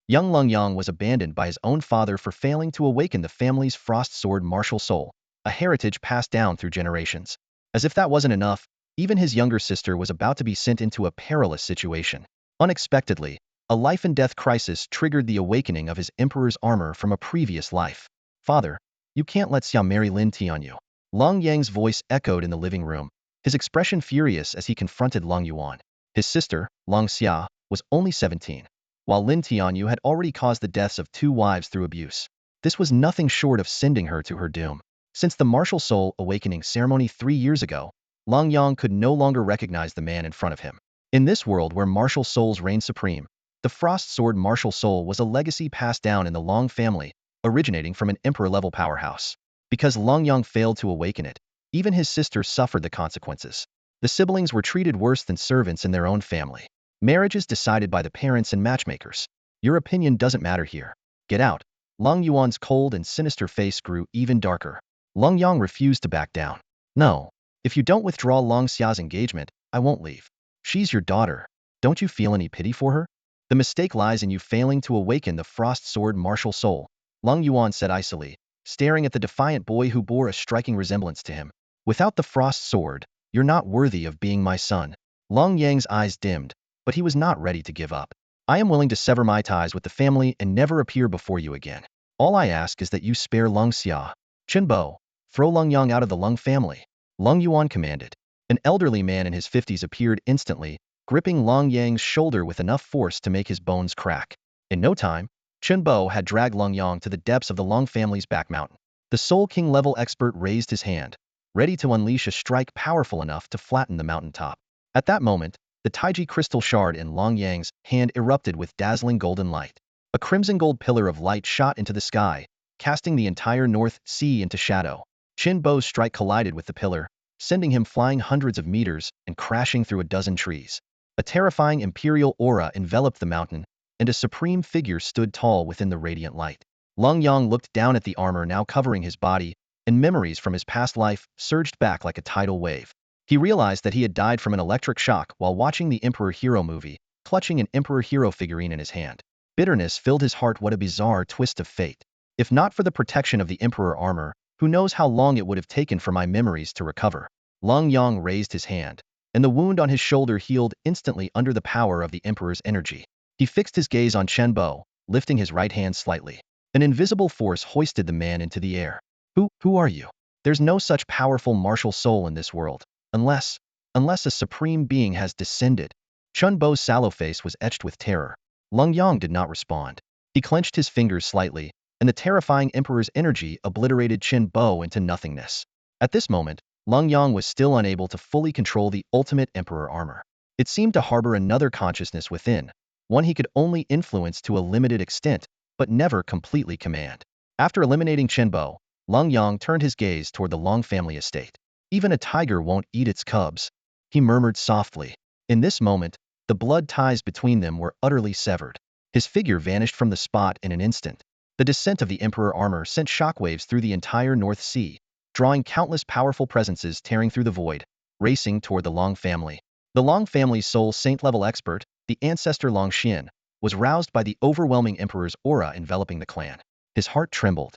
Young Lenyang was abandoned by his own father for failing to awaken the family's frost sword martial soul, a heritage passed down through generations. As if that wasn't enough, even his younger sister was about to be sent into a perilous situation. Unexpectedly, a life-and-death crisis triggered the awakening of his emperor's armor from a previous life. Father, you can't let Xia marry Lin Tianyu. Long Yang's voice echoed in the living room, his expression furious as he confronted Long Yuan. His sister, Long Xia, was only 17, while Lin Tianyu had already caused the deaths of 2 wives through abuse. This was nothing short of sending her to her doom. Since the martial soul awakening ceremony 3 years ago, Long Yang could no longer recognize the man in front of him. In this world where martial souls reign supreme, the Frost Sword martial soul was a legacy passed down in the Long family, originating from an emperor-level powerhouse. Because Long Yang failed to awaken it, even his sister suffered the consequences. The siblings were treated worse than servants in their own family. Marriage is decided by the parents and matchmakers. Your opinion doesn't matter here. Get out. Long Yuan's cold and sinister face grew even darker. Long Yang refused to back down. No. If you don't withdraw Long Xia's engagement, I won't leave. She's your daughter. Don't you feel any pity for her? The mistake lies in you failing to awaken the Frost Sword martial soul, Long Yuan said icily, staring at the defiant boy who bore a striking resemblance to him. Without the Frost Sword, you're not worthy of being my son. Long Yang's eyes dimmed, but he was not ready to give up. I am willing to sever my ties with the family and never appear before you again. All I ask is that you spare Long Xia. Chenbo, throw Long Yang out of the Long family. Long Yuan commanded. An elderly man in his 50s appeared instantly, gripping Long Yang's shoulder with enough force to make his bones crack. In no time, Chenbo had dragged Long Yang to the depths of the Long family's back mountain. The Soul King level expert raised his hand, ready to unleash a strike powerful enough to flatten the mountaintop. At that moment, the Taiji crystal shard in Long Yang's hand erupted with dazzling golden light. A crimson gold pillar of light shot into the sky, casting the entire North Sea into shadow. Chenbo's strike collided with the pillar, sending him flying hundreds of meters and crashing through a dozen trees. A terrifying imperial aura enveloped the mountain, and a supreme figure stood tall within the radiant light. Long Yang looked down at the armor now covering his body, and memories from his past life surged back like a tidal wave. He realized that he had died from an electric shock while watching the Emperor Hero movie, clutching an Emperor Hero figurine in his hand. Bitterness filled his heart. What a bizarre twist of fate. If not for the protection of the Emperor armor, who knows how long it would have taken for my memories to recover. Long Yang raised his hand, and the wound on his shoulder healed instantly under the power of the Emperor's energy. He fixed his gaze on Chenbo, lifting his right hand slightly. An invisible force hoisted the man into the air. Who are you? There's no such powerful martial soul in this world, unless a supreme being has descended. Chenbo's sallow face was etched with terror. Long Yang did not respond. He clenched his fingers slightly, and the terrifying Emperor's energy obliterated Chenbo into nothingness. At this moment, Long Yang was still unable to fully control the ultimate Emperor armor. It seemed to harbor another consciousness within, one he could only influence to a limited extent, but never completely command. After eliminating Chenbo, Long Yang turned his gaze toward the Long family estate. Even a tiger won't eat its cubs, he murmured softly. In this moment, the blood ties between them were utterly severed. His figure vanished from the spot in an instant. The descent of the Emperor armor sent shockwaves through the entire North Sea, drawing countless powerful presences tearing through the void, racing toward the Long family. The Long family's sole saint-level expert, the ancestor Long Shinn, was roused by the overwhelming Emperor's aura enveloping the clan. His heart trembled.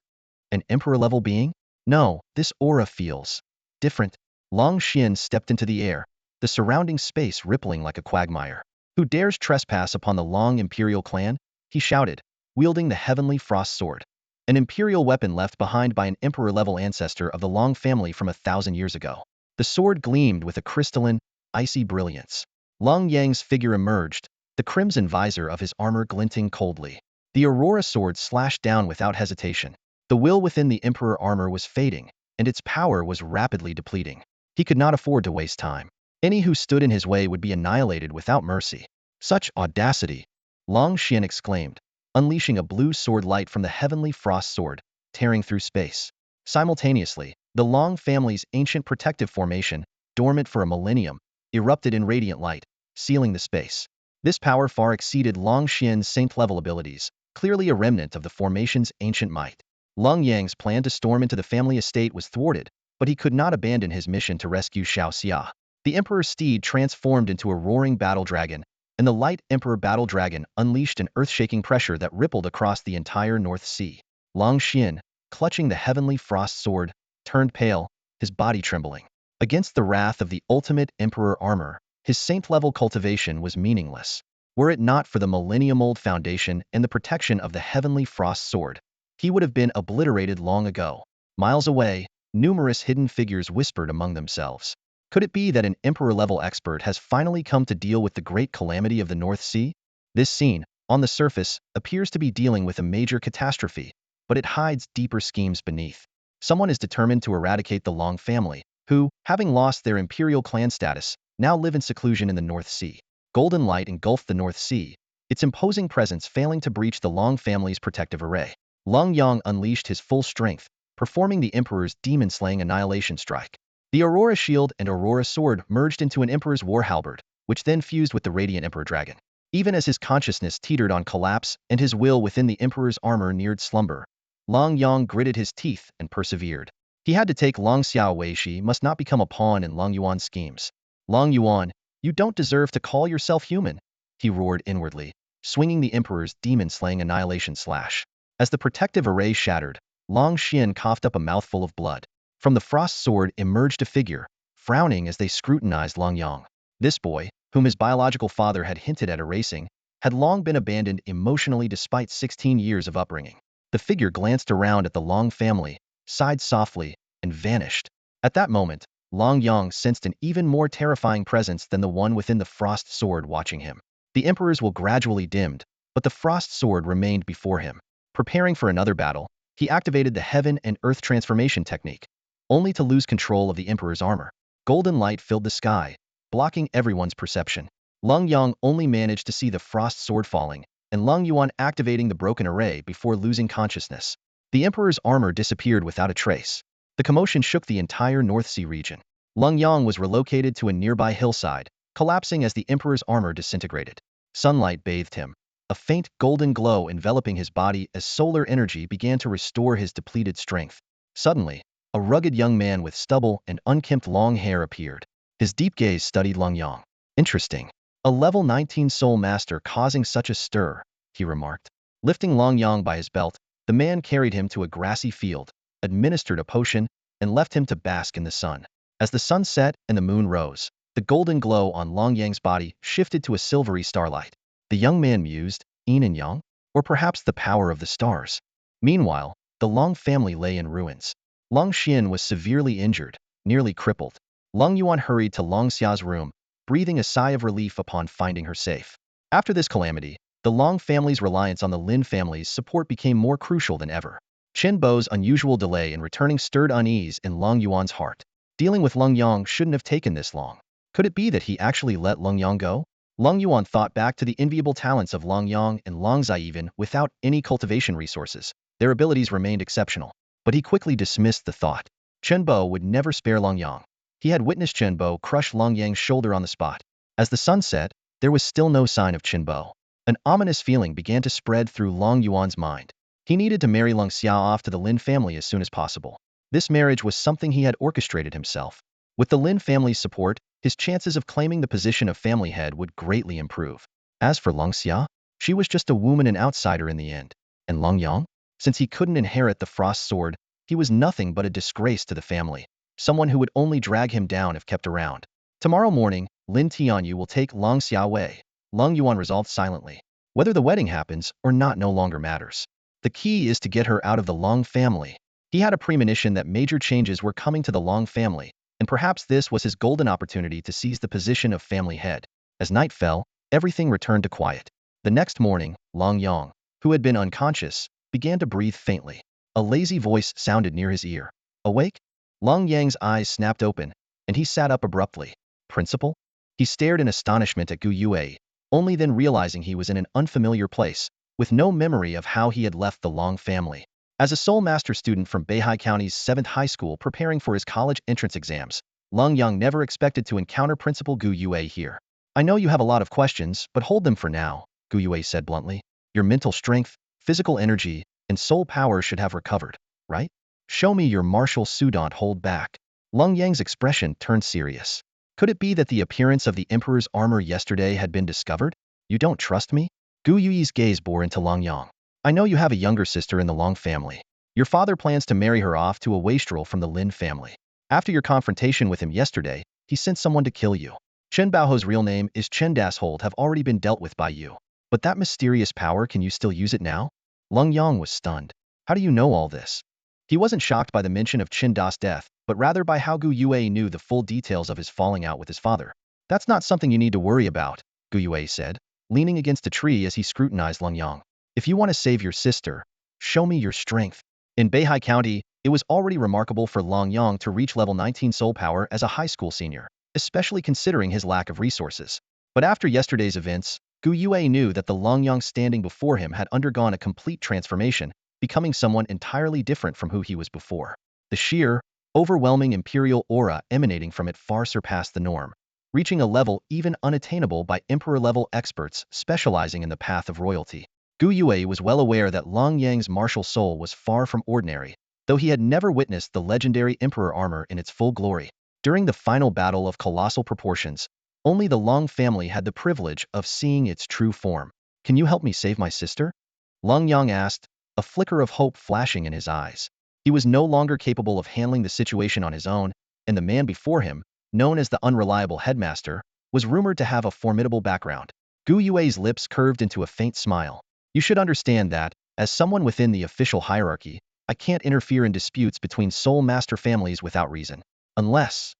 An Emperor-level being? No, this aura feels different. Long Shinn stepped into the air, the surrounding space rippling like a quagmire. Who dares trespass upon the Long Imperial clan? He shouted, wielding the heavenly frost sword. An imperial weapon left behind by an emperor-level ancestor of the Long family from 1,000 years ago. The sword gleamed with a crystalline, icy brilliance. Long Yang's figure emerged, the crimson visor of his armor glinting coldly. The Aurora sword slashed down without hesitation. The will within the Emperor armor was fading, and its power was rapidly depleting. He could not afford to waste time. Any who stood in his way would be annihilated without mercy. Such audacity! Long Shinn exclaimed, unleashing a blue sword light from the heavenly frost sword, tearing through space. Simultaneously, the Long family's ancient protective formation, dormant for a millennium, erupted in radiant light, sealing the space. This power far exceeded Long Shinn's saint-level abilities, clearly a remnant of the formation's ancient might. Long Yang's plan to storm into the family estate was thwarted, but he could not abandon his mission to rescue Xiao Xia. The Emperor's steed transformed into a roaring battle dragon, and the Light Emperor Battle Dragon unleashed an earth-shaking pressure that rippled across the entire North Sea. Long Shinn, clutching the heavenly frost sword, turned pale, his body trembling. Against the wrath of the ultimate Emperor Armor, his saint-level cultivation was meaningless. Were it not for the millennium-old foundation and the protection of the heavenly frost sword, he would have been obliterated long ago. Miles away, numerous hidden figures whispered among themselves. Could it be that an Emperor-level expert has finally come to deal with the great calamity of the North Sea? This scene, on the surface, appears to be dealing with a major catastrophe, but it hides deeper schemes beneath. Someone is determined to eradicate the Long family, who, having lost their imperial clan status, now live in seclusion in the North Sea. Golden light engulfed the North Sea, its imposing presence failing to breach the Long family's protective array. Lenyang unleashed his full strength, performing the Emperor's demon-slaying annihilation strike. The Aurora Shield and Aurora Sword merged into an Emperor's war halberd, which then fused with the Radiant Emperor Dragon. Even as his consciousness teetered on collapse and his will within the Emperor's armor neared slumber, Lenyang gritted his teeth and persevered. He had to take Long Xiao away. She must not become a pawn in Long Yuan's schemes. Long Yuan, you don't deserve to call yourself human, he roared inwardly, swinging the Emperor's demon-slaying annihilation slash. As the protective array shattered, Long Shinn coughed up a mouthful of blood. From the frost sword emerged a figure, frowning as they scrutinized Lenyang. This boy, whom his biological father had hinted at erasing, had long been abandoned emotionally despite 16 years of upbringing. The figure glanced around at the Long family, sighed softly, and vanished. At that moment, Lenyang sensed an even more terrifying presence than the one within the frost sword watching him. The Emperor's will gradually dimmed, but the frost sword remained before him. Preparing for another battle, he activated the Heaven and Earth transformation technique, only to lose control of the Emperor's armor. Golden light filled the sky, blocking everyone's perception. Lenyang only managed to see the frost sword falling, and Long Yuan activating the broken array before losing consciousness. The Emperor's armor disappeared without a trace. The commotion shook the entire North Sea region. Lenyang was relocated to a nearby hillside, collapsing as the Emperor's armor disintegrated. Sunlight bathed him, a faint golden glow enveloping his body as solar energy began to restore his depleted strength. Suddenly, a rugged young man with stubble and unkempt long hair appeared. His deep gaze studied Lenyang. Interesting. A level 19 soul master causing such a stir, he remarked. Lifting Lenyang by his belt, the man carried him to a grassy field, administered a potion, and left him to bask in the sun. As the sun set and the moon rose, the golden glow on Lenyang's body shifted to a silvery starlight. The young man mused, yin and yang? Or perhaps the power of the stars. Meanwhile, the Long family lay in ruins. Long Shinn was severely injured, nearly crippled. Long Yuan hurried to Long Xia's room, breathing a sigh of relief upon finding her safe. After this calamity, the Long family's reliance on the Lin family's support became more crucial than ever. Chen Bo's unusual delay in returning stirred unease in Long Yuan's heart. Dealing with Lenyang shouldn't have taken this long. Could it be that he actually let Lenyang go? Long Yuan thought back to the enviable talents of Lenyang and Long Zai. Even without any cultivation resources, their abilities remained exceptional. But he quickly dismissed the thought. Chen Bo would never spare Lenyang. He had witnessed Chen Bo crush Lenyang's shoulder on the spot. As the sun set, there was still no sign of Chen Bo. An ominous feeling began to spread through Long Yuan's mind. He needed to marry Long Xiao off to the Lin family as soon as possible. This marriage was something he had orchestrated himself. With the Lin family's support, his chances of claiming the position of family head would greatly improve. As for Long Xia, she was just a woman and outsider in the end. And Lenyang? Since he couldn't inherit the frost sword, he was nothing but a disgrace to the family, someone who would only drag him down if kept around. Tomorrow morning, Lin Tianyu will take Long Xia away. Long Yuan resolved silently. Whether the wedding happens or not no longer matters. The key is to get her out of the Long family. He had a premonition that major changes were coming to the Long family, and perhaps this was his golden opportunity to seize the position of family head. As night fell, everything returned to quiet. The next morning, Lenyang, who had been unconscious, began to breathe faintly. A lazy voice sounded near his ear. Awake? Lenyang's eyes snapped open, and he sat up abruptly. Principal? He stared in astonishment at Gu Yue, only then realizing he was in an unfamiliar place, with no memory of how he had left the Long family. As a Soul Master student from Beihai County's 7th high school preparing for his college entrance exams, Lenyang never expected to encounter Principal Gu Yue here. I know you have a lot of questions, but hold them for now, Gu Yue said bluntly. Your mental strength, physical energy, and soul power should have recovered, right? Show me your martial su. Don't hold back. Lenyang's expression turned serious. Could it be that the appearance of the Emperor's armor yesterday had been discovered? You don't trust me? Gu Yuyi's gaze bore into Lenyang. I know you have a younger sister in the Long family. Your father plans to marry her off to a wastrel from the Lin family. After your confrontation with him yesterday, he sent someone to kill you. Chen Baoho's real name is Chen Dashold have already been dealt with by you. But that mysterious power, can you still use it now? Lenyang was stunned. How do you know all this? He wasn't shocked by the mention of Chen Da's death, but rather by how Gu Yue knew the full details of his falling out with his father. That's not something you need to worry about, Gu Yue said, leaning against a tree as he scrutinized Lenyang. If you want to save your sister, show me your strength. In Beihai County, it was already remarkable for Lenyang to reach level 19 soul power as a high school senior, especially considering his lack of resources. But after yesterday's events, Gu Yue knew that the Lenyang standing before him had undergone a complete transformation, becoming someone entirely different from who he was before. The sheer, overwhelming imperial aura emanating from it far surpassed the norm, reaching a level even unattainable by emperor-level experts specializing in the path of royalty. Gu Yue was well aware that Lenyang's martial soul was far from ordinary, though he had never witnessed the legendary Emperor Armor in its full glory. During the final battle of colossal proportions, only the Long family had the privilege of seeing its true form. Can you help me save my sister? Lenyang asked, a flicker of hope flashing in his eyes. He was no longer capable of handling the situation on his own, and the man before him, known as the unreliable headmaster, was rumored to have a formidable background. Gu Yue's lips curved into a faint smile. You should understand that, as someone within the official hierarchy, I can't interfere in disputes between soul master families without reason. Unless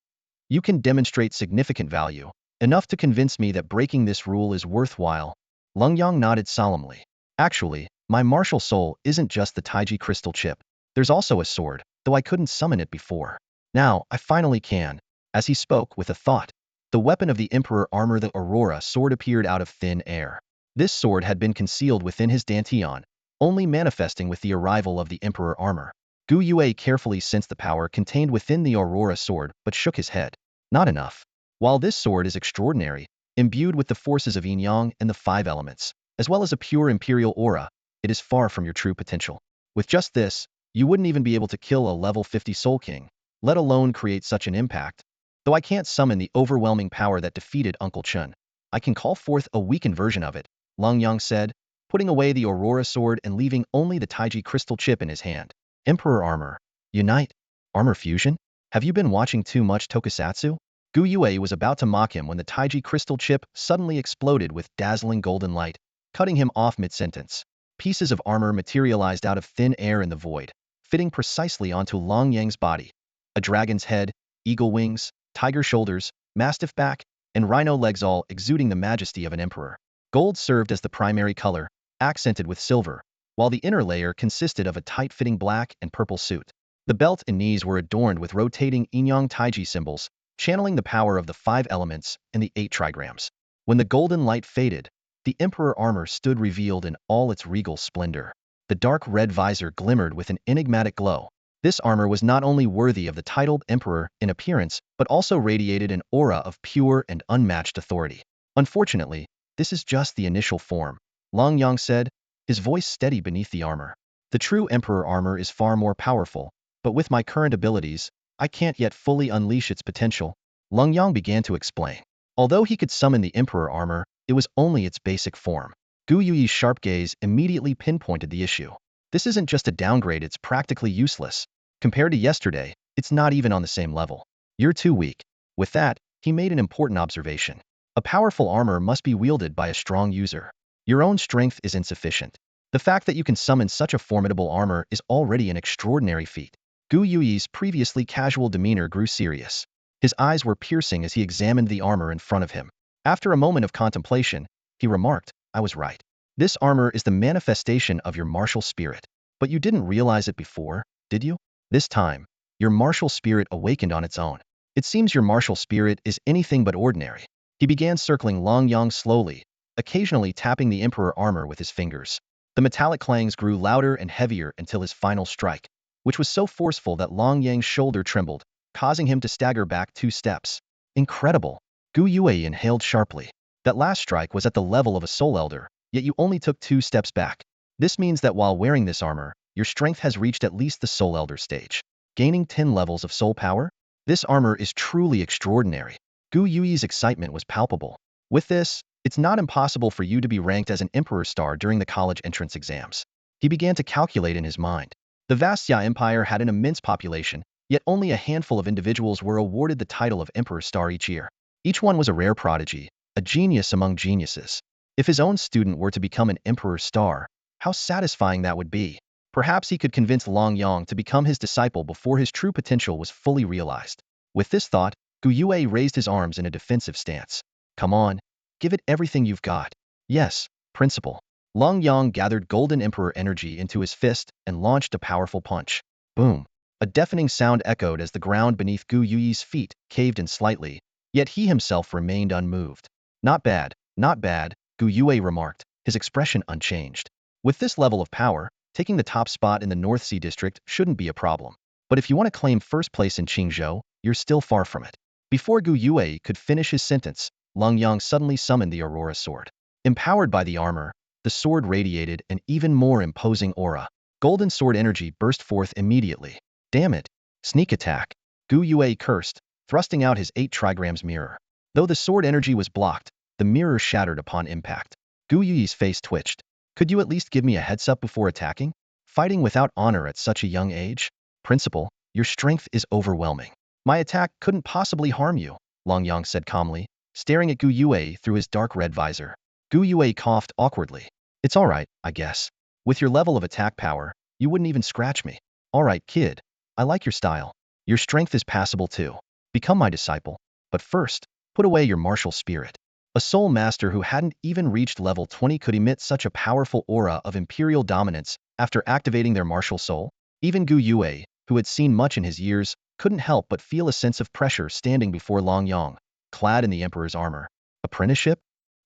you can demonstrate significant value, enough to convince me that breaking this rule is worthwhile. Lenyang nodded solemnly. Actually, my martial soul isn't just the Taiji crystal chip. There's also a sword, though I couldn't summon it before. Now, I finally can. As he spoke with a thought, the weapon of the Emperor Armor, the Aurora sword, appeared out of thin air. This sword had been concealed within his dantian, only manifesting with the arrival of the Emperor Armor. Gu Yue carefully sensed the power contained within the Aurora sword but shook his head. Not enough. While this sword is extraordinary, imbued with the forces of yin-yang and the 5 elements, as well as a pure imperial aura, it is far from your true potential. With just this, you wouldn't even be able to kill a level 50 Soul King, let alone create such an impact. Though I can't summon the overwhelming power that defeated Uncle Chen, I can call forth a weakened version of it, Lenyang said, putting away the Aurora sword and leaving only the Taiji crystal chip in his hand. Emperor Armor. Unite. Armor fusion? Have you been watching too much tokusatsu? Gu Yue was about to mock him when the Taiji crystal chip suddenly exploded with dazzling golden light, cutting him off mid-sentence. Pieces of armor materialized out of thin air in the void, fitting precisely onto Lenyang's body. A dragon's head, eagle wings, tiger shoulders, mastiff back, and rhino legs, all exuding the majesty of an emperor. Gold served as the primary color, accented with silver, while the inner layer consisted of a tight-fitting black and purple suit. The belt and knees were adorned with rotating yin-yang Taiji symbols, channeling the power of the 5 elements and the 8 trigrams. When the golden light faded, the Emperor Armor stood revealed in all its regal splendor. The dark red visor glimmered with an enigmatic glow. This armor was not only worthy of the titled Emperor in appearance, but also radiated an aura of pure and unmatched authority. Unfortunately, this is just the initial form, Lenyang said, his voice steady beneath the armor. The true Emperor Armor is far more powerful, but with my current abilities, I can't yet fully unleash its potential, Lenyang began to explain. Although he could summon the Emperor Armor, it was only its basic form. Gu Yuyi's sharp gaze immediately pinpointed the issue. This isn't just a downgrade, it's practically useless. Compared to yesterday, it's not even on the same level. You're too weak. With that, he made an important observation. A powerful armor must be wielded by a strong user. Your own strength is insufficient. The fact that you can summon such a formidable armor is already an extraordinary feat. Gu Yuyi's previously casual demeanor grew serious. His eyes were piercing as he examined the armor in front of him. After a moment of contemplation, he remarked, I was right. This armor is the manifestation of your martial spirit. But you didn't realize it before, did you? This time, your martial spirit awakened on its own. It seems your martial spirit is anything but ordinary. He began circling Lenyang slowly, occasionally tapping the Emperor Armor with his fingers. The metallic clangs grew louder and heavier until his final strike, which was so forceful that Lenyang's shoulder trembled, causing him to stagger back 2 steps. Incredible. Gu Yue inhaled sharply. That last strike was at the level of a soul elder, yet you only took 2 steps back. This means that while wearing this armor, your strength has reached at least the soul elder stage, gaining 10 levels of soul power? This armor is truly extraordinary. Gu Yuyi's excitement was palpable. With this, It's not impossible for you to be ranked as an Emperor Star during the college entrance exams. He began to calculate in his mind. The vast Xia Empire had an immense population, yet only a handful of individuals were awarded the title of Emperor Star each year. Each one was a rare prodigy, a genius among geniuses. If his own student were to become an Emperor Star, how satisfying that would be. Perhaps he could convince Lenyang to become his disciple before his true potential was fully realized. With this thought, Gu Yue raised his arms in a defensive stance. Come on, give it everything you've got. Yes, principal. Lenyang gathered Golden Emperor energy into his fist and launched a powerful punch. Boom. A deafening sound echoed as the ground beneath Gu Yue's feet caved in slightly, yet he himself remained unmoved. Not bad, not bad, Gu Yue remarked, his expression unchanged. With this level of power, taking the top spot in the North Sea District shouldn't be a problem. But if you want to claim first place in Qingzhou, you're still far from it. Before Gu Yue could finish his sentence, Lenyang suddenly summoned the Aurora Sword. Empowered by the armor, the sword radiated an even more imposing aura. Golden sword energy burst forth immediately. Damn it! Sneak attack! Gu Yue cursed, thrusting out his 8 trigrams mirror. Though the sword energy was blocked, the mirror shattered upon impact. Gu Yue's face twitched. Could you at least give me a heads up before attacking? Fighting without honor at such a young age? Principal, your strength is overwhelming. My attack couldn't possibly harm you, Lenyang said calmly, staring at Gu Yue through his dark red visor. Gu Yue coughed awkwardly. It's alright, I guess. With your level of attack power, you wouldn't even scratch me. Alright, kid. I like your style. Your strength is passable too. Become my disciple. But first, put away your martial spirit. A soul master who hadn't even reached level 20 could emit such a powerful aura of imperial dominance after activating their martial soul. Even Gu Yue, who had seen much in his years, couldn't help but feel a sense of pressure standing before Lenyang, clad in the Emperor's armor. Apprenticeship?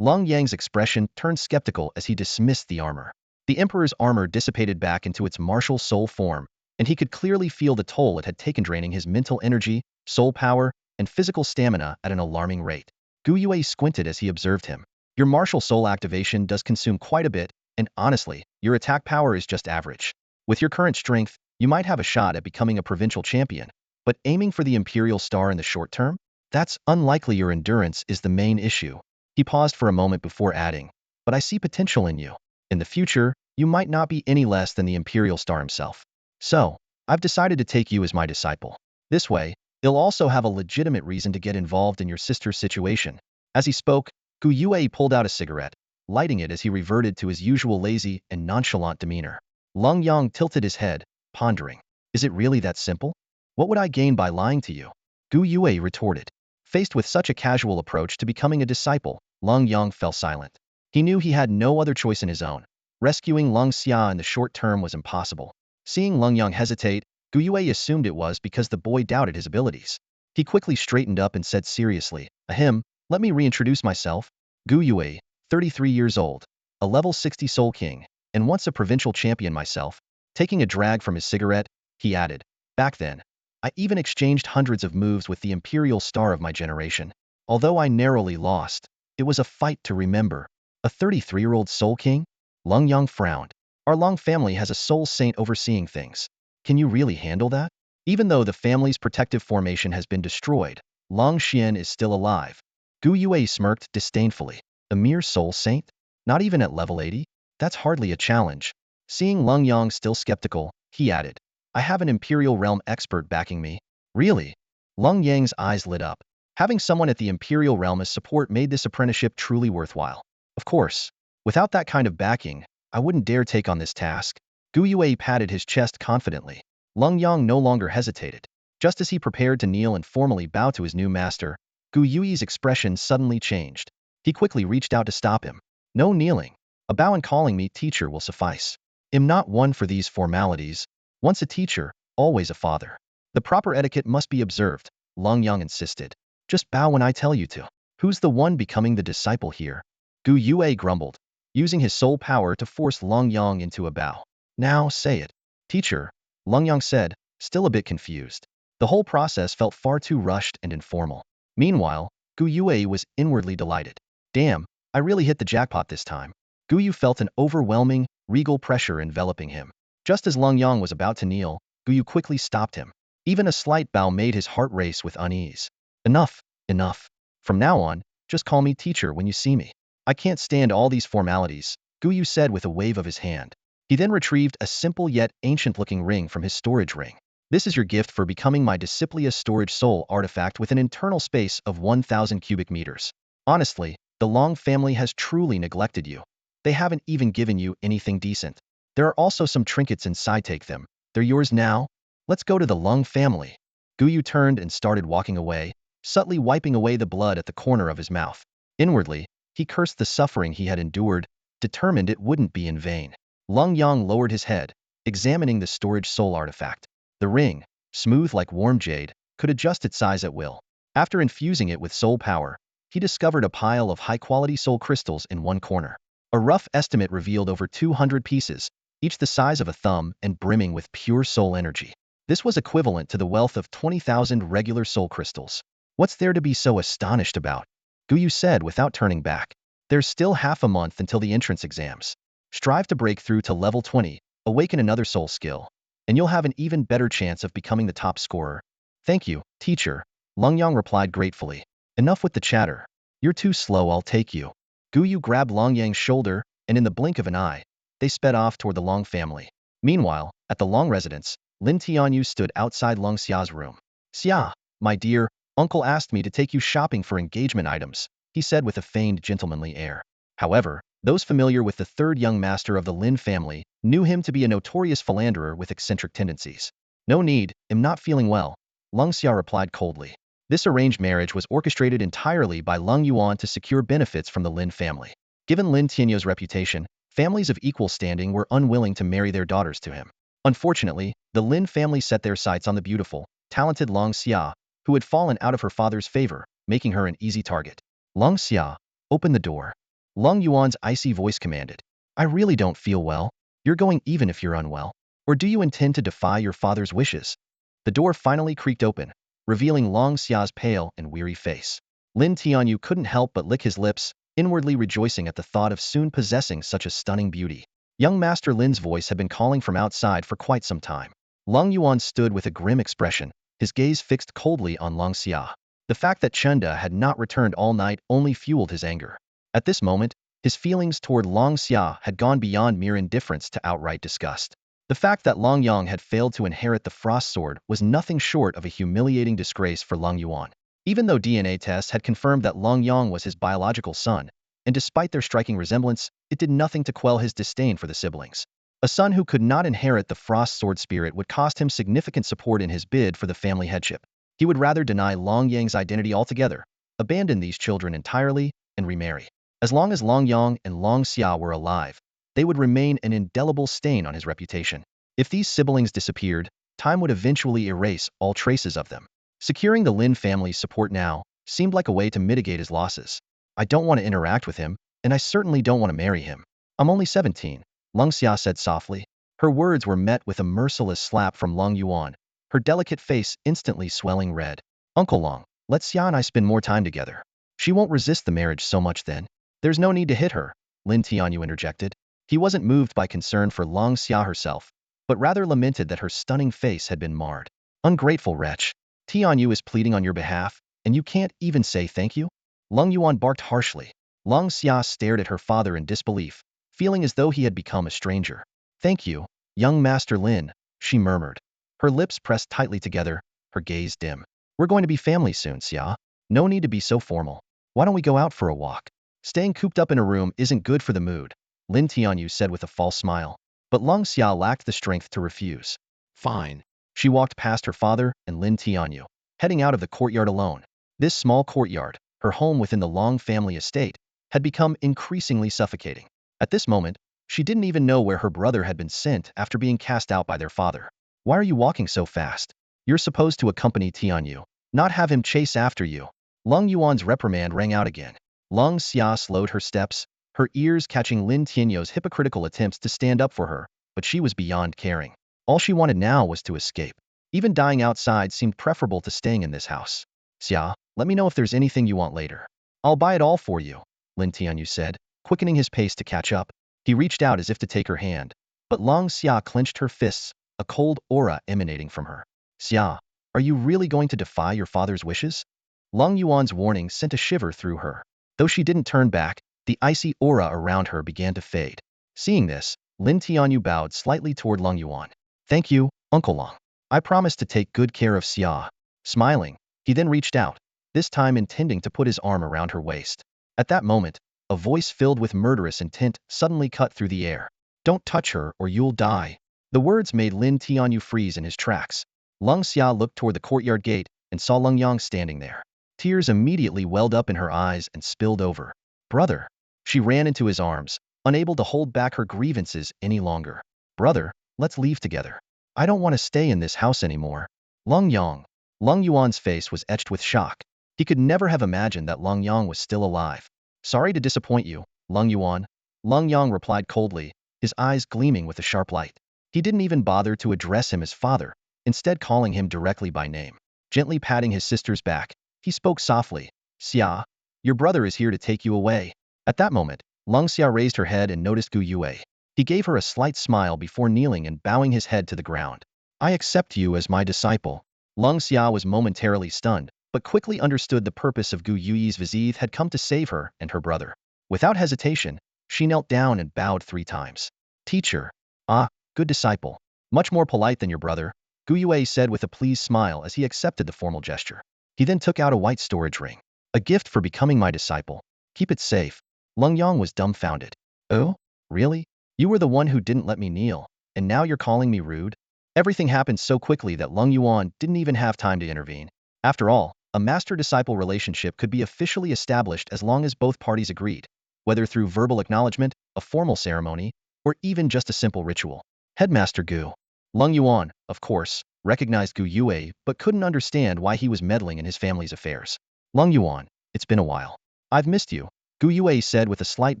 Lenyang's expression turned skeptical as he dismissed the armor. The Emperor's armor dissipated back into its martial soul form, and he could clearly feel the toll it had taken, draining his mental energy, soul power, and physical stamina at an alarming rate. Gu Yue squinted as he observed him. Your martial soul activation does consume quite a bit, and honestly, your attack power is just average. With your current strength, you might have a shot at becoming a provincial champion, but aiming for the Imperial Star in the short term? That's unlikely. Your endurance is the main issue. He paused for a moment before adding, but I see potential in you. In the future, you might not be any less than the Imperial Star himself. So, I've decided to take you as my disciple. This way, they'll also have a legitimate reason to get involved in your sister's situation. As he spoke, Gu Yue pulled out a cigarette, lighting it as he reverted to his usual lazy and nonchalant demeanor. Lenyang tilted his head, pondering. Is it really that simple? What would I gain by lying to you? Gu Yue retorted. Faced with such a casual approach to becoming a disciple, Lenyang fell silent. He knew he had no other choice in his own. Rescuing Leng Xia in the short term was impossible. Seeing Lenyang hesitate, Gu Yue assumed it was because the boy doubted his abilities. He quickly straightened up and said seriously, Ahem, let me reintroduce myself. Gu Yue, 33 years old, a level 60 Soul King, and once a provincial champion myself. Taking a drag from his cigarette, he added, back then, I even exchanged hundreds of moves with the Imperial Star of my generation. Although I narrowly lost, it was a fight to remember. A 33-year-old Soul King? Lenyang frowned. Our Long family has a Soul Saint overseeing things. Can you really handle that? Even though the family's protective formation has been destroyed, Long Shinn is still alive. Gu Yue smirked disdainfully. A mere Soul Saint? Not even at level 80? That's hardly a challenge. Seeing Lenyang still skeptical, he added, I have an Imperial Realm expert backing me. Really? Lenyang's eyes lit up. Having someone at the Imperial Realm as support made this apprenticeship truly worthwhile. Of course, without that kind of backing, I wouldn't dare take on this task. Gu Yue patted his chest confidently. Lenyang no longer hesitated. Just as he prepared to kneel and formally bow to his new master, Gu Yue's expression suddenly changed. He quickly reached out to stop him. No kneeling. A bow and calling me teacher will suffice. I'm not one for these formalities. Once a teacher, always a father. The proper etiquette must be observed, Lenyang insisted. Just bow when I tell you to. Who's the one becoming the disciple here? Gu Yue grumbled, using his soul power to force Lenyang into a bow. Now say it. Teacher, Lenyang said, still a bit confused. The whole process felt far too rushed and informal. Meanwhile, Gu Yue was inwardly delighted. Damn, I really hit the jackpot this time. Gu Yu felt an overwhelming, regal pressure enveloping him. Just as Lenyang was about to kneel, Gu Yu quickly stopped him. Even a slight bow made his heart race with unease. Enough, enough. From now on, just call me teacher when you see me. I can't stand all these formalities, Guyu said with a wave of his hand. He then retrieved a simple yet ancient-looking ring from his storage ring. This is your gift for becoming my Disciplia storage soul artifact with an internal space of 1,000 cubic meters. Honestly, the Long family has truly neglected you. They haven't even given you anything decent. There are also some trinkets inside. Take them. They're yours now. Let's go to the Long family. Guyu turned and started walking away, subtly wiping away the blood at the corner of his mouth. Inwardly, he cursed the suffering he had endured, determined it wouldn't be in vain. Lenyang lowered his head, examining the storage soul artifact. The ring, smooth like warm jade, could adjust its size at will. After infusing it with soul power, he discovered a pile of high-quality soul crystals in one corner. A rough estimate revealed over 200 pieces, each the size of a thumb and brimming with pure soul energy. This was equivalent to the wealth of 20,000 regular soul crystals. What's there to be so astonished about? Guyu said without turning back. There's still half a month until the entrance exams. Strive to break through to level 20, awaken another soul skill, and you'll have an even better chance of becoming the top scorer. Thank you, teacher, Lenyang replied gratefully. Enough with the chatter. You're too slow, I'll take you. Guyu grabbed Lenyang's shoulder, and in the blink of an eye, they sped off toward the Long family. Meanwhile, at the Long residence, Lin Tianyu stood outside Long Xia's room. Xia, my dear, uncle asked me to take you shopping for engagement items, he said with a feigned gentlemanly air. However, those familiar with the third young master of the Lin family knew him to be a notorious philanderer with eccentric tendencies. No need, I'm not feeling well, Lung Xia replied coldly. This arranged marriage was orchestrated entirely by Lung Yuan to secure benefits from the Lin family. Given Lin Tianyu's reputation, families of equal standing were unwilling to marry their daughters to him. Unfortunately, the Lin family set their sights on the beautiful, talented Long Xia, who had fallen out of her father's favor, making her an easy target. Long Xia, open the door. Lung Yuan's icy voice commanded. I really don't feel well. You're going even if you're unwell. Or do you intend to defy your father's wishes? The door finally creaked open, revealing Long Xia's pale and weary face. Lin Tianyu couldn't help but lick his lips, inwardly rejoicing at the thought of soon possessing such a stunning beauty. Young Master Lin's voice had been calling from outside for quite some time. Lung Yuan stood with a grim expression, his gaze fixed coldly on Long Xia. The fact that Chenda had not returned all night only fueled his anger. At this moment, his feelings toward Long Xia had gone beyond mere indifference to outright disgust. The fact that Long Yang had failed to inherit the Frost Sword was nothing short of a humiliating disgrace for Lung Yuan. Even though DNA tests had confirmed that Long Yang was his biological son, and despite their striking resemblance, it did nothing to quell his disdain for the siblings. A son who could not inherit the Frost Sword spirit would cost him significant support in his bid for the family headship. He would rather deny Long Yang's identity altogether, abandon these children entirely, and remarry. As long as Long Yang and Long Xia were alive, they would remain an indelible stain on his reputation. If these siblings disappeared, time would eventually erase all traces of them. Securing the Lin family's support now seemed like a way to mitigate his losses. I don't want to interact with him, and I certainly don't want to marry him. I'm only 17, Lung Xia said softly. Her words were met with a merciless slap from Lung Yuan, her delicate face instantly swelling red. Uncle Long, let Xia and I spend more time together. She won't resist the marriage so much then. There's no need to hit her, Lin Tianyu interjected. He wasn't moved by concern for Long Xia herself, but rather lamented that her stunning face had been marred. Ungrateful wretch. Tianyu is pleading on your behalf, and you can't even say thank you? Lung Yuan barked harshly. Long Xia stared at her father in disbelief, feeling as though he had become a stranger. Thank you, young Master Lin, she murmured. Her lips pressed tightly together, her gaze dim. We're going to be family soon, Xia. No need to be so formal. Why don't we go out for a walk? Staying cooped up in a room isn't good for the mood, Lin Tianyu said with a false smile. But Lung Xia lacked the strength to refuse. Fine. She walked past her father and Lin Tianyu, heading out of the courtyard alone. This small courtyard, her home within the Long family estate, had become increasingly suffocating. At this moment, she didn't even know where her brother had been sent after being cast out by their father. Why are you walking so fast? You're supposed to accompany Tianyu, not have him chase after you. Lung Yuan's reprimand rang out again. Lung Xia slowed her steps, her ears catching Lin Tianyu's hypocritical attempts to stand up for her, but she was beyond caring. All she wanted now was to escape. Even dying outside seemed preferable to staying in this house. Xia, let me know if there's anything you want later. I'll buy it all for you, Lin Tianyu said, quickening his pace to catch up. He reached out as if to take her hand, but Long Xia clenched her fists, a cold aura emanating from her. Xia, are you really going to defy your father's wishes? Lung Yuan's warning sent a shiver through her. Though she didn't turn back, The icy aura around her began to fade. Seeing this, Lin Tianyu bowed slightly toward Long Yuan. Thank you, Uncle Long. I promise to take good care of Xia. Smiling, he then reached out, this time intending to put his arm around her waist. At that moment, a voice filled with murderous intent suddenly cut through the air. Don't touch her or you'll die. The words made Lin Tianyu freeze in his tracks. Lung Xia looked toward the courtyard gate and saw Lung Yang standing there. Tears immediately welled up in her eyes and spilled over. Brother. She ran into his arms, unable to hold back her grievances any longer. Brother, let's leave together. I don't want to stay in this house anymore. Lung Yang. Lung Yuan's face was etched with shock. He could never have imagined that Lung Yang was still alive. Sorry to disappoint you, Lung Yuan. Lung Yang replied coldly, his eyes gleaming with a sharp light. He didn't even bother to address him as father, instead calling him directly by name. Gently patting his sister's back, he spoke softly. Xia, your brother is here to take you away. At that moment, Lung Xia raised her head and noticed Gu Yue. He gave her a slight smile before kneeling and bowing his head to the ground. I accept you as my disciple. Lung Xia was momentarily stunned, but quickly understood the purpose of Gu Yue's visit had come to save her and her brother. Without hesitation, she knelt down and bowed 3 times. Teacher. Ah, good disciple. Much more polite than your brother, Gu Yue said with a pleased smile as he accepted the formal gesture. He then took out a white storage ring. A gift for becoming my disciple. Keep it safe. Lung Yang was dumbfounded. Oh? Really? You were the one who didn't let me kneel, and now you're calling me rude? Everything happened so quickly that Lung Yuan didn't even have time to intervene. After all, a master-disciple relationship could be officially established as long as both parties agreed, whether through verbal acknowledgement, a formal ceremony, or even just a simple ritual. Headmaster Gu. Lung Yuan, of course, recognized Gu Yue but couldn't understand why he was meddling in his family's affairs. Lung Yuan, it's been a while. I've missed you, Gu Yue said with a slight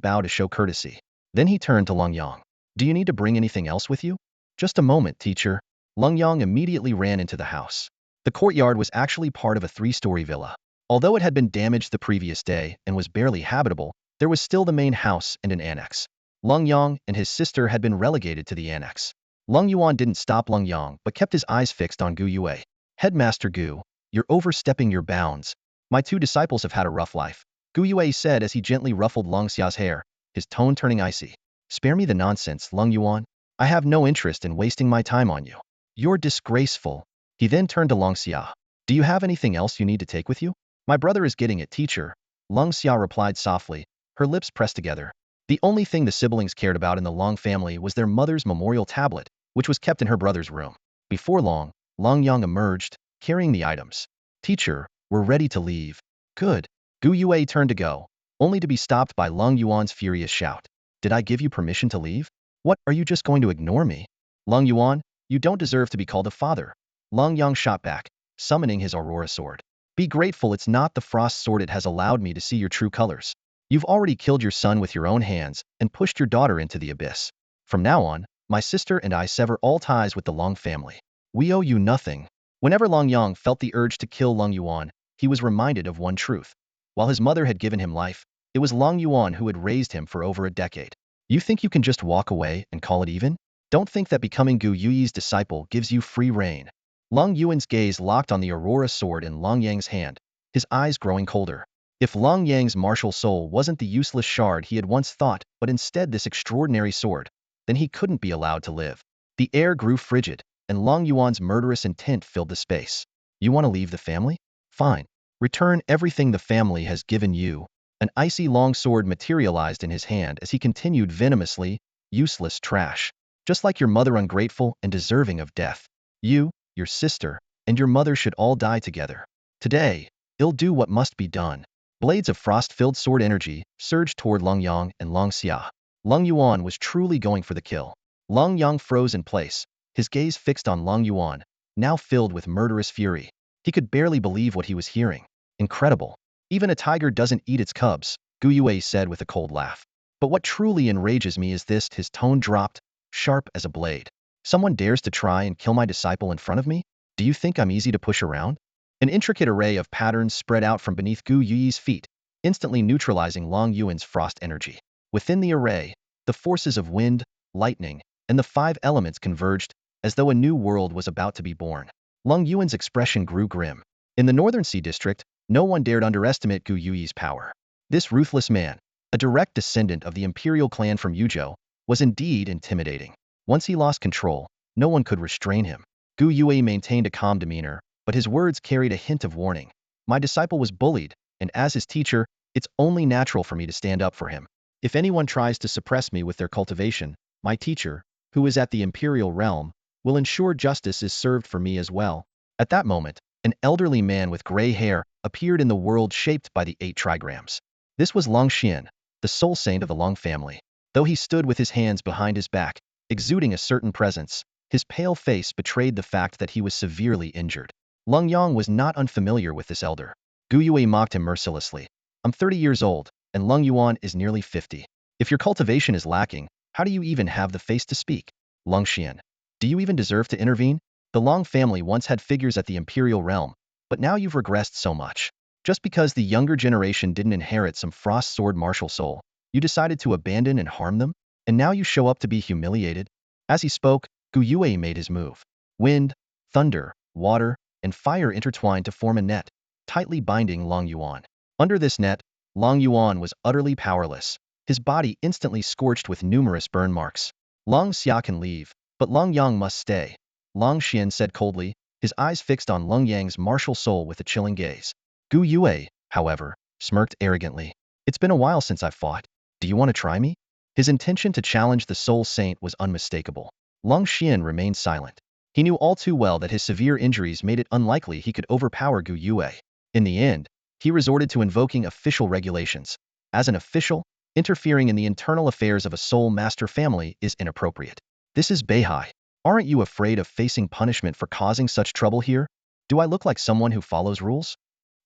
bow to show courtesy. Then he turned to Lung Yang. Do you need to bring anything else with you? Just a moment, teacher. Lung Yang immediately ran into the house. The courtyard was actually part of a 3-story villa. Although it had been damaged the previous day and was barely habitable, there was still the main house and an annex. Lung Yang and his sister had been relegated to the annex. Lung Yuan didn't stop Lung Yang but kept his eyes fixed on Gu Yue. Headmaster Gu, you're overstepping your bounds. My 2 disciples have had a rough life, Gu Yue said as he gently ruffled Lung Xia's hair, his tone turning icy. Spare me the nonsense, Lung Yuan. I have no interest in wasting my time on you. You're disgraceful. He then turned to Lung Xia. Do you have anything else you need to take with you? My brother is getting it, teacher. Lung Xia replied softly, her lips pressed together. The only thing the siblings cared about in the Long family was their mother's memorial tablet, which was kept in her brother's room. Before long, Lung Yang emerged, carrying the items. Teacher, we're ready to leave. Good. Gu Yue turned to go, only to be stopped by Lung Yuan's furious shout. Did I give you permission to leave? What, are you just going to ignore me? Lung Yuan, you don't deserve to be called a father. Lung Yang shot back, summoning his Aurora sword. Be grateful it's not the frost sword, it has allowed me to see your true colors. You've already killed your son with your own hands and pushed your daughter into the abyss. From now on, my sister and I sever all ties with the Long family. We owe you nothing. Whenever Lung Yang felt the urge to kill Lung Yuan, he was reminded of one truth. While his mother had given him life, it was Lung Yuan who had raised him for over a decade. You think you can just walk away and call it even? Don't think that becoming Gu Yue's disciple gives you free reign. Lung Yuan's gaze locked on the Aurora sword in Lung Yang's hand, his eyes growing colder. If Lung Yang's martial soul wasn't the useless shard he had once thought, but instead this extraordinary sword, then he couldn't be allowed to live. The air grew frigid, and Lung Yuan's murderous intent filled the space. You want to leave the family? Fine. Return everything the family has given you. An icy long sword materialized in his hand as he continued venomously, useless trash. Just like your mother, ungrateful and deserving of death. You, your sister, and your mother should all die together. Today, I'll do what must be done. Blades of frost-filled sword energy surged toward Lung Yang and Lung Xia. Lung Yuan was truly going for the kill. Lung Yang froze in place, his gaze fixed on Lung Yuan, now filled with murderous fury. He could barely believe what he was hearing. Incredible. Even a tiger doesn't eat its cubs, Gu Yue said with a cold laugh. But what truly enrages me is this, his tone dropped, sharp as a blade. Someone dares to try and kill my disciple in front of me? Do you think I'm easy to push around? An intricate array of patterns spread out from beneath Gu Yue's feet, instantly neutralizing Lung Yuan's frost energy. Within the array, the forces of wind, lightning, and the 5 elements converged, as though a new world was about to be born. Lung Yuan's expression grew grim. In the Northern Sea District, no one dared underestimate Gu Yue's power. This ruthless man, a direct descendant of the imperial clan from Yuzhou, was indeed intimidating. Once he lost control, no one could restrain him. Gu Yue maintained a calm demeanor, but his words carried a hint of warning. My disciple was bullied, and as his teacher, it's only natural for me to stand up for him. If anyone tries to suppress me with their cultivation, my teacher, who is at the imperial realm, will ensure justice is served for me as well. At that moment, an elderly man with gray hair appeared in the world shaped by the 8 trigrams. This was Long Shinn, the soul saint of the Long family. Though he stood with his hands behind his back, exuding a certain presence, his pale face betrayed the fact that he was severely injured. Lenyang was not unfamiliar with this elder. Gu Yue mocked him mercilessly. I'm 30 years old, and Leng Yuan is nearly 50. If your cultivation is lacking, how do you even have the face to speak? Long Shinn, do you even deserve to intervene? The Long family once had figures at the imperial realm, but now you've regressed so much. Just because the younger generation didn't inherit some frost sword martial soul, you decided to abandon and harm them? And now you show up to be humiliated? As he spoke, Gu Yue made his move. Wind, thunder, water, and fire intertwined to form a net, tightly binding Long Yuan. Under this net, Long Yuan was utterly powerless, his body instantly scorched with numerous burn marks. Long Xia can leave, but Long Yang must stay, Long Shinn said coldly, his eyes fixed on Leng Yang's martial soul with a chilling gaze. Gu Yue, however, smirked arrogantly. It's been a while since I've fought. Do you want to try me? His intention to challenge the soul saint was unmistakable. Long Shinn remained silent. He knew all too well that his severe injuries made it unlikely he could overpower Gu Yue. In the end, he resorted to invoking official regulations. As an official, interfering in the internal affairs of a soul master family is inappropriate. This is Beihai. Aren't you afraid of facing punishment for causing such trouble here? Do I look like someone who follows rules?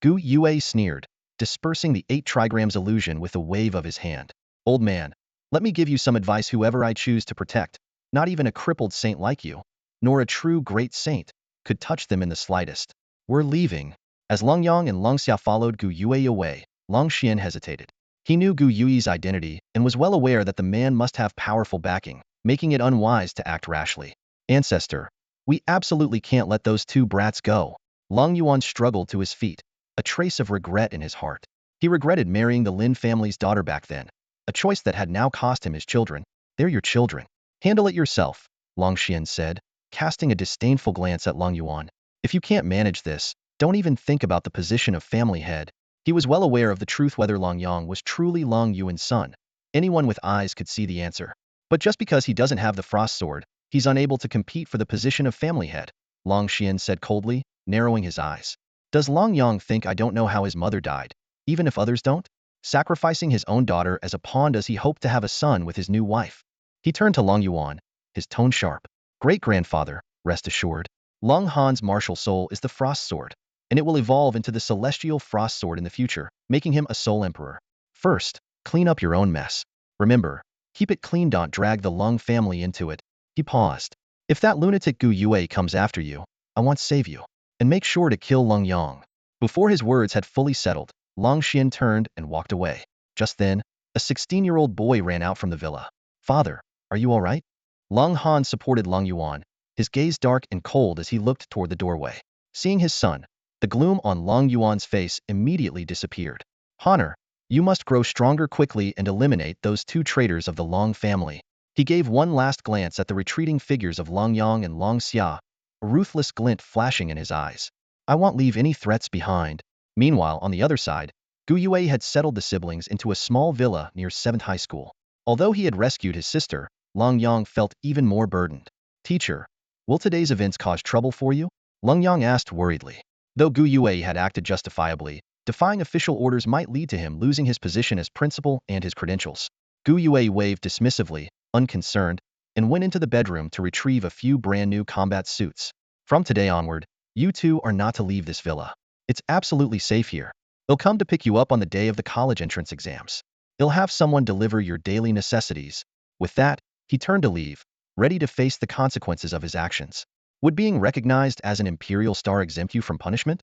Gu Yue sneered, dispersing the 8 trigrams illusion with a wave of his hand. Old man, let me give you some advice. Whoever I choose to protect, not even a crippled saint like you, nor a true great saint, could touch them in the slightest. We're leaving. As Lengyang and Lengxia followed Gu Yue away, Long Shinn hesitated. He knew Gu Yue's identity and was well aware that the man must have powerful backing, making it unwise to act rashly. Ancestor, we absolutely can't let those 2 brats go. Long Yuan struggled to his feet, a trace of regret in his heart. He regretted marrying the Lin family's daughter back then, a choice that had now cost him his children. They're your children. Handle it yourself, Long Shinn said, casting a disdainful glance at Long Yuan. If you can't manage this, don't even think about the position of family head. He was well aware of the truth whether Long Yang was truly Long Yuan's son. Anyone with eyes could see the answer. But just because he doesn't have the frost sword, he's unable to compete for the position of family head, Long Shinn said coldly, narrowing his eyes. Does Long Yang think I don't know how his mother died, even if others don't? Sacrificing his own daughter as a pawn, does he hope to have a son with his new wife? He turned to Long Yuan, his tone sharp. Great-grandfather, rest assured, Long Han's martial soul is the frost sword, and it will evolve into the celestial frost sword in the future, making him a soul emperor. First, clean up your own mess. Remember, keep it clean. Don't drag the Long family into it. He paused. If that lunatic Gu Yue comes after you, I want to save you. And make sure to kill Leng Yang. Before his words had fully settled, Long Shinn turned and walked away. Just then, a 16-year-old boy ran out from the villa. Father, are you all right? Long Han supported Long Yuan, his gaze dark and cold as he looked toward the doorway. Seeing his son, the gloom on Long Yuan's face immediately disappeared. Honor, you must grow stronger quickly and eliminate those 2 traitors of the Long family. He gave one last glance at the retreating figures of Long Yang and Long Xia, a ruthless glint flashing in his eyes. I won't leave any threats behind. Meanwhile, on the other side, Gu Yue had settled the siblings into a small villa near 7th High School. Although he had rescued his sister, Long Yang felt even more burdened. Teacher, will today's events cause trouble for you? Long Yang asked worriedly. Though Gu Yue had acted justifiably, defying official orders might lead to him losing his position as principal and his credentials. Gu Yue waved dismissively, unconcerned, and went into the bedroom to retrieve a few brand new combat suits. From today onward, you 2 are not to leave this villa. It's absolutely safe here. They'll come to pick you up on the day of the college entrance exams. They'll have someone deliver your daily necessities. With that, he turned to leave, ready to face the consequences of his actions. Would being recognized as an Imperial star exempt you from punishment?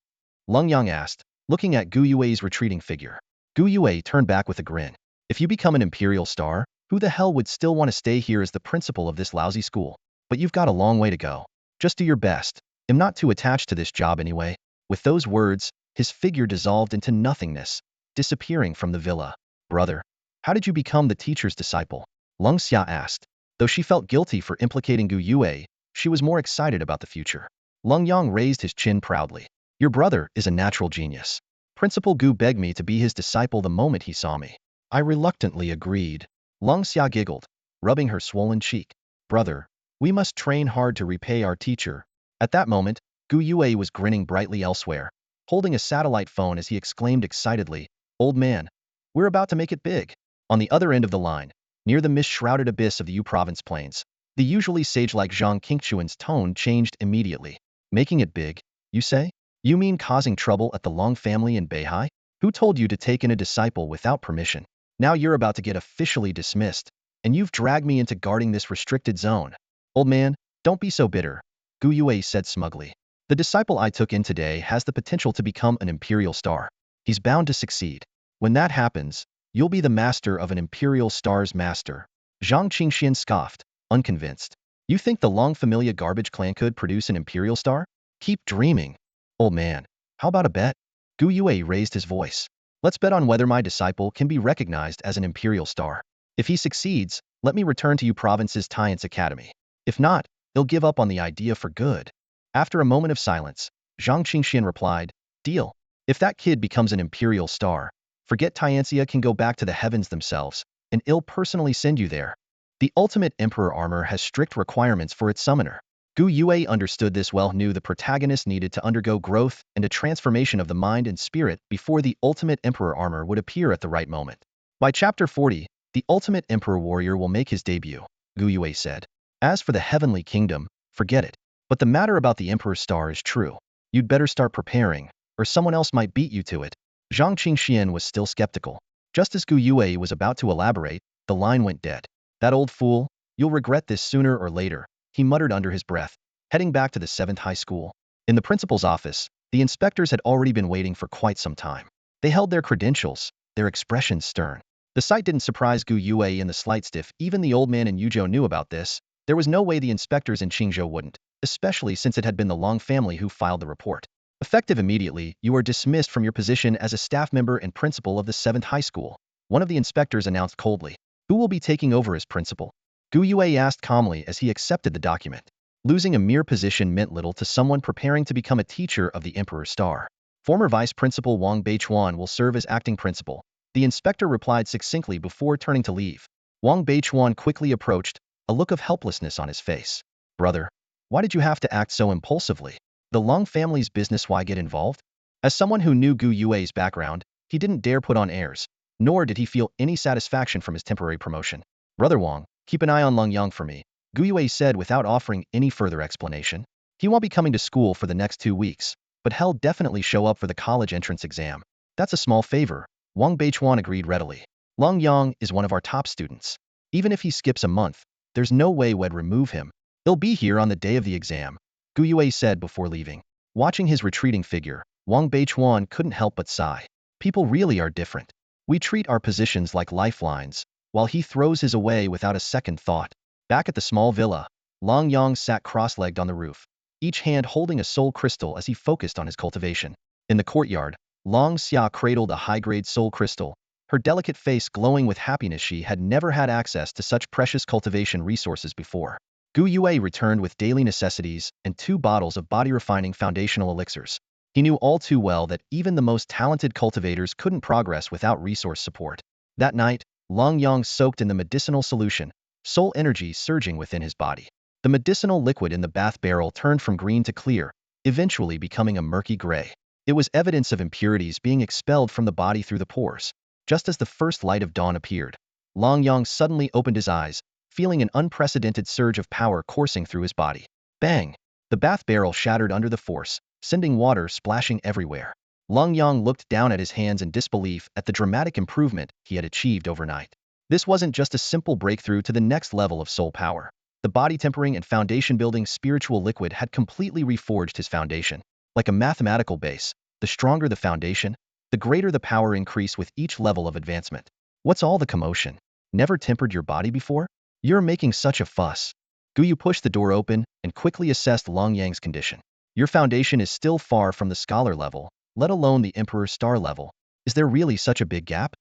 Leng Yang asked, looking at Gu Yue's retreating figure. Gu Yue turned back with a grin. If you become an Imperial star, who the hell would still want to stay here as the principal of this lousy school? But you've got a long way to go. Just do your best. I'm not too attached to this job anyway. With those words, his figure dissolved into nothingness, disappearing from the villa. Brother, How did you become the teacher's disciple? Leng Xia asked. Though she felt guilty for implicating Gu Yue, she was more excited about the future. Leng Yang raised his chin proudly. Your brother is a natural genius. Principal Gu begged me to be his disciple the moment he saw me. I reluctantly agreed. Leng Xia giggled, rubbing her swollen cheek. Brother, we must train hard to repay our teacher. At that moment, Gu Yue was grinning brightly elsewhere, holding a satellite phone as he exclaimed excitedly, Old man, we're about to make it big. On the other end of the line, near the mist-shrouded abyss of the Yu province plains, the usually sage-like Zhang Qingquan's tone changed immediately. Making it big, you say? You mean causing trouble at the Long family in Beihai? Who told you to take in a disciple without permission? Now you're about to get officially dismissed, and you've dragged me into guarding this restricted zone. Old man, don't be so bitter, Gu Yue said smugly. The disciple I took in today has the potential to become an imperial star. He's bound to succeed. When that happens, you'll be the master of an imperial star's master. Zhang Qingxian scoffed, unconvinced. You think the Long Familia garbage clan could produce an imperial star? Keep dreaming. Old man, how about a bet? Gu Yue raised his voice. Let's bet on whether my disciple can be recognized as an imperial star. If he succeeds, let me return to Yu Province's Tiance Academy. If not, he'll give up on the idea for good. After a moment of silence, Zhang Qingxian replied, Deal. If that kid becomes an imperial star, forget Tiancia can go back to the heavens themselves, and I'll personally send you there. The ultimate Emperor armor has strict requirements for its summoner. Gu Yue understood this well, knew the protagonist needed to undergo growth and a transformation of the mind and spirit before the ultimate Emperor armor would appear at the right moment. By chapter 40, the ultimate Emperor warrior will make his debut, Gu Yue said. As for the heavenly kingdom, forget it. But the matter about the Emperor star is true. You'd better start preparing, or someone else might beat you to it. Zhang Qingxian was still skeptical. Just as Gu Yue was about to elaborate, the line went dead. That old fool, you'll regret this sooner or later, he muttered under his breath, heading back to the 7th high school. In the principal's office, the inspectors had already been waiting for quite some time. They held their credentials, their expressions stern. The sight didn't surprise Gu Yue in the slightest. If even the old man in Yuzhou knew about this, there was no way the inspectors in Qingzhou wouldn't, especially since it had been the Long family who filed the report. Effective immediately, you are dismissed from your position as a staff member and principal of the 7th high school, one of the inspectors announced coldly. Who will be taking over as principal? Gu Yue asked calmly as he accepted the document. Losing a mere position meant little to someone preparing to become a teacher of the Emperor Star. Former Vice Principal Wang Beichuan will serve as acting principal, the inspector replied succinctly before turning to leave. Wang Beichuan quickly approached, a look of helplessness on his face. Brother, why did you have to act so impulsively? The Long family's business, why get involved? As someone who knew Gu Yue's background, he didn't dare put on airs, nor did he feel any satisfaction from his temporary promotion. Brother Wang, keep an eye on Lenyang for me, Gu Yue said without offering any further explanation. He won't be coming to school for the next 2 weeks, but he'll definitely show up for the college entrance exam. That's a small favor, Wang Beichuan agreed readily. Lenyang is one of our top students. Even if he skips a month, there's no way we'd remove him. He'll be here on the day of the exam, Gu Yue said before leaving. Watching his retreating figure, Wang Beichuan couldn't help but sigh. People really are different. We treat our positions like lifelines, while he throws his away without a second thought. Back at the small villa, Lenyang sat cross-legged on the roof, each hand holding a soul crystal as he focused on his cultivation. In the courtyard, Long Xia cradled a high-grade soul crystal, her delicate face glowing with happiness. She had never had access to such precious cultivation resources before. Gu Yue returned with daily necessities and 2 bottles of body-refining foundational elixirs. He knew all too well that even the most talented cultivators couldn't progress without resource support. That night, Lenyang soaked in the medicinal solution, soul energy surging within his body. The medicinal liquid in the bath barrel turned from green to clear, eventually becoming a murky gray. It was evidence of impurities being expelled from the body through the pores. Just as the first light of dawn appeared, Lenyang suddenly opened his eyes, feeling an unprecedented surge of power coursing through his body. Bang! The bath barrel shattered under the force, sending water splashing everywhere. Lenyang looked down at his hands in disbelief at the dramatic improvement he had achieved overnight. This wasn't just a simple breakthrough to the next level of soul power. The body-tempering and foundation-building spiritual liquid had completely reforged his foundation. Like a mathematical base, the stronger the foundation, the greater the power increase with each level of advancement. What's all the commotion? Never tempered your body before? You're making such a fuss. Gu Yu pushed the door open and quickly assessed Lenyang's condition. Your foundation is still far from the scholar level, let alone the Emperor Star level. Is there really such a big gap?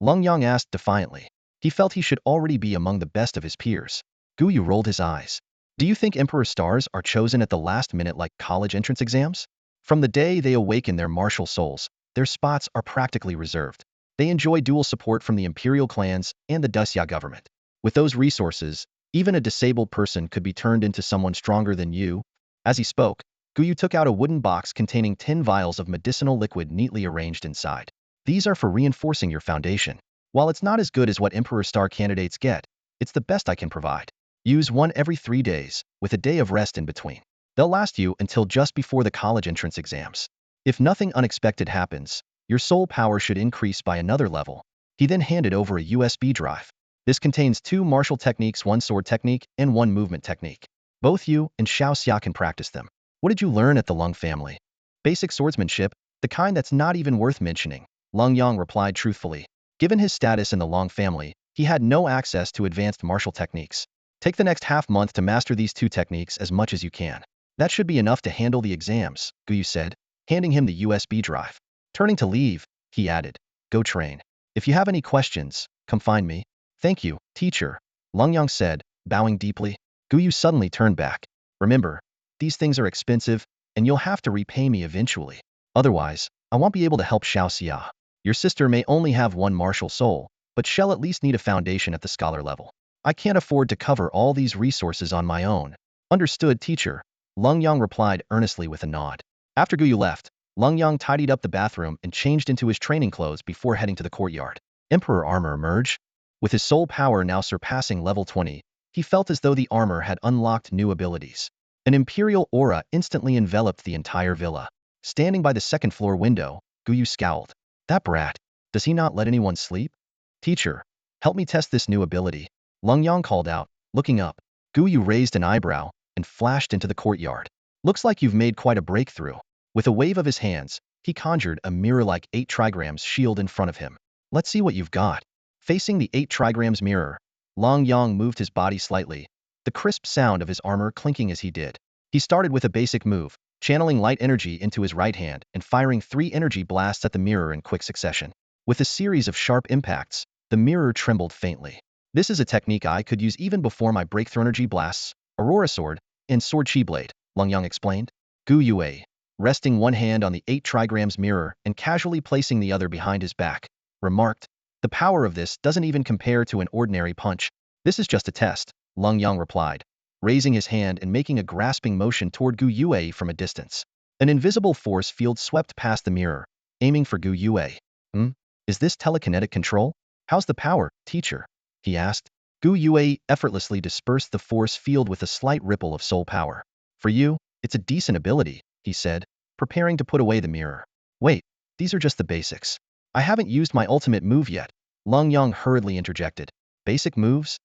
Lenyang asked defiantly. He felt he should already be among the best of his peers. Guyu rolled his eyes. Do you think Emperor stars are chosen at the last minute like college entrance exams? From the day they awaken their martial souls, their spots are practically reserved. They enjoy dual support from the Imperial clans and the Dusya government. With those resources, even a disabled person could be turned into someone stronger than you. As he spoke, Guyu took out a wooden box containing 10 vials of medicinal liquid neatly arranged inside. These are for reinforcing your foundation. While it's not as good as what Emperor Star candidates get, it's the best I can provide. Use one every 3 days, with a day of rest in between. They'll last you until just before the college entrance exams. If nothing unexpected happens, your soul power should increase by another level. He then handed over a USB drive. This contains 2 martial techniques, 1 sword technique, and 1 movement technique. Both you and Xiao Xia can practice them. What did you learn at the Lung family? Basic swordsmanship, the kind that's not even worth mentioning, Lenyang replied truthfully. Given his status in the Long family, he had no access to advanced martial techniques. Take the next half-month to master these 2 techniques as much as you can. That should be enough to handle the exams, Guyu said, handing him the USB drive. Turning to leave, he added, go train. If you have any questions, come find me. Thank you, teacher, Lenyang said, bowing deeply. Guyu suddenly turned back. Remember, these things are expensive, and you'll have to repay me eventually. Otherwise, I won't be able to help Xiao Xia. Your sister may only have 1 martial soul, but she'll at least need a foundation at the scholar level. I can't afford to cover all these resources on my own. Understood, teacher, Lenyang replied earnestly with a nod. After Guyu left, Lenyang tidied up the bathroom and changed into his training clothes before heading to the courtyard. Emperor Armor emerged. With his soul power now surpassing level 20, he felt as though the armor had unlocked new abilities. An imperial aura instantly enveloped the entire villa. Standing by the second-floor window, Guyu scowled. That brat, does he not let anyone sleep? Teacher, help me test this new ability, Lenyang called out, looking up. Guyu raised an eyebrow and flashed into the courtyard. Looks like you've made quite a breakthrough. With a wave of his hands, he conjured a mirror-like 8 trigrams shield in front of him. Let's see what you've got. Facing the 8 trigrams mirror, Lenyang moved his body slightly, the crisp sound of his armor clinking as he did. He started with a basic move, channeling light energy into his right hand and firing 3 energy blasts at the mirror in quick succession. With a series of sharp impacts, the mirror trembled faintly. This is a technique I could use even before my breakthrough energy blasts, Aurora Sword, and Sword Chi Blade, Lenyang explained. Guyu, resting one hand on the 8 trigrams mirror and casually placing the other behind his back, remarked, the power of this doesn't even compare to an ordinary punch. This is just a test, Lenyang replied, raising his hand and making a grasping motion toward Guyu from a distance. An invisible force field swept past the mirror, aiming for Guyu. Is this telekinetic control? How's the power, teacher? He asked. Guyu effortlessly dispersed the force field with a slight ripple of soul power. For you, it's a decent ability, he said, preparing to put away the mirror. Wait, these are just the basics. I haven't used my ultimate move yet, Lenyang hurriedly interjected. Basic moves?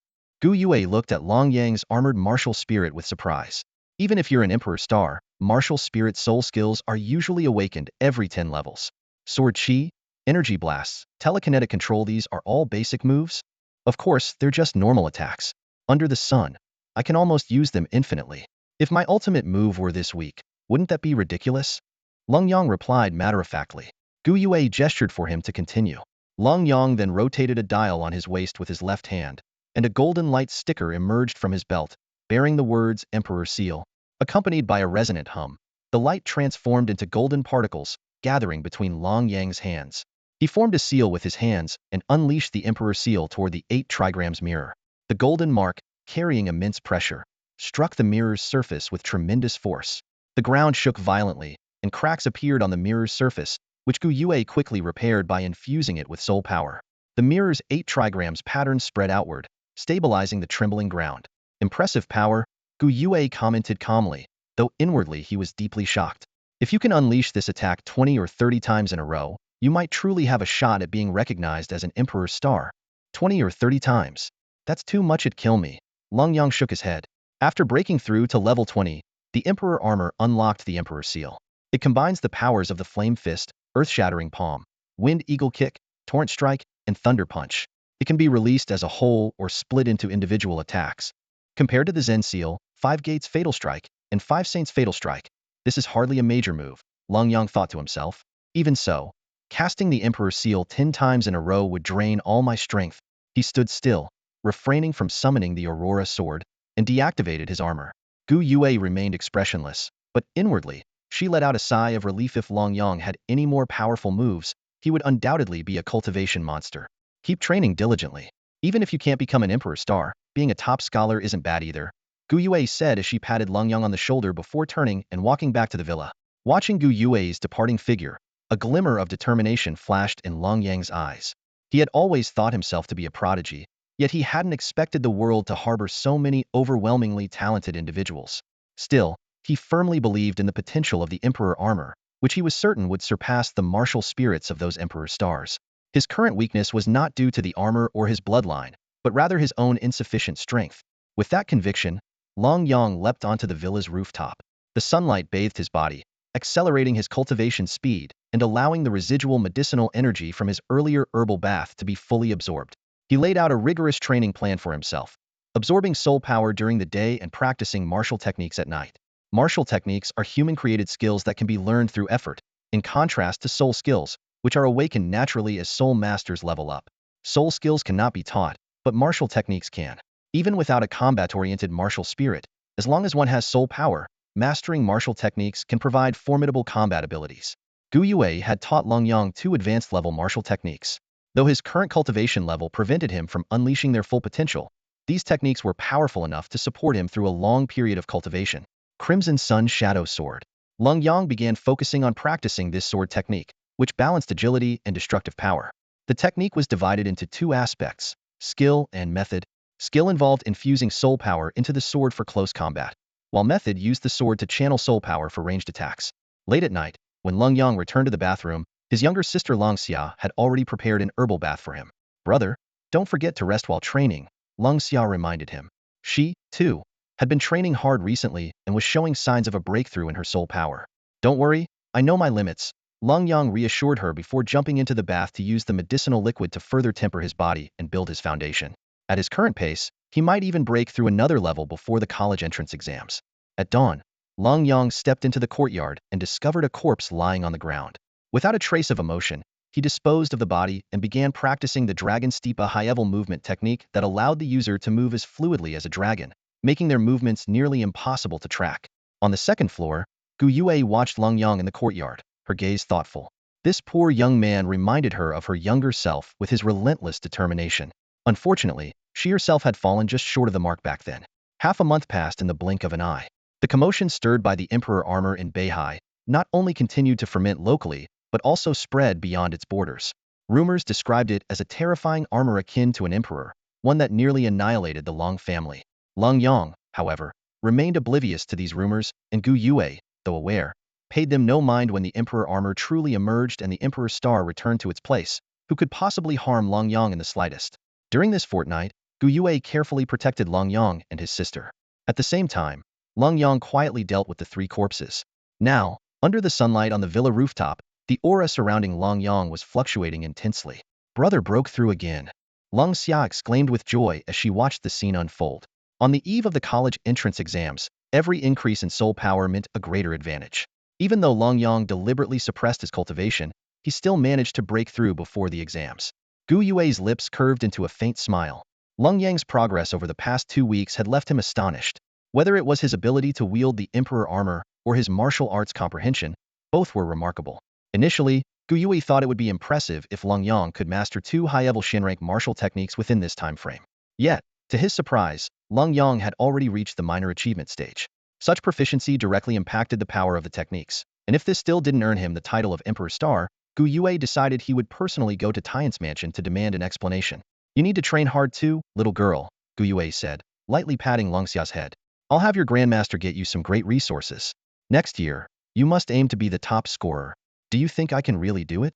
Guyu looked at Lenyang's armored martial spirit with surprise. Even if you're an Emperor Star, martial spirit soul skills are usually awakened every 10 levels. Sword Chi, energy blasts, telekinetic control, these are all basic moves? Of course, they're just normal attacks. Under the sun, I can almost use them infinitely. If my ultimate move were this weak, wouldn't that be ridiculous? Lenyang replied matter-of-factly. Guyu gestured for him to continue. Lenyang then rotated a dial on his waist with his left hand, and a golden light sticker emerged from his belt, bearing the words Emperor Seal. Accompanied by a resonant hum, the light transformed into golden particles, gathering between Lenyang's hands. He formed a seal with his hands and unleashed the Emperor Seal toward the 8 trigrams mirror. The golden mark, carrying immense pressure, struck the mirror's surface with tremendous force. The ground shook violently, and cracks appeared on the mirror's surface, which Guyu quickly repaired by infusing it with soul power. The mirror's 8 trigrams pattern spread outward, stabilizing the trembling ground. Impressive power, Guyu commented calmly, though inwardly he was deeply shocked. If you can unleash this attack 20 or 30 times in a row, you might truly have a shot at being recognized as an Emperor Star. 20 or 30 times. That's too much, it'd kill me. Lenyang shook his head. After breaking through to level 20, the Emperor Armor unlocked the Emperor Seal. It combines the powers of the Flame Fist, Earth-Shattering Palm, Wind Eagle Kick, Torrent Strike, and Thunder Punch. It can be released as a whole or split into individual attacks. Compared to the Zen Seal, 5 Gates Fatal Strike, and 5 Saints Fatal Strike, this is hardly a major move, Lenyang thought to himself. Even so, Casting the Emperor's seal 10 times in a row would drain all my strength. He stood still, refraining from summoning the Aurora sword, and deactivated his armor. Gu Yue remained expressionless, but inwardly, she let out a sigh of relief. If Lenyang had any more powerful moves, he would undoubtedly be a cultivation monster. Keep training diligently. Even if you can't become an Emperor Star, being a top scholar isn't bad either, Gu Yue said as she patted Lenyang on the shoulder before turning and walking back to the villa. Watching Gu Yue's departing figure, a glimmer of determination flashed in Lenyang's eyes. He had always thought himself to be a prodigy, yet he hadn't expected the world to harbor so many overwhelmingly talented individuals. Still, he firmly believed in the potential of the Emperor Armor, which he was certain would surpass the martial spirits of those Emperor Stars. His current weakness was not due to the armor or his bloodline, but rather his own insufficient strength. With that conviction, Lenyang leapt onto the villa's rooftop. The sunlight bathed his body, accelerating his cultivation speed and allowing the residual medicinal energy from his earlier herbal bath to be fully absorbed. He laid out a rigorous training plan for himself, absorbing soul power during the day and practicing martial techniques at night. Martial techniques are human-created skills that can be learned through effort, in contrast to soul skills, which are awakened naturally as soul masters level up. Soul skills cannot be taught, but martial techniques can. Even without a combat-oriented martial spirit, as long as one has soul power, mastering martial techniques can provide formidable combat abilities. Gu Yue had taught Lenyang 2 advanced-level martial techniques. Though his current cultivation level prevented him from unleashing their full potential, these techniques were powerful enough to support him through a long period of cultivation. Crimson Sun Shadow Sword. Lenyang began focusing on practicing this sword technique, which balanced agility and destructive power. The technique was divided into 2 aspects, skill and method. Skill involved infusing soul power into the sword for close combat, while method used the sword to channel soul power for ranged attacks. Late at night, when Lenyang returned to the bathroom, his younger sister Longxia had already prepared an herbal bath for him. Brother, don't forget to rest while training, Longxia reminded him. She, too, had been training hard recently and was showing signs of a breakthrough in her soul power. Don't worry, I know my limits, Lenyang reassured her before jumping into the bath to use the medicinal liquid to further temper his body and build his foundation. At his current pace, he might even break through another level before the college entrance exams. At dawn, Lenyang stepped into the courtyard and discovered a corpse lying on the ground. Without a trace of emotion, he disposed of the body and began practicing the Dragon Steepa high-level movement technique that allowed the user to move as fluidly as a dragon, making their movements nearly impossible to track. On the second floor, Gu Yue watched Lenyang in the courtyard, her gaze thoughtful. This poor young man reminded her of her younger self with his relentless determination. Unfortunately, she herself had fallen just short of the mark back then. Half a month passed in the blink of an eye. The commotion stirred by the Emperor Armor in Beihai not only continued to ferment locally, but also spread beyond its borders. Rumors described it as a terrifying armor akin to an emperor, one that nearly annihilated the Long family. Lenyang, however, remained oblivious to these rumors, and Gu Yue, though aware, paid them no mind. When the Emperor Armor truly emerged and the Emperor Star returned to its place, who could possibly harm Lenyang in the slightest? During this fortnight, Gu Yue carefully protected Lenyang and his sister. At the same time, Lenyang quietly dealt with the 3 corpses. Now, under the sunlight on the villa rooftop, the aura surrounding Lenyang was fluctuating intensely. Brother broke through again, Longxia exclaimed with joy as she watched the scene unfold. On the eve of the college entrance exams, every increase in soul power meant a greater advantage. Even though Lenyang deliberately suppressed his cultivation, he still managed to break through before the exams. Gu Yue's lips curved into a faint smile. Lenyang's progress over the past 2 weeks had left him astonished. Whether it was his ability to wield the Emperor Armor or his martial arts comprehension, both were remarkable. Initially, Gu Yue thought it would be impressive if Lenyang could master 2 high-level Shin rank martial techniques within this time frame. Yet, to his surprise, Lenyang had already reached the minor achievement stage. Such proficiency directly impacted the power of the techniques, and if this still didn't earn him the title of Emperor Star, Gu Yue decided he would personally go to Tian's mansion to demand an explanation. You need to train hard too, little girl, Gu Yue said, lightly patting Longxia's head. I'll have your grandmaster get you some great resources. Next year, you must aim to be the top scorer. Do you think I can really do it?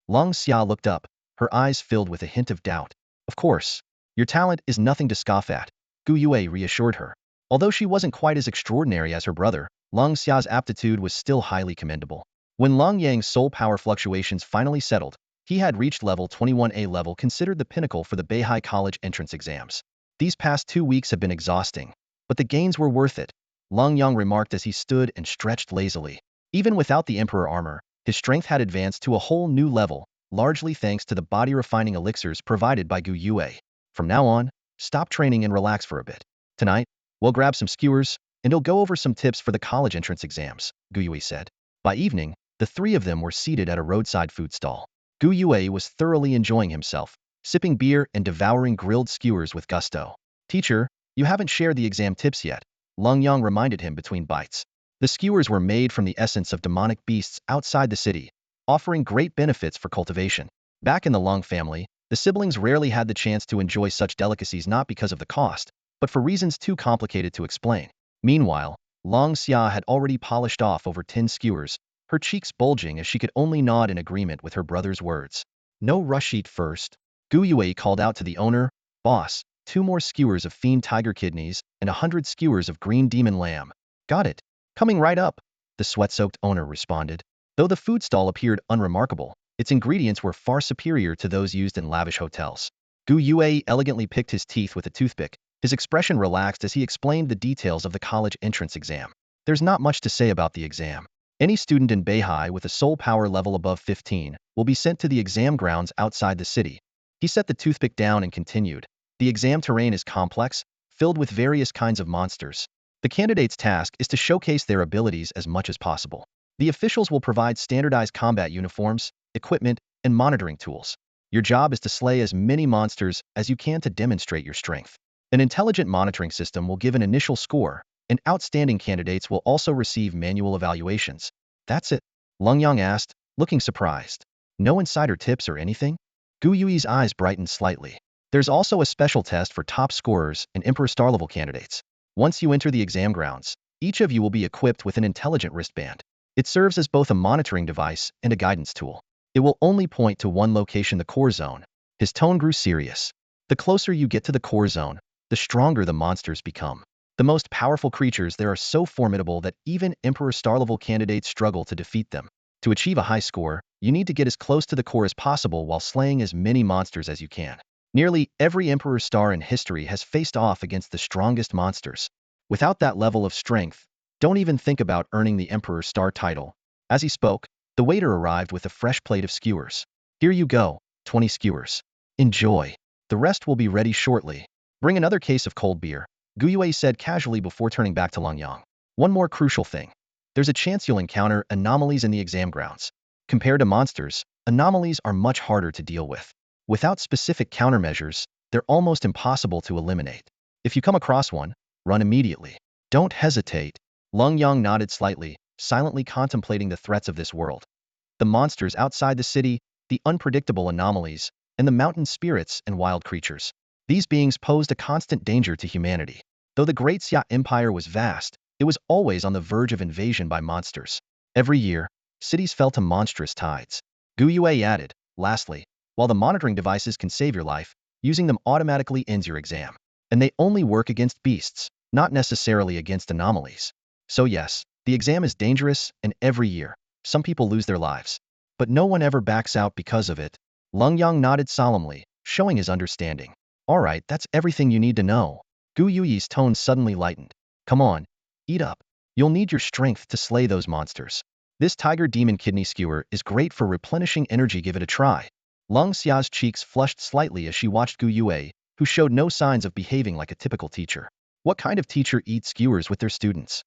Longxia looked up, her eyes filled with a hint of doubt. Of course. Your talent is nothing to scoff at, Gu Yue reassured her. Although she wasn't quite as extraordinary as her brother, Longxia's aptitude was still highly commendable. When Lenyang's soul power fluctuations finally settled, he had reached level 21A level, considered the pinnacle for the Beihai College entrance exams. These past 2 weeks have been exhausting, but the gains were worth it, Lenyang remarked as he stood and stretched lazily. Even without the Emperor Armor, His strength had advanced to a whole new level, largely thanks to the body-refining elixirs provided by Gu Yue. From now on, stop training and relax for a bit. Tonight, we'll grab some skewers, and he'll go over some tips for the college entrance exams, Gu Yue said. By evening, the three of them were seated at a roadside food stall. Gu Yue was thoroughly enjoying himself, sipping beer and devouring grilled skewers with gusto. Teacher, you haven't shared the exam tips yet, Lenyang reminded him between bites. The skewers were made from the essence of demonic beasts outside the city, offering great benefits for cultivation. Back in the Long family, the siblings rarely had the chance to enjoy such delicacies not because of the cost, but for reasons too complicated to explain. Meanwhile, Long Xia had already polished off over 10 skewers, her cheeks bulging as she could only nod in agreement with her brother's words. No rush, eat first. Gu Yue called out to the owner, boss, 2 more skewers of fiend tiger kidneys and 100 skewers of green demon lamb. Got it. Coming right up, the sweat-soaked owner responded. Though the food stall appeared unremarkable, its ingredients were far superior to those used in lavish hotels. Gu Yue elegantly picked his teeth with a toothpick. His expression relaxed as he explained the details of the college entrance exam. There's not much to say about the exam. Any student in Beihai with a soul power level above 15 will be sent to the exam grounds outside the city. He set the toothpick down and continued. The exam terrain is complex, filled with various kinds of monsters. The candidate's task is to showcase their abilities as much as possible. The officials will provide standardized combat uniforms, equipment, and monitoring tools. Your job is to slay as many monsters as you can to demonstrate your strength. An intelligent monitoring system will give an initial score, and outstanding candidates will also receive manual evaluations. That's it? Lenyang asked, looking surprised. No insider tips or anything? Gu Yue's eyes brightened slightly. There's also a special test for top scorers and Emperor Star level candidates. Once you enter the exam grounds, each of you will be equipped with an intelligent wristband. It serves as both a monitoring device and a guidance tool. It will only point to one location, the core zone. His tone grew serious. The closer you get to the core zone, the stronger the monsters become. The most powerful creatures there are so formidable that even Emperor Star level candidates struggle to defeat them. To achieve a high score, you need to get as close to the core as possible while slaying as many monsters as you can. Nearly every Emperor Star in history has faced off against the strongest monsters. Without that level of strength, don't even think about earning the Emperor Star title. As he spoke, the waiter arrived with a fresh plate of skewers. Here you go, 20 skewers. Enjoy. The rest will be ready shortly. Bring another case of cold beer, Gu Yue said casually before turning back to Lenyang. One more crucial thing. There's a chance you'll encounter anomalies in the exam grounds. Compared to monsters, anomalies are much harder to deal with. Without specific countermeasures, they're almost impossible to eliminate. If you come across one, run immediately. Don't hesitate. Lenyang nodded slightly, silently contemplating the threats of this world. The monsters outside the city, the unpredictable anomalies, and the mountain spirits and wild creatures. These beings posed a constant danger to humanity. Though the Great Xia Empire was vast, it was always on the verge of invasion by monsters. Every year, cities fell to monstrous tides. Gu Yue added, lastly, while the monitoring devices can save your life, using them automatically ends your exam. And they only work against beasts, not necessarily against anomalies. So yes, the exam is dangerous, and every year, some people lose their lives. But no one ever backs out because of it. Lenyang nodded solemnly, showing his understanding. Alright, that's everything you need to know. Gu Yue's tone suddenly lightened. Come on, eat up. You'll need your strength to slay those monsters. This tiger demon kidney skewer is great for replenishing energy. Give it a try. Long Xia's cheeks flushed slightly as she watched Gu Yue, who showed no signs of behaving like a typical teacher. What kind of teacher eats skewers with their students?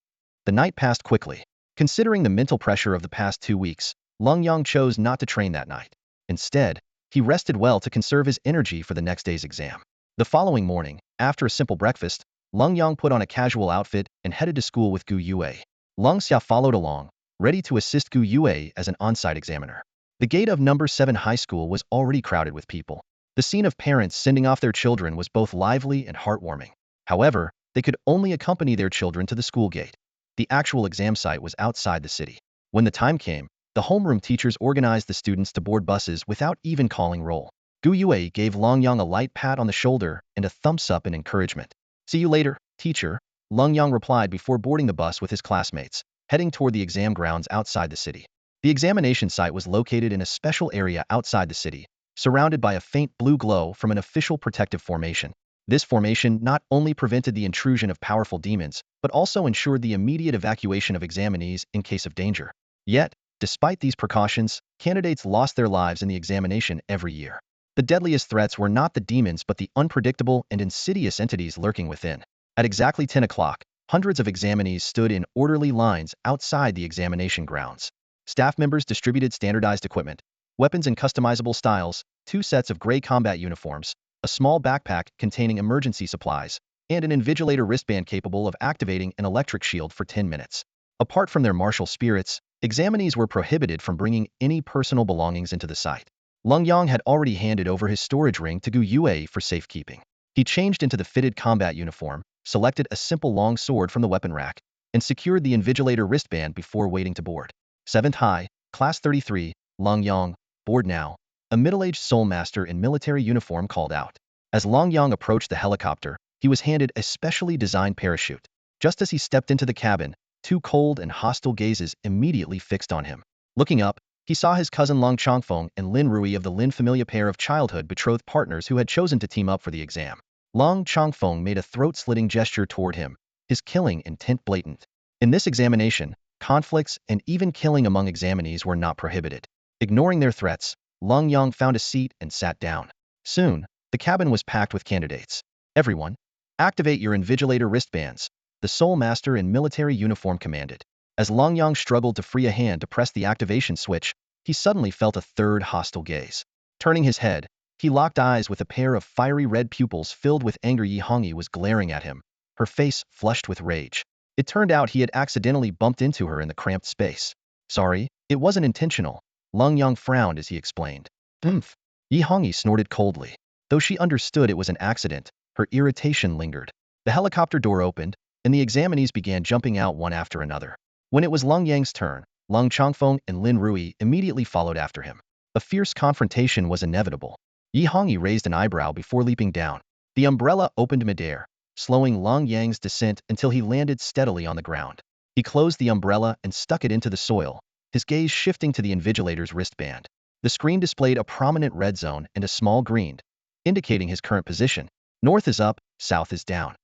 The night passed quickly. Considering the mental pressure of the past 2 weeks, Lenyang chose not to train that night. Instead, he rested well to conserve his energy for the next day's exam. The following morning, after a simple breakfast, Lenyang put on a casual outfit and headed to school with Gu Yue. Long Xia followed along, ready to assist Gu Yue as an on-site examiner. The gate of number 7 high school was already crowded with people. The scene of parents sending off their children was both lively and heartwarming. However, they could only accompany their children to the school gate. The actual exam site was outside the city. When the time came, the homeroom teachers organized the students to board buses without even calling roll. Gu Yue gave Lenyang a light pat on the shoulder and a thumbs up in encouragement. See you later, teacher, Lenyang replied before boarding the bus with his classmates, heading toward the exam grounds outside the city. The examination site was located in a special area outside the city, surrounded by a faint blue glow from an official protective formation. This formation not only prevented the intrusion of powerful demons, but also ensured the immediate evacuation of examinees in case of danger. Yet, Despite these precautions, candidates lost their lives in the examination every year. The deadliest threats were not the demons but the unpredictable and insidious entities lurking within. At exactly 10 o'clock, hundreds of examinees stood in orderly lines outside the examination grounds. Staff members distributed standardized equipment, weapons in customizable styles, 2 sets of gray combat uniforms, a small backpack containing emergency supplies, and an invigilator wristband capable of activating an electric shield for 10 minutes. Apart from their martial spirits, examinees were prohibited from bringing any personal belongings into the site. Lenyang had already handed over his storage ring to Gu Yue for safekeeping. He changed into the fitted combat uniform, selected a simple long sword from the weapon rack, and secured the invigilator wristband before waiting to board. 7th High, Class 33, Lenyang, board now. A middle-aged soul master in military uniform called out. As Lenyang approached the helicopter, he was handed a specially designed parachute. Just as he stepped into the cabin, 2 cold and hostile gazes immediately fixed on him. Looking up, he saw his cousin Long Chongfeng and Lin Rui of the Lin familia pair of childhood betrothed partners who had chosen to team up for the exam. Long Chongfeng made a throat-slitting gesture toward him, his killing intent blatant. In this examination, conflicts and even killing among examinees were not prohibited. Ignoring their threats, Lenyang found a seat and sat down. Soon, the cabin was packed with candidates. Everyone, activate your invigilator wristbands, the Soul Master in military uniform commanded. As Lenyang struggled to free a hand to press the activation switch, he suddenly felt a third hostile gaze. Turning his head, he locked eyes with a pair of fiery red pupils filled with anger. Yi Hongyi was glaring at him, her face flushed with rage. It turned out he had accidentally bumped into her in the cramped space. Sorry, it wasn't intentional. Lenyang frowned as he explained. Humph. Yi Hongyi snorted coldly. Though she understood it was an accident, her irritation lingered. The helicopter door opened, and the examinees began jumping out one after another. When it was Lenyang's turn, Long Chongfeng and Lin Rui immediately followed after him. A fierce confrontation was inevitable. Yi Hongyi raised an eyebrow before leaping down. The umbrella opened midair, slowing Lenyang's descent until he landed steadily on the ground. He closed the umbrella and stuck it into the soil, his gaze shifting to the invigilator's wristband. The screen displayed a prominent red zone and a small green, indicating his current position. North is up, south is down.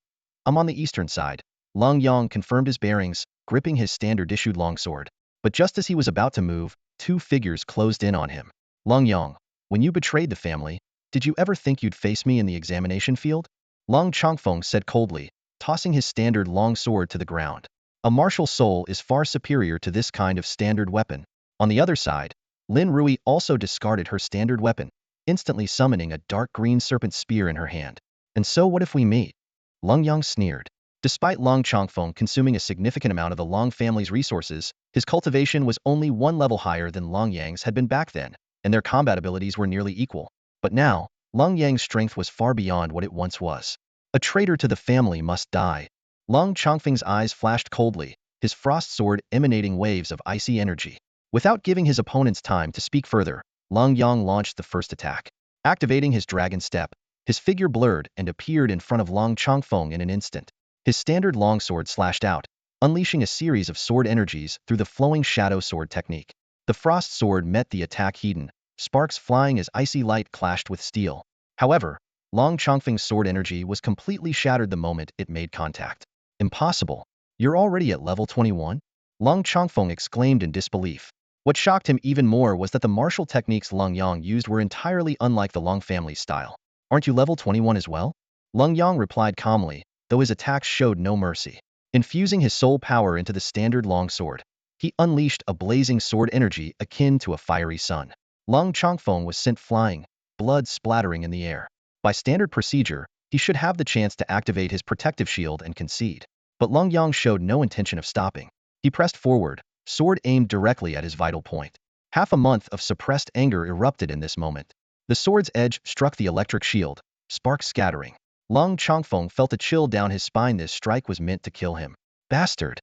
I'm on the eastern side. Lenyang confirmed his bearings, gripping his standard-issued longsword. But just as he was about to move, 2 figures closed in on him. Lenyang, when you betrayed the family, did you ever think you'd face me in the examination field? Long Chongfeng said coldly, tossing his standard longsword to the ground. A martial soul is far superior to this kind of standard weapon. On the other side, Lin Rui also discarded her standard weapon, instantly summoning a dark green serpent spear in her hand. And so what if we meet? Lenyang sneered. Despite Long Chongfeng consuming a significant amount of the Long family's resources, his cultivation was only 1 level higher than Lenyang's had been back then, and their combat abilities were nearly equal. But now, Lenyang's strength was far beyond what it once was. A traitor to the family must die. Long Chongfeng's eyes flashed coldly, his frost sword emanating waves of icy energy. Without giving his opponents time to speak further, Lenyang launched the first attack. Activating his dragon step, his figure blurred and appeared in front of Long Chongfeng in an instant. His standard longsword slashed out, unleashing a series of sword energies through the flowing shadow sword technique. The frost sword met the attack head-on, sparks flying as icy light clashed with steel. However, Long Chongfeng's sword energy was completely shattered the moment it made contact. Impossible. You're already at level 21? Long Chongfeng exclaimed in disbelief. What shocked him even more was that the martial techniques Lenyang used were entirely unlike the Long family's style. Aren't you level 21 as well? Lenyang replied calmly, though his attacks showed no mercy. Infusing his soul power into the standard longsword, he unleashed a blazing sword energy akin to a fiery sun. Long Chongfeng was sent flying, blood splattering in the air. By standard procedure, he should have the chance to activate his protective shield and concede. But Lenyang showed no intention of stopping. He pressed forward, sword aimed directly at his vital point. Half a month of suppressed anger erupted in this moment. The sword's edge struck the electric shield, sparks scattering. Long Chongfeng felt a chill down his spine. This strike was meant to kill him. Bastard!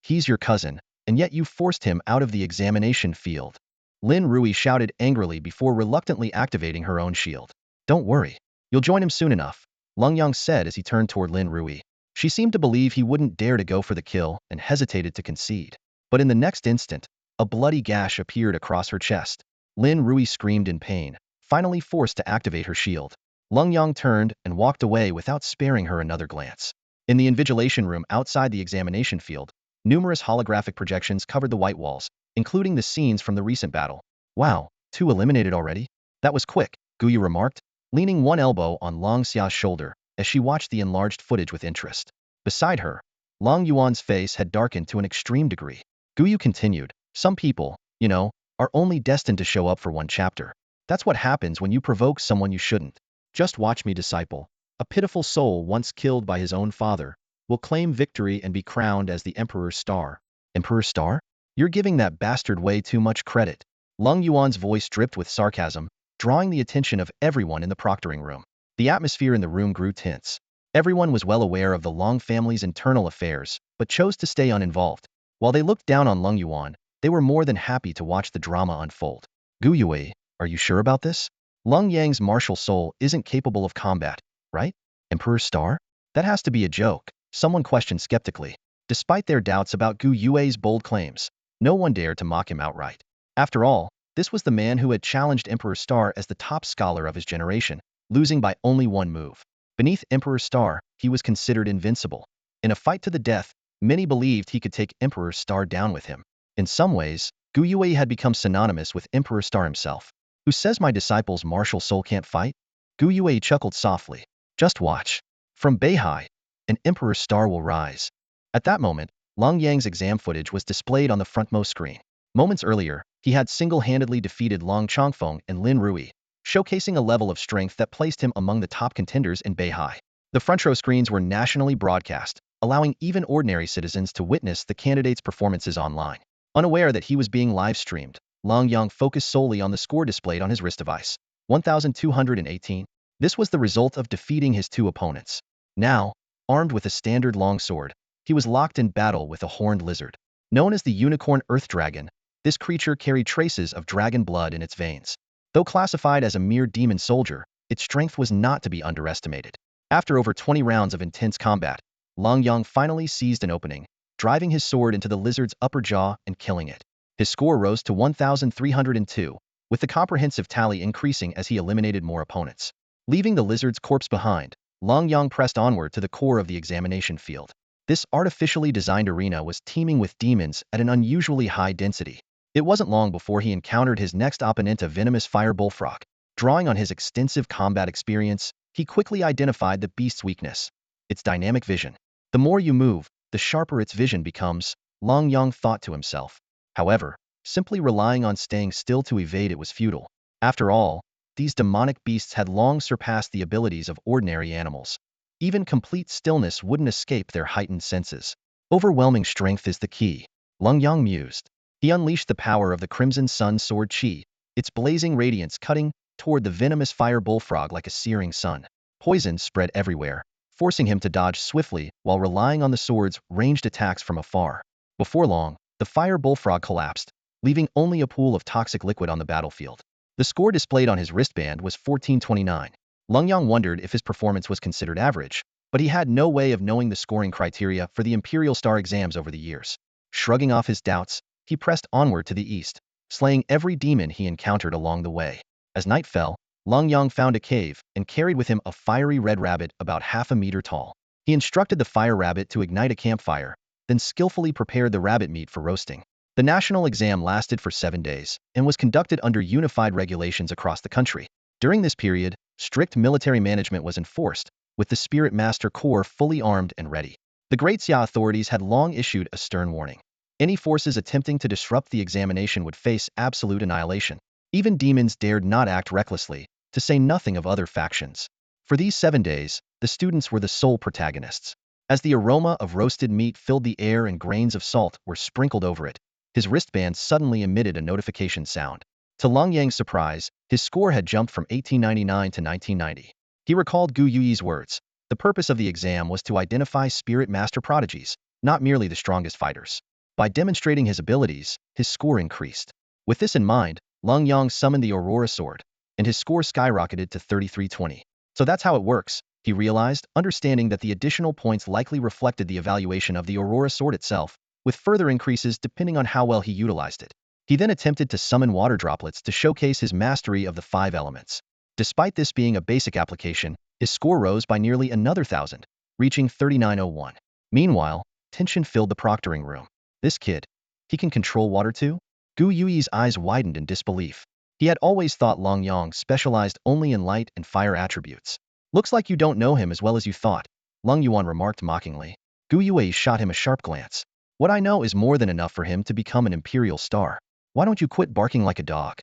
He's your cousin, and yet you forced him out of the examination field. Lin Rui shouted angrily before reluctantly activating her own shield. Don't worry. You'll join him soon enough, Lenyang said as he turned toward Lin Rui. She seemed to believe he wouldn't dare to go for the kill and hesitated to concede. But in the next instant, a bloody gash appeared across her chest. Lin Rui screamed in pain, finally forced to activate her shield. Lenyang turned and walked away without sparing her another glance. In the invigilation room outside the examination field, Numerous holographic projections covered the white walls, including the scenes from the recent battle. Wow, 2 eliminated already? That was quick, Guyu remarked, leaning one elbow on Long Xia's shoulder as she watched the enlarged footage with interest. Beside her, Long Yuan's face had darkened to an extreme degree. Guyu continued, some people, are only destined to show up for one chapter. That's what happens when you provoke someone you shouldn't. Just watch me, disciple. A pitiful soul once killed by his own father will claim victory and be crowned as the Emperor's star. Emperor's star? You're giving that bastard way too much credit. Long Yuan's voice dripped with sarcasm, drawing the attention of everyone in the proctoring room. The atmosphere in the room grew tense. Everyone was well aware of the Long family's internal affairs, but chose to stay uninvolved. While they looked down on Long Yuan, they were more than happy to watch the drama unfold. Gu Yue, are you sure about this? Long Yang's martial soul isn't capable of combat, right? Emperor's star? That has to be a joke, someone questioned skeptically. Despite their doubts about Gu Yue's bold claims, no one dared to mock him outright. After all, this was the man who had challenged Emperor Star as the top scholar of his generation, losing by only one move. Beneath Emperor Star, he was considered invincible. In a fight to the death, many believed he could take Emperor Star down with him. In some ways, Gu Yue had become synonymous with Emperor Star himself. Who says my disciple's martial soul can't fight? Gu Yue chuckled softly. Just watch. From Beihai, an Emperor Star will rise. At that moment, Long Yang's exam footage was displayed on the frontmost screen. Moments earlier, he had single-handedly defeated Long Chongfeng and Lin Rui, showcasing a level of strength that placed him among the top contenders in Beihai. The front row screens were nationally broadcast, allowing even ordinary citizens to witness the candidate's performances online. Unaware that he was being live-streamed, Long Yang focused solely on the score displayed on his wrist device. 1,218. This was the result of defeating his 2 opponents. Now, armed with a standard long sword, he was locked in battle with a horned lizard. Known as the Unicorn Earth Dragon, this creature carried traces of dragon blood in its veins. Though classified as a mere demon soldier, its strength was not to be underestimated. After over 20 rounds of intense combat, Long Yang finally seized an opening, driving his sword into the lizard's upper jaw and killing it. His score rose to 1,302, with the comprehensive tally increasing as he eliminated more opponents. Leaving the lizard's corpse behind, Long Yang pressed onward to the core of the examination field. This artificially designed arena was teeming with demons at an unusually high density. It wasn't long before he encountered his next opponent, a venomous fire bullfrog. Drawing on his extensive combat experience, he quickly identified the beast's weakness: its dynamic vision. The more you move, the sharper its vision becomes, Long Yang thought to himself. However, simply relying on staying still to evade it was futile. After all, these demonic beasts had long surpassed the abilities of ordinary animals. Even complete stillness wouldn't escape their heightened senses. Overwhelming strength is the key, Long Yang mused. He unleashed the power of the Crimson Sun Sword Qi, its blazing radiance cutting toward the venomous fire bullfrog like a searing sun. Poison spread everywhere, forcing him to dodge swiftly while relying on the sword's ranged attacks from afar. Before long, the fire bullfrog collapsed, leaving only a pool of toxic liquid on the battlefield. The score displayed on his wristband was 1429. Long Yang wondered if his performance was considered average, but he had no way of knowing the scoring criteria for the Imperial Star exams over the years. Shrugging off his doubts, he pressed onward to the east, slaying every demon he encountered along the way. As night fell, Long Yang found a cave and carried with him a fiery red rabbit about half a meter tall. He instructed the fire rabbit to ignite a campfire, then skillfully prepared the rabbit meat for roasting. The national exam lasted for 7 days and was conducted under unified regulations across the country. During this period, strict military management was enforced, with the Spirit Master Corps fully armed and ready. The Great Xia authorities had long issued a stern warning. Any forces attempting to disrupt the examination would face absolute annihilation. Even demons dared not act recklessly, to say nothing of other factions. For these 7 days, the students were the sole protagonists. As the aroma of roasted meat filled the air and grains of salt were sprinkled over it, his wristband suddenly emitted a notification sound. To Long Yang's surprise, his score had jumped from 1899 to 1990. He recalled Gu Yue's words. The purpose of the exam was to identify Spirit Master prodigies, not merely the strongest fighters. By demonstrating his abilities, his score increased. With this in mind, Long Yang summoned the Aurora Sword, and his score skyrocketed to 3320. So that's how it works, he realized, understanding that the additional points likely reflected the evaluation of the Aurora Sword itself, with further increases depending on how well he utilized it. He then attempted to summon water droplets to showcase his mastery of the 5 elements. Despite this being a basic application, his score rose by nearly another 1,000, reaching 3901. Meanwhile, tension filled the proctoring room. This kid, he can control water too? Gu Yui's eyes widened in disbelief. He had always thought Lenyang specialized only in light and fire attributes. Looks like you don't know him as well as you thought, Leng Yuan remarked mockingly. Gu Yue shot him a sharp glance. What I know is more than enough for him to become an imperial star. Why don't you quit barking like a dog?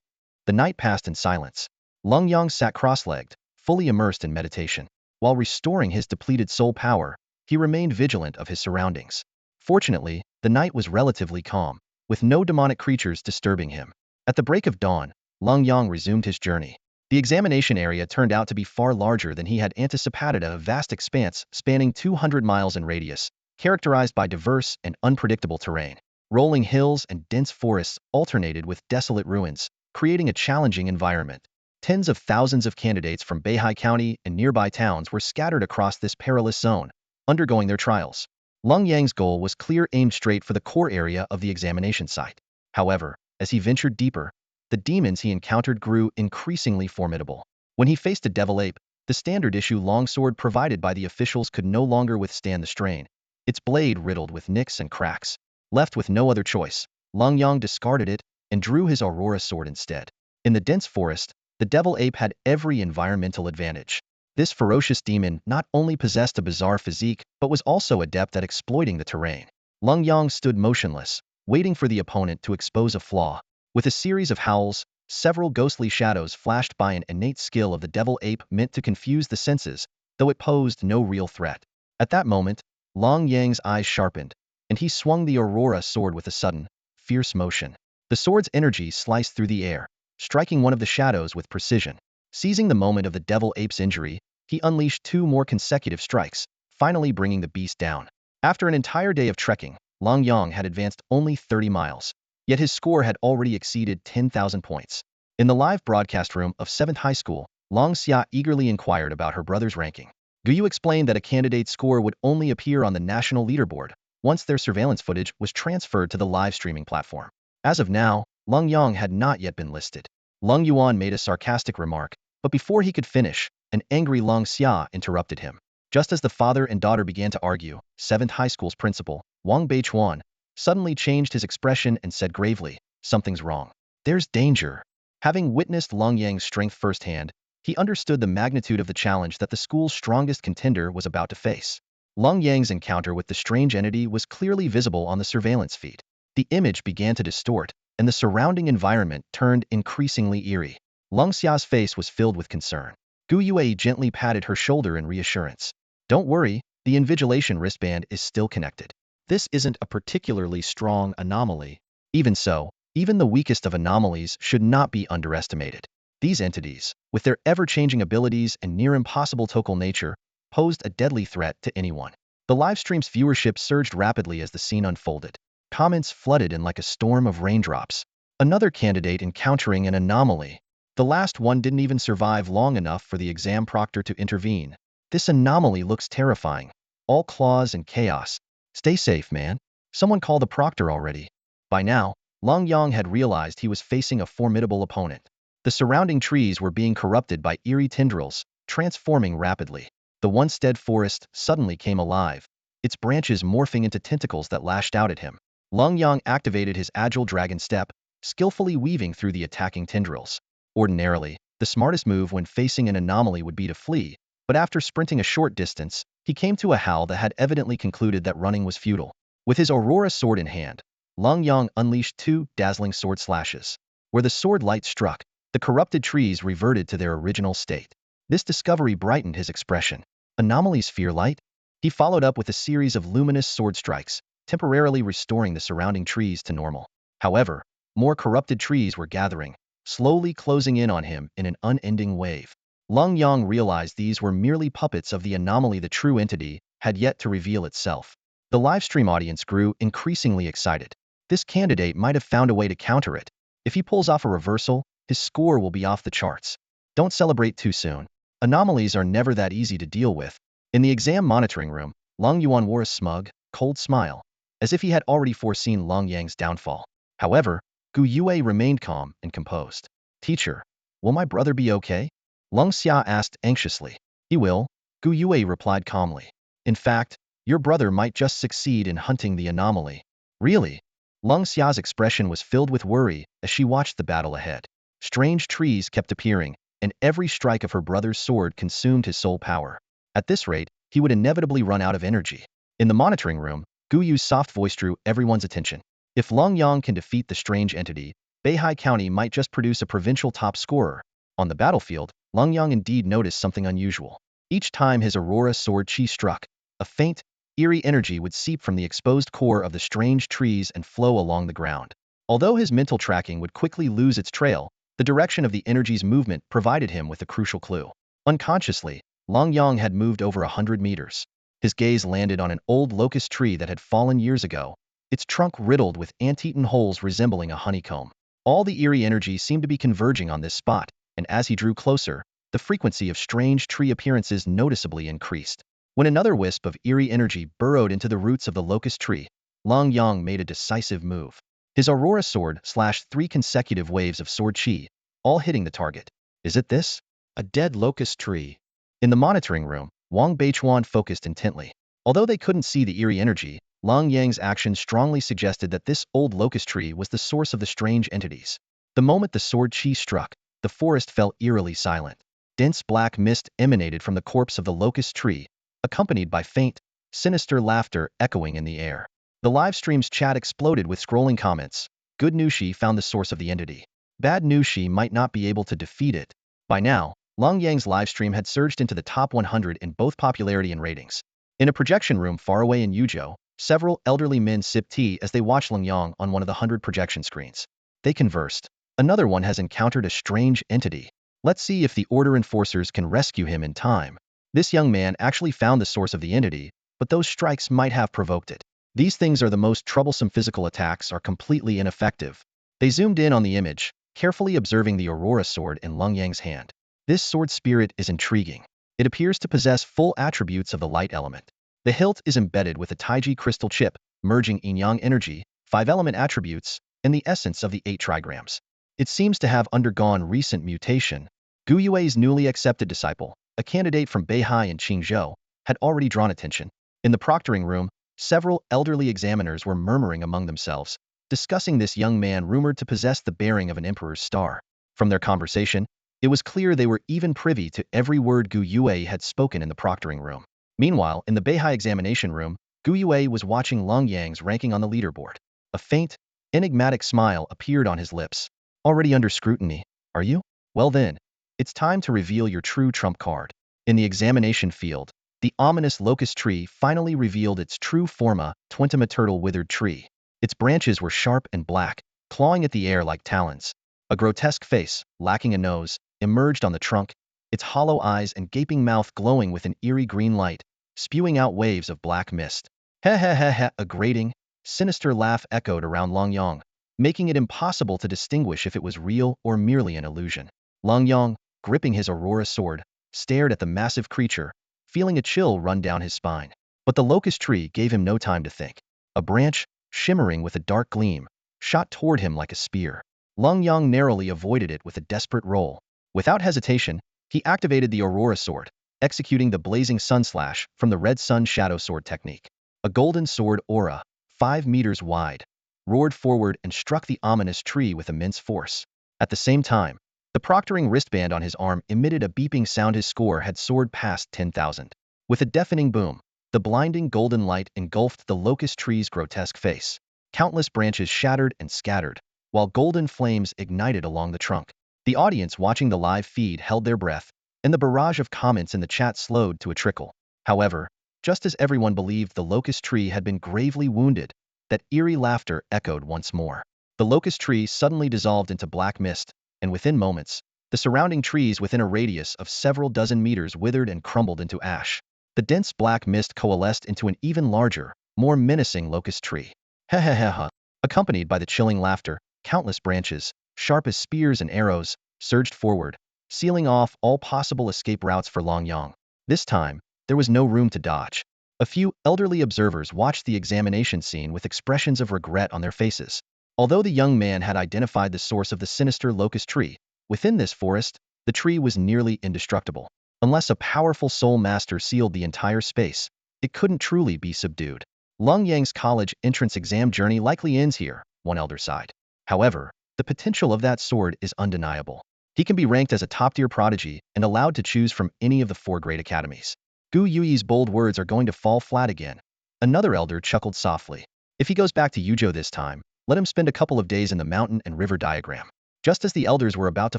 The night passed in silence. Leng Yang sat cross-legged, fully immersed in meditation. While restoring his depleted soul power, he remained vigilant of his surroundings. Fortunately, the night was relatively calm, with no demonic creatures disturbing him. At the break of dawn, Leng Yang resumed his journey. The examination area turned out to be far larger than he had anticipated, a vast expanse spanning 200 miles in radius, characterized by diverse and unpredictable terrain. Rolling hills and dense forests alternated with desolate ruins, creating a challenging environment. Tens of thousands of candidates from Beihai County and nearby towns were scattered across this perilous zone, undergoing their trials. Leng Yang's goal was clear, aimed straight for the core area of the examination site. However, as he ventured deeper, the demons he encountered grew increasingly formidable. When he faced a devil ape, the standard-issue longsword provided by the officials could no longer withstand the strain, its blade riddled with nicks and cracks. Left with no other choice, Leng Yang discarded it and drew his Aurora sword instead. In the dense forest, the devil ape had every environmental advantage. This ferocious demon not only possessed a bizarre physique, but was also adept at exploiting the terrain. Leng Yang stood motionless, waiting for the opponent to expose a flaw. With a series of howls, several ghostly shadows flashed by. An innate skill of the devil ape meant to confuse the senses, though it posed no real threat. At that moment, Leng Yang's eyes sharpened, and he swung the Aurora sword with a sudden, fierce motion. The sword's energy sliced through the air, striking one of the shadows with precision. Seizing the moment of the devil ape's injury, he unleashed 2 more consecutive strikes, finally bringing the beast down. After an entire day of trekking, Leng Yang had advanced only 30 miles. Yet his score had already exceeded 10,000 points. In the live broadcast room of 7th High School, Long Xia eagerly inquired about her brother's ranking. Guyu explained that a candidate's score would only appear on the national leaderboard once their surveillance footage was transferred to the live streaming platform. As of now, Leng Yang had not yet been listed. Leng Yuan made a sarcastic remark, but before he could finish, an angry Long Xia interrupted him. Just as the father and daughter began to argue, 7th High School's principal, Wang Beichuan, suddenly changed his expression and said gravely, "Something's wrong. There's danger." Having witnessed Leng Yang's strength firsthand, he understood the magnitude of the challenge that the school's strongest contender was about to face. Leng Yang's encounter with the strange entity was clearly visible on the surveillance feed. The image began to distort, and the surrounding environment turned increasingly eerie. Leng Xia's face was filled with concern. Gu Yue gently patted her shoulder in reassurance. "Don't worry, the invigilation wristband is still connected. This isn't a particularly strong anomaly. Even so, even the weakest of anomalies should not be underestimated. These entities, with their ever-changing abilities and near-impossible total nature, posed a deadly threat to anyone." The livestream's viewership surged rapidly as the scene unfolded. Comments flooded in like a storm of raindrops. Another candidate encountering an anomaly. The last one didn't even survive long enough for the exam proctor to intervene. This anomaly looks terrifying. All claws and chaos. Stay safe, man. Someone call the proctor already. By now, Leng Yang had realized he was facing a formidable opponent. The surrounding trees were being corrupted by eerie tendrils, transforming rapidly. The once dead forest suddenly came alive, its branches morphing into tentacles that lashed out at him. Leng Yang activated his agile dragon step, skillfully weaving through the attacking tendrils. Ordinarily, the smartest move when facing an anomaly would be to flee, but after sprinting a short distance, he came to a howl that had evidently concluded that running was futile. With his Aurora sword in hand, Leng Yang unleashed 2 dazzling sword slashes. Where the sword light struck, the corrupted trees reverted to their original state. This discovery brightened his expression. Anomalies fear light? He followed up with a series of luminous sword strikes, temporarily restoring the surrounding trees to normal. However, more corrupted trees were gathering, slowly closing in on him in an unending wave. Leng Yang realized these were merely puppets of the anomaly. The true entity had yet to reveal itself. The livestream audience grew increasingly excited. This candidate might have found a way to counter it. If he pulls off a reversal, his score will be off the charts. Don't celebrate too soon. Anomalies are never that easy to deal with. In the exam monitoring room, Leng Yuan wore a smug, cold smile, as if he had already foreseen Leng Yang's downfall. However, Gu Yue remained calm and composed. "Teacher, will my brother be okay?" Leng Xia asked anxiously. "He will," Gu Yue replied calmly. "In fact, your brother might just succeed in hunting the anomaly." "Really?" Lung Xia's expression was filled with worry as she watched the battle ahead. Strange trees kept appearing, and every strike of her brother's sword consumed his soul power. At this rate, he would inevitably run out of energy. In the monitoring room, Gu Yu's soft voice drew everyone's attention. If Lenyang can defeat the strange entity, Beihai County might just produce a provincial top scorer. On the battlefield, Lenyang indeed noticed something unusual. Each time his Aurora sword chi struck, a faint, eerie energy would seep from the exposed core of the strange trees and flow along the ground. Although his mental tracking would quickly lose its trail, the direction of the energy's movement provided him with a crucial clue. Unconsciously, Lenyang had moved over 100 meters. His gaze landed on an old locust tree that had fallen years ago, its trunk riddled with ant-eaten holes resembling a honeycomb. All the eerie energy seemed to be converging on this spot, and as he drew closer, the frequency of strange tree appearances noticeably increased. When another wisp of eerie energy burrowed into the roots of the locust tree, Lenyang made a decisive move. His Aurora sword slashed 3 consecutive waves of sword chi, all hitting the target. Is it this? A dead locust tree. In the monitoring room, Wang Beichuan focused intently. Although they couldn't see the eerie energy, Lenyang's actions strongly suggested that this old locust tree was the source of the strange entities. The moment the sword chi struck, the forest fell eerily silent. Dense black mist emanated from the corpse of the locust tree, accompanied by faint, sinister laughter echoing in the air. The live stream's chat exploded with scrolling comments. Good news, she found the source of the entity. Bad news, she might not be able to defeat it. By now, Lenyang's livestream had surged into the top 100 in both popularity and ratings. In a projection room far away in Yuzhou, several elderly men sipped tea as they watched Lenyang on one of the 100 projection screens. They conversed. Another one has encountered a strange entity. Let's see if the Order enforcers can rescue him in time. This young man actually found the source of the entity, but those strikes might have provoked it. These things are the most troublesome. Physical attacks are completely ineffective. They zoomed in on the image, carefully observing the Aurora sword in Lenyang's hand. This sword spirit is intriguing. It appears to possess full attributes of the light element. The hilt is embedded with a Taiji crystal chip, merging yin-yang energy, 5-element attributes, and the essence of the 8 trigrams. It seems to have undergone recent mutation. Gu Yue's newly accepted disciple, a candidate from Beihai and Qingzhou, had already drawn attention. In the proctoring room, several elderly examiners were murmuring among themselves, discussing this young man rumored to possess the bearing of an emperor's star. From their conversation, it was clear they were even privy to every word Gu Yue had spoken in the proctoring room. Meanwhile, in the Beihai examination room, Gu Yue was watching Lenyang's ranking on the leaderboard. A faint, enigmatic smile appeared on his lips. Already under scrutiny, are you? Well then, it's time to reveal your true trump card. In the examination field, the ominous locust tree finally revealed its true forma, Twentama turtle withered tree. Its branches were sharp and black, clawing at the air like talons. A grotesque face, lacking a nose, emerged on the trunk, its hollow eyes and gaping mouth glowing with an eerie green light, spewing out waves of black mist. Heh heh heh heh, a grating, sinister laugh echoed around Lenyang, making it impossible to distinguish if it was real or merely an illusion. Lenyang, gripping his Aurora sword, stared at the massive creature, feeling a chill run down his spine. But the locust tree gave him no time to think. A branch, shimmering with a dark gleam, shot toward him like a spear. Lenyang narrowly avoided it with a desperate roll. Without hesitation, he activated the Aurora sword, executing the blazing sun slash from the red sun shadow sword technique. A golden sword aura, 5 meters wide, roared forward and struck the ominous tree with immense force. At the same time, the proctoring wristband on his arm emitted a beeping sound. His score had soared past 10,000. With a deafening boom, the blinding golden light engulfed the locust tree's grotesque face. Countless branches shattered and scattered, while golden flames ignited along the trunk. The audience watching the live feed held their breath, and the barrage of comments in the chat slowed to a trickle. However, just as everyone believed the locust tree had been gravely wounded, that eerie laughter echoed once more. The locust tree suddenly dissolved into black mist, and within moments, the surrounding trees within a radius of several dozen meters withered and crumbled into ash. The dense black mist coalesced into an even larger, more menacing locust tree. Heh heh heh heh. Accompanied by the chilling laughter, countless branches, sharp as spears and arrows, surged forward, sealing off all possible escape routes for Lenyang. This time, there was no room to dodge. A few elderly observers watched the examination scene with expressions of regret on their faces. Although the young man had identified the source of the sinister locust tree, within this forest, the tree was nearly indestructible. Unless a powerful soul master sealed the entire space, it couldn't truly be subdued. Lenyang's college entrance exam journey likely ends here. one elder sighed. However, the potential of that sword is undeniable. He can be ranked as a top-tier prodigy and allowed to choose from any of the 4 great academies. Gu Yuyi's bold words are going to fall flat again. Another elder chuckled softly. If he goes back to Yuzhou this time, let him spend a couple of days in the mountain and river diagram. Just as the elders were about to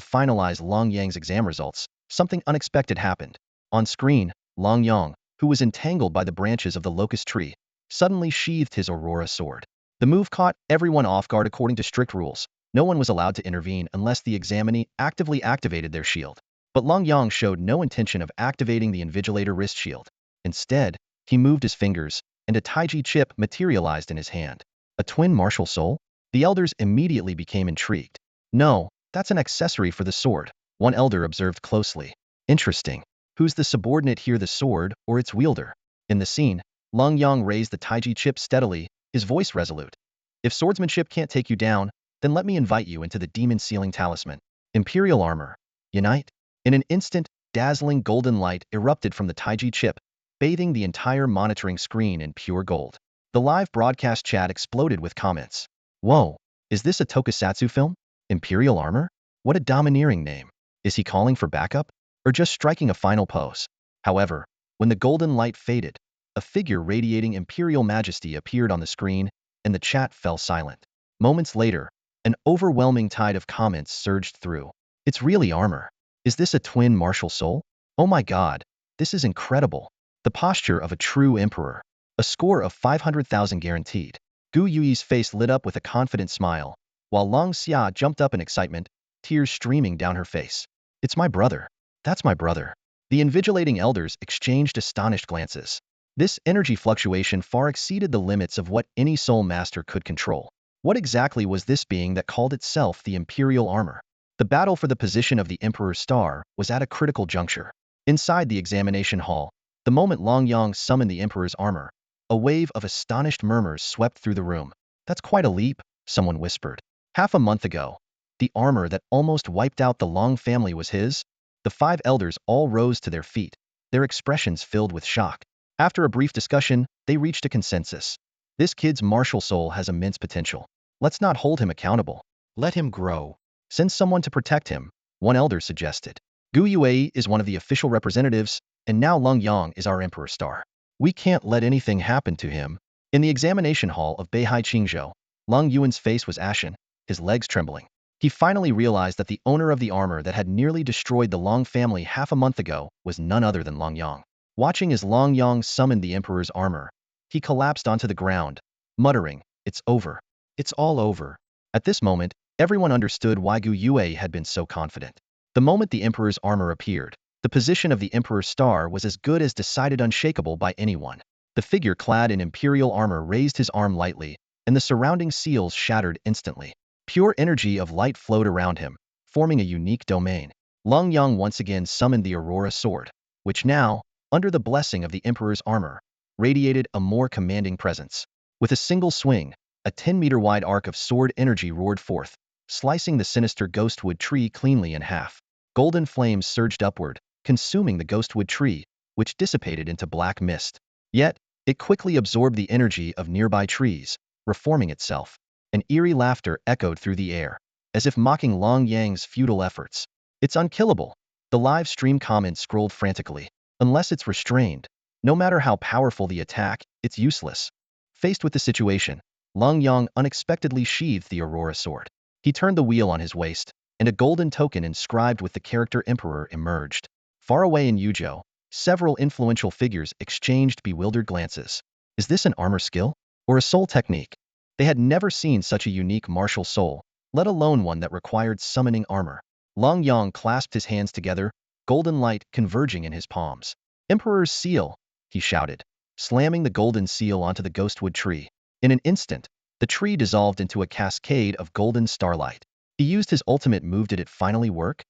finalize Long Yang's exam results, something unexpected happened. On screen, Long Yang, who was entangled by the branches of the locust tree, suddenly sheathed his aurora sword. The move caught everyone off guard according to strict rules. No one was allowed to intervene unless the examinee actively activated their shield. But Long Yang showed no intention of activating the invigilator wrist shield. Instead, he moved his fingers, and a Taiji chip materialized in his hand. A twin martial soul? The elders immediately became intrigued. No, that's an accessory for the sword, one elder observed closely. Interesting. Who's the subordinate here, the sword or its wielder? In the scene, Long Yang raised the Taiji chip steadily, his voice resolute. If swordsmanship can't take you down, then let me invite you into the Demon Sealing Talisman. Imperial Armor. Unite? In an instant, dazzling golden light erupted from the Taiji chip, bathing the entire monitoring screen in pure gold. The live broadcast chat exploded with comments. Whoa, is this a tokusatsu film? Imperial Armor? What a domineering name. Is he calling for backup? Or just striking a final pose? However, when the golden light faded, a figure radiating imperial majesty appeared on the screen, and the chat fell silent. Moments later, an overwhelming tide of comments surged through. It's really armor. Is this a twin martial soul? Oh my god, this is incredible. The posture of a true emperor. A score of 500,000 guaranteed. Gu Yuyi's face lit up with a confident smile, while Long Xia jumped up in excitement, tears streaming down her face. It's my brother. That's my brother. The invigilating elders exchanged astonished glances. This energy fluctuation far exceeded the limits of what any soul master could control. What exactly was this being that called itself the Imperial Armor? The battle for the position of the Emperor's Star was at a critical juncture. Inside the examination hall, the moment Long Yang summoned the Emperor's armor, a wave of astonished murmurs swept through the room. That's quite a leap, someone whispered. Half a month ago, the armor that almost wiped out the Long family was his? The 5 elders all rose to their feet, their expressions filled with shock. After a brief discussion, they reached a consensus. This kid's martial soul has immense potential. Let's not hold him accountable. Let him grow. Send someone to protect him, one elder suggested. Gu Yue is one of the official representatives, and now Long Yang is our Emperor's Star. We can't let anything happen to him. In the examination hall of Beihai Qingzhou, Long Yuan's face was ashen, his legs trembling. He finally realized that the owner of the armor that had nearly destroyed the Long family half a month ago was none other than Long Yang. Watching as Long Yang summoned the Emperor's armor, he collapsed onto the ground, muttering, "It's over. It's all over." At this moment, everyone understood why Gu Yue had been so confident. The moment the Emperor's armor appeared, the position of the Emperor's Star was as good as decided unshakable by anyone. The figure clad in Imperial armor raised his arm lightly, and the surrounding seals shattered instantly. Pure energy of light flowed around him, forming a unique domain. Long Yang once again summoned the Aurora Sword, which now, under the blessing of the Emperor's armor, radiated a more commanding presence. With a single swing, a 10-meter-wide arc of sword energy roared forth, slicing the sinister ghostwood tree cleanly in half. Golden flames surged upward, consuming the ghostwood tree, which dissipated into black mist. Yet, it quickly absorbed the energy of nearby trees, reforming itself. An eerie laughter echoed through the air, as if mocking Long Yang's futile efforts. It's unkillable. The live stream comment scrolled frantically. Unless it's restrained, no matter how powerful the attack, it's useless. Faced with the situation, Long Yang unexpectedly sheathed the Aurora Sword. He turned the wheel on his waist, and a golden token inscribed with the character Emperor emerged. Far away in Yuzhou, several influential figures exchanged bewildered glances. Is this an armor skill? Or a soul technique? They had never seen such a unique martial soul, let alone one that required summoning armor. Long Yang clasped his hands together, golden light converging in his palms. "Emperor's seal!" he shouted, slamming the golden seal onto the ghostwood tree. In an instant, the tree dissolved into a cascade of golden starlight. He used his ultimate move. Did it finally work?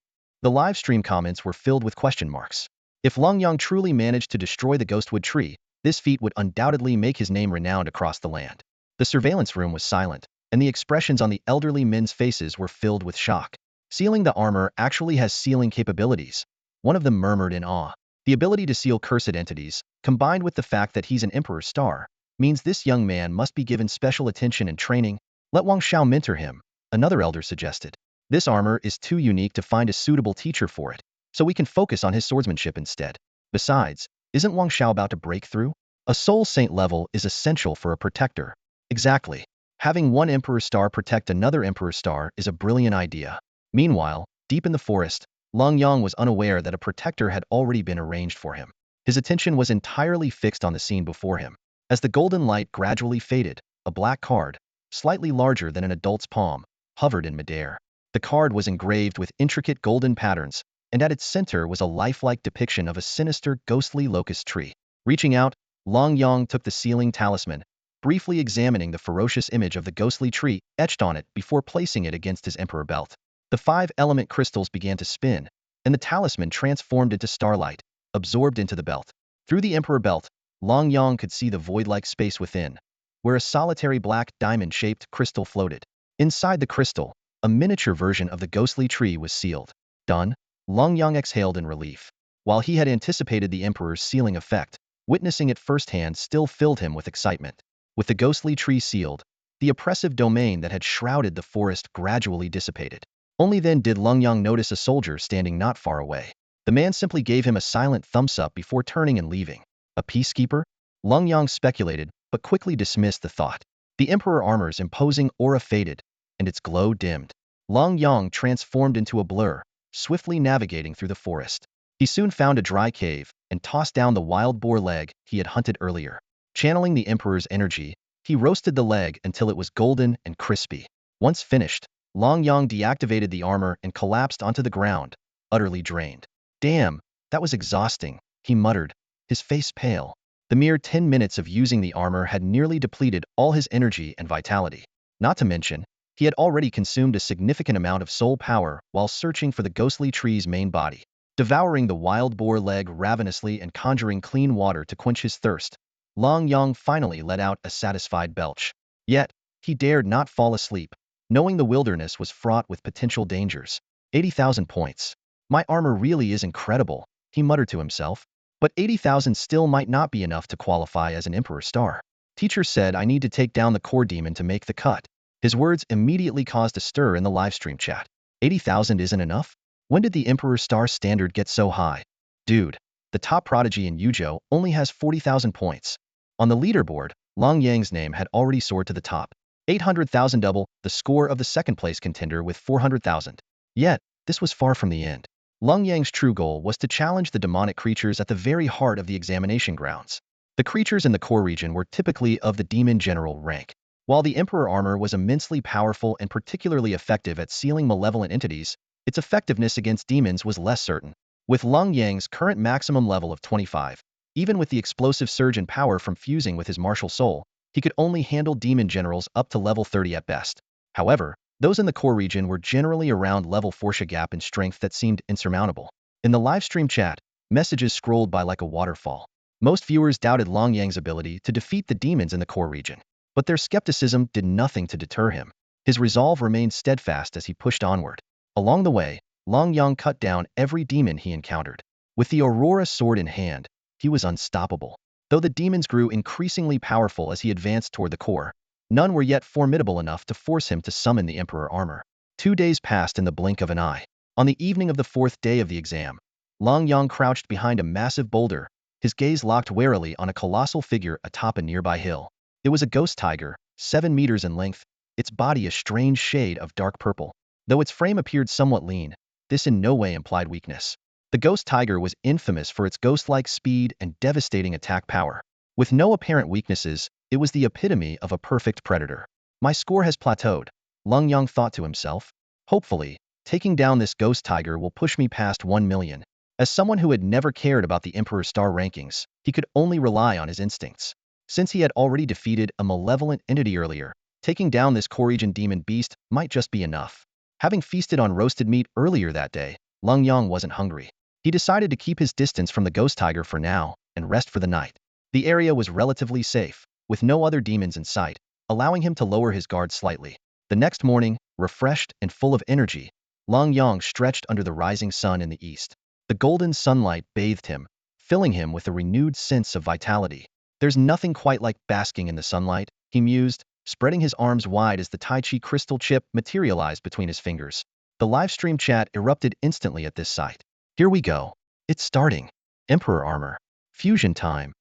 The live stream comments were filled with question marks. If Long Yang truly managed to destroy the ghostwood tree, this feat would undoubtedly make his name renowned across the land. The surveillance room was silent, and the expressions on the elderly men's faces were filled with shock. Sealing the armor actually has sealing capabilities. One of them murmured in awe. The ability to seal cursed entities, combined with the fact that he's an Emperor's Star, means this young man must be given special attention and training. Let Wang Xiao mentor him, another elder suggested. This armor is too unique to find a suitable teacher for it, so we can focus on his swordsmanship instead. Besides, isn't Wang Xiao about to break through? A soul saint level is essential for a protector. Exactly. Having one Emperor Star protect another Emperor Star is a brilliant idea. Meanwhile, deep in the forest, Lenyang was unaware that a protector had already been arranged for him. His attention was entirely fixed on the scene before him. As the golden light gradually faded, a black card, slightly larger than an adult's palm, hovered in midair. The card was engraved with intricate golden patterns, and at its center was a lifelike depiction of a sinister, ghostly locust tree. Reaching out, Lenyang took the sealing talisman, briefly examining the ferocious image of the ghostly tree etched on it before placing it against his emperor belt. The 5-element crystals began to spin, and the talisman transformed into starlight, absorbed into the belt. Through the emperor belt, Lenyang could see the void-like space within, where a solitary black diamond-shaped crystal floated. Inside the crystal, a miniature version of the ghostly tree was sealed. Done. Lenyang exhaled in relief. While he had anticipated the emperor's sealing effect, witnessing it firsthand still filled him with excitement. With the ghostly tree sealed, the oppressive domain that had shrouded the forest gradually dissipated. Only then did Lenyang notice a soldier standing not far away. The man simply gave him a silent thumbs-up before turning and leaving. A peacekeeper? Lenyang speculated, but quickly dismissed the thought. The Emperor Armor's imposing aura faded, and its glow dimmed. Lenyang transformed into a blur, swiftly navigating through the forest. He soon found a dry cave and tossed down the wild boar leg he had hunted earlier. Channeling the Emperor's energy, he roasted the leg until it was golden and crispy. Once finished, Lenyang deactivated the armor and collapsed onto the ground, utterly drained. Damn, that was exhausting, he muttered, his face pale. The mere 10 minutes of using the armor had nearly depleted all his energy and vitality. Not to mention, he had already consumed a significant amount of soul power while searching for the ghostly tree's main body. Devouring the wild boar leg ravenously and conjuring clean water to quench his thirst, Lenyang finally let out a satisfied belch. Yet, he dared not fall asleep, knowing the wilderness was fraught with potential dangers. 80,000 points. My armor really is incredible, he muttered to himself. But 80,000 still might not be enough to qualify as an Emperor Star. Teacher said I need to take down the core demon to make the cut. His words immediately caused a stir in the livestream chat. 80,000 isn't enough? When did the Emperor Star standard get so high? Dude, the top prodigy in Yuzhou only has 40,000 points. On the leaderboard, Lenyang's name had already soared to the top. 800,000, double the score of the second-place contender with 400,000. Yet, this was far from the end. Lenyang's true goal was to challenge the demonic creatures at the very heart of the examination grounds. The creatures in the core region were typically of the demon general rank. While the Emperor Armor was immensely powerful and particularly effective at sealing malevolent entities, its effectiveness against demons was less certain. With Lenyang's current maximum level of 25, even with the explosive surge in power from fusing with his martial soul, he could only handle demon generals up to level 30 at best. However, those in the core region were generally around level 4 gap in strength that seemed insurmountable. In the livestream chat, messages scrolled by like a waterfall. Most viewers doubted Lenyang's ability to defeat the demons in the core region, but their skepticism did nothing to deter him. His resolve remained steadfast as he pushed onward. Along the way, Lenyang cut down every demon he encountered. With the Aurora sword in hand, he was unstoppable. Though the demons grew increasingly powerful as he advanced toward the core, none were yet formidable enough to force him to summon the Emperor Armor. 2 days passed in the blink of an eye. On the evening of the 4th day of the exam, Lenyang crouched behind a massive boulder, his gaze locked warily on a colossal figure atop a nearby hill. It was a ghost tiger, 7 meters in length, its body a strange shade of dark purple. Though its frame appeared somewhat lean, this in no way implied weakness. The ghost tiger was infamous for its ghost-like speed and devastating attack power. With no apparent weaknesses, it was the epitome of a perfect predator. My score has plateaued, Lenyang thought to himself. Hopefully, taking down this ghost tiger will push me past 1 million. As someone who had never cared about the Emperor Star rankings, he could only rely on his instincts. Since he had already defeated a malevolent entity earlier, taking down this core region demon beast might just be enough. Having feasted on roasted meat earlier that day, Lenyang wasn't hungry. He decided to keep his distance from the ghost tiger for now and rest for the night. The area was relatively safe, with no other demons in sight, allowing him to lower his guard slightly. The next morning, refreshed and full of energy, Lenyang stretched under the rising sun in the east. The golden sunlight bathed him, filling him with a renewed sense of vitality. There's nothing quite like basking in the sunlight, he mused, spreading his arms wide as the Tai Chi crystal chip materialized between his fingers. The livestream chat erupted instantly at this sight. Here we go. It's starting. Emperor Armor. Fusion time.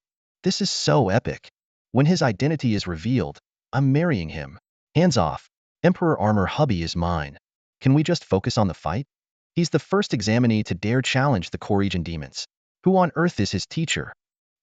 This is so epic. When his identity is revealed, I'm marrying him. Hands off. Emperor Armor hubby is mine. Can we just focus on the fight? He's the first examinee to dare challenge the core region demons. Who on earth is his teacher?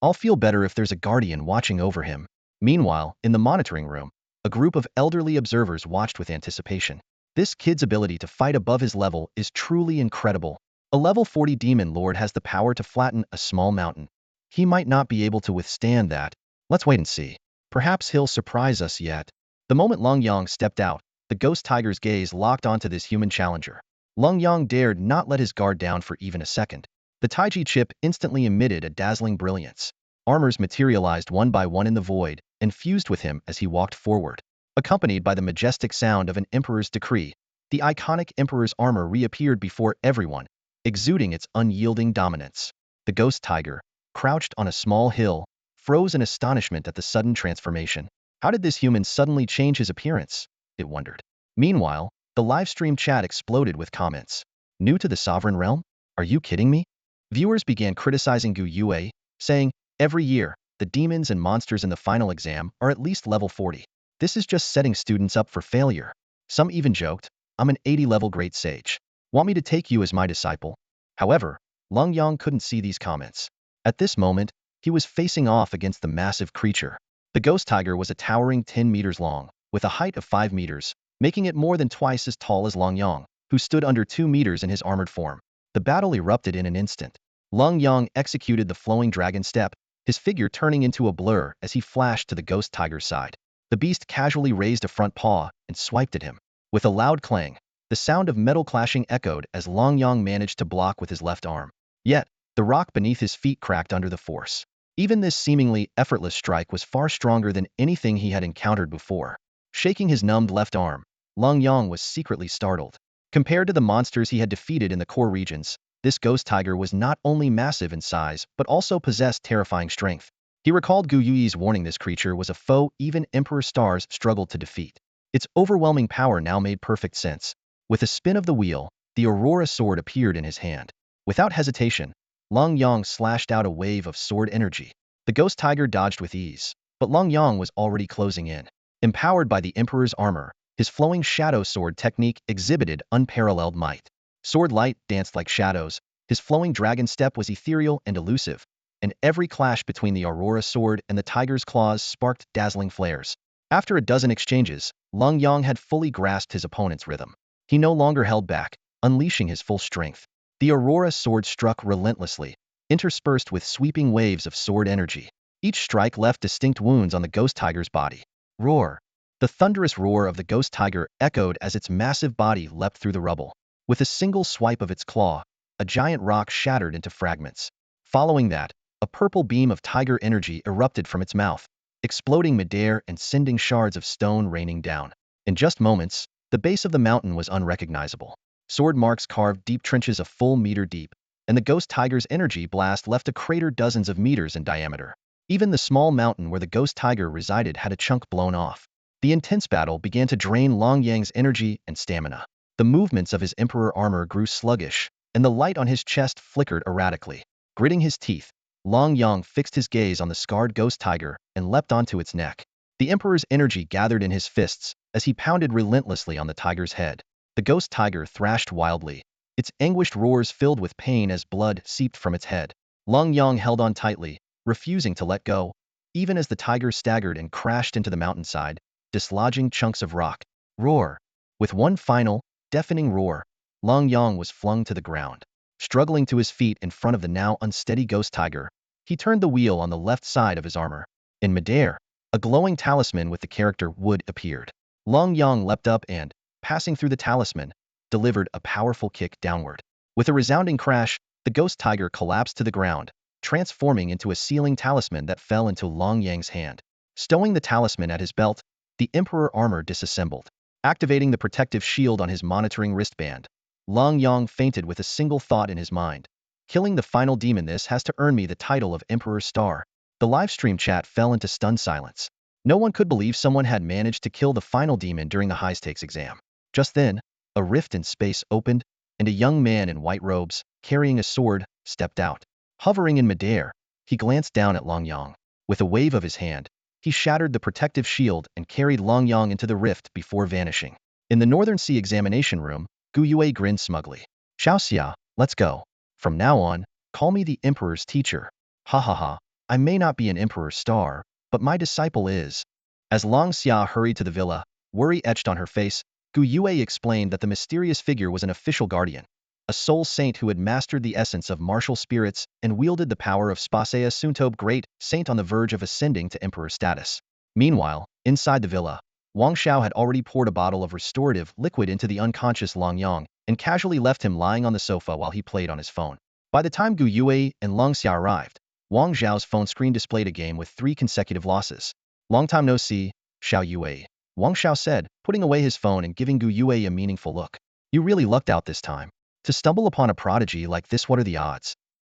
I'll feel better if there's a guardian watching over him. Meanwhile, in the monitoring room, a group of elderly observers watched with anticipation. This kid's ability to fight above his level is truly incredible. A level 40 demon lord has the power to flatten a small mountain. He might not be able to withstand that. Let's wait and see. Perhaps he'll surprise us yet. The moment Lenyang stepped out, the ghost tiger's gaze locked onto this human challenger. Lenyang dared not let his guard down for even a second. The Taiji chip instantly emitted a dazzling brilliance. Armors materialized one by one in the void and fused with him as he walked forward. Accompanied by the majestic sound of an emperor's decree, the iconic emperor's armor reappeared before everyone, exuding its unyielding dominance. The ghost tiger, crouched on a small hill, froze in astonishment at the sudden transformation. How did this human suddenly change his appearance? It wondered. Meanwhile, the livestream chat exploded with comments. New to the sovereign realm? Are you kidding me? Viewers began criticizing Gu Yue, saying, every year, the demons and monsters in the final exam are at least level 40. This is just setting students up for failure. Some even joked, I'm an 80-level great sage. Want me to take you as my disciple? However, Lenyang couldn't see these comments. At this moment, he was facing off against the massive creature. The ghost tiger was a towering 10 meters long, with a height of 5 meters, making it more than twice as tall as Lenyang, who stood under 2 meters in his armored form. The battle erupted in an instant. Lenyang executed the flowing dragon step, his figure turning into a blur as he flashed to the ghost tiger's side. The beast casually raised a front paw and swiped at him. With a loud clang, the sound of metal clashing echoed as Lenyang managed to block with his left arm. Yet, the rock beneath his feet cracked under the force. Even this seemingly effortless strike was far stronger than anything he had encountered before. Shaking his numbed left arm, Lenyang was secretly startled. Compared to the monsters he had defeated in the core regions, this ghost tiger was not only massive in size but also possessed terrifying strength. He recalled Gu Yue's warning this creature was a foe even Emperor Stars struggled to defeat. Its overwhelming power now made perfect sense. With a spin of the wheel, the Aurora sword appeared in his hand. Without hesitation, Lenyang slashed out a wave of sword energy. The ghost tiger dodged with ease, but Lenyang was already closing in. Empowered by the Emperor's armor, his flowing shadow sword technique exhibited unparalleled might. Sword light danced like shadows, his flowing dragon step was ethereal and elusive, and every clash between the Aurora sword and the tiger's claws sparked dazzling flares. After a dozen exchanges, Lenyang had fully grasped his opponent's rhythm. He no longer held back, unleashing his full strength. The Aurora sword struck relentlessly, interspersed with sweeping waves of sword energy. Each strike left distinct wounds on the ghost tiger's body. Roar! The thunderous roar of the ghost tiger echoed as its massive body leapt through the rubble. With a single swipe of its claw, a giant rock shattered into fragments. Following that, a purple beam of tiger energy erupted from its mouth, exploding midair and sending shards of stone raining down. In just moments, the base of the mountain was unrecognizable. Sword marks carved deep trenches a full meter deep, and the ghost tiger's energy blast left a crater dozens of meters in diameter. Even the small mountain where the ghost tiger resided had a chunk blown off. The intense battle began to drain Lenyang's energy and stamina. The movements of his emperor armor grew sluggish, and the light on his chest flickered erratically. Gritting his teeth, Lenyang fixed his gaze on the scarred ghost tiger and leapt onto its neck. The emperor's energy gathered in his fists as he pounded relentlessly on the tiger's head. The ghost tiger thrashed wildly, its anguished roars filled with pain as blood seeped from its head. Lenyang held on tightly, refusing to let go, even as the tiger staggered and crashed into the mountainside, dislodging chunks of rock. Roar! With one final, deafening roar, Lenyang was flung to the ground. Struggling to his feet in front of the now unsteady ghost tiger, he turned the wheel on the left side of his armor. In midair, a glowing talisman with the character Wood appeared. Lenyang leapt up and, passing through the talisman, delivered a powerful kick downward. With a resounding crash, the ghost tiger collapsed to the ground, transforming into a sealing talisman that fell into Lenyang's hand. Stowing the talisman at his belt, the Emperor armor disassembled. Activating the protective shield on his monitoring wristband, Lenyang fainted with a single thought in his mind. Killing the final demon, this has to earn me the title of Emperor Star. The livestream chat fell into stunned silence. No one could believe someone had managed to kill the final demon during the high-stakes exam. Just then, a rift in space opened, and a young man in white robes, carrying a sword, stepped out. Hovering in midair, he glanced down at Lenyang. With a wave of his hand, he shattered the protective shield and carried Lenyang into the rift before vanishing. In the Northern Sea examination room, Gu Yue grinned smugly. Xiaoxia, let's go. From now on, call me the Emperor's teacher. Ha ha ha, I may not be an Emperor's star, but my disciple is. As Long Xia hurried to the villa, worry etched on her face, Gu Yue explained that the mysterious figure was an official guardian, a soul saint who had mastered the essence of martial spirits and wielded the power of Spasea Suntobe Great Saint on the verge of ascending to Emperor status. Meanwhile, inside the villa, Wang Xiao had already poured a bottle of restorative liquid into the unconscious Lenyang and casually left him lying on the sofa while he played on his phone. By the time Gu Yue and Long Xia arrived, Wang Zhao's phone screen displayed a game with 3 consecutive losses. Long time no see, Xiao Yue, Wang Xiao said, putting away his phone and giving Gu Yue a meaningful look. You really lucked out this time. To stumble upon a prodigy like this, what are the odds?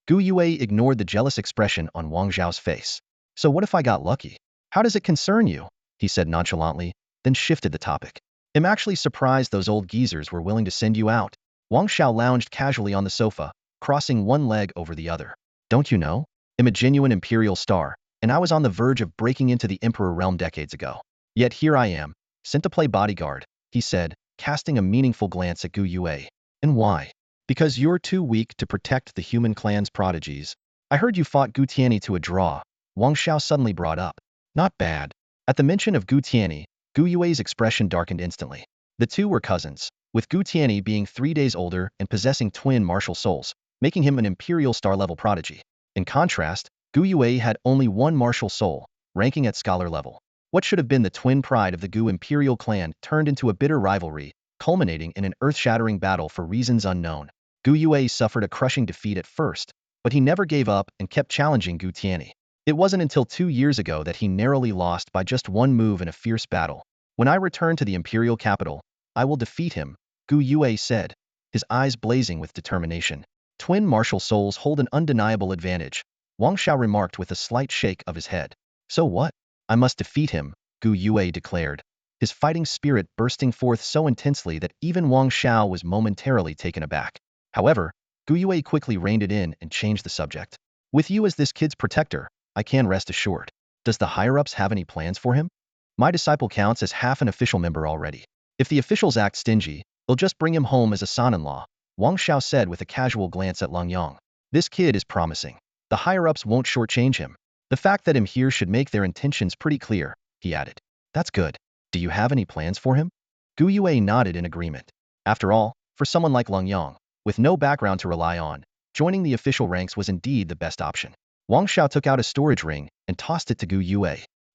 Gu Yue ignored the jealous expression on Wang Zhao's face. So what if I got lucky? How does it concern you? He said nonchalantly, then shifted the topic. I'm actually surprised those old geezers were willing to send you out. Wang Xiao lounged casually on the sofa, crossing one leg over the other. Don't you know? I'm a genuine Imperial star, and I was on the verge of breaking into the Emperor realm decades ago. Yet here I am, sent to play bodyguard, he said, casting a meaningful glance at Gu Yue. And why? Because you're too weak to protect the human clan's prodigies. I heard you fought Gu Tianyi to a draw, Wang Xiao suddenly brought up. Not bad. At the mention of Gu Tianyi, Gu Yue's expression darkened instantly. The two were cousins, with Gu Tianyi being 3 days older and possessing twin martial souls, making him an Imperial star-level prodigy. In contrast, Gu Yue had only 1 martial soul, ranking at scholar level. What should have been the twin pride of the Gu Imperial clan turned into a bitter rivalry, culminating in an earth-shattering battle for reasons unknown. Gu Yue suffered a crushing defeat at first, but he never gave up and kept challenging Gu Tianyi. It wasn't until 2 years ago that he narrowly lost by just 1 move in a fierce battle. When I return to the Imperial capital, I will defeat him, Gu Yue said, his eyes blazing with determination. Twin martial souls hold an undeniable advantage, Wang Xiao remarked with a slight shake of his head. So what? I must defeat him, Gu Yue declared, his fighting spirit bursting forth so intensely that even Wang Xiao was momentarily taken aback. However, Gu Yue quickly reined it in and changed the subject. With you as this kid's protector, I can rest assured. Does the higher-ups have any plans for him? My disciple counts as half an official member already. If the officials act stingy, they'll just bring him home as a son-in-law, Wang Xiao said with a casual glance at Lenyang. This kid is promising. The higher-ups won't shortchange him. The fact that I'm here should make their intentions pretty clear, he added. That's good. Do you have any plans for him? Gu Yue nodded in agreement. After all, for someone like Lenyang, with no background to rely on, joining the official ranks was indeed the best option. Wang Xiao took out a storage ring and tossed it to Gu Yue.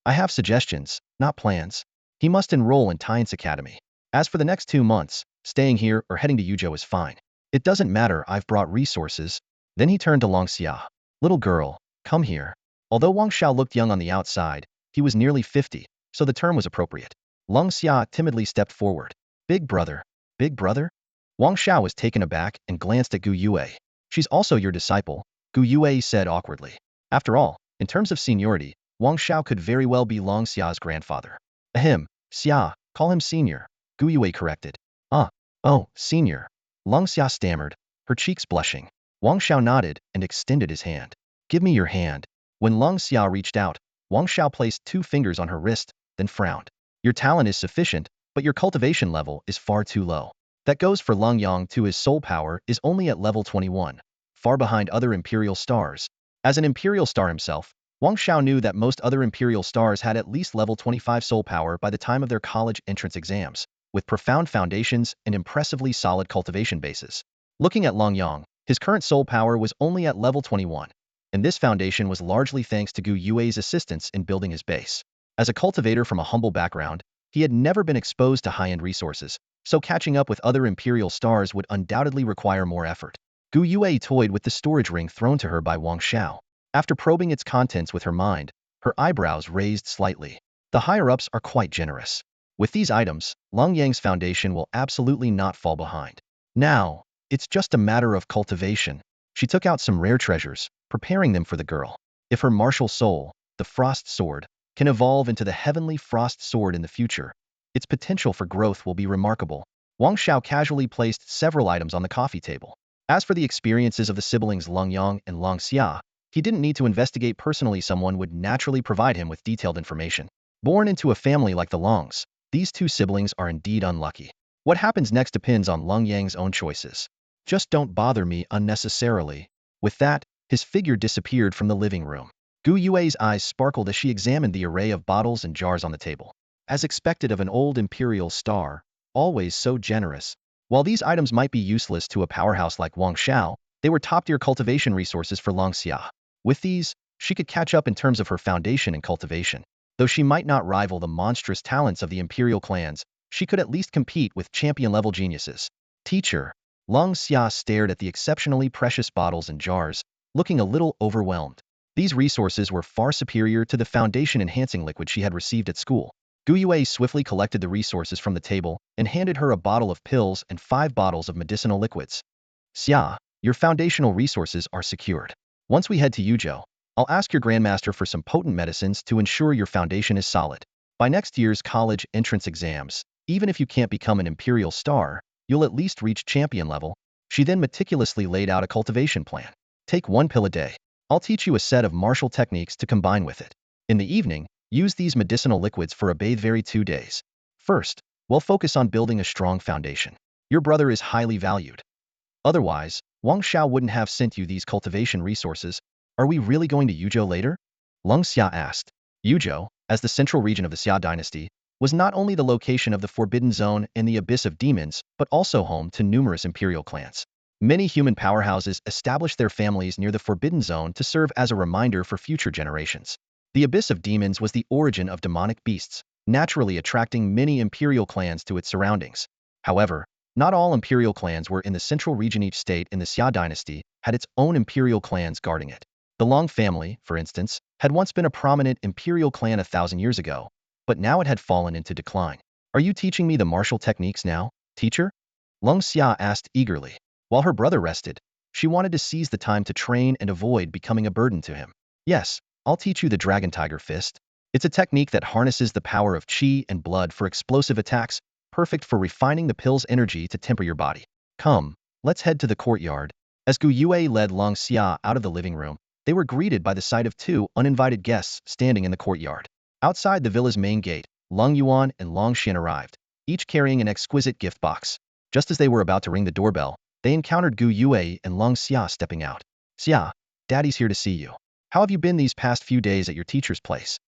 I have suggestions, not plans. He must enroll in Tian's academy. As for the next 2 months, staying here or heading to Yuzhou is fine. It doesn't matter, I've brought resources. Then he turned to Long Xia. Little girl, come here. Although Wang Xiao looked young on the outside, he was nearly 50, so the term was appropriate. Long Xia timidly stepped forward. Big brother? Big brother? Wang Xiao was taken aback and glanced at Gu Yue. She's also your disciple, Gu Yue said awkwardly. After all, in terms of seniority, Wang Xiao could very well be Long Xia's grandfather. Ahem, Xia, call him senior, Gu Yue corrected. Oh, senior. Long Xia stammered, her cheeks blushing. Wang Xiao nodded and extended his hand. Give me your hand. When Long Xia reached out, Wang Xiao placed 2 fingers on her wrist, then frowned. Your talent is sufficient, but your cultivation level is far too low. That goes for Lenyang too. His soul power is only at level 21, far behind other Imperial stars. As an Imperial star himself, Wang Xiao knew that most other Imperial stars had at least level 25 soul power by the time of their college entrance exams, with profound foundations and impressively solid cultivation bases. Looking at Lenyang, his current soul power was only at level 21, and this foundation was largely thanks to Gu Yue's assistance in building his base. As a cultivator from a humble background, he had never been exposed to high-end resources, so catching up with other Imperial stars would undoubtedly require more effort. Gu Yue toyed with the storage ring thrown to her by Wang Xiao. After probing its contents with her mind, her eyebrows raised slightly. The higher-ups are quite generous. With these items, Lenyang's foundation will absolutely not fall behind. Now, it's just a matter of cultivation. She took out some rare treasures, preparing them for the girl. If her martial soul, the frost sword, can evolve into the heavenly frost sword in the future. Its potential for growth will be remarkable. Wang Xiao casually placed several items on the coffee table. As for the experiences of the siblings Lenyang and Long Xia, he didn't need to investigate personally. Someone would naturally provide him with detailed information. Born into a family like the Longs, these two siblings are indeed unlucky. What happens next depends on Leng Yang's own choices. Just don't bother me unnecessarily. With that, his figure disappeared from the living room. Gu Yue's eyes sparkled as she examined the array of bottles and jars on the table. As expected of an old imperial star, always so generous. While these items might be useless to a powerhouse like Wang Xiao, they were top-tier cultivation resources for Long Xia. With these, she could catch up in terms of her foundation and cultivation. Though she might not rival the monstrous talents of the imperial clans, she could at least compete with champion-level geniuses. Teacher, Long Xia stared at the exceptionally precious bottles and jars, looking a little overwhelmed. These resources were far superior to the foundation-enhancing liquid she had received at school. Gu Yue swiftly collected the resources from the table and handed her a bottle of pills and 5 bottles of medicinal liquids. Xia, your foundational resources are secured. Once we head to Yuzhou, I'll ask your grandmaster for some potent medicines to ensure your foundation is solid. By next year's college entrance exams, even if you can't become an imperial star, you'll at least reach champion level. She then meticulously laid out a cultivation plan. Take 1 pill a day. I'll teach you a set of martial techniques to combine with it. In the evening, use these medicinal liquids for a bathe every 2 days. First, we'll focus on building a strong foundation. Your brother is highly valued. Otherwise, Wang Xiao wouldn't have sent you these cultivation resources. Are we really going to Yuzhou later? Leng Xia asked. Yuzhou, as the central region of the Xia dynasty, was not only the location of the Forbidden Zone and the Abyss of Demons, but also home to numerous imperial clans. Many human powerhouses established their families near the Forbidden Zone to serve as a reminder for future generations. The Abyss of Demons was the origin of demonic beasts, naturally attracting many imperial clans to its surroundings. However, not all imperial clans were in the central region. Each state in the Xia dynasty had its own imperial clans guarding it. The Long family, for instance, had once been a prominent imperial clan 1,000 years ago, but now it had fallen into decline. Are you teaching me the martial techniques now, teacher? Leng Xia asked eagerly. While her brother rested, she wanted to seize the time to train and avoid becoming a burden to him. Yes, I'll teach you the Dragon Tiger Fist. It's a technique that harnesses the power of qi and blood for explosive attacks, perfect for refining the pill's energy to temper your body. Come, let's head to the courtyard. As Gu Yue led Long Xia out of the living room, they were greeted by the sight of 2 uninvited guests standing in the courtyard. Outside the villa's main gate, Long Yuan and Long Shinn arrived, each carrying an exquisite gift box. Just as they were about to ring the doorbell, they encountered Gu Yue and Long Xia stepping out. Xia, Daddy's here to see you. How have you been these past few days at your teacher's place?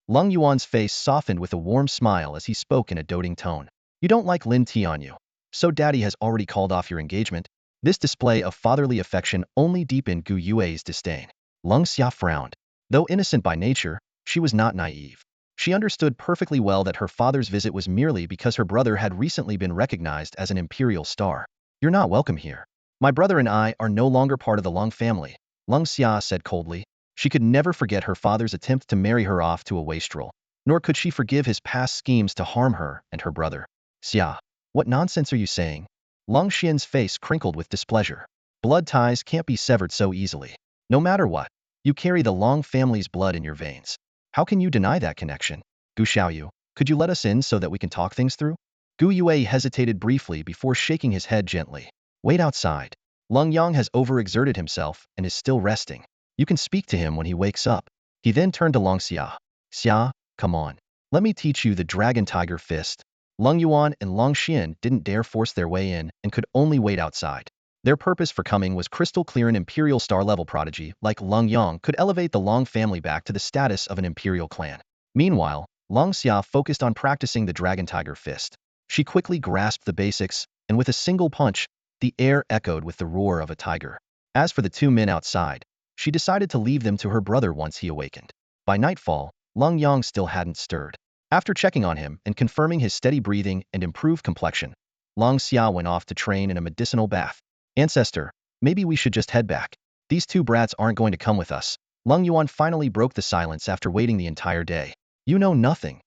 Leng Yuan's face softened with a warm smile as he spoke in a doting tone. You don't like Lin Ti on you. So Daddy has already called off your engagement? This display of fatherly affection only deepened Gu Yue's disdain. Leng Xia frowned. Though innocent by nature, she was not naive. She understood perfectly well that her father's visit was merely because her brother had recently been recognized as an imperial star. You're not welcome here. My brother and I are no longer part of the Long family, Leng Xia said coldly. She could never forget her father's attempt to marry her off to a wastrel, nor could she forgive his past schemes to harm her and her brother. Xia, what nonsense are you saying? Long Xian's face crinkled with displeasure. Blood ties can't be severed so easily. No matter what, you carry the Long family's blood in your veins. How can you deny that connection? Gu Xiaoyu, could you let us in so that we can talk things through? Gu Yue hesitated briefly before shaking his head gently. Wait outside. Leng Yang has overexerted himself and is still resting. You can speak to him when he wakes up. He then turned to Long Xia. Xia, come on. Let me teach you the Dragon Tiger Fist. Leng Yuan and Long Shinn didn't dare force their way in and could only wait outside. Their purpose for coming was crystal clear. An imperial star-level prodigy like Leng Yang could elevate the Long family back to the status of an imperial clan. Meanwhile, Long Xia focused on practicing the Dragon Tiger Fist. She quickly grasped the basics, and with a single punch, the air echoed with the roar of a tiger. As for the 2 men outside, she decided to leave them to her brother once he awakened. By nightfall, Leng Yang still hadn't stirred. After checking on him and confirming his steady breathing and improved complexion, Long Xia went off to train in a medicinal bath. Ancestor, maybe we should just head back. These 2 brats aren't going to come with us. Leng Yuan finally broke the silence after waiting the entire day. You know nothing.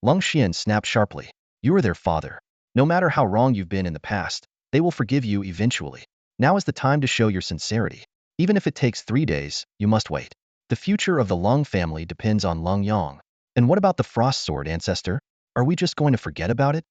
Leng Xian snapped sharply. You are their father. No matter how wrong you've been in the past, they will forgive you eventually. Now is the time to show your sincerity. Even if it takes 3 days, you must wait. The future of the Long family depends on Leng Yang. And what about the frost sword, ancestor? Are we just going to forget about it?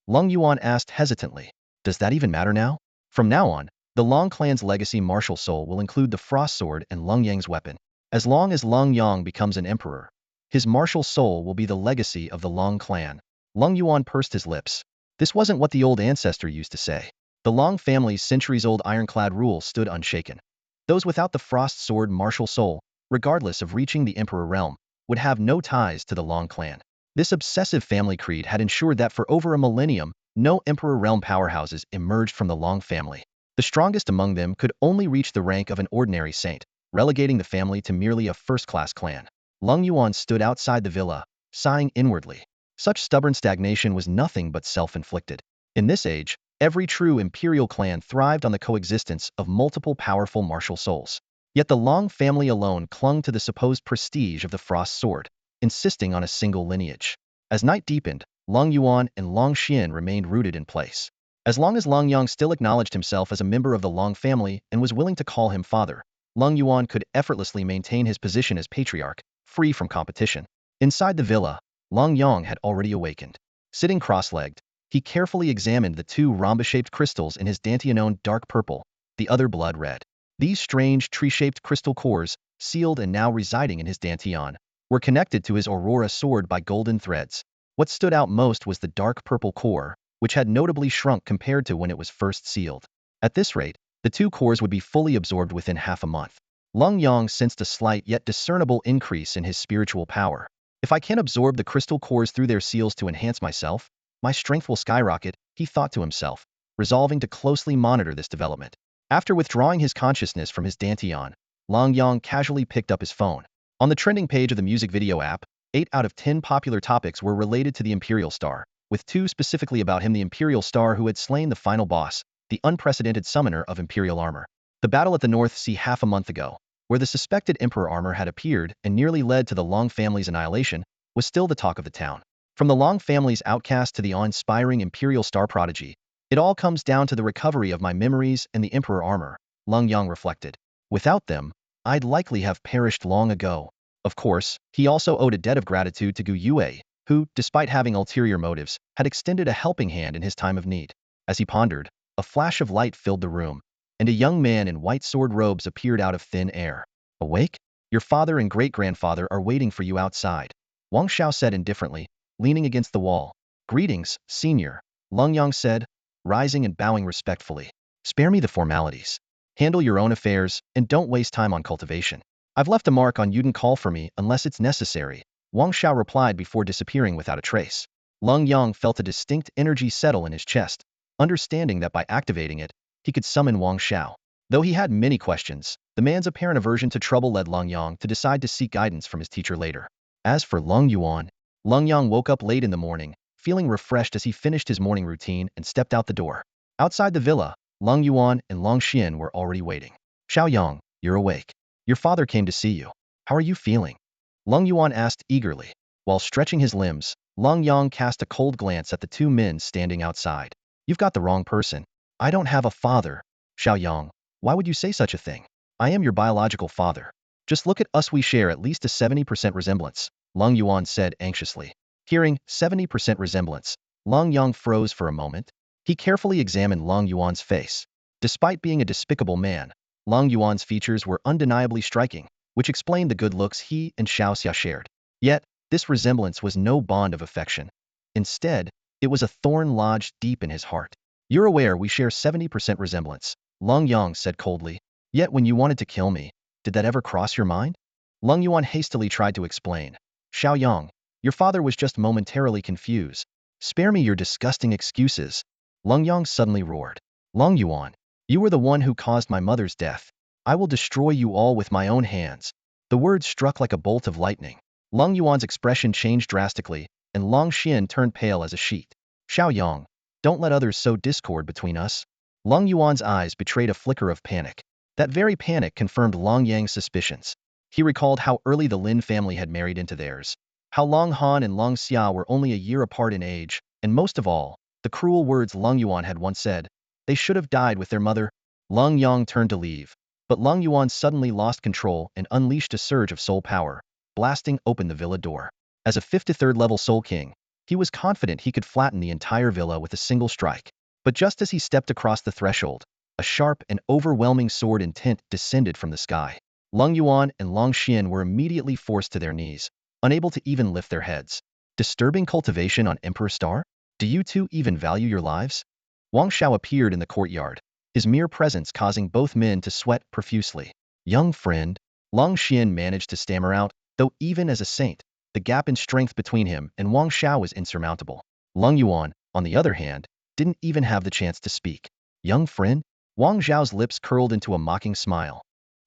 Lung Yuan asked hesitantly. Does that even matter now? From now on, the Long clan's legacy martial soul will include the frost sword and Lung Yang's weapon. As long as Lung Yang becomes an emperor, his martial soul will be the legacy of the Long clan. Lung Yuan pursed his lips. This wasn't what the old ancestor used to say. The Long family's centuries-old ironclad rule stood unshaken. Those without the frost sword martial soul, regardless of reaching the emperor realm, would have no ties to the Long clan. This obsessive family creed had ensured that for over a millennium, no emperor realm powerhouses emerged from the Long family. The strongest among them could only reach the rank of an ordinary saint, relegating the family to merely a first-class clan. Lung Yuan stood outside the villa, sighing inwardly. Such stubborn stagnation was nothing but self-inflicted. In this age, every true imperial clan thrived on the coexistence of multiple powerful martial souls. Yet the Long family alone clung to the supposed prestige of the frost sword, insisting on a single lineage. As night deepened, Lung Yuan and Long Shinn remained rooted in place. As long as Lung Yang still acknowledged himself as a member of the Long family and was willing to call him father, Lung Yuan could effortlessly maintain his position as patriarch, free from competition. Inside the villa, Lung Yang had already awakened. Sitting cross-legged, he carefully examined the two rhombus-shaped crystals in his dantianone dark purple, the other blood red. These strange tree-shaped crystal cores, sealed and now residing in his dantian, were connected to his aurora sword by golden threads. What stood out most was the dark purple core, which had notably shrunk compared to when it was first sealed. At this rate, the two cores would be fully absorbed within half a month. Lung Yang sensed a slight yet discernible increase in his spiritual power. If I can absorb the crystal cores through their seals to enhance myself, my strength will skyrocket, he thought to himself, resolving to closely monitor this development. After withdrawing his consciousness from his dantian, Lung Yang casually picked up his phone. On the trending page of the music video app, 8 out of 10 popular topics were related to the Imperial Star, with 2 specifically about him, the Imperial Star who had slain the final boss, the unprecedented summoner of Imperial Armor. The battle at the North Sea half a month ago, where the suspected Emperor Armor had appeared and nearly led to the Long family's annihilation, was still the talk of the town. From the Long family's outcast to the awe-inspiring Imperial Star prodigy, it all comes down to the recovery of my memories and the Emperor Armor, Lung Yang reflected. Without them, I'd likely have perished long ago. Of course, he also owed a debt of gratitude to Gu Yue, who, despite having ulterior motives, had extended a helping hand in his time of need. As he pondered, a flash of light filled the room, and a young man in white sword robes appeared out of thin air. Awake? Your father and great-grandfather are waiting for you outside, Wang Xiao said indifferently, leaning against the wall. Greetings, senior, Lung Yang said, rising and bowing respectfully. Spare me the formalities. Handle your own affairs, and don't waste time on cultivation. I've left a mark on you, and call for me unless it's necessary, Wang Xiao replied before disappearing without a trace. Lung Yang felt a distinct energy settle in his chest, understanding that by activating it, he could summon Wang Xiao. Though he had many questions, the man's apparent aversion to trouble led Lung Yang to decide to seek guidance from his teacher later. As for Lung Yuan, Lung Yang woke up late in the morning, feeling refreshed as he finished his morning routine and stepped out the door. Outside the villa, Lung Yuan and Long Shinn were already waiting. Xiao Yang, you're awake. Your father came to see you. How are you feeling? Lung Yuan asked eagerly. While stretching his limbs, Lung Yang cast a cold glance at the two men standing outside. You've got the wrong person. I don't have a father. Xiao Yang, why would you say such a thing? I am your biological father. Just look at us, we share at least a 70% resemblance, Lung Yuan said anxiously. Hearing 70% resemblance, Lung Yang froze for a moment. He carefully examined Lung Yuan's face. Despite being a despicable man, Lung Yuan's features were undeniably striking, which explained the good looks he and Xiao Xia shared. Yet, this resemblance was no bond of affection. Instead, it was a thorn lodged deep in his heart. You're aware we share 70% resemblance, Lung Yang said coldly. Yet when you wanted to kill me, did that ever cross your mind? Lung Yuan hastily tried to explain. Xiao Yang, your father was just momentarily confused. Spare me your disgusting excuses. Lung Yang suddenly roared. Lung Yuan, you were the one who caused my mother's death. I will destroy you all with my own hands. The words struck like a bolt of lightning. Lung Yuan's expression changed drastically, and Long Shinn turned pale as a sheet. Xiao Yang, don't let others sow discord between us. Lung Yuan's eyes betrayed a flicker of panic. That very panic confirmed Long Yang's suspicions. He recalled how early the Lin family had married into theirs, how Long Han and Long Xia were only a year apart in age, and most of all, the cruel words Lung Yuan had once said. They should have died with their mother. Lung Yang turned to leave, but Lung Yuan suddenly lost control and unleashed a surge of soul power, blasting open the villa door. As a 53rd level Soul King, he was confident he could flatten the entire villa with a single strike. But just as he stepped across the threshold, a sharp and overwhelming sword intent descended from the sky. Lung Yuan and Long Xian were immediately forced to their knees, unable to even lift their heads. Disturbing cultivation on Emperor Star? Do you two even value your lives? Wang Xiao appeared in the courtyard, his mere presence causing both men to sweat profusely. Young friend, Long Xian managed to stammer out, though even as a saint, the gap in strength between him and Wang Xiao was insurmountable. Lung Yuan, on the other hand, didn't even have the chance to speak. Young friend? Wang Zhao's lips curled into a mocking smile.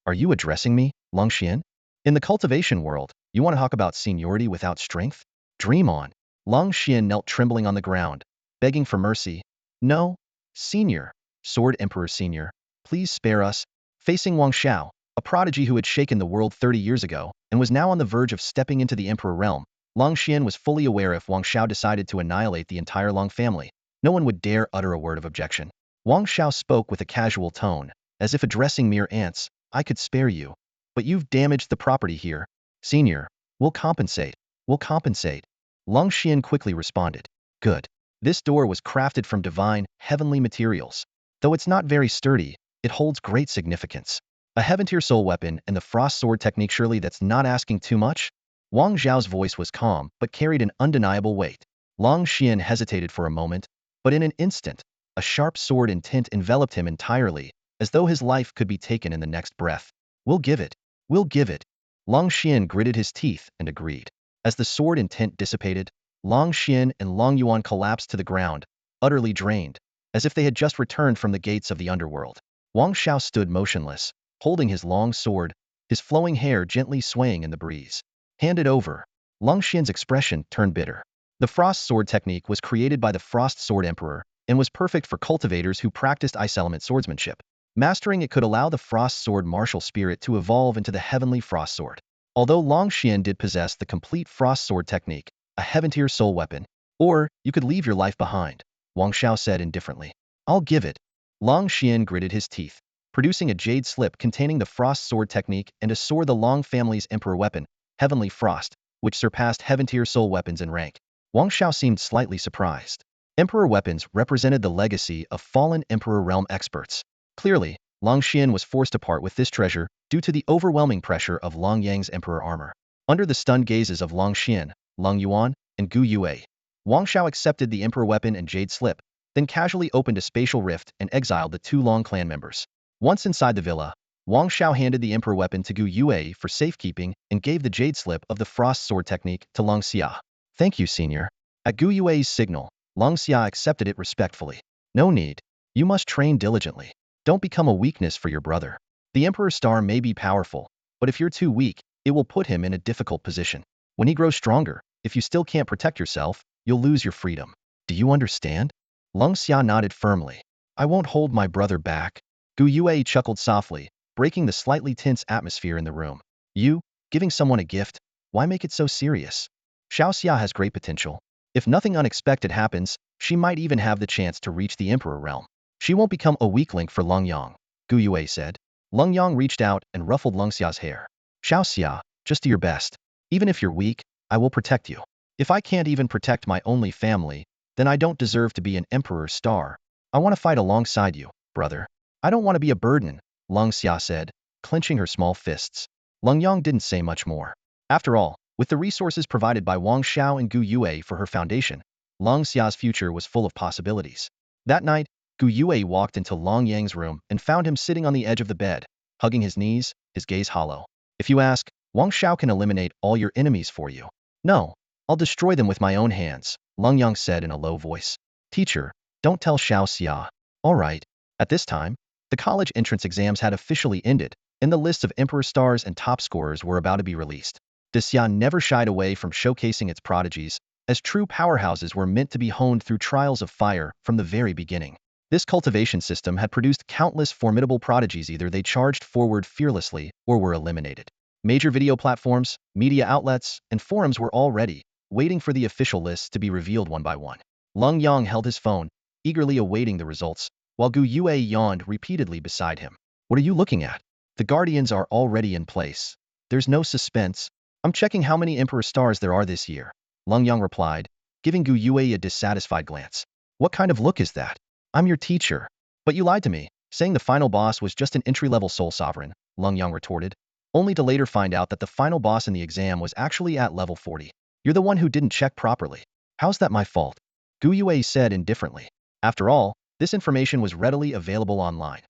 Are you addressing me, Long Xian? In the cultivation world, you want to talk about seniority without strength? Dream on. Long Xian knelt trembling on the ground, begging for mercy. No, Senior, Sword Emperor Senior, please spare us. Facing Wang Xiao, a prodigy who had shaken the world 30 years ago and was now on the verge of stepping into the Emperor realm, Long Xian was fully aware if Wang Xiao decided to annihilate the entire Long family, no one would dare utter a word of objection. Wang Xiao spoke with a casual tone, as if addressing mere ants. I could spare you, but you've damaged the property here. Senior, we'll compensate. We'll compensate. Long Xian quickly responded. Good. This door was crafted from divine, heavenly materials. Though it's not very sturdy, it holds great significance. A heaven-tier soul weapon and the frost sword technique, surely that's not asking too much? Wang Zhao's voice was calm, but carried an undeniable weight. Long Xian hesitated for a moment, but in an instant, a sharp sword intent enveloped him entirely, as though his life could be taken in the next breath. We'll give it. We'll give it. Long Xian gritted his teeth and agreed. As the sword intent dissipated, Long Xian and Long Yuan collapsed to the ground, utterly drained, as if they had just returned from the gates of the underworld. Wang Xiao stood motionless, holding his long sword, his flowing hair gently swaying in the breeze. Hand it over. Long Xian's expression turned bitter. The frost sword technique was created by the Frost Sword Emperor and was perfect for cultivators who practiced ice element swordsmanship. Mastering it could allow the frost sword martial spirit to evolve into the heavenly frost sword. Although Long Xian did possess the complete frost sword technique, a heaven-tier soul weapon, or you could leave your life behind, Wang Xiao said indifferently. I'll give it. Long Xian gritted his teeth, producing a jade slip containing the frost sword technique and a sword, the Long family's emperor weapon, Heavenly Frost, which surpassed heaven-tier soul weapons in rank. Wang Xiao seemed slightly surprised. Emperor weapons represented the legacy of fallen Emperor realm experts. Clearly, Long Xian was forced to part with this treasure due to the overwhelming pressure of Long Yang's Emperor armor. Under the stunned gazes of Long Xian, Long Yuan, and Gu Yue, Wang Xiao accepted the Emperor weapon and jade slip, then casually opened a spatial rift and exiled the two Long clan members. Once inside the villa, Wang Xiao handed the Emperor weapon to Gu Yue for safekeeping and gave the jade slip of the frost sword technique to Long Xia. Thank you, Senior. At Gu Yue's signal, Long Xia accepted it respectfully. No need. You must train diligently. Don't become a weakness for your brother. The Emperor's star may be powerful, but if you're too weak, it will put him in a difficult position. When he grows stronger, if you still can't protect yourself, you'll lose your freedom. Do you understand? Long Xia nodded firmly. I won't hold my brother back. Gu Yue chuckled softly, breaking the slightly tense atmosphere in the room. You, giving someone a gift, why make it so serious? Xiao Xia has great potential. If nothing unexpected happens, she might even have the chance to reach the Emperor realm. She won't become a weak link for Lung Yang, Gu Yue said. Lung Yang reached out and ruffled Lung Xia's hair. Xiao Xia, just do your best. Even if you're weak, I will protect you. If I can't even protect my only family, then I don't deserve to be an Emperor's star. I want to fight alongside you, brother. I don't want to be a burden, Lung Xia said, clenching her small fists. Lung Yang didn't say much more. After all, with the resources provided by Wang Xiao and Gu Yue for her foundation, Lung Xia's future was full of possibilities. That night, Gu Yue walked into Long Yang's room and found him sitting on the edge of the bed, hugging his knees, his gaze hollow. If you ask, Wang Xiao can eliminate all your enemies for you. No, I'll destroy them with my own hands, Lung Yang said in a low voice. Teacher, don't tell Xiao Xia. All right. At this time, the college entrance exams had officially ended, and the lists of Emperor stars and top scorers were about to be released. Xia never shied away from showcasing its prodigies, as true powerhouses were meant to be honed through trials of fire from the very beginning. This cultivation system had produced countless formidable prodigies, either they charged forward fearlessly or were eliminated. Major video platforms, media outlets, and forums were all ready, waiting for the official lists to be revealed one by one. Lung Yang held his phone, eagerly awaiting the results, while Gu Yue yawned repeatedly beside him. What are you looking at? The guardians are already in place. There's no suspense. I'm checking how many Emperor stars there are this year, Lenyang replied, giving Gu Yue a dissatisfied glance. What kind of look is that? I'm your teacher. But you lied to me, saying the final boss was just an entry-level soul sovereign, Lenyang retorted, only to later find out that the final boss in the exam was actually at level 40. You're the one who didn't check properly. How's that my fault? Gu Yue said indifferently. After all, this information was readily available online.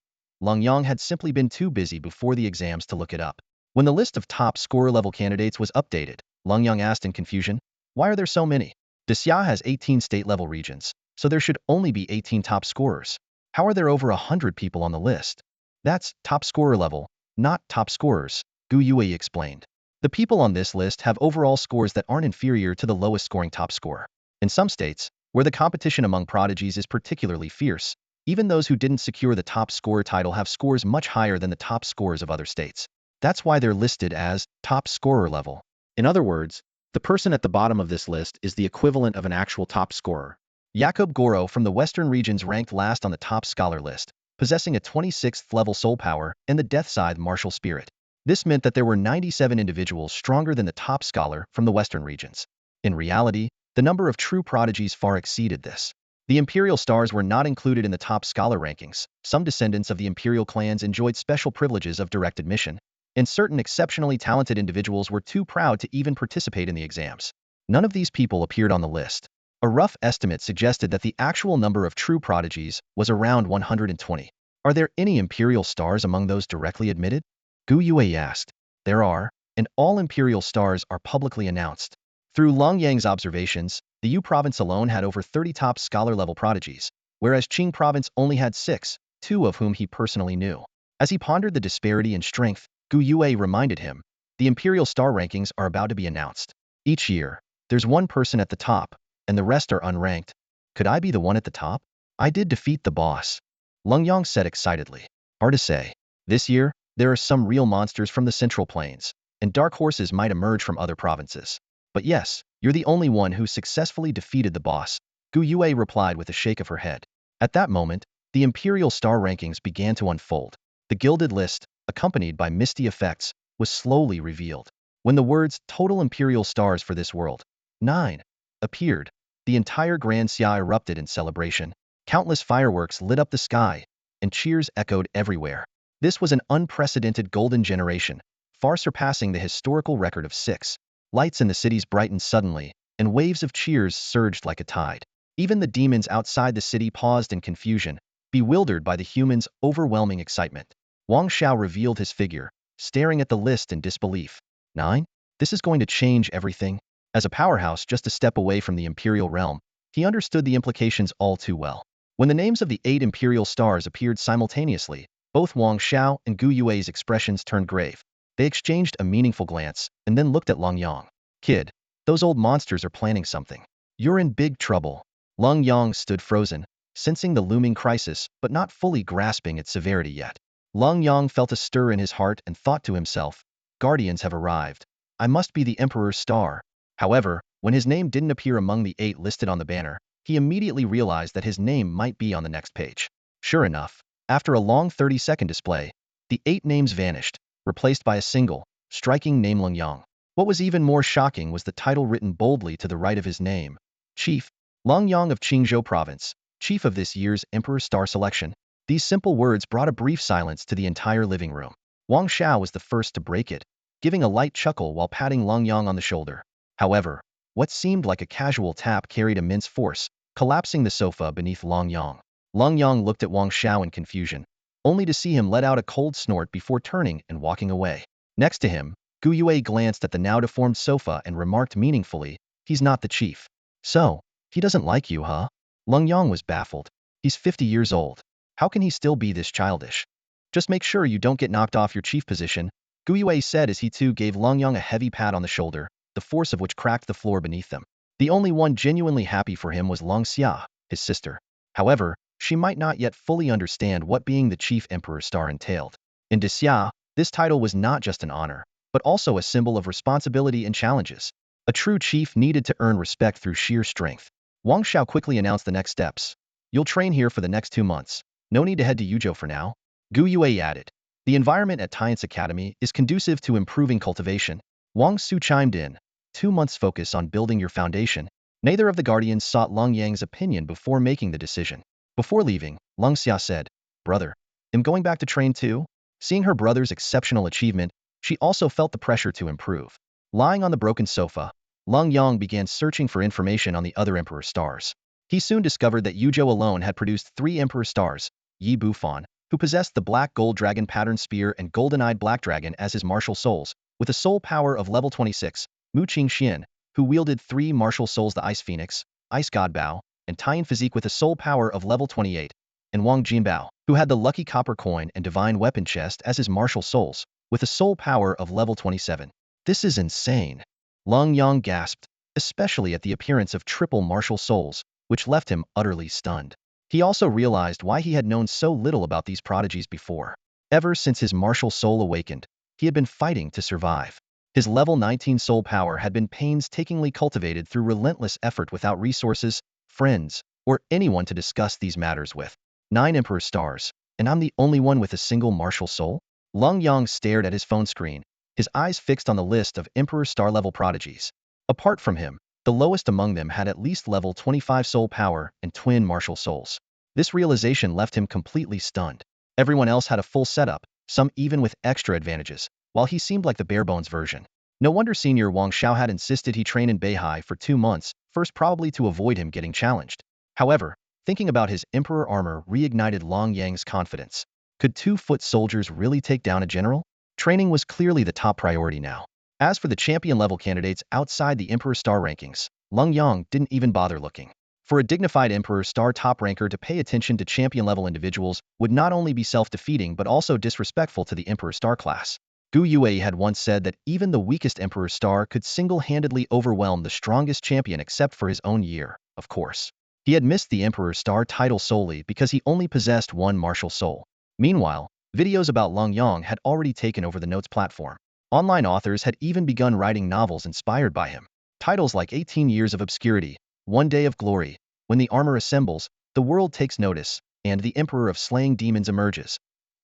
Lenyang had simply been too busy before the exams to look it up. When the list of top scorer level candidates was updated, Lenyang asked in confusion, why are there so many? Xia has 18 state-level regions, so there should only be 18 top scorers. How are there over 100 people on the list? That's top scorer level, not top scorers, Gu Yue explained. The people on this list have overall scores that aren't inferior to the lowest scoring top scorer. In some states, where the competition among prodigies is particularly fierce, even those who didn't secure the top scorer title have scores much higher than the top scorers of other states. That's why they're listed as top scorer level. In other words, the person at the bottom of this list is the equivalent of an actual top scorer. Jakob Goro from the Western regions ranked last on the top scholar list, possessing a 26th level soul power and the Death Scythe martial spirit. This meant that there were 97 individuals stronger than the top scholar from the Western regions. In reality, the number of true prodigies far exceeded this. The Imperial stars were not included in the top scholar rankings. Some descendants of the Imperial clans enjoyed special privileges of direct admission, and certain exceptionally talented individuals were too proud to even participate in the exams. None of these people appeared on the list. A rough estimate suggested that the actual number of true prodigies was around 120. Are there any Imperial stars among those directly admitted? Gu Yue asked. There are, and all Imperial stars are publicly announced. Through Longyang's observations, the Yu province alone had over 30 top scholar-level prodigies, whereas Qing province only had 6, 2 of whom he personally knew. As he pondered the disparity in strength, Gu Yue reminded him, the Imperial star rankings are about to be announced. Each year, there's one person at the top, and the rest are unranked. Could I be the one at the top? I did defeat the boss, Lenyang said excitedly. Hard to say. This year, there are some real monsters from the Central Plains, and dark horses might emerge from other provinces. But yes, you're the only one who successfully defeated the boss, Gu Yue replied with a shake of her head. At that moment, the Imperial star rankings began to unfold. The gilded list, accompanied by misty effects, was slowly revealed. When the words total Imperial stars for this world, 9, appeared, the entire Grand Xia erupted in celebration. Countless fireworks lit up the sky, and cheers echoed everywhere. This was an unprecedented golden generation, far surpassing the historical record of 6. Lights in the cities brightened suddenly, and waves of cheers surged like a tide. Even the demons outside the city paused in confusion, bewildered by the humans' overwhelming excitement. Wang Xiao revealed his figure, staring at the list in disbelief. 9? This is going to change everything. As a powerhouse just a step away from the Imperial realm, he understood the implications all too well. When the names of the 8 Imperial stars appeared simultaneously, both Wang Xiao and Gu Yue's expressions turned grave. They exchanged a meaningful glance, and then looked at Lenyang. Kid, those old monsters are planning something. You're in big trouble. Lenyang stood frozen, sensing the looming crisis, but not fully grasping its severity yet. Lenyang felt a stir in his heart and thought to himself, Guardians have arrived. I must be the Emperor's star. However, when his name didn't appear among the 8 listed on the banner, he immediately realized that his name might be on the next page. Sure enough, after a long 30-second display, the 8 names vanished, replaced by a single, striking name Lenyang. What was even more shocking was the title written boldly to the right of his name. Chief, Lenyang of Qingzhou Province, chief of this year's Emperor Star Selection. These simple words brought a brief silence to the entire living room. Wang Xiao was the first to break it, giving a light chuckle while patting Lenyang on the shoulder. However, what seemed like a casual tap carried immense force, collapsing the sofa beneath Lenyang. Lenyang looked at Wang Xiao in confusion, only to see him let out a cold snort before turning and walking away. Next to him, Gu Yue glanced at the now deformed sofa and remarked meaningfully, he's not the chief. So, he doesn't like you, huh? Lenyang was baffled. He's 50 years old. How can he still be this childish? Just make sure you don't get knocked off your chief position, Gu Yue said as he too gave Lenyang a heavy pat on the shoulder, the force of which cracked the floor beneath them. The only one genuinely happy for him was Xia, his sister. However, she might not yet fully understand what being the chief Emperor Star entailed. In Xia, this title was not just an honor, but also a symbol of responsibility and challenges. A true chief needed to earn respect through sheer strength. Wang Xiao quickly announced the next steps. You'll train here for the next 2 months. No need to head to Yuzhou for now. Gu Yue added. The environment at Tian's Academy is conducive to improving cultivation. Wang Su chimed in. 2 months focus on building your foundation. Neither of the guardians sought Lenyang's opinion before making the decision. Before leaving, Leng Xia said, "Brother, am going back to train too?" Seeing her brother's exceptional achievement, she also felt the pressure to improve. Lying on the broken sofa, Lenyang began searching for information on the other Emperor stars. He soon discovered that Yuzhou alone had produced 3 Emperor stars: Yi Bufan, who possessed the black gold dragon pattern spear and golden-eyed black dragon as his martial souls, with a soul power of level 26, Mu Qing Shinn, who wielded 3 martial souls: the Ice Phoenix, Ice God Bao, and Taiyan Physique with a soul power of level 28, and Wang Jinbao, who had the lucky copper coin and divine weapon chest as his martial souls, with a soul power of level 27. This is insane. Lenyang gasped, especially at the appearance of triple martial souls, which left him utterly stunned. He also realized why he had known so little about these prodigies before. Ever since his martial soul awakened, he had been fighting to survive. His level 19 soul power had been painstakingly cultivated through relentless effort without resources, friends, or anyone to discuss these matters with. 9 Emperor stars, and I'm the only one with a single martial soul? Lenyang stared at his phone screen, his eyes fixed on the list of Emperor star-level prodigies. Apart from him, the lowest among them had at least level 25 soul power and twin martial souls. This realization left him completely stunned. Everyone else had a full setup, some even with extra advantages, while he seemed like the bare-bones version. No wonder Senior Wang Xiao had insisted he train in Beihai for 2 months, first probably to avoid him getting challenged. However, thinking about his Emperor armor reignited Lenyang's confidence. Could 2-foot soldiers really take down a general? Training was clearly the top priority now. As for the champion-level candidates outside the Emperor Star rankings, Lenyang didn't even bother looking. For a dignified Emperor Star top ranker to pay attention to champion-level individuals would not only be self-defeating but also disrespectful to the Emperor Star class. Gu Yue had once said that even the weakest Emperor Star could single-handedly overwhelm the strongest champion except for his own year, of course. He had missed the Emperor Star title solely because he only possessed 1 martial soul. Meanwhile, videos about Lenyang had already taken over the Notes platform. Online authors had even begun writing novels inspired by him. Titles like 18 Years of Obscurity, 1 Day of Glory, When the Armor Assembles, The World Takes Notice, and The Emperor of Slaying Demons Emerges.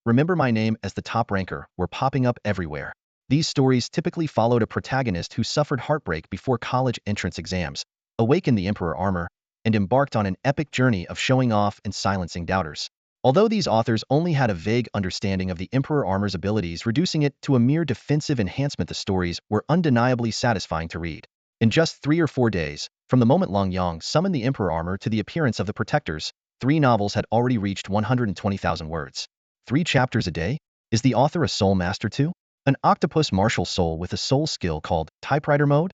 Remember My Name as the top ranker were popping up everywhere. These stories typically followed a protagonist who suffered heartbreak before college entrance exams, awakened the Emperor Armor, and embarked on an epic journey of showing off and silencing doubters. Although these authors only had a vague understanding of the Emperor Armor's abilities, reducing it to a mere defensive enhancement, the stories were undeniably satisfying to read. In just 3 or 4 days, from the moment Lenyang summoned the Emperor Armor to the appearance of the Protectors, 3 novels had already reached 120,000 words. 3 chapters a day? Is the author a soul master too? An octopus martial soul with a soul skill called typewriter mode?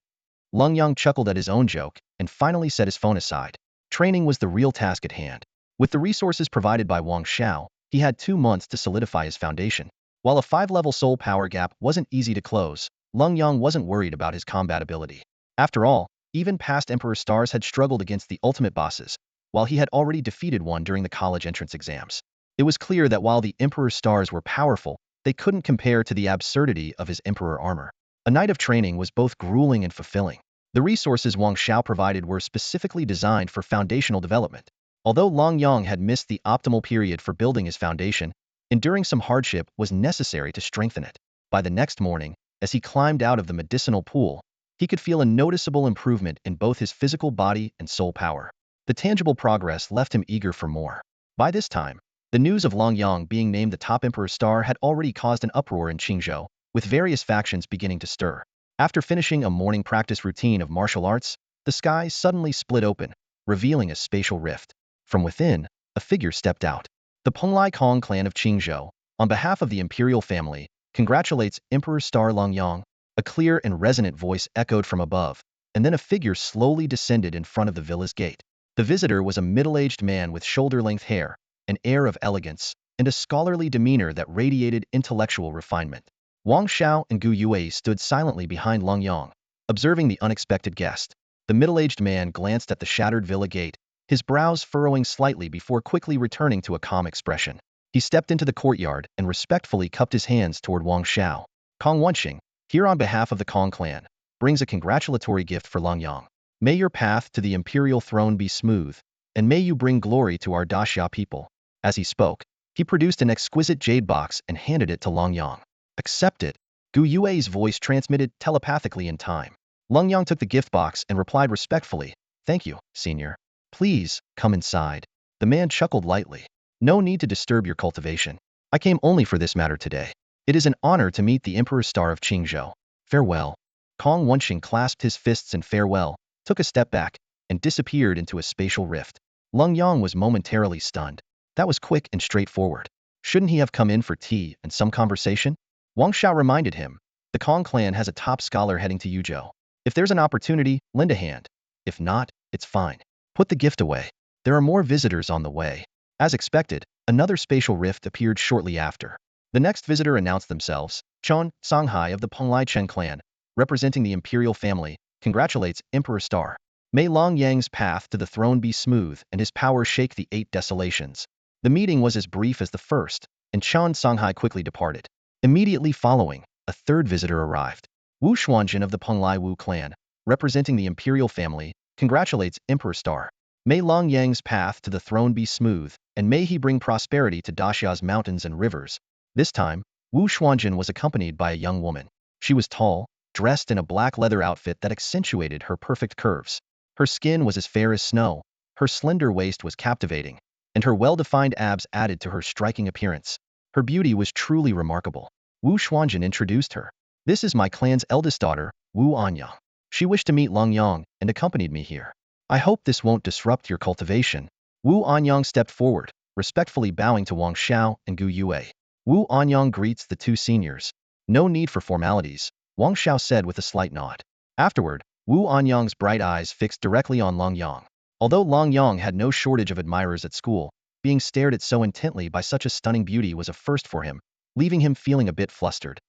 Lenyang chuckled at his own joke and finally set his phone aside. Training was the real task at hand. With the resources provided by Wang Xiao, he had 2 months to solidify his foundation. While a 5-level soul power gap wasn't easy to close, Lenyang wasn't worried about his combat ability. After all, even past Emperor Stars had struggled against the ultimate bosses, while he had already defeated one during the college entrance exams. It was clear that while the Emperor Stars were powerful, they couldn't compare to the absurdity of his Emperor Armor. A night of training was both grueling and fulfilling. The resources Wang Xiao provided were specifically designed for foundational development. Although Lenyang had missed the optimal period for building his foundation, enduring some hardship was necessary to strengthen it. By the next morning, as he climbed out of the medicinal pool, he could feel a noticeable improvement in both his physical body and soul power. The tangible progress left him eager for more. By this time, the news of Lenyang being named the top Emperor Star had already caused an uproar in Qingzhou, with various factions beginning to stir. After finishing a morning practice routine of martial arts, the sky suddenly split open, revealing a spatial rift. From within, a figure stepped out. The Penglai Kong clan of Qingzhou, on behalf of the imperial family, congratulates Emperor Star Lenyang. A clear and resonant voice echoed from above, and then a figure slowly descended in front of the villa's gate. The visitor was a middle-aged man with shoulder-length hair, an air of elegance, and a scholarly demeanor that radiated intellectual refinement. Wang Xiao and Gu Yue stood silently behind Lenyang, observing the unexpected guest. The middle-aged man glanced at the shattered villa gate, his brows furrowing slightly before quickly returning to a calm expression. He stepped into the courtyard and respectfully cupped his hands toward Wang Xiao. Kong Wenxing, here on behalf of the Kong clan, brings a congratulatory gift for Lenyang. May your path to the imperial throne be smooth, and may you bring glory to our Daxia people. As he spoke, he produced an exquisite jade box and handed it to Lenyang. Accept it. Gu Yue's voice transmitted telepathically in time. Lenyang took the gift box and replied respectfully, "Thank you, senior. Please, come inside." The man chuckled lightly. "No need to disturb your cultivation. I came only for this matter today. It is an honor to meet the Emperor Star of Qingzhou. Farewell." Kong Wenxing clasped his fists in farewell, took a step back, and disappeared into a spatial rift. Lenyang was momentarily stunned. That was quick and straightforward. Shouldn't he have come in for tea and some conversation? Wang Xiao reminded him. The Kong clan has a top scholar heading to Yuzhou. If there's an opportunity, lend a hand. If not, it's fine. Put the gift away. There are more visitors on the way. As expected, another spatial rift appeared shortly after. The next visitor announced themselves. Chon Songhai of the Penglai Chen clan, representing the imperial family, congratulates Emperor Star. May Long Yang's path to the throne be smooth and his power shake the 8 desolations. The meeting was as brief as the first, and Chon Songhai quickly departed. Immediately following, a third visitor arrived. Wu Xuanjin of the Penglai Wu clan, representing the imperial family, congratulates Emperor Star. May Long Yang's path to the throne be smooth, and may he bring prosperity to Daxia's mountains and rivers. This time, Wu Xuanjin was accompanied by a young woman. She was tall, dressed in a black leather outfit that accentuated her perfect curves. Her skin was as fair as snow, her slender waist was captivating, and her well-defined abs added to her striking appearance. Her beauty was truly remarkable. Wu Xuanjin introduced her. "This is my clan's eldest daughter, Wu Anyang. She wished to meet Lenyang and accompanied me here. I hope this won't disrupt your cultivation." Wu Anyang stepped forward, respectfully bowing to Wang Xiao and Gu Yue. Wu Anyang greets the two seniors. "No need for formalities," Wang Xiao said with a slight nod. Afterward, Wu Anyang's bright eyes fixed directly on Lenyang. Although Lenyang had no shortage of admirers at school, being stared at so intently by such a stunning beauty was a first for him, leaving him feeling a bit flustered.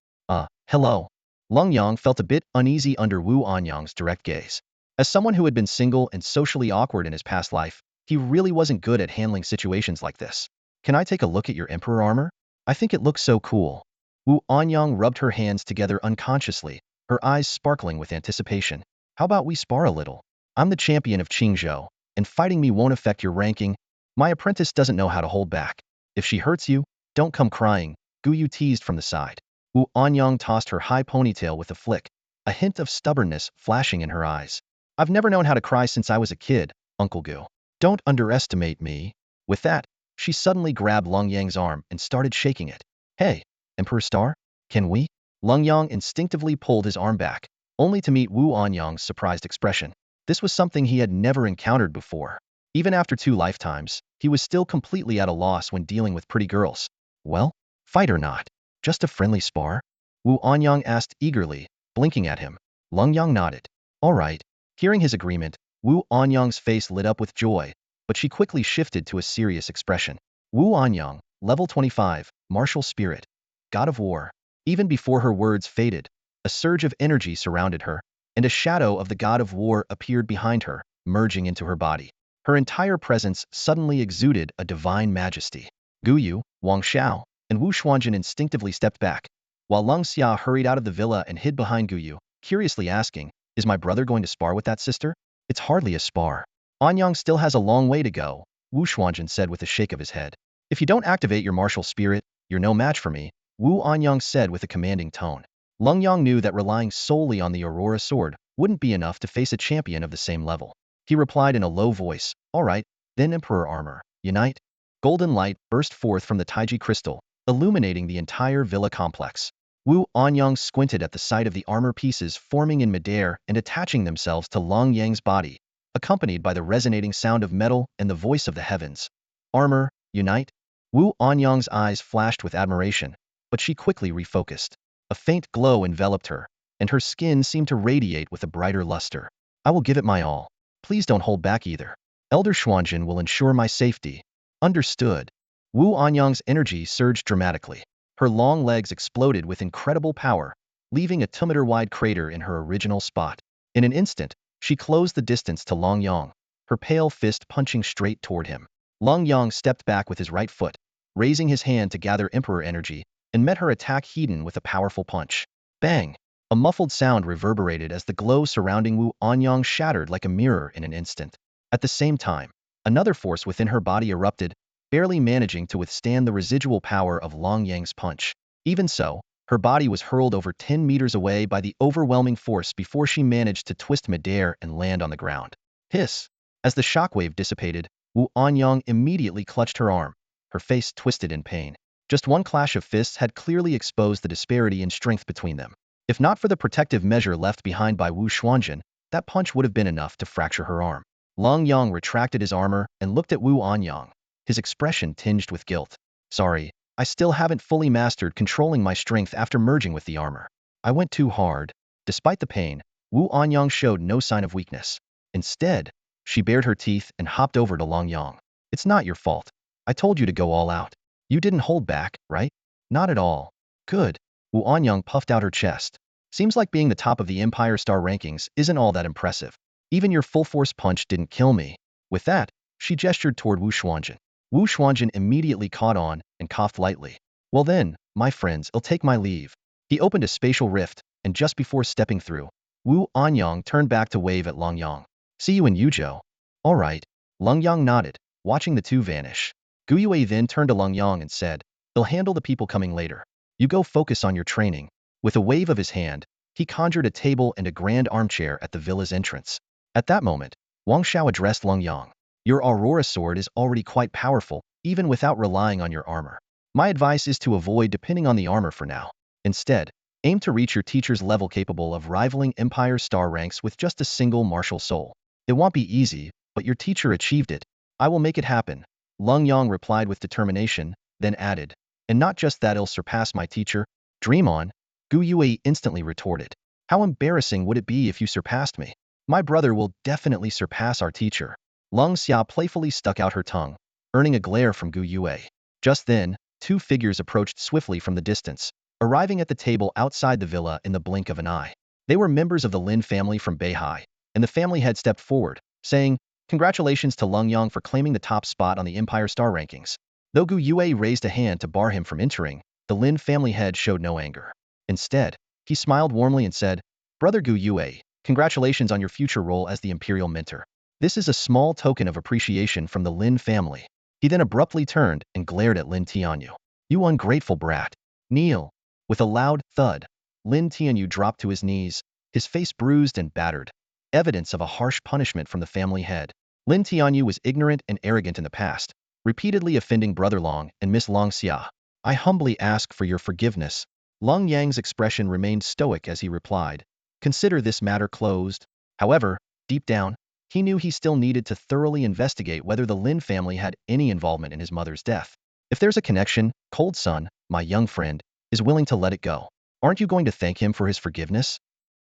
Hello." Lenyang felt a bit uneasy under Wu Anyang's direct gaze. As someone who had been single and socially awkward in his past life, he really wasn't good at handling situations like this. "Can I take a look at your Emperor armor? I think it looks so cool." Wu Anyang rubbed her hands together unconsciously, her eyes sparkling with anticipation. "How about we spar a little? I'm the champion of Qingzhou, and fighting me won't affect your ranking. My apprentice doesn't know how to hold back. If she hurts you, don't come crying," Gu Yu teased from the side. Wu Anyang tossed her high ponytail with a flick, a hint of stubbornness flashing in her eyes. "I've never known how to cry since I was a kid, Uncle Gu. Don't underestimate me." With that, she suddenly grabbed Lenyang's arm and started shaking it. "Hey, Emperor Star, can we?" Lenyang instinctively pulled his arm back, only to meet Wu Anyang's surprised expression. This was something he had never encountered before. Even after 2 lifetimes, he was still completely at a loss when dealing with pretty girls. "Well, fight or not? Just a friendly spar?" Wu Anyang asked eagerly, blinking at him. Lenyang nodded. "All right." Hearing his agreement, Wu Anyang's face lit up with joy, but she quickly shifted to a serious expression. Wu Anyang, level 25, martial spirit, god of war. Even before her words faded, a surge of energy surrounded her, and a shadow of the god of war appeared behind her, merging into her body. Her entire presence suddenly exuded a divine majesty. Gu Yu, Wang Xiao, and Wu Xuanjin instinctively stepped back, while Leng Xia hurried out of the villa and hid behind Gu Yu, curiously asking, "Is my brother going to spar with that sister?" "It's hardly a spar. Anyang still has a long way to go," Wu Xuanjin said with a shake of his head. "If you don't activate your martial spirit, you're no match for me," Wu Anyang said with a commanding tone. Lenyang knew that relying solely on the Aurora sword wouldn't be enough to face a champion of the same level. He replied in a low voice, "All right, then Emperor Armor, unite." Golden light burst forth from the Taiji crystal, illuminating the entire villa complex. Wu Anyang squinted at the sight of the armor pieces forming in midair and attaching themselves to Lenyang's body, accompanied by the resonating sound of metal and the voice of the heavens. "Armor, unite." Wu Anyang's eyes flashed with admiration, but she quickly refocused. A faint glow enveloped her, and her skin seemed to radiate with a brighter luster. "I will give it my all. Please don't hold back either. Elder Xuanjin will ensure my safety." "Understood." Wu Anyang's energy surged dramatically. Her long legs exploded with incredible power, leaving a 2-meter-wide crater in her original spot. In an instant, she closed the distance to Lenyang, her pale fist punching straight toward him. Lenyang stepped back with his right foot, raising his hand to gather Emperor energy, and met her attack head-on with a powerful punch. Bang! A muffled sound reverberated as the glow surrounding Wu Anyang shattered like a mirror in an instant. At the same time, another force within her body erupted, barely managing to withstand the residual power of Lenyang's punch. Even so, Her body was hurled over 10 meters away by the overwhelming force before she managed to twist midair and land on the ground. Hiss! As the shockwave dissipated, Wu Anyang immediately clutched her arm, her face twisted in pain. Just one clash of fists had clearly exposed the disparity in strength between them. If not for the protective measure left behind by Wu Xuanjun, that punch would have been enough to fracture her arm. Lenyang retracted his armor and looked at Wu Anyang, his expression tinged with guilt. Sorry, I still haven't fully mastered controlling my strength after merging with the armor. I went too hard. Despite the pain, Wu Anyang showed no sign of weakness. Instead, she bared her teeth and hopped over to Lenyang. It's not your fault. I told you to go all out. You didn't hold back, right? Not at all. Good. Wu Anyang puffed out her chest. Seems like being the top of the Empire Star rankings isn't all that impressive. Even your full-force punch didn't kill me. With that, she gestured toward Wu Xuanjun. Wu Xuanjun immediately caught on and coughed lightly. Well then, my friends, I'll take my leave. He opened a spatial rift, and just before stepping through, Wu Anyang turned back to wave at Lenyang. See you in Yuzhou. All right. Lenyang nodded, watching the two vanish. Gu Yue then turned to Lenyang and said, they'll handle the people coming later. You go focus on your training. With a wave of his hand, he conjured a table and a grand armchair at the villa's entrance. At that moment, Wang Xiao addressed Lenyang. Your Aurora sword is already quite powerful, even without relying on your armor. My advice is to avoid depending on the armor for now. Instead, aim to reach your teacher's level capable of rivaling Empire Star ranks with just a single martial soul. It won't be easy, but your teacher achieved it. I will make it happen. Lenyang replied with determination, then added, and not just that, I'll surpass my teacher. Dream on. Gu Yue instantly retorted. How embarrassing would it be if you surpassed me? My brother will definitely surpass our teacher. Leng Xia playfully stuck out her tongue, earning a glare from Gu Yue. Just then, two figures approached swiftly from the distance, arriving at the table outside the villa in the blink of an eye. They were members of the Lin family from Beihai, and the family head stepped forward, saying, congratulations to Lenyang for claiming the top spot on the Empire Star rankings. Though Gu Yue raised a hand to bar him from entering, the Lin family head showed no anger. Instead, he smiled warmly and said, Brother Gu Yue, congratulations on your future role as the Imperial Mentor. This is a small token of appreciation from the Lin family. He then abruptly turned and glared at Lin Tianyu. You ungrateful brat. Kneel. With a loud thud, Lin Tianyu dropped to his knees, his face bruised and battered, evidence of a harsh punishment from the family head. Lin Tianyu was ignorant and arrogant in the past, repeatedly offending Brother Long and Miss Long Xia. I humbly ask for your forgiveness. Leng Yang's expression remained stoic as he replied, consider this matter closed. However, deep down, he knew he still needed to thoroughly investigate whether the Lin family had any involvement in his mother's death. If there's a connection, Cold Sun, my young friend, is willing to let it go. Aren't you going to thank him for his forgiveness?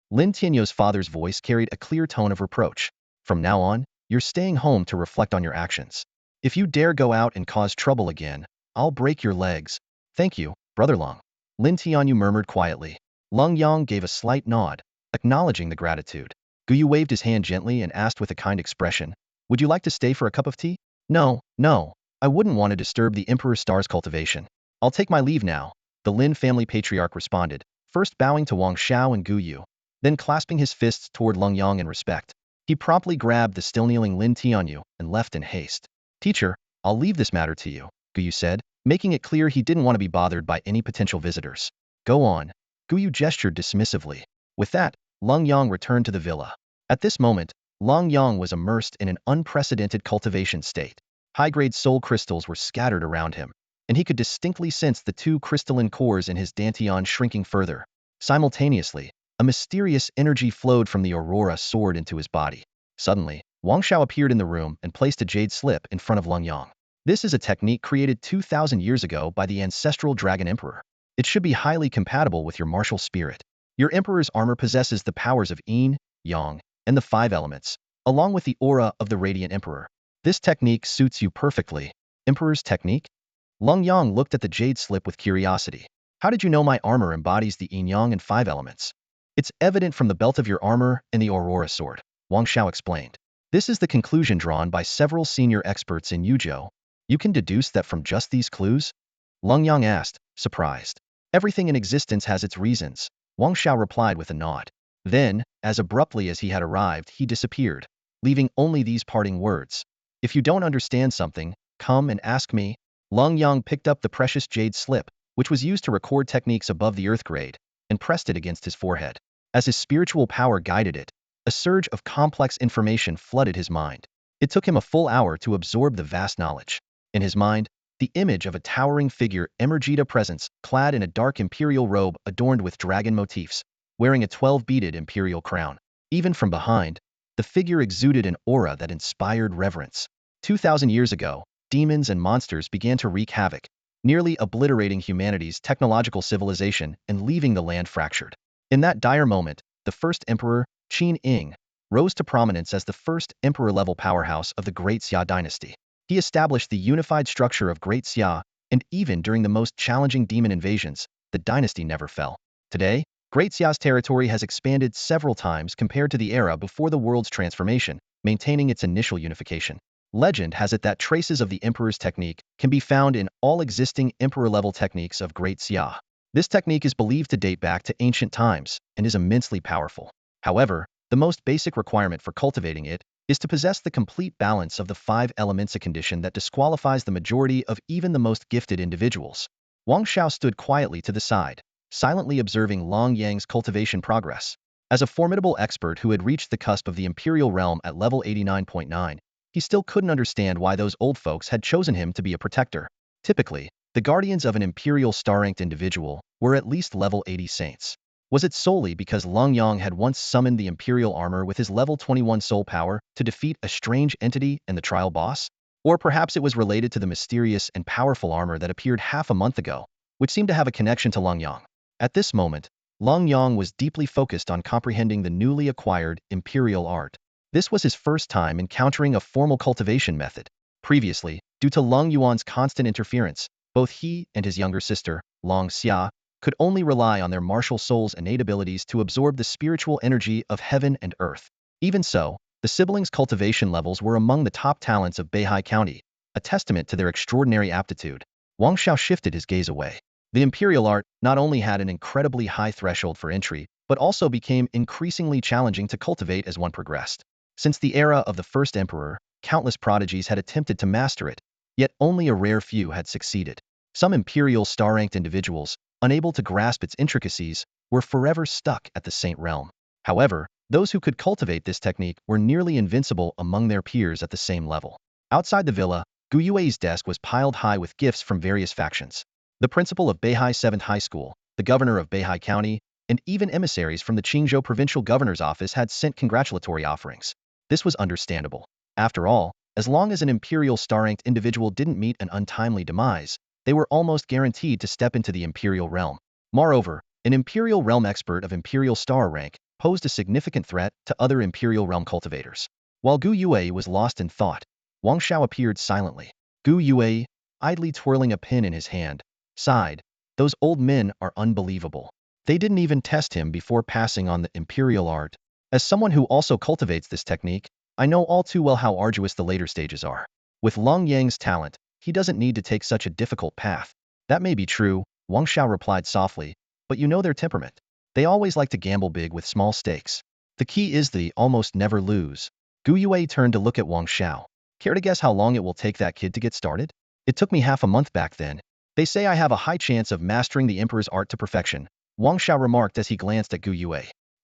Lin Tianyu's father's voice carried a clear tone of reproach. From now on, you're staying home to reflect on your actions. If you dare go out and cause trouble again, I'll break your legs. Thank you, Brother Long. Lin Tianyu murmured quietly. Leng Yang gave a slight nod, acknowledging the gratitude. Gu Yu waved his hand gently and asked with a kind expression, would you like to stay for a cup of tea? No, I wouldn't want to disturb the Emperor Star's cultivation. I'll take my leave now, the Lin family patriarch responded, first bowing to Wang Xiao and Gu Yu, then clasping his fists toward Leng Yang in respect. He promptly grabbed the still kneeling Lin Tianyu and left in haste. Teacher, I'll leave this matter to you, Gu Yu said, making it clear he didn't want to be bothered by any potential visitors. Go on. Gu Yu gestured dismissively. With that, Leng Yang returned to the villa. At this moment, Leng Yang was immersed in an unprecedented cultivation state. High-grade soul crystals were scattered around him, and he could distinctly sense the two crystalline cores in his dantian shrinking further. Simultaneously, a mysterious energy flowed from the Aurora sword into his body. Suddenly, Wang Xiao appeared in the room and placed a jade slip in front of Leng Yang. This is a technique created 2,000 years ago by the ancestral Dragon Emperor. It should be highly compatible with your martial spirit. Your Emperor's armor possesses the powers of Yin, Yang, and the 5 elements, along with the aura of the Radiant Emperor. This technique suits you perfectly. Emperor's technique? Leng Yang looked at the jade slip with curiosity. How did you know my armor embodies the Yin Yang and 5 elements? It's evident from the belt of your armor and the Aurora sword, Wang Xiao explained. This is the conclusion drawn by several senior experts in Yuzhou. You can deduce that from just these clues? Leng Yang asked, surprised. Everything in existence has its reasons, Wang Xiao replied with a nod. Then, as abruptly as he had arrived, he disappeared, leaving only these parting words. If you don't understand something, come and ask me. Leng Yang picked up the precious jade slip, which was used to record techniques above the earth grade, and pressed it against his forehead. As his spiritual power guided it, a surge of complex information flooded his mind. It took him a full hour to absorb the vast knowledge. In his mind, the image of a towering figure emerged presence, clad in a dark imperial robe adorned with dragon motifs, wearing a 12-beaded imperial crown. Even from behind, the figure exuded an aura that inspired reverence. 2,000 years ago, demons and monsters began to wreak havoc, nearly obliterating humanity's technological civilization and leaving the land fractured. In that dire moment, the first emperor, Qin, rose to prominence as the first emperor-level powerhouse of the Great Xia dynasty. He established the unified structure of Great Xia, and even during the most challenging demon invasions, the dynasty never fell. Today, Great Xia's territory has expanded several times compared to the era before the world's transformation, maintaining its initial unification. Legend has it that traces of the emperor's technique can be found in all existing emperor-level techniques of Great Xia. This technique is believed to date back to ancient times and is immensely powerful. However, the most basic requirement for cultivating it is to possess the complete balance of the 5 elements, a condition that disqualifies the majority of even the most gifted individuals. Wang Xiao stood quietly to the side, silently observing Lenyang's cultivation progress. As a formidable expert who had reached the cusp of the Imperial realm at level 89.9, he still couldn't understand why those old folks had chosen him to be a protector. Typically, the guardians of an Imperial star-ranked individual were at least level 80 saints. Was it solely because Lenyang had once summoned the Imperial Armor with his level 21 soul power to defeat a strange entity and the trial boss? Or perhaps it was related to the mysterious and powerful armor that appeared half a month ago, which seemed to have a connection to Lenyang. At this moment, Lenyang was deeply focused on comprehending the newly acquired Imperial art. This was his first time encountering a formal cultivation method. Previously, due to Long Yuan's constant interference, both he and his younger sister, Long Xia, could only rely on their martial soul's innate abilities to absorb the spiritual energy of heaven and earth. Even so, the siblings' cultivation levels were among the top talents of Beihai County, a testament to their extraordinary aptitude. Wang Xiao shifted his gaze away. The Imperial art not only had an incredibly high threshold for entry, but also became increasingly challenging to cultivate as one progressed. Since the era of the first emperor, countless prodigies had attempted to master it, yet only a rare few had succeeded. Some Imperial star-ranked individuals, unable to grasp its intricacies, were forever stuck at the Saint realm. However, those who could cultivate this technique were nearly invincible among their peers at the same level. Outside the villa, Gu Yue's desk was piled high with gifts from various factions. The principal of Beihai 7th High School, the governor of Beihai County, and even emissaries from the Qingzhou provincial governor's office had sent congratulatory offerings. This was understandable. After all, as long as an Imperial star-ranked individual didn't meet an untimely demise, they were almost guaranteed to step into the Imperial realm. Moreover, an Imperial realm expert of Imperial star rank posed a significant threat to other Imperial realm cultivators. While Gu Yue was lost in thought, Wang Xiao appeared silently. Gu Yue, idly twirling a pin in his hand, sighed. Those old men are unbelievable. They didn't even test him before passing on the Imperial art. As someone who also cultivates this technique, I know all too well how arduous the later stages are. With Lenyang's talent, he doesn't need to take such a difficult path. That may be true, Wang Xiao replied softly, but you know their temperament. They always like to gamble big with small stakes. The key is the almost never lose. Gu Yue turned to look at Wang Xiao. Care to guess how long it will take that kid to get started? It took me half a month back then. They say I have a high chance of mastering the Emperor's art to perfection, Wang Xiao remarked as he glanced at Gu Yue.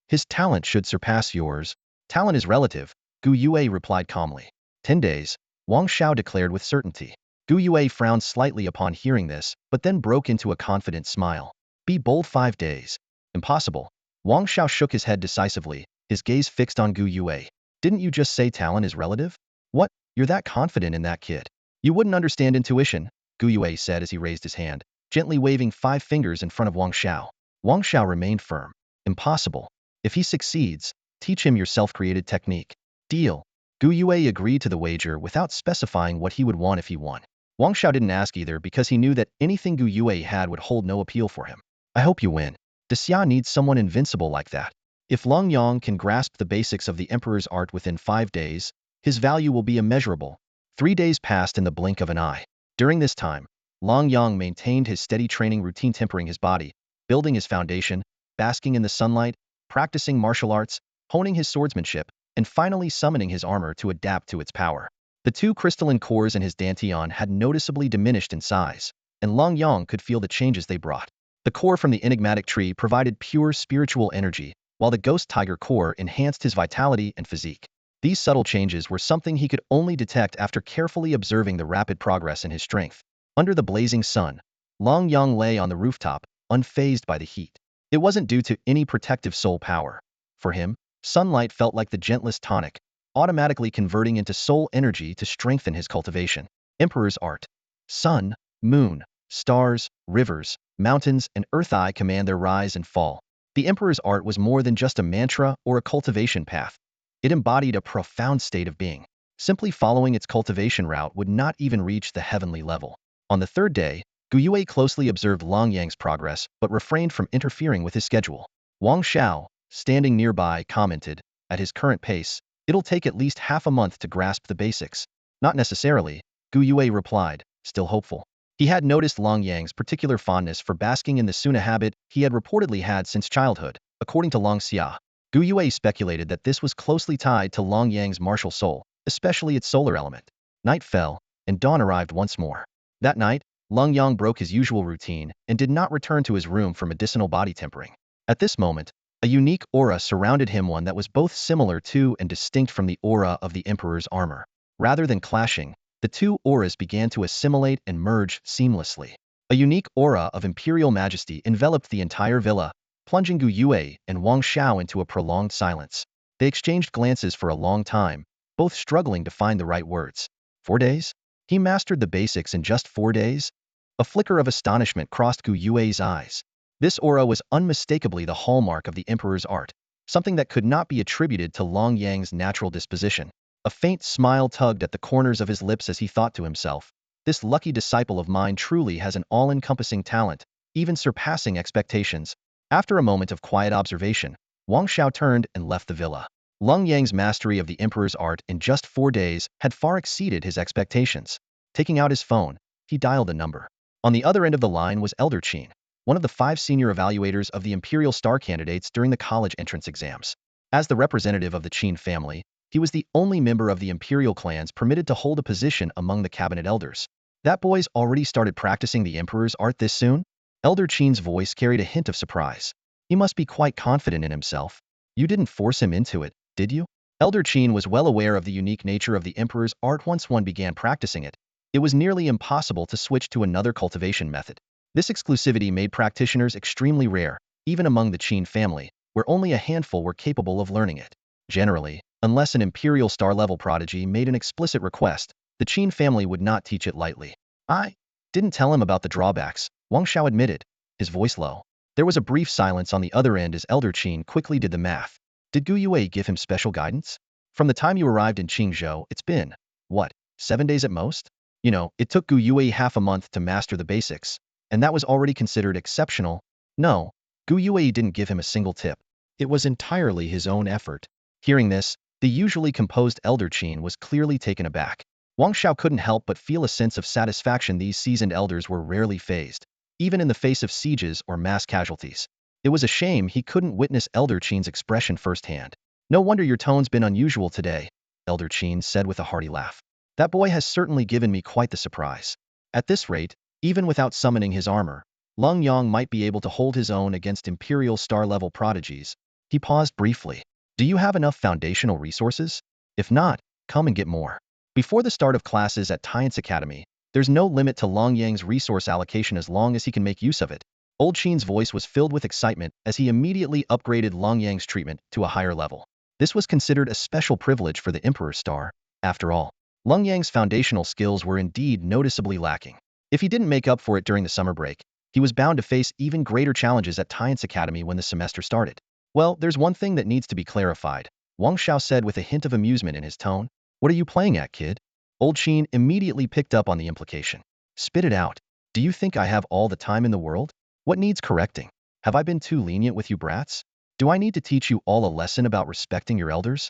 His talent should surpass yours. Talent is relative, Gu Yue replied calmly. 10 days, Wang Xiao declared with certainty. Gu Yue frowned slightly upon hearing this, but then broke into a confident smile. Be bold. 5 days. Impossible. Wang Xiao shook his head decisively, his gaze fixed on Gu Yue. Didn't you just say talent is relative? What? You're that confident in that kid? You wouldn't understand intuition, Gu Yue said as he raised his hand, gently waving 5 fingers in front of Wang Xiao. Wang Xiao remained firm. Impossible. If he succeeds, teach him your self-created technique. Deal. Gu Yue agreed to the wager without specifying what he would want if he won. Wang Xiao didn't ask either because he knew that anything Gu Yue had would hold no appeal for him. I hope you win. Xia needs someone invincible like that. If Lenyang can grasp the basics of the Emperor's art within 5 days, his value will be immeasurable. 3 days passed in the blink of an eye. During this time, Lenyang maintained his steady training routine, tempering his body, building his foundation, basking in the sunlight, practicing martial arts, honing his swordsmanship, and finally summoning his armor to adapt to its power. The 2 crystalline cores in his dantian had noticeably diminished in size. and Lenyang could feel the changes they brought. The core from the enigmatic tree provided pure spiritual energy, while the ghost tiger core enhanced his vitality and physique. These subtle changes were something he could only detect after carefully observing the rapid progress in his strength. Under the blazing sun, Lenyang lay on the rooftop, unfazed by the heat. It wasn't due to any protective soul power. For him, sunlight felt like the gentlest tonic, automatically converting into soul energy to strengthen his cultivation. Emperor's Art. Sun, moon, stars, rivers, mountains, and earth eye command their rise and fall. The Emperor's Art was more than just a mantra or a cultivation path. It embodied a profound state of being. Simply following its cultivation route would not even reach the heavenly level. On the third day, Guyue closely observed Lenyang's progress but refrained from interfering with his schedule. Wang Xiao, standing nearby, commented, "At his current pace, it'll take at least half a month to grasp the basics." "Not necessarily," Guyue replied, still hopeful. He had noticed Lenyang's particular fondness for basking in the Suna habit he had reportedly had since childhood. According to Long Xia, Guyue speculated that this was closely tied to Lenyang's martial soul, especially its solar element. Night fell, and dawn arrived once more. That night, Lenyang broke his usual routine and did not return to his room for medicinal body tempering. At this moment, a unique aura surrounded him, one that was both similar to and distinct from the aura of the Emperor's armor. Rather than clashing, the two auras began to assimilate and merge seamlessly. A unique aura of imperial majesty enveloped the entire villa, plunging Guyue and Wang Xiao into a prolonged silence. They exchanged glances for a long time, both struggling to find the right words. 4 days? He mastered the basics in just 4 days? A flicker of astonishment crossed Guyue's eyes. This aura was unmistakably the hallmark of the Emperor's Art, something that could not be attributed to Lenyang's natural disposition. A faint smile tugged at the corners of his lips as he thought to himself, "This lucky disciple of mine truly has an all-encompassing talent, even surpassing expectations." After a moment of quiet observation, Wang Xiao turned and left the villa. Lenyang's mastery of the Emperor's Art in just 4 days had far exceeded his expectations. Taking out his phone, he dialed a number. On the other end of the line was Elder Shinn, one of the 5 senior evaluators of the Imperial Star candidates during the college entrance exams. As the representative of the Shinn family, he was the only member of the Imperial clans permitted to hold a position among the cabinet elders. "That boy's already started practicing the Emperor's Art this soon?" Elder Shinn's voice carried a hint of surprise. "He must be quite confident in himself. You didn't force him into it, did you?" Elder Shinn was well aware of the unique nature of the Emperor's Art. Once one began practicing it, it was nearly impossible to switch to another cultivation method. This exclusivity made practitioners extremely rare, even among the Shinn family, where only a handful were capable of learning it. Generally, unless an Imperial Star-level prodigy made an explicit request, the Shinn family would not teach it lightly. "I didn't tell him about the drawbacks," Wang Xiao admitted, his voice low. There was a brief silence on the other end as Elder Shinn quickly did the math. "Did Guyue give him special guidance? From the time you arrived in Qingzhou, it's been, what, 7 days at most? You know, it took Guyue half a month to master the basics, and that was already considered exceptional." "No, Guyue didn't give him a single tip. It was entirely his own effort." Hearing this, the usually composed Elder Shinn was clearly taken aback. Wang Xiao couldn't help but feel a sense of satisfaction. These seasoned elders were rarely fazed, even in the face of sieges or mass casualties. It was a shame he couldn't witness Elder Shinn's expression firsthand. "No wonder your tone's been unusual today," Elder Shinn said with a hearty laugh. "That boy has certainly given me quite the surprise. At this rate, even without summoning his armor, Lenyang might be able to hold his own against Imperial Star-level prodigies." He paused briefly. "Do you have enough foundational resources? If not, come and get more." Before the start of classes at Tian's Academy, there's no limit to Lenyang's resource allocation as long as he can make use of it. Old Shinn's voice was filled with excitement as he immediately upgraded Lenyang's treatment to a higher level. This was considered a special privilege for the Emperor's Star. After all, Lenyang's foundational skills were indeed noticeably lacking. If he didn't make up for it during the summer break, he was bound to face even greater challenges at Tian's Academy when the semester started. "Well, there's one thing that needs to be clarified," Wang Xiao said with a hint of amusement in his tone. "What are you playing at, kid?" Old Shinn immediately picked up on the implication. "Spit it out. Do you think I have all the time in the world? What needs correcting? Have I been too lenient with you brats? Do I need to teach you all a lesson about respecting your elders?"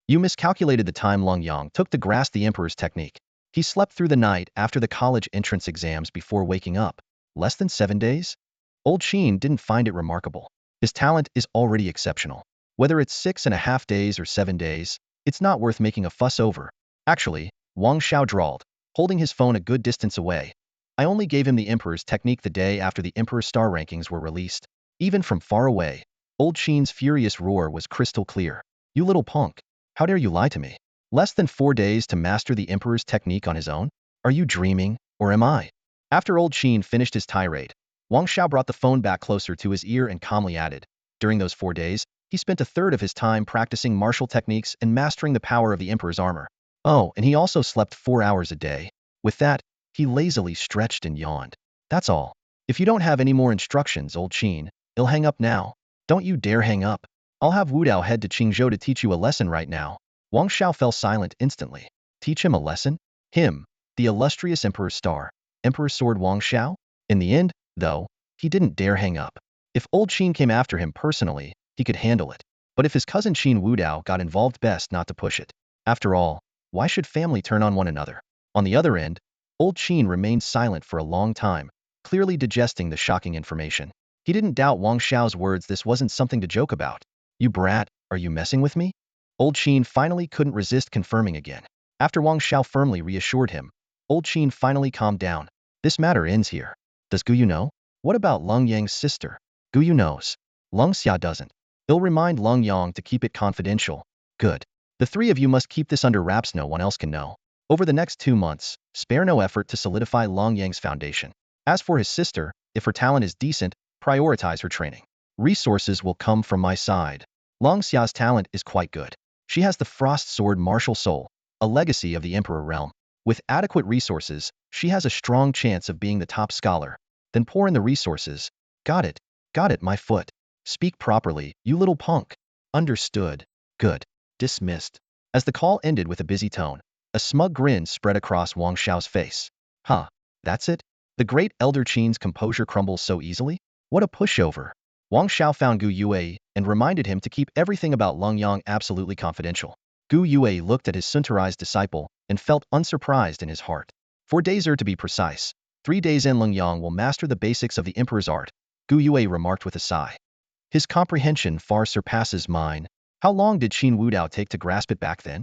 "You miscalculated the time Lenyang took to grasp the Emperor's technique. He slept through the night after the college entrance exams before waking up. Less than 7 days?" Old Shinn didn't find it remarkable. His talent is already exceptional. Whether it's 6.5 days or 7 days, it's not worth making a fuss over. "Actually," Wang Xiao drawled, holding his phone a good distance away, I only gave him the Emperor's technique the day after the Emperor's star rankings were released. Even from far away, old Shinn's furious roar was crystal clear. You little punk. How dare you lie to me? Less than 4 days to master the Emperor's technique on his own? Are you dreaming, or am I? After old Shinn finished his tirade, Wang Xiao brought the phone back closer to his ear and calmly added, during those 4 days, he spent a third of his time practicing martial techniques and mastering the power of the Emperor's armor. Oh, and he also slept 4 hours a day. With that, he lazily stretched and yawned. That's all. If you don't have any more instructions, old Shinn, I'll hang up now. Don't you dare hang up. I'll have Wu Dao head to Qingzhou to teach you a lesson right now. Wang Xiao fell silent instantly. Teach him a lesson? Him, the illustrious Emperor's star, Emperor's sword Wang Xiao? In the end, though, he didn't dare hang up. If old Shinn came after him personally, he could handle it. But if his cousin Qin Wu Dao got involved, best not to push it. After all, why should family turn on one another? On the other end, old Qin remained silent for a long time, clearly digesting the shocking information. He didn't doubt Wang Xiao's words. This wasn't something to joke about. You brat, are you messing with me? Old Qin finally couldn't resist confirming again. After Wang Xiao firmly reassured him, old Qin finally calmed down. This matter ends here. Does Guyu know? What about Lenyang's sister? Guyu knows. Leng Xia doesn't. He'll remind Lenyang to keep it confidential. Good. The 3 of you must keep this under wraps. No one else can know. Over the next 2 months, spare no effort to solidify Lenyang's foundation. As for his sister, if her talent is decent, prioritize her training. Resources will come from my side. Leng Xia's talent is quite good. She has the Frost Sword martial soul, a legacy of the Emperor realm. With adequate resources, she has a strong chance of being the top scholar. Then pour in the resources. Got it. Got it, my foot. Speak properly, you little punk. Understood. Good. Dismissed. As the call ended with a busy tone, a smug grin spread across Wang Xiao's face. Huh, that's it? The great Elder Qin's composure crumbles so easily? What a pushover. Wang Xiao found Gu Yue and reminded him to keep everything about Lenyang absolutely confidential. Gu Yue looked at his Suntarized disciple and felt unsurprised in his heart. 4 days to be precise. 3 days in Lenyang will master the basics of the Emperor's art, Gu Yue remarked with a sigh. His comprehension far surpasses mine. How long did Qin Wu Dao take to grasp it back then?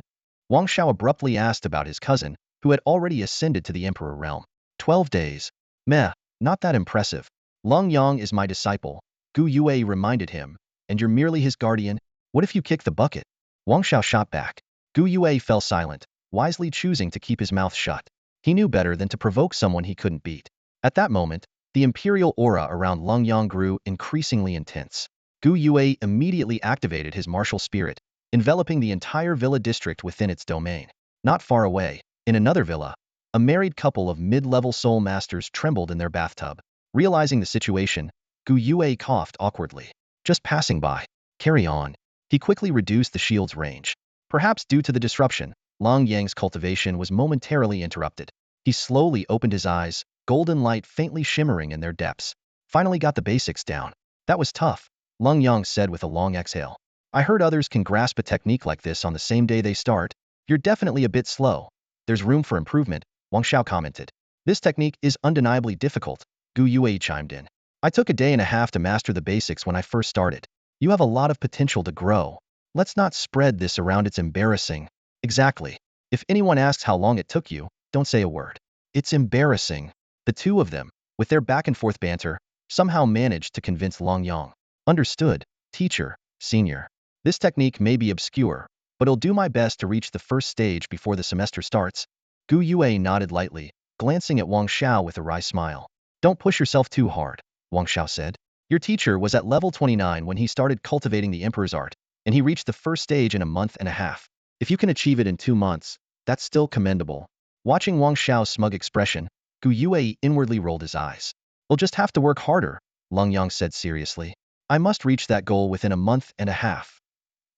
Wang Xiao abruptly asked about his cousin, who had already ascended to the Emperor realm. 12 days. Meh, not that impressive. Lenyang is my disciple, Gu Yue reminded him, and you're merely his guardian. What if you kick the bucket? Wang Xiao shot back. Gu Yue fell silent, wisely choosing to keep his mouth shut. He knew better than to provoke someone he couldn't beat. At that moment, the imperial aura around Lenyang grew increasingly intense. Gu Yue immediately activated his martial spirit, enveloping the entire villa district within its domain. Not far away, in another villa, a married couple of mid-level soul masters trembled in their bathtub. Realizing the situation, Gu Yue coughed awkwardly. Just passing by. Carry on. He quickly reduced the shield's range. Perhaps due to the disruption, Lenyang's cultivation was momentarily interrupted. He slowly opened his eyes, golden light faintly shimmering in their depths. Finally got the basics down. That was tough, Lenyang said with a long exhale. I heard others can grasp a technique like this on the same day they start. You're definitely a bit slow. There's room for improvement, Wang Xiao commented. This technique is undeniably difficult, Gu Yue chimed in. I took a day and a half to master the basics when I first started. You have a lot of potential to grow. Let's not spread this around. It's embarrassing. Exactly. If anyone asks how long it took you, don't say a word. It's embarrassing. The 2 of them, with their back and forth banter, somehow managed to convince Lenyang. Understood, teacher, senior. This technique may be obscure, but I'll do my best to reach the first stage before the semester starts. Gu Yue nodded lightly, glancing at Wang Xiao with a wry smile. Don't push yourself too hard, Wang Xiao said. Your teacher was at level 29 when he started cultivating the Emperor's art, and he reached the first stage in a month and a half. If you can achieve it in 2 months, that's still commendable. Watching Wang Xiao's smug expression, Gu Yue inwardly rolled his eyes. We'll just have to work harder, Lenyang said seriously. I must reach that goal within a month and a half.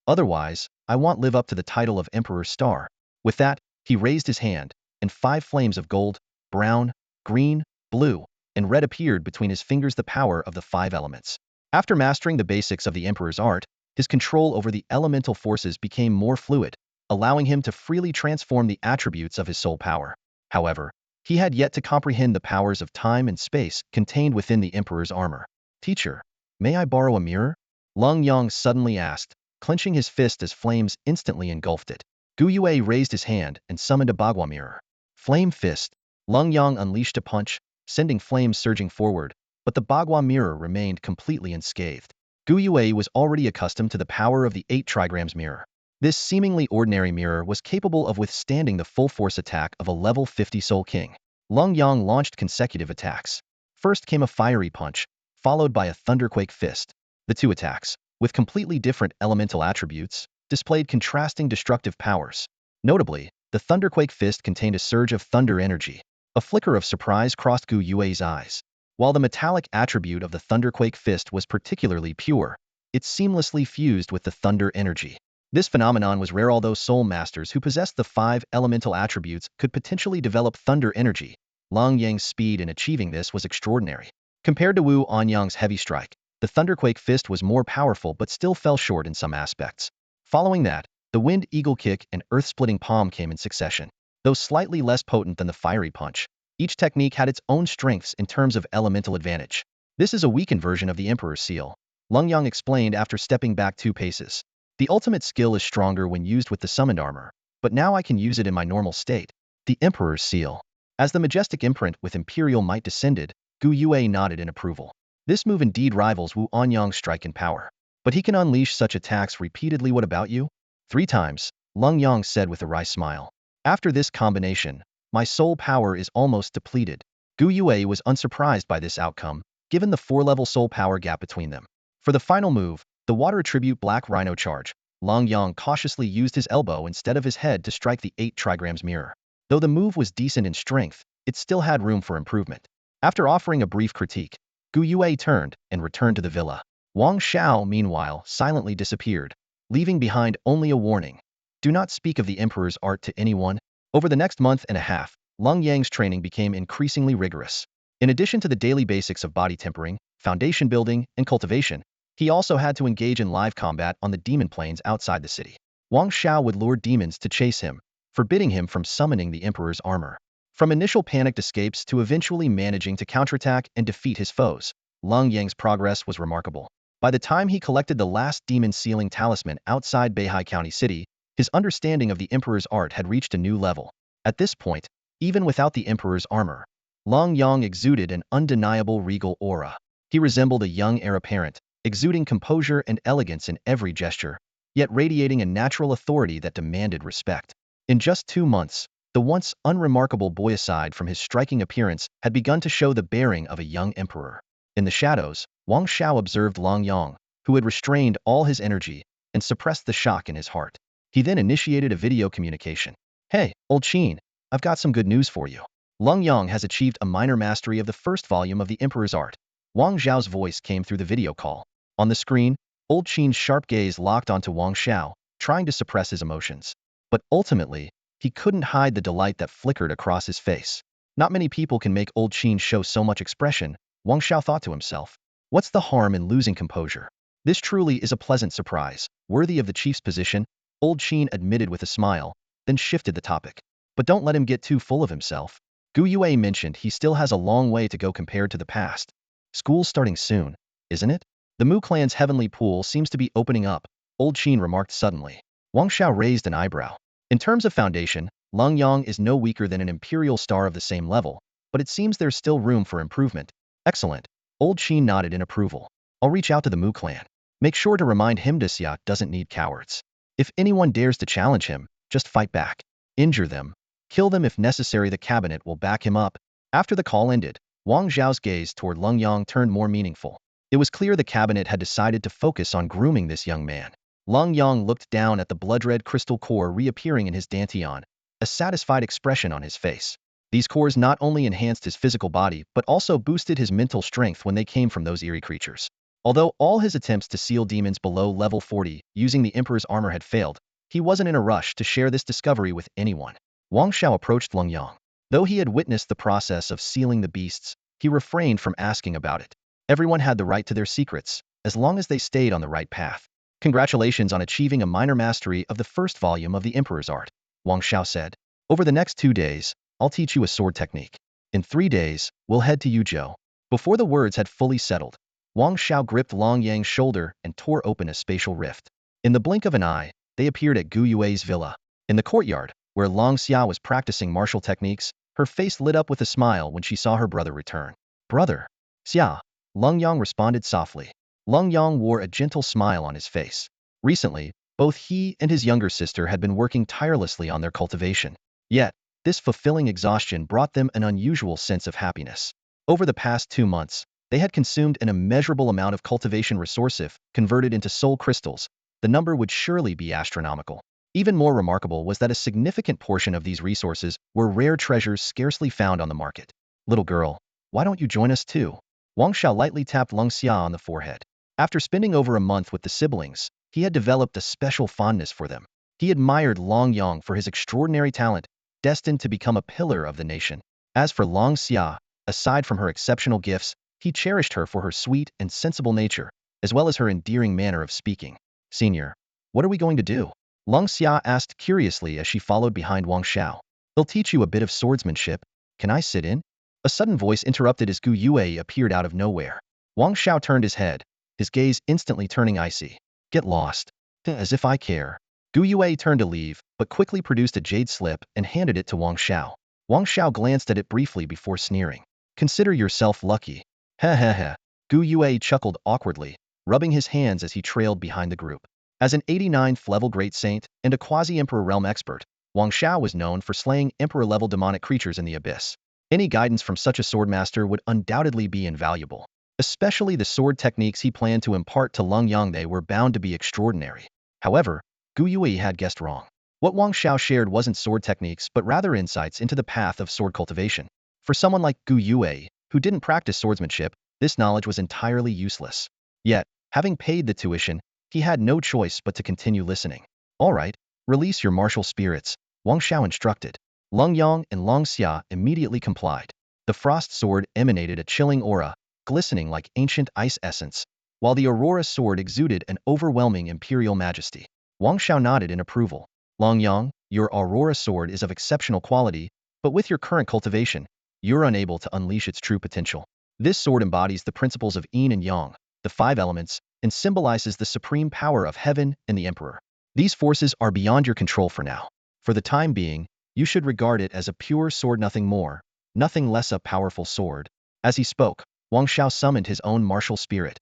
Otherwise, I won't live up to the title of Emperor's Star. With that, he raised his hand, and 5 flames of gold, brown, green, blue, and red appeared between his fingers, the power of the 5 elements. After mastering the basics of the Emperor's art, his control over the elemental forces became more fluid, allowing him to freely transform the attributes of his soul power. However, he had yet to comprehend the powers of time and space contained within the Emperor's armor. Teacher, may I borrow a mirror? Lenyang suddenly asked, clenching his fist as flames instantly engulfed it. Gu Yue raised his hand and summoned a Bagua mirror. Flame fist. Lenyang unleashed a punch, sending flames surging forward, but the Bagua mirror remained completely unscathed. Gu Yue was already accustomed to the power of the 8 trigrams mirror. This seemingly ordinary mirror was capable of withstanding the full-force attack of a level 50 Soul King. Lenyang launched consecutive attacks. First came a fiery punch, followed by a thunderquake fist. The two attacks, with completely different elemental attributes, displayed contrasting destructive powers. Notably, the thunderquake fist contained a surge of thunder energy. A flicker of surprise crossed Gu Yue's eyes. While the metallic attribute of the thunderquake fist was particularly pure, it seamlessly fused with the thunder energy. This phenomenon was rare, although soul masters who possessed the 5 elemental attributes could potentially develop thunder energy. Lenyang's speed in achieving this was extraordinary. Compared to Wu Anyang's heavy strike, the thunderquake fist was more powerful but still fell short in some aspects. Following that, the wind eagle kick and earth-splitting palm came in succession. Though slightly less potent than the fiery punch, each technique had its own strengths in terms of elemental advantage. This is a weakened version of the Emperor's Seal, Lenyang explained after stepping back 2 paces. The ultimate skill is stronger when used with the summoned armor, but now I can use it in my normal state. The Emperor's Seal. As the majestic imprint with Imperial might descended, Gu Yue nodded in approval. This move indeed rivals Wu Anyang's strike in power. But he can unleash such attacks repeatedly. What about you? 3 times, Lenyang said with a wry smile. After this combination, my soul power is almost depleted. Gu Yue was unsurprised by this outcome, given the 4-level soul power gap between them. For the final move, the water attribute Black Rhino charge, Lenyang cautiously used his elbow instead of his head to strike the 8 trigrams mirror. Though the move was decent in strength, it still had room for improvement. After offering a brief critique, Gu Yue turned and returned to the villa. Wang Xiao, meanwhile, silently disappeared, leaving behind only a warning. Do not speak of the Emperor's art to anyone. Over the next month and a half, Lenyang's training became increasingly rigorous. In addition to the daily basics of body tempering, foundation building, and cultivation, he also had to engage in live combat on the demon plains outside the city. Wang Xiao would lure demons to chase him, forbidding him from summoning the Emperor's armor. From initial panicked escapes to eventually managing to counterattack and defeat his foes, Lenyang's progress was remarkable. By the time he collected the last Demon Sealing Talisman outside Beihai County City, his understanding of the Emperor's art had reached a new level. At this point, even without the Emperor's armor, Lenyang exuded an undeniable regal aura. He resembled a young heir apparent, exuding composure and elegance in every gesture, yet radiating a natural authority that demanded respect. In just 2 months, the once unremarkable boy, aside from his striking appearance, had begun to show the bearing of a young emperor. In the shadows, Wang Xiao observed Lenyang, who had restrained all his energy and suppressed the shock in his heart. He then initiated a video communication. Hey, old Shinn, I've got some good news for you. Lenyang has achieved a minor mastery of the 1st volume of the Emperor's art. Wang Xiao's voice came through the video call. On the screen, old Shinn's sharp gaze locked onto Wang Xiao, trying to suppress his emotions. But ultimately, he couldn't hide the delight that flickered across his face. Not many people can make old Shinn show so much expression, Wang Xiao thought to himself. What's the harm in losing composure? This truly is a pleasant surprise, worthy of the chief's position, old Shinn admitted with a smile, then shifted the topic. But don't let him get too full of himself. Gu Yue mentioned he still has a long way to go compared to the past. School's starting soon, isn't it? The Mu clan's heavenly pool seems to be opening up, old Shinn remarked suddenly. Wang Xiao raised an eyebrow. In terms of foundation, Lenyang is no weaker than an imperial star of the same level, but it seems there's still room for improvement. Excellent. Old Shinn nodded in approval. I'll reach out to the Mu clan. Make sure to remind him Xia doesn't need cowards. If anyone dares to challenge him, just fight back. Injure them. Kill them if necessary. The cabinet will back him up. After the call ended, Wang Xiao's gaze toward Lenyang turned more meaningful. It was clear the cabinet had decided to focus on grooming this young man. Lenyang looked down at the blood-red crystal core reappearing in his dantian, a satisfied expression on his face. These cores not only enhanced his physical body but also boosted his mental strength when they came from those eerie creatures. Although all his attempts to seal demons below level 40 using the Emperor's armor had failed, he wasn't in a rush to share this discovery with anyone. Wang Xiao approached Lenyang. Though he had witnessed the process of sealing the beasts, he refrained from asking about it. Everyone had the right to their secrets, as long as they stayed on the right path. Congratulations on achieving a minor mastery of the 1st volume of the Emperor's art, Wang Xiao said. Over the next 2 days, I'll teach you a sword technique. In 3 days, we'll head to Yuzhou. Before the words had fully settled, Wang Xiao gripped Lenyang's shoulder and tore open a spatial rift. In the blink of an eye, they appeared at Gu Yue's villa. In the courtyard, where Long Xia was practicing martial techniques, Her face lit up with a smile when she saw her brother return. Brother. Xia. Lenyang responded softly. Lenyang wore a gentle smile on his face. Recently, both he and his younger sister had been working tirelessly on their cultivation. Yet, this fulfilling exhaustion brought them an unusual sense of happiness. Over the past 2 months, they had consumed an immeasurable amount of cultivation resource. If converted into soul crystals, the number would surely be astronomical. Even more remarkable was that a significant portion of these resources were rare treasures scarcely found on the market. Little girl, why don't you join us too? Wang Xiao lightly tapped Leng Xia on the forehead. After spending over a month with the siblings, he had developed a special fondness for them. He admired Lenyang for his extraordinary talent, destined to become a pillar of the nation. As for Leng Xia, aside from her exceptional gifts, he cherished her for her sweet and sensible nature, as well as her endearing manner of speaking. Senior, what are we going to do? Leng Xia asked curiously as she followed behind Wang Xiao. They'll teach you a bit of swordsmanship. Can I sit in? A sudden voice interrupted as Gu Yue appeared out of nowhere. Wang Xiao turned his head, his gaze instantly turning icy. Get lost. As if I care. Gu Yue turned to leave, but quickly produced a jade slip and handed it to Wang Xiao. Wang Xiao glanced at it briefly before sneering. Consider yourself lucky. Heh heh heh. Gu Yue chuckled awkwardly, rubbing his hands as he trailed behind the group. As an 89th level great saint and a quasi-emperor realm expert, Wang Xiao was known for slaying emperor-level demonic creatures in the abyss. Any guidance from such a swordmaster would undoubtedly be invaluable. Especially the sword techniques he planned to impart to Lenyang, they were bound to be extraordinary. However, Gu Yue had guessed wrong. What Wang Xiao shared wasn't sword techniques but rather insights into the path of sword cultivation. For someone like Gu Yue, who didn't practice swordsmanship, this knowledge was entirely useless. Yet, having paid the tuition, he had no choice but to continue listening. All right, release your martial spirits, Wang Xiao instructed. Lenyang and Leng Xia immediately complied. The frost sword emanated a chilling aura, glistening like ancient ice essence, while the aurora sword exuded an overwhelming imperial majesty. Wang Xiao nodded in approval. Lenyang, your aurora sword is of exceptional quality, but with your current cultivation, you're unable to unleash its true potential. This sword embodies the principles of yin and yang, the 5 elements, and symbolizes the supreme power of heaven and the emperor. These forces are beyond your control for now. For the time being, you should regard it as a pure sword, nothing more, nothing less, a powerful sword. As he spoke, Wang Xiao summoned his own martial spirit,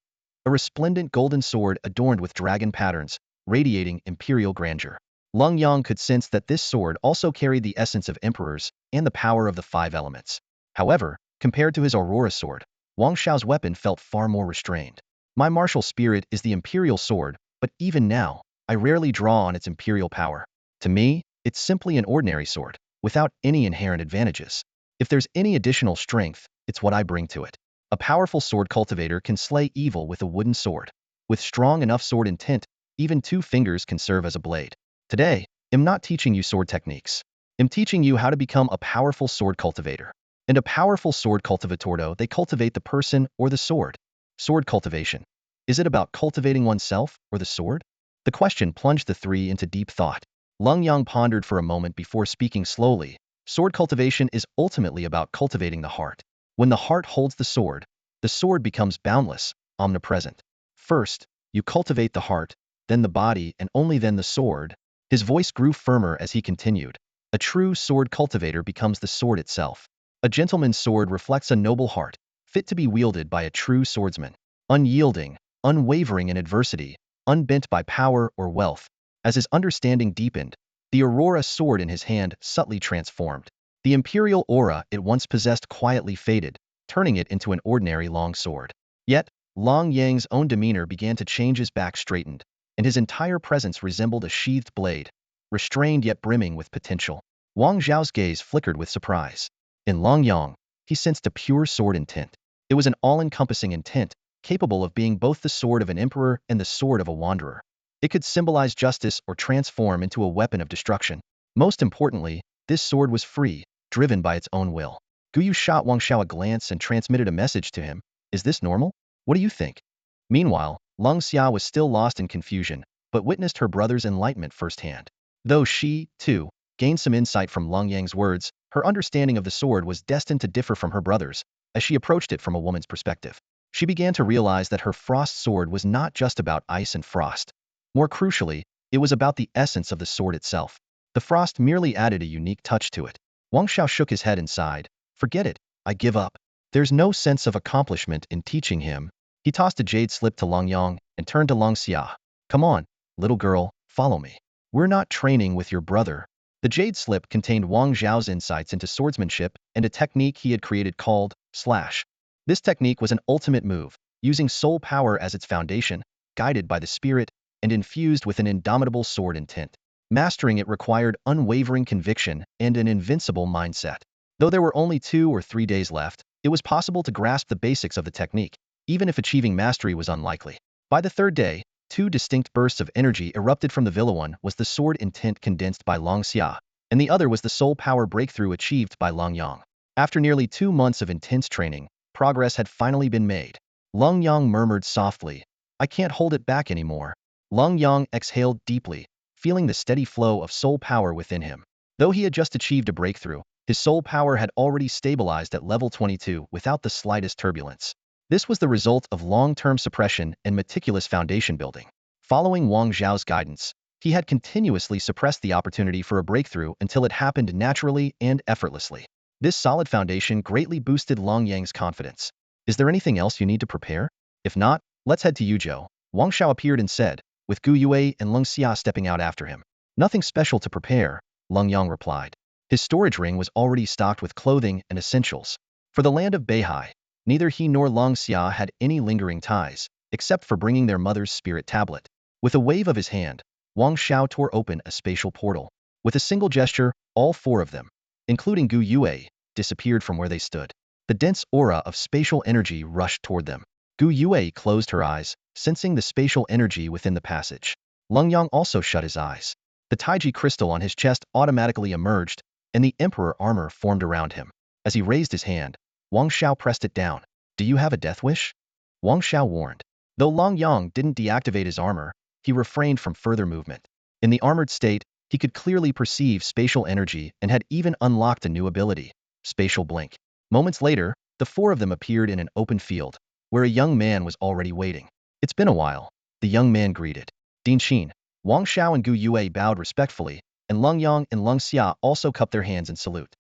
a resplendent golden sword adorned with dragon patterns, radiating imperial grandeur. Lenyang could sense that this sword also carried the essence of emperors and the power of the 5 elements. However, compared to his aurora sword, Wang Xiao's weapon felt far more restrained. My martial spirit is the imperial sword, but even now, I rarely draw on its imperial power. To me, it's simply an ordinary sword, without any inherent advantages. If there's any additional strength, it's what I bring to it. A powerful sword cultivator can slay evil with a wooden sword. With strong enough sword intent, even 2 fingers can serve as a blade. Today, I'm not teaching you sword techniques. I'm teaching you how to become a powerful sword cultivator. And a powerful sword cultivator, they cultivate the person or the sword. Sword cultivation. Is it about cultivating oneself or the sword? The question plunged the 3 into deep thought. Lenyang pondered for a moment before speaking slowly. Sword cultivation is ultimately about cultivating the heart. When the heart holds the sword becomes boundless, omnipresent. First, you cultivate the heart, then the body, and only then the sword. His voice grew firmer as he continued. A true sword cultivator becomes the sword itself. A gentleman's sword reflects a noble heart, fit to be wielded by a true swordsman. Unyielding, unwavering in adversity, unbent by power or wealth. As his understanding deepened, the aurora sword in his hand subtly transformed. The imperial aura it once possessed quietly faded, turning it into an ordinary long sword. Yet, Lenyang's own demeanor began to change. His back straightened, and his entire presence resembled a sheathed blade, restrained yet brimming with potential. Wang Zhao's gaze flickered with surprise. In Lenyang, he sensed a pure sword intent. It was an all-encompassing intent, capable of being both the sword of an emperor and the sword of a wanderer. It could symbolize justice or transform into a weapon of destruction. Most importantly, this sword was free, driven by its own will. Guyu shot Wang Xiao a glance and transmitted a message to him. Is this normal? What do you think? Meanwhile, Leng Xia was still lost in confusion, but witnessed her brother's enlightenment firsthand. Though she, too, gained some insight from Lenyang's words, her understanding of the sword was destined to differ from her brother's, as she approached it from a woman's perspective. She began to realize that her frost sword was not just about ice and frost. More crucially, it was about the essence of the sword itself. The frost merely added a unique touch to it. Wang Xiao shook his head and sighed. Forget it, I give up. There's no sense of accomplishment in teaching him. He tossed a jade slip to Longyang and turned to Long Xia. Come on, little girl, follow me. We're not training with your brother. The jade slip contained Wang Zhao's insights into swordsmanship and a technique he had created called slash. This technique was an ultimate move, using soul power as its foundation, guided by the spirit, and infused with an indomitable sword intent. Mastering it required unwavering conviction and an invincible mindset. Though there were only 2 or 3 days left, it was possible to grasp the basics of the technique, even if achieving mastery was unlikely. By the 3rd day, 2 distinct bursts of energy erupted from the villa. One was the sword intent condensed by Long Xia, and the other was the soul power breakthrough achieved by Long Yang. After nearly 2 months of intense training, progress had finally been made. Long Yang murmured softly, I can't hold it back anymore. Long Yang exhaled deeply, feeling the steady flow of soul power within him. Though he had just achieved a breakthrough, his soul power had already stabilized at level 22 without the slightest turbulence. This was the result of long-term suppression and meticulous foundation building. Following Wang Zhao's guidance, he had continuously suppressed the opportunity for a breakthrough until it happened naturally and effortlessly. This solid foundation greatly boosted Long Yang's confidence. Is there anything else you need to prepare? If not, let's head to Yuzhou. Wang Xiao appeared and said, with Gu Yue and Leng Xia stepping out after him. Nothing special to prepare, Leng Yang replied. His storage ring was already stocked with clothing and essentials. For the land of Beihai, neither he nor Long Xia had any lingering ties, except for bringing their mother's spirit tablet. With a wave of his hand, Wang Xiao tore open a spatial portal. With a single gesture, all 4 of them, including Gu Yue, disappeared from where they stood. The dense aura of spatial energy rushed toward them. Gu Yue closed her eyes, sensing the spatial energy within the passage. Leng Yang also shut his eyes. The Taiji crystal on his chest automatically emerged, and the Emperor armor formed around him. As he raised his hand, Wang Xiao pressed it down. Do you have a death wish? Wang Xiao warned. Though Long Yang didn't deactivate his armor, he refrained from further movement. In the armored state, he could clearly perceive spatial energy and had even unlocked a new ability, spatial blink. Moments later, the 4 of them appeared in an open field, where a young man was already waiting. It's been a while, the young man greeted. Din Xin, Wang Xiao and Gu Yue bowed respectfully, and Leng Yang and Leng Xia also cupped their hands in salute.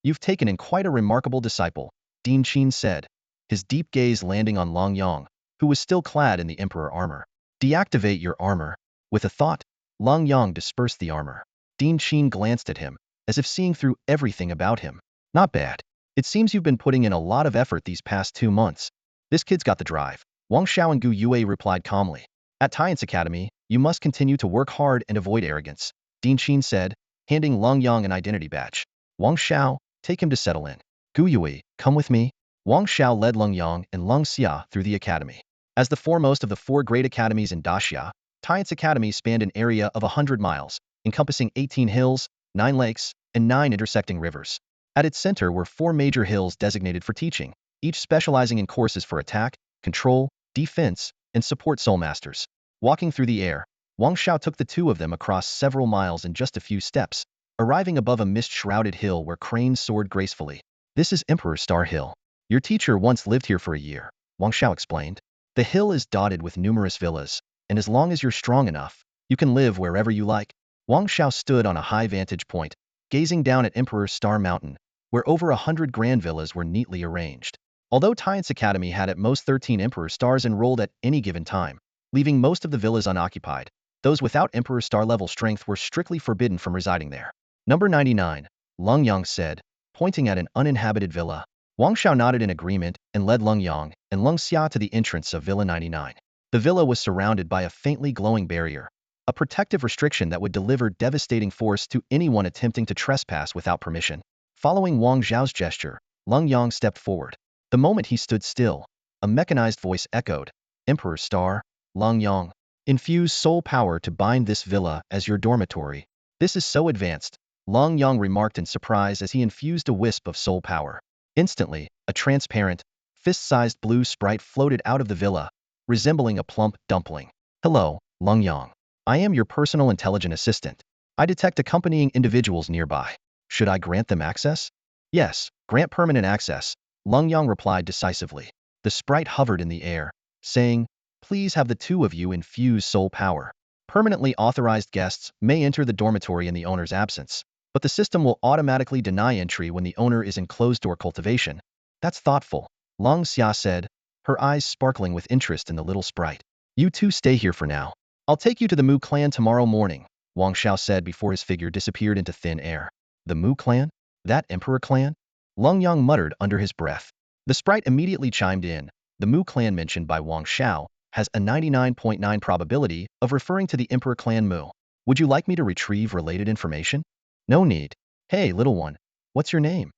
You've taken in quite a remarkable disciple, Din Xin said, his deep gaze landing on Long Yang, who was still clad in the Emperor armor. Deactivate your armor. With a thought, Long Yang dispersed the armor. Din Xin glanced at him, as if seeing through everything about him. Not bad. It seems you've been putting in a lot of effort these past 2 months. This kid's got the drive. Wang Xiao and Gu Yue replied calmly. At Tian's Academy, you must continue to work hard and avoid arrogance, Din Xin said, handing Long Yang an identity badge. Wang Xiao, take him to settle in. Gu Yue, come with me. Wang Xiao led Leng Yang and Leng Xia through the academy. As the foremost of the 4 great academies in Daxia, Tian's Academy spanned an area of 100 miles, encompassing 18 hills, 9 lakes, and 9 intersecting rivers. At its center were 4 major hills designated for teaching, each specializing in courses for attack, control, defense, and support soul masters. Walking through the air, Wang Xiao took the 2 of them across several miles in just a few steps, arriving above a mist-shrouded hill where cranes soared gracefully. This is Emperor Star Hill. Your teacher once lived here for a year, Wang Xiao explained. The hill is dotted with numerous villas, and as long as you're strong enough, you can live wherever you like. Wang Xiao stood on a high vantage point, gazing down at Emperor Star Mountain, where over 100 grand villas were neatly arranged. Although Tian's Academy had at most 13 Emperor Stars enrolled at any given time, leaving most of the villas unoccupied, those without Emperor Star level strength were strictly forbidden from residing there. Number 99, Leng Yang said, pointing at an uninhabited villa. Wang Xiao nodded in agreement and led Leng Yang and Leng Xia to the entrance of Villa 99. The villa was surrounded by a faintly glowing barrier, a protective restriction that would deliver devastating force to anyone attempting to trespass without permission. Following Wang Zhao's gesture, Leng Yang stepped forward. The moment he stood still, a mechanized voice echoed, Emperor Star, Leng Yang, infuse soul power to bind this villa as your dormitory. This is so advanced, Leng Yang remarked in surprise as he infused a wisp of soul power. Instantly, a transparent, fist-sized blue sprite floated out of the villa, resembling a plump dumpling. Hello, Leng Yang. I am your personal intelligent assistant. I detect accompanying individuals nearby. Should I grant them access? Yes, grant permanent access, Leng Yang replied decisively. The sprite hovered in the air, saying, please have the 2 of you infuse soul power. Permanently authorized guests may enter the dormitory in the owner's absence. but the system will automatically deny entry when the owner is in closed-door cultivation. That's thoughtful, Long Xia said, her eyes sparkling with interest in the little sprite. You two stay here for now. I'll take you to the Mu clan tomorrow morning, Wang Xiao said before his figure disappeared into thin air. The Mu clan? That emperor clan? Lenyang muttered under his breath. The sprite immediately chimed in. The Mu clan mentioned by Wang Xiao has a 99.9 probability of referring to the emperor clan Mu. Would you like me to retrieve related information? No need. Hey, little one, what's your name?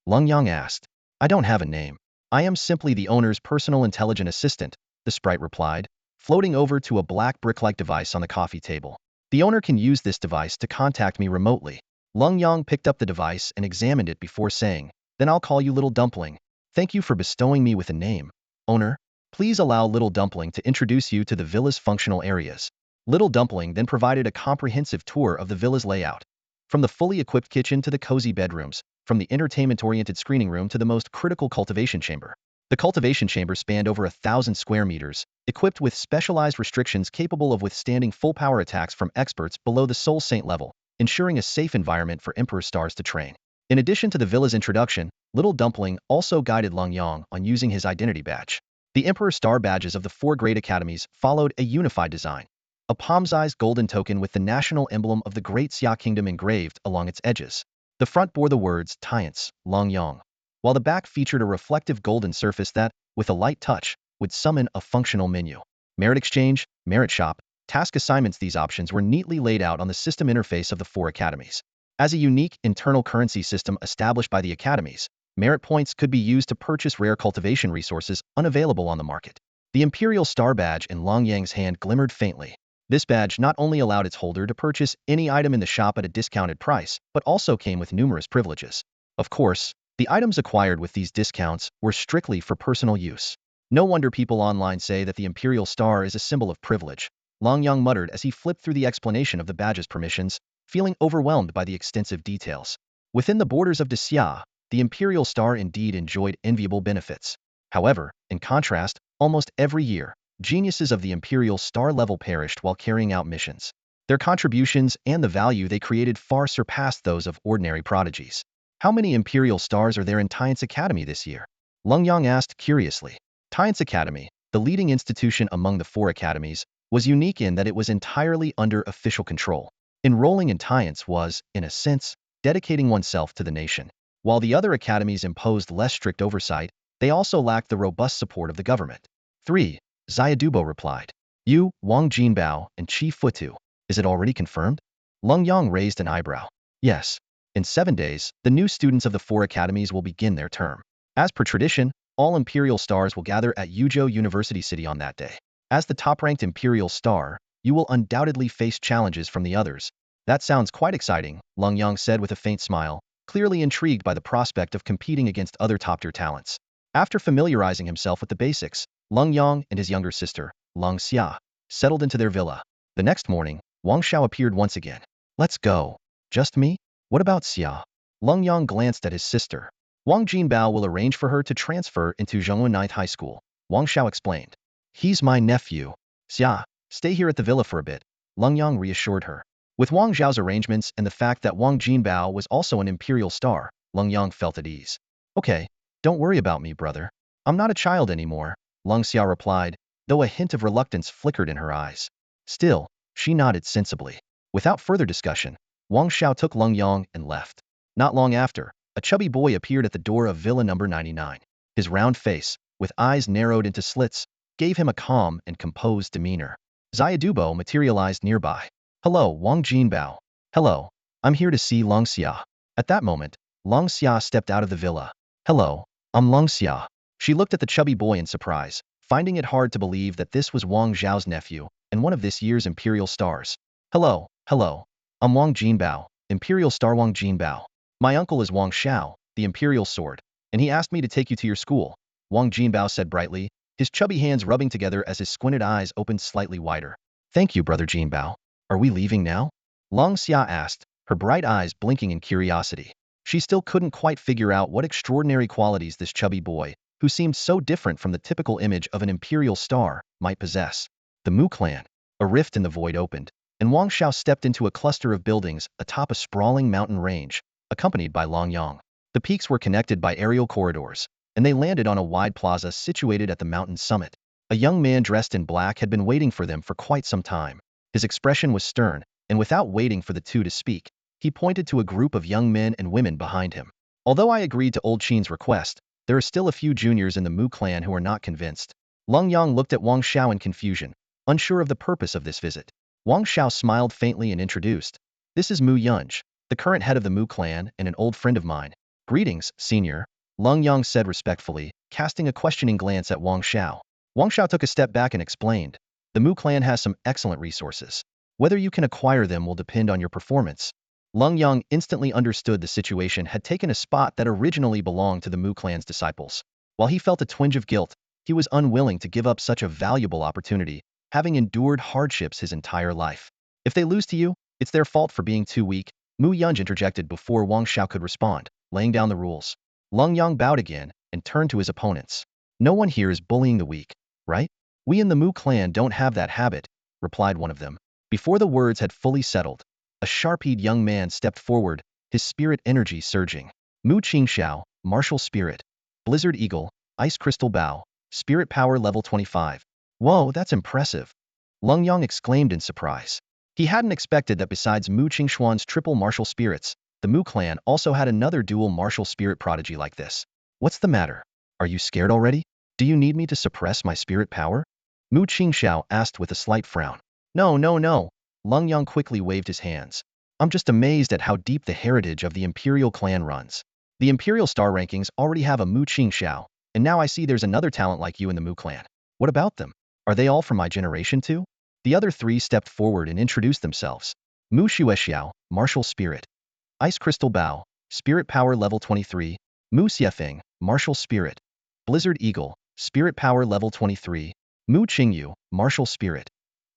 Lenyang asked. I don't have a name. I am simply the owner's personal intelligent assistant, the sprite replied, floating over to a black brick-like device on the coffee table. The owner can use this device to contact me remotely. Lenyang picked up the device and examined it before saying, then I'll call you Little Dumpling. Thank you for bestowing me with a name. Owner, please allow Little Dumpling to introduce you to the villa's functional areas. Little Dumpling then provided a comprehensive tour of the villa's layout. From the fully equipped kitchen to the cozy bedrooms, from the entertainment-oriented screening room to the most critical cultivation chamber. The cultivation chamber spanned over 1,000 square meters, equipped with specialized restrictions capable of withstanding full-power attacks from experts below the Soul Saint level, ensuring a safe environment for Emperor Stars to train. In addition to the villa's introduction, Little Dumpling also guided Lenyang on using his identity badge. The Emperor Star badges of the 4 Great Academies followed a unified design. A palm-sized golden token with the national emblem of the Great Xia Kingdom engraved along its edges. The front bore the words Tiance, Lenyang, while the back featured a reflective golden surface that, with a light touch, would summon a functional menu. Merit exchange, merit shop, task assignments. These options were neatly laid out on the system interface of the 4 academies. As a unique internal currency system established by the academies, merit points could be used to purchase rare cultivation resources unavailable on the market. The Imperial Star badge in Lenyang's hand glimmered faintly. This badge not only allowed its holder to purchase any item in the shop at a discounted price, but also came with numerous privileges. Of course, the items acquired with these discounts were strictly for personal use. No wonder people online say that the Imperial Star is a symbol of privilege, Lenyang muttered as he flipped through the explanation of the badge's permissions, feeling overwhelmed by the extensive details. Within the borders of Xia, the Imperial Star indeed enjoyed enviable benefits. However, in contrast, almost every year, geniuses of the Imperial Star level perished while carrying out missions. Their contributions and the value they created far surpassed those of ordinary prodigies. How many Imperial Stars are there in Tiance Academy this year? Lenyang asked curiously. Tiance Academy, the leading institution among the 4 academies, was unique in that it was entirely under official control. Enrolling in Tiance was, in a sense, dedicating oneself to the nation. While the other academies imposed less strict oversight, they also lacked the robust support of the government. 3. Xiaodubo replied. You, Wang Jinbao, and Chief Futu. Is it already confirmed? Lenyang raised an eyebrow. Yes. In 7 days, the new students of the 4 academies will begin their term. As per tradition, all Imperial Stars will gather at Yuzhou University City on that day. As the top-ranked Imperial Star, you will undoubtedly face challenges from the others. That sounds quite exciting, Lenyang said with a faint smile, clearly intrigued by the prospect of competing against other top-tier talents. After familiarizing himself with the basics, Lenyang and his younger sister, Long Xia, settled into their villa. The next morning, Wang Xiao appeared once again. Let's go. Just me? What about Xia? Lenyang glanced at his sister. Wang Jinbao will arrange for her to transfer into Zhongwen 9th High School, Wang Xiao explained. He's my nephew. Xia, stay here at the villa for a bit, Lenyang reassured her. With Wang Zhao's arrangements and the fact that Wang Jinbao was also an Imperial Star, Lenyang felt at ease. Okay, don't worry about me, brother. I'm not a child anymore, Long Xia replied, though a hint of reluctance flickered in her eyes. Still, she nodded sensibly. Without further discussion, Wang Xiao took Lenyang and left. Not long after, a chubby boy appeared at the door of Villa number 99. His round face, with eyes narrowed into slits, gave him a calm and composed demeanor. Xiaodubo materialized nearby. Hello, Wang Jinbao. Hello, I'm here to see Long Xia. At that moment, Long Xia stepped out of the villa. Hello, I'm Long Xia. She looked at the chubby boy in surprise, finding it hard to believe that this was Wang Zhao's nephew and one of this year's Imperial Stars. Hello, I'm Wang Jinbao, Imperial Star Wang Jinbao. My uncle is Wang Xiao, the Imperial Sword, and he asked me to take you to your school, Wang Jinbao said brightly, his chubby hands rubbing together as his squinted eyes opened slightly wider. Thank you, brother Jinbao. Are we leaving now? Long Xia asked, her bright eyes blinking in curiosity. She still couldn't quite figure out what extraordinary qualities this chubby boy, who seemed so different from the typical image of an Imperial Star, might possess. The Mu clan. A rift in the void opened. and Wang Xiao stepped into a cluster of buildings atop a sprawling mountain range, accompanied by Lenyang. The peaks were connected by aerial corridors, and they landed on a wide plaza situated at the mountain's summit. A young man dressed in black had been waiting for them for quite some time. His expression was stern, and without waiting for the two to speak, he pointed to a group of young men and women behind him. Although I agreed to Old Qin's request, there are still a few juniors in the Mu clan who are not convinced. Lenyang looked at Wang Xiao in confusion, unsure of the purpose of this visit. Wang Xiao smiled faintly and introduced. This is Mu Yunj, the current head of the Mu clan and an old friend of mine. Greetings, senior, Lenyang said respectfully, casting a questioning glance at Wang Xiao. Wang Xiao took a step back and explained, the Mu clan has some excellent resources. Whether you can acquire them will depend on your performance. Lenyang instantly understood the situation had taken a spot that originally belonged to the Mu clan's disciples. While he felt a twinge of guilt, he was unwilling to give up such a valuable opportunity, having endured hardships his entire life. If they lose to you, it's their fault for being too weak, Mu Yunj interjected before Wang Xiao could respond, laying down the rules. Lenyang bowed again and turned to his opponents. No one here is bullying the weak, right? We in the Mu clan don't have that habit, replied one of them. Before the words had fully settled, a sharp-eyed young man stepped forward, his spirit energy surging. Mu Qingxiao, martial spirit. Blizzard Eagle, ice crystal bow, spirit power level 25. Whoa, that's impressive. Lenyang exclaimed in surprise. He hadn't expected that besides Mu Qingxuan's triple martial spirits, the Mu clan also had another dual martial spirit prodigy like this. What's the matter? Are you scared already? Do you need me to suppress my spirit power? Mu Qingxiao asked with a slight frown. No, no, no. Lenyang quickly waved his hands. I'm just amazed at how deep the heritage of the Imperial clan runs. The Imperial star rankings already have a Mu Qingxiao, and now I see there's another talent like you in the Mu clan. What about them? Are they all from my generation too? The other three stepped forward and introduced themselves. Mu Xuexiao, martial spirit. Ice crystal bow, spirit power level 23. Mu Xiefeng, martial spirit. Blizzard eagle, spirit power level 23. Mu Qingyu, martial spirit.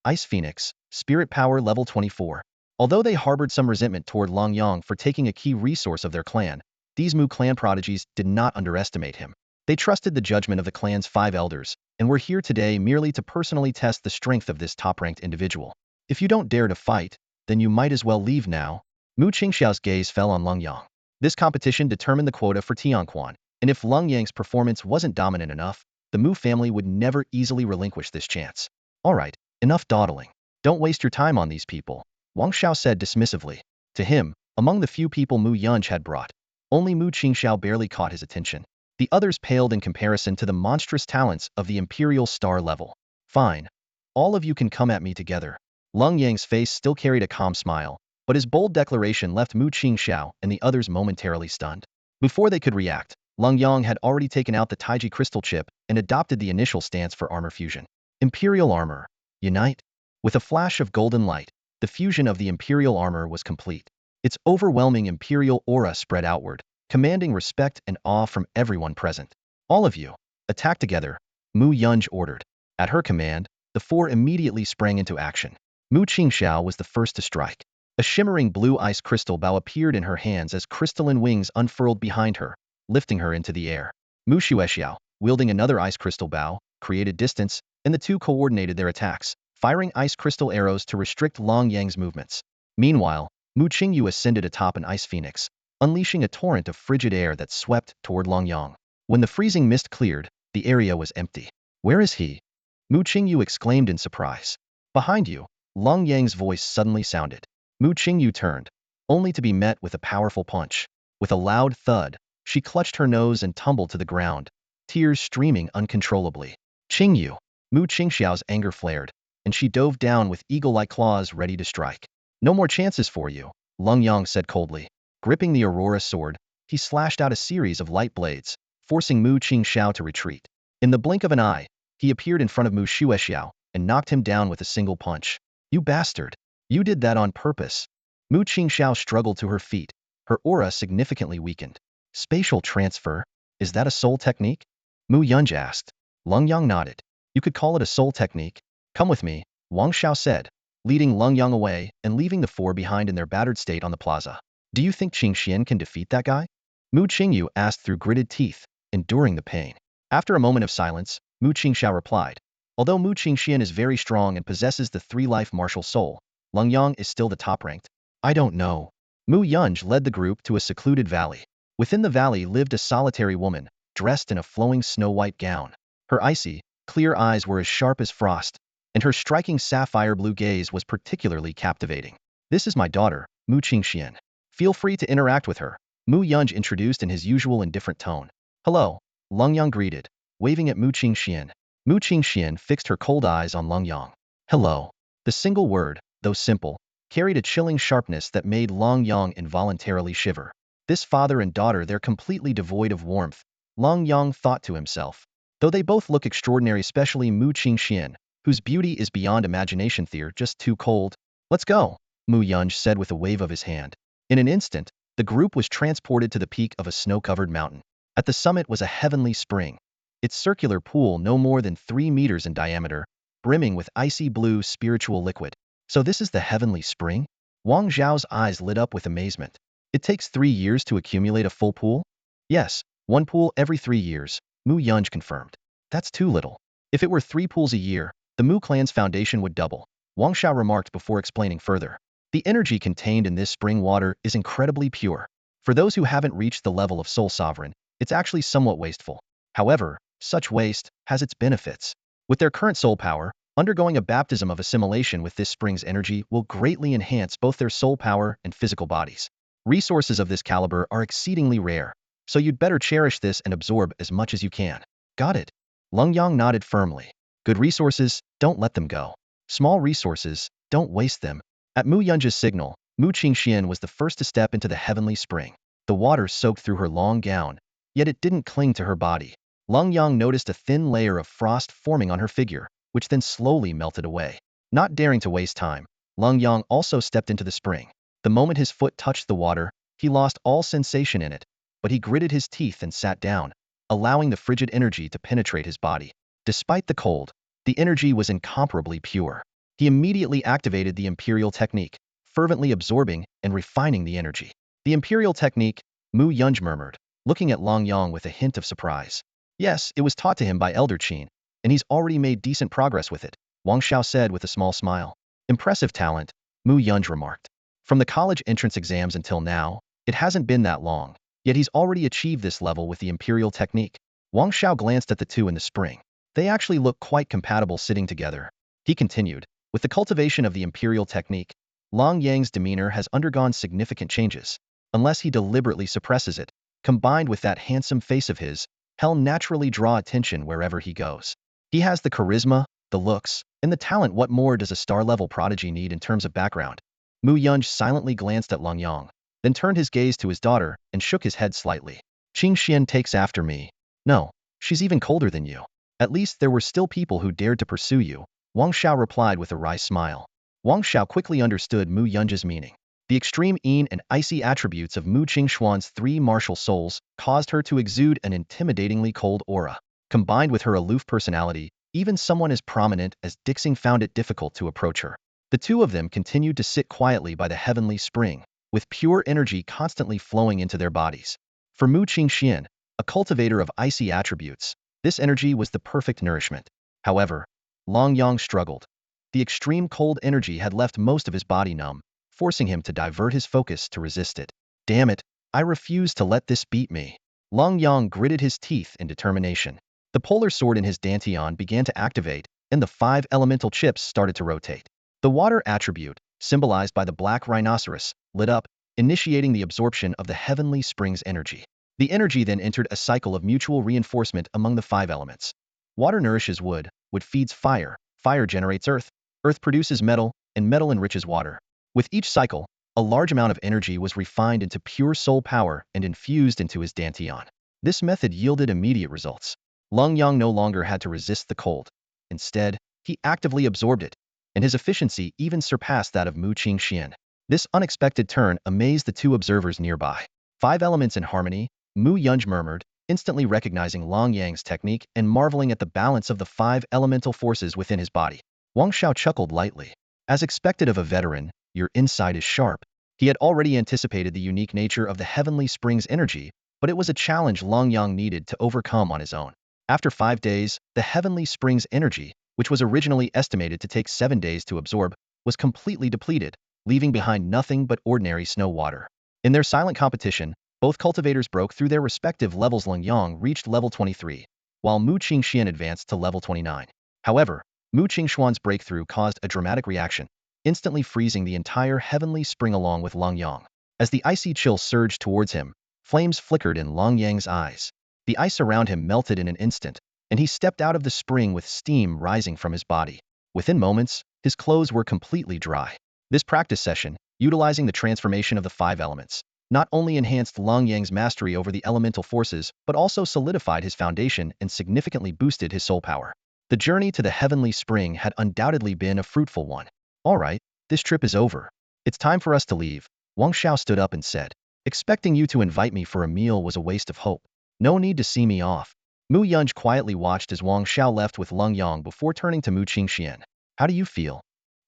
Ice Phoenix, spirit power level 24. Although they harbored some resentment toward Lenyang for taking a key resource of their clan, these Mu clan prodigies did not underestimate him. They trusted the judgment of the clan's 5 elders, and were here today merely to personally test the strength of this top-ranked individual. If you don't dare to fight, then you might as well leave now. Mu Qingxiao's gaze fell on Lenyang. This competition determined the quota for Tianquan, and if Lenyang's performance wasn't dominant enough, the Mu family would never easily relinquish this chance. Alright, enough dawdling. Don't waste your time on these people, Wang Xiao said dismissively. To him, among the few people Mu Yunj had brought, only Mu Qingxiao barely caught his attention. The others paled in comparison to the monstrous talents of the Imperial star level. Fine. All of you can come at me together. Lenyang's face still carried a calm smile, but his bold declaration left Mu Qingxiao and the others momentarily stunned. Before they could react, Lenyang had already taken out the Taiji crystal chip and adopted the initial stance for armor fusion. Imperial Armor. Unite. With a flash of golden light, the fusion of the Imperial Armor was complete. Its overwhelming Imperial aura spread outward, commanding respect and awe from everyone present. All of you, attack together, Mu Yunj ordered. At her command, the 4 immediately sprang into action. Mu Qingxiao was the first to strike. A shimmering blue ice crystal bow appeared in her hands as crystalline wings unfurled behind her, lifting her into the air. Mu Xuexiao, wielding another ice crystal bow, created distance, and the two coordinated their attacks, firing ice crystal arrows to restrict Lenyang's movements. Meanwhile, Mu Qingyu ascended atop an ice phoenix, unleashing a torrent of frigid air that swept toward Lenyang. When the freezing mist cleared, the area was empty. Where is he? Mu Qingyu exclaimed in surprise. Behind you, Lenyang's voice suddenly sounded. Mu Qingyu turned, only to be met with a powerful punch. With a loud thud, she clutched her nose and tumbled to the ground, tears streaming uncontrollably. Qingyu! Mu Qingxiao's anger flared, and she dove down with eagle-like claws ready to strike. No more chances for you, Lenyang said coldly. Gripping the Aurora sword, he slashed out a series of light blades, forcing Mu Qingxiao to retreat. In the blink of an eye, he appeared in front of Mu Xuexiao and knocked him down with a single punch. You bastard! You did that on purpose. Mu Qingxiao struggled to her feet, her aura significantly weakened. Spatial transfer? Is that a soul technique? Mu Yunj asked. Lenyang nodded. You could call it a soul technique. Come with me, Wang Xiao said, leading Lenyang away and leaving the 4 behind in their battered state on the plaza. Do you think Qingxian can defeat that guy? Mu Qingyu asked through gritted teeth, enduring the pain. After a moment of silence, Mu Qingxiao replied. Although Mu Qingxian is very strong and possesses the 3-life martial soul, Lenyang is still the top-ranked. I don't know. Mu Yunj led the group to a secluded valley. Within the valley lived a solitary woman, dressed in a flowing snow-white gown. Her icy, clear eyes were as sharp as frost, and her striking sapphire blue gaze was particularly captivating. This is my daughter, Mu Qingxian. Feel free to interact with her, Mu Yunj introduced in his usual indifferent tone. Hello, Lenyang greeted, waving at Mu Qingxian. Mu Qingxian fixed her cold eyes on Lenyang. Hello. The single word, though simple, carried a chilling sharpness that made Lenyang involuntarily shiver. This father and daughter, they're completely devoid of warmth, Lenyang thought to himself. Though they both look extraordinary, especially Mu Qingxian, whose beauty is beyond imagination, they're just too cold. Let's go, Mu Yunj said with a wave of his hand. In an instant, the group was transported to the peak of a snow-covered mountain. At the summit was a heavenly spring. Its circular pool no more than 3 meters in diameter, brimming with icy blue spiritual liquid. So this is the heavenly spring? Wang Zhao's eyes lit up with amazement. It takes 3 years to accumulate a full pool? Yes, 1 pool every 3 years, Mu Yunj confirmed. That's too little. If it were 3 pools a year, the Mu clan's foundation would double, Wang Zhao remarked before explaining further. The energy contained in this spring water is incredibly pure. For those who haven't reached the level of Soul Sovereign, it's actually somewhat wasteful. However, such waste has its benefits. With their current soul power, undergoing a baptism of assimilation with this spring's energy will greatly enhance both their soul power and physical bodies. Resources of this caliber are exceedingly rare, so you'd better cherish this and absorb as much as you can. Got it? Lenyang nodded firmly. Good resources, don't let them go. Small resources, don't waste them. At Mu Yunj's signal, Mu Qingxian was the first to step into the heavenly spring. The water soaked through her long gown, yet it didn't cling to her body. Lenyang noticed a thin layer of frost forming on her figure, which then slowly melted away. Not daring to waste time, Lenyang also stepped into the spring. The moment his foot touched the water, he lost all sensation in it, but he gritted his teeth and sat down, allowing the frigid energy to penetrate his body. Despite the cold, the energy was incomparably pure. He immediately activated the Imperial technique, fervently absorbing and refining the energy. The Imperial technique, Mu Yunj murmured, looking at Lenyang with a hint of surprise. Yes, it was taught to him by Elder Qin, and he's already made decent progress with it, Wang Zhao said with a small smile. Impressive talent, Mu Yunj remarked. From the college entrance exams until now, it hasn't been that long, yet he's already achieved this level with the Imperial technique. Wang Zhao glanced at the two in the spring. They actually look quite compatible sitting together. He continued, with the cultivation of the Imperial technique, Lenyang's demeanor has undergone significant changes. Unless he deliberately suppresses it, combined with that handsome face of his, he'll naturally draw attention wherever he goes. He has the charisma, the looks, and the talent. What more does a star-level prodigy need in terms of background? Mu Yunj silently glanced at Lenyang, then turned his gaze to his daughter and shook his head slightly. Qingxian takes after me. No, she's even colder than you. At least there were still people who dared to pursue you, Wang Zhao replied with a wry smile. Wang Zhao quickly understood Mu Yunj's meaning. The extreme een and icy attributes of Mu Qingxuan's 3 martial souls caused her to exude an intimidatingly cold aura. Combined with her aloof personality, even someone as prominent as Dixing found it difficult to approach her. The two of them continued to sit quietly by the heavenly spring, with pure energy constantly flowing into their bodies. For Mu Qingxian, a cultivator of icy attributes, this energy was the perfect nourishment. However, Lenyang struggled. The extreme cold energy had left most of his body numb, forcing him to divert his focus to resist it. Damn it, I refuse to let this beat me. Lenyang gritted his teeth in determination. The polar sword in his dantian began to activate, and the 5 elemental chips started to rotate. The water attribute, symbolized by the black rhinoceros, lit up, initiating the absorption of the heavenly spring's energy. The energy then entered a cycle of mutual reinforcement among the 5 elements. Water nourishes wood, wood feeds fire, fire generates earth, earth produces metal, and metal enriches water. With each cycle, a large amount of energy was refined into pure soul power and infused into his dantian. This method yielded immediate results. Lenyang no longer had to resist the cold. Instead, he actively absorbed it, and his efficiency even surpassed that of Mu Qingxian. This unexpected turn amazed the 2 observers nearby. 5 elements in harmony, Mu Yunj murmured, instantly recognizing Lenyang's technique and marveling at the balance of the 5 elemental forces within his body. Wang Zhao chuckled lightly. As expected of a veteran, your insight is sharp. He had already anticipated the unique nature of the heavenly spring's energy, but it was a challenge Lenyang needed to overcome on his own. After 5 days, the heavenly spring's energy, which was originally estimated to take 7 days to absorb, was completely depleted, leaving behind nothing but ordinary snow water. In their silent competition, both cultivators broke through their respective levels. Lenyang reached level 23, while Mu Qingxian advanced to level 29. However, Mu Qingxuan's breakthrough caused a dramatic reaction, instantly freezing the entire heavenly spring along with Lenyang. As the icy chill surged towards him, flames flickered in Lenyang's eyes. The ice around him melted in an instant, and he stepped out of the spring with steam rising from his body. Within moments, his clothes were completely dry. This practice session, utilizing the transformation of the 5 elements, not only enhanced Lenyang's mastery over the elemental forces, but also solidified his foundation and significantly boosted his soul power. The journey to the heavenly spring had undoubtedly been a fruitful one. All right, this trip is over. It's time for us to leave. Wang Xiao stood up and said, expecting you to invite me for a meal was a waste of hope. No need to see me off. Mu Yunj quietly watched as Wang Xiao left with Lenyang before turning to Mu Qingxian. How do you feel?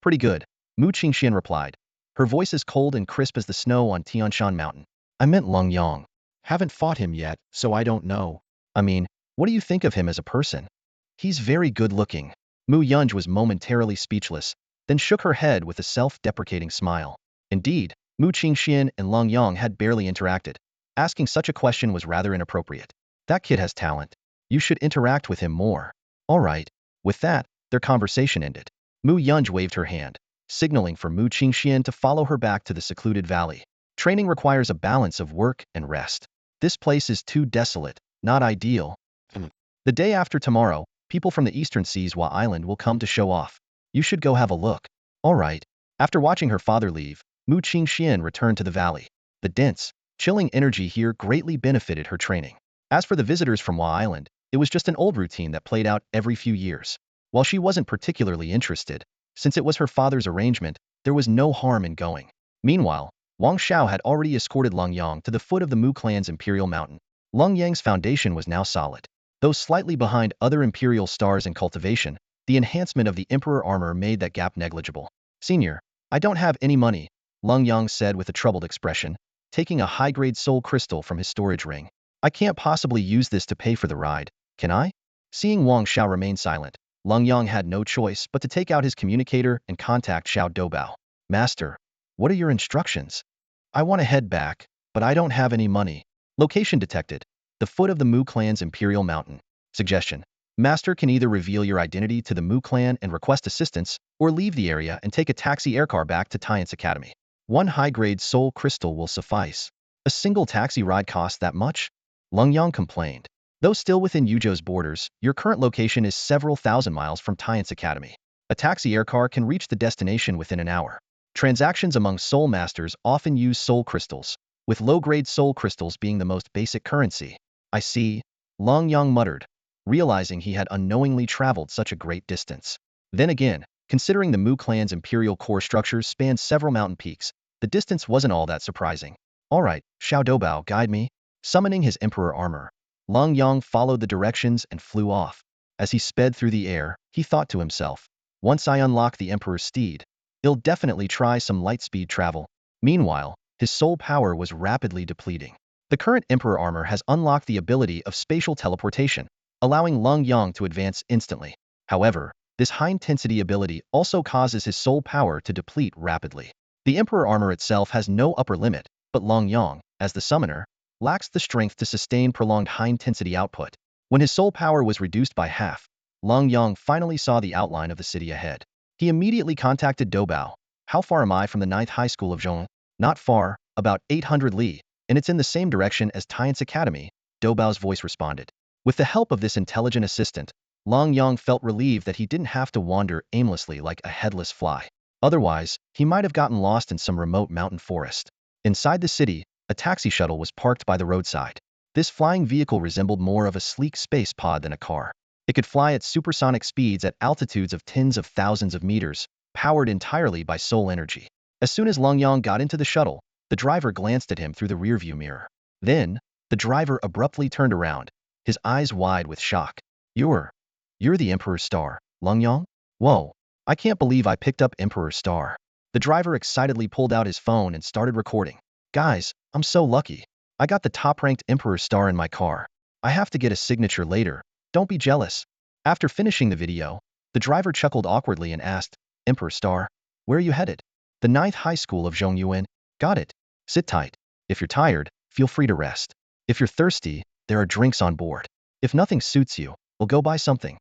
Pretty good, Mu Qingxian replied, her voice as cold and crisp as the snow on Tianshan Mountain. I meant Lenyang. Haven't fought him yet, so I don't know. I mean, what do you think of him as a person? He's very good looking. Mu Yunj was momentarily speechless, then shook her head with a self-deprecating smile. Indeed, Mu Qingxian and Lenyang had barely interacted. Asking such a question was rather inappropriate. That kid has talent. You should interact with him more. All right. With that, their conversation ended. Mu Yunj waved her hand, signaling for Mu Qingxian to follow her back to the secluded valley. Training requires a balance of work and rest. This place is too desolate, not ideal. The day after tomorrow, people from the eastern seas Wa Island will come to show off. You should go have a look. All right. After watching her father leave, Mu Qingxian returned to the valley. The dense, chilling energy here greatly benefited her training. As for the visitors from Wa Island, it was just an old routine that played out every few years. While she wasn't particularly interested, since it was her father's arrangement, there was no harm in going. Meanwhile, Wang Xiao had already escorted Lenyang to the foot of the Mu clan's Imperial Mountain. Lenyang's foundation was now solid. Though slightly behind other Imperial stars in cultivation, the enhancement of the Emperor Armor made that gap negligible. Senior, I don't have any money, Lenyang said with a troubled expression, taking a high-grade soul crystal from his storage ring. I can't possibly use this to pay for the ride, can I? Seeing Wang Xiao remain silent, Lenyang had no choice but to take out his communicator and contact Xiao Doubao. Master, what are your instructions? I want to head back, but I don't have any money. Location detected. The foot of the Mu clan's Imperial Mountain. Suggestion. Master can either reveal your identity to the Mu clan and request assistance, or leave the area and take a taxi aircar back to Tian's Academy. 1 high-grade soul crystal will suffice. A single taxi ride costs that much? Lenyang complained. Though still within Yuzhou's borders, your current location is several thousand miles from Tian's Academy. A taxi aircar can reach the destination within an hour. Transactions among soul masters often use soul crystals, with low-grade soul crystals being the most basic currency. I see, Lenyang muttered, realizing he had unknowingly traveled such a great distance. Then again, considering the Mu clan's imperial core structures spanned several mountain peaks, the distance wasn't all that surprising. All right, Xiao Doubao, guide me. Summoning his Emperor Armor, Lenyang followed the directions and flew off. As he sped through the air, he thought to himself, once I unlock the Emperor's steed, he'll definitely try some light-speed travel. Meanwhile, his soul power was rapidly depleting. The current Emperor Armor has unlocked the ability of spatial teleportation, allowing Lenyang to advance instantly. However, this high-intensity ability also causes his soul power to deplete rapidly. The Emperor Armor itself has no upper limit, but Lenyang, as the summoner, lacks the strength to sustain prolonged high-intensity output. When his soul power was reduced by half, Lenyang finally saw the outline of the city ahead. He immediately contacted Doubao. How far am I from the 9th High School of Zhong? Not far, about 800 li, and it's in the same direction as Tian's Academy, Doubao's voice responded. With the help of this intelligent assistant, Lenyang felt relieved that he didn't have to wander aimlessly like a headless fly. Otherwise, he might have gotten lost in some remote mountain forest. Inside the city, a taxi shuttle was parked by the roadside. This flying vehicle resembled more of a sleek space pod than a car. It could fly at supersonic speeds at altitudes of tens of thousands of meters, powered entirely by soul energy. As soon as Lenyang got into the shuttle, the driver glanced at him through the rearview mirror. Then, the driver abruptly turned around, his eyes wide with shock. You're the Emperor's star, Lenyang? Whoa, I can't believe I picked up Emperor's star. The driver excitedly pulled out his phone and started recording. Guys, I'm so lucky. I got the top-ranked Emperor's star in my car. I have to get a signature later. Don't be jealous. After finishing the video, the driver chuckled awkwardly and asked, Emperor's star? Where are you headed? The ninth high school of Zhongyuan. Got it. Sit tight. If you're tired, feel free to rest. If you're thirsty, there are drinks on board. If nothing suits you, we'll go buy something.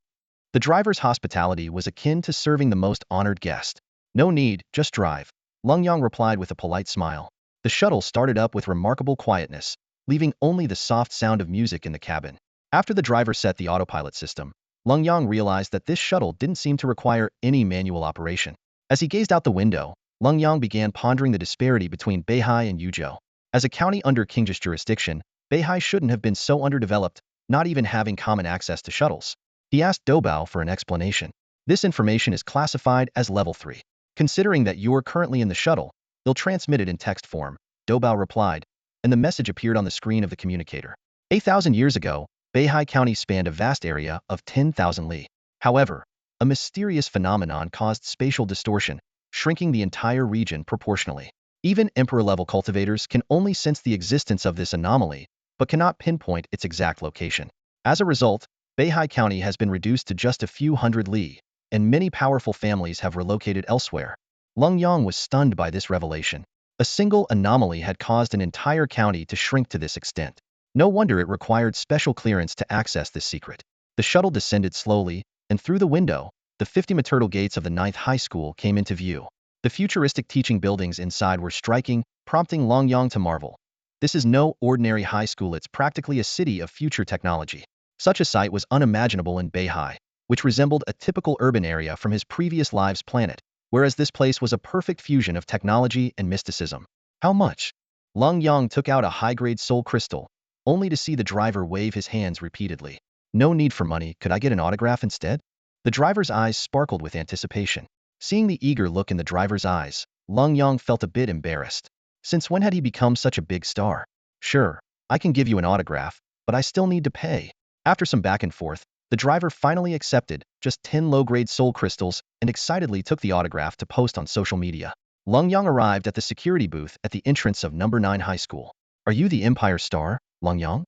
The driver's hospitality was akin to serving the most honored guest. No need, just drive. Lenyang replied with a polite smile. The shuttle started up with remarkable quietness, leaving only the soft sound of music in the cabin. After the driver set the autopilot system, Lenyang realized that this shuttle didn't seem to require any manual operation. As he gazed out the window, Lenyang began pondering the disparity between Beihai and Yuzhou. As a county under Qing's jurisdiction, Beihai shouldn't have been so underdeveloped, not even having common access to shuttles. He asked Doubao for an explanation. This information is classified as level 3. Considering that you're currently in the shuttle, they'll transmit it in text form, Doubao replied, and the message appeared on the screen of the communicator. 8,000 years ago, Beihai County spanned a vast area of 10,000 li. However, a mysterious phenomenon caused spatial distortion, shrinking the entire region proportionally. Even emperor-level cultivators can only sense the existence of this anomaly, but cannot pinpoint its exact location. As a result, Beihai County has been reduced to just a few hundred li, and many powerful families have relocated elsewhere. Lenyang was stunned by this revelation. A single anomaly had caused an entire county to shrink to this extent. No wonder it required special clearance to access this secret. The shuttle descended slowly, and through the window, the 50-meter gates of the 9th high school came into view. The futuristic teaching buildings inside were striking, prompting Lenyang to marvel. This is no ordinary high school, it's practically a city of future technology. Such a sight was unimaginable in Beihai, which resembled a typical urban area from his previous lives planet, whereas this place was a perfect fusion of technology and mysticism. How much? Lenyang took out a high-grade soul crystal, only to see the driver wave his hands repeatedly. No need for money, could I get an autograph instead? The driver's eyes sparkled with anticipation. Seeing the eager look in the driver's eyes, Lenyang felt a bit embarrassed. Since when had he become such a big star? Sure, I can give you an autograph, but I still need to pay. After some back and forth, the driver finally accepted just 10 low-grade soul crystals and excitedly took the autograph to post on social media. Lenyang arrived at the security booth at the entrance of number 9 high school. Are you the Empire Star, Lenyang?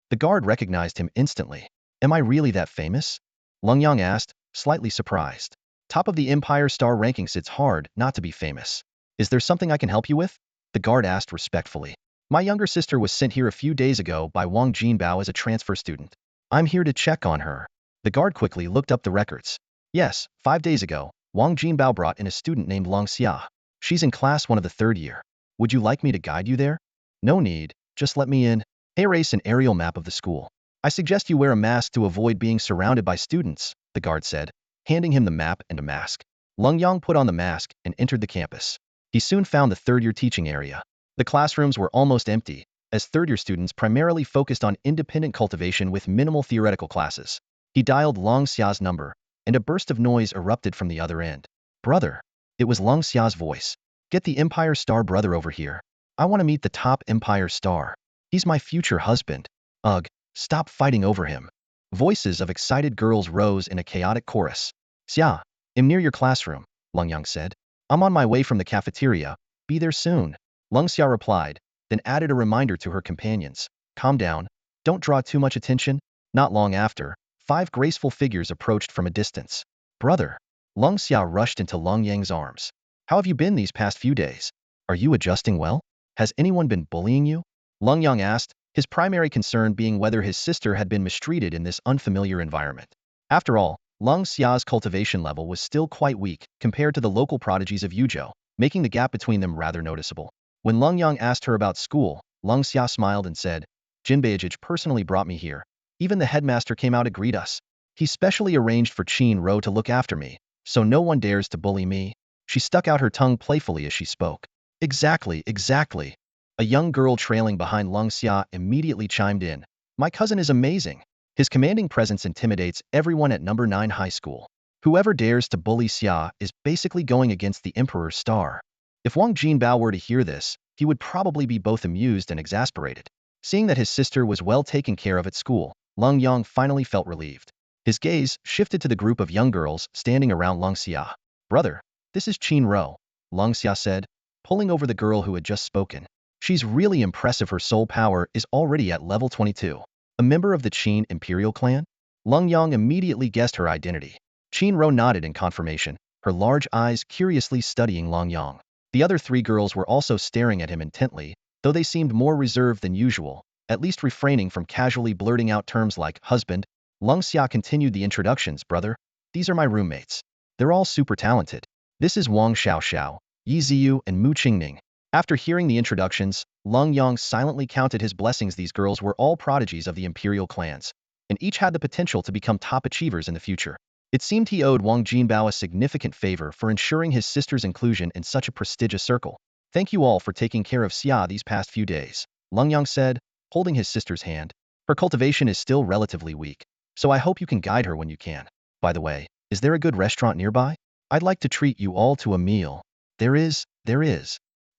The guard recognized him instantly. Am I really that famous? Lenyang asked, slightly surprised. Top of the Empire Star rankings, it's hard not to be famous. Is there something I can help you with? The guard asked respectfully. My younger sister was sent here a few days ago by Wang Jinbao as a transfer student. I'm here to check on her. The guard quickly looked up the records. Yes, 5 days ago, Wang Jinbao brought in a student named Long Xia. She's in class 1 of the 3rd year. Would you like me to guide you there? No need, just let me in. Erase an aerial map of the school. I suggest you wear a mask to avoid being surrounded by students, the guard said, handing him the map and a mask. Lenyang put on the mask and entered the campus. He soon found the 3rd year teaching area. The classrooms were almost empty, as 3rd year students primarily focused on independent cultivation with minimal theoretical classes. He dialed Long Xia's number, and a burst of noise erupted from the other end. Brother. It was Long Xia's voice. Get the Empire Star brother over here. I want to meet the top Empire Star. He's my future husband. Ugh, stop fighting over him. Voices of excited girls rose in a chaotic chorus. Xia, I'm near your classroom, Lenyang said. I'm on my way from the cafeteria. Be there soon. Long Xia replied, then added a reminder to her companions. Calm down. Don't draw too much attention. Not long after, 5 graceful figures approached from a distance. Brother. Long Xia rushed into Lenyang's arms. How have you been these past few days? Are you adjusting well? Has anyone been bullying you? Lenyang asked, his primary concern being whether his sister had been mistreated in this unfamiliar environment. After all, Long Xia's cultivation level was still quite weak compared to the local prodigies of Yuzhou, making the gap between them rather noticeable. When Lenyang asked her about school, Long Xia smiled and said, Jinbeijij personally brought me here. Even the headmaster came out to greet us. He specially arranged for Qin Ro to look after me, so no one dares to bully me. She stuck out her tongue playfully as she spoke. Exactly, exactly. A young girl trailing behind Long Xia immediately chimed in. My cousin is amazing. His commanding presence intimidates everyone at number 9 high school. Whoever dares to bully Xia is basically going against the Emperor's star. If Wang Jinbao were to hear this, he would probably be both amused and exasperated. Seeing that his sister was well taken care of at school, Lenyang finally felt relieved. His gaze shifted to the group of young girls standing around Long Xia. Brother, this is Qin Ro, Long Xia said, pulling over the girl who had just spoken. She's really impressive. Her soul power is already at level 22. A member of the Qin Imperial clan? Lenyang immediately guessed her identity. Qin Ro nodded in confirmation, her large eyes curiously studying Lenyang. The other three girls were also staring at him intently, though they seemed more reserved than usual, at least refraining from casually blurting out terms like husband. Lung Xia continued the introductions. Brother, these are my roommates. They're all super talented. This is Wang Xiaoxiao, Yi Ziyu, and Mu Qingning. After hearing the introductions, Lung Yang silently counted his blessings. These girls were all prodigies of the imperial clans, and each had the potential to become top achievers in the future. It seemed he owed Wang Jinbao a significant favor for ensuring his sister's inclusion in such a prestigious circle. Thank you all for taking care of Xia these past few days, Lung Yang said, holding his sister's hand. Her cultivation is still relatively weak, so I hope you can guide her when you can. By the way, is there a good restaurant nearby? I'd like to treat you all to a meal. There is.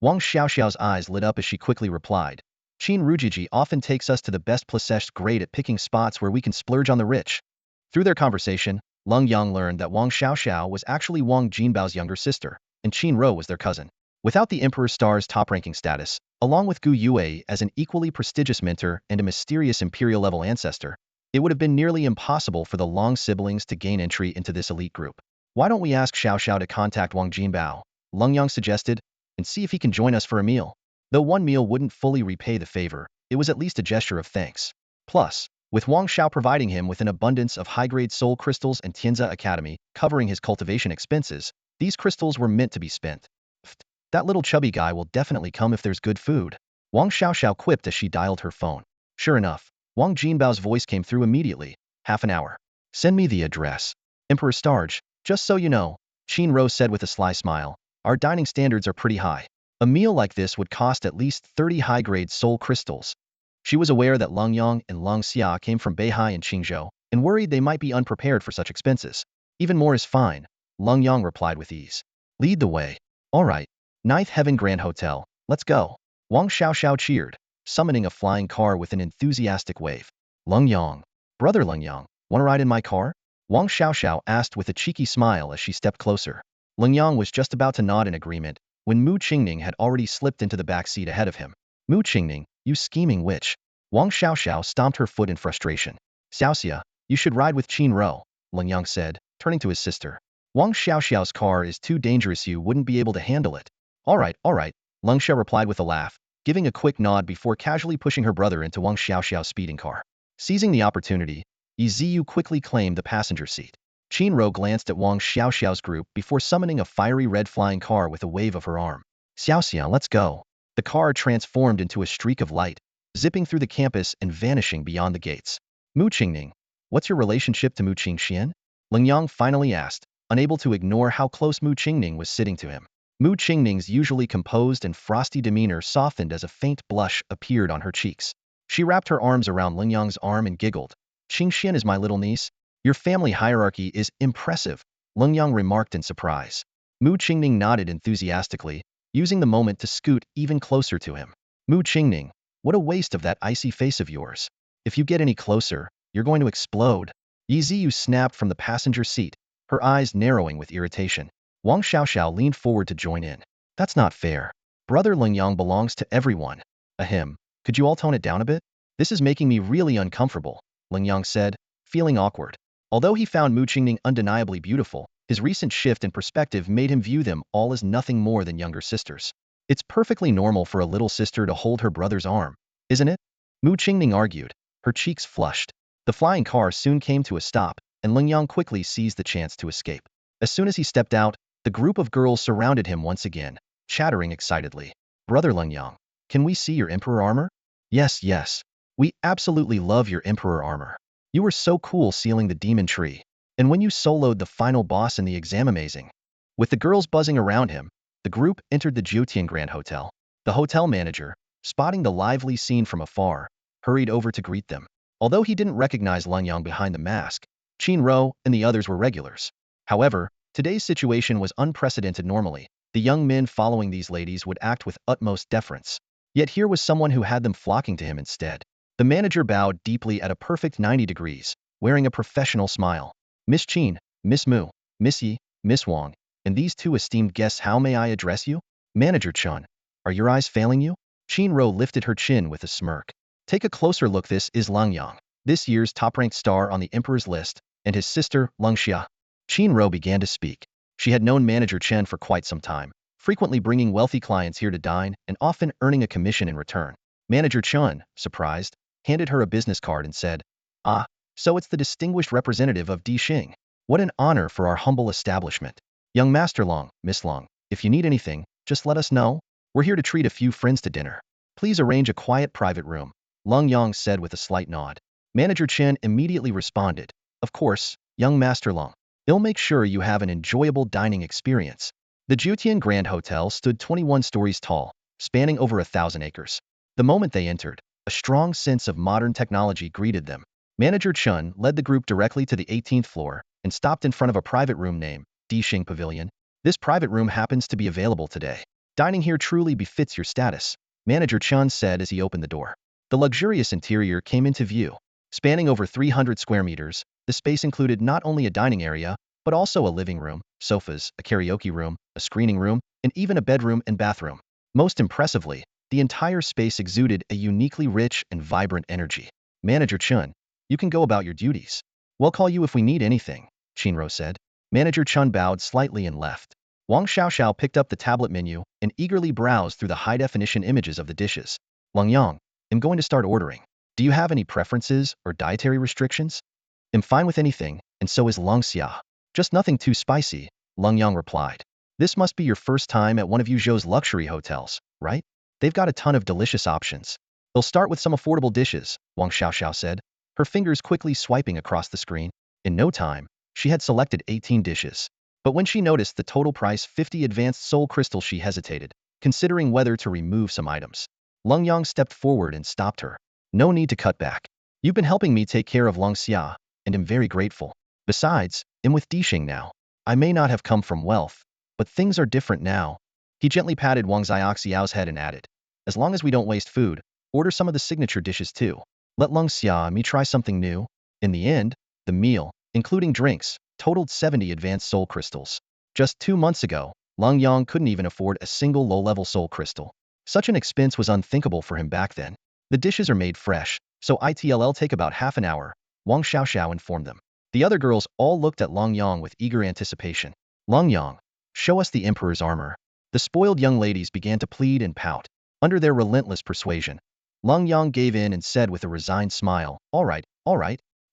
Wang Xiaoxiao's eyes lit up as she quickly replied. Qin Rujiji often takes us to the best places, great at picking spots where we can splurge on the rich. Through their conversation, Lung Yang learned that Wang Xiaoxiao was actually Wang Jinbao's younger sister, and Qin Ro was their cousin. Without the Emperor Star's top-ranking status, along with Gu Yue as an equally prestigious mentor and a mysterious imperial-level ancestor, it would have been nearly impossible for the Long siblings to gain entry into this elite group. Why don't we ask Xiaoxiao to contact Wang Jinbao, Lung Yang suggested, and see if he can join us for a meal? Though one meal wouldn't fully repay the favor, it was at least a gesture of thanks. Plus, with Wang Xiao providing him with an abundance of high-grade soul crystals and Tianza Academy covering his cultivation expenses, these crystals were meant to be spent. That little chubby guy will definitely come if there's good food, Wang Xiaoxiao quipped as she dialed her phone. Sure enough, Wang Jinbao's voice came through immediately. Half an hour. Send me the address. Emperor Starge, just so you know, Qin Ro said with a sly smile, our dining standards are pretty high. A meal like this would cost at least 30 high-grade soul crystals. She was aware that Lung Yang and Lung Xia came from Beihai and Qingzhou, and worried they might be unprepared for such expenses. Even more is fine, Lung Yang replied with ease. Lead the way. All right. Ninth Heaven Grand Hotel, let's go. Wang Xiaoxiao cheered, summoning a flying car with an enthusiastic wave. Lung Yang. Brother Lung Yang, want to ride in my car? Wang Xiaoxiao asked with a cheeky smile as she stepped closer. Lung Yang was just about to nod in agreement, when Mu Qingning had already slipped into the back seat ahead of him. Mu Qingning, you scheming witch. Wang Xiaoxiao stomped her foot in frustration. Xiaoxia, you should ride with Qin Ro, Lung Yang said, turning to his sister. Wang Xiaoxiao's car is too dangerous, you wouldn't be able to handle it. All right, Lung Xia replied with a laugh, giving a quick nod before casually pushing her brother into Wang Xiaoxiao's speeding car. Seizing the opportunity, Yi Ziyu quickly claimed the passenger seat. Qin Ro glanced at Wang Xiaoxiao's group before summoning a fiery red flying car with a wave of her arm. Xiaoxia, let's go. The car transformed into a streak of light, zipping through the campus and vanishing beyond the gates. Mu Qingning, what's your relationship to Mu Qingxian? Lenyang finally asked, unable to ignore how close Mu Qingning was sitting to him. Mu Qingning's usually composed and frosty demeanor softened as a faint blush appeared on her cheeks. She wrapped her arms around Lenyang's arm and giggled. Qingxian is my little niece. Your family hierarchy is impressive, Lenyang remarked in surprise. Mu Qingning nodded enthusiastically, using the moment to scoot even closer to him. Mu Qingning, what a waste of that icy face of yours. If you get any closer, you're going to explode. Yi Ziyu snapped from the passenger seat, her eyes narrowing with irritation. Wang Xiaoxiao leaned forward to join in. That's not fair. Brother Lenyang belongs to everyone. Ahem, could you all tone it down a bit? This is making me really uncomfortable, Lenyang said, feeling awkward. Although he found Mu Qingning undeniably beautiful, his recent shift in perspective made him view them all as nothing more than younger sisters. It's perfectly normal for a little sister to hold her brother's arm, isn't it? Mu Qingning argued, her cheeks flushed. The flying car soon came to a stop, and Lenyang quickly seized the chance to escape. As soon as he stepped out, the group of girls surrounded him once again, chattering excitedly. Brother Lenyang, can we see your Emperor Armor? Yes. We absolutely love your Emperor Armor. You were so cool sealing the demon tree. And when you soloed the final boss in the exam, amazing. With the girls buzzing around him, the group entered the Jiutian Grand Hotel. The hotel manager, spotting the lively scene from afar, hurried over to greet them. Although he didn't recognize Lenyang behind the mask, Qin Ro and the others were regulars. However, today's situation was unprecedented. Normally, the young men following these ladies would act with utmost deference. Yet here was someone who had them flocking to him instead. The manager bowed deeply at a perfect 90 degrees, wearing a professional smile. Miss Qin, Miss Mu, Miss Yi, Miss Wang, and these two esteemed guests, how may I address you? Manager Chun, are your eyes failing you? Qin Ro lifted her chin with a smirk. Take a closer look, this is Lenyang, this year's top-ranked star on the Emperor's list, and his sister, Lung Xia. Qin Ro began to speak. She had known manager Chen for quite some time, frequently bringing wealthy clients here to dine and often earning a commission in return. Manager Chen, surprised, handed her a business card and said, "Ah, so it's the distinguished representative of Di Xing. What an honor for our humble establishment. Young Master Long, Miss Long, if you need anything, just let us know. We're here to treat a few friends to dinner. Please arrange a quiet private room," Lung Yang said with a slight nod. Manager Chen immediately responded, "Of course, young Master Long. He'll make sure you have an enjoyable dining experience." The Jutian Grand Hotel stood 21 stories tall, spanning over 1,000 acres. The moment they entered, a strong sense of modern technology greeted them. Manager Chen led the group directly to the 18th floor and stopped in front of a private room named Di Xing Pavilion. "This private room happens to be available today. Dining here truly befits your status," Manager Chen said as he opened the door. The luxurious interior came into view. Spanning over 300 square meters, the space included not only a dining area, but also a living room, sofas, a karaoke room, a screening room, and even a bedroom and bathroom. Most impressively, the entire space exuded a uniquely rich and vibrant energy. "Manager Chen, you can go about your duties. We'll call you if we need anything," Chinro said. Manager Chen bowed slightly and left. Wang Xiaoxiao picked up the tablet menu and eagerly browsed through the high-definition images of the dishes. "Lenyang, I'm going to start ordering. Do you have any preferences or dietary restrictions?" "I'm fine with anything, and so is Long Xia. Just nothing too spicy," Lung Yang replied. "This must be your first time at one of Yuzhou's luxury hotels, right? They've got a ton of delicious options. They'll start with some affordable dishes," Wang Xiaoxiao said, her fingers quickly swiping across the screen. In no time, she had selected 18 dishes. But when she noticed the total price 50 advanced soul crystals, she hesitated, considering whether to remove some items. Lung Yang stepped forward and stopped her. "No need to cut back. You've been helping me take care of Long Xia, and am very grateful. Besides, I'm with Di Xing now. I may not have come from wealth, but things are different now." He gently patted Wang Xiaoxiao's head and added, "As long as we don't waste food, order some of the signature dishes too. Let Long Xia and me try something new." In the end, the meal, including drinks, totaled 70 advanced soul crystals. Just 2 months ago, Lung Yang couldn't even afford a single low-level soul crystal. Such an expense was unthinkable for him back then. "The dishes are made fresh, so it'll take about half an hour," Wang Xiaoxiao informed them. The other girls all looked at Lung Yang with eager anticipation. "Lung Yang, show us the Emperor's armor." The spoiled young ladies began to plead and pout. Under their relentless persuasion, Lung Yang gave in and said with a resigned smile, all right,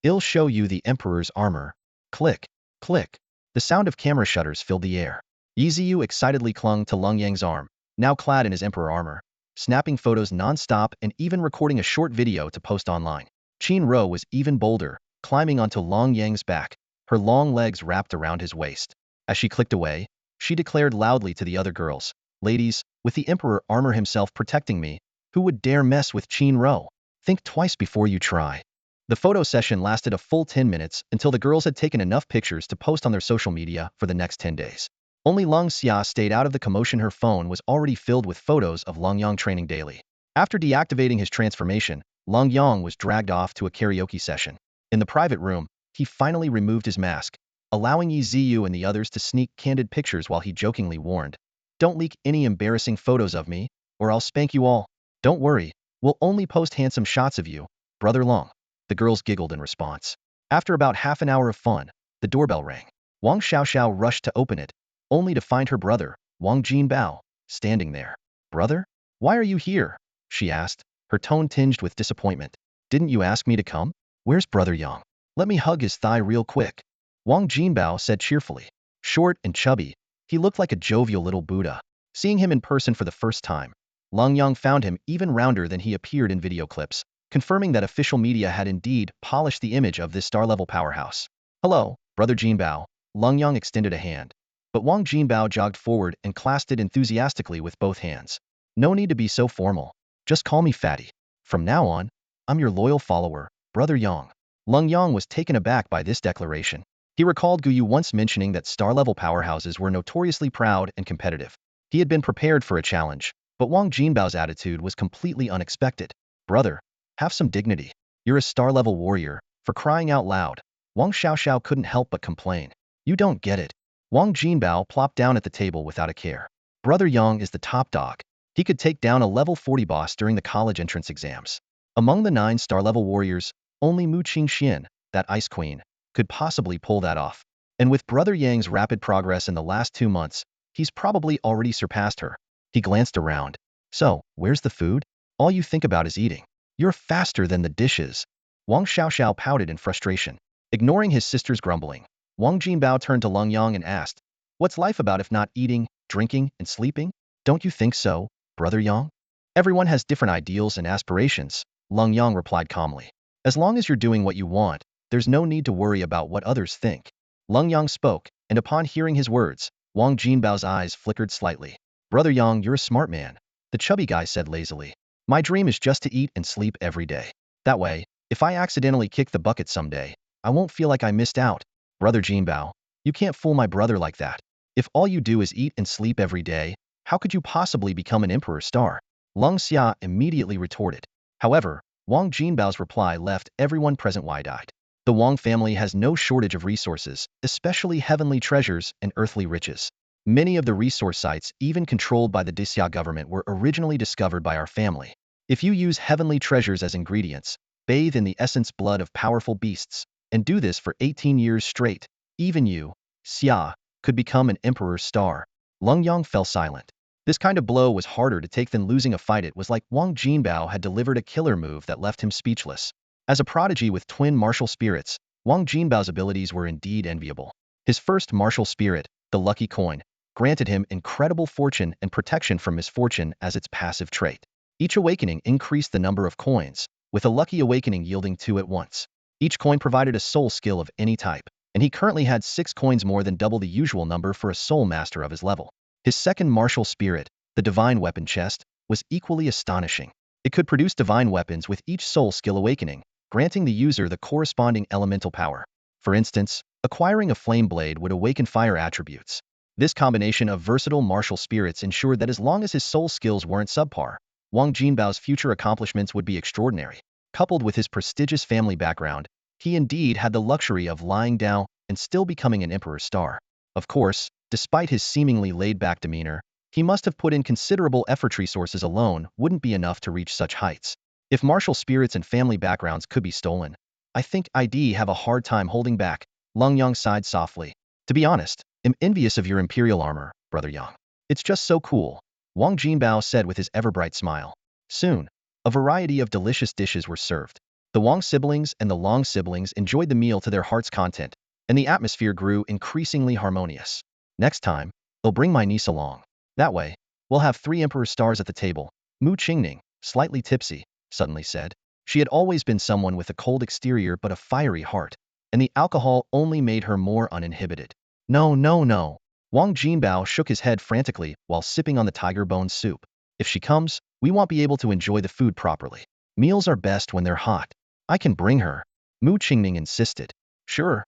I'll show you the Emperor's armor." Click, click. The sound of camera shutters filled the air. Yiziyu excitedly clung to Lung Yang's arm, now clad in his Emperor armor, snapping photos non-stop and even recording a short video to post online. Qin Ro was even bolder, climbing onto Lung Yang's back, her long legs wrapped around his waist. As she clicked away, she declared loudly to the other girls, "Ladies, with the Emperor armor himself protecting me, who would dare mess with Qin Ro? Think twice before you try." The photo session lasted a full 10 minutes until the girls had taken enough pictures to post on their social media for the next 10 days. Only Lung Xia stayed out of the commotion. Her phone was already filled with photos of Lung Yang training daily. After deactivating his transformation, Lung Yang was dragged off to a karaoke session. In the private room, he finally removed his mask, allowing Yi Ziyu and the others to sneak candid pictures while he jokingly warned, "Don't leak any embarrassing photos of me, or I'll spank you all. Don't worry, we'll only post handsome shots of you, Brother Long." The girls giggled in response. After about half an hour of fun, the doorbell rang. Wang Xiaoxiao rushed to open it, only to find her brother, Wang Jinbao, standing there. "Brother? Why are you here?" she asked, her tone tinged with disappointment. "Didn't you ask me to come? Where's Brother Yang? Let me hug his thigh real quick." Wang Jinbao said cheerfully. Short and chubby, he looked like a jovial little Buddha. Seeing him in person for the first time, Lung Yang found him even rounder than he appeared in video clips, confirming that official media had indeed polished the image of this star-level powerhouse. "Hello, Brother Jinbao." Lung Yang extended a hand, but Wang Jinbao jogged forward and clasped it enthusiastically with both hands. "No need to be so formal. Just call me Fatty. From now on, I'm your loyal follower, Brother Yang." Lung Yang was taken aback by this declaration. He recalled Guyu once mentioning that star-level powerhouses were notoriously proud and competitive. He had been prepared for a challenge, but Wang Jinbao's attitude was completely unexpected. "Brother, have some dignity. You're a star-level warrior, for crying out loud." Wang Xiaoxiao couldn't help but complain. "You don't get it." Wang Jinbao plopped down at the table without a care. "Brother Yang is the top dog. He could take down a level 40 boss during the college entrance exams. Among the 9 star-level warriors, only Mu Qingxian, that ice queen, could possibly pull that off. And with Brother Yang's rapid progress in the last 2 months, he's probably already surpassed her. He glanced around. So, where's the food? All you think about is eating. You're faster than the dishes. Wang Xiaoxiao pouted in frustration. Ignoring his sister's grumbling, Wang Jinbao turned to Lenyang and asked, "What's life about if not eating, drinking, and sleeping? Don't you think so, Brother Yang?" "Everyone has different ideals and aspirations," Lenyang replied calmly. "As long as you're doing what you want, there's no need to worry about what others think." Lenyang spoke, and upon hearing his words, Wang Jinbao's eyes flickered slightly. "Brother Yang, you're a smart man," the chubby guy said lazily. "My dream is just to eat and sleep every day. That way, if I accidentally kick the bucket someday, I won't feel like I missed out." "Brother Jinbao, you can't fool my brother like that. If all you do is eat and sleep every day, how could you possibly become an emperor star?" Leng Xia immediately retorted. However, Wang Jinbao's reply left everyone present wide-eyed. The Wang family has no shortage of resources, especially heavenly treasures and earthly riches. Many of the resource sites, even controlled by the Dixia government, were originally discovered by our family. If you use heavenly treasures as ingredients, bathe in the essence blood of powerful beasts, and do this for 18 years straight, even you, Xia, could become an emperor's star. Leng Yang fell silent. This kind of blow was harder to take than losing a fight. It was like Wang Jinbao had delivered a killer move that left him speechless. As a prodigy with twin martial spirits, Wang Jinbao's abilities were indeed enviable. His first martial spirit, the lucky coin, granted him incredible fortune and protection from misfortune as its passive trait. Each awakening increased the number of coins, with a lucky awakening yielding 2 at once. Each coin provided a soul skill of any type, and he currently had 6 coins, more than double the usual number for a soul master of his level. His second martial spirit, the divine weapon chest, was equally astonishing. It could produce divine weapons with each soul skill awakening, granting the user the corresponding elemental power. For instance, acquiring a flame blade would awaken fire attributes. This combination of versatile martial spirits ensured that as long as his soul skills weren't subpar, Wang Jinbao's future accomplishments would be extraordinary. Coupled with his prestigious family background, he indeed had the luxury of lying down and still becoming an emperor's star. Of course, despite his seemingly laid-back demeanor, he must have put in considerable effort. Resources alone wouldn't be enough to reach such heights. If martial spirits and family backgrounds could be stolen, I think I'd have a hard time holding back. Leng Yang sighed softly. "To be honest, I'm envious of your Imperial Armor, Brother Yang. It's just so cool," Wang Jinbao said with his ever-bright smile. Soon, a variety of delicious dishes were served. The Wang siblings and the Long siblings enjoyed the meal to their heart's content, and the atmosphere grew increasingly harmonious. "Next time, I'll bring my niece along. That way, we'll have 3 emperor stars at the table," Mu Qingning, slightly tipsy, suddenly said. She had always been someone with a cold exterior but a fiery heart, and the alcohol only made her more uninhibited. "No, no, no." Wang Jinbao shook his head frantically while sipping on the tiger bone soup. "If she comes, we won't be able to enjoy the food properly. Meals are best when they're hot." "I can bring her," Mu Qingning insisted. Sure,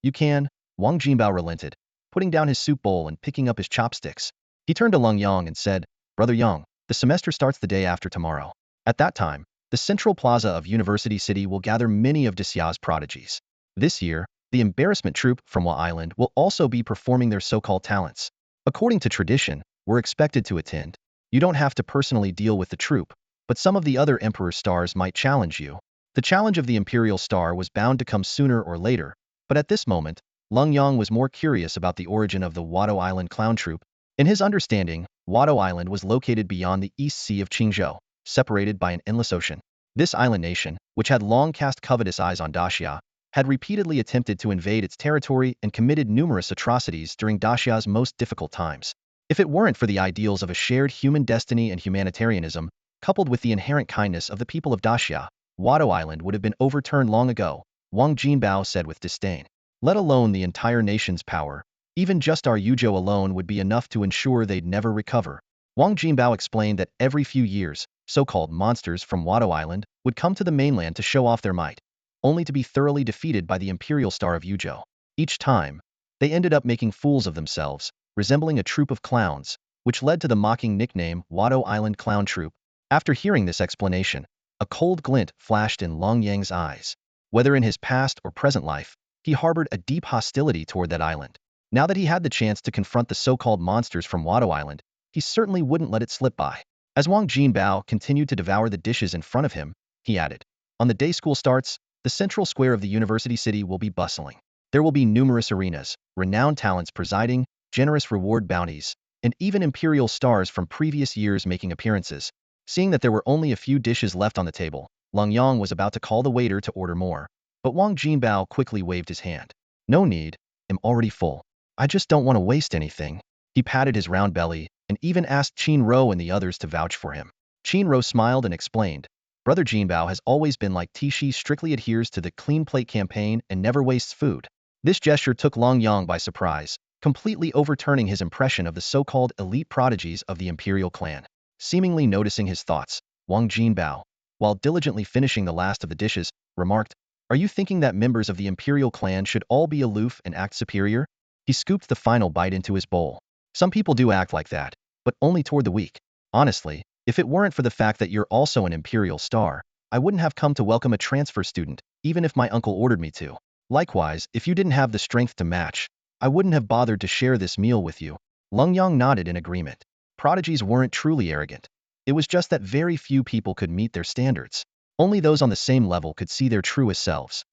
you can," Wang Jinbao relented, putting down his soup bowl and picking up his chopsticks. He turned to Leng Yang and said, "Brother Yang, the semester starts the day after tomorrow. At that time, the central plaza of University City will gather many of Dixia's prodigies. This year, the embarrassment troupe from Wa Island will also be performing their so-called talents. According to tradition, we're expected to attend. You don't have to personally deal with the troupe, but some of the other Emperor stars might challenge you." The challenge of the Imperial Star was bound to come sooner or later, but at this moment, Leng Yang was more curious about the origin of the Wado Island clown troupe. In his understanding, Wado Island was located beyond the East Sea of Qingzhou, separated by an endless ocean. This island nation, which had long cast covetous eyes on Daxia, had repeatedly attempted to invade its territory and committed numerous atrocities during Daxia's most difficult times. If it weren't for the ideals of a shared human destiny and humanitarianism, coupled with the inherent kindness of the people of Daxia, Wado Island would have been overturned long ago, Wang Jinbao said with disdain. "Let alone the entire nation's power, even just our Yuzhou alone would be enough to ensure they'd never recover." Wang Jinbao explained that every few years, so-called monsters from Wado Island would come to the mainland to show off their might, only to be thoroughly defeated by the Imperial Star of Yuzhou. Each time, they ended up making fools of themselves, resembling a troupe of clowns, which led to the mocking nickname Wado Island Clown Troupe. After hearing this explanation, a cold glint flashed in Long Yang's eyes. Whether in his past or present life, he harbored a deep hostility toward that island. Now that he had the chance to confront the so-called monsters from Wado Island, he certainly wouldn't let it slip by. As Wang Jinbao continued to devour the dishes in front of him, he added, "On the day school starts, the central square of the University City will be bustling. There will be numerous arenas, renowned talents presiding, generous reward bounties, and even imperial stars from previous years making appearances. Seeing that there were only a few dishes left on the table, Lenyang was about to call the waiter to order more, but Wang Jinbao quickly waved his hand. No need, I'm already full. I just don't want to waste anything. He patted his round belly and even asked Qin Ro and the others to vouch for him. Qin Ro smiled and explained, Brother Jinbao has always been like Tishi, strictly adheres to the clean plate campaign and never wastes food. This gesture took Lenyang by surprise, completely overturning his impression of the so-called elite prodigies of the imperial clan. Seemingly noticing his thoughts, Wang Jinbao, while diligently finishing the last of the dishes, remarked, Are you thinking that members of the imperial clan should all be aloof and act superior? He scooped the final bite into his bowl. Some people do act like that, but only toward the weak. Honestly, if it weren't for the fact that you're also an imperial star, I wouldn't have come to welcome a transfer student, even if my uncle ordered me to. Likewise, if you didn't have the strength to match, I wouldn't have bothered to share this meal with you. Lenyang nodded in agreement. Prodigies weren't truly arrogant. It was just that very few people could meet their standards. Only those on the same level could see their truest selves.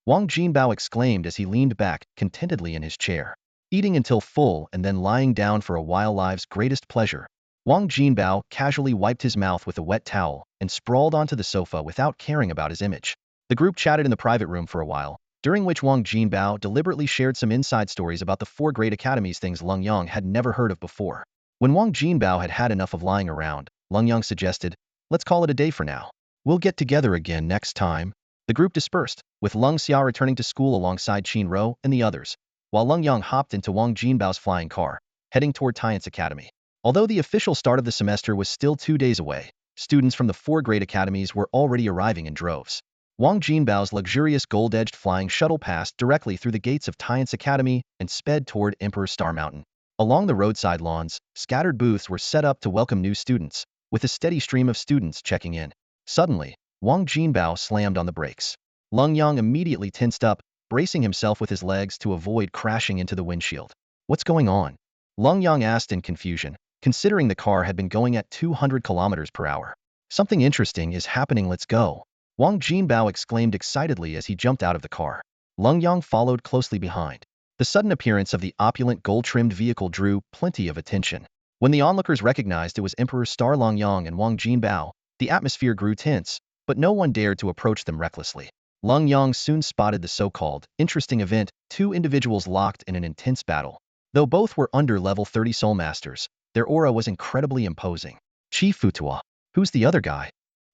Wang Jinbao exclaimed as he leaned back contentedly in his chair, eating until full and then lying down for a while. Life's greatest pleasure. Wang Jinbao casually wiped his mouth with a wet towel and sprawled onto the sofa without caring about his image. The group chatted in the private room for a while, during which Wang Jinbao deliberately shared some inside stories about the 4 great academies, things Lenyang had never heard of before. When Wang Jinbao had had enough of lying around, Lenyang suggested, Let's call it a day for now. We'll get together again next time. The group dispersed, with Leng Xia returning to school alongside Qin Ro and the others, while Lenyang hopped into Wang Jinbao's flying car, heading toward Tian's Academy. Although the official start of the semester was still 2 days away, students from the 4 great academies were already arriving in droves. Wang Jinbao's luxurious gold-edged flying shuttle passed directly through the gates of Tian's Academy and sped toward Emperor Star Mountain. Along the roadside lawns, scattered booths were set up to welcome new students, with a steady stream of students checking in. Suddenly, Wang Jinbao slammed on the brakes. Lenyang immediately tensed up, bracing himself with his legs to avoid crashing into the windshield. What's going on? Lenyang asked in confusion, considering the car had been going at 200 kilometers per hour. Something interesting is happening, let's go. Wang Jinbao exclaimed excitedly as he jumped out of the car. Lenyang followed closely behind. The sudden appearance of the opulent gold-trimmed vehicle drew plenty of attention. When the onlookers recognized it was Emperor Star Lenyang and Wang Jinbao, the atmosphere grew tense, but no one dared to approach them recklessly. Lenyang soon spotted the so-called interesting event, 2 individuals locked in an intense battle. Though both were under level 30 soul masters, their aura was incredibly imposing. Qi Futua. Who's the other guy?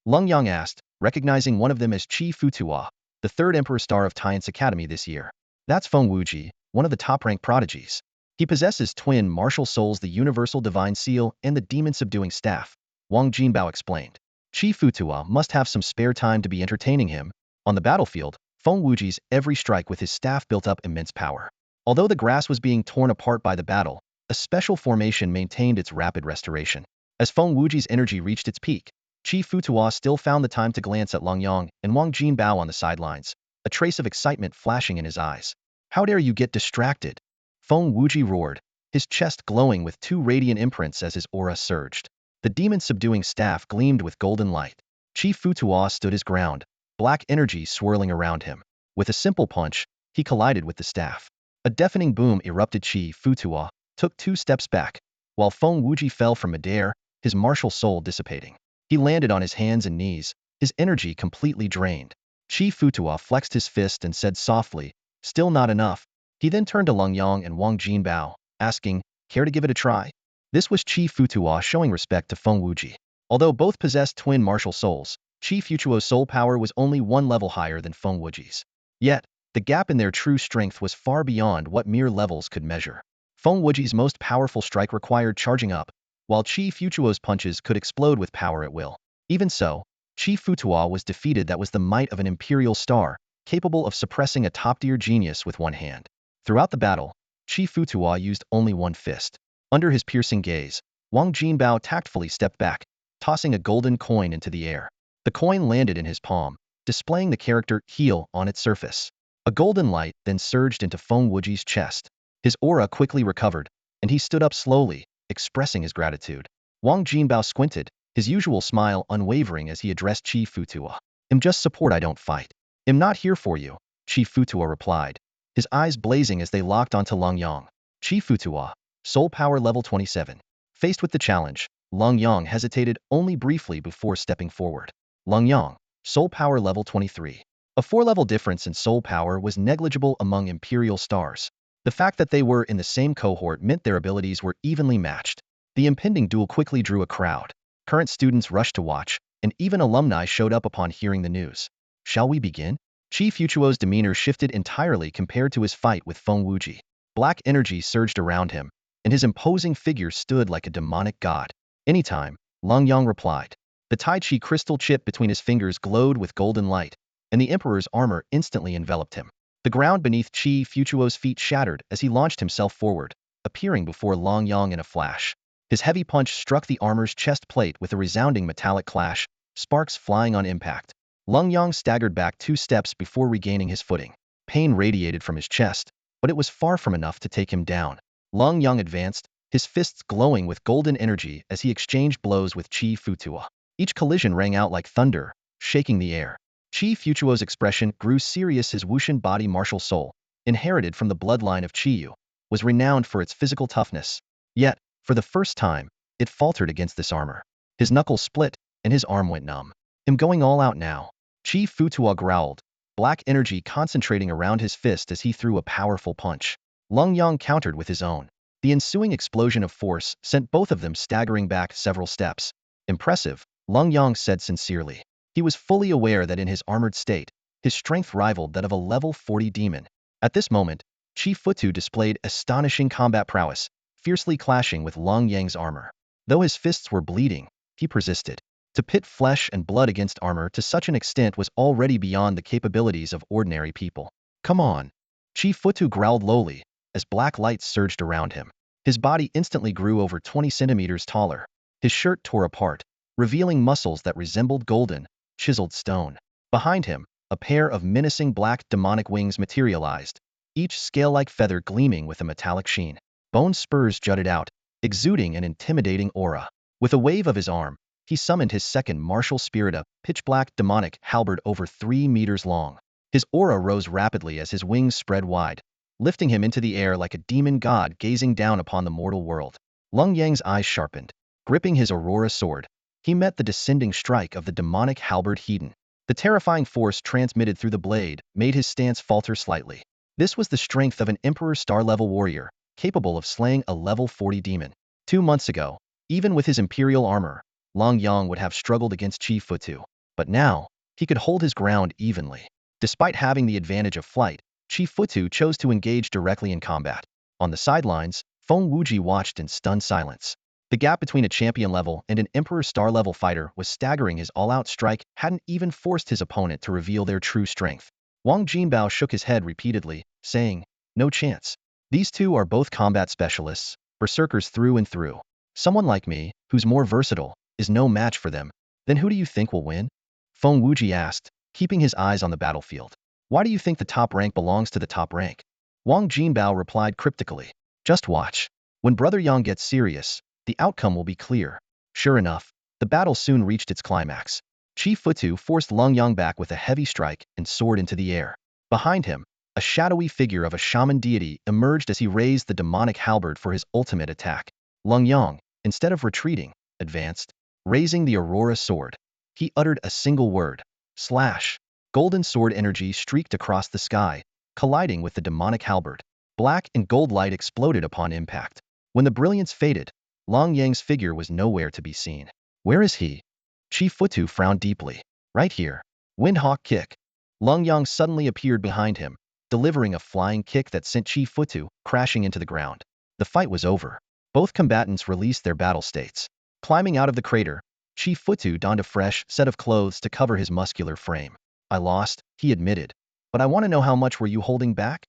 Lenyang asked, recognizing one of them as Qi Futua, the 3rd Emperor Star of Tian's Academy this year. That's Feng Wuji, one of the top-ranked prodigies. He possesses twin martial souls, the Universal Divine Seal and the Demon Subduing Staff, Wang Jinbao explained. Qi Futua must have some spare time to be entertaining him. On the battlefield, Feng Wuji's every strike with his staff built up immense power. Although the grass was being torn apart by the battle, a special formation maintained its rapid restoration. As Feng Wuji's energy reached its peak, Qi Futua still found the time to glance at Lenyang and Wang Jinbao on the sidelines, a trace of excitement flashing in his eyes. How dare you get distracted? Feng Wuji roared, his chest glowing with 2 radiant imprints as his aura surged. The demon subduing staff gleamed with golden light. Qi Futua stood his ground, black energy swirling around him. With a simple punch, he collided with the staff. A deafening boom erupted. Qi Futua took 2 steps back, while Feng Wuji fell from midair, his martial soul dissipating. He landed on his hands and knees, his energy completely drained. Qi Futua flexed his fist and said softly, Still not enough. He then turned to Lenyang and Wang Jinbao, asking, Care to give it a try? This was Qi Futua showing respect to Feng Wuji. Although both possessed twin martial souls, Qi Futuo's soul power was only 1 level higher than Feng Wuji's. Yet, the gap in their true strength was far beyond what mere levels could measure. Feng Wuji's most powerful strike required charging up, while Qi Futuo's punches could explode with power at will. Even so, Qi Futua was defeated. That was the might of an imperial star, capable of suppressing a top-tier genius with one hand. Throughout the battle, Qi Futua used only one fist. Under his piercing gaze, Wang Jinbao tactfully stepped back, tossing a golden coin into the air. The coin landed in his palm, displaying the character Heal on its surface. A golden light then surged into Feng Wuji's chest. His aura quickly recovered, and he stood up slowly, expressing his gratitude. Wang Jinbao squinted, his usual smile unwavering as he addressed Qi Futua. I'm just support, I don't fight. I'm not here for you, Qi Futua replied. his eyes blazing as they locked onto Lenyang. Chi Futua, soul power level 27. Faced with the challenge, Lenyang hesitated only briefly before stepping forward. Lenyang, soul power level 23. A 4-level difference in soul power was negligible among Imperial stars. The fact that they were in the same cohort meant their abilities were evenly matched. The impending duel quickly drew a crowd. Current students rushed to watch, and even alumni showed up upon hearing the news. Shall we begin? Chi Futuo's demeanor shifted entirely compared to his fight with Feng Wuji. Black energy surged around him, and his imposing figure stood like a demonic god. Anytime, Lenyang replied. The Tai Chi crystal chip between his fingers glowed with golden light, and the Emperor's armor instantly enveloped him. The ground beneath Chi Futuo's feet shattered as he launched himself forward, appearing before Lenyang in a flash. His heavy punch struck the armor's chest plate with a resounding metallic clash, sparks flying on impact. Lenyang staggered back 2 steps before regaining his footing. Pain radiated from his chest, but it was far from enough to take him down. Lenyang advanced, his fists glowing with golden energy as he exchanged blows with Chi Futuo. Each collision rang out like thunder, shaking the air. Chi Futuo's expression grew serious. His Wushan body martial soul, inherited from the bloodline of Chiyu, was renowned for its physical toughness. Yet, for the first time, it faltered against this armor. His knuckles split, and his arm went numb. Him going all out now. Chi Futuo growled, black energy concentrating around his fist as he threw a powerful punch. Lenyang countered with his own. The ensuing explosion of force sent both of them staggering back several steps. Impressive, Lenyang said sincerely. He was fully aware that in his armored state, his strength rivaled that of a level 40 demon. At this moment, Chi Futu displayed astonishing combat prowess, fiercely clashing with Lenyang's armor. Though his fists were bleeding, he persisted. To pit flesh and blood against armor to such an extent was already beyond the capabilities of ordinary people. Come on. Chi Futu growled lowly, as black light surged around him. His body instantly grew over 20 centimeters taller. His shirt tore apart, revealing muscles that resembled golden, chiseled stone. Behind him, a pair of menacing black demonic wings materialized, each scale-like feather gleaming with a metallic sheen. Bone spurs jutted out, exuding an intimidating aura. With a wave of his arm, he summoned his second martial spirit, a pitch-black demonic halberd over 3 meters long. His aura rose rapidly as his wings spread wide, lifting him into the air like a demon god gazing down upon the mortal world. Lenyang's eyes sharpened. Gripping his aurora sword, he met the descending strike of the demonic halberd Hedon. The terrifying force transmitted through the blade made his stance falter slightly. This was the strength of an Emperor star-level warrior, capable of slaying a level 40 demon. 2 months ago, even with his Imperial armor, Lenyang would have struggled against Chi Futu. But now, he could hold his ground evenly. Despite having the advantage of flight, Chi Futu chose to engage directly in combat. On the sidelines, Feng Wuji watched in stunned silence. The gap between a champion level and an Emperor star level fighter was staggering. His all-out strike hadn't even forced his opponent to reveal their true strength. Wang Jinbao shook his head repeatedly, saying, "No chance. These two are both combat specialists, berserkers through and through. Someone like me, who's more versatile, is no match for them. Then who do you think will win?" Feng Wuji asked, keeping his eyes on the battlefield. "Why do you think the top rank belongs to the top rank?" Wang Jinbao replied cryptically, "Just watch. When Brother Yang gets serious, the outcome will be clear." Sure enough, the battle soon reached its climax. Chi Futu forced Lenyang back with a heavy strike and soared into the air. Behind him, a shadowy figure of a shaman deity emerged as he raised the demonic halberd for his ultimate attack. Lenyang, instead of retreating, advanced. Raising the aurora sword, he uttered a single word, slash. Golden sword energy streaked across the sky, colliding with the demonic halberd. Black and gold light exploded upon impact. When the brilliance faded, Lenyang's figure was nowhere to be seen. Where is he? Chi Futu frowned deeply. Right here. Windhawk kick. Lenyang suddenly appeared behind him, delivering a flying kick that sent Chi Futu crashing into the ground. The fight was over. Both combatants released their battle states. Climbing out of the crater, Chi Futu donned a fresh set of clothes to cover his muscular frame. "I lost," he admitted. "But I want to know, how much were you holding back?"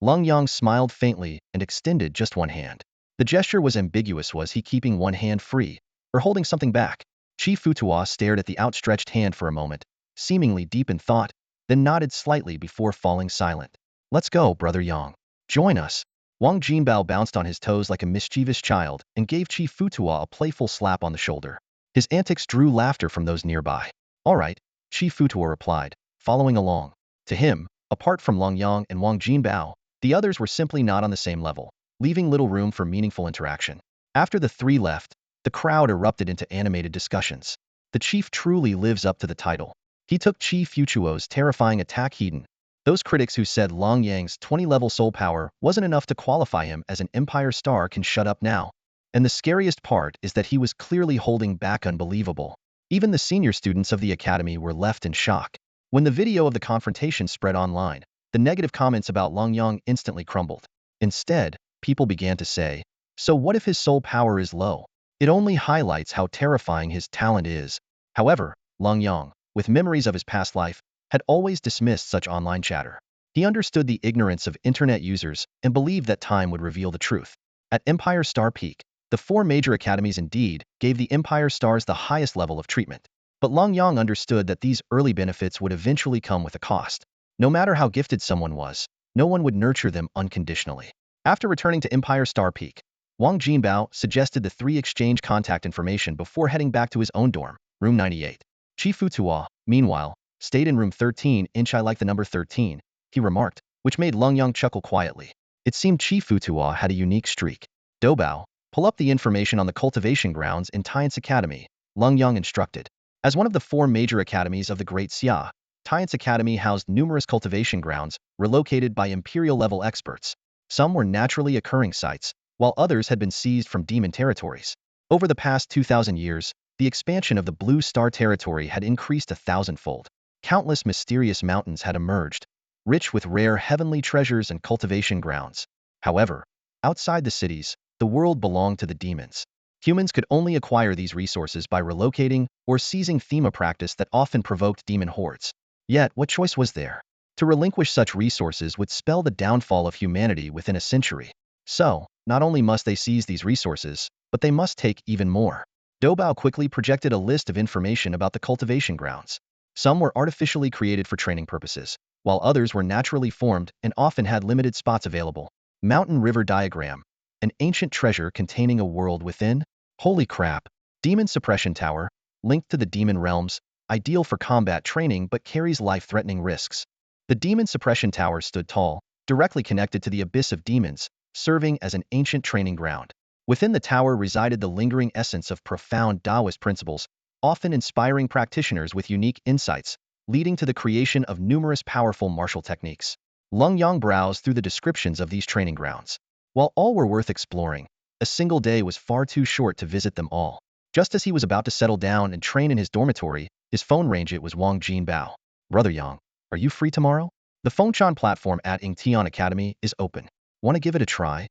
Lenyang smiled faintly and extended just one hand. The gesture was ambiguous. Was he keeping one hand free, or holding something back? Chi Futua stared at the outstretched hand for a moment, seemingly deep in thought, then nodded slightly before falling silent. "Let's go, Brother Yang. Join us." Wang Jinbao bounced on his toes like a mischievous child and gave Chi Futua a playful slap on the shoulder. His antics drew laughter from those nearby. "All right," Chi Futua replied, following along. To him, apart from Lenyang and Wang Jinbao, The others were simply not on the same level, leaving little room for meaningful interaction. After the three left, the crowd erupted into animated discussions. The chief truly lives up to the title. He took Chi Futuo's terrifying attack hidden. Those critics who said Long Yang's 20-level soul power wasn't enough to qualify him as an Empire star can shut up now. And the scariest part is that he was clearly holding back unbelievable. Even the senior students of the academy were left in shock. When the video of the confrontation spread online, the negative comments about Long Yang instantly crumbled. Instead, people began to say, so what if his soul power is low? It only highlights how terrifying his talent is. However, Long Yang, with memories of his past life, had always dismissed such online chatter. He understood the ignorance of internet users and believed that time would reveal the truth. At Empire Star Peak, the four major academies indeed gave the Empire Stars the highest level of treatment. But Long Yang understood that these early benefits would eventually come with a cost. No matter how gifted someone was, no one would nurture them unconditionally. After returning to Empire Star Peak, Wang Jinbao suggested the three exchange contact information before heading back to his own dorm, room 98. Chi Futua, meanwhile, stayed in room 13. I like the number 13, he remarked, which made Long Yang chuckle quietly. It seemed Chi Futua had a unique streak. Dobao, pull up the information on the cultivation grounds in Tian's Academy, Long Yang instructed. As one of the four major academies of the Great Xia, Tian's Academy housed numerous cultivation grounds relocated by Imperial-level experts. Some were naturally occurring sites, while others had been seized from demon territories. Over the past 2,000 years, the expansion of the Blue Star territory had increased 1,000-fold. Countless mysterious mountains had emerged, rich with rare heavenly treasures and cultivation grounds. However, outside the cities, the world belonged to the demons. Humans could only acquire these resources by relocating or seizing thema practice that often provoked demon hordes. Yet, what choice was there? To relinquish such resources would spell the downfall of humanity within a century. So, not only must they seize these resources, but they must take even more. Dobao quickly projected a list of information about the cultivation grounds. Some were artificially created for training purposes, while others were naturally formed and often had limited spots available. Mountain River Diagram. An ancient treasure containing a world within? Holy crap! Demon Suppression Tower, linked to the demon realms, ideal for combat training but carries life-threatening risks. The Demon Suppression Tower stood tall, directly connected to the abyss of demons, serving as an ancient training ground. Within the tower resided the lingering essence of profound Taoist principles, often inspiring practitioners with unique insights, leading to the creation of numerous powerful martial techniques. Long Yang browsed through the descriptions of these training grounds. While all were worth exploring, a single day was far too short to visit them all. Just as he was about to settle down and train in his dormitory, his phone rang. It was Wang Jinbao. Brother Yang, are you free tomorrow? The Fengshan platform at Ingtian Academy is open. Want to give it a try?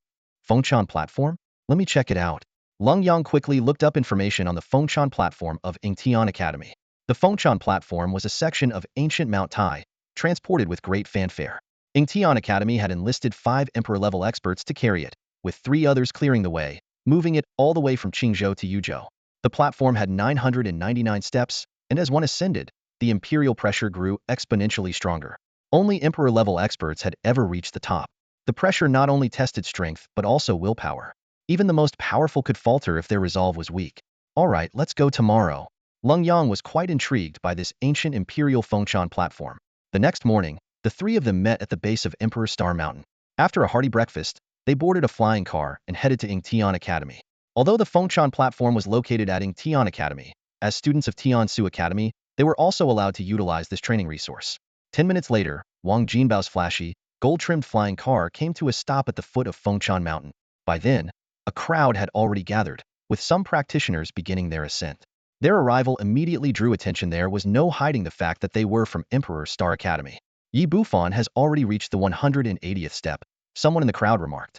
Fengshan platform? Let me check it out. Long Yang quickly looked up information on the Fengshan platform of Ingtian Academy. The Fengshan platform was a section of ancient Mount Tai, transported with great fanfare. Ingtian Academy had enlisted 5 Emperor-level experts to carry it, with 3 others clearing the way, moving it all the way from Qingzhou to Yuzhou. The platform had 999 steps, and as one ascended, the imperial pressure grew exponentially stronger. Only Emperor-level experts had ever reached the top. The pressure not only tested strength but also willpower. Even the most powerful could falter if their resolve was weak. Alright, let's go tomorrow. Long Yang was quite intrigued by this ancient imperial Fengshan platform. The next morning, the 3 of them met at the base of Emperor Star Mountain. After a hearty breakfast, they boarded a flying car and headed to Ingtian Academy. Although the Fengshan platform was located at Ingtian Academy, as students of Tiansu Academy, they were also allowed to utilize this training resource. 10 minutes later, Wang Jinbao's flashy, gold-trimmed flying car came to a stop at the foot of Fengshan Mountain. By then, a crowd had already gathered, with some practitioners beginning their ascent. Their arrival immediately drew attention. There was no hiding the fact that they were from Emperor Star Academy. Yi Bufan has already reached the 180th step, someone in the crowd remarked.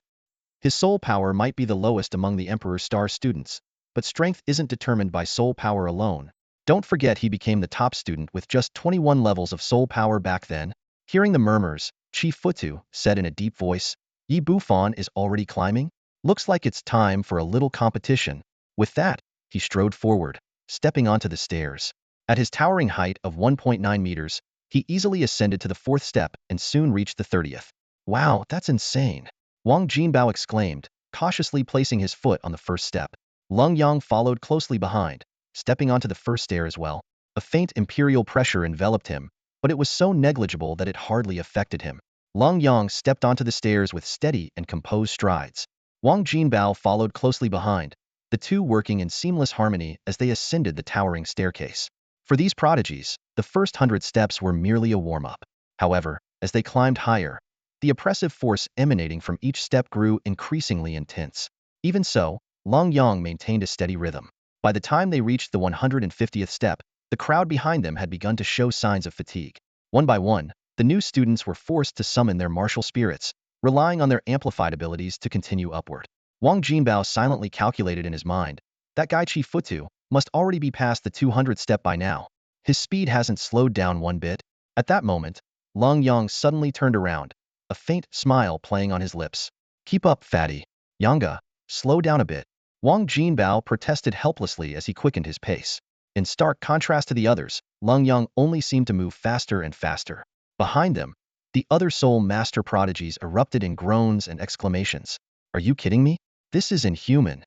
His soul power might be the lowest among the Emperor Star students, but strength isn't determined by soul power alone. Don't forget he became the top student with just 21 levels of soul power back then. Hearing the murmurs, Chi Futu said in a deep voice, Yi Bufan is already climbing? Looks like it's time for a little competition. With that, he strode forward, stepping onto the stairs. At his towering height of 1.9 meters, he easily ascended to the 4th step and soon reached the 30th. Wow, that's insane! Wang Jinbao exclaimed, cautiously placing his foot on the 1st step. Long Yang followed closely behind, stepping onto the 1st stair as well. A faint imperial pressure enveloped him, but it was so negligible that it hardly affected him. Lenyang stepped onto the stairs with steady and composed strides. Wang Jinbao followed closely behind, the two working in seamless harmony as they ascended the towering staircase. For these prodigies, the first 100 steps were merely a warm-up. However, as they climbed higher, the oppressive force emanating from each step grew increasingly intense. Even so, Lenyang maintained a steady rhythm. By the time they reached the 150th step, the crowd behind them had begun to show signs of fatigue. One by one, the new students were forced to summon their martial spirits, relying on their amplified abilities to continue upward. Wang Jinbao silently calculated in his mind, that guy Chi Futu must already be past the 200th step by now. His speed hasn't slowed down one bit. At that moment, Lenyang suddenly turned around, a faint smile playing on his lips. Keep up, fatty. Yanga, slow down a bit. Wang Jinbao protested helplessly as he quickened his pace. In stark contrast to the others, Lenyang only seemed to move faster and faster. Behind them, the other soul master prodigies erupted in groans and exclamations. Are you kidding me? This is inhuman.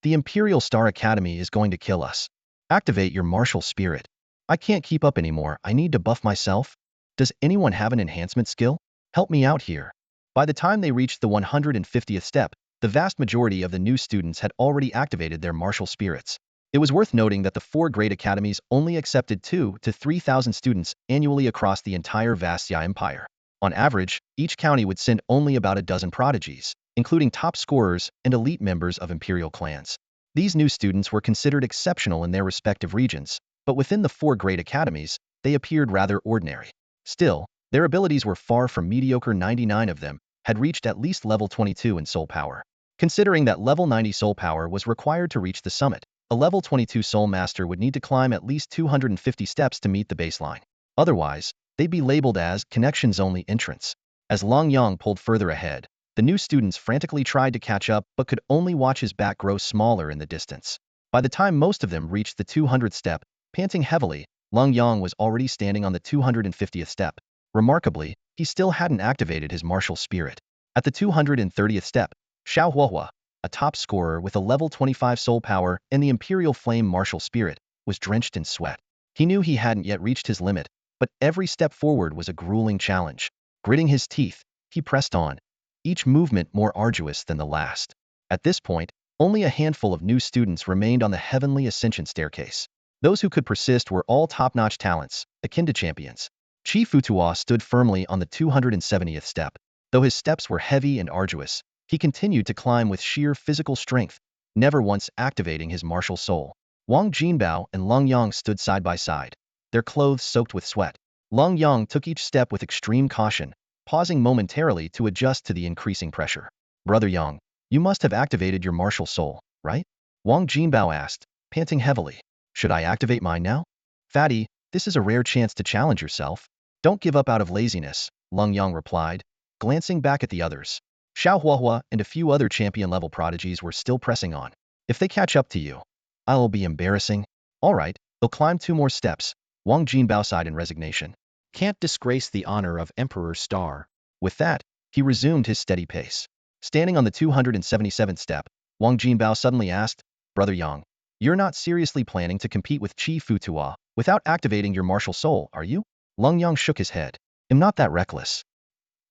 The Imperial Star Academy is going to kill us. Activate your martial spirit. I can't keep up anymore. I need to buff myself. Does anyone have an enhancement skill? Help me out here. By the time they reached the 150th step, the vast majority of the new students had already activated their martial spirits. It was worth noting that the 4 great academies only accepted 2,000 to 3,000 students annually across the entire vast Ya Empire. On average, each county would send only about a dozen prodigies, including top scorers and elite members of imperial clans. These new students were considered exceptional in their respective regions, but within the 4 great academies, they appeared rather ordinary. Still, their abilities were far from mediocre. 99 of them had reached at least level 22 in soul power. Considering that level 90 soul power was required to reach the summit, a level 22 soul master would need to climb at least 250 steps to meet the baseline. Otherwise, they'd be labeled as connections-only entrants. As Lenyang pulled further ahead, the new students frantically tried to catch up but could only watch his back grow smaller in the distance. By the time most of them reached the 200th step, panting heavily, Lenyang was already standing on the 250th step. Remarkably, he still hadn't activated his martial spirit. At the 230th step, Xiao Huahua, a top scorer with a level 25 soul power and the Imperial Flame martial spirit, was drenched in sweat. He knew he hadn't yet reached his limit, but every step forward was a grueling challenge. Gritting his teeth, he pressed on, each movement more arduous than the last. At this point, only a handful of new students remained on the heavenly ascension staircase. Those who could persist were all top-notch talents, akin to champions. Chi Futua stood firmly on the 270th step. Though his steps were heavy and arduous, he continued to climb with sheer physical strength, never once activating his martial soul. Wang Jinbao and Lenyang stood side by side, their clothes soaked with sweat. Lenyang took each step with extreme caution, pausing momentarily to adjust to the increasing pressure. Brother Yang, you must have activated your martial soul, right? Wang Jinbao asked, panting heavily. Should I activate mine now? Fatty, this is a rare chance to challenge yourself. Don't give up out of laziness, Lenyang replied, glancing back at the others. Xiao Huahua and a few other champion-level prodigies were still pressing on. If they catch up to you, I'll be embarrassing. All right, they'll climb 2 more steps, Wang Jinbao sighed in resignation. Can't disgrace the honor of Emperor Star. With that, he resumed his steady pace. Standing on the 277th step, Wang Jinbao suddenly asked, Brother Yang, you're not seriously planning to compete with Chi Futua without activating your martial soul, are you? Lenyang shook his head. I'm not that reckless.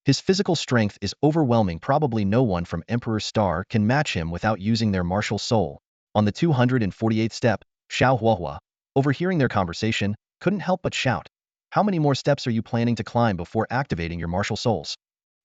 His physical strength is overwhelming. Probably no one from Emperor Star can match him without using their martial soul. On the 248th step, Xiao Huahua, overhearing their conversation, couldn't help but shout. How many more steps are you planning to climb before activating your martial souls?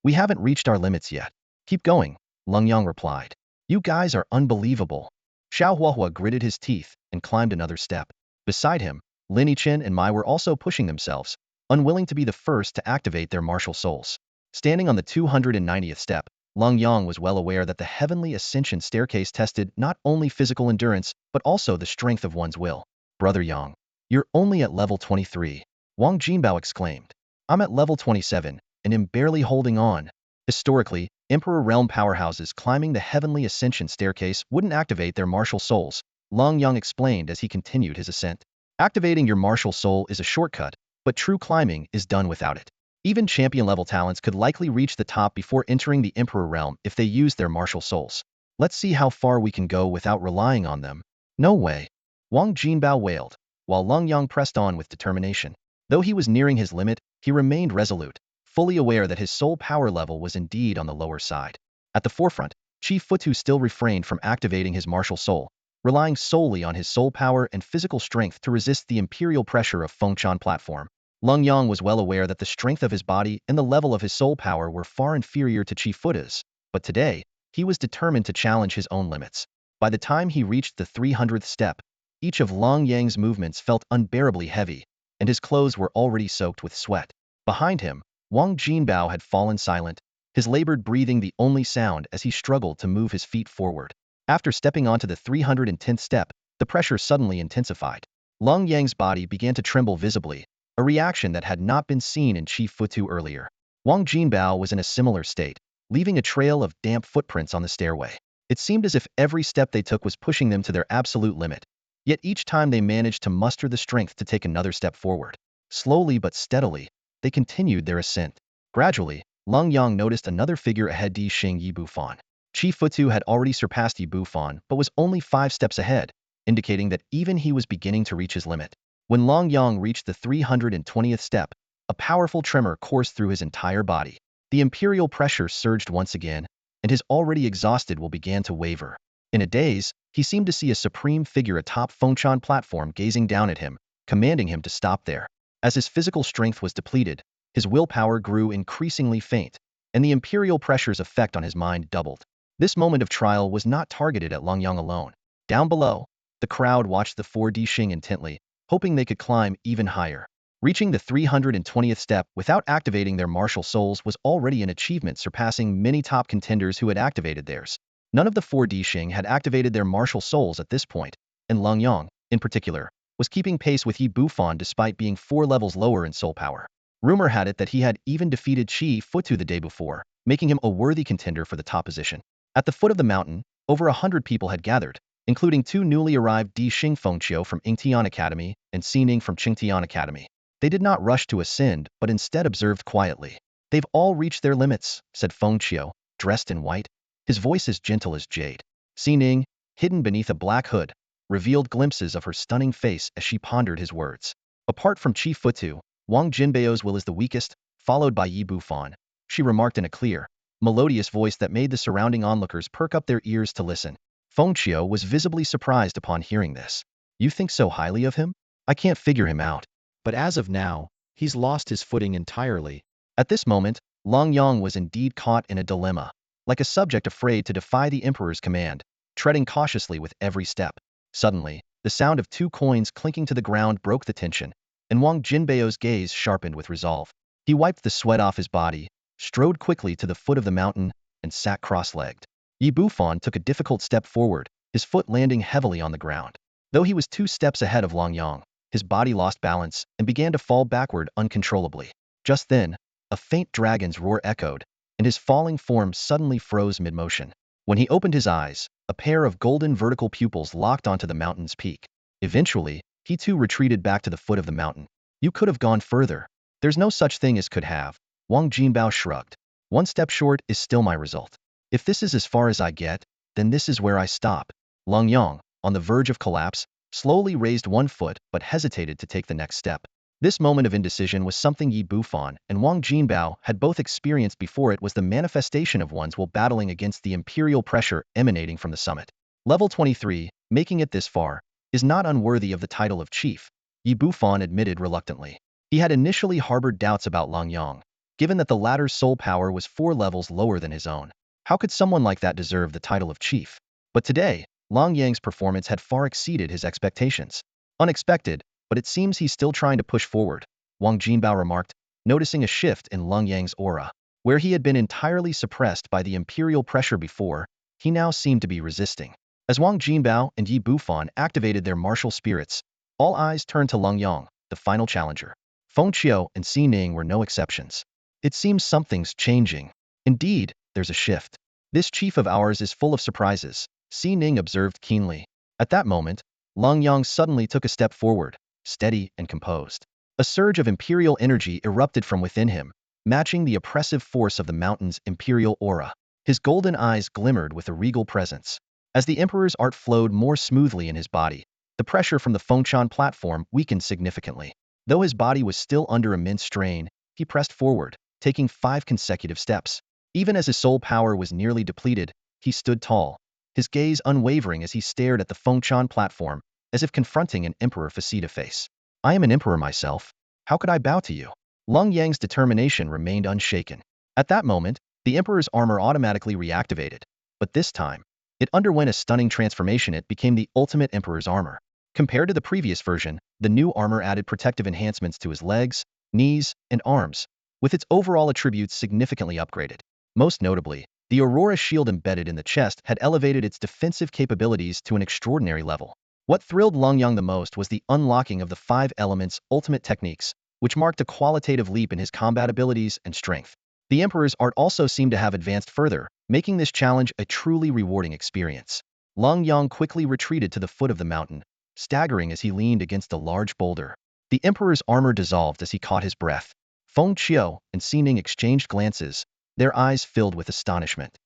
We haven't reached our limits yet. Keep going, Lenyang replied. You guys are unbelievable. Xiao Huahua gritted his teeth and climbed another step. Beside him, Lenyang and Mai were also pushing themselves, unwilling to be the first to activate their martial souls. Standing on the 290th step, Lenyang was well aware that the heavenly ascension staircase tested not only physical endurance, but also the strength of one's will. Brother Yang, you're only at level 23. Wang Jinbao exclaimed. I'm at level 27, and am barely holding on. Historically, Emperor Realm powerhouses climbing the heavenly ascension staircase wouldn't activate their martial souls, Lenyang explained as he continued his ascent. Activating your martial soul is a shortcut, but true climbing is done without it. Even champion-level talents could likely reach the top before entering the Emperor Realm if they used their martial souls. Let's see how far we can go without relying on them. No way. Wang Jinbao wailed, while Lenyang pressed on with determination. Though he was nearing his limit, he remained resolute, fully aware that his soul power level was indeed on the lower side. At the forefront, Chief Futu still refrained from activating his martial soul, relying solely on his soul power and physical strength to resist the imperial pressure of Fengshan platform. Lenyang was well aware that the strength of his body and the level of his soul power were far inferior to Chief Futa's, but today, he was determined to challenge his own limits. By the time he reached the 300th step, each of Lenyang's movements felt unbearably heavy, and his clothes were already soaked with sweat. Behind him, Wang Jinbao had fallen silent, his labored breathing the only sound as he struggled to move his feet forward. After stepping onto the 310th step, the pressure suddenly intensified. Lenyang's body began to tremble visibly, a reaction that had not been seen in Chief Futu earlier. Wang Jinbao was in a similar state, leaving a trail of damp footprints on the stairway. It seemed as if every step they took was pushing them to their absolute limit, yet each time they managed to muster the strength to take another step forward. Slowly but steadily, they continued their ascent. Gradually, Lenyang noticed another figure ahead, Di Xing Yibufan. Chief Futu had already surpassed Yibufan but was only 5 steps ahead, indicating that even he was beginning to reach his limit. When Lenyang reached the 320th step, a powerful tremor coursed through his entire body. The imperial pressure surged once again, and his already exhausted will began to waver. In a daze, he seemed to see a supreme figure atop Fengshan platform gazing down at him, commanding him to stop there. As his physical strength was depleted, his willpower grew increasingly faint, and the imperial pressure's effect on his mind doubled. This moment of trial was not targeted at Lenyang alone. Down below, the crowd watched the 4 Di Xing intently, hoping they could climb even higher. Reaching the 320th step without activating their martial souls was already an achievement surpassing many top contenders who had activated theirs. None of the 4 Di Xing had activated their martial souls at this point, and Lenyang, in particular, was keeping pace with Yi Bufan despite being 4 levels lower in soul power. Rumor had it that he had even defeated Chi Futu the day before, making him a worthy contender for the top position. At the foot of the mountain, over 100 people had gathered, including 2 newly arrived Di Xing Fengqiu from Yingtian Academy and Xining from Qingtian Academy. They did not rush to ascend, but instead observed quietly. "They've all reached their limits," said Fengqiu, dressed in white, his voice as gentle as jade. Xining, hidden beneath a black hood, revealed glimpses of her stunning face as she pondered his words. Apart from Chief Futu, Wang Jinbao's will is the weakest, followed by Yi Bufan, she remarked in a clear, melodious voice that made the surrounding onlookers perk up their ears to listen. Fengqiu was visibly surprised upon hearing this. "You think so highly of him? I can't figure him out. But as of now, he's lost his footing entirely." At this moment, Lenyang was indeed caught in a dilemma, like a subject afraid to defy the emperor's command, treading cautiously with every step. Suddenly, the sound of 2 coins clinking to the ground broke the tension, and Wang Jinbao's gaze sharpened with resolve. He wiped the sweat off his body, strode quickly to the foot of the mountain, and sat cross-legged. Yi Bufan took a difficult step forward, his foot landing heavily on the ground. Though he was 2 steps ahead of Lenyang, his body lost balance and began to fall backward uncontrollably. Just then, a faint dragon's roar echoed, and his falling form suddenly froze mid-motion. When he opened his eyes, a pair of golden vertical pupils locked onto the mountain's peak. Eventually, he too retreated back to the foot of the mountain. "You could have gone further." "There's no such thing as could have," Wang Jinbao shrugged. "1 step short is still my result. If this is as far as I get, then this is where I stop." Lenyang, on the verge of collapse, slowly raised 1 foot but hesitated to take the next step. This moment of indecision was something Yi Bufan and Wang Jinbao had both experienced before. It was the manifestation of one's will battling against the imperial pressure emanating from the summit. Level 23, making it this far, is not unworthy of the title of chief, Yi Bufan admitted reluctantly. He had initially harbored doubts about Lenyang, given that the latter's soul power was 4 levels lower than his own. How could someone like that deserve the title of chief? But today, Lenyang's performance had far exceeded his expectations. Unexpected, but it seems he's still trying to push forward, Wang Jinbao remarked, noticing a shift in Lenyang's aura. Where he had been entirely suppressed by the imperial pressure before, he now seemed to be resisting. As Wang Jinbao and Yi Bufan activated their martial spirits, all eyes turned to Lenyang, the final challenger. Fengqiu and Xining were no exceptions. "It seems something's changing." "Indeed, there's a shift. This chief of ours is full of surprises," Xining observed keenly. At that moment, Lenyang suddenly took a step forward, steady and composed. A surge of imperial energy erupted from within him, matching the oppressive force of the mountain's imperial aura. His golden eyes glimmered with a regal presence. As the emperor's art flowed more smoothly in his body, the pressure from the Fengshan platform weakened significantly. Though his body was still under immense strain, he pressed forward, taking 5 consecutive steps. Even as his soul power was nearly depleted, he stood tall, his gaze unwavering as he stared at the Fengchan platform, as if confronting an emperor face-to-face. I am an emperor myself. How could I bow to you? Lung Yang's determination remained unshaken. At that moment, the emperor's armor automatically reactivated, but this time, it underwent a stunning transformation. It became the ultimate emperor's armor. Compared to the previous version, the new armor added protective enhancements to his legs, knees, and arms, with its overall attributes significantly upgraded. Most notably, the Aurora shield embedded in the chest had elevated its defensive capabilities to an extraordinary level. What thrilled Lenyang the most was the unlocking of the 5 elements ultimate techniques, which marked a qualitative leap in his combat abilities and strength. The Emperor's art also seemed to have advanced further, making this challenge a truly rewarding experience. Lenyang quickly retreated to the foot of the mountain, staggering as he leaned against a large boulder. The Emperor's armor dissolved as he caught his breath. Feng Qiu and Xining exchanged glances, their eyes filled with astonishment.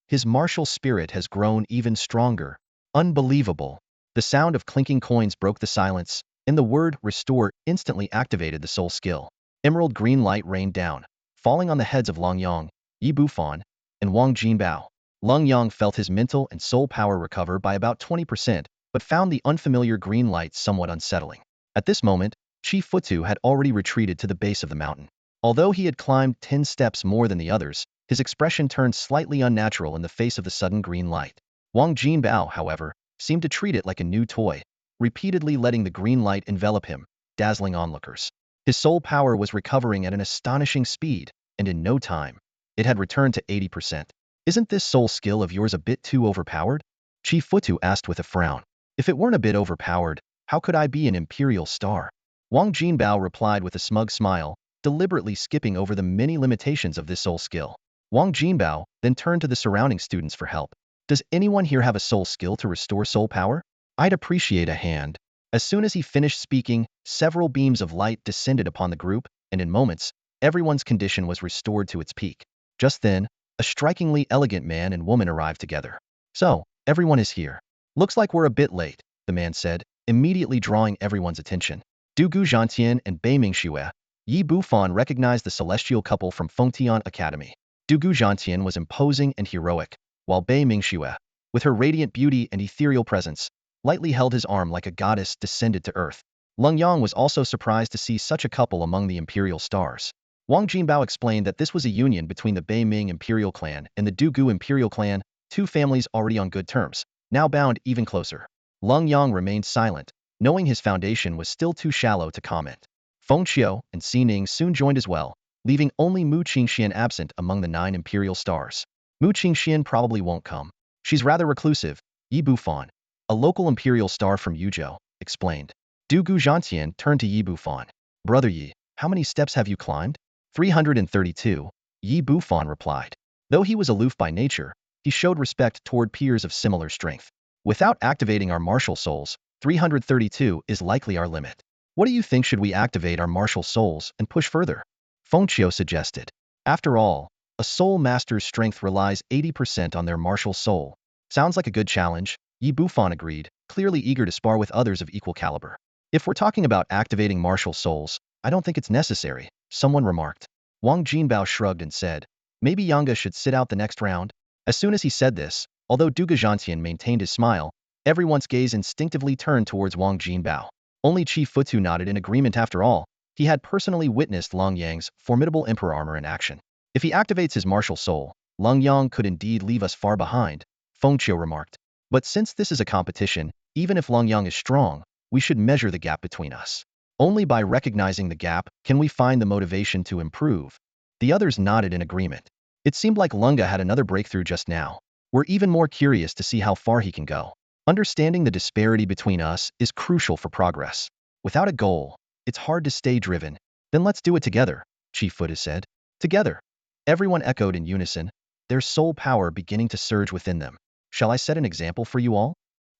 His martial spirit has grown even stronger. Unbelievable. The sound of clinking coins broke the silence, and the word restore instantly activated the soul skill. Emerald green light rained down, falling on the heads of Lenyang, Yi Bufan, and Wang Jinbao. Lenyang felt his mental and soul power recover by about 20%, but found the unfamiliar green light somewhat unsettling. At this moment, Chi Futu had already retreated to the base of the mountain. Although he had climbed 10 steps more than the others, his expression turned slightly unnatural in the face of the sudden green light. Wang Jinbao, however, seemed to treat it like a new toy, repeatedly letting the green light envelop him, dazzling onlookers. His soul power was recovering at an astonishing speed, and in no time, it had returned to 80%. Isn't this soul skill of yours a bit too overpowered? Chi Futu asked with a frown. If it weren't a bit overpowered, how could I be an imperial star? Wang Jinbao replied with a smug smile, deliberately skipping over the many limitations of this soul skill. Wang Jinbao then turned to the surrounding students for help. Does anyone here have a soul skill to restore soul power? I'd appreciate a hand. As soon as he finished speaking, several beams of light descended upon the group, and in moments, everyone's condition was restored to its peak. Just then, a strikingly elegant man and woman arrived together. So, everyone is here. Looks like we're a bit late, the man said, immediately drawing everyone's attention. Du Zhantian and Bei Mingxue, Yi Bufan recognized the celestial couple from Fengtian Academy. Du Zhantian was imposing and heroic, while Bei Mingxue, with her radiant beauty and ethereal presence, lightly held his arm like a goddess descended to earth. Lenyang was also surprised to see such a couple among the imperial stars. Wang Jinbao explained that this was a union between the Bei Ming imperial clan and the Dugu imperial clan, 2 families already on good terms, now bound even closer. Lenyang remained silent, knowing his foundation was still too shallow to comment. Feng Qiu and Xining soon joined as well, leaving only Mu Qingxian absent among the 9 imperial stars. Mu Qingxian probably won't come. She's rather reclusive, Yi Bufan, a local imperial star from Yuzhou, explained. Du Zhantian turned to Yi Bufan. Brother Yi, how many steps have you climbed? 332, Yi Bufan replied. Though he was aloof by nature, he showed respect toward peers of similar strength. Without activating our martial souls, 332 is likely our limit. What do you think, should we activate our martial souls and push further? Feng Qiu suggested. After all, a soul master's strength relies 80% on their martial soul. Sounds like a good challenge, Yi Bufan agreed, clearly eager to spar with others of equal caliber. If we're talking about activating martial souls, I don't think it's necessary, someone remarked. Wang Jinbao shrugged and said, maybe Yanga should sit out the next round. As soon as he said this, although Du Zhantian maintained his smile, everyone's gaze instinctively turned towards Wang Jinbao. Only Chi Futu nodded in agreement. After all, he had personally witnessed Lenyang's formidable emperor armor in action. If he activates his martial soul, Lenyang could indeed leave us far behind, Feng Qiu remarked. But since this is a competition, even if Lenyang is strong, we should measure the gap between us. Only by recognizing the gap can we find the motivation to improve. The others nodded in agreement. It seemed like Lunga had another breakthrough just now. We're even more curious to see how far he can go. Understanding the disparity between us is crucial for progress. Without a goal, it's hard to stay driven. Then let's do it together, Chi Futu said. Together. Everyone echoed in unison, their soul power beginning to surge within them. Shall I set an example for you all?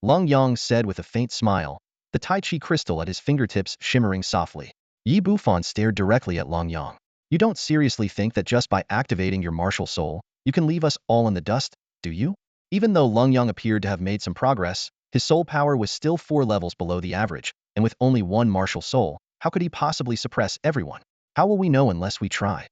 Lenyang said with a faint smile, the Tai Chi crystal at his fingertips shimmering softly. Yi Bufan stared directly at Lenyang. You don't seriously think that just by activating your martial soul, you can leave us all in the dust, do you? Even though Lenyang appeared to have made some progress, his soul power was still 4 levels below the average, and with only 1 martial soul, how could he possibly suppress everyone? How will we know unless we try?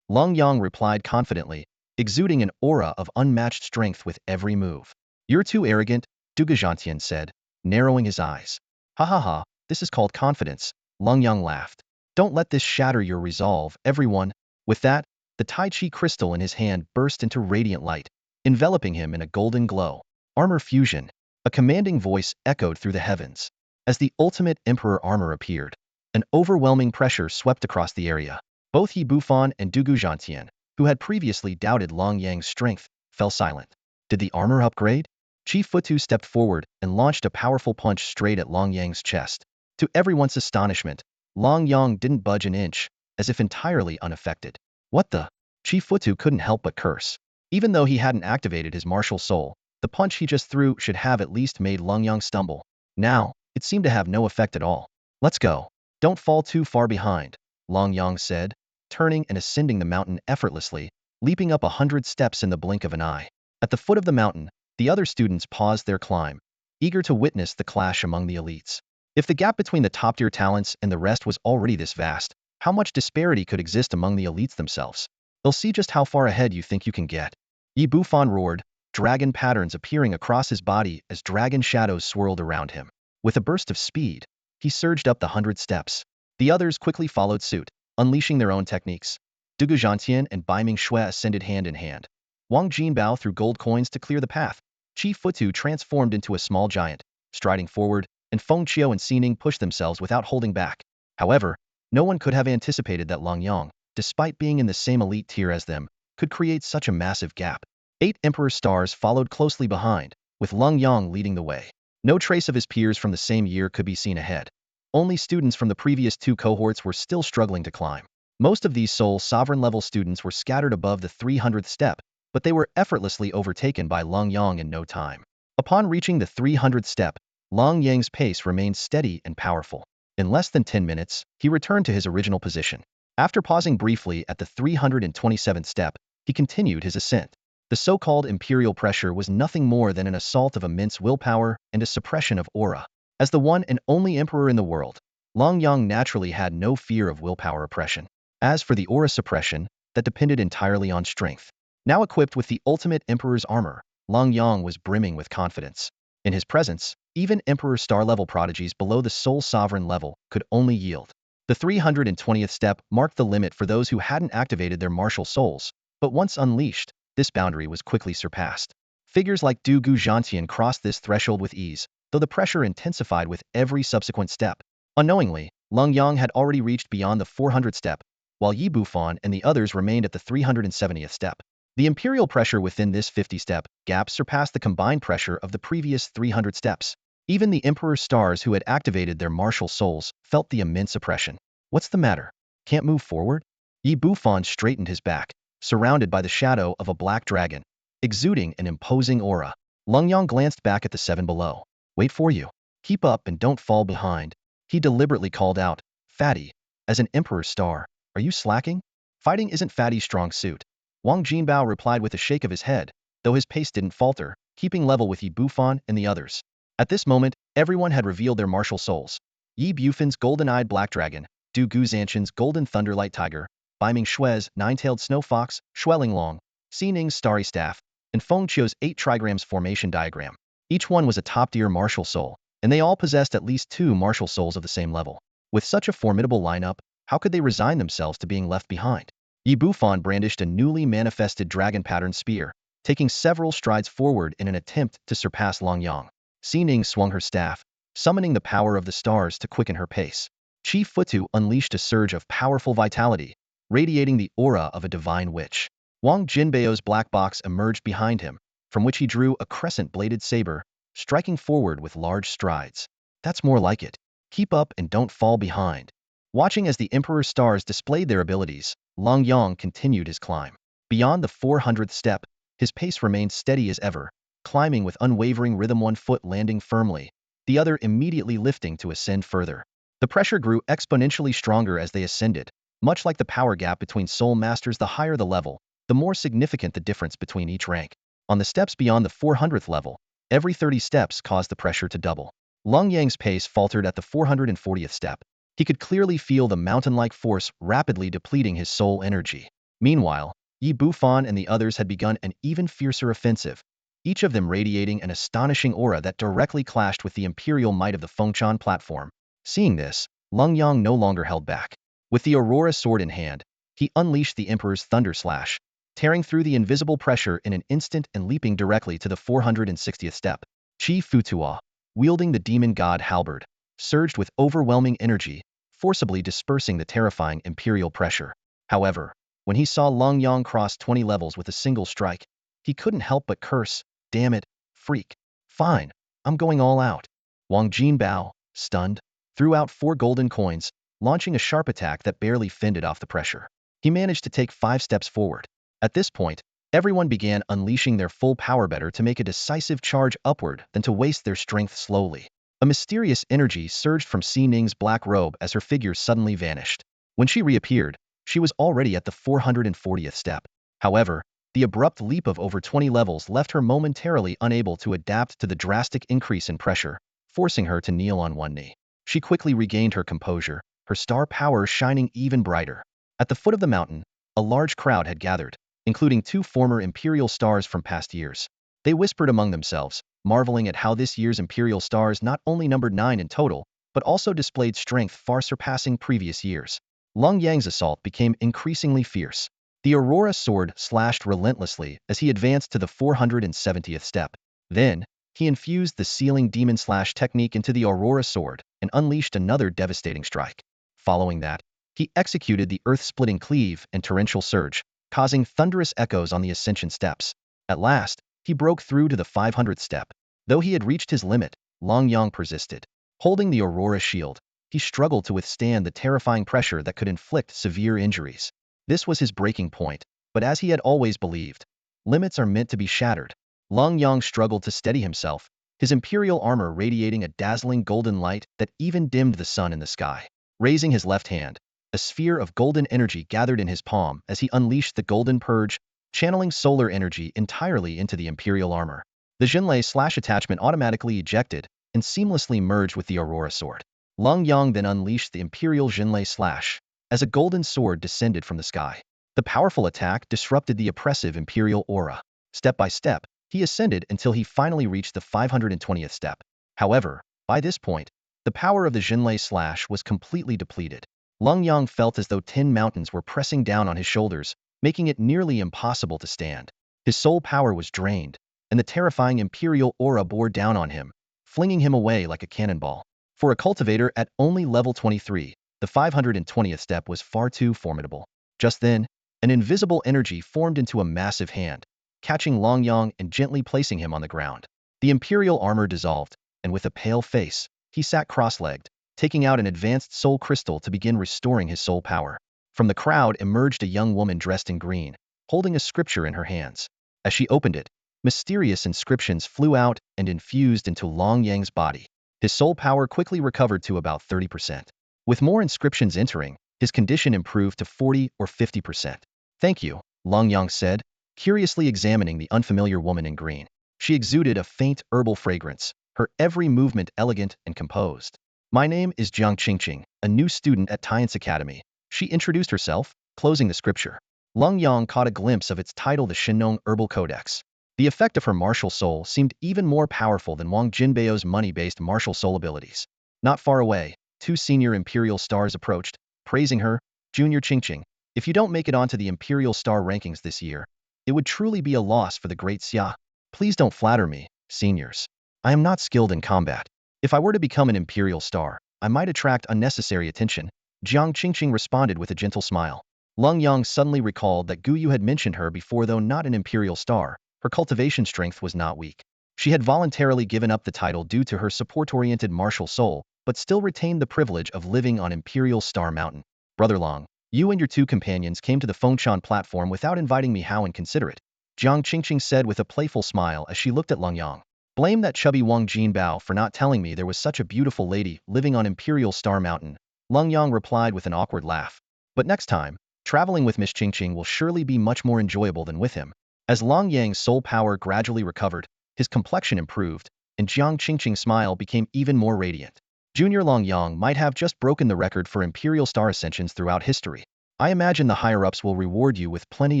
Lenyang replied confidently, exuding an aura of unmatched strength with every move. You're too arrogant, Dugujantian said, narrowing his eyes. Ha ha ha, this is called confidence, Lenyang laughed. Don't let this shatter your resolve, everyone. With that, the Tai Chi crystal in his hand burst into radiant light, enveloping him in a golden glow. Armor fusion. A commanding voice echoed through the heavens. As the ultimate Emperor armor appeared, an overwhelming pressure swept across the area. Both He Bufan and Dugu Zhantian, who had previously doubted Lenyang's strength, fell silent. Did the armor upgrade? Chief Futu stepped forward and launched a powerful punch straight at Lenyang's chest. To everyone's astonishment, Lenyang didn't budge an inch, as if entirely unaffected. What the? Chief Futu couldn't help but curse. Even though he hadn't activated his martial soul, the punch he just threw should have at least made Lenyang stumble. Now, it seemed to have no effect at all. Let's go. Don't fall too far behind, Lenyang said, turning and ascending the mountain effortlessly, leaping up 100 steps in the blink of an eye. At the foot of the mountain, the other students paused their climb, eager to witness the clash among the elites. If the gap between the top-tier talents and the rest was already this vast, how much disparity could exist among the elites themselves? They'll see just how far ahead you think you can get. Yi Bufan roared, dragon patterns appearing across his body as dragon shadows swirled around him. With a burst of speed, he surged up the 100 steps. The others quickly followed suit, unleashing their own techniques. Dugu Zhantian and Bai Ming Shui ascended hand in hand. Wang Jinbao threw gold coins to clear the path. Chi Futu transformed into a small giant, striding forward, and Feng Qiu and Xining pushed themselves without holding back. However, no one could have anticipated that Lenyang, despite being in the same elite tier as them, could create such a massive gap. 8 Emperor stars followed closely behind, with Lenyang leading the way. No trace of his peers from the same year could be seen ahead. Only students from the previous 2 cohorts were still struggling to climb. Most of these Soul Sovereign level students were scattered above the 300th step, but they were effortlessly overtaken by Lenyang in no time. Upon reaching the 300th step, Lenyang's pace remained steady and powerful. In less than 10 minutes, he returned to his original position. After pausing briefly at the 327th step, he continued his ascent. The so-called imperial pressure was nothing more than an assault of immense willpower and a suppression of aura. As the one and only emperor in the world, Lenyang naturally had no fear of willpower oppression. As for the aura suppression, that depended entirely on strength. Now equipped with the ultimate emperor's armor, Lenyang was brimming with confidence. In his presence, even emperor star-level prodigies below the soul sovereign level could only yield. The 320th step marked the limit for those who hadn't activated their martial souls, but once unleashed, this boundary was quickly surpassed. Figures like Du Gu Zhantian crossed this threshold with ease, though the pressure intensified with every subsequent step. Unknowingly, Lenyang had already reached beyond the 400th step, while Yi Bufan and the others remained at the 370th step. The imperial pressure within this 50-step gap surpassed the combined pressure of the previous 300 steps. Even the Emperor stars who had activated their martial souls felt the immense oppression. What's the matter? Can't move forward? Yi Bufan straightened his back, surrounded by the shadow of a black dragon, exuding an imposing aura. Lenyang glanced back at the 7 below. Wait for you. Keep up and don't fall behind. He deliberately called out, Fatty, as an Emperor star, are you slacking? Fighting isn't Fatty's strong suit. Wang Jinbao replied with a shake of his head, though his pace didn't falter, keeping level with Yi Bufan and the others. At this moment, everyone had revealed their martial souls. Yi Bufan's golden-eyed black dragon, Du Gu Zhanshan's golden thunderlight tiger, Bai Ming Shui's nine-tailed snow fox, Xuelinglong, Xining's starry staff, and Feng Qiu's 8 trigrams formation diagram. Each one was a top-tier martial soul, and they all possessed at least 2 martial souls of the same level. With such a formidable lineup, how could they resign themselves to being left behind? Yi Bufan brandished a newly manifested dragon-patterned spear, taking several strides forward in an attempt to surpass Lenyang. Xining swung her staff, summoning the power of the stars to quicken her pace. Chi Futu unleashed a surge of powerful vitality, radiating the aura of a divine witch. Wang Jinbao's black box emerged behind him, from which he drew a crescent-bladed saber, striking forward with large strides. That's more like it. Keep up and don't fall behind. Watching as the Emperor stars displayed their abilities, Lenyang continued his climb. Beyond the 400th step, his pace remained steady as ever, climbing with unwavering rhythm, one foot landing firmly, the other immediately lifting to ascend further. The pressure grew exponentially stronger as they ascended, much like the power gap between soul masters. The higher the level, the more significant the difference between each rank. On the steps beyond the 400th level, every 30 steps caused the pressure to double. Lenyang's pace faltered at the 440th step. He could clearly feel the mountain-like force rapidly depleting his soul energy. Meanwhile, Yi Bufan and the others had begun an even fiercer offensive, each of them radiating an astonishing aura that directly clashed with the imperial might of the Fengshan platform. Seeing this, Lenyang no longer held back. With the Aurora sword in hand, he unleashed the Emperor's Thunder Slash, tearing through the invisible pressure in an instant and leaping directly to the 460th step. Chi Futua, wielding the demon god halberd, surged with overwhelming energy, forcibly dispersing the terrifying imperial pressure. However, when he saw Lenyang cross 20 levels with a single strike, he couldn't help but curse, "Damn it, freak. Fine, I'm going all out." Wang Jinbao, stunned, threw out 4 golden coins, launching a sharp attack that barely fended off the pressure. He managed to take 5 steps forward. At this point, everyone began unleashing their full power better to make a decisive charge upward than to waste their strength slowly. A mysterious energy surged from Si Ning's black robe as her figure suddenly vanished. When she reappeared, she was already at the 440th step. However, the abrupt leap of over 20 levels left her momentarily unable to adapt to the drastic increase in pressure, forcing her to kneel on one knee. She quickly regained her composure, her star power shining even brighter. At the foot of the mountain, a large crowd had gathered, including 2 former Imperial stars from past years. They whispered among themselves, marveling at how this year's Imperial stars not only numbered 9 in total, but also displayed strength far surpassing previous years. Lenyang's assault became increasingly fierce. The Aurora sword slashed relentlessly as he advanced to the 470th step. Then, he infused the sealing demon slash technique into the Aurora sword and unleashed another devastating strike. Following that, he executed the earth-splitting cleave and torrential surge, causing thunderous echoes on the ascension steps. At last, he broke through to the 500th step. Though he had reached his limit, Lenyang persisted. Holding the Aurora shield, he struggled to withstand the terrifying pressure that could inflict severe injuries. This was his breaking point, but as he had always believed, limits are meant to be shattered. Lenyang struggled to steady himself, his Imperial armor radiating a dazzling golden light that even dimmed the sun in the sky. Raising his left hand, a sphere of golden energy gathered in his palm as he unleashed the golden purge, channeling solar energy entirely into the Imperial armor. The Jinlei slash attachment automatically ejected and seamlessly merged with the Aurora sword. Lenyang then unleashed the Imperial Jinlei slash as a golden sword descended from the sky. The powerful attack disrupted the oppressive Imperial aura. Step by step, he ascended until he finally reached the 520th step. However, by this point, the power of the Jinlei slash was completely depleted. Lenyang felt as though 10 mountains were pressing down on his shoulders, making it nearly impossible to stand. His soul power was drained, and the terrifying Imperial aura bore down on him, flinging him away like a cannonball. For a cultivator at only level 23, the 520th step was far too formidable. Just then, an invisible energy formed into a massive hand, catching Lenyang and gently placing him on the ground. The Imperial armor dissolved, and with a pale face, he sat cross-legged, taking out an advanced soul crystal to begin restoring his soul power. From the crowd emerged a young woman dressed in green, holding a scripture in her hands. As she opened it, mysterious inscriptions flew out and infused into Lenyang's body. His soul power quickly recovered to about 30%. With more inscriptions entering, his condition improved to 40 or 50%. "Thank you," Lenyang said, curiously examining the unfamiliar woman in green. She exuded a faint herbal fragrance, her every movement elegant and composed. "My name is Jang Qingqing, a new student at Tian's Academy," she introduced herself, closing the scripture. Lenyang caught a glimpse of its title, the Shinnong Herbal Codex. The effect of her martial soul seemed even more powerful than Wang Jinbao's money-based martial soul abilities. Not far away, 2 senior Imperial stars approached, praising her. "Junior Qingqing, if you don't make it onto the Imperial star rankings this year, it would truly be a loss for the great Xia. Please don't flatter me, seniors. I am not skilled in combat. If I were to become an Imperial star, I might attract unnecessary attention." Jiang Qingqing responded with a gentle smile. Lenyang suddenly recalled that Guyu had mentioned her before. Though not an Imperial star, her cultivation strength was not weak. She had voluntarily given up the title due to her support-oriented martial soul, but still retained the privilege of living on Imperial Star Mountain. "Brother Long, you and your 2 companions came to the Fengshan platform without inviting me. How inconsiderate," Jiang Qingqing said with a playful smile as she looked at Lenyang. "Blame that chubby Wang Jinbao for not telling me there was such a beautiful lady living on Imperial Star Mountain," Lenyang replied with an awkward laugh. "But next time, traveling with Miss Qingqing will surely be much more enjoyable than with him." As Lenyang's soul power gradually recovered, his complexion improved, and Jiang Qingqing's smile became even more radiant. Junior Lenyang might have just broken the record for Imperial Star Ascensions throughout history. I imagine the higher-ups will reward you with plenty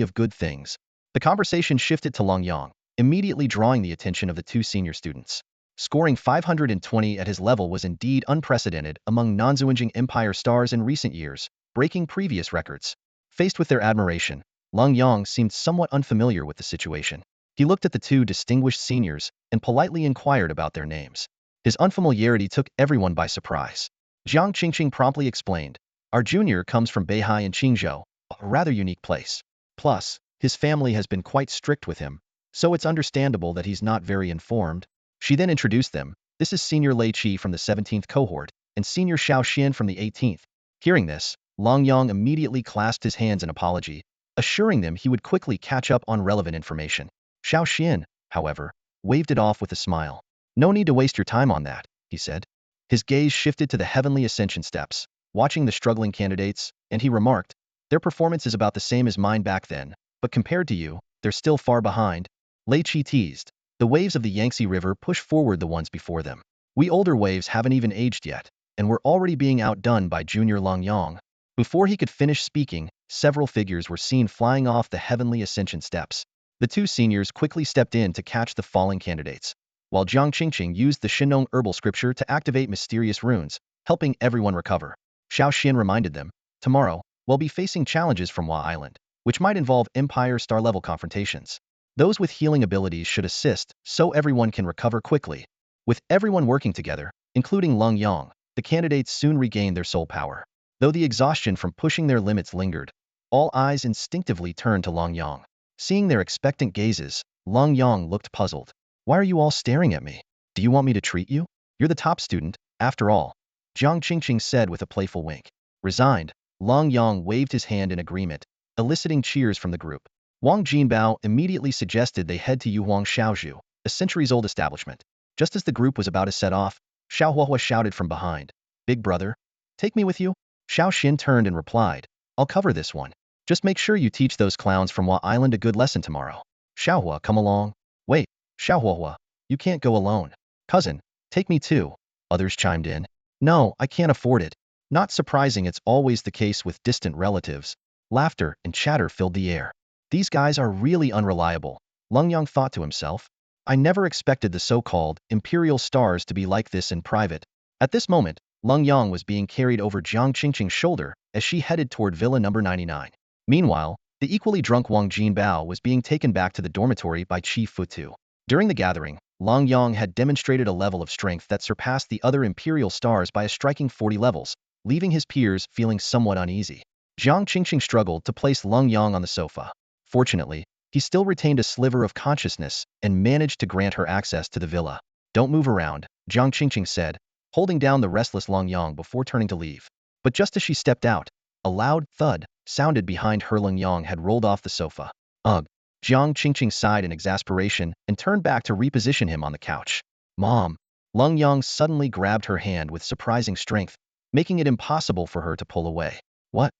of good things. The conversation shifted to Lenyang, immediately drawing the attention of the two senior students. Scoring 520 at his level was indeed unprecedented among non-Zhuanjing Empire stars in recent years, breaking previous records. Faced with their admiration, Lenyang seemed somewhat unfamiliar with the situation. He looked at the two distinguished seniors and politely inquired about their names. His unfamiliarity took everyone by surprise. Jiang Qingqing promptly explained, "Our junior comes from Beihai in Qingzhou, a rather unique place. Plus, his family has been quite strict with him, so it's understandable that he's not very informed." She then introduced them. "This is Senior Lei Qi from the 17th cohort, and Senior Xiao Xian from the 18th. Hearing this, Lenyang immediately clasped his hands in apology, assuring them he would quickly catch up on relevant information. Xiao Xian, however, waved it off with a smile. "No need to waste your time on that," he said. His gaze shifted to the heavenly ascension steps, watching the struggling candidates, and he remarked, "Their performance is about the same as mine back then, but compared to you, they're still far behind." Lei Qi teased. "The waves of the Yangtze River push forward the ones before them. We older waves haven't even aged yet, and we're already being outdone by junior Lenyang." Before he could finish speaking, several figures were seen flying off the heavenly ascension steps. The two seniors quickly stepped in to catch the falling candidates, while Jiang Qingqing used the Shinnong herbal scripture to activate mysterious runes, helping everyone recover. Xiao Xian reminded them, "Tomorrow, we'll be facing challenges from Hua Island, which might involve Empire star-level confrontations. Those with healing abilities should assist, so everyone can recover quickly." With everyone working together, including Lenyang, the candidates soon regained their soul power. Though the exhaustion from pushing their limits lingered, all eyes instinctively turned to Lenyang. Seeing their expectant gazes, Lenyang looked puzzled. "Why are you all staring at me? Do you want me to treat you? You're the top student, after all," Jiang Qingqing said with a playful wink. Resigned, Lenyang waved his hand in agreement, eliciting cheers from the group. Wang Jinbao immediately suggested they head to Yuhuang Xiaozhu, a centuries-old establishment. Just as the group was about to set off, Xiaohuahua shouted from behind, "Big brother, take me with you?" Xiao Xin turned and replied, "I'll cover this one. Just make sure you teach those clowns from Hua Island a good lesson tomorrow." "Xiaohua, come along." "Wait, Xiaohuahua, you can't go alone. Cousin, take me too," others chimed in. "No, I can't afford it." Not surprising, it's always the case with distant relatives. Laughter and chatter filled the air. "These guys are really unreliable," Lenyang thought to himself. "I never expected the so-called Imperial stars to be like this in private." At this moment, Lenyang was being carried over Jiang Qingqing's shoulder as she headed toward Villa number 99. Meanwhile, the equally drunk Wang Jinbao was being taken back to the dormitory by Chi Futu. During the gathering, Lenyang had demonstrated a level of strength that surpassed the other Imperial stars by a striking 40 levels, leaving his peers feeling somewhat uneasy. Jiang Qingqing struggled to place Lenyang on the sofa. Fortunately, he still retained a sliver of consciousness and managed to grant her access to the villa. "Don't move around," Jiang Qingqing said, holding down the restless Lenyang before turning to leave. But just as she stepped out, a loud thud sounded behind her. Lenyang had rolled off the sofa. "Ugh." Jiang Qingqing sighed in exasperation and turned back to reposition him on the couch. "Mom." Lenyang suddenly grabbed her hand with surprising strength, making it impossible for her to pull away. "What?"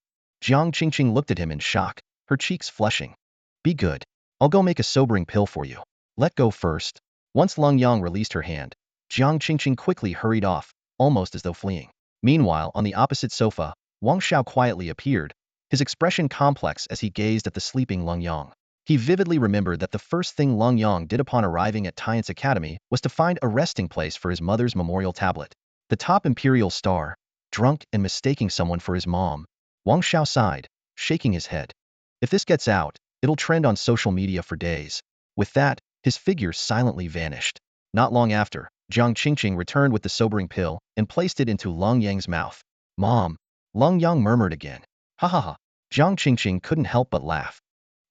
Jiang Qingqing looked at him in shock, her cheeks flushing. "Be good. I'll go make a sobering pill for you." "Let go first." Once Lenyang released her hand, Jiang Qingqing quickly hurried off, almost as though fleeing. Meanwhile, on the opposite sofa, Wang Xiao quietly appeared, his expression complex as he gazed at the sleeping Lenyang. He vividly remembered that the first thing Lenyang did upon arriving at Tian's academy was to find a resting place for his mother's memorial tablet. The top Imperial star, drunk and mistaking someone for his mom. Wang Xiao sighed, shaking his head. "If this gets out, it'll trend on social media for days." With that, his figure silently vanished. Not long after, Jiang Qingqing returned with the sobering pill and placed it into Lenyang's mouth. "Mom," Lenyang murmured again. "Ha ha ha." Jiang Qingqing couldn't help but laugh.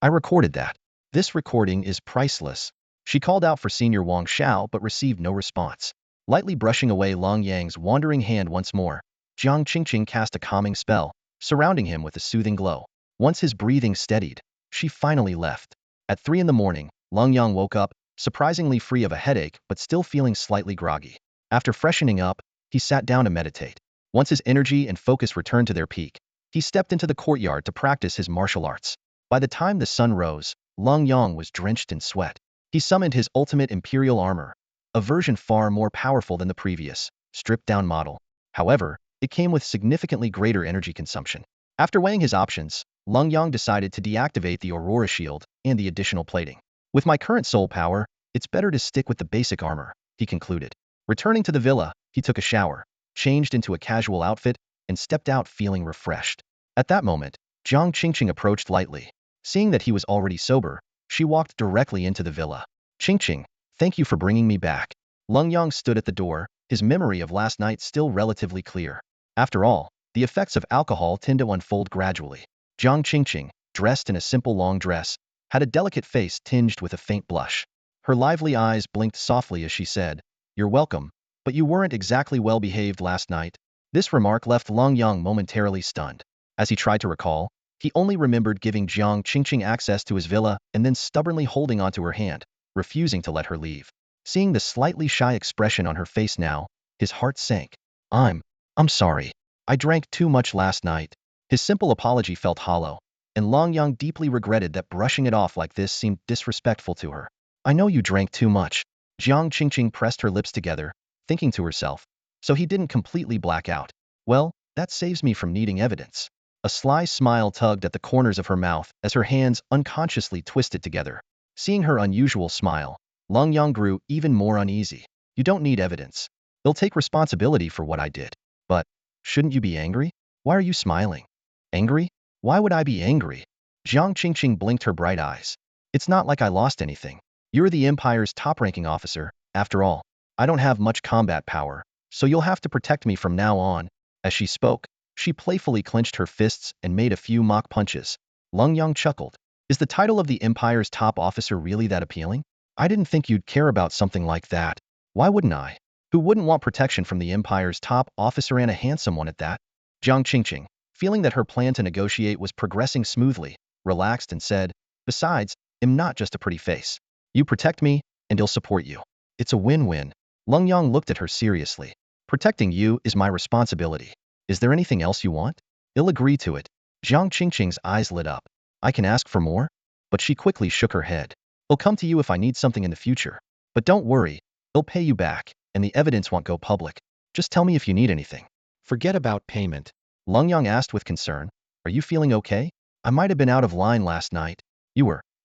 "I recorded that. This recording is priceless." She called out for Senior Wang Xiao but received no response. Lightly brushing away Lenyang's wandering hand once more, Jiang Qingqing cast a calming spell, surrounding him with a soothing glow. Once his breathing steadied, she finally left. At 3 in the morning, Lenyang woke up, surprisingly free of a headache but still feeling slightly groggy. After freshening up, he sat down to meditate. Once his energy and focus returned to their peak, he stepped into the courtyard to practice his martial arts. By the time the sun rose, Lenyang was drenched in sweat. He summoned his ultimate Imperial Armor, a version far more powerful than the previous, stripped-down model. However, it came with significantly greater energy consumption. After weighing his options, Lenyang decided to deactivate the Aurora Shield and the additional plating. With my current soul power, it's better to stick with the basic armor, he concluded. Returning to the villa, he took a shower, changed into a casual outfit, and stepped out feeling refreshed. At that moment, Jang Qingqing approached lightly. Seeing that he was already sober, she walked directly into the villa. Qingqing, thank you for bringing me back. Lenyang stood at the door, his memory of last night still relatively clear. After all, the effects of alcohol tend to unfold gradually. Jang Qingqing, dressed in a simple long dress, had a delicate face tinged with a faint blush. Her lively eyes blinked softly as she said, "You're welcome, but you weren't exactly well behaved last night." This remark left Lenyang momentarily stunned. As he tried to recall, he only remembered giving Jiang Qingqing access to his villa and then stubbornly holding onto her hand, refusing to let her leave. Seeing the slightly shy expression on her face now, his heart sank. I'm sorry. I drank too much last night." His simple apology felt hollow, and Lenyang deeply regretted that brushing it off like this seemed disrespectful to her. "I know you drank too much." Jiang Qingqing pressed her lips together, thinking to herself, so he didn't completely black out. Well, that saves me from needing evidence. A sly smile tugged at the corners of her mouth as her hands unconsciously twisted together. Seeing her unusual smile, Lenyang grew even more uneasy. "You don't need evidence. They'll take responsibility for what I did. But shouldn't you be angry? Why are you smiling?" "Angry? Why would I be angry?" Jiang Qingqing blinked her bright eyes. "It's not like I lost anything. You're the Empire's top-ranking officer. After all, I don't have much combat power, so you'll have to protect me from now on." As she spoke, she playfully clenched her fists and made a few mock punches. Lenyang chuckled. "Is the title of the Empire's top officer really that appealing? I didn't think you'd care about something like that." "Why wouldn't I? Who wouldn't want protection from the Empire's top officer and a handsome one at that?" Jiang Qingqing, feeling that her plan to negotiate was progressing smoothly, relaxed and said, "Besides, I'm not just a pretty face. You protect me, and I'll support you. It's a win-win." Lenyang looked at her seriously. "Protecting you is my responsibility. Is there anything else you want?" "I'll agree to it." Jiang Qingqing's eyes lit up. "I can ask for more?" But she quickly shook her head. "I'll come to you if I need something in the future. But don't worry, I'll pay you back, and the evidence won't go public. Just tell me if you need anything." "Forget about payment." Lenyang asked with concern. "Are you feeling okay? I might have been out of line last night."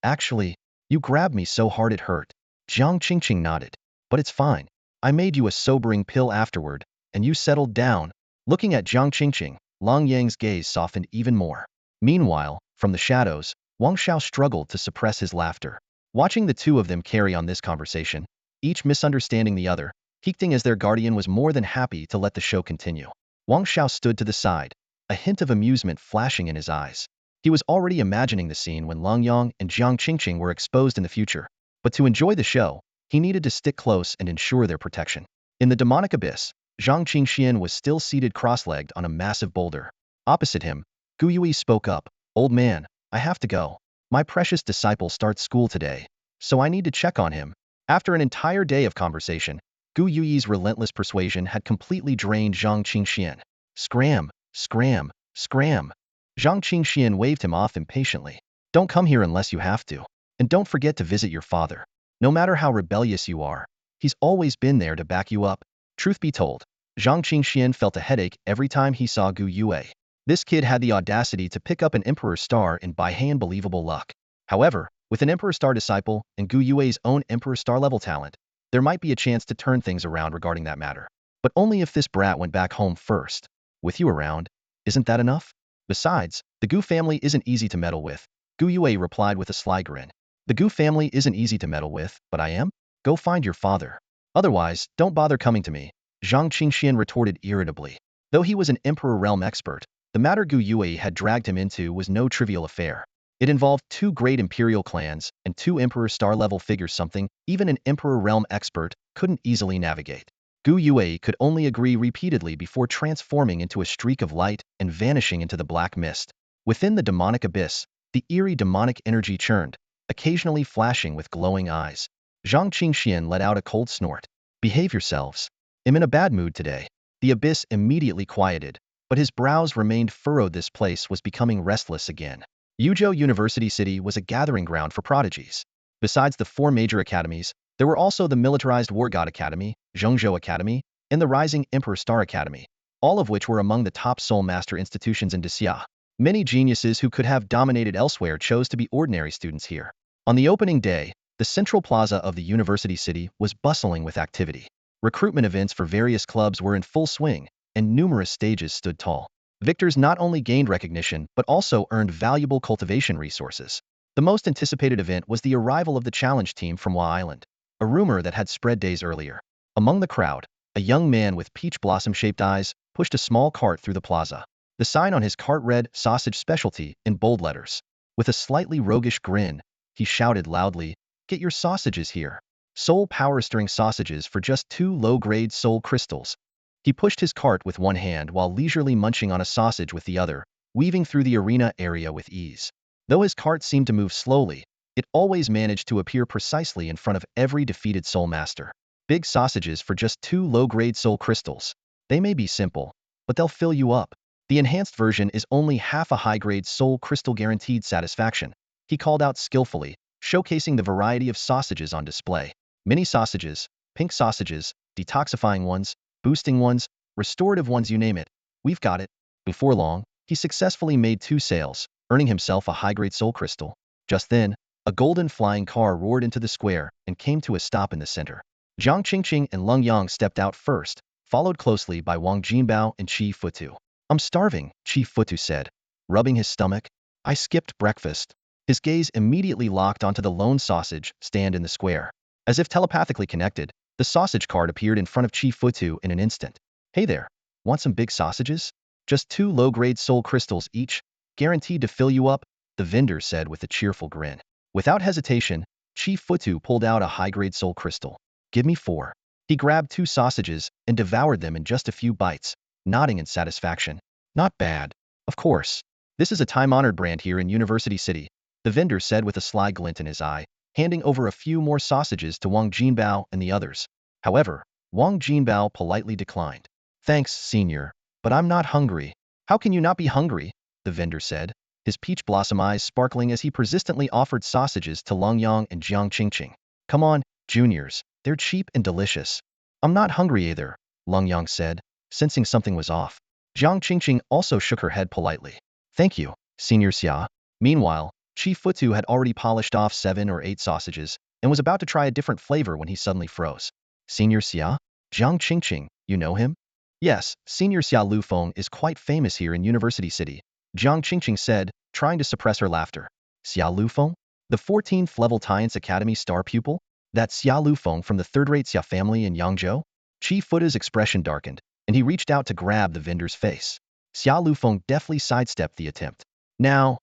Actually, you grabbed me so hard it hurt." Jiang Qingqing nodded. "But it's fine. I made you a sobering pill afterward, and you settled down." Looking at Jiang Qingqing, Lenyang's gaze softened even more. Meanwhile, from the shadows, Wang Xiao struggled to suppress his laughter. Watching the two of them carry on this conversation, each misunderstanding the other, Qingqing as their guardian was more than happy to let the show continue. Wang Xiao stood to the side, a hint of amusement flashing in his eyes. He was already imagining the scene when Lenyang and Jiang Qingqing were exposed in the future. But to enjoy the show, he needed to stick close and ensure their protection. In the demonic abyss, Zhang Qingxian was still seated cross-legged on a massive boulder. Opposite him, Gu Yui spoke up, "Old man, I have to go. My precious disciple starts school today, so I need to check on him." After an entire day of conversation, Gu Yui's relentless persuasion had completely drained Zhang Qingxian. Scram, scram, scram. Zhang Qingxian waved him off impatiently. "Don't come here unless you have to. And don't forget to visit your father. No matter how rebellious you are, he's always been there to back you up." Truth be told, Zhang Qingxian felt a headache every time he saw Gu Yue. This kid had the audacity to pick up an Emperor Star in by unbelievable luck. However, with an Emperor Star disciple and Gu Yue's own Emperor Star level talent, there might be a chance to turn things around regarding that matter. But only if this brat went back home first. "With you around, isn't that enough? Besides, the Gu family isn't easy to meddle with." Gu Yue replied with a sly grin. "The Gu family isn't easy to meddle with, but I am? Go find your father. Otherwise, don't bother coming to me." Zhang Qingxian retorted irritably. Though he was an Emperor Realm expert, the matter Gu Yue had dragged him into was no trivial affair. It involved two great Imperial clans and two Emperor Star-level figures, something even an Emperor Realm expert couldn't easily navigate. Gu Yue could only agree repeatedly before transforming into a streak of light and vanishing into the black mist. Within the demonic abyss, the eerie demonic energy churned, occasionally flashing with glowing eyes. Zhang Qingxian let out a cold snort. "Behave yourselves. I'm in a bad mood today." The abyss immediately quieted, but his brows remained furrowed. This place was becoming restless again. Yuzhou University City was a gathering ground for prodigies. Besides the four major academies, there were also the militarized War God Academy, Zhongzhou Academy, and the rising Emperor Star Academy, all of which were among the top Soul Master institutions in Xia. Many geniuses who could have dominated elsewhere chose to be ordinary students here. On the opening day, the central plaza of the university city was bustling with activity. Recruitment events for various clubs were in full swing, and numerous stages stood tall. Victors not only gained recognition but also earned valuable cultivation resources. The most anticipated event was the arrival of the challenge team from Wa Island, a rumor that had spread days earlier. Among the crowd, a young man with peach blossom-shaped eyes pushed a small cart through the plaza. The sign on his cart read "Sausage Specialty" in bold letters. With a slightly roguish grin, he shouted loudly, "Get your sausages here. Soul power-stirring sausages for just 2 low-grade soul crystals." He pushed his cart with one hand while leisurely munching on a sausage with the other, weaving through the arena area with ease. Though his cart seemed to move slowly, it always managed to appear precisely in front of every defeated soul master. Big sausages for just 2 low-grade soul crystals. They may be simple, but they'll fill you up. The enhanced version is only half a high-grade soul crystal guaranteed satisfaction, he called out skillfully, showcasing the variety of sausages on display. Mini sausages, pink sausages, detoxifying ones, boosting ones, restorative ones, you name it. We've got it. Before long, he successfully made 2 sales, earning himself a high-grade soul crystal. Just then, a golden flying car roared into the square and came to a stop in the center. Jiang Qingqing and Lenyang stepped out first, followed closely by Wang Jinbao and Qi Futu. "I'm starving," Qi Futu said, rubbing his stomach. "I skipped breakfast." His gaze immediately locked onto the lone sausage stand in the square. As if telepathically connected, the sausage cart appeared in front of Qi Futu in an instant. "Hey there, want some big sausages? Just 2 low-grade soul crystals each, guaranteed to fill you up," the vendor said with a cheerful grin. Without hesitation, Qi Futu pulled out a high-grade soul crystal. "Give me 4. He grabbed 2 sausages and devoured them in just a few bites, nodding in satisfaction. "Not bad. Of course. This is a time-honored brand here in University City," the vendor said with a sly glint in his eye, handing over a few more sausages to Wang Jinbao and the others. However, Wang Jinbao politely declined. "Thanks, senior, but I'm not hungry." "How can you not be hungry?" the vendor said, his peach blossom eyes sparkling as he persistently offered sausages to Lenyang and Jiang Qingqing. "Come on, juniors, they're cheap and delicious." "I'm not hungry either," Lenyang said, sensing something was off. Jiang Qingqing also shook her head politely. "Thank you, Senior Xia." Meanwhile, Qi Futu had already polished off 7 or 8 sausages and was about to try a different flavor when he suddenly froze. "Senior Xia? Jiang Qingqing, you know him?" "Yes, Senior Xia Lufeng is quite famous here in University City," Jiang Qingqing said, trying to suppress her laughter. "Xia Lufeng? The 14th level Science Academy star pupil? That Xia Lufeng from the third-rate Xia family in Yangzhou?" Qi Futu's expression darkened, and he reached out to grab the vendor's face. Xia Lufeng deftly sidestepped the attempt. Now,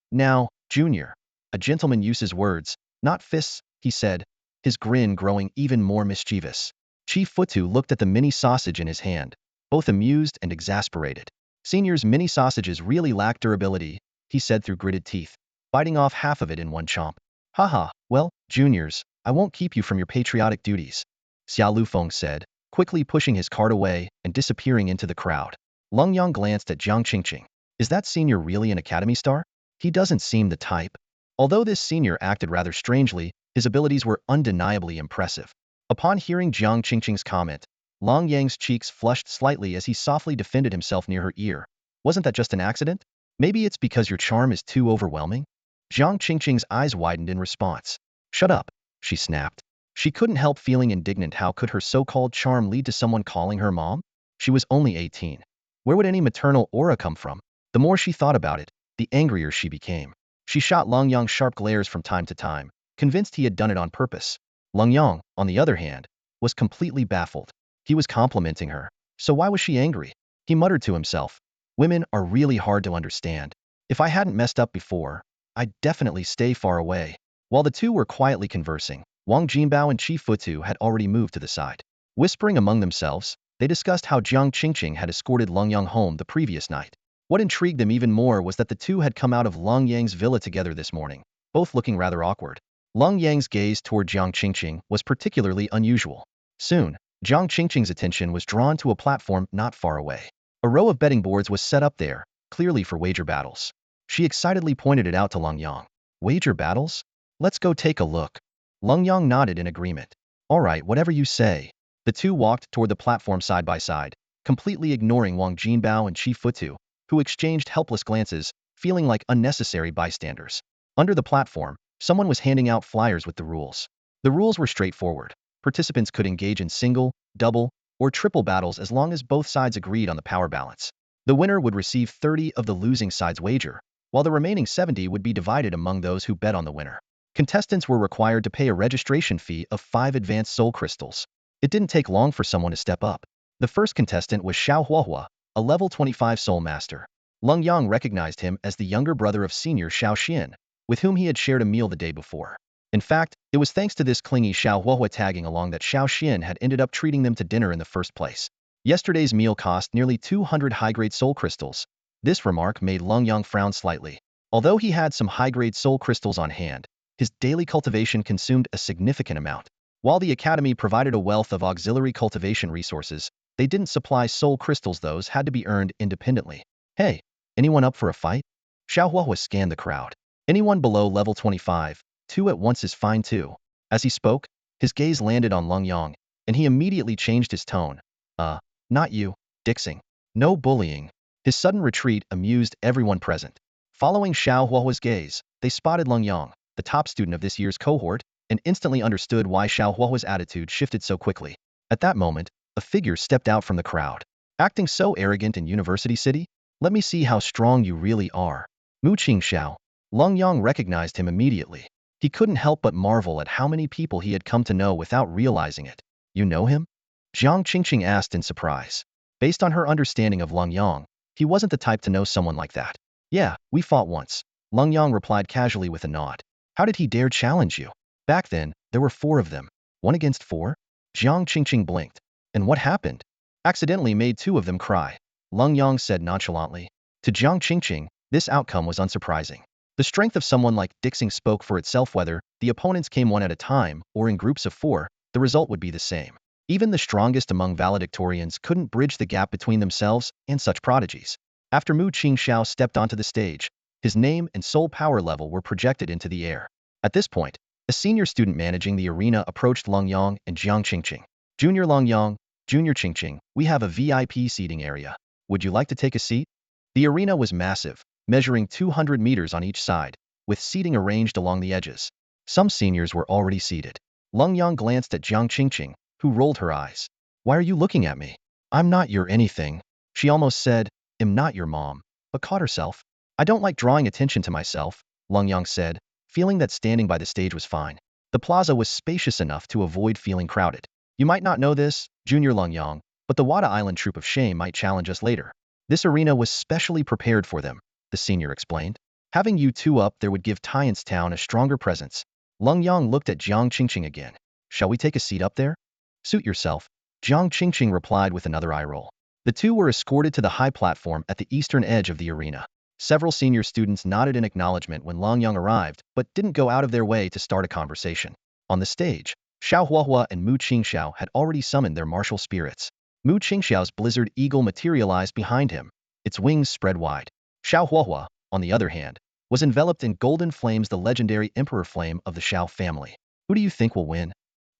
Junior. A gentleman uses words, not fists," he said, his grin growing even more mischievous. Qi Futu looked at the mini sausage in his hand, both amused and exasperated. "Senior's mini sausages really lack durability," he said through gritted teeth, biting off half of it in one chomp. "Haha, well, juniors, I won't keep you from your patriotic duties," Xia Lufeng said, quickly pushing his cart away and disappearing into the crowd. Lenyang glanced at Jiang Qingqing. "Is that senior really an academy star? He doesn't seem the type." Although this senior acted rather strangely, his abilities were undeniably impressive. Upon hearing Jiang Qingqing's comment, Lenyang's cheeks flushed slightly as he softly defended himself near her ear. "Wasn't that just an accident? Maybe it's because your charm is too overwhelming?" Jiang Qingqing's eyes widened in response. "Shut up," she snapped. She couldn't help feeling indignant. How could her so-called charm lead to someone calling her mom? She was only 18. Where would any maternal aura come from? The more she thought about it, the angrier she became. She shot Lenyang sharp glares from time to time, convinced he had done it on purpose. Lenyang, on the other hand, was completely baffled. He was complimenting her, so why was she angry? He muttered to himself, "Women are really hard to understand. If I hadn't messed up before, I'd definitely stay far away." While the two were quietly conversing, Wang Jinbao and Qi Futu had already moved to the side. Whispering among themselves, they discussed how Jiang Qingqing had escorted Lenyang home the previous night. What intrigued them even more was that the two had come out of Lenyang's villa together this morning, both looking rather awkward. Lenyang's gaze toward Jiang Qingqing was particularly unusual. Soon, Jiang Qingqing's attention was drawn to a platform not far away. A row of betting boards was set up there, clearly for wager battles. She excitedly pointed it out to Lenyang. "Wager battles? Let's go take a look." Lenyang nodded in agreement. "All right, whatever you say." The two walked toward the platform side by side, completely ignoring Wang Jinbao and Qi Futu, who exchanged helpless glances, feeling like unnecessary bystanders. Under the platform, someone was handing out flyers with the rules. The rules were straightforward. Participants could engage in single, double, or triple battles as long as both sides agreed on the power balance. The winner would receive 30 of the losing side's wager, while the remaining 70 would be divided among those who bet on the winner. Contestants were required to pay a registration fee of 5 advanced soul crystals. It didn't take long for someone to step up. The first contestant was Xiao Huahua, a level 25 soul master. Lenyang recognized him as the younger brother of senior Xiao Shinn, with whom he had shared a meal the day before. In fact, it was thanks to this clingy Xiao Huahua tagging along that Xiao Shinn had ended up treating them to dinner in the first place. Yesterday's meal cost nearly 200 high-grade soul crystals. This remark made Lenyang frown slightly. Although he had some high-grade soul crystals on hand, his daily cultivation consumed a significant amount. While the academy provided a wealth of auxiliary cultivation resources, they didn't supply soul crystals. Those had to be earned independently. Hey, anyone up for a fight? Xiao Huahua scanned the crowd. Anyone below level 25, 2 at once is fine too. As he spoke, his gaze landed on Lenyang, and he immediately changed his tone. Not you, Dixing. No bullying. His sudden retreat amused everyone present. Following Xiao Huahua's gaze, they spotted Lenyang, the top student of this year's cohort, and instantly understood why Xiao Huahua's attitude shifted so quickly. At that moment, a figure stepped out from the crowd. Acting so arrogant in University City? Let me see how strong you really are. Mu Qingxiao. Lenyang recognized him immediately. He couldn't help but marvel at how many people he had come to know without realizing it. You know him? Jiang Qingqing asked in surprise. Based on her understanding of Lenyang, he wasn't the type to know someone like that. Yeah, we fought once. Lenyang replied casually with a nod. How did he dare challenge you? Back then, there were 4 of them. 1 against 4? Jiang Qingqing blinked. And what happened? Accidentally made 2 of them cry. Lenyang said nonchalantly. To Jiang Qingqing, this outcome was unsurprising. The strength of someone like Dixing spoke for itself. Whether the opponents came one at a time or in groups of 4, the result would be the same. Even the strongest among valedictorians couldn't bridge the gap between themselves and such prodigies. After Mu Qingxiao stepped onto the stage, his name and soul power level were projected into the air. At this point, a senior student managing the arena approached Lenyang and Jiang Qingqing. Junior Lenyang, Junior Qingqing, we have a VIP seating area. Would you like to take a seat? The arena was massive, measuring 200 meters on each side, with seating arranged along the edges. Some seniors were already seated. Lenyang glanced at Jiang Qingqing, who rolled her eyes. Why are you looking at me? I'm not your anything. She almost said, am not your mom, but caught herself. I don't like drawing attention to myself, Lenyang said, feeling that standing by the stage was fine. The plaza was spacious enough to avoid feeling crowded. You might not know this, Junior Lenyang, but the Wada Island Troop of Shame might challenge us later. This arena was specially prepared for them, the senior explained. Having you 2 up there would give Tian's Town a stronger presence. Lenyang looked at Jiang Qingqing again. Shall we take a seat up there? Suit yourself, Jiang Qingqing replied with another eye roll. The 2 were escorted to the high platform at the eastern edge of the arena. Several senior students nodded in acknowledgement when Lenyang arrived, but didn't go out of their way to start a conversation. On the stage, Xiao Huahua and Mu Qingxiao had already summoned their martial spirits. Mu Qingxiao's blizzard eagle materialized behind him, its wings spread wide. Xiao Huahua, on the other hand, was enveloped in golden flames, the legendary emperor flame of the Xiao family. Who do you think will win?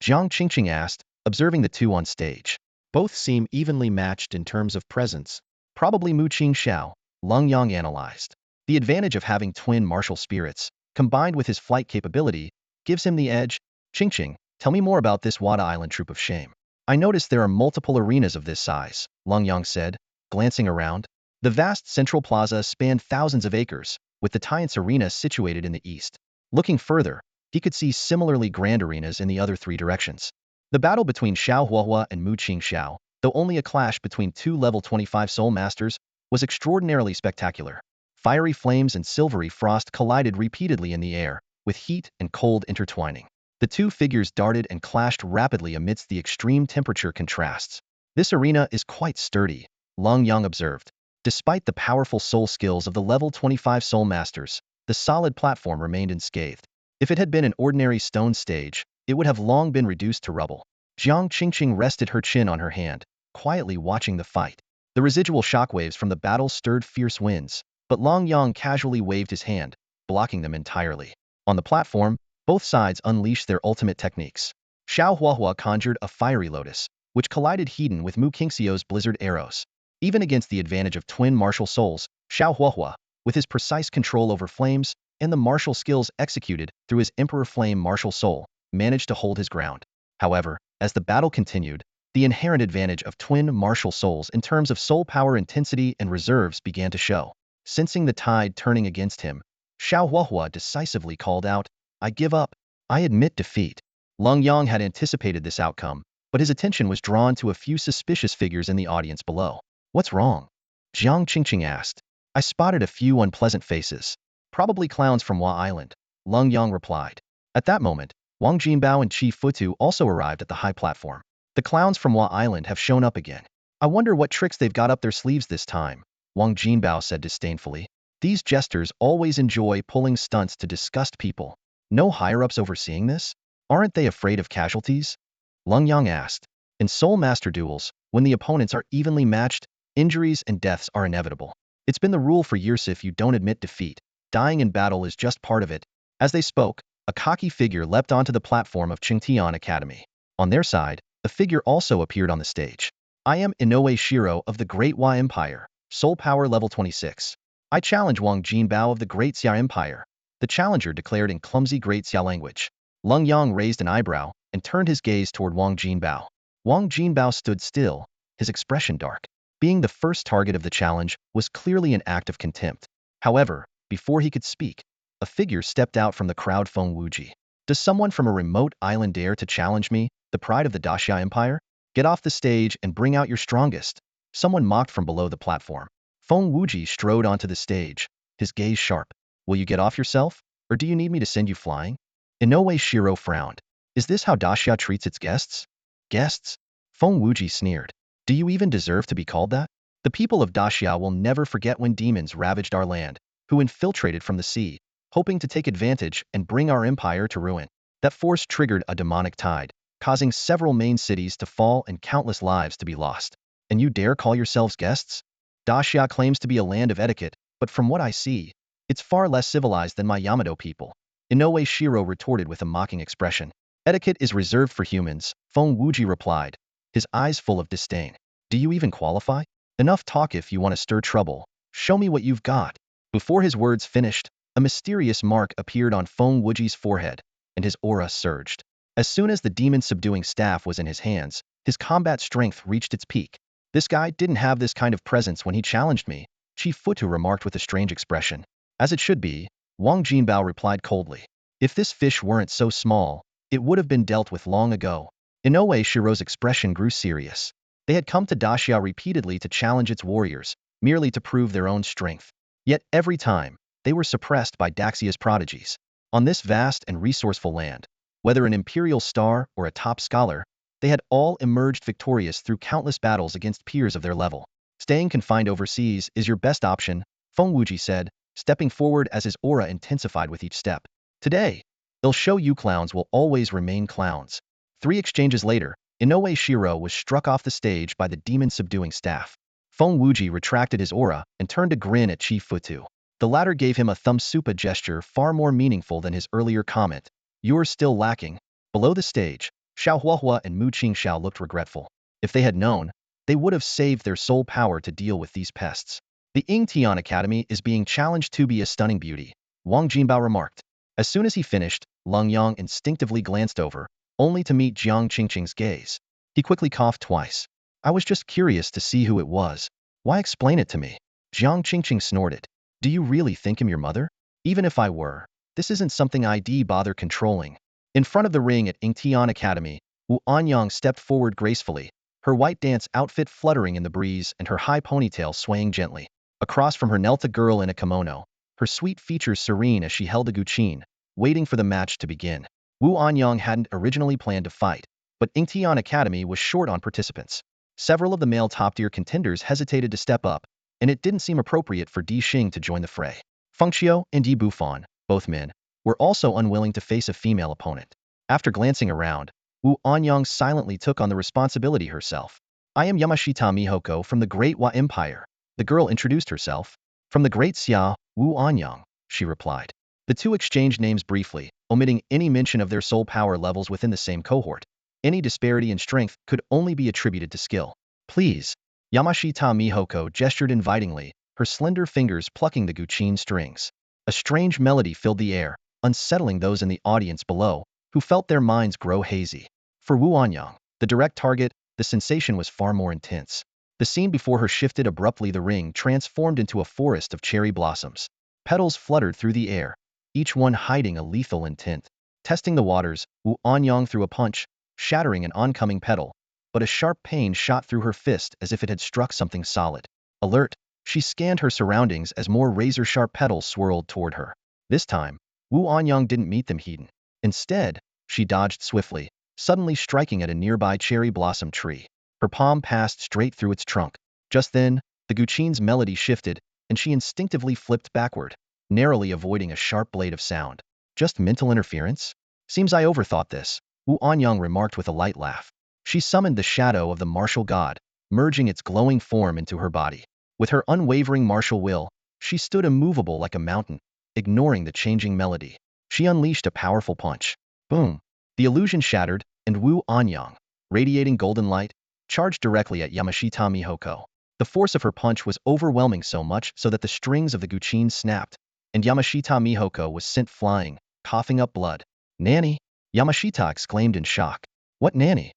Jiang Qingqing asked, observing the 2 on stage. Both seem evenly matched in terms of presence. Probably Mu Qingxiao, Lenyang analyzed. The advantage of having twin martial spirits, combined with his flight capability, gives him the edge. Qingqing, tell me more about this Wada Island Troop of Shame. I noticed there are multiple arenas of this size, Lenyang said, glancing around. The vast central plaza spanned thousands of acres, with the Tian's arena situated in the east. Looking further, he could see similarly grand arenas in the other 3 directions. The battle between Xiao Huahua and Mu Qingxiao, though only a clash between 2 level 25 soul masters, was extraordinarily spectacular. Fiery flames and silvery frost collided repeatedly in the air, with heat and cold intertwining. The 2 figures darted and clashed rapidly amidst the extreme temperature contrasts. This arena is quite sturdy, Lenyang observed. Despite the powerful soul skills of the level 25 soul masters, the solid platform remained unscathed. If it had been an ordinary stone stage, it would have long been reduced to rubble. Jiang Qingqing rested her chin on her hand, quietly watching the fight. The residual shockwaves from the battle stirred fierce winds, but Lenyang casually waved his hand, blocking them entirely. On the platform, both sides unleashed their ultimate techniques. Xiao Huahua conjured a fiery lotus, which collided Hedon with Mu Qingxiao's blizzard arrows. Even against the advantage of twin martial souls, Xiao Huahua, with his precise control over flames and the martial skills executed through his Emperor Flame martial soul, managed to hold his ground. However, as the battle continued, the inherent advantage of twin martial souls in terms of soul power intensity and reserves began to show. Sensing the tide turning against him, Xiao Huahua decisively called out, "I give up. I admit defeat." Lenyang had anticipated this outcome, but his attention was drawn to a few suspicious figures in the audience below. "What's wrong?" Jiang Qingqing asked. "I spotted a few unpleasant faces. Probably clowns from Hua Island," Lenyang replied. At that moment, Wang Jinbao and Qi Futu also arrived at the high platform. "The clowns from Hua Island have shown up again. I wonder what tricks they've got up their sleeves this time," Wang Jinbao said disdainfully. "These jesters always enjoy pulling stunts to disgust people. No higher-ups overseeing this? Aren't they afraid of casualties?" Lenyang asked. In Soul Master duels, when the opponents are evenly matched, injuries and deaths are inevitable. It's been the rule for years. If you don't admit defeat, dying in battle is just part of it. As they spoke, a cocky figure leapt onto the platform of Qingtian Academy. On their side, a figure also appeared on the stage. "I am Inoue Shiro of the Great Hua Empire, Soul Power Level 26. I challenge Wang Jinbao of the Great Xia Empire," the challenger declared in clumsy Great Xia language. Lenyang raised an eyebrow and turned his gaze toward Wang Jinbao. Wang Jinbao stood still, his expression dark. Being the first target of the challenge was clearly an act of contempt. However, before he could speak, a figure stepped out from the crowd. "Feng Wuji. Does someone from a remote island dare to challenge me, the pride of the Daxia Empire? Get off the stage and bring out your strongest," someone mocked from below the platform. Feng Wuji strode onto the stage, his gaze sharp. "Will you get off yourself, or do you need me to send you flying?" Inoue Shiro frowned. "Is this how Daxia treats its guests?" "Guests?" Feng Wuji sneered. "Do you even deserve to be called that? The people of Daxia will never forget when demons ravaged our land, who infiltrated from the sea, hoping to take advantage and bring our empire to ruin. That force triggered a demonic tide, causing several main cities to fall and countless lives to be lost. And you dare call yourselves guests? Daxia claims to be a land of etiquette, but from what I see, it's far less civilized than my Yamato people." Inoue Shiro retorted with a mocking expression. "Etiquette is reserved for humans," Feng Wuji replied, his eyes full of disdain. "Do you even qualify? Enough talk. If you want to stir trouble, show me what you've got." Before his words finished, a mysterious mark appeared on Feng Wuji's forehead, and his aura surged. As soon as the demon-subduing staff was in his hands, his combat strength reached its peak. "This guy didn't have this kind of presence when he challenged me," Chief Futu remarked with a strange expression. "As it should be," Wang Jinbao replied coldly. "If this fish weren't so small, it would have been dealt with long ago." Inoue Shiro's expression grew serious. They had come to Daxia repeatedly to challenge its warriors, merely to prove their own strength. Yet every time, they were suppressed by Daxia's prodigies. On this vast and resourceful land, whether an imperial star or a top scholar, they had all emerged victorious through countless battles against peers of their level. "Staying confined overseas is your best option," Feng Wuji said, stepping forward as his aura intensified with each step. "Today, they'll show you clowns will always remain clowns." 3 exchanges later, Inoue Shiro was struck off the stage by the demon-subduing staff. Feng Wuji retracted his aura and turned to grin at Chief Futu. The latter gave him a thumb supa gesture far more meaningful than his earlier comment. "You're still lacking." Below the stage, Xiao Huahua and Mu Qingxiao looked regretful. If they had known, they would have saved their soul power to deal with these pests. "The Yingtian Academy is being challenged to be a stunning beauty," Wang Jinbao remarked. As soon as he finished, Lenyang instinctively glanced over, only to meet Jiang Qingqing's gaze. He quickly coughed twice. "I was just curious to see who it was. Why explain it to me?" Jiang Qingqing snorted. "Do you really think I'm your mother? Even if I were, this isn't something I'd bother controlling." In front of the ring at Yingtian Academy, Wu Anyang stepped forward gracefully, her white dance outfit fluttering in the breeze and her high ponytail swaying gently. Across from her knelt a girl in a kimono, her sweet features serene as she held a guqin, waiting for the match to begin. Wu Anyang hadn't originally planned to fight, but Yingtian Academy was short on participants. Several of the male top-tier contenders hesitated to step up, and it didn't seem appropriate for Di Xing to join the fray. Feng Qiu and Yi Bufan, both men, were also unwilling to face a female opponent. After glancing around, Wu Anyang silently took on the responsibility herself. "I am Yamashita Mihoko from the Great Hua Empire." The girl introduced herself. "From the Great Xia, Wu Anyang," she replied. The two exchanged names briefly, omitting any mention of their soul power levels within the same cohort. Any disparity in strength could only be attributed to skill. "Please." Yamashita Mihoko gestured invitingly, her slender fingers plucking the guqin strings. A strange melody filled the air, unsettling those in the audience below, who felt their minds grow hazy. For Wu Anyang, the direct target, the sensation was far more intense. The scene before her shifted abruptly. The ring transformed into a forest of cherry blossoms. Petals fluttered through the air, each one hiding a lethal intent. Testing the waters, Wu Anyang threw a punch, shattering an oncoming petal, but a sharp pain shot through her fist as if it had struck something solid. Alert, she scanned her surroundings as more razor-sharp petals swirled toward her. This time, Wu Anyang didn't meet them heeding. Instead, she dodged swiftly, suddenly striking at a nearby cherry blossom tree. Her palm passed straight through its trunk. Just then, the guqin's melody shifted, and she instinctively flipped backward, narrowly avoiding a sharp blade of sound. Just mental interference? Seems I overthought this, Wu Anyang remarked with a light laugh. She summoned the shadow of the martial god, merging its glowing form into her body. With her unwavering martial will, she stood immovable like a mountain, ignoring the changing melody. She unleashed a powerful punch. Boom! The illusion shattered, and Wu Anyang, radiating golden light, charged directly at Yamashita Mihoko. The force of her punch was overwhelming, so much so that the strings of the guqin snapped, and Yamashita Mihoko was sent flying, coughing up blood. Nanny! Yamashita exclaimed in shock. What nanny?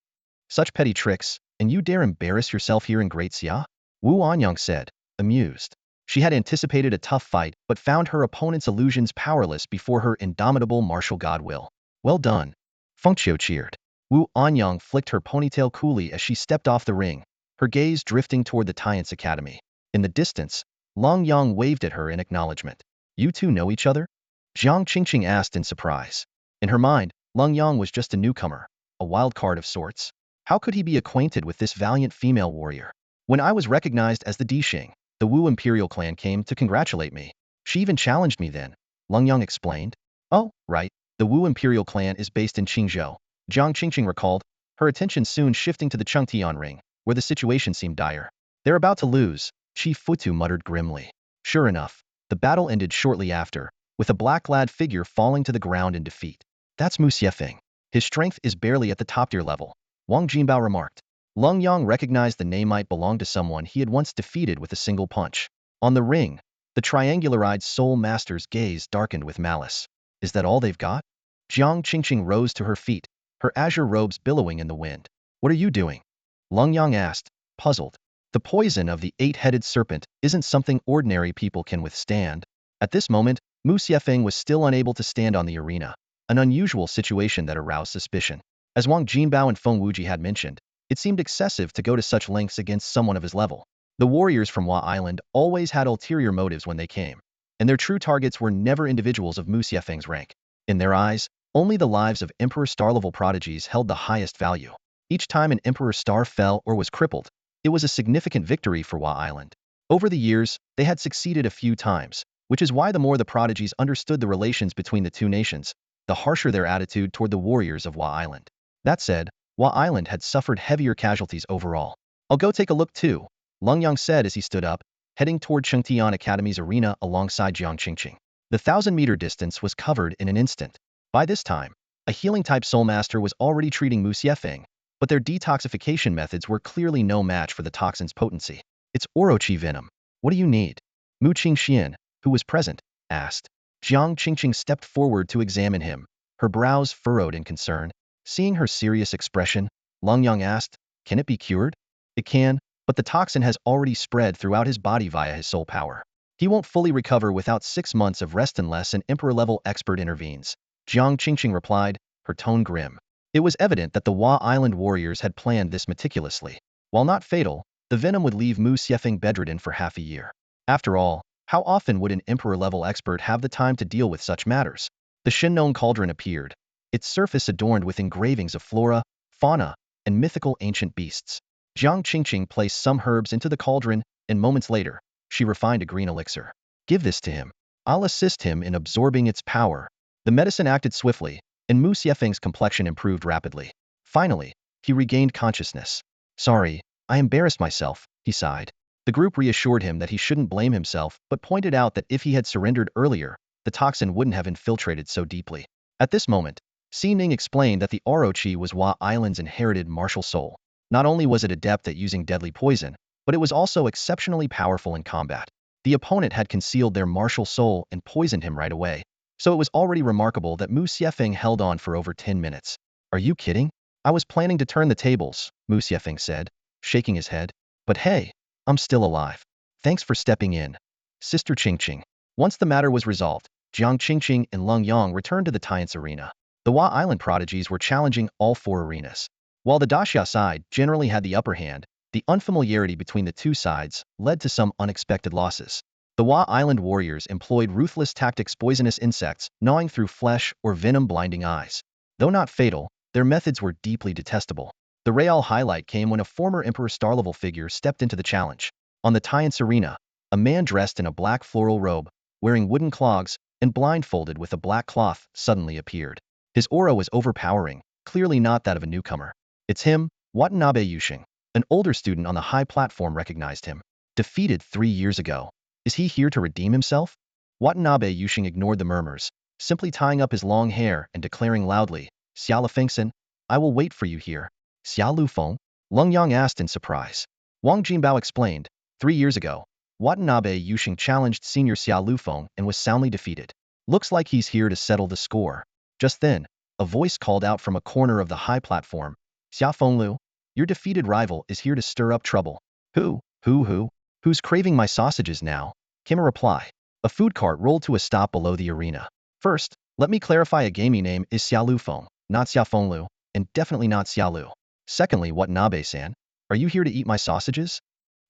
Such petty tricks, and you dare embarrass yourself here in Great Xia? Wu Anyang said, amused. She had anticipated a tough fight, but found her opponent's illusions powerless before her indomitable martial god will. Well done. Fengqiu cheered. Wu Anyang flicked her ponytail coolly as she stepped off the ring, her gaze drifting toward the Tiance Academy. In the distance, Long Yang waved at her in acknowledgement. You two know each other? Jiang Qingqing asked in surprise. In her mind, Long Yang was just a newcomer, a wild card of sorts. How could he be acquainted with this valiant female warrior? When I was recognized as the Dishing, the Wu Imperial clan came to congratulate me. She even challenged me then, Long Yang explained. Oh, right, the Wu Imperial clan is based in Qingzhou, Jiang Qingqing recalled, her attention soon shifting to the Chengtian ring, where the situation seemed dire. They're about to lose, Chief Futu muttered grimly. Sure enough, the battle ended shortly after, with a black-clad figure falling to the ground in defeat. That's Mu Xiefeng. His strength is barely at the top-tier level, Wang Jinbao remarked. Long Yang recognized the name might belong to someone he had once defeated with a single punch. On the ring, the triangular-eyed soul master's gaze darkened with malice. Is that all they've got? Jiang Qingqing rose to her feet, her azure robes billowing in the wind. What are you doing? Long Yang asked, puzzled. The poison of the eight-headed serpent isn't something ordinary people can withstand. At this moment, Mu Xiefeng was still unable to stand on the arena, an unusual situation that aroused suspicion. As Wang Jinbao and Feng Wuji had mentioned, it seemed excessive to go to such lengths against someone of his level. The warriors from Hua Island always had ulterior motives when they came, and their true targets were never individuals of Mu Xiefeng's rank. In their eyes, only the lives of Emperor Star-level prodigies held the highest value. Each time an Emperor Star fell or was crippled, it was a significant victory for Hua Island. Over the years, they had succeeded a few times, which is why the more the prodigies understood the relations between the two nations, the harsher their attitude toward the warriors of Hua Island. That said, Hua Island had suffered heavier casualties overall. I'll go take a look too, Long Yang said as he stood up, heading toward Chengtian Academy's arena alongside Jiang Qingqing. The 1,000-meter distance was covered in an instant. By this time, a healing-type soulmaster was already treating Mu Xiefeng, but their detoxification methods were clearly no match for the toxin's potency. It's Orochi venom. What do you need? Mu Qingxian, who was present, asked. Jiang Qingqing stepped forward to examine him, her brows furrowed in concern. Seeing her serious expression, Long Yang asked, can it be cured? It can, but the toxin has already spread throughout his body via his soul power. He won't fully recover without 6 months of rest unless an emperor-level expert intervenes, Jiang Qingqing replied, her tone grim. It was evident that the Hua Island warriors had planned this meticulously. While not fatal, the venom would leave Mu Xiefeng bedridden for half a year. After all, how often would an emperor-level expert have the time to deal with such matters? The Shin cauldron appeared, its surface adorned with engravings of flora, fauna, and mythical ancient beasts. Jiang Qingqing placed some herbs into the cauldron, and moments later, she refined a green elixir. Give this to him. I'll assist him in absorbing its power. The medicine acted swiftly, and Mu Xiefeng's complexion improved rapidly. Finally, he regained consciousness. Sorry, I embarrassed myself, he sighed. The group reassured him that he shouldn't blame himself, but pointed out that if he had surrendered earlier, the toxin wouldn't have infiltrated so deeply. At this moment, Xi Ning explained that the Orochi was Hua Island's inherited martial soul. Not only was it adept at using deadly poison, but it was also exceptionally powerful in combat. The opponent had concealed their martial soul and poisoned him right away, so it was already remarkable that Mu Xiefeng held on for over 10 minutes. Are you kidding? I was planning to turn the tables, Mu Xiefeng said, shaking his head. But hey, I'm still alive. Thanks for stepping in. Sister Qingqing. Once the matter was resolved, Jiang Qingqing and Lenyang returned to the Tiance arena. The Hua Island prodigies were challenging all 4 arenas. While the Daxia side generally had the upper hand, the unfamiliarity between the two sides led to some unexpected losses. The Hua Island warriors employed ruthless tactics, poisonous insects gnawing through flesh or venom blinding eyes. Though not fatal, their methods were deeply detestable. The real highlight came when a former Emperor star-level figure stepped into the challenge. On the Tiance arena, a man dressed in a black floral robe, wearing wooden clogs, and blindfolded with a black cloth suddenly appeared. His aura was overpowering, clearly not that of a newcomer. It's him, Watanabe Yushing. An older student on the high platform recognized him. Defeated 3 years ago. Is he here to redeem himself? Watanabe Yushing ignored the murmurs, simply tying up his long hair and declaring loudly, Xia Lufengsen, I will wait for you here. Xia Lufeng? Lenyang asked in surprise. Wang Jinbao explained, 3 years ago, Watanabe Yushing challenged senior Xia Lufeng and was soundly defeated. Looks like he's here to settle the score. Just then, a voice called out from a corner of the high platform, Xia Fenglu, your defeated rival is here to stir up trouble. Who? Who's craving my sausages now? Came a reply. A food cart rolled to a stop below the arena. First, let me clarify, a gaming name is Xia Lufeng, not Xia Fenglu, and definitely not Xia Lu. Secondly, Watanabe-san, are you here to eat my sausages?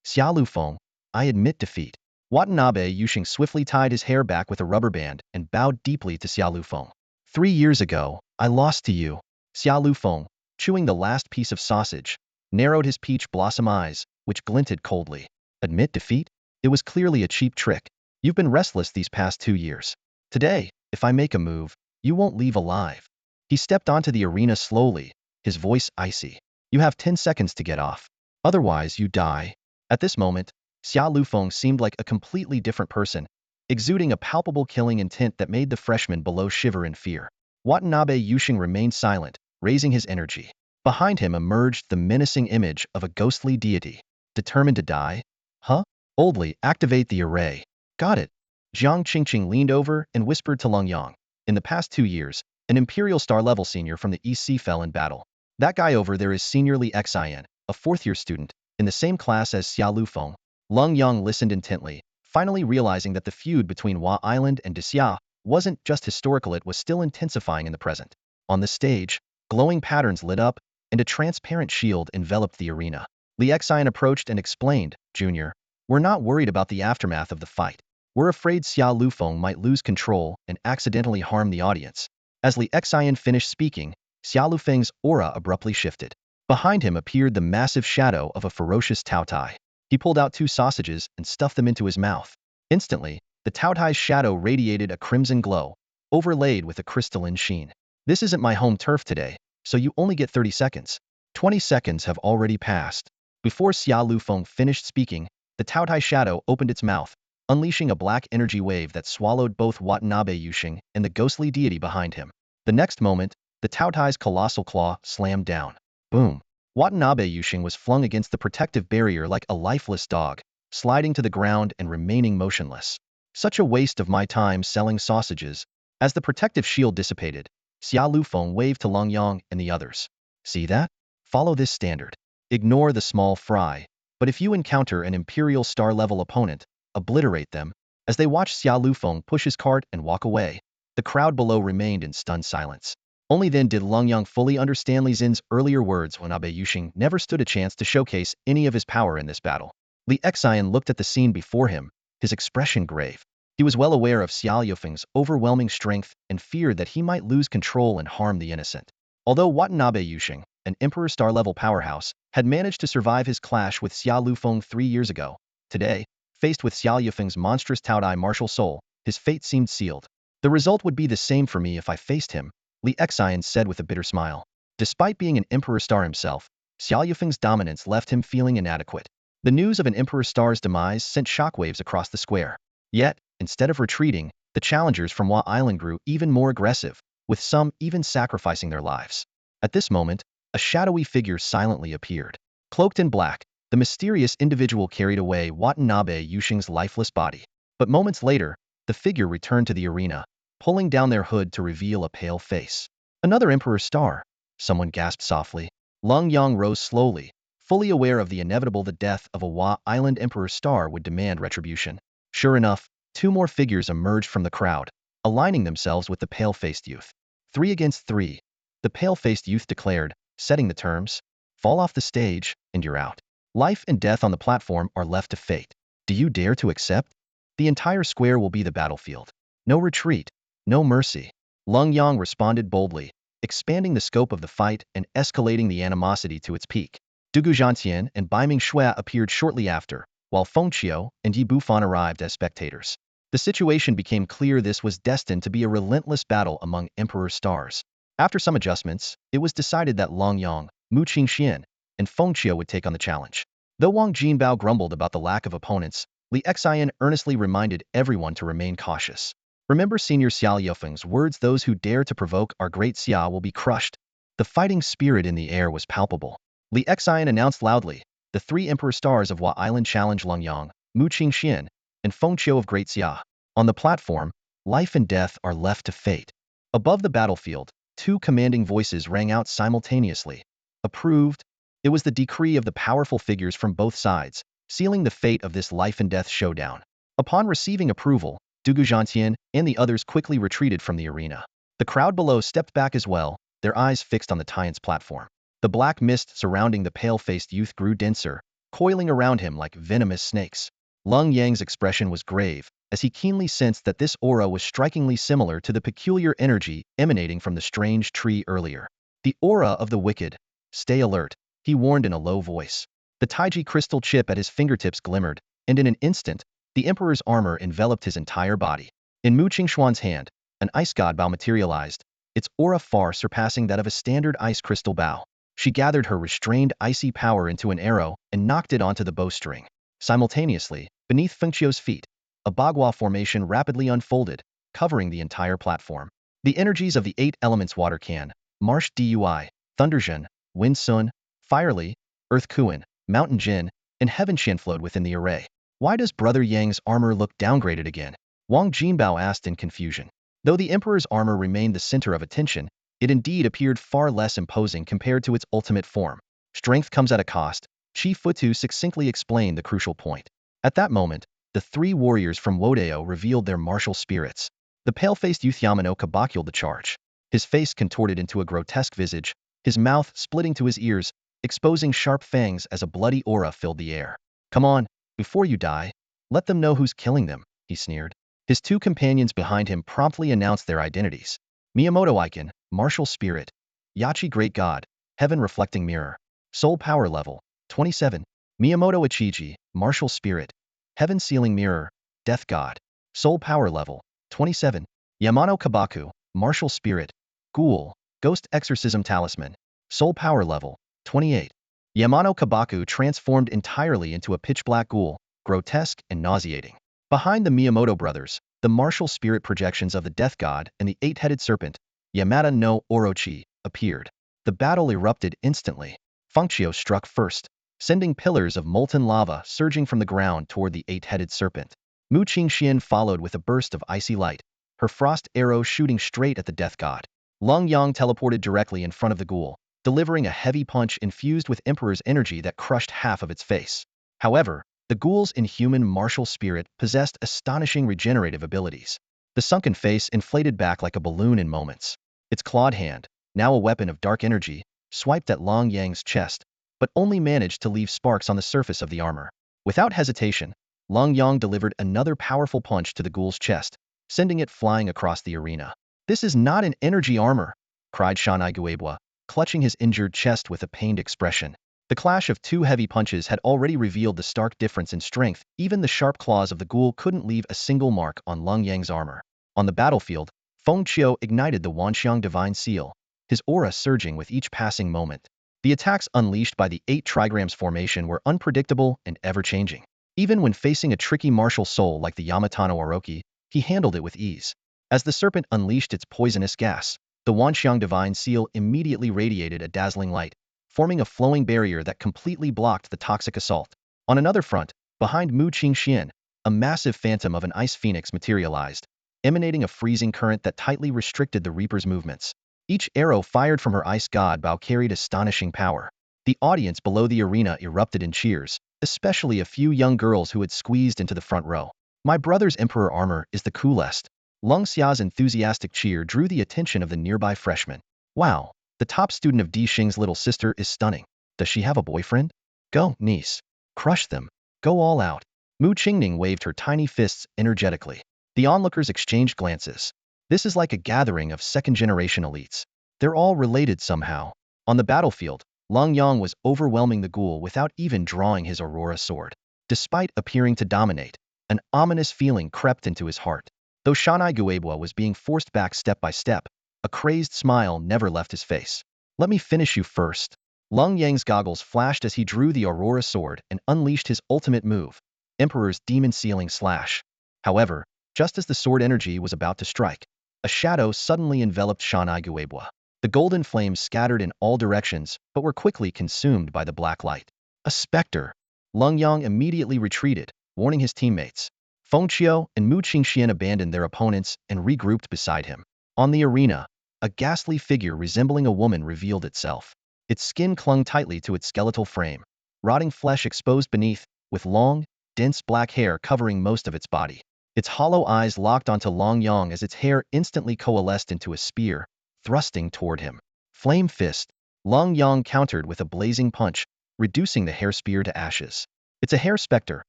Xia Lufeng, I admit defeat. Watanabe Yushing swiftly tied his hair back with a rubber band and bowed deeply to Xia Lufeng. 3 years ago, I lost to you. Xia Lufeng, chewing the last piece of sausage, narrowed his peach blossom eyes, which glinted coldly. Admit defeat? It was clearly a cheap trick. You've been restless these past 2 years. Today, if I make a move, you won't leave alive. He stepped onto the arena slowly, his voice icy. You have 10 seconds to get off. Otherwise, you die. At this moment, Xia Lufeng seemed like a completely different person, exuding a palpable killing intent that made the freshman below shiver in fear. Watanabe Yushing remained silent, raising his energy. Behind him emerged the menacing image of a ghostly deity. Determined to die? Huh? Boldly activate the array. Got it. Jiang Qingqing leaned over and whispered to Lenyang. In the past 2 years, an Imperial star-level senior from the EC fell in battle. That guy over there is Senior Li Xian, a 4th-year student, in the same class as Xia Lufeng. Lenyang listened intently, finally realizing that the feud between Hua Island and Daxia wasn't just historical, it was still intensifying in the present. On the stage, glowing patterns lit up, and a transparent shield enveloped the arena. Li Xian approached and explained, Junior, we're not worried about the aftermath of the fight. We're afraid Xia Lufeng might lose control and accidentally harm the audience. As Li Xian finished speaking, Xia Lufeng's aura abruptly shifted. Behind him appeared the massive shadow of a ferocious Taotai. He pulled out 2 sausages and stuffed them into his mouth. Instantly, the Taotai's shadow radiated a crimson glow, overlaid with a crystalline sheen. This isn't my home turf today, so you only get 30 seconds. 20 seconds have already passed. Before Xia Lufeng finished speaking, the Taotai shadow opened its mouth, unleashing a black energy wave that swallowed both Watanabe Yushing and the ghostly deity behind him. The next moment, the Taotai's colossal claw slammed down. Boom! Watanabe Yushing was flung against the protective barrier like a lifeless dog, sliding to the ground and remaining motionless. Such a waste of my time selling sausages. As the protective shield dissipated, Xia Lufeng waved to Lenyang and the others. See that? Follow this standard. Ignore the small fry, but if you encounter an Imperial star-level opponent, obliterate them. As they watched Xia Lufeng push his cart and walk away, the crowd below remained in stunned silence. Only then did Lenyang fully understand Li Xin's earlier words when Abe Yushing never stood a chance to showcase any of his power in this battle. Li Xian looked at the scene before him, his expression grave. He was well aware of Xia Lufeng's overwhelming strength and feared that he might lose control and harm the innocent. Although Watanabe Yushing, an Emperor star-level powerhouse, had managed to survive his clash with Xia Lufeng 3 years ago, today, faced with Xia Lufeng's monstrous Taotai martial soul, his fate seemed sealed. The result would be the same for me if I faced him, Li Xian said with a bitter smile. Despite being an Emperor star himself, Xia Lufeng's dominance left him feeling inadequate. The news of an Emperor star's demise sent shockwaves across the square. Yet, instead of retreating, the challengers from Hua Island grew even more aggressive, with some even sacrificing their lives. At this moment, a shadowy figure silently appeared. Cloaked in black, The mysterious individual carried away Watanabe Yushing's lifeless body. But moments later, the figure returned to the arena, pulling down their hood to reveal a pale face. Another Emperor Star, someone gasped softly. Lenyang rose slowly, fully aware of the inevitable the death of a Wa Island Emperor Star would demand retribution. Sure enough, two more figures emerged from the crowd, aligning themselves with the pale-faced youth. 3 against 3, the pale-faced youth declared, setting the terms. Fall off the stage, and you're out. Life and death on the platform are left to fate. Do you dare to accept? The entire square will be the battlefield. No retreat, no mercy. Lenyang responded boldly, expanding the scope of the fight and escalating the animosity to its peak. Dugu Zhantian and Baiming Shui appeared shortly after, while Feng Qiu and Yi Bufan arrived as spectators. The situation became clear this was destined to be a relentless battle among Emperor Stars. After some adjustments, it was decided that Lenyang, Mu Qingxian, and Feng Qiu would take on the challenge. Though Wang Jinbao grumbled about the lack of opponents, Li Xian earnestly reminded everyone to remain cautious. Remember Senior Xiao Yofeng's words, those who dare to provoke our great Xia will be crushed. The fighting spirit in the air was palpable. Li Xian announced loudly, the 3 Emperor Stars of Hua Island challenge Lenyang, Mu Qingxian, and Feng Qiu of Great Xia. On the platform, life and death are left to fate. Above the battlefield, 2 commanding voices rang out simultaneously. Approved. It was the decree of the powerful figures from both sides, sealing the fate of this life and death showdown. Upon receiving approval, Dugu Zhantian and the others quickly retreated from the arena. The crowd below stepped back as well, their eyes fixed on the Tian's platform. The black mist surrounding the pale-faced youth grew denser, coiling around him like venomous snakes. Lenyang's expression was grave, as he keenly sensed that this aura was strikingly similar to the peculiar energy emanating from the strange tree earlier. The aura of the wicked. Stay alert, he warned in a low voice. The Taiji crystal chip at his fingertips glimmered, and in an instant, the Emperor's armor enveloped his entire body. In Mu Qingshuan's hand, an ice god bow materialized, its aura far surpassing that of a standard ice crystal bow. She gathered her restrained icy power into an arrow and knocked it onto the bowstring. Simultaneously, beneath Feng Qiu's feet, a bagua formation rapidly unfolded, covering the entire platform. The energies of the 8 elements water can, marsh dui, thunder jin, wind sun, fire li, earth kuan, mountain jin, and heaven shin flowed within the array. Why does Brother Yang's armor look downgraded again? Wang Jinbao asked in confusion. Though the Emperor's armor remained the center of attention, it indeed appeared far less imposing compared to its ultimate form. Strength comes at a cost, Chi Futu succinctly explained the crucial point. At that moment, the 3 warriors from Wodeo revealed their martial spirits. The pale-faced youth Yamano kabakuled the charge. His face contorted into a grotesque visage, his mouth splitting to his ears, exposing sharp fangs as a bloody aura filled the air. Come on, before you die, let them know who's killing them, he sneered. His 2 companions behind him promptly announced their identities. Miyamoto Aiken, Martial Spirit. Yachi Great God, Heaven Reflecting Mirror. Soul Power Level, 27. Miyamoto Ichiji, Martial Spirit. Heaven Sealing Mirror, Death God. Soul Power Level, 27. Yamano Kabaku, Martial Spirit. Ghoul, Ghost Exorcism Talisman. Soul Power Level, 28. Yamano Kabaku transformed entirely into a pitch-black ghoul, grotesque and nauseating. Behind the Miyamoto brothers, the martial spirit projections of the Death God and the 8-headed serpent, Yamada no Orochi, appeared. The battle erupted instantly. Feng Qiu struck first, sending pillars of molten lava surging from the ground toward the 8-headed serpent. Mu Qingxian followed with a burst of icy light, her frost arrow shooting straight at the Death God. Lenyang teleported directly in front of the ghoul, delivering a heavy punch infused with Emperor's energy that crushed half of its face. However, the ghoul's inhuman martial spirit possessed astonishing regenerative abilities. The sunken face inflated back like a balloon in moments. Its clawed hand, now a weapon of dark energy, swiped at Lenyang's chest, but only managed to leave sparks on the surface of the armor. Without hesitation, Lenyang delivered another powerful punch to the ghoul's chest, sending it flying across the arena. This is not an energy armor, cried Shanai Guebwa, clutching his injured chest with a pained expression. The clash of 2 heavy punches had already revealed the stark difference in strength. Even the sharp claws of the ghoul couldn't leave a single mark on Lenyang's armor. On the battlefield, Feng Qiu ignited the Wanxiang Divine Seal, his aura surging with each passing moment. The attacks unleashed by the 8 trigrams formation were unpredictable and ever-changing. Even when facing a tricky martial soul like the Yamatano Orochi, he handled it with ease. As the serpent unleashed its poisonous gas, the Wanxiang Divine Seal immediately radiated a dazzling light, forming a flowing barrier that completely blocked the toxic assault. On another front, behind Mu Qingxian, a massive phantom of an ice phoenix materialized, emanating a freezing current that tightly restricted the Reaper's movements. Each arrow fired from her ice god bow carried astonishing power. The audience below the arena erupted in cheers, especially a few young girls who had squeezed into the front row. My brother's Emperor Armor is the coolest. Lung Xia's enthusiastic cheer drew the attention of the nearby freshmen. Wow, the top student of Di Xing's little sister is stunning. Does she have a boyfriend? Go, niece. Crush them. Go all out. Mu Qingning waved her tiny fists energetically. The onlookers exchanged glances. This is like a gathering of second-generation elites. They're all related somehow. On the battlefield, Lenyang was overwhelming the ghoul without even drawing his Aurora sword. Despite appearing to dominate, an ominous feeling crept into his heart. Though Shanai Guebwa was being forced back step by step, a crazed smile never left his face. Let me finish you first. Lenyang's goggles flashed as he drew the Aurora sword and unleashed his ultimate move, Emperor's Demon Sealing Slash. However, just as the sword energy was about to strike, a shadow suddenly enveloped Shanai Guebwa. The golden flames scattered in all directions, but were quickly consumed by the black light. A specter! Lenyang immediately retreated, warning his teammates. Fengqiu and Mu Qingxian abandoned their opponents and regrouped beside him. On the arena, a ghastly figure resembling a woman revealed itself. Its skin clung tightly to its skeletal frame, rotting flesh exposed beneath, with long, dense black hair covering most of its body. Its hollow eyes locked onto Lenyang as its hair instantly coalesced into a spear, thrusting toward him. Flame Fist. Lenyang countered with a blazing punch, reducing the hair spear to ashes. It's a hair specter,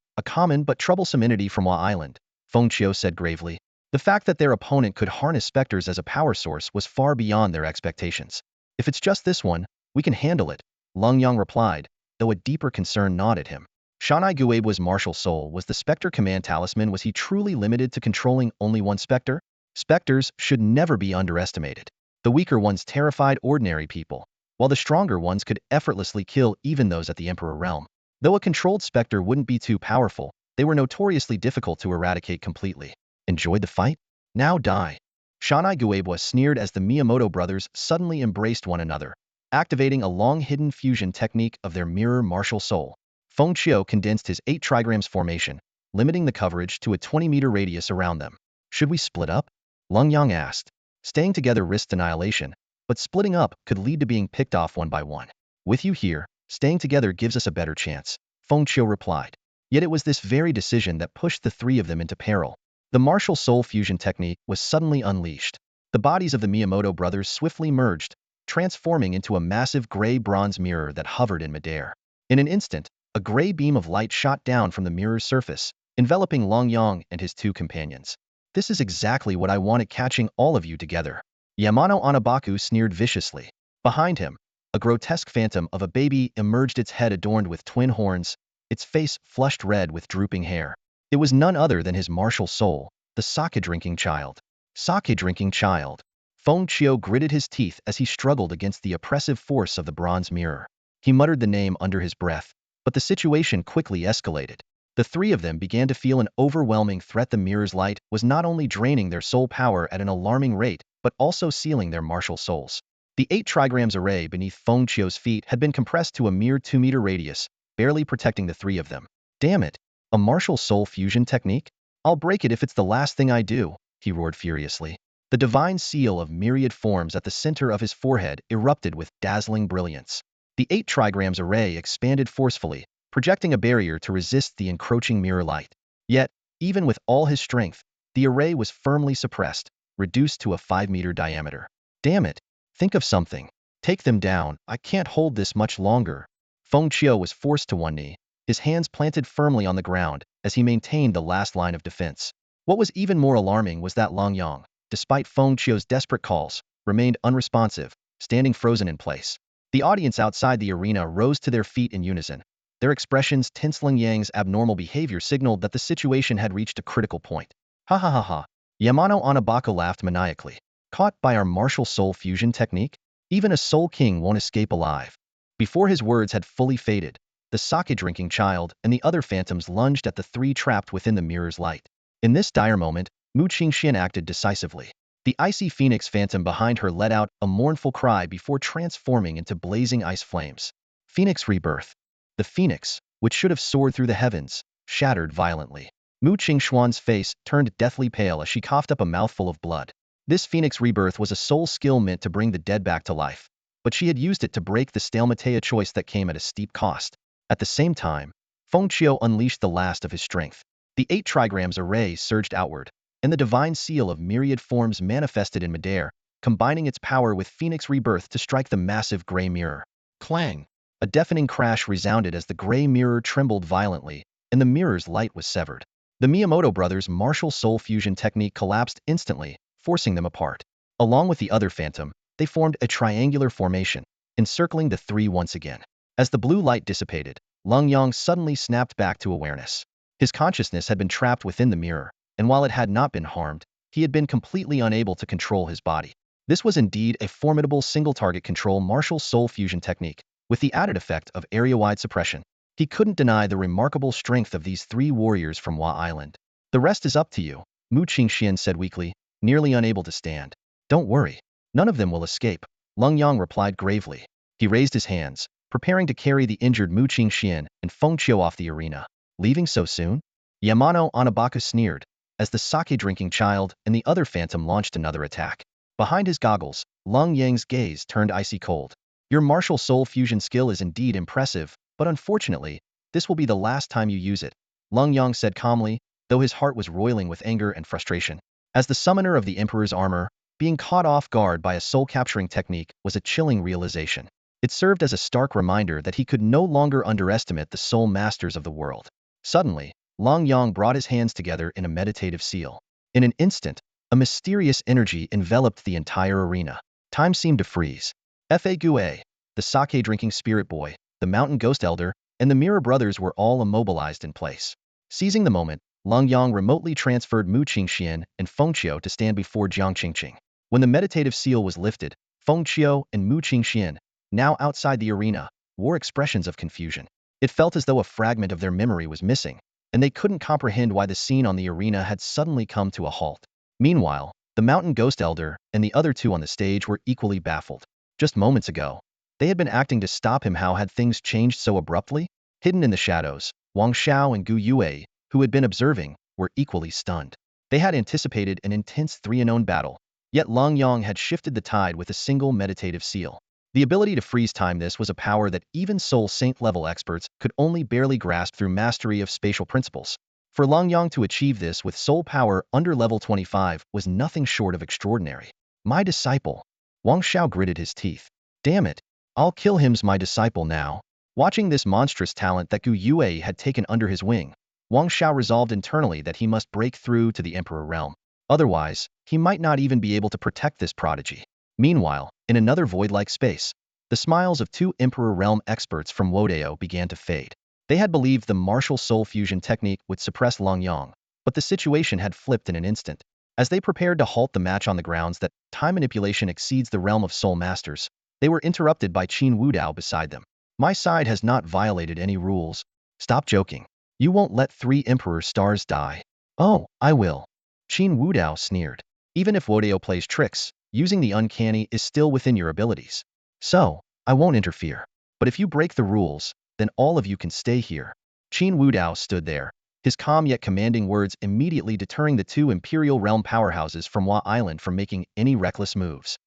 a common but troublesome entity from Wa Island, Fengqiu said gravely. The fact that their opponent could harness specters as a power source was far beyond their expectations. If it's just this one, we can handle it, Lenyang replied, though a deeper concern gnawed at him. Shanai Guebwa's martial soul was the Spectre Command Talisman. Was he truly limited to controlling only one specter? Specters should never be underestimated. The weaker ones terrified ordinary people, while the stronger ones could effortlessly kill even those at the Emperor realm. Though a controlled specter wouldn't be too powerful, they were notoriously difficult to eradicate completely. Enjoyed the fight? Now die. Shanai Guebwa sneered as the Miyamoto brothers suddenly embraced one another, activating a long-hidden fusion technique of their mirror martial soul. Fengqiu condensed his 8 trigrams formation, limiting the coverage to a 20-meter radius around them. Should we split up? Lenyang asked. Staying together risked annihilation, but splitting up could lead to being picked off one by one. With you here, staying together gives us a better chance, Fengqiu replied. Yet it was this very decision that pushed the three of them into peril. The martial soul fusion technique was suddenly unleashed. The bodies of the Miyamoto brothers swiftly merged, transforming into a massive gray-bronze mirror that hovered in midair. In an instant, a gray beam of light shot down from the mirror's surface, enveloping Lenyang and his 2 companions. This is exactly what I wanted, catching all of you together. Yamano Anabaku sneered viciously. Behind him, a grotesque phantom of a baby emerged, its head adorned with twin horns, its face flushed red with drooping hair. It was none other than his martial soul, the sake-drinking child. Sake-drinking child. Fengqiu gritted his teeth as he struggled against the oppressive force of the bronze mirror. He muttered the name under his breath, but the situation quickly escalated. The three of them began to feel an overwhelming threat. The mirror's light was not only draining their soul power at an alarming rate, but also sealing their martial souls. The 8 trigrams array beneath Fengqiu's feet had been compressed to a mere 2-meter radius, barely protecting the three of them. Damn it! A martial soul fusion technique? I'll break it if it's the last thing I do, he roared furiously. The divine seal of myriad forms at the center of his forehead erupted with dazzling brilliance. The 8 trigrams array expanded forcefully, projecting a barrier to resist the encroaching mirror light. Yet, even with all his strength, the array was firmly suppressed, reduced to a 5-meter diameter. Damn it! Think of something. Take them down. I can't hold this much longer. Fengqiu was forced to one knee, his hands planted firmly on the ground as he maintained the last line of defense. What was even more alarming was that Lenyang, despite Fengqiu's desperate calls, remained unresponsive, standing frozen in place. The audience outside the arena rose to their feet in unison. Their expressions tense. Lenyang's abnormal behavior signaled that the situation had reached a critical point. Ha ha ha ha. Yamano Anabaka laughed maniacally. Caught by our martial soul fusion technique? Even a soul king won't escape alive. Before his words had fully faded, the sake-drinking child and the other phantoms lunged at the 3 trapped within the mirror's light. In this dire moment, Mu Qingxian acted decisively. The icy phoenix phantom behind her let out a mournful cry before transforming into blazing ice flames. Phoenix rebirth. The phoenix, which should have soared through the heavens, shattered violently. Mu Qingxuan's face turned deathly pale as she coughed up a mouthful of blood. This phoenix rebirth was a soul skill meant to bring the dead back to life, but she had used it to break the stalematea choice that came at a steep cost. At the same time, Fengqiu unleashed the last of his strength. The 8 trigrams array surged outward, and the divine seal of myriad forms manifested in midair, combining its power with phoenix rebirth to strike the massive gray mirror. Clang! A deafening crash resounded as the gray mirror trembled violently, and the mirror's light was severed. The Miyamoto brothers' martial soul fusion technique collapsed instantly, forcing them apart. Along with the other phantom, they formed a triangular formation, encircling the 3 once again. As the blue light dissipated, Lenyang suddenly snapped back to awareness. His consciousness had been trapped within the mirror, and while it had not been harmed, he had been completely unable to control his body. This was indeed a formidable single-target control martial soul fusion technique, with the added effect of area-wide suppression. He couldn't deny the remarkable strength of these 3 warriors from Hua Island. The rest is up to you, Mu Qingxian said weakly, nearly unable to stand. Don't worry. None of them will escape, Lenyang replied gravely. He raised his hands, preparing to carry the injured Mu Qingxian and Fengqiu off the arena. Leaving so soon? Yamano Anabaku sneered, as the sake-drinking child and the other phantom launched another attack. Behind his goggles, Lenyang's gaze turned icy cold. Your martial soul fusion skill is indeed impressive, but unfortunately, this will be the last time you use it, Lenyang said calmly, though his heart was roiling with anger and frustration. As the summoner of the Emperor's armor, being caught off guard by a soul-capturing technique was a chilling realization. It served as a stark reminder that he could no longer underestimate the soul masters of the world. Suddenly, Lenyang brought his hands together in a meditative seal. In an instant, a mysterious energy enveloped the entire arena. Time seemed to freeze. Fa Gue, the sake-drinking spirit boy, the mountain ghost elder, and the mirror brothers were all immobilized in place. Seizing the moment, Lenyang remotely transferred Mu Qingxian and Fengqiu to stand before Jiang Qingqing. When the meditative seal was lifted, Fengqiu and Mu Qingxian, now outside the arena, wore expressions of confusion. It felt as though a fragment of their memory was missing, and they couldn't comprehend why the scene on the arena had suddenly come to a halt. Meanwhile, the mountain ghost elder and the other 2 on the stage were equally baffled. Just moments ago, they had been acting to stop him. How had things changed so abruptly? Hidden in the shadows, Wang Xiao and Gu Yue, who had been observing, were equally stunned. They had anticipated an intense 3-on battle, yet Lenyang had shifted the tide with a single meditative seal. The ability to freeze time. This was a power that even Soul Saint level experts could only barely grasp through mastery of spatial principles. For Lenyang to achieve this with soul power under level 25 was nothing short of extraordinary. My disciple. Wang Xiao gritted his teeth. Damn it. I'll kill him's my disciple now. Watching this monstrous talent that Gu Yue had taken under his wing, Wang Xiao resolved internally that he must break through to the Emperor realm. Otherwise, he might not even be able to protect this prodigy. Meanwhile, in another void-like space, the smiles of 2 Emperor realm experts from Wodeo began to fade. They had believed the martial soul fusion technique would suppress Lenyang, but the situation had flipped in an instant. As they prepared to halt the match on the grounds that time manipulation exceeds the realm of soul masters, they were interrupted by Qin Wudao beside them. My side has not violated any rules. Stop joking. You won't let 3 Emperor stars die. Oh, I will. Qin Wudao sneered. Even if Wodeo plays tricks, using the uncanny is still within your abilities. So, I won't interfere. But if you break the rules, then all of you can stay here. Qin Wudao stood there, his calm yet commanding words immediately deterring the 2 Imperial Realm powerhouses from Hua Island from making any reckless moves.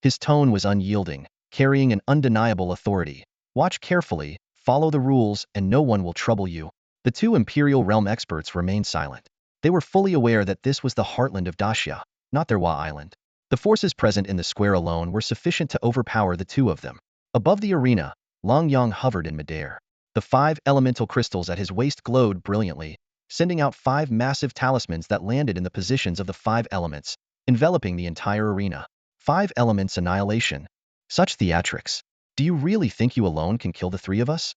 His tone was unyielding, carrying an undeniable authority. Watch carefully, follow the rules, and no one will trouble you. The 2 Imperial Realm experts remained silent. They were fully aware that this was the heartland of Daxia, not their Hua Island. The forces present in the square alone were sufficient to overpower the 2 of them. Above the arena, Lenyang hovered in midair. The 5 elemental crystals at his waist glowed brilliantly, sending out 5 massive talismans that landed in the positions of the 5 elements, enveloping the entire arena. 5 elements annihilation. Such theatrics. Do you really think you alone can kill the 3 of us?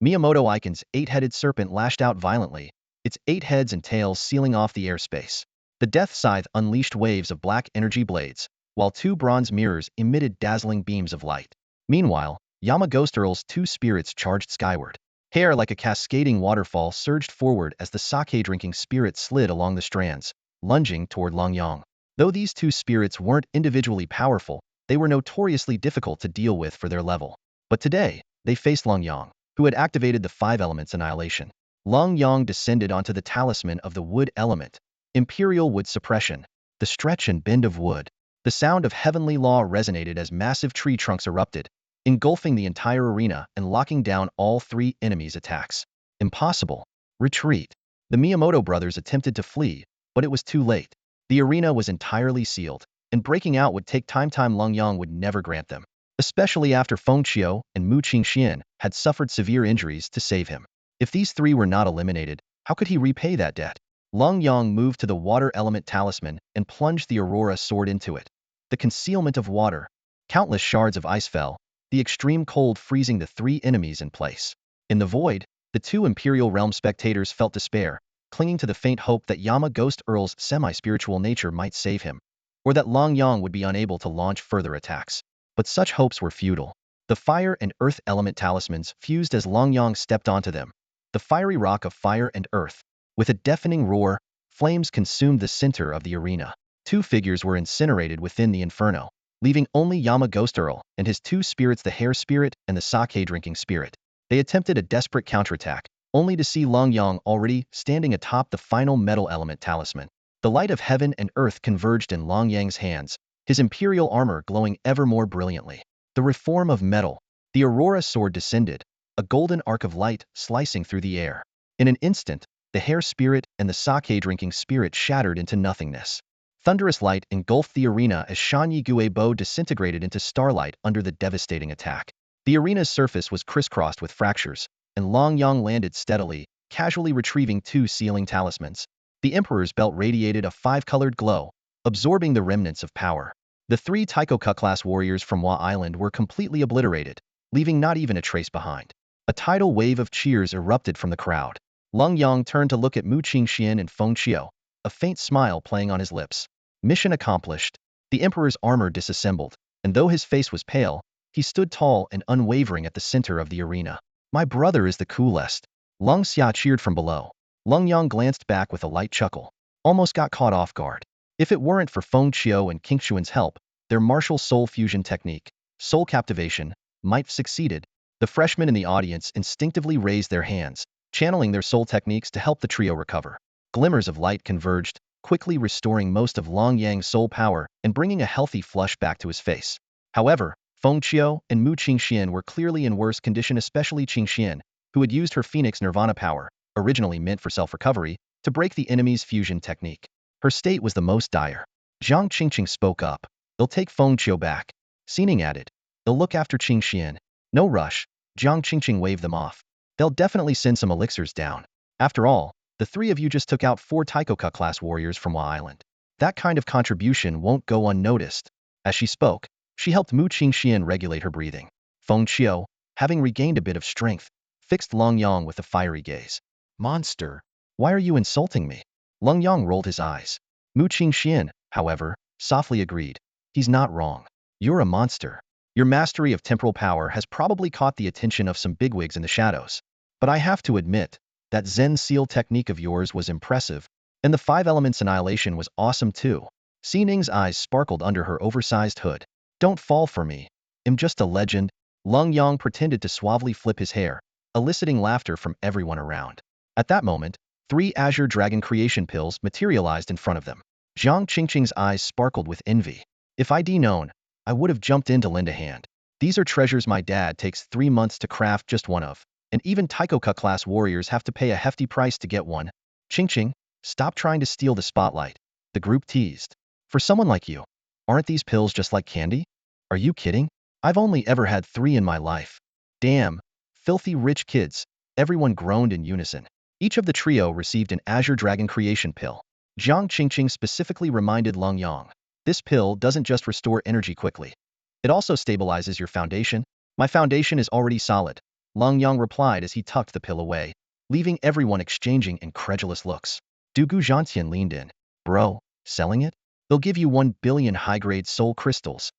Miyamoto Aiken's 8-headed serpent lashed out violently, its 8 heads and tails sealing off the airspace. The death scythe unleashed waves of black energy blades, while 2 bronze mirrors emitted dazzling beams of light. Meanwhile, Yama Ghost Earl's 2 spirits charged skyward. Hair like a cascading waterfall surged forward as the sake-drinking spirit slid along the strands, lunging toward Lenyang. Though these 2 spirits weren't individually powerful, they were notoriously difficult to deal with for their level. But today, They faced Lenyang, who had activated the 5 elements annihilation. Lenyang descended onto the talisman of the wood element, Imperial Wood Suppression. The stretch and bend of wood. The sound of heavenly law resonated as massive tree trunks erupted, engulfing the entire arena and locking down all 3 enemies' attacks. Impossible. Retreat. The Miyamoto brothers attempted to flee, but it was too late. The arena was entirely sealed, and breaking out would take time Lenyang would never grant them, especially after Feng Qiu and Mu Qingxian had suffered severe injuries to save him. If these 3 were not eliminated, how could he repay that debt? Lenyang moved to the water element talisman and plunged the Aurora sword into it. The concealment of water. Countless shards of ice fell, the extreme cold freezing the 3 enemies in place. In the void, the 2 Imperial Realm spectators felt despair, clinging to the faint hope that Yama Ghost Earl's semi-spiritual nature might save him, or that Lenyang would be unable to launch further attacks. But such hopes were futile. The fire and earth element talismans fused as Lenyang stepped onto them. The fiery rock of fire and earth. With a deafening roar, flames consumed the center of the arena. 2 figures were incinerated within the inferno, leaving only Yama Ghost Earl and his 2 spirits, the hair spirit and the sake-drinking spirit. They attempted a desperate counterattack, only to see Lenyang already standing atop the final metal element talisman. The light of heaven and earth converged in Lenyang's hands, his imperial armor glowing ever more brilliantly. The reform of metal. The Aurora sword descended, a golden arc of light slicing through the air. In an instant, the hair spirit and the sake-drinking spirit shattered into nothingness. Thunderous light engulfed the arena as Shan Yigue's bow disintegrated into starlight under the devastating attack. The arena's surface was crisscrossed with fractures, and Lenyang landed steadily, casually retrieving 2 sealing talismans. The Emperor's belt radiated a 5-colored glow, absorbing the remnants of power. The 3 Taikoka-class warriors from Wa Island were completely obliterated, leaving not even a trace behind. A tidal wave of cheers erupted from the crowd. Lenyang turned to look at Mu Qingxian and Feng Qiu, a faint smile playing on his lips. Mission accomplished. The Emperor's armor disassembled, and though his face was pale, he stood tall and unwavering at the center of the arena. My brother is the coolest. Leng Xia cheered from below. Lenyang glanced back with a light chuckle. Almost got caught off guard. If it weren't for Feng Qiu and Qingxuan's help, their martial soul fusion technique, soul captivation, might have succeeded. The freshmen in the audience instinctively raised their hands, channeling their soul techniques to help the trio recover. Glimmers of light converged, quickly restoring most of Lenyang's soul power and bringing a healthy flush back to his face. However, Feng Qiu and Mu Qingxian were clearly in worse condition, especially Qingxian, who had used her Phoenix Nirvana power, originally meant for self-recovery, to break the enemy's fusion technique. Her state was the most dire. Zhang Qingqing spoke up. They'll take Feng Qiu back. Xining added. They'll look after Qingxian. No rush. Zhang Qingqing waved them off. They'll definitely send some elixirs down. After all, the 3 of you just took out 4 Taikoka-class warriors from Wa Island. That kind of contribution won't go unnoticed. As she spoke, she helped Mu Qingxian regulate her breathing. Feng Qiu, having regained a bit of strength, fixed Lenyang with a fiery gaze. Monster. Why are you insulting me? Lenyang rolled his eyes. Mu Qingxian, however, softly agreed. He's not wrong. You're a monster. Your mastery of temporal power has probably caught the attention of some bigwigs in the shadows. But I have to admit, that Zen seal technique of yours was impressive, and the 5 elements annihilation was awesome too. Xining's eyes sparkled under her oversized hood. Don't fall for me. I'm just a legend. Lenyang pretended to suavely flip his hair, eliciting laughter from everyone around. At that moment, 3 Azure Dragon creation pills materialized in front of them. Zhang Qingqing's eyes sparkled with envy. If I'd known, I would have jumped in to lend a hand. These are treasures my dad takes 3 months to craft just one of, and even Taikoka-class warriors have to pay a hefty price to get one. Qingqing, stop trying to steal the spotlight. The group teased. For someone like you, aren't these pills just like candy? Are you kidding? I've only ever had 3 in my life. Damn, filthy rich kids. Everyone groaned in unison. Each of the trio received an Azure Dragon creation pill. Zhang Qingqing specifically reminded Lenyang. This pill doesn't just restore energy quickly. It also stabilizes your foundation. My foundation is already solid. Lenyang replied as he tucked the pill away, leaving everyone exchanging incredulous looks. Dugu Zhantian leaned in. Bro, selling it? They'll give you 1 billion high-grade soul crystals.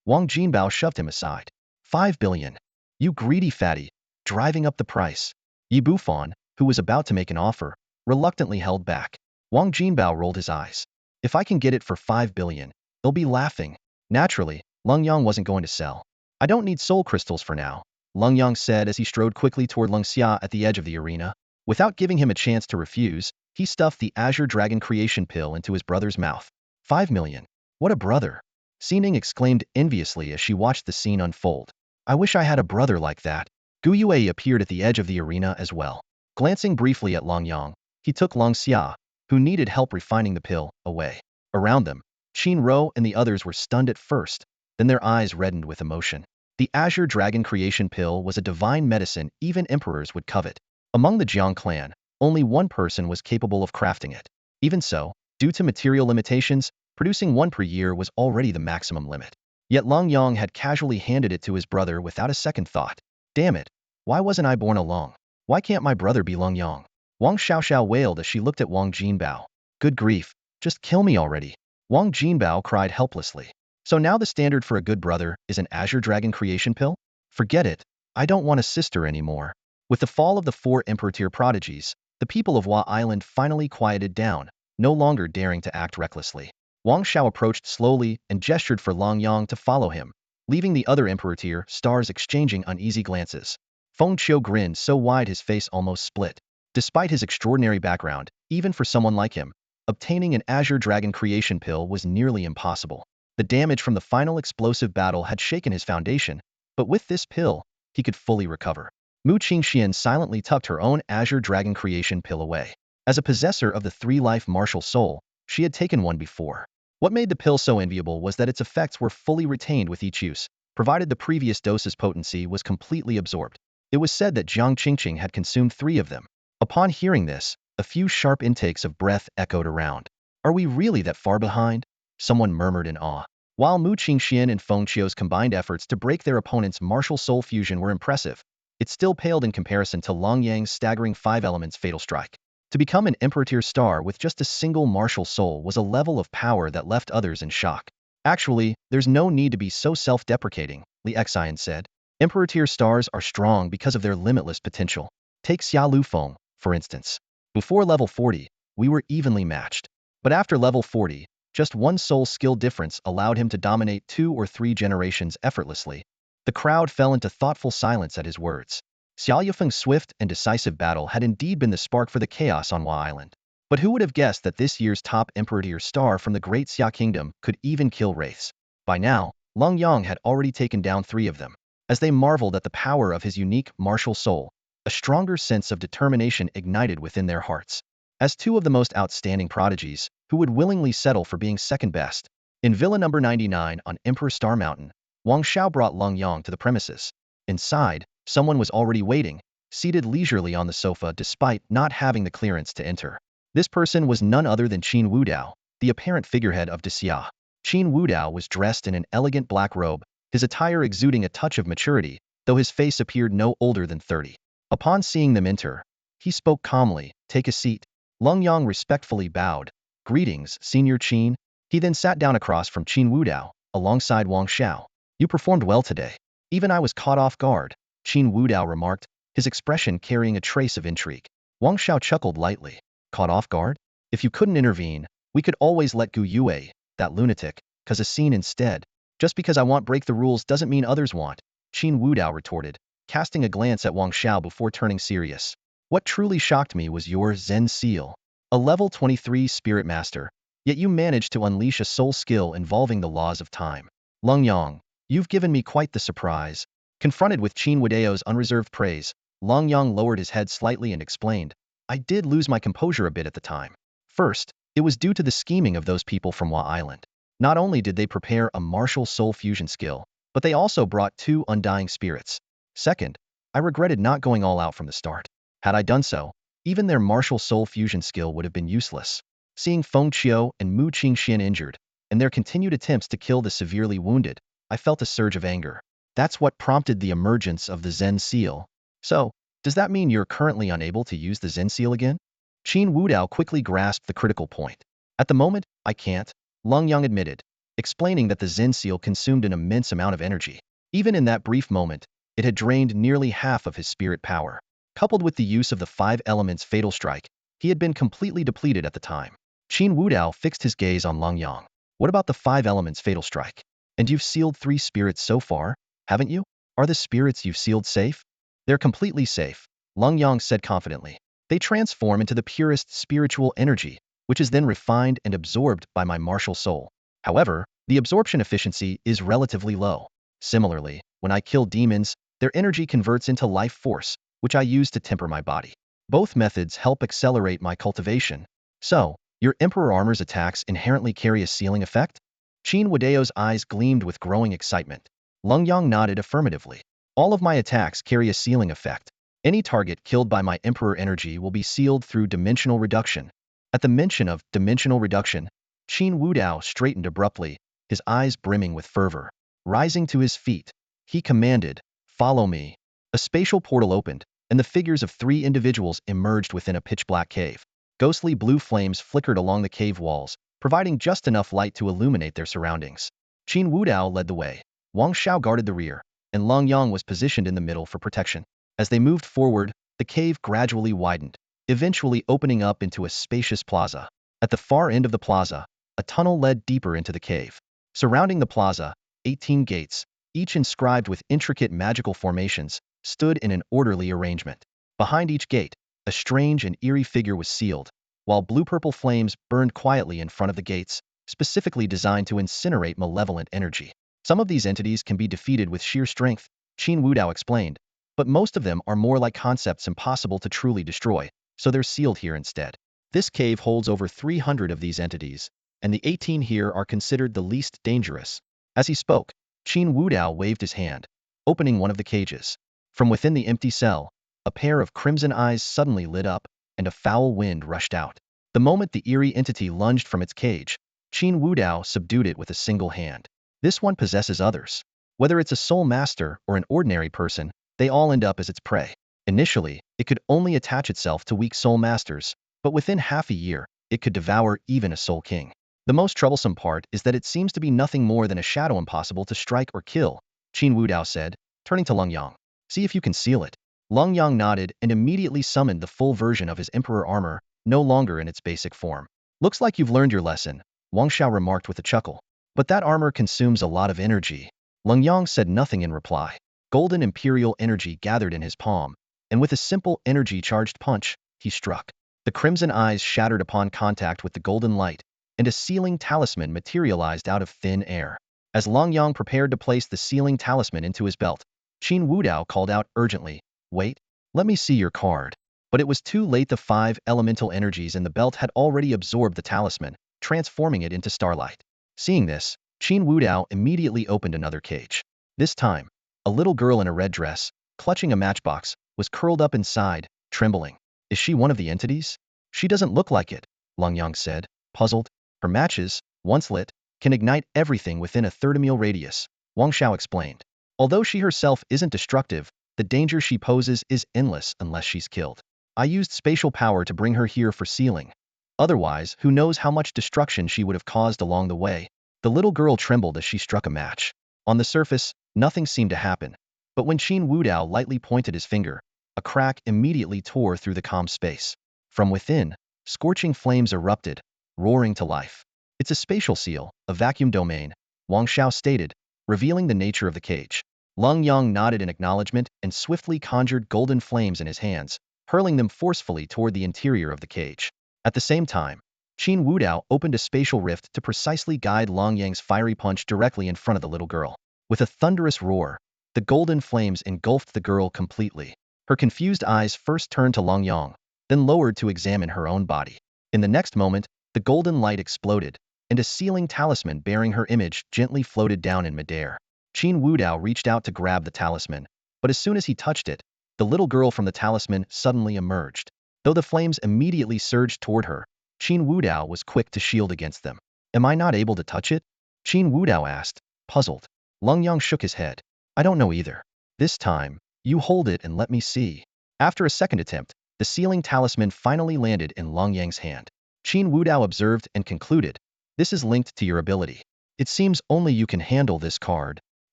Wang Jinbao shoved him aside. 5 billion. You greedy fatty, driving up the price. Yi Bufan, who was about to make an offer, reluctantly held back. Wang Jinbao rolled his eyes. If I can get it for 5 billion, they'll be laughing. Naturally, Lenyang wasn't going to sell. I don't need soul crystals for now. Lenyang said as he strode quickly toward Lung Xia at the edge of the arena. Without giving him a chance to refuse, he stuffed the Azure Dragon Creation Pill into his brother's mouth. 5 million. What a brother! Xining exclaimed enviously as she watched the scene unfold. I wish I had a brother like that. Gu Yue appeared at the edge of the arena as well. Glancing briefly at Lenyang, he took Lung Xia, who needed help refining the pill, away. Around them, Qin Ro and the others were stunned at first, then their eyes reddened with emotion. The Azure Dragon Creation Pill was a divine medicine even emperors would covet. Among the Jiang clan, only one person was capable of crafting it. Even so, due to material limitations, producing one per year was already the maximum limit. Yet Lenyang had casually handed it to his brother without a second thought. Damn it, why wasn't I born along? Why can't my brother be Lenyang? Wang Xiaoxiao wailed as she looked at Wang Jinbao. Good grief, just kill me already. Wang Jinbao cried helplessly. So now the standard for a good brother is an Azure Dragon Creation Pill? Forget it, I don't want a sister anymore. With the fall of the 4 Emperor-tier prodigies, the people of Hua Island finally quieted down, no longer daring to act recklessly. Wang Xiao approached slowly and gestured for Lenyang to follow him, leaving the other Emperor-tier stars exchanging uneasy glances. Feng Qiu grinned so wide his face almost split. Despite his extraordinary background, even for someone like him, obtaining an Azure Dragon Creation Pill was nearly impossible. The damage from the final explosive battle had shaken his foundation, but with this pill, he could fully recover. Mu Qingxian silently tucked her own Azure Dragon Creation Pill away. As a possessor of the 3-life martial soul, she had taken one before. What made the pill so enviable was that its effects were fully retained with each use, provided the previous dose's potency was completely absorbed. It was said that Jiang Qingqing had consumed 3 of them. Upon hearing this, a few sharp intakes of breath echoed around. Are we really that far behind? Someone murmured in awe. While Mu Qingxian and Feng Qiu's combined efforts to break their opponent's martial soul fusion were impressive, it still paled in comparison to Lenyang's staggering 5 elements fatal strike. To become an Emperor-tier star with just a single martial soul was a level of power that left others in shock. Actually, there's no need to be so self-deprecating, Li Xian said. Emperor-tier stars are strong because of their limitless potential. Take Xia Lufeng, for instance. Before level 40, we were evenly matched. But after level 40, just one soul skill difference allowed him to dominate 2 or 3 generations effortlessly. The crowd fell into thoughtful silence at his words. Xia Yufeng's swift and decisive battle had indeed been the spark for the chaos on Hua Island. But who would have guessed that this year's top Emperor-tier star from the Great Xia Kingdom could even kill wraiths? By now, Lenyang had already taken down 3 of them. As they marveled at the power of his unique martial soul, a stronger sense of determination ignited within their hearts. As 2 of the most outstanding prodigies, who would willingly settle for being second best. In Villa number 99 on Emperor Star Mountain, Wang Xiao brought Lenyang to the premises. Inside, someone was already waiting, seated leisurely on the sofa despite not having the clearance to enter. This person was none other than Qin Wudao, the apparent figurehead of Xia. Qin Wudao was dressed in an elegant black robe, his attire exuding a touch of maturity, though his face appeared no older than 30. Upon seeing them enter, he spoke calmly, "Take a seat." Lenyang respectfully bowed. "Greetings, Senior Qin." He then sat down across from Qin Wudao, alongside Wang Xiao. "You performed well today. Even I was caught off guard," Qin Wudao remarked, his expression carrying a trace of intrigue. Wang Xiao chuckled lightly. "Caught off guard? If you couldn't intervene, we could always let Gu Yue, that lunatic, cause a scene instead. Just because I want break the rules doesn't mean others want," Qin Wudao retorted, casting a glance at Wang Xiao before turning serious. "What truly shocked me was your Zen Seal. A level 23 spirit master, yet you managed to unleash a soul skill involving the laws of time. Lenyang, you've given me quite the surprise." Confronted with Qin Wudao's unreserved praise, Lenyang lowered his head slightly and explained, "I did lose my composure a bit at the time. First, it was due to the scheming of those people from Hua Island. Not only did they prepare a martial soul fusion skill, but they also brought 2 undying spirits. Second, I regretted not going all out from the start. Had I done so, even their martial soul fusion skill would have been useless." Seeing Feng Qiu and Mu Qingxian injured, and their continued attempts to kill the severely wounded, I felt a surge of anger. That's what prompted the emergence of the Zen Seal. "So, does that mean you're currently unable to use the Zen Seal again?" Qin Wudao quickly grasped the critical point. "At the moment, I can't," Lenyang admitted, explaining that the Zen Seal consumed an immense amount of energy. Even in that brief moment, it had drained nearly half of his spirit power. Coupled with the use of the 5 elements fatal strike, he had been completely depleted at the time. Qin Wudao fixed his gaze on Lenyang. "What about the 5 elements fatal strike? And you've sealed 3 spirits so far, haven't you?" Are the spirits you've sealed safe? They're completely safe, Lenyang said confidently. They transform into the purest spiritual energy, which is then refined and absorbed by my martial soul. However, the absorption efficiency is relatively low. Similarly, when I kill demons, their energy converts into life force, which I use to temper my body. Both methods help accelerate my cultivation. So, your Emperor Armor's attacks inherently carry a sealing effect? Qin Wadeo's eyes gleamed with growing excitement. Lenyang nodded affirmatively. All of my attacks carry a sealing effect. Any target killed by my Emperor energy will be sealed through dimensional reduction. At the mention of dimensional reduction, Qin Wudao straightened abruptly, his eyes brimming with fervor. Rising to his feet, he commanded, "Follow me." A spatial portal opened, and the figures of three individuals emerged within a pitch-black cave. Ghostly blue flames flickered along the cave walls, providing just enough light to illuminate their surroundings. Qin Wudao led the way. Wang Xiao guarded the rear, and Lenyang was positioned in the middle for protection. As they moved forward, the cave gradually widened, eventually opening up into a spacious plaza. At the far end of the plaza, a tunnel led deeper into the cave. Surrounding the plaza, 18 gates, each inscribed with intricate magical formations, stood in an orderly arrangement. Behind each gate, a strange and eerie figure was sealed, while blue-purple flames burned quietly in front of the gates, specifically designed to incinerate malevolent energy. Some of these entities can be defeated with sheer strength, Qin Wudao explained, but most of them are more like concepts impossible to truly destroy, so they're sealed here instead. This cave holds over 300 of these entities, and the 18 here are considered the least dangerous. As he spoke, Qin Wudao waved his hand, opening one of the cages. From within the empty cell, a pair of crimson eyes suddenly lit up, and a foul wind rushed out. The moment the eerie entity lunged from its cage, Qin Wudao subdued it with a single hand. This one possesses others. Whether it's a soul master or an ordinary person, they all end up as its prey. Initially, it could only attach itself to weak soul masters, but within half a year, it could devour even a soul king. The most troublesome part is that it seems to be nothing more than a shadow impossible to strike or kill, Qin Wudao said, turning to Lenyang. See if you can seal it. Lenyang nodded and immediately summoned the full version of his Emperor armor, no longer in its basic form. Looks like you've learned your lesson, Wang Xiao remarked with a chuckle. But that armor consumes a lot of energy. Lenyang said nothing in reply. Golden Imperial energy gathered in his palm, and with a simple energy-charged punch, he struck. The crimson eyes shattered upon contact with the golden light, and a sealing talisman materialized out of thin air. As Lenyang prepared to place the sealing talisman into his belt, Qin Wudao called out urgently, "Wait, let me see your card." But it was too late. The 5 elemental energies in the belt had already absorbed the talisman, transforming it into starlight. Seeing this, Qin Wudao immediately opened another cage. This time, a little girl in a red dress, clutching a matchbox, was curled up inside, trembling. Is she one of the entities? She doesn't look like it, Lenyang said, puzzled. Her matches, once lit, can ignite everything within a 30-mile radius, Wang Xiao explained. Although she herself isn't destructive, the danger she poses is endless unless she's killed. I used spatial power to bring her here for sealing. Otherwise, who knows how much destruction she would have caused along the way. The little girl trembled as she struck a match. On the surface, nothing seemed to happen, but when Qin Wudao lightly pointed his finger, a crack immediately tore through the calm space. From within, scorching flames erupted, roaring to life. It's a spatial seal, a vacuum domain, Wang Xiao stated, revealing the nature of the cage. Lenyang nodded in acknowledgement and swiftly conjured golden flames in his hands, hurling them forcefully toward the interior of the cage. At the same time, Qin Wudao opened a spatial rift to precisely guide Lenyang's fiery punch directly in front of the little girl. With a thunderous roar, the golden flames engulfed the girl completely. Her confused eyes first turned to Lenyang, then lowered to examine her own body. In the next moment, the golden light exploded, and a sealing talisman bearing her image gently floated down in midair. Qin Wudao reached out to grab the talisman, but as soon as he touched it, the little girl from the talisman suddenly emerged. Though the flames immediately surged toward her, Qin Wudao was quick to shield against them. Am I not able to touch it? Qin Wudao asked, puzzled. Lenyang shook his head. I don't know either. This time, you hold it and let me see. After a second attempt, the sealing talisman finally landed in Lenyang's hand. Qin Wudao observed and concluded, this is linked to your ability. It seems only you can handle this card.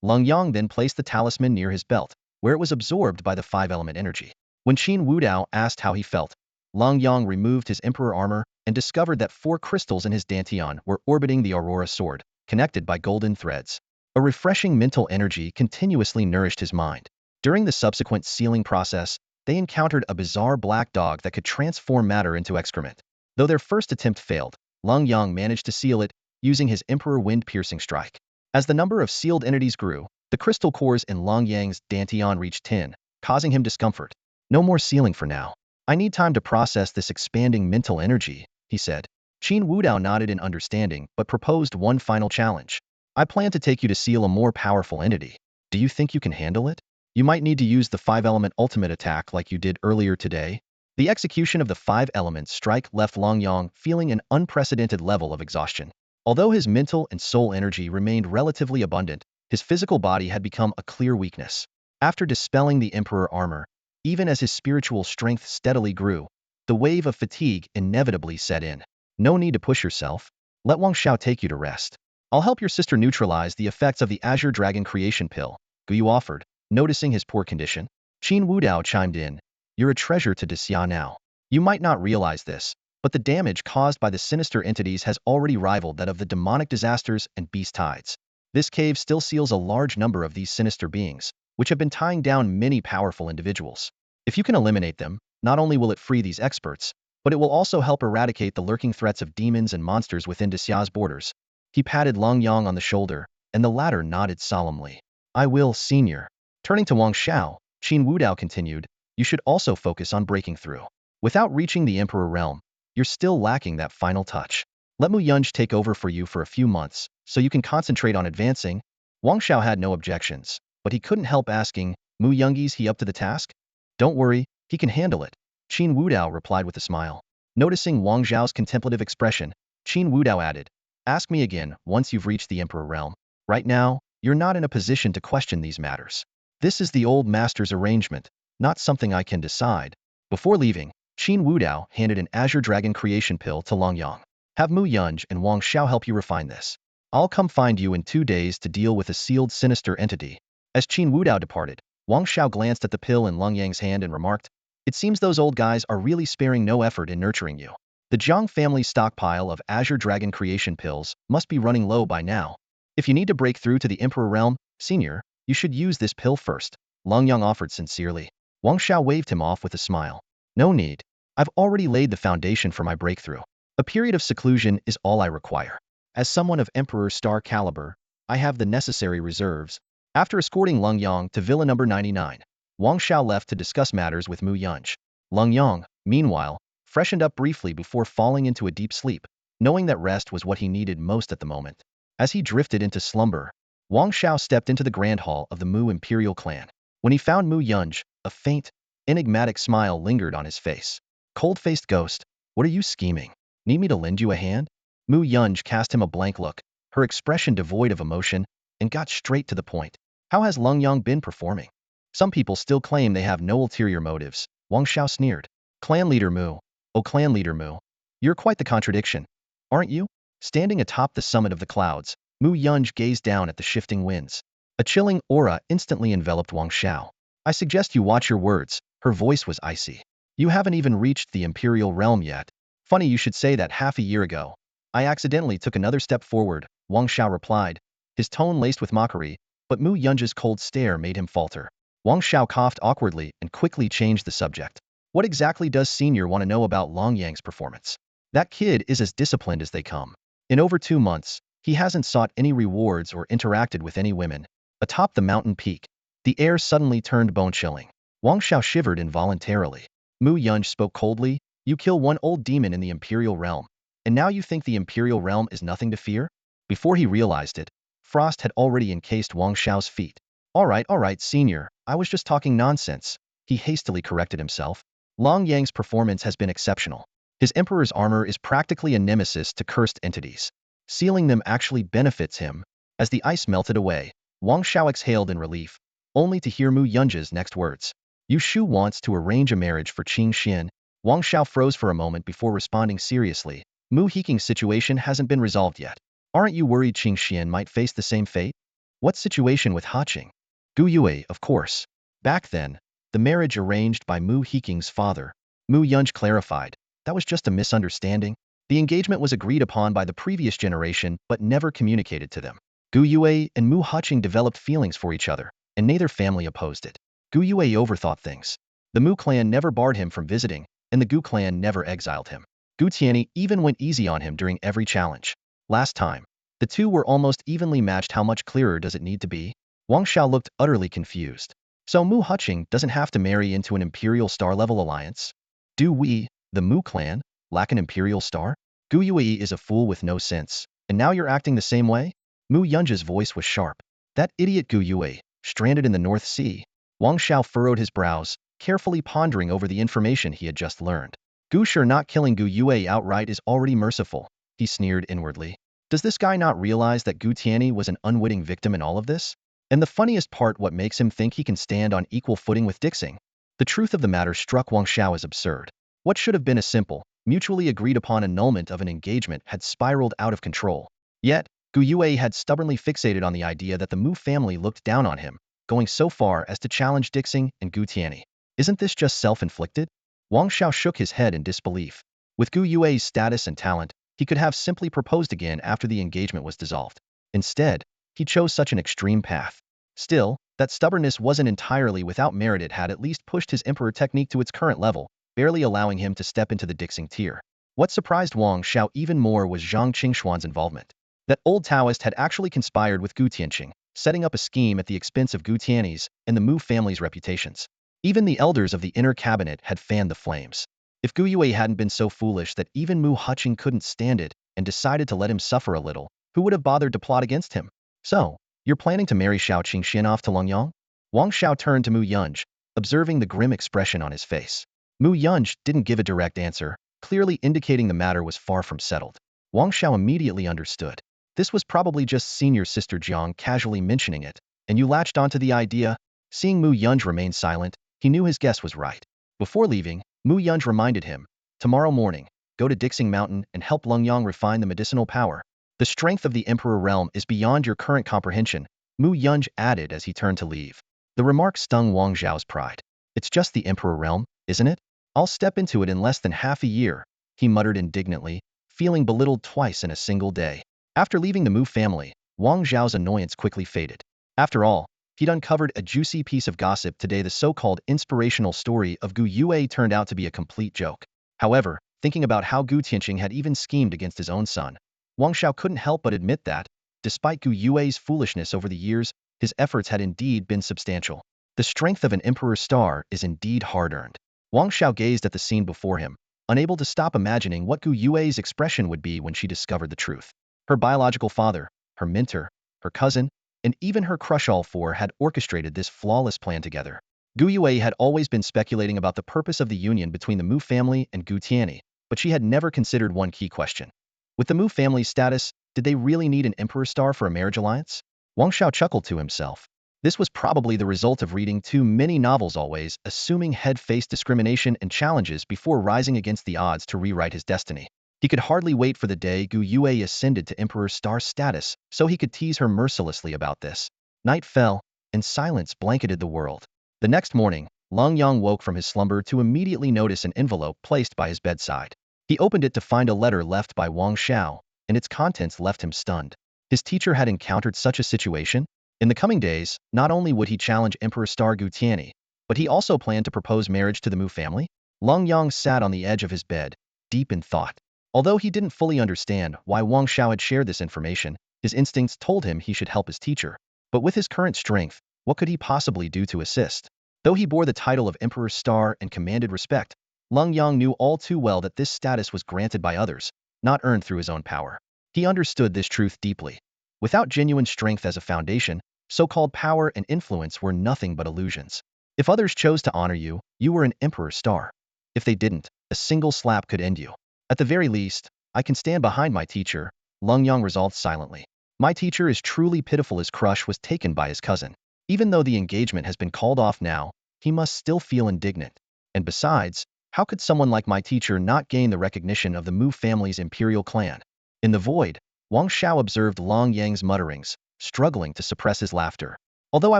Lenyang then placed the talisman near his belt, where it was absorbed by the 5-element energy. When Qin Wudao asked how he felt, Lenyang removed his Emperor armor and discovered that 4 crystals in his dantian were orbiting the Aurora sword, connected by golden threads. A refreshing mental energy continuously nourished his mind. During the subsequent sealing process, they encountered a bizarre black dog that could transform matter into excrement. Though their first attempt failed, Lenyang managed to seal it, using his Emperor Wind-piercing strike. As the number of sealed entities grew, the crystal cores in Lenyang's dantian reached 10, causing him discomfort. No more sealing for now. I need time to process this expanding mental energy, he said. Qin Wudao nodded in understanding, but proposed one final challenge. I plan to take you to seal a more powerful entity. Do you think you can handle it? You might need to use the 5-element ultimate attack like you did earlier today. The execution of the 5-element strike left Lenyang feeling an unprecedented level of exhaustion. Although his mental and soul energy remained relatively abundant, his physical body had become a clear weakness. After dispelling the Emperor armor, even as his spiritual strength steadily grew, the wave of fatigue inevitably set in. No need to push yourself. Let Wang Xiao take you to rest. I'll help your sister neutralize the effects of the Azure Dragon creation pill, Guyu offered, noticing his poor condition. Qin Wudao chimed in. You're a treasure to Disya now. You might not realize this, but the damage caused by the sinister entities has already rivaled that of the demonic disasters and beast tides. This cave still seals a large number of these sinister beings, which have been tying down many powerful individuals. If you can eliminate them, not only will it free these experts, but it will also help eradicate the lurking threats of demons and monsters within Disya's borders. He patted Lenyang on the shoulder, and the latter nodded solemnly. I will, senior. Turning to Wang Xiao, Qin Wudao continued, you should also focus on breaking through. Without reaching the Emperor realm, you're still lacking that final touch. Let Mu Yunj take over for you for a few months, so you can concentrate on advancing. Wang Xiao had no objections, but he couldn't help asking, Mu Yungi's he up to the task? Don't worry, he can handle it. Qin Wudao replied with a smile. Noticing Wang Xiao's contemplative expression, Qin Wudao added, ask me again once you've reached the Emperor realm. Right now, you're not in a position to question these matters. This is the old master's arrangement, not something I can decide. Before leaving, Qin Wudao handed an Azure Dragon creation pill to Lenyang. Have Mu Yunj and Wang Xiao help you refine this. I'll come find you in 2 days to deal with a sealed sinister entity. As Qin Wudao departed, Wang Xiao glanced at the pill in Lenyang's hand and remarked, it seems those old guys are really sparing no effort in nurturing you. The Jang family's stockpile of Azure Dragon creation pills must be running low by now. If you need to break through to the Emperor realm, senior, you should use this pill first, Lenyang offered sincerely. Wang Xiao waved him off with a smile. No need. I've already laid the foundation for my breakthrough. A period of seclusion is all I require. As someone of Emperor's star caliber, I have the necessary reserves. After escorting Lenyang to Villa number 99, Wang Xiao left to discuss matters with Mu Yunj. Lenyang, meanwhile, freshened up briefly before falling into a deep sleep, knowing that rest was what he needed most at the moment. As he drifted into slumber, Wang Xiao stepped into the grand hall of the Mu Imperial clan. When he found Mu Yunj, a faint, enigmatic smile lingered on his face. Cold-faced ghost, what are you scheming? Need me to lend you a hand? Mu Yunj cast him a blank look, her expression devoid of emotion, and got straight to the point. How has Lenyang been performing? Some people still claim they have no ulterior motives, Wang Xiao sneered. Clan leader Mu. Oh, clan leader Mu. You're quite the contradiction, aren't you? Standing atop the summit of the clouds, Mu Yunj gazed down at the shifting winds. A chilling aura instantly enveloped Wang Xiao. I suggest you watch your words, her voice was icy. You haven't even reached the Imperial realm yet. Funny you should say that half a year ago. I accidentally took another step forward, Wang Xiao replied, his tone laced with mockery, but Mu Yunj's cold stare made him falter. Wang Xiao coughed awkwardly and quickly changed the subject. What exactly does Senior want to know about Lenyang's performance? That kid is as disciplined as they come. In over 2 months, he hasn't sought any rewards or interacted with any women. Atop the mountain peak, the air suddenly turned bone-chilling. Wang Xiao shivered involuntarily. Mu Yunj spoke coldly, you kill one old demon in the Imperial realm, and now you think the Imperial realm is nothing to fear? Before he realized it, frost had already encased Wang Xiao's feet. All right, senior, I was just talking nonsense. He hastily corrected himself. Lenyang's performance has been exceptional. His Emperor's armor is practically a nemesis to cursed entities. Sealing them actually benefits him. As the ice melted away, Wang Xiao exhaled in relief, only to hear Mu Yunj's next words. Yu Shu wants to arrange a marriage for Qing Shinn. Wang Xiao froze for a moment before responding seriously. Mu Hiking's situation hasn't been resolved yet. Aren't you worried Qing Shinn might face the same fate? What situation with Haqing? Gu Yue, of course. Back then, the marriage arranged by Mu Hiking's father, Mu Yunj clarified, that was just a misunderstanding. The engagement was agreed upon by the previous generation but never communicated to them. Gu Yue and Mu Huqing developed feelings for each other, and neither family opposed it. Gu Yue overthought things. The Mu clan never barred him from visiting, and the Gu clan never exiled him. Gu Tianyi even went easy on him during every challenge. Last time, the two were almost evenly matched. How much clearer does it need to be? Wang Xiao looked utterly confused. So Mu Huqing doesn't have to marry into an Imperial Star-level alliance? Do we, the Mu clan, lack an Imperial Star? Gu Yue is a fool with no sense, and now you're acting the same way? Mu Yunji's voice was sharp. That idiot Gu Yue, stranded in the North Sea. Wang Xiao furrowed his brows, carefully pondering over the information he had just learned. Gu Shi not killing Gu Yue outright is already merciful, he sneered inwardly. Does this guy not realize that Gu Tianyi was an unwitting victim in all of this? And the funniest part, what makes him think he can stand on equal footing with Dixing? The truth of the matter struck Wang Xiao as absurd. What should have been a simple, mutually agreed upon annulment of an engagement had spiraled out of control. Yet, Gu Yue had stubbornly fixated on the idea that the Mu family looked down on him, going so far as to challenge Dixing and Gu Tianyi. Isn't this just self-inflicted? Wang Xiao shook his head in disbelief. With Gu Yue's status and talent, he could have simply proposed again after the engagement was dissolved. Instead, he chose such an extreme path. Still, that stubbornness wasn't entirely without merit. It had at least pushed his emperor technique to its current level, barely allowing him to step into the Dixing tier. What surprised Wang Xiao even more was Zhang Qingxuan's involvement. That old Taoist had actually conspired with Gu Tianqing, setting up a scheme at the expense of Gu Tianyi's and the Mu family's reputations. Even the elders of the inner cabinet had fanned the flames. If Gu Yue hadn't been so foolish that even Mu Huqing couldn't stand it and decided to let him suffer a little, who would have bothered to plot against him? So, you're planning to marry Shao Qingxian off to Lenyang? Wang Xiao turned to Mu Yunji, observing the grim expression on his face. Mu Yunji didn't give a direct answer, clearly indicating the matter was far from settled. Wang Xiao immediately understood. This was probably just senior sister Jang casually mentioning it, and you latched onto the idea. Seeing Mu Yunji remain silent, he knew his guess was right. Before leaving, Mu Yunji reminded him, tomorrow morning, go to Dixing Mountain and help Lenyang refine the medicinal power. The strength of the Emperor realm is beyond your current comprehension, Mu Yunji added as he turned to leave. The remark stung Wang Xiao's pride. It's just the Emperor realm, isn't it? I'll step into it in less than half a year, he muttered indignantly, feeling belittled twice in a single day. After leaving the Mu family, Wang Xiao's annoyance quickly faded. After all, he'd uncovered a juicy piece of gossip today. The so-called inspirational story of Gu Yue turned out to be a complete joke. However, thinking about how Gu Tianqing had even schemed against his own son, Wang Xiao couldn't help but admit that, despite Gu Yue's foolishness over the years, his efforts had indeed been substantial. The strength of an emperor's star is indeed hard-earned. Wang Xiao gazed at the scene before him, unable to stop imagining what Gu Yue's expression would be when she discovered the truth. Her biological father, her mentor, her cousin, and even her crush, all four had orchestrated this flawless plan together. Gu Yue had always been speculating about the purpose of the union between the Mu family and Gu Tianyi, but she had never considered one key question. With the Mu family's status, did they really need an emperor star for a marriage alliance? Wang Xiao chuckled to himself. This was probably the result of reading too many novels, always assuming head-faced discrimination and challenges before rising against the odds to rewrite his destiny. He could hardly wait for the day Gu Yue ascended to Emperor Star status so he could tease her mercilessly about this. Night fell, and silence blanketed the world. The next morning, Lenyang woke from his slumber to immediately notice an envelope placed by his bedside. He opened it to find a letter left by Wang Xiao, and its contents left him stunned. His teacher had encountered such a situation? In the coming days, not only would he challenge Emperor Star Gu Tianyi, but he also planned to propose marriage to the Mu family? Lenyang sat on the edge of his bed, deep in thought. Although he didn't fully understand why Wang Xiao had shared this information, his instincts told him he should help his teacher. But with his current strength, what could he possibly do to assist? Though he bore the title of Emperor Star and commanded respect, Lenyang knew all too well that this status was granted by others, not earned through his own power. He understood this truth deeply. Without genuine strength as a foundation, so-called power and influence were nothing but illusions. If others chose to honor you, you were an Emperor Star. If they didn't, a single slap could end you. At the very least, I can stand behind my teacher, Lenyang resolved silently. My teacher is truly pitiful. His crush was taken by his cousin. Even though the engagement has been called off now, he must still feel indignant. And besides, how could someone like my teacher not gain the recognition of the Mu family's imperial clan? In the void, Wang Xiao observed Lenyang's mutterings, struggling to suppress his laughter. Although I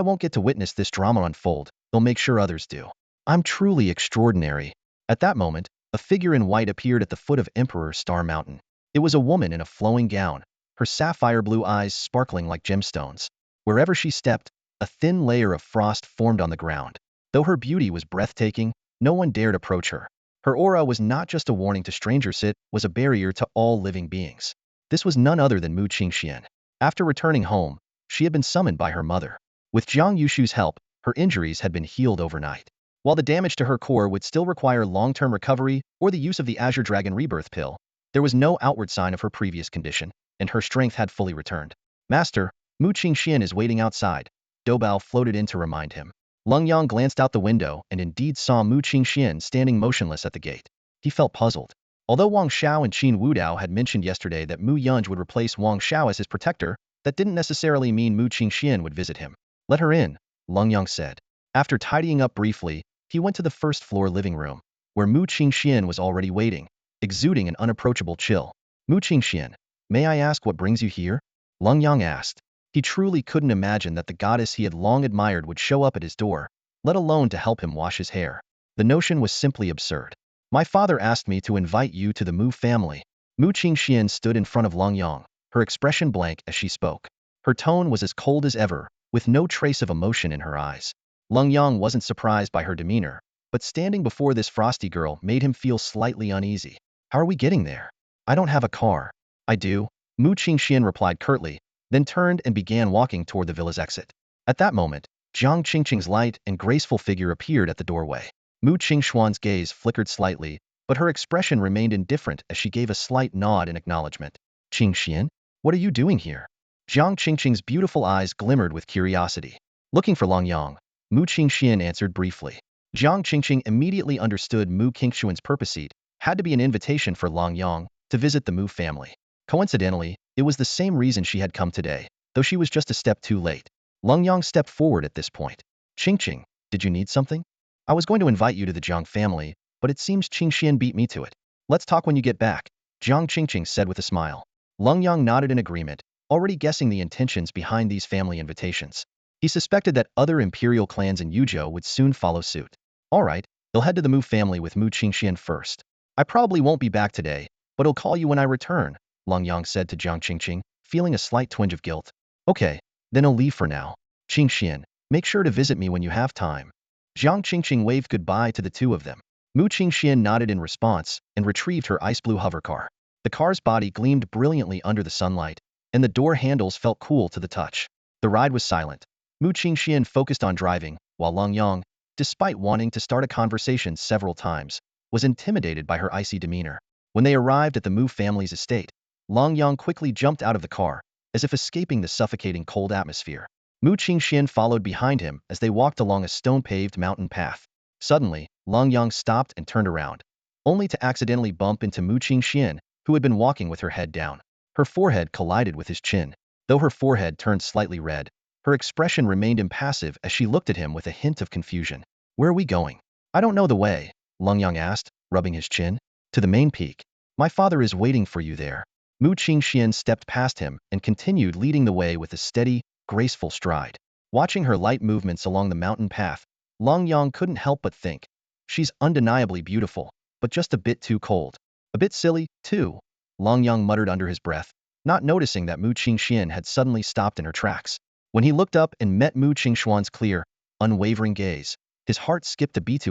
won't get to witness this drama unfold, they'll make sure others do. I'm truly extraordinary. At that moment, a figure in white appeared at the foot of Emperor Star Mountain. It was a woman in a flowing gown, her sapphire blue eyes sparkling like gemstones. Wherever she stepped, a thin layer of frost formed on the ground. Though her beauty was breathtaking, no one dared approach her. Her aura was not just a warning to strangers, it was a barrier to all living beings. This was none other than Mu Qingxian. After returning home, she had been summoned by her mother. With Jiang Yushu's help, her injuries had been healed overnight. While the damage to her core would still require long-term recovery or the use of the Azure Dragon Rebirth Pill, there was no outward sign of her previous condition, and her strength had fully returned. Master, Mu Qingxian is waiting outside. Doubao floated in to remind him. Lenyang glanced out the window and indeed saw Mu Qingxian standing motionless at the gate. He felt puzzled. Although Wang Xiao and Qin Wudao had mentioned yesterday that Mu Yunj would replace Wang Xiao as his protector, that didn't necessarily mean Mu Qingxian would visit him. Let her in, Lenyang said. After tidying up briefly, he went to the first-floor living room, where Mu Qingxian was already waiting, exuding an unapproachable chill. Mu Qingxian, may I ask what brings you here? Lenyang asked. He truly couldn't imagine that the goddess he had long admired would show up at his door, let alone to help him wash his hair. The notion was simply absurd. My father asked me to invite you to the Mu family. Mu Qingxian stood in front of Lenyang, her expression blank as she spoke. Her tone was as cold as ever, with no trace of emotion in her eyes. Lenyang wasn't surprised by her demeanor, but standing before this frosty girl made him feel slightly uneasy. How are we getting there? I don't have a car. I do, Mu Qingxian replied curtly, then turned and began walking toward the villa's exit. At that moment, Jiang Qingqing's light and graceful figure appeared at the doorway. Mu Qingxuan's gaze flickered slightly, but her expression remained indifferent as she gave a slight nod in acknowledgement. Qingxian, what are you doing here? Jiang Qingqing's beautiful eyes glimmered with curiosity. Looking for Lenyang, Mu Qingxian answered briefly. Jiang Qingqing immediately understood Mu Qingxuan's purpose. It had to be an invitation for Lenyang to visit the Mu family. Coincidentally, it was the same reason she had come today, though she was just a step too late. Lenyang stepped forward at this point. Qingqing, did you need something? I was going to invite you to the Jang family, but it seems Qingxian beat me to it. Let's talk when you get back, Jiang Qingqing said with a smile. Lenyang nodded in agreement, already guessing the intentions behind these family invitations. He suspected that other imperial clans in Yuzhou would soon follow suit. All right, they'll head to the Mu family with Mu Qingxian first. I probably won't be back today, but I'll call you when I return, Lenyang said to Jiang Qingqing, feeling a slight twinge of guilt. Okay, then I'll leave for now. Qingxian, make sure to visit me when you have time. Jiang Qingqing waved goodbye to the two of them. Mu Qingxian nodded in response and retrieved her ice blue hovercar. The car's body gleamed brilliantly under the sunlight, and the door handles felt cool to the touch. The ride was silent. Mu Qingxian focused on driving, while Lenyang, despite wanting to start a conversation several times, was intimidated by her icy demeanor. When they arrived at the Mu family's estate, Lenyang quickly jumped out of the car, as if escaping the suffocating cold atmosphere. Mu Qingxian followed behind him as they walked along a stone-paved mountain path. Suddenly, Lenyang stopped and turned around, only to accidentally bump into Mu Qingxian, who had been walking with her head down. Her forehead collided with his chin. Though her forehead turned slightly red, her expression remained impassive as she looked at him with a hint of confusion. Where are we going? I don't know the way, Lenyang asked, rubbing his chin. To the main peak. My father is waiting for you there. Mu Qingxian stepped past him and continued leading the way with a steady, graceful stride. Watching her light movements along the mountain path, Lenyang couldn't help but think. She's undeniably beautiful, but just a bit too cold. A bit silly, too, Lenyang muttered under his breath, not noticing that Mu Qingxian had suddenly stopped in her tracks. When he looked up and met Mu Qingxuan's clear, unwavering gaze, his heart skipped a beat.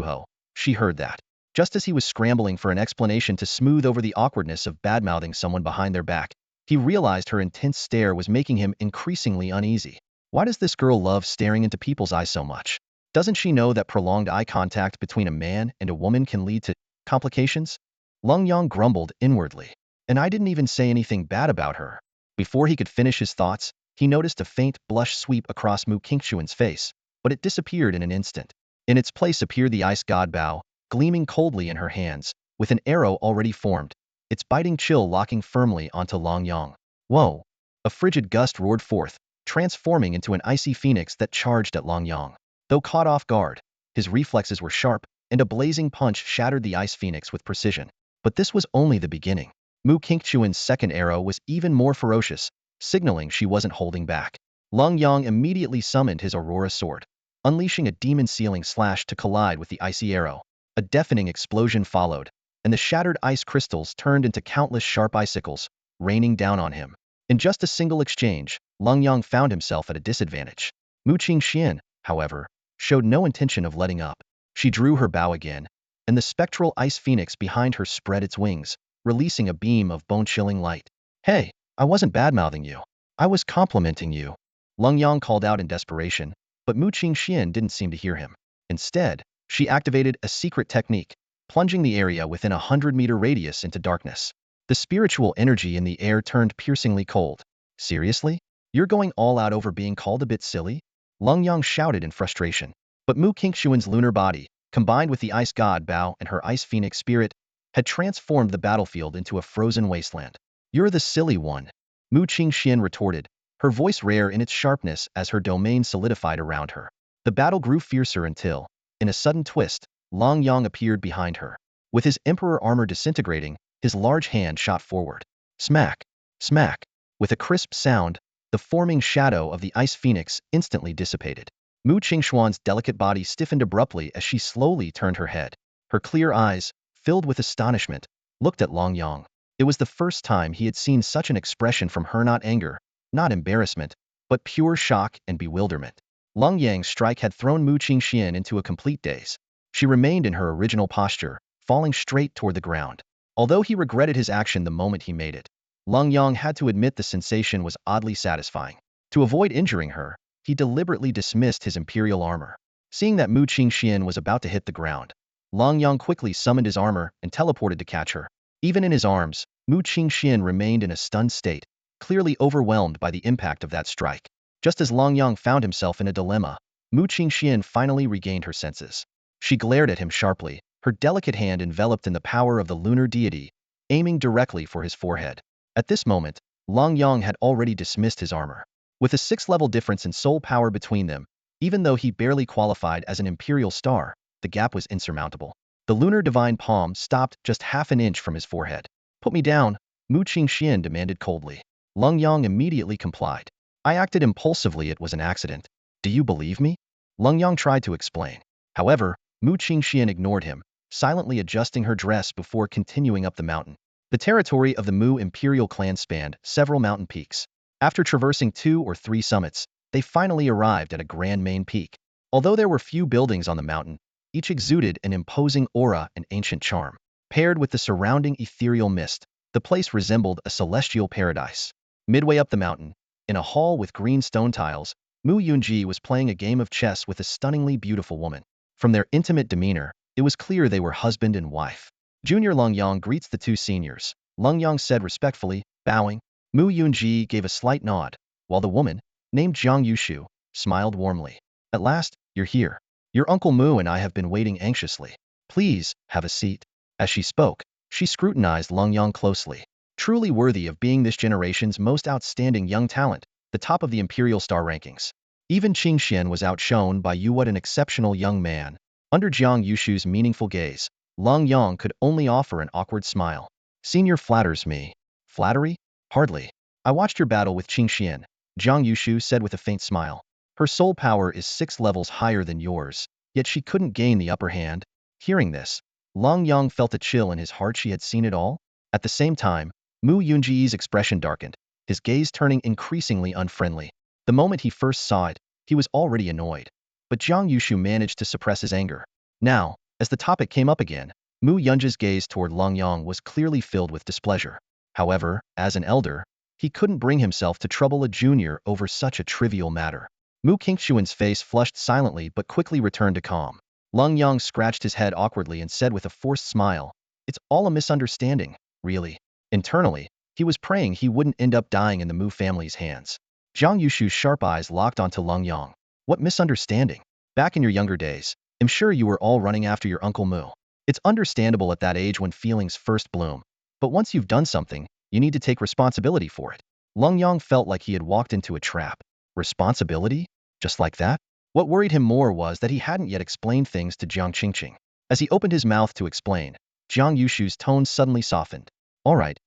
She heard that. Just as he was scrambling for an explanation to smooth over the awkwardness of badmouthing someone behind their back, he realized her intense stare was making him increasingly uneasy. Why does this girl love staring into people's eyes so much? Doesn't she know that prolonged eye contact between a man and a woman can lead to complications? Lenyang grumbled inwardly. And I didn't even say anything bad about her. Before he could finish his thoughts, he noticed a faint blush sweep across Mu Qingxuan's face, but it disappeared in an instant. In its place appeared the ice god Bao, gleaming coldly in her hands, with an arrow already formed, its biting chill locking firmly onto Lenyang. Whoa! A frigid gust roared forth, transforming into an icy phoenix that charged at Lenyang. Though caught off guard, his reflexes were sharp, and a blazing punch shattered the ice phoenix with precision. But this was only the beginning. Mu Qingxuan's second arrow was even more ferocious, signaling she wasn't holding back. Lenyang immediately summoned his Aurora sword, unleashing a demon sealing slash to collide with the icy arrow. A deafening explosion followed, and the shattered ice crystals turned into countless sharp icicles, raining down on him. In just a single exchange, Lenyang found himself at a disadvantage. Mu Qingxian, however, showed no intention of letting up. She drew her bow again, and the spectral ice phoenix behind her spread its wings, releasing a beam of bone-chilling light. Hey, I wasn't bad-mouthing you. I was complimenting you. Lenyang called out in desperation, but Mu Qingxian didn't seem to hear him. Instead, she activated a secret technique, plunging the area within a 100-meter radius into darkness. The spiritual energy in the air turned piercingly cold. Seriously? You're going all out over being called a bit silly? Lenyang shouted in frustration. But Mu Qingxian's lunar body, combined with the ice god Bao and her ice phoenix spirit, had transformed the battlefield into a frozen wasteland. You're the silly one, Mu Qingxian retorted, her voice rare in its sharpness as her domain solidified around her. The battle grew fiercer until, in a sudden twist, Lenyang appeared behind her. With his Emperor armor disintegrating, his large hand shot forward. Smack! Smack! With a crisp sound, the forming shadow of the ice phoenix instantly dissipated. Mu Qingxuan's delicate body stiffened abruptly as she slowly turned her head. Her clear eyes, filled with astonishment, looked at Lenyang. It was the first time he had seen such an expression from her, not anger, not embarrassment, but pure shock and bewilderment. Lenyang's strike had thrown Mu Qingxian into a complete daze. She remained in her original posture, falling straight toward the ground. Although he regretted his action the moment he made it, Lenyang had to admit the sensation was oddly satisfying. To avoid injuring her, he deliberately dismissed his Imperial armor. Seeing that Mu Qingxian was about to hit the ground, Lenyang quickly summoned his armor and teleported to catch her. Even in his arms, Mu Qingxian remained in a stunned state, clearly overwhelmed by the impact of that strike. Just as Lenyang found himself in a dilemma, Mu Qingxian finally regained her senses. She glared at him sharply, her delicate hand enveloped in the power of the lunar deity, aiming directly for his forehead. At this moment, Lenyang had already dismissed his armor. With a 6-level difference in soul power between them, even though he barely qualified as an Imperial star, the gap was insurmountable. The lunar divine palm stopped just half an inch from his forehead. Put me down, Mu Qingxian demanded coldly. Lenyang immediately complied. I acted impulsively, it was an accident. Do you believe me? Lenyang tried to explain. However, Mu Qingxian ignored him, silently adjusting her dress before continuing up the mountain. The territory of the Mu Imperial clan spanned several mountain peaks. After traversing 2 or 3 summits, they finally arrived at a grand main peak. Although there were few buildings on the mountain, each exuded an imposing aura and ancient charm. Paired with the surrounding ethereal mist, the place resembled a celestial paradise. Midway up the mountain, in a hall with green stone tiles, Mu Yunji was playing a game of chess with a stunningly beautiful woman. From their intimate demeanor, it was clear they were husband and wife. Junior Lenyang greets the 2 seniors, Lenyang said respectfully, bowing. Mu Yunji gave a slight nod, while the woman, named Jiang Yushu, smiled warmly. At last, you're here. Your Uncle Mu and I have been waiting anxiously. Please, have a seat. As she spoke, she scrutinized Lenyang closely. Truly worthy of being this generation's most outstanding young talent, the top of the Imperial star rankings. Even Qingxian was outshone by you. What an exceptional young man. Under Jiang Yushu's meaningful gaze, Lenyang could only offer an awkward smile. Senior flatters me. Flattery? Hardly. I watched your battle with Qingxian, Jiang Yushu said with a faint smile. Her soul power is 6 levels higher than yours, yet she couldn't gain the upper hand. Hearing this, Lenyang felt a chill in his heart. She had seen it all. At the same time, Mu Yunji's expression darkened, his gaze turning increasingly unfriendly. The moment he first saw it, he was already annoyed. But Jiang Yushu managed to suppress his anger. Now, as the topic came up again, Mu Yunji's gaze toward Lenyang was clearly filled with displeasure. However, as an elder, he couldn't bring himself to trouble a junior over such a trivial matter. Mu Qingxuan's face flushed silently but quickly returned to calm. Lenyang scratched his head awkwardly and said with a forced smile, it's all a misunderstanding, really. Internally, he was praying he wouldn't end up dying in the Mu family's hands. Jiang Yushu's sharp eyes locked onto Lenyang. What misunderstanding? Back in your younger days, I'm sure you were all running after your Uncle Mu. It's understandable at that age when feelings first bloom. But once you've done something, you need to take responsibility for it. Lenyang felt like he had walked into a trap. Responsibility? Just like that? What worried him more was that he hadn't yet explained things to Jiang Qingqing. As he opened his mouth to explain, Jiang Yushu's tone suddenly softened. All right.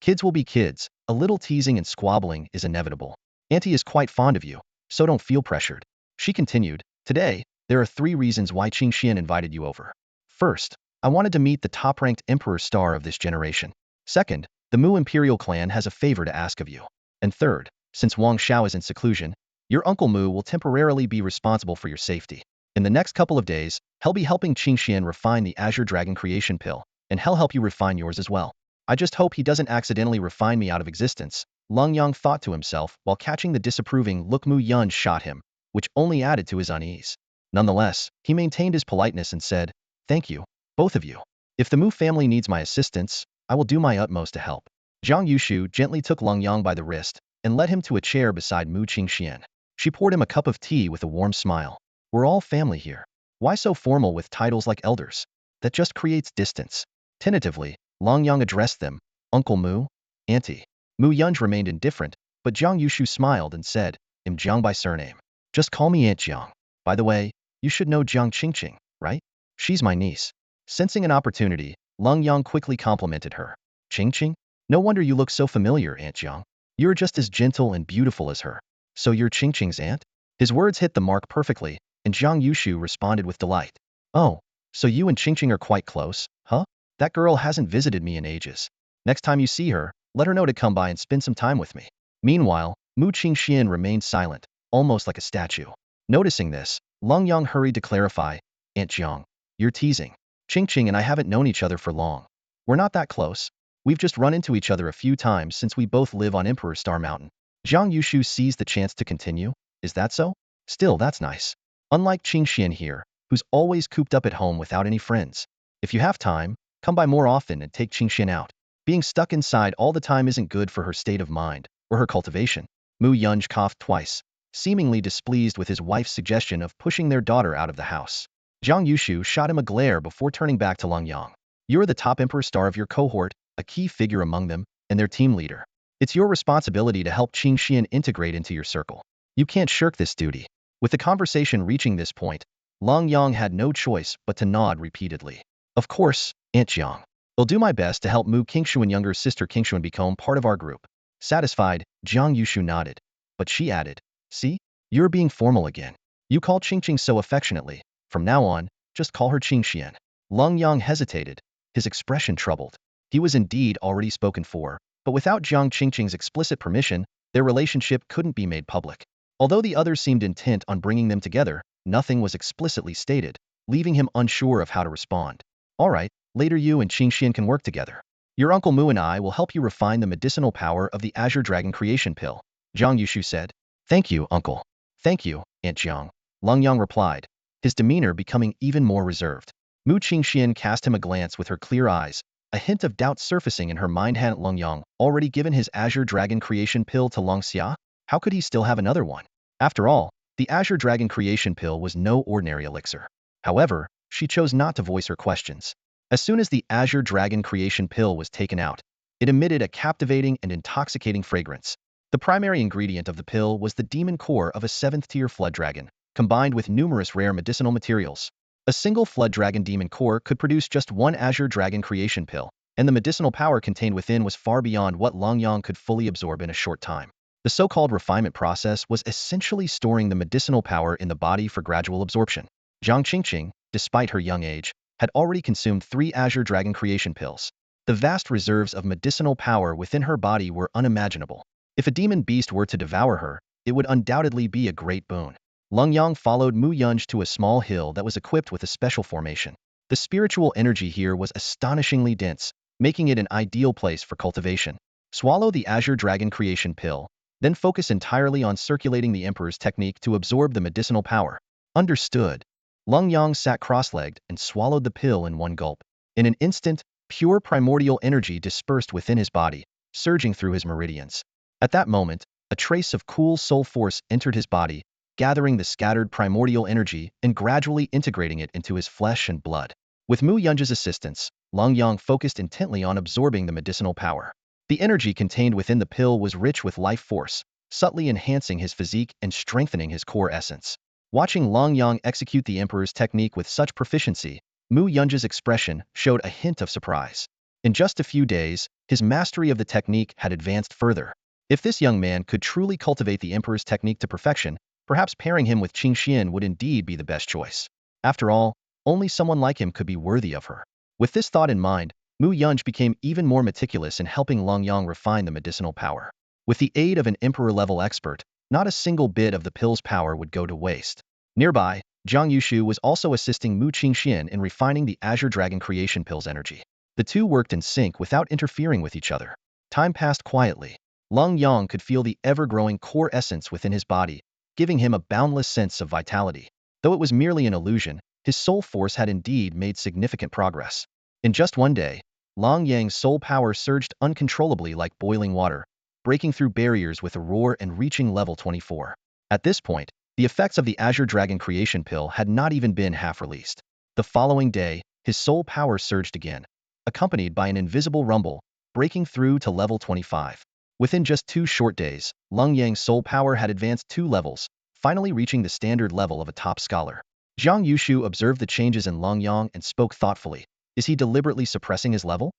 Kids will be kids. A little teasing and squabbling is inevitable. Auntie is quite fond of you, so don't feel pressured. She continued, today, there are 3 reasons why Qingxian invited you over. First, I wanted to meet the top-ranked Emperor star of this generation. Second, The Mu Imperial clan has a favor to ask of you. And third, since Wang Xiao is in seclusion, your Uncle Mu will temporarily be responsible for your safety. In the next couple of days, he'll be helping Qingxian refine the Azure Dragon Creation Pill, and he'll help you refine yours as well. I just hope he doesn't accidentally refine me out of existence, Lenyang thought to himself while catching the disapproving look Mu Yun shot him, which only added to his unease. Nonetheless, he maintained his politeness and said, "Thank you, both of you. If the Mu family needs my assistance, I will do my utmost to help." Zhang Yushu gently took Lenyang by the wrist and led him to a chair beside Mu Qingxian. She poured him a cup of tea with a warm smile. "We're all family here. Why so formal with titles like elders? That just creates distance." Tentatively, Lenyang addressed them, "Uncle Mu, Auntie." Mu Yunj remained indifferent, but Zhang Yushu smiled and said, "I'm Jiang by surname. Just call me Aunt Jiang. By the way, you should know Jiang Qingqing, right? She's my niece." Sensing an opportunity, Lenyang quickly complimented her. "Qingqing? No wonder you look so familiar, Aunt Jiang. You're just as gentle and beautiful as her. So you're Qingqing's aunt?" His words hit the mark perfectly, and Zhang Yushu responded with delight. "Oh, so you and Qingqing are quite close, huh? That girl hasn't visited me in ages. Next time you see her, let her know to come by and spend some time with me." Meanwhile, Mu Qingxian remained silent, almost like a statue. Noticing this, Lenyang hurried to clarify, "Aunt Jiang, you're teasing. Qingqing and I haven't known each other for long. We're not that close. We've just run into each other a few times since we both live on Emperor Star Mountain." Zhang Yushu seized the chance to continue. "Is that so? Still, that's nice. Unlike Qingxian here, who's always cooped up at home without any friends. If you have time, come by more often and take Qingxian out. Being stuck inside all the time isn't good for her state of mind, or her cultivation." Mu Yunj coughed twice, seemingly displeased with his wife's suggestion of pushing their daughter out of the house. Zhang Yushu shot him a glare before turning back to Lenyang. "You're the top Emperor Star of your cohort, a key figure among them, and their team leader. It's your responsibility to help Qingxian integrate into your circle. You can't shirk this duty." With the conversation reaching this point, Lenyang had no choice but to nod repeatedly. "Of course, Aunt Jiang. I'll do my best to help Mu Qingshuan younger sister Qingshuan become part of our group." Satisfied, Zhang Yushu nodded. But she added, "See? You're being formal again. You call Qingqing so affectionately. From now on, just call her Qingxian." Lenyang hesitated, his expression troubled. He was indeed already spoken for, but without Jiang Qingqing's explicit permission, their relationship couldn't be made public. Although the others seemed intent on bringing them together, nothing was explicitly stated, leaving him unsure of how to respond. "All right, later you and Qingxian can work together. Your Uncle Mu and I will help you refine the medicinal power of the Azure Dragon Creation Pill," Zhang Yushu said. "Thank you, Uncle." "Thank you, Aunt Jiang," Lenyang replied, his demeanor becoming even more reserved. Mu Qingxian cast him a glance with her clear eyes, a hint of doubt surfacing in her mind. Had Lenyang already given his Azure Dragon Creation Pill to Long Xia? How could he still have another one? After all, the Azure Dragon Creation Pill was no ordinary elixir. However, she chose not to voice her questions. As soon as the Azure Dragon Creation Pill was taken out, it emitted a captivating and intoxicating fragrance. The primary ingredient of the pill was the demon core of a 7th-tier flood dragon, combined with numerous rare medicinal materials. A single flood dragon demon core could produce just one Azure Dragon Creation Pill, and the medicinal power contained within was far beyond what Lenyang could fully absorb in a short time. The so-called refinement process was essentially storing the medicinal power in the body for gradual absorption. Jiang Qingqing, despite her young age, had already consumed 3 Azure Dragon Creation Pills. The vast reserves of medicinal power within her body were unimaginable. If a demon beast were to devour her, it would undoubtedly be a great boon. Lenyang followed Mu Yunj to a small hill that was equipped with a special formation. The spiritual energy here was astonishingly dense, making it an ideal place for cultivation. Swallow the Azure Dragon Creation Pill, then focus entirely on circulating the Emperor's technique to absorb the medicinal power. Understood. Lenyang sat cross-legged and swallowed the pill in one gulp. In an instant, pure primordial energy dispersed within his body, surging through his meridians. At that moment, a trace of cool soul force entered his body, gathering the scattered primordial energy and gradually integrating it into his flesh and blood. With Mu Yunj's assistance, Lenyang focused intently on absorbing the medicinal power. The energy contained within the pill was rich with life force, subtly enhancing his physique and strengthening his core essence. Watching Lenyang execute the Emperor's technique with such proficiency, Mu Yunj's expression showed a hint of surprise. In just a few days, his mastery of the technique had advanced further. If this young man could truly cultivate the Emperor's technique to perfection, perhaps pairing him with Qingxian would indeed be the best choice. After all, only someone like him could be worthy of her. With this thought in mind, Mu Yunj became even more meticulous in helping Lenyang refine the medicinal power. With the aid of an emperor-level expert, not a single bit of the pill's power would go to waste. Nearby, Zhang Yushu was also assisting Mu Qingxian in refining the Azure Dragon Creation Pill's energy. The two worked in sync without interfering with each other. Time passed quietly. Lenyang could feel the ever-growing core essence within his body, giving him a boundless sense of vitality. Though it was merely an illusion, his soul force had indeed made significant progress. In just one day, Lenyang's soul power surged uncontrollably like boiling water, breaking through barriers with a roar and reaching level 24. At this point, the effects of the Azure Dragon Creation Pill had not even been half released. The following day, his soul power surged again, accompanied by an invisible rumble, breaking through to level 25. Within just 2 short days, Lenyang's soul power had advanced 2 levels, finally reaching the standard level of a top scholar. Zhang Yushu observed the changes in Lenyang and spoke thoughtfully. Is he deliberately suppressing his level?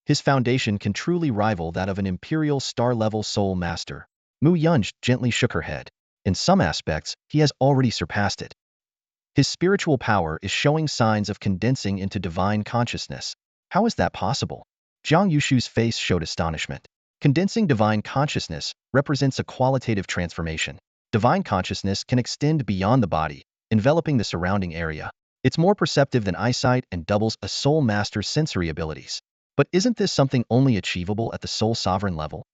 His foundation can truly rival that of an Imperial star-level soul master. Mu Yunj gently shook her head. In some aspects, he has already surpassed it. His spiritual power is showing signs of condensing into divine consciousness. How is that possible? Zhang Yushu's face showed astonishment. Condensing divine consciousness represents a qualitative transformation. Divine consciousness can extend beyond the body, enveloping the surrounding area. It's more perceptive than eyesight and doubles a soul master's sensory abilities. But isn't this something only achievable at the soul sovereign level?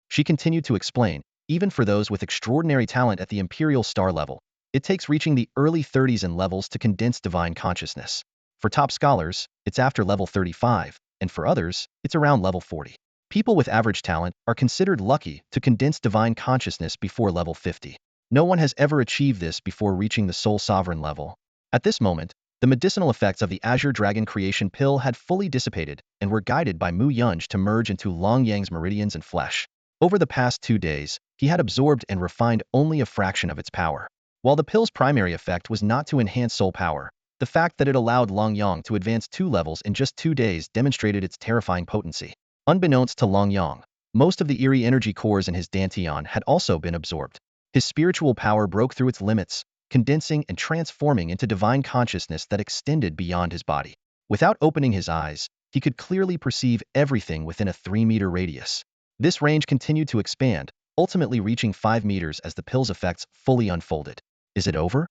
She continued to explain, even for those with extraordinary talent at the Imperial star level, it takes reaching the early 30s and levels to condense divine consciousness. For top scholars, it's after level 35, and for others, it's around level 40. People with average talent are considered lucky to condense divine consciousness before level 50. No one has ever achieved this before reaching the soul sovereign level. At this moment, the medicinal effects of the Azure Dragon Creation Pill had fully dissipated and were guided by Mu Yunj to merge into Lenyang's meridians and flesh. Over the past 2 days, he had absorbed and refined only a fraction of its power. While the pill's primary effect was not to enhance soul power, the fact that it allowed Lenyang to advance 2 levels in just 2 days demonstrated its terrifying potency. Unbeknownst to Lenyang, most of the eerie energy cores in his dantian had also been absorbed. His spiritual power broke through its limits, condensing and transforming into divine consciousness that extended beyond his body. Without opening his eyes, he could clearly perceive everything within a 3-meter radius. This range continued to expand, ultimately reaching 5 meters as the pill's effects fully unfolded. Is it over?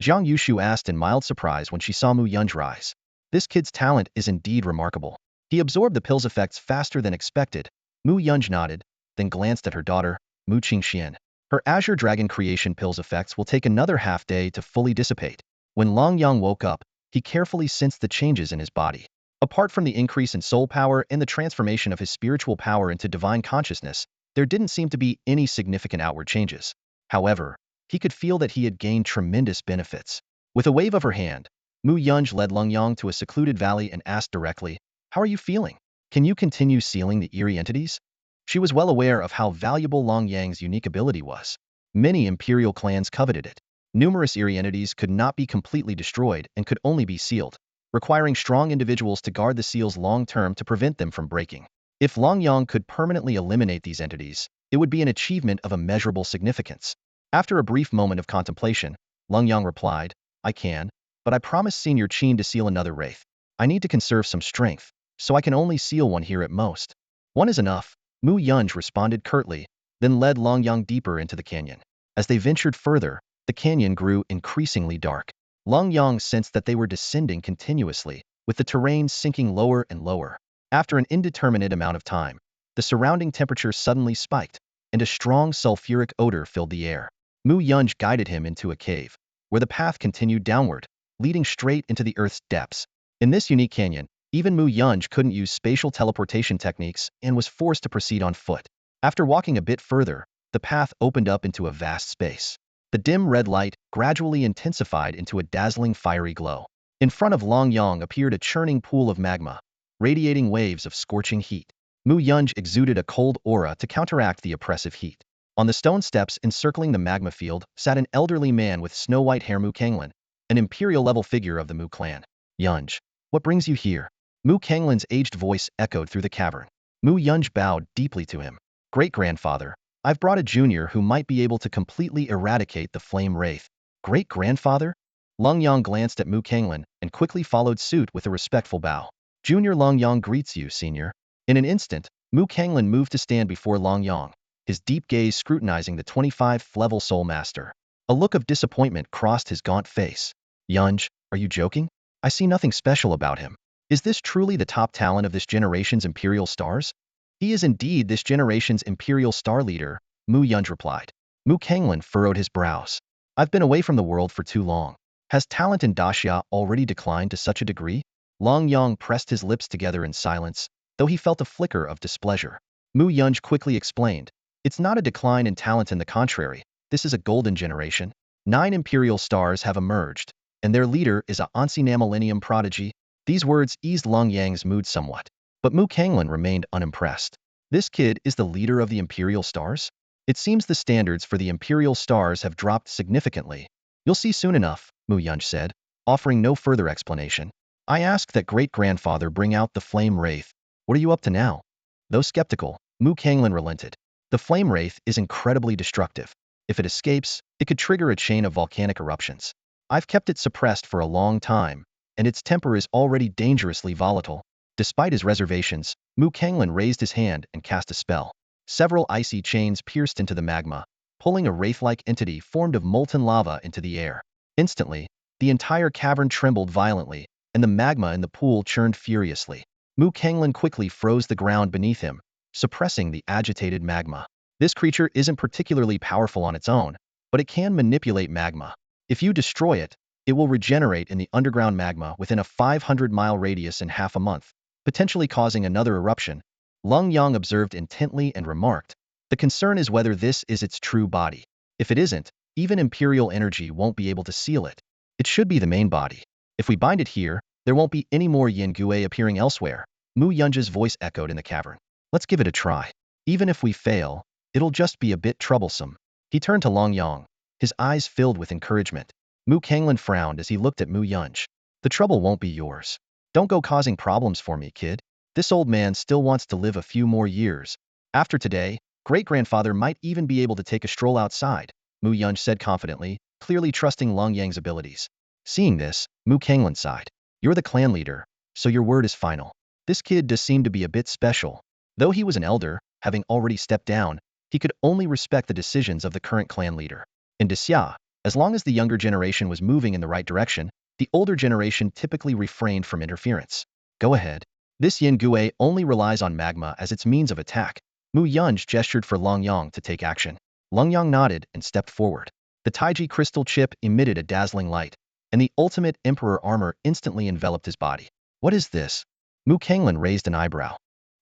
Zhang Yushu asked in mild surprise when she saw Mu Yunj rise. This kid's talent is indeed remarkable. He absorbed the pill's effects faster than expected. Mu Yunj nodded, then glanced at her daughter, Mu Qingxian. Her Azure Dragon Creation Pill's effects will take another half-day to fully dissipate. When Lenyang woke up, he carefully sensed the changes in his body. Apart from the increase in soul power and the transformation of his spiritual power into divine consciousness, there didn't seem to be any significant outward changes. However, he could feel that he had gained tremendous benefits. With a wave of her hand, Mu Yunj led Lenyang to a secluded valley and asked directly, "How are you feeling? Can you continue sealing the eerie entities?" She was well aware of how valuable Lenyang's unique ability was. Many Imperial clans coveted it. Numerous eerie entities could not be completely destroyed and could only be sealed, requiring strong individuals to guard the seals long-term to prevent them from breaking. If Lenyang could permanently eliminate these entities, it would be an achievement of immeasurable significance. After a brief moment of contemplation, Lenyang replied, "I can, but I promised Senior Qin to seal another wraith. I need to conserve some strength, so I can only seal one here at most." "One is enough," Mu Yunj responded curtly, then led Lenyang deeper into the canyon. As they ventured further, the canyon grew increasingly dark. Lenyang sensed that they were descending continuously, with the terrain sinking lower and lower. After an indeterminate amount of time, the surrounding temperature suddenly spiked, and a strong sulfuric odor filled the air. Mu Yunj guided him into a cave, where the path continued downward, leading straight into the earth's depths. In this unique canyon, even Mu Yunj couldn't use spatial teleportation techniques and was forced to proceed on foot. After walking a bit further, the path opened up into a vast space. The dim red light gradually intensified into a dazzling fiery glow. In front of Lenyang appeared a churning pool of magma, radiating waves of scorching heat. Mu Yunj exuded a cold aura to counteract the oppressive heat. On the stone steps encircling the magma field sat an elderly man with snow-white hair. Mu Kanglan, an Imperial-level figure of the Mu clan. "Yunj, what brings you here?" Mu Kanglan's aged voice echoed through the cavern. Mu Yunj bowed deeply to him. "Great-grandfather, I've brought a junior who might be able to completely eradicate the flame wraith." "Great-grandfather?" Lenyang glanced at Mu Kanglan and quickly followed suit with a respectful bow. Junior Longyang greets you, senior. In an instant, Mu Kanglin moved to stand before Longyang, his deep gaze scrutinizing the 25th level soul master. A look of disappointment crossed his gaunt face. Yunj, are you joking? I see nothing special about him. Is this truly the top talent of this generation's Imperial Stars? He is indeed this generation's Imperial Star leader, Mu Yunj replied. Mu Kanglin furrowed his brows. I've been away from the world for too long. Has talent in Daxia already declined to such a degree? Longyang pressed his lips together in silence, though he felt a flicker of displeasure. Mu Yunj quickly explained. It's not a decline in talent, in the contrary. This is a golden generation. 9 Imperial Stars have emerged, and their leader is a ancient millennium prodigy. These words eased Longyang's mood somewhat, but Mu Kanglin remained unimpressed. This kid is the leader of the Imperial Stars? It seems the standards for the Imperial Stars have dropped significantly. You'll see soon enough, Mu Yunj said, offering no further explanation. I asked that great-grandfather bring out the Flame Wraith. What are you up to now? Though skeptical, Mu Kanglin relented. The Flame Wraith is incredibly destructive. If it escapes, it could trigger a chain of volcanic eruptions. I've kept it suppressed for a long time, and its temper is already dangerously volatile. Despite his reservations, Mu Kanglin raised his hand and cast a spell. Several icy chains pierced into the magma, pulling a wraith-like entity formed of molten lava into the air. Instantly, the entire cavern trembled violently, and the magma in the pool churned furiously. Mu Kanglin quickly froze the ground beneath him, suppressing the agitated magma. This creature isn't particularly powerful on its own, but it can manipulate magma. If you destroy it, it will regenerate in the underground magma within a 500-mile radius in half a month, potentially causing another eruption. Longyang observed intently and remarked, the concern is whether this is its true body. If it isn't, even Imperial energy won't be able to seal it. It should be the main body. If we bind it here, there won't be any more Yin Gui appearing elsewhere. Mu Yunj's voice echoed in the cavern. Let's give it a try. Even if we fail, it'll just be a bit troublesome. He turned to Longyang, his eyes filled with encouragement. Mu Kanglin frowned as he looked at Mu Yunj. The trouble won't be yours. Don't go causing problems for me, kid. This old man still wants to live a few more years. After today, great-grandfather might even be able to take a stroll outside, Mu Yunj said confidently, clearly trusting Longyang's abilities. Seeing this, Mu Kanglin sighed. You're the clan leader, so your word is final. This kid does seem to be a bit special. Though he was an elder, having already stepped down, he could only respect the decisions of the current clan leader. In Daxia, as long as the younger generation was moving in the right direction, the older generation typically refrained from interference. Go ahead. This Yin Gui only relies on magma as its means of attack. Mu Yunj gestured for Longyang to take action. Longyang nodded and stepped forward. The Taiji crystal chip emitted a dazzling light, and the ultimate Emperor armor instantly enveloped his body. What is this? Mu Kanglin raised an eyebrow.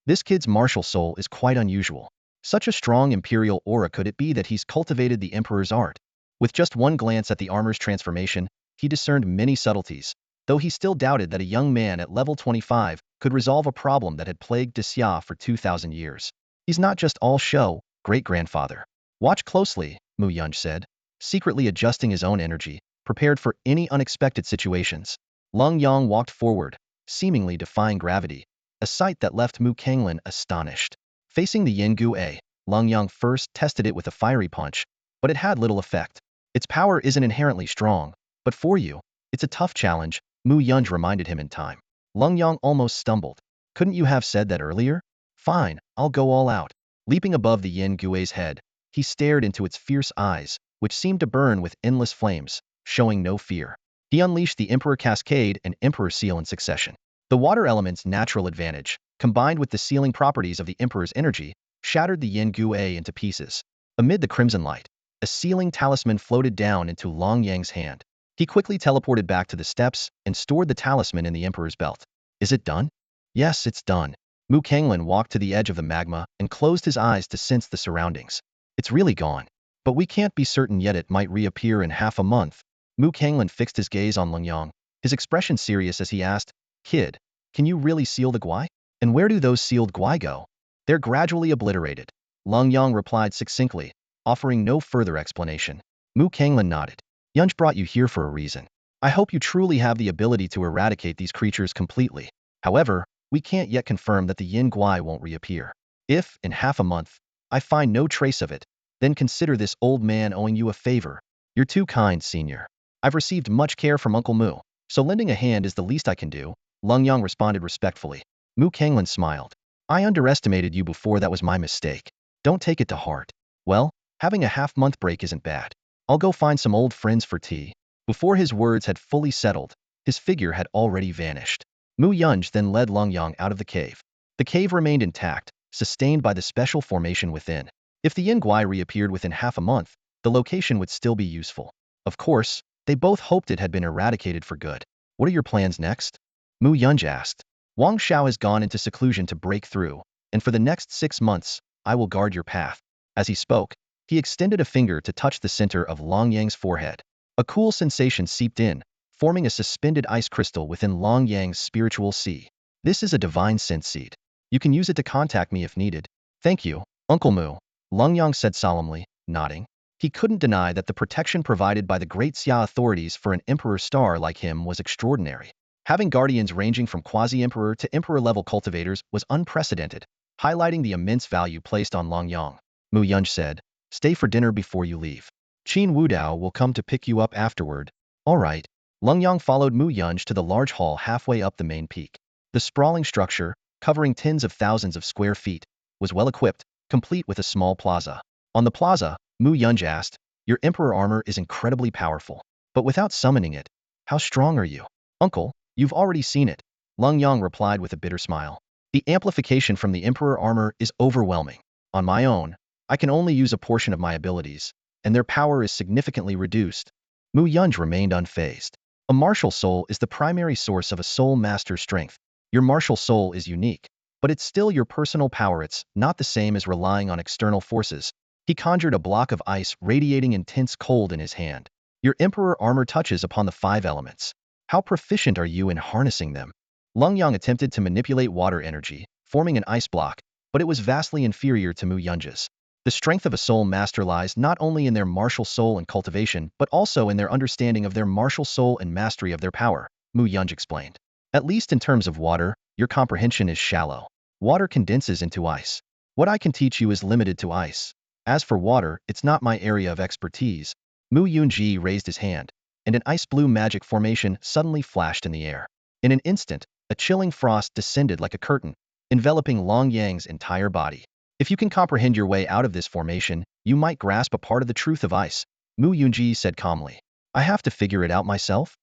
This kid's martial soul is quite unusual. Such a strong Imperial aura, could it be that he's cultivated the Emperor's art? With just one glance at the armor's transformation, he discerned many subtleties, though he still doubted that a young man at level 25 could resolve a problem that had plagued Daxia for 2,000 years. He's not just all show, great-grandfather. Watch closely, Mu Yunj said, secretly adjusting his own energy, prepared for any unexpected situations. Longyang walked forward, seemingly defying gravity, a sight that left Mu Kanglin astonished. Facing the Yin Gui, Longyang first tested it with a fiery punch, but it had little effect. Its power isn't inherently strong, but for you, it's a tough challenge, Mu Yunj reminded him in time. Longyang almost stumbled. Couldn't you have said that earlier? Fine, I'll go all out. Leaping above the Yin Gui's head, he stared into its fierce eyes, which seemed to burn with endless flames, showing no fear. He unleashed the Emperor Cascade and Emperor Seal in succession. The water element's natural advantage, combined with the sealing properties of the Emperor's energy, shattered the Yin Gui into pieces. Amid the crimson light, a sealing talisman floated down into Longyang's hand. He quickly teleported back to the steps and stored the talisman in the Emperor's belt. Is it done? Yes, it's done. Mu Kanglin walked to the edge of the magma and closed his eyes to sense the surroundings. It's really gone. But we can't be certain yet, it might reappear in half a month. Mu Kanglin fixed his gaze on Lenyang, his expression serious as he asked, Kid, can you really seal the Gui? And where do those sealed Gui go? They're gradually obliterated. Lenyang replied succinctly, offering no further explanation. Mu Kanglin nodded. Yunj brought you here for a reason. I hope you truly have the ability to eradicate these creatures completely. However, we can't yet confirm that the Yin Gui won't reappear. If, in half a month, I find no trace of it, then consider this old man owing you a favor. You're too kind, senior. I've received much care from Uncle Mu, so lending a hand is the least I can do. Lenyang responded respectfully. Mu Kanglin smiled. I underestimated you before, that was my mistake. Don't take it to heart. Well, having a half-month break isn't bad. I'll go find some old friends for tea. Before his words had fully settled, his figure had already vanished. Mu Yunj then led Lenyang out of the cave. The cave remained intact, sustained by the special formation within. If the Yin Guai reappeared within half a month, the location would still be useful. Of course, they both hoped it had been eradicated for good. What are your plans next? Mu Yunj asked. Wang Xiao has gone into seclusion to break through, and for the next 6 months, I will guard your path. As he spoke, he extended a finger to touch the center of Long Yang's forehead. A cool sensation seeped in, forming a suspended ice crystal within Long Yang's spiritual sea. This is a divine sense seed. You can use it to contact me if needed. Thank you, Uncle Mu, Lenyang said solemnly, nodding. He couldn't deny that the protection provided by the Great Xia authorities for an emperor star like him was extraordinary. Having guardians ranging from quasi-emperor to emperor-level cultivators was unprecedented, highlighting the immense value placed on Lenyang. Mu Yunj said, stay for dinner before you leave. Qin Wudao will come to pick you up afterward. All right. Lenyang followed Mu Yunj to the large hall halfway up the main peak. The sprawling structure, covering tens of thousands of square feet, was well equipped, complete with a small plaza. On the plaza, Mu Yunj asked, your emperor armor is incredibly powerful, but without summoning it, how strong are you? Uncle, you've already seen it, Lenyang replied with a bitter smile. The amplification from the emperor armor is overwhelming. On my own, I can only use a portion of my abilities, and their power is significantly reduced. Mu Yunj remained unfazed. A martial soul is the primary source of a soul master's strength. Your martial soul is unique, but it's still your personal power. It's not the same as relying on external forces. He conjured a block of ice radiating intense cold in his hand. Your emperor armor touches upon the 5 elements. How proficient are you in harnessing them? Lenyang attempted to manipulate water energy, forming an ice block, but it was vastly inferior to Mu Yunj's. The strength of a soul master lies not only in their martial soul and cultivation, but also in their understanding of their martial soul and mastery of their power, Mu Yunj explained. At least in terms of water, your comprehension is shallow. Water condenses into ice. What I can teach you is limited to ice. As for water, it's not my area of expertise. Mu Yunji raised his hand, and an ice-blue magic formation suddenly flashed in the air. In an instant, a chilling frost descended like a curtain, enveloping Long Yang's entire body. If you can comprehend your way out of this formation, you might grasp a part of the truth of ice, Mu Yunji said calmly. I have to figure it out myself?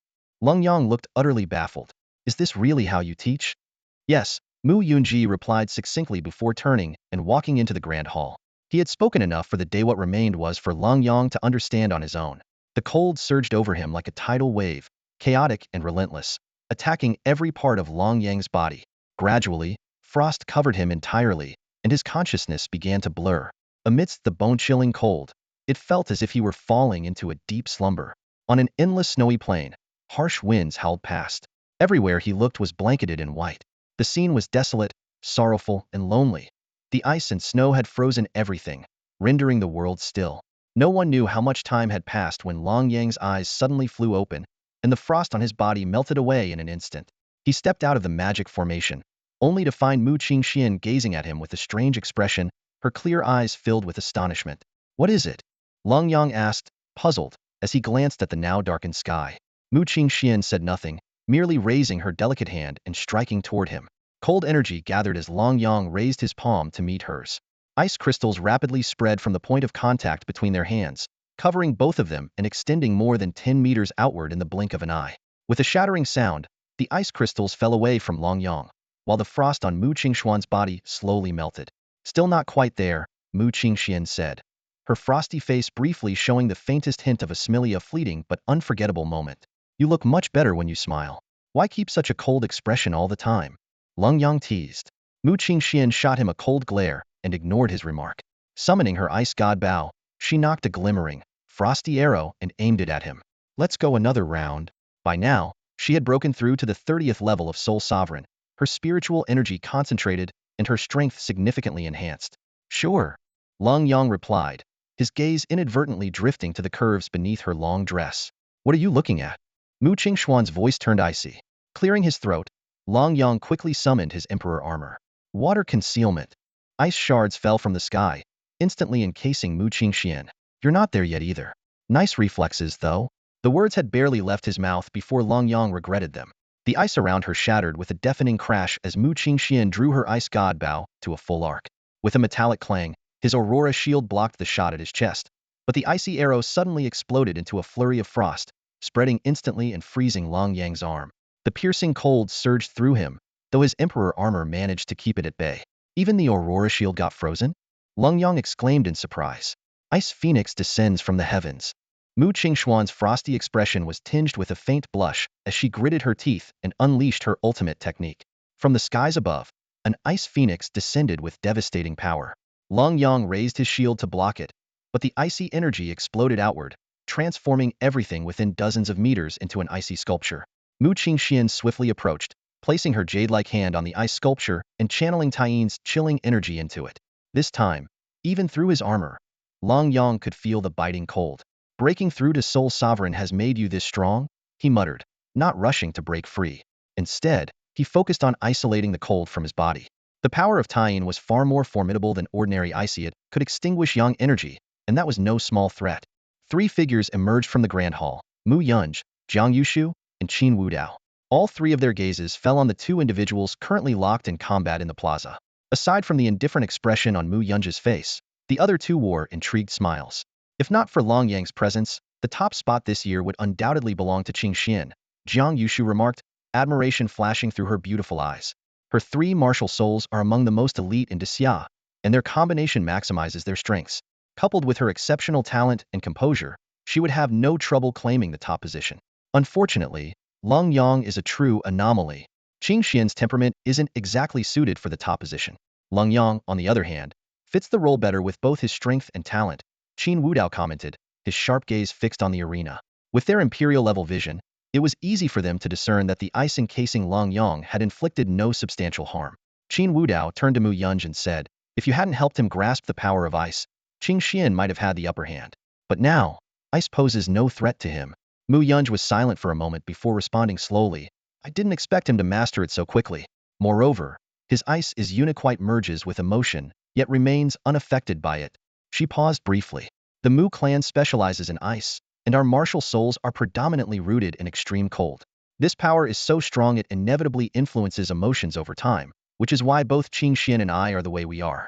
Lenyang looked utterly baffled. Is this really how you teach? Yes, Mu Yunji replied succinctly before turning and walking into the grand hall. He had spoken enough for the day. What remained was for Lenyang to understand on his own. The cold surged over him like a tidal wave, chaotic and relentless, attacking every part of Lenyang's body. Gradually, frost covered him entirely, and his consciousness began to blur. Amidst the bone-chilling cold, it felt as if he were falling into a deep slumber. On an endless snowy plain, harsh winds howled past. Everywhere he looked was blanketed in white. The scene was desolate, sorrowful, and lonely. The ice and snow had frozen everything, rendering the world still. No one knew how much time had passed when Lenyang's eyes suddenly flew open, and the frost on his body melted away in an instant. He stepped out of the magic formation, only to find Mu Qingxian gazing at him with a strange expression, her clear eyes filled with astonishment. What is it? Lenyang asked, puzzled, as he glanced at the now darkened sky. Mu Qingxian said nothing, merely raising her delicate hand and striking toward him. Cold energy gathered as Lenyang raised his palm to meet hers. Ice crystals rapidly spread from the point of contact between their hands, covering both of them and extending more than 10 meters outward in the blink of an eye. With a shattering sound, the ice crystals fell away from Lenyang, while the frost on Mu Qingxuan's body slowly melted. Still not quite there, Mu Qingxian said, her frosty face briefly showing the faintest hint of a fleeting but unforgettable moment. You look much better when you smile. Why keep such a cold expression all the time? Lenyang teased. Mu Qingxian shot him a cold glare and ignored his remark. Summoning her ice god Bao, she knocked a glimmering, frosty arrow and aimed it at him. Let's go another round. By now, she had broken through to the 30th level of Soul Sovereign, her spiritual energy concentrated and her strength significantly enhanced. Sure, Lenyang replied, his gaze inadvertently drifting to the curves beneath her long dress. What are you looking at? Mu Qingxuan's voice turned icy. Clearing his throat, Lenyang quickly summoned his emperor armor. Water concealment. Ice shards fell from the sky, instantly encasing Mu Qingxian. You're not there yet either. Nice reflexes, though. The words had barely left his mouth before Lenyang regretted them. The ice around her shattered with a deafening crash as Mu Qingxian drew her ice god bow to a full arc. With a metallic clang, his aurora shield blocked the shot at his chest, but the icy arrow suddenly exploded into a flurry of frost, spreading instantly and freezing Longyang's arm. The piercing cold surged through him, though his Emperor armor managed to keep it at bay. Even the aurora shield got frozen? Longyang exclaimed in surprise. Ice Phoenix descends from the heavens. Mu Qingxuan's frosty expression was tinged with a faint blush as she gritted her teeth and unleashed her ultimate technique. From the skies above, an ice phoenix descended with devastating power. Longyang raised his shield to block it, but the icy energy exploded outward, transforming everything within dozens of meters into an icy sculpture. Mu Qingxian swiftly approached, placing her jade-like hand on the ice sculpture and channeling Tian's chilling energy into it. This time, even through his armor, Longyang could feel the biting cold. Breaking through to Soul Sovereign has made you this strong? He muttered, not rushing to break free. Instead, he focused on isolating the cold from his body. The power of Tian was far more formidable than ordinary icy. It could extinguish Yang energy, and that was no small threat. Three figures emerged from the Grand Hall: Mu Yunj, Jiang Yushu, and Qin Wudao. All three of their gazes fell on the two individuals currently locked in combat in the plaza. Aside from the indifferent expression on Mu Yunj's face, the other two wore intrigued smiles. If not for Longyang's presence, the top spot this year would undoubtedly belong to Qingxian, Jiang Yushu remarked, admiration flashing through her beautiful eyes. Her three martial souls are among the most elite in Xia, and their combination maximizes their strengths. Coupled with her exceptional talent and composure, she would have no trouble claiming the top position. Unfortunately, Longyang is a true anomaly. Qingxian's temperament isn't exactly suited for the top position. Longyang, on the other hand, fits the role better with both his strength and talent, Qin Wudao commented, his sharp gaze fixed on the arena. With their Imperial-level vision, it was easy for them to discern that the ice encasing Longyang had inflicted no substantial harm. Qin Wudao turned to Mu Yunj and said, if you hadn't helped him grasp the power of ice, Qingxian might have had the upper hand. But now, ice poses no threat to him. Mu Yunj was silent for a moment before responding slowly, I didn't expect him to master it so quickly. Moreover, his ice is uniquite merges with emotion, yet remains unaffected by it. She paused briefly. The Mu clan specializes in ice, and our martial souls are predominantly rooted in extreme cold. This power is so strong it inevitably influences emotions over time, which is why both Qingxian and I are the way we are.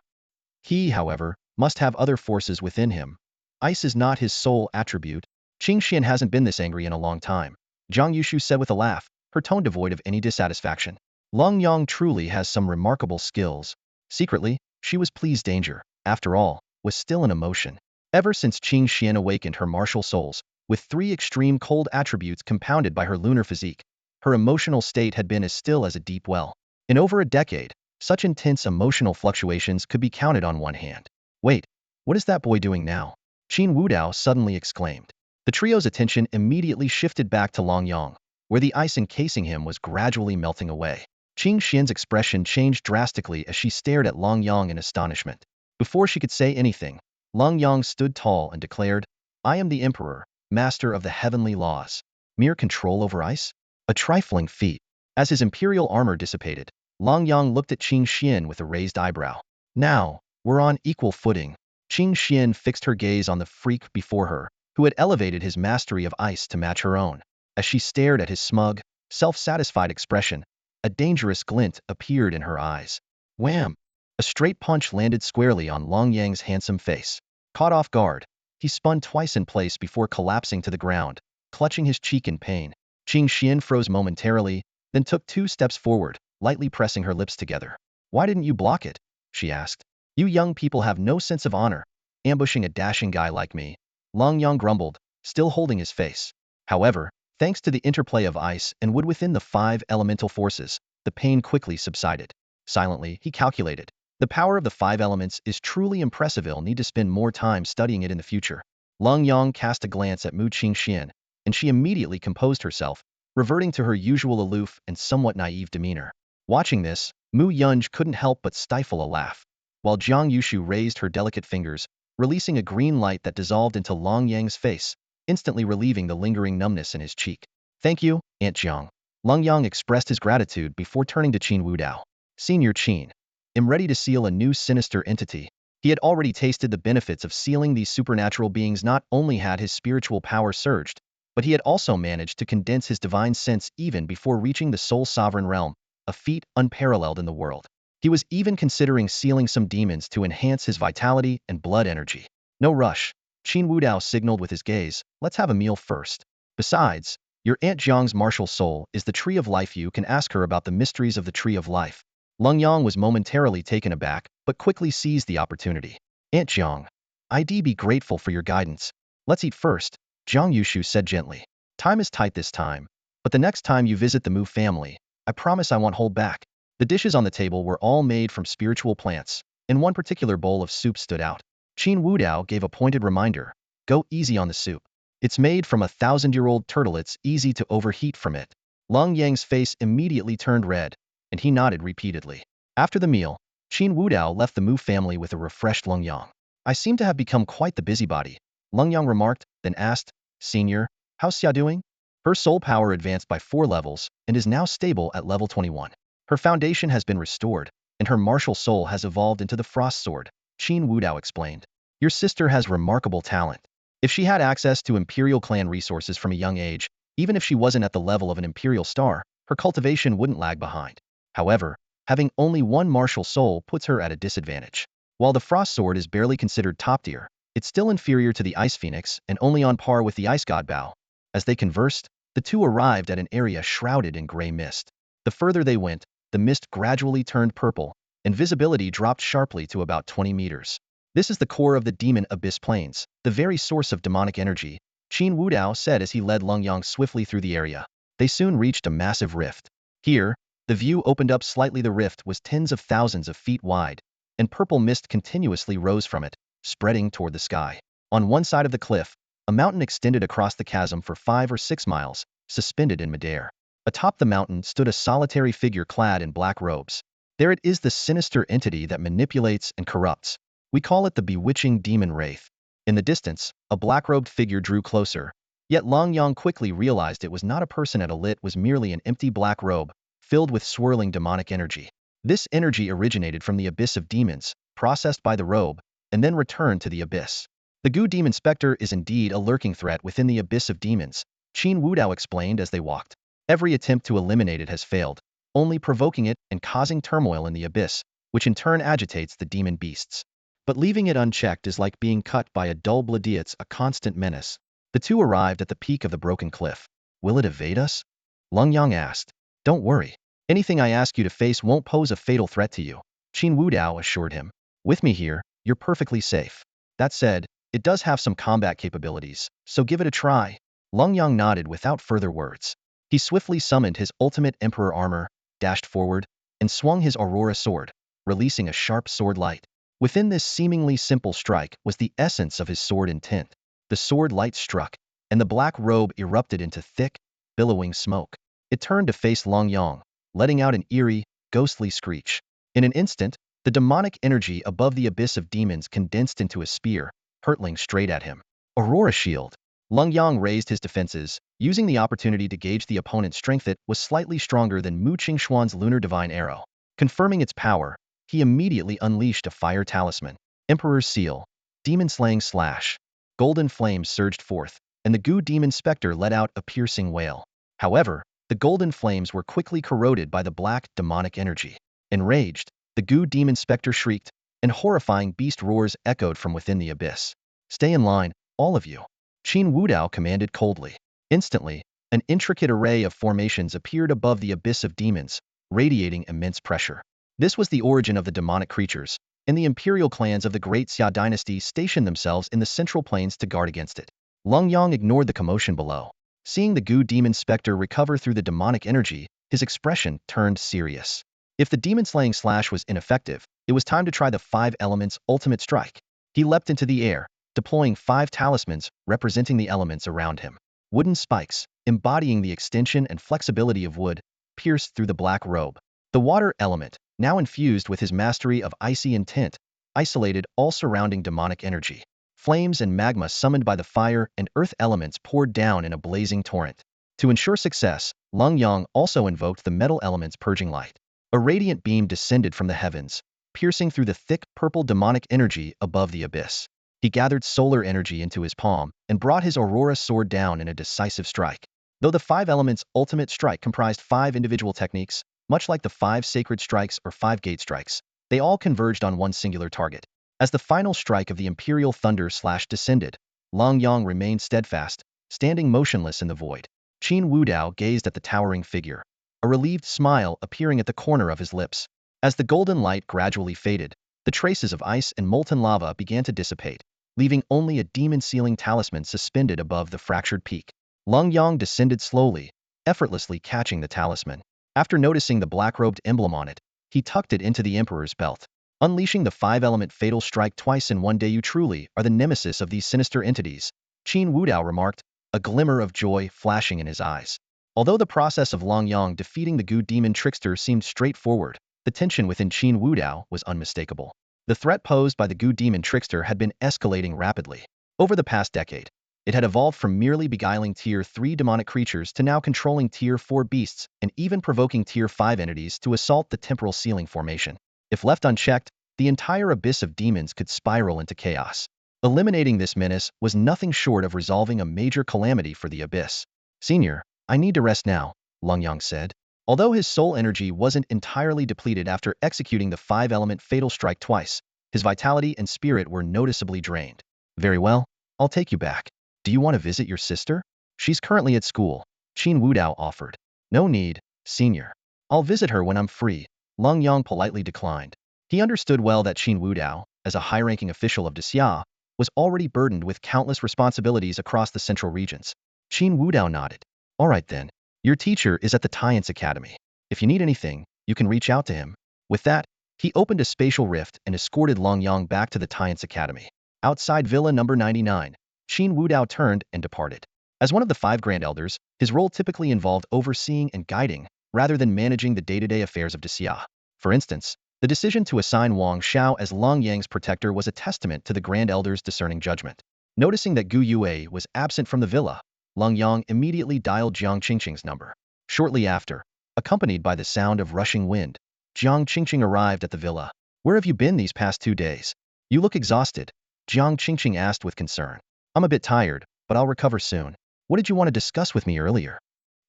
He, however, must have other forces within him. Ice is not his sole attribute. Qingxian hasn't been this angry in a long time, Jiang Yushu said with a laugh, her tone devoid of any dissatisfaction. Longyang truly has some remarkable skills. Secretly, she was pleased danger, after all, was still an emotion. Ever since Qingxian awakened her martial souls, with three extreme cold attributes compounded by her lunar physique, her emotional state had been as still as a deep well. In over a decade, such intense emotional fluctuations could be counted on one hand. Wait, what is that boy doing now? Qin Wudao suddenly exclaimed. The trio's attention immediately shifted back to Longyang, where the ice encasing him was gradually melting away. Qingxian's expression changed drastically as she stared at Longyang in astonishment. Before she could say anything, Longyang stood tall and declared, I am the Emperor, master of the heavenly laws. Mere control over ice? A trifling feat. As his Imperial armor dissipated, Longyang looked at Qingxian with a raised eyebrow. Now, we're on equal footing. Qingxian fixed her gaze on the freak before her, who had elevated his mastery of ice to match her own. As she stared at his smug, self-satisfied expression, a dangerous glint appeared in her eyes. Wham! A straight punch landed squarely on Longyang's handsome face. Caught off guard, he spun twice in place before collapsing to the ground, clutching his cheek in pain. Qingxian froze momentarily, then took 2 steps forward, lightly pressing her lips together. Why didn't you block it? She asked. You young people have no sense of honor, ambushing a dashing guy like me. Longyang grumbled, still holding his face. However, thanks to the interplay of ice and wood within the 5 elemental forces, the pain quickly subsided. Silently, he calculated. The power of the 5 elements is truly impressive. I'll need to spend more time studying it in the future. Longyang cast a glance at Mu Qingxian, and she immediately composed herself, reverting to her usual aloof and somewhat naive demeanor. Watching this, Mu Yunj couldn't help but stifle a laugh, while Jiang Yushu raised her delicate fingers, releasing a green light that dissolved into Longyang's face, instantly relieving the lingering numbness in his cheek. Thank you, Aunt Jiang. Longyang expressed his gratitude before turning to Qin Wudao. Senior Qin, am ready to seal a new sinister entity. He had already tasted the benefits of sealing these supernatural beings. Not only had his spiritual power surged, but he had also managed to condense his divine sense even before reaching the Soul Sovereign realm, a feat unparalleled in the world. He was even considering sealing some demons to enhance his vitality and blood energy. No rush, Qin Wudao signaled with his gaze, let's have a meal first. Besides, your Aunt Jiang's martial soul is the tree of life. You can ask her about the mysteries of the tree of life. Lenyang was momentarily taken aback, but quickly seized the opportunity. Aunt Jiang, I'd be grateful for your guidance. Let's eat first, Jiang Yushu said gently. Time is tight this time, but the next time you visit the Mu family, I promise I won't hold back. The dishes on the table were all made from spiritual plants, and one particular bowl of soup stood out. Qin Wudao gave a pointed reminder, go easy on the soup. It's made from a 1,000-year-old turtle. It's easy to overheat from it. Long Yang's face immediately turned red, and he nodded repeatedly. After the meal, Qin Wudao left the Mu family with a refreshed Lenyang. I seem to have become quite the busybody, Lenyang remarked, then asked, Senior, how's Xia doing? Her soul power advanced by 4 levels and is now stable at level 21. Her foundation has been restored, and her martial soul has evolved into the Frost Sword, Qin Wudao explained. Your sister has remarkable talent. If she had access to Imperial clan resources from a young age, even if she wasn't at the level of an Imperial star, her cultivation wouldn't lag behind. However, having only one martial soul puts her at a disadvantage. While the Frost Sword is barely considered top tier, it's still inferior to the Ice Phoenix and only on par with the Ice God Bow. As they conversed, the two arrived at an area shrouded in gray mist. The further they went, the mist gradually turned purple, and visibility dropped sharply to about 20 meters. This is the core of the Demon Abyss Plains, the very source of demonic energy, Qin Wudao said as he led Lenyang swiftly through the area. They soon reached a massive rift. Here, the view opened up slightly. The rift was tens of thousands of feet wide, and purple mist continuously rose from it, spreading toward the sky. On one side of the cliff, a mountain extended across the chasm for 5 or 6 miles, suspended in midair. Atop the mountain stood a solitary figure clad in black robes. There it is, the sinister entity that manipulates and corrupts. We call it the bewitching demon wraith. In the distance, a black-robed figure drew closer, yet Lenyang quickly realized it was not a person at all. It was merely an empty black robe, filled with swirling demonic energy. This energy originated from the abyss of demons, processed by the robe, and then returned to the abyss. The Gu Demon Spectre is indeed a lurking threat within the abyss of demons, Qin Wudao explained as they walked. Every attempt to eliminate it has failed, only provoking it and causing turmoil in the abyss, which in turn agitates the demon beasts. But leaving it unchecked is like being cut by a dull blade. It's a constant menace. The two arrived at the peak of the broken cliff. Will it evade us? Lenyang asked. Don't worry. Anything I ask you to face won't pose a fatal threat to you, Qin Wudao assured him. With me here, you're perfectly safe. That said, it does have some combat capabilities, so give it a try. Lenyang nodded without further words. He swiftly summoned his ultimate Emperor Armor, dashed forward, and swung his Aurora sword, releasing a sharp sword light. Within this seemingly simple strike was the essence of his sword intent. The sword light struck, and the black robe erupted into thick, billowing smoke. It turned to face Lenyang, letting out an eerie, ghostly screech. In an instant, the demonic energy above the abyss of demons condensed into a spear, hurtling straight at him. Aurora Shield. Lenyang raised his defenses, using the opportunity to gauge the opponent's strength. It was slightly stronger than Mu Qingxuan's Lunar Divine Arrow. Confirming its power, he immediately unleashed a fire talisman. Emperor's Seal. Demon Slaying Slash. Golden flames surged forth, and the Gu Demon Spectre let out a piercing wail. However, the golden flames were quickly corroded by the black, demonic energy. Enraged, the Gu Demon Spectre shrieked, and horrifying beast roars echoed from within the abyss. Stay in line, all of you, Qin Wudao commanded coldly. Instantly, an intricate array of formations appeared above the abyss of demons, radiating immense pressure. This was the origin of the demonic creatures, and the imperial clans of the Great Xia dynasty stationed themselves in the central plains to guard against it. Lenyang ignored the commotion below. Seeing the Gu Demon Spectre recover through the demonic energy, his expression turned serious. If the demon-slaying slash was ineffective, it was time to try the 5 elements ultimate strike. He leapt into the air, deploying 5 talismans representing the elements around him. Wooden spikes, embodying the extension and flexibility of wood, pierced through the black robe. The water element, now infused with his mastery of icy intent, isolated all surrounding demonic energy. Flames and magma summoned by the fire and earth elements poured down in a blazing torrent. To ensure success, Lenyang also invoked the metal element's purging light. A radiant beam descended from the heavens, piercing through the thick purple demonic energy above the abyss. He gathered solar energy into his palm and brought his Aurora sword down in a decisive strike. Though the five elements' ultimate strike comprised five individual techniques, much like the five sacred strikes or five gate strikes, they all converged on one singular target. As the final strike of the Imperial Thunder Slash descended, Lenyang remained steadfast, standing motionless in the void. Qin Wudao gazed at the towering figure, a relieved smile appearing at the corner of his lips. As the golden light gradually faded, the traces of ice and molten lava began to dissipate, leaving only a demon sealing talisman suspended above the fractured peak. Lenyang descended slowly, effortlessly catching the talisman. After noticing the black-robed emblem on it, he tucked it into the Emperor's belt. Unleashing the five-element fatal strike twice in one day, you truly are the nemesis of these sinister entities, Qin Wudao remarked, a glimmer of joy flashing in his eyes. Although the process of Lenyang defeating the Gu demon trickster seemed straightforward, the tension within Qin Wudao was unmistakable. The threat posed by the Gu demon trickster had been escalating rapidly. Over the past decade, it had evolved from merely beguiling Tier 3 demonic creatures to now controlling Tier 4 beasts and even provoking Tier 5 entities to assault the temporal sealing formation. If left unchecked, the entire abyss of demons could spiral into chaos. Eliminating this menace was nothing short of resolving a major calamity for the abyss. Senior, I need to rest now, Lenyang said. Although his soul energy wasn't entirely depleted after executing the five-element fatal strike twice, his vitality and spirit were noticeably drained. Very well, I'll take you back. Do you want to visit your sister? She's currently at school, Qin Wudao offered. No need, senior. I'll visit her when I'm free, Lenyang politely declined. He understood well that Qin Wudao, as a high-ranking official of Xia, was already burdened with countless responsibilities across the central regions. Qin Wudao nodded. All right then. Your teacher is at the Tiance Academy. If you need anything, you can reach out to him. With that, he opened a spatial rift and escorted Lenyang back to the Tiance Academy. Outside Villa number 99, Qin Wudao turned and departed. As one of the five Grand Elders, his role typically involved overseeing and guiding, rather than managing the day-to-day affairs of Xia. For instance, the decision to assign Wang Xiao as Lenyang's protector was a testament to the Grand Elder's discerning judgment. Noticing that Gu Yue was absent from the villa, Lenyang immediately dialed Jiang Qingqing's number. Shortly after, accompanied by the sound of rushing wind, Jiang Qingqing arrived at the villa. Where have you been these past 2 days? You look exhausted, Jiang Qingqing asked with concern. I'm a bit tired, but I'll recover soon. What did you want to discuss with me earlier?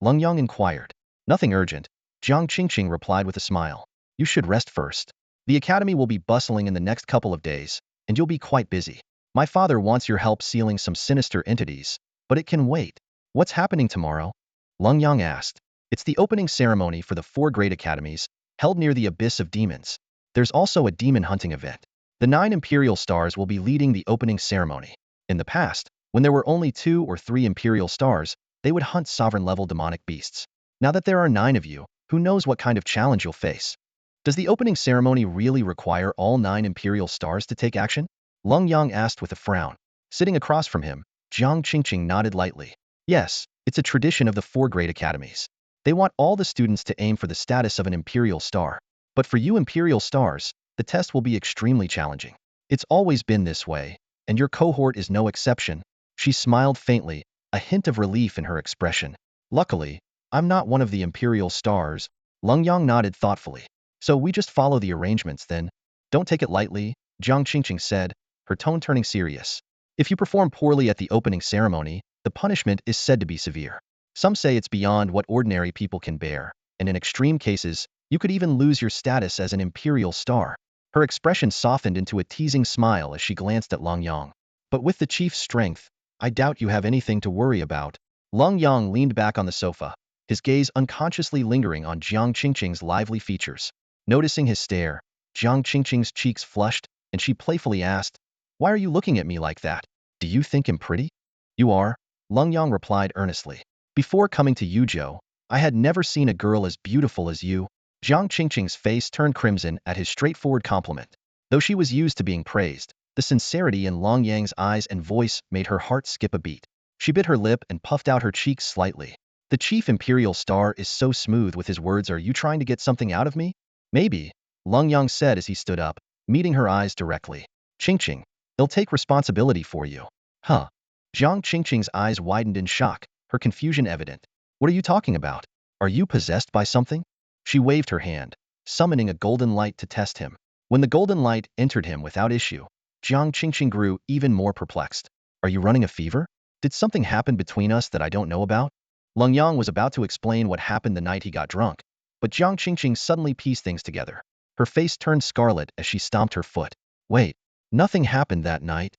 Lenyang inquired. Nothing urgent, Jiang Qingqing replied with a smile. You should rest first. The academy will be bustling in the next couple of days, and you'll be quite busy. My father wants your help sealing some sinister entities, but it can wait. What's happening tomorrow? Lenyang asked. It's the opening ceremony for the 4 great academies, held near the Abyss of Demons. There's also a demon hunting event. The 9 Imperial Stars will be leading the opening ceremony. In the past, when there were only 2 or 3 Imperial Stars, they would hunt sovereign-level demonic beasts. Now that there are 9 of you, who knows what kind of challenge you'll face? Does the opening ceremony really require all 9 Imperial Stars to take action? Lenyang asked with a frown. Sitting across from him, Jiang Qingqing nodded lightly. Yes, it's a tradition of the 4 great academies. They want all the students to aim for the status of an Imperial Star. But for you Imperial Stars, the test will be extremely challenging. It's always been this way, and your cohort is no exception. She smiled faintly, a hint of relief in her expression. Luckily, I'm not one of the Imperial Stars. Lenyang nodded thoughtfully. So we just follow the arrangements then. Don't take it lightly, Jiang Qingqing said, her tone turning serious. If you perform poorly at the opening ceremony, the punishment is said to be severe. Some say it's beyond what ordinary people can bear, and in extreme cases, you could even lose your status as an Imperial Star. Her expression softened into a teasing smile as she glanced at Lenyang. But with the chief's strength, I doubt you have anything to worry about. Lenyang leaned back on the sofa, his gaze unconsciously lingering on Jiang Qingqing's lively features. Noticing his stare, Jiang Qingqing's cheeks flushed, and she playfully asked, Why are you looking at me like that? Do you think I'm pretty? You are, Lenyang replied earnestly. Before coming to Yuzhou, I had never seen a girl as beautiful as you. Jiang Qingqing's face turned crimson at his straightforward compliment. Though she was used to being praised, the sincerity in Lenyang's eyes and voice made her heart skip a beat. She bit her lip and puffed out her cheeks slightly. The chief Imperial Star is so smooth with his words. Are you trying to get something out of me? Maybe, Lenyang said as he stood up, meeting her eyes directly. Qingqing, they'll take responsibility for you. Huh? Jiang Qingqing's eyes widened in shock, her confusion evident. What are you talking about? Are you possessed by something? She waved her hand, summoning a golden light to test him. When the golden light entered him without issue, Jiang Qingqing grew even more perplexed. Are you running a fever? Did something happen between us that I don't know about? Lenyang was about to explain what happened the night he got drunk, but Jiang Qingqing suddenly pieced things together. Her face turned scarlet as she stomped her foot. Wait, nothing happened that night?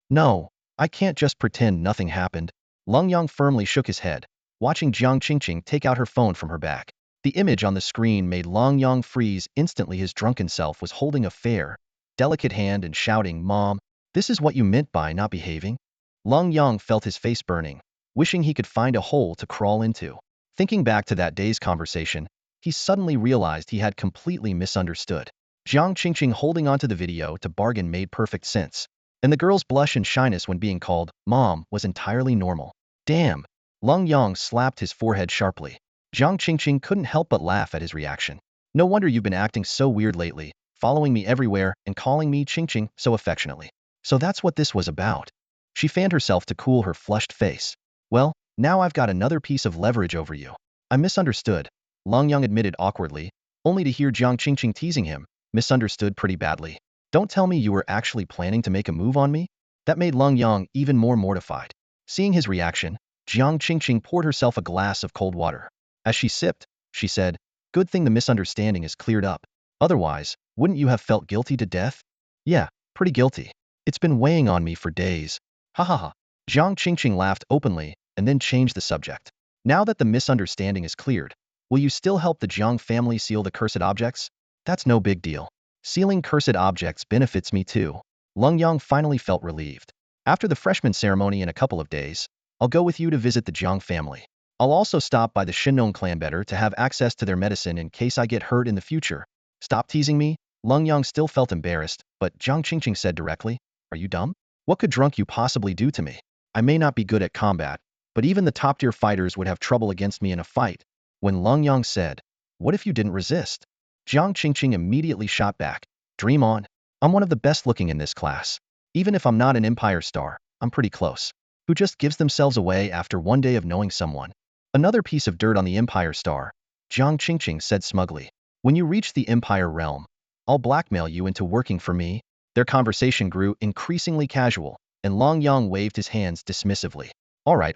No, I can't just pretend nothing happened. Lenyang firmly shook his head, watching Jiang Qingqing take out her phone from her back. The image on the screen made Lenyang freeze instantly. His drunken self was holding a fair, delicate hand and shouting, "Mom, this is what you meant by not behaving?" Lenyang felt his face burning, wishing he could find a hole to crawl into. Thinking back to that day's conversation, he suddenly realized he had completely misunderstood. Jiang Qingqing holding onto the video to bargain made perfect sense, and the girl's blush and shyness when being called "Mom" was entirely normal. Damn! Lenyang slapped his forehead sharply. Jiang Qingqing couldn't help but laugh at his reaction. No wonder you've been acting so weird lately, following me everywhere and calling me Qingqing so affectionately. So that's what this was about. She fanned herself to cool her flushed face. Well, now I've got another piece of leverage over you. I misunderstood, Lenyang admitted awkwardly, only to hear Jiang Qingqing teasing him. Misunderstood pretty badly. Don't tell me you were actually planning to make a move on me? That made Lenyang even more mortified. Seeing his reaction, Jiang Qingqing poured herself a glass of cold water. As she sipped, she said, "Good thing the misunderstanding is cleared up. Otherwise, wouldn't you have felt guilty to death?" "Yeah, pretty guilty. It's been weighing on me for days." Ha ha ha. Jiang Qingqing laughed openly and then changed the subject. "Now that the misunderstanding is cleared, will you still help the Jiang family seal the cursed objects?" "That's no big deal. Sealing cursed objects benefits me too." Lenyang finally felt relieved. "After the freshman ceremony in a couple of days, I'll go with you to visit the Jiang family. I'll also stop by the Shin clan better to have access to their medicine in case I get hurt in the future." "Stop teasing me." Lenyang still felt embarrassed, but Jiang Qingqing said directly, "Are you dumb? What could drunk you possibly do to me? I may not be good at combat, but even the top-tier fighters would have trouble against me in a fight." When Lenyang said, "What if you didn't resist?" Jiang Qingqing immediately shot back, "Dream on. I'm one of the best looking in this class. Even if I'm not an Empire star, I'm pretty close. Who just gives themselves away after one day of knowing someone?" "Another piece of dirt on the Empire star," Jiang Qingqing said smugly. "When you reach the Empire realm, I'll blackmail you into working for me." Their conversation grew increasingly casual, and Lenyang waved his hands dismissively. All right,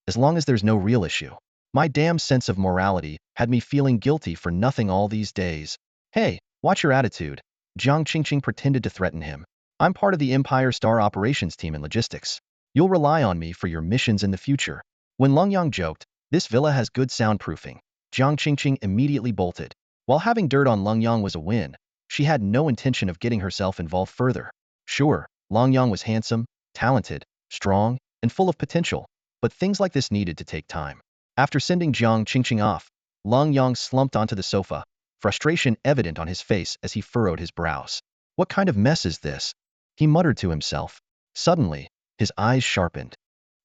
as long as there's no real issue. My damn sense of morality had me feeling guilty for nothing all these days." "Hey, watch your attitude." Jiang Qingqing pretended to threaten him. "I'm part of the Empire Star operations team in logistics. You'll rely on me for your missions in the future." When Lenyang joked, "This villa has good soundproofing," Jiang Qingqing immediately bolted. While having dirt on Lenyang was a win, she had no intention of getting herself involved further. Sure, Lenyang was handsome, talented, strong, and full of potential, but things like this needed to take time. After sending Jiang Qingqing off, Lenyang slumped onto the sofa, frustration evident on his face as he furrowed his brows. "What kind of mess is this?" he muttered to himself. Suddenly, his eyes sharpened.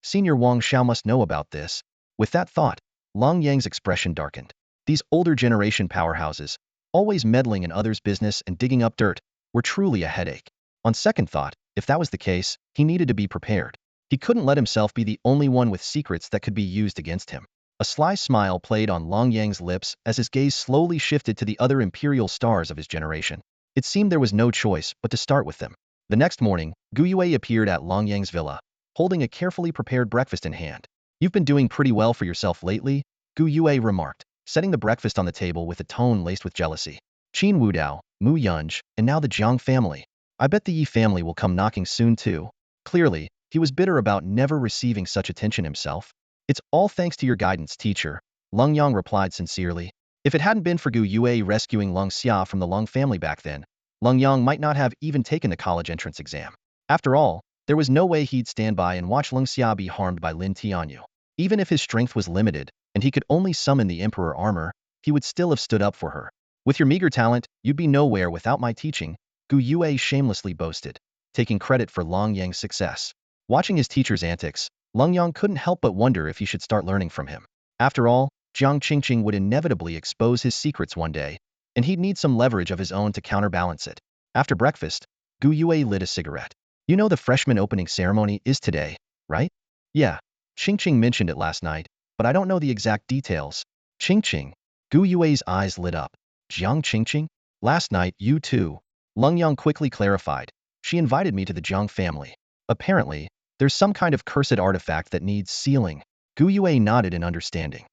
"Senior Wang Xiao must know about this." With that thought, Lenyang's expression darkened. These older generation powerhouses, always meddling in others' business and digging up dirt, were truly a headache. On second thought, if that was the case, he needed to be prepared. He couldn't let himself be the only one with secrets that could be used against him. A sly smile played on Lenyang's lips as his gaze slowly shifted to the other imperial stars of his generation. It seemed there was no choice but to start with them. The next morning, Gu Yue appeared at Lenyang's villa, holding a carefully prepared breakfast in hand. "You've been doing pretty well for yourself lately," Gu Yue remarked, setting the breakfast on the table with a tone laced with jealousy. "Qin Wudao, Mu Yunj, and now the Jiang family. I bet the Yi family will come knocking soon too." Clearly, he was bitter about never receiving such attention himself. "It's all thanks to your guidance, teacher," Lenyang replied sincerely. If it hadn't been for Gu Yue rescuing Leng Xia from the Leng family back then, Lenyang might not have even taken the college entrance exam. After all, there was no way he'd stand by and watch Leng Xia be harmed by Lin Tianyu. Even if his strength was limited, and he could only summon the Emperor Armor, he would still have stood up for her. "With your meager talent, you'd be nowhere without my teaching," Gu Yue shamelessly boasted, taking credit for Lenyang's success. Watching his teacher's antics, Lenyang couldn't help but wonder if he should start learning from him. After all, Jiang Qingqing would inevitably expose his secrets one day, and he'd need some leverage of his own to counterbalance it. After breakfast, Gu Yue lit a cigarette. "You know the freshman opening ceremony is today, right?" "Yeah, Qingqing mentioned it last night, but I don't know the exact details." "Qingqing?" Gu Yue's eyes lit up. "Jiang Qingqing? Last night, you too." Lenyang quickly clarified, She invited me to the Jang family. Apparently, there's some kind of cursed artifact that needs sealing. Gu Yue nodded in understanding.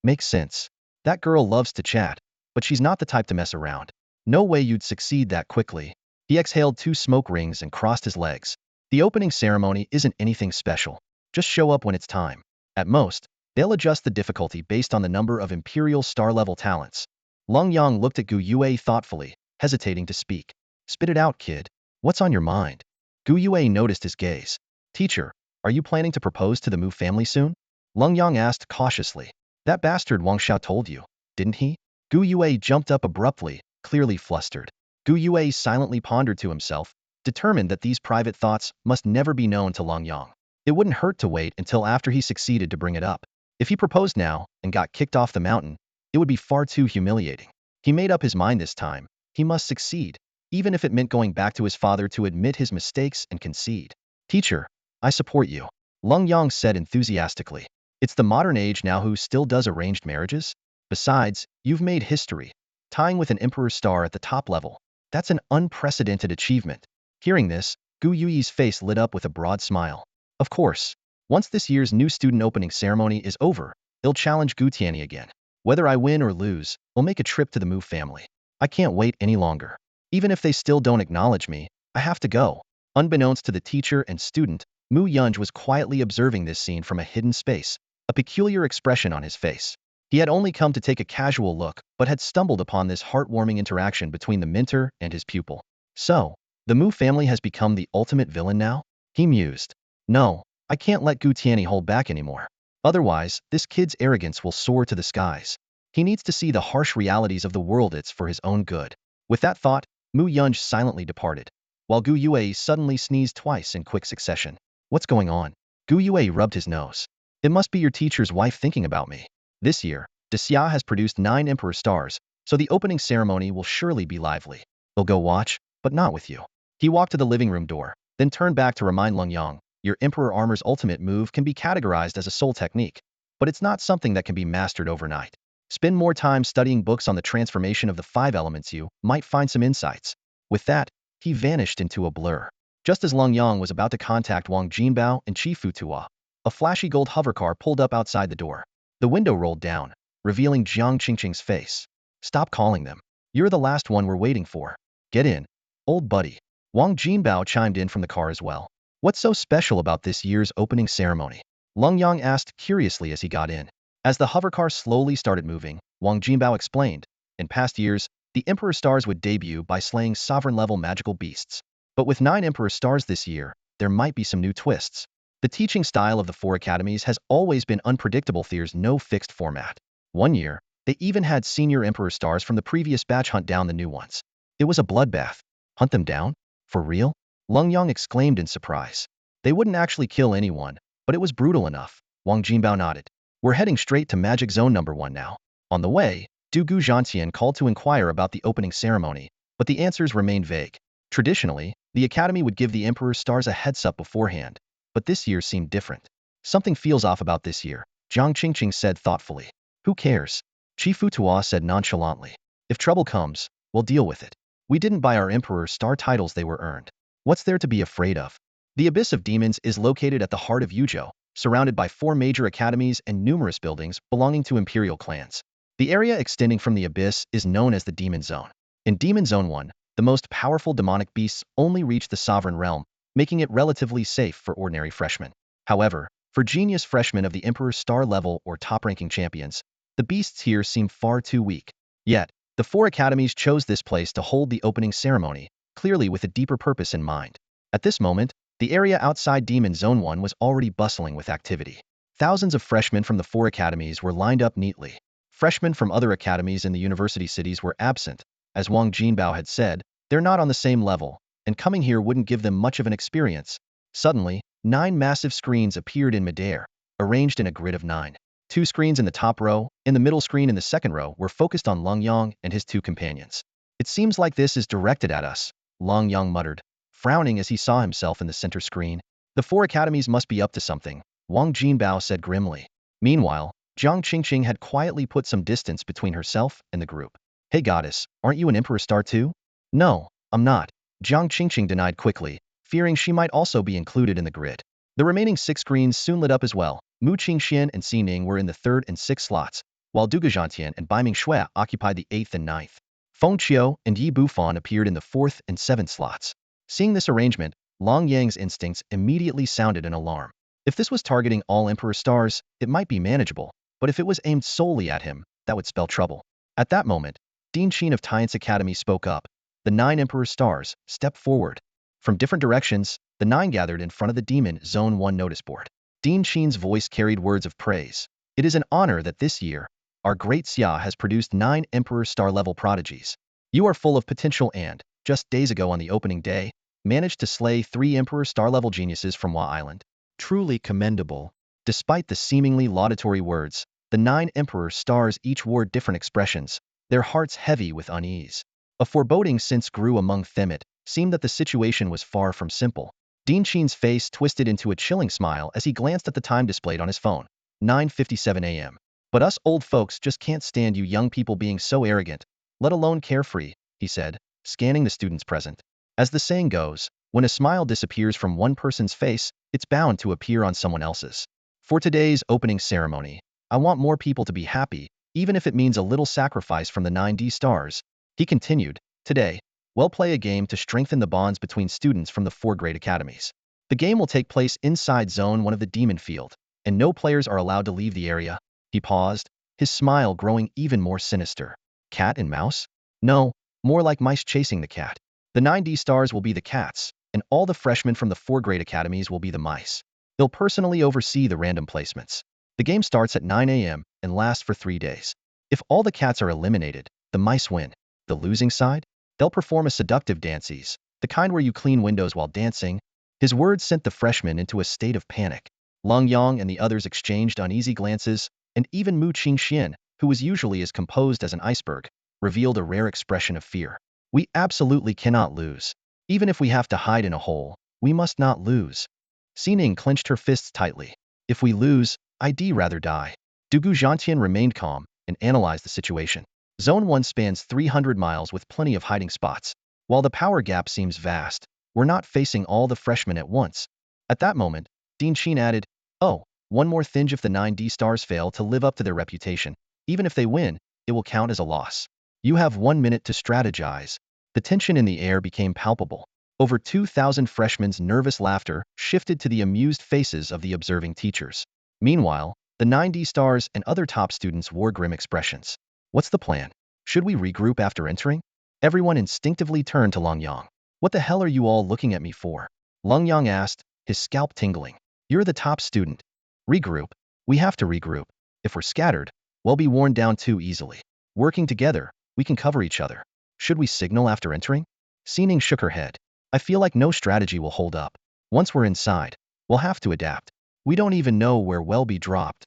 Makes sense. That girl loves to chat, but she's not the type to mess around. No way you'd succeed that quickly. He exhaled 2 smoke rings and crossed his legs. The opening ceremony isn't anything special. Just show up when it's time. At most, they'll adjust the difficulty based on the number of Imperial star-level talents. Lenyang looked at Gu Yue thoughtfully, hesitating to speak. Spit it out, kid. What's on your mind? Gu Yue noticed his gaze. Teacher, are you planning to propose to the Mu family soon? Lenyang asked cautiously. That bastard Wang Xiao told you, didn't he? Gu Yue jumped up abruptly, clearly flustered. Gu Yue silently pondered to himself, determined that these private thoughts must never be known to Lenyang. It wouldn't hurt to wait until after he succeeded to bring it up. If he proposed now and got kicked off the mountain, it would be far too humiliating. He made up his mind this time. He must succeed, even if it meant going back to his father to admit his mistakes and concede. Teacher, I support you, Lenyang said enthusiastically. It's the modern age now who still does arranged marriages? Besides, you've made history, tying with an Emperor star at the top level. That's an unprecedented achievement. Hearing this, Gu Yue's face lit up with a broad smile. Of course, once this year's new student opening ceremony is over, they'll challenge Gu Tianyi again. Whether I win or lose, we'll make a trip to the Mu family. I can't wait any longer. Even if they still don't acknowledge me, I have to go. Unbeknownst to the teacher and student, Mu Yunj was quietly observing this scene from a hidden space, a peculiar expression on his face. He had only come to take a casual look, but had stumbled upon this heartwarming interaction between the mentor and his pupil. So, the Mu family has become the ultimate villain now? He mused. No, I can't let Gu Tianyi hold back anymore. Otherwise, this kid's arrogance will soar to the skies. He needs to see the harsh realities of the world it's for his own good. With that thought, Mu Yunj silently departed, while Gu Yue suddenly sneezed twice in quick succession. What's going on? Gu Yue rubbed his nose. It must be your teacher's wife thinking about me. This year, Xia has produced 9 Emperor stars, so the opening ceremony will surely be lively. They'll go watch, but not with you. He walked to the living room door, then turned back to remind Lenyang, your Emperor Armor's ultimate move can be categorized as a soul technique, but it's not something that can be mastered overnight. Spend more time studying books on the transformation of the 5 elements, you might find some insights. With that, he vanished into a blur. Just as Lenyang was about to contact Wang Jinbao and Chi Tua, a flashy gold hovercar pulled up outside the door. The window rolled down, revealing Jiang Qingqing's face. Stop calling them. You're the last one we're waiting for. Get in, old buddy. Wang Jinbao chimed in from the car as well. What's so special about this year's opening ceremony? Lenyang asked curiously as he got in. As the hovercar slowly started moving, Wang Jinbao explained, in past years, the Emperor stars would debut by slaying sovereign-level magical beasts. But with 9 Emperor stars this year, there might be some new twists. The teaching style of the 4 academies has always been unpredictable. There's no fixed format. One year, they even had senior Emperor stars from the previous batch hunt down the new ones. It was a bloodbath. Hunt them down? For real? Lenyang exclaimed in surprise. They wouldn't actually kill anyone, but it was brutal enough. Wang Jinbao nodded. We're heading straight to Magic Zone number 1 now. On the way, Du Gu Zhantian called to inquire about the opening ceremony, but the answers remained vague. Traditionally, the academy would give the Emperor stars a heads-up beforehand, but this year seemed different. Something feels off about this year, Jiang Qingqing said thoughtfully. Who cares? Chi Tua said nonchalantly. If trouble comes, we'll deal with it. We didn't buy our Emperor star titles, they were earned. What's there to be afraid of? The Abyss of Demons is located at the heart of Yuzhou, surrounded by 4 major academies and numerous buildings belonging to Imperial clans. The area extending from the Abyss is known as the Demon Zone. In Demon Zone 1, the most powerful demonic beasts only reach the Sovereign Realm, making it relatively safe for ordinary freshmen. However, for genius freshmen of the Emperor's star level or top-ranking champions, the beasts here seem far too weak. Yet, the 4 academies chose this place to hold the opening ceremony, clearly with a deeper purpose in mind. At this moment, the area outside Demon Zone 1 was already bustling with activity. Thousands of freshmen from the 4 academies were lined up neatly. Freshmen from other academies in the university cities were absent. As Wang Jinbao had said, they're not on the same level, and coming here wouldn't give them much of an experience. Suddenly, 9 massive screens appeared in midair, arranged in a grid of 9. 2 screens in the top row, and the middle screen in the second row were focused on Lenyang and his 2 companions. It seems like this is directed at us, Lenyang muttered, frowning as he saw himself in the center screen. The 4 academies must be up to something, Wang Jinbao said grimly. Meanwhile, Jiang Qingqing had quietly put some distance between herself and the group. Hey goddess, aren't you an Emperor star too? No, I'm not, Jiang Qingqing denied quickly, fearing she might also be included in the grid. The remaining 6 screens soon lit up as well. Mu Qingxian and Xining were in the 3rd and 6th slots, while Du Guzhantian and Baiming Shui occupied the 8th and 9th. Feng Qiu and Yi Bufan appeared in the 4th and 7th slots. Seeing this arrangement, Long Yang's instincts immediately sounded an alarm. If this was targeting all Emperor stars, it might be manageable, but if it was aimed solely at him, that would spell trouble. At that moment, Dean Sheen of Tian's Academy spoke up. The 9 Emperor stars stepped forward. From different directions, the 9 gathered in front of the Demon Zone 1 notice board. Dean Sheen's voice carried words of praise. It is an honor that this year, our great Xia has produced 9 Emperor star-level prodigies. You are full of potential and, just days ago on the opening day, managed to slay 3 Emperor star-level geniuses from Hua Island. Truly commendable. Despite the seemingly laudatory words, the 9 Emperor stars each wore different expressions, their hearts heavy with unease. A foreboding sense grew among them. It seemed that the situation was far from simple. Dean Sheen's face twisted into a chilling smile as he glanced at the time displayed on his phone. 9:57 a.m. But us old folks just can't stand you young people being so arrogant, let alone carefree, he said, scanning the students present. As the saying goes, when a smile disappears from one person's face, it's bound to appear on someone else's. For today's opening ceremony, I want more people to be happy, even if it means a little sacrifice from the 9D stars. He continued, today, we'll play a game to strengthen the bonds between students from the 4 great academies. The game will take place inside Zone 1 of the Demon Field, and no players are allowed to leave the area. He paused, his smile growing even more sinister. Cat and mouse? No, more like mice chasing the cat. The 9D stars will be the cats, and all the freshmen from the 4 great academies will be the mice. They'll personally oversee the random placements. The game starts at 9 a.m. and lasts for 3 days. If all the cats are eliminated, the mice win. The losing side? They'll perform a seductive dances, the kind where you clean windows while dancing. His words sent the freshmen into a state of panic. Long Yang and the others exchanged uneasy glances, and even Mu Qingxian, who was usually as composed as an iceberg, revealed a rare expression of fear. We absolutely cannot lose. Even if we have to hide in a hole, we must not lose. Xining clenched her fists tightly. If we lose, I'd rather die. Du Guzhantian remained calm and analyzed the situation. Zone 1 spans 300 miles with plenty of hiding spots. While the power gap seems vast, we're not facing all the freshmen at once. At that moment, Dean Sheen added, oh, one more thing, if the 9D stars fail to live up to their reputation, even if they win, it will count as a loss. You have 1 minute to strategize. The tension in the air became palpable. Over 2,000 freshmen's nervous laughter shifted to the amused faces of the observing teachers. Meanwhile, the 9D stars and other top students wore grim expressions. What's the plan? Should we regroup after entering? Everyone instinctively turned to Long Yang. What the hell are you all looking at me for? Long Yang asked, his scalp tingling. You're the top student. Regroup. We have to regroup. If we're scattered, we'll be worn down too easily. Working together, we can cover each other. Should we signal after entering? Xining shook her head. I feel like no strategy will hold up. Once we're inside, we'll have to adapt. We don't even know where we'll be dropped.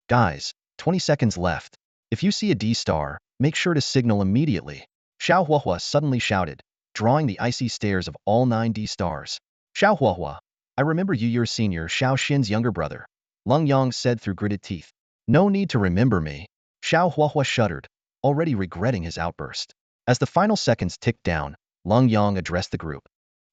Guys, 20 seconds left. If you see a D star, make sure to signal immediately. Xiao Huahua suddenly shouted, drawing the icy stares of all 9D stars. Xiao Huahua, I remember you, your senior Xiao Shin's younger brother. Long Yang said through gritted teeth. No need to remember me. Xiao Huahua shuddered, already regretting his outburst. As the final seconds ticked down, Long Yang addressed the group.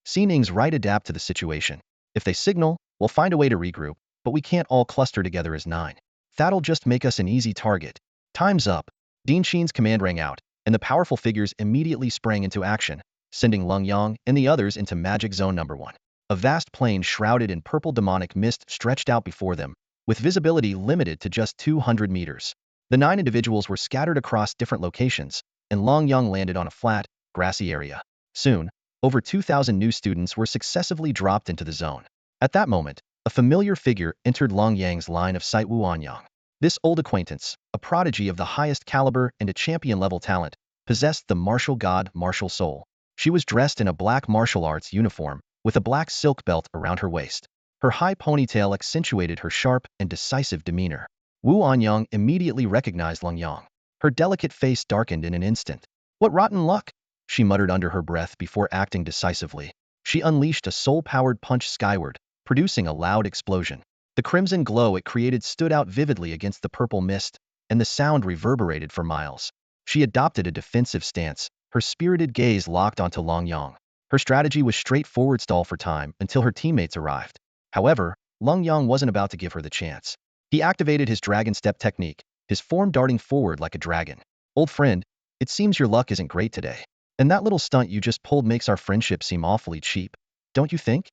Xining's right, adapt to the situation. If they signal, we'll find a way to regroup, but we can't all cluster together as 9. That'll just make us an easy target. Time's up. Dean Sheen's command rang out, and the powerful figures immediately sprang into action, sending Long Yang and the others into Magic Zone number 1. A vast plain shrouded in purple demonic mist stretched out before them, with visibility limited to just 200 meters. The 9 individuals were scattered across different locations, and Long Yang landed on a flat, grassy area. Soon, over 2,000 new students were successively dropped into the zone. At that moment, a familiar figure entered Long Yang's line of sight. Wu Anyang. This old acquaintance, a prodigy of the highest caliber and a champion-level talent, possessed the martial god martial soul. She was dressed in a black martial arts uniform, with a black silk belt around her waist. Her high ponytail accentuated her sharp and decisive demeanor. Wu Anyang immediately recognized Long Yang. Her delicate face darkened in an instant. What rotten luck! She muttered under her breath before acting decisively. She unleashed a soul-powered punch skyward, producing a loud explosion. The crimson glow it created stood out vividly against the purple mist, and the sound reverberated for miles. She adopted a defensive stance, her spirited gaze locked onto Long Yang. Her strategy was straightforward: stall for time until her teammates arrived. However, Lenyang wasn't about to give her the chance. He activated his dragon step technique, his form darting forward like a dragon. Old friend, it seems your luck isn't great today. And that little stunt you just pulled makes our friendship seem awfully cheap. Don't you think?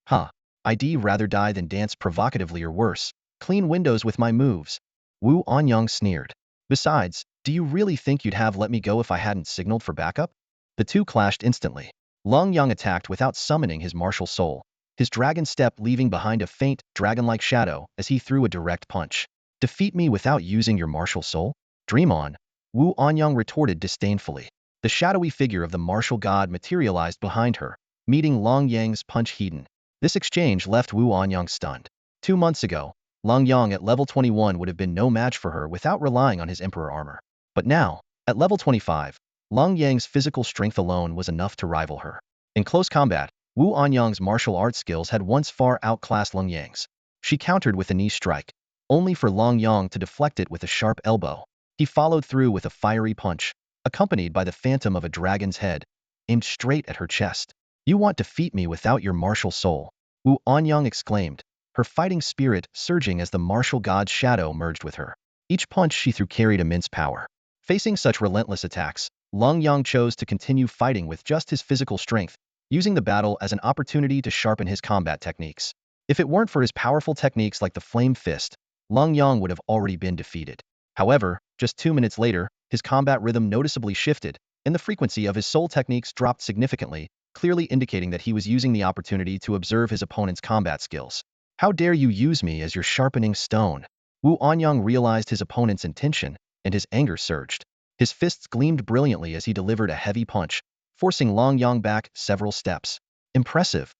Huh. I'd rather die than dance provocatively or worse. Clean windows with my moves. Wu Anyang sneered. Besides, do you really think you'd have let me go if I hadn't signaled for backup? The two clashed instantly. Lenyang attacked without summoning his martial soul, his dragon step leaving behind a faint, dragon-like shadow as he threw a direct punch. Defeat me without using your martial soul? Dream on. Wu Anyang retorted disdainfully. The shadowy figure of the martial god materialized behind her, meeting Lenyang's punch hidden. This exchange left Wu Anyang stunned. 2 months ago, Lenyang at level 21 would have been no match for her without relying on his Emperor armor. But now, at level 25, Lenyang's physical strength alone was enough to rival her. In close combat, Wu Anyang's martial arts skills had once far outclassed Lenyang's. She countered with a knee strike, only for Lenyang to deflect it with a sharp elbow. He followed through with a fiery punch, accompanied by the phantom of a dragon's head, aimed straight at her chest. You want to defeat me without your martial soul? Wu Anyang exclaimed, her fighting spirit surging as the martial god's shadow merged with her. Each punch she threw carried immense power. Facing such relentless attacks, Lenyang chose to continue fighting with just his physical strength, using the battle as an opportunity to sharpen his combat techniques. If it weren't for his powerful techniques like the Flame Fist, Lenyang would have already been defeated. However, just 2 minutes later, his combat rhythm noticeably shifted, and the frequency of his soul techniques dropped significantly, clearly indicating that he was using the opportunity to observe his opponent's combat skills. How dare you use me as your sharpening stone? Wu Anyang realized his opponent's intention, and his anger surged. His fists gleamed brilliantly as he delivered a heavy punch, forcing Lenyang back several steps. Impressive.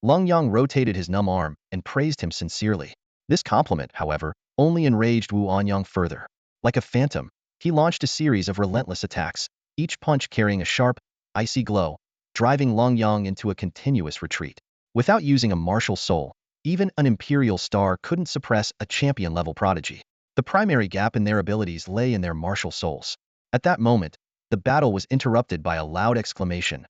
Lenyang rotated his numb arm and praised him sincerely. This compliment, however, only enraged Wu Anyang further. Like a phantom, he launched a series of relentless attacks, each punch carrying a sharp, icy glow, driving Lenyang into a continuous retreat. Without using a martial soul, even an Imperial star couldn't suppress a champion-level prodigy. The primary gap in their abilities lay in their martial souls. At that moment, the battle was interrupted by a loud exclamation.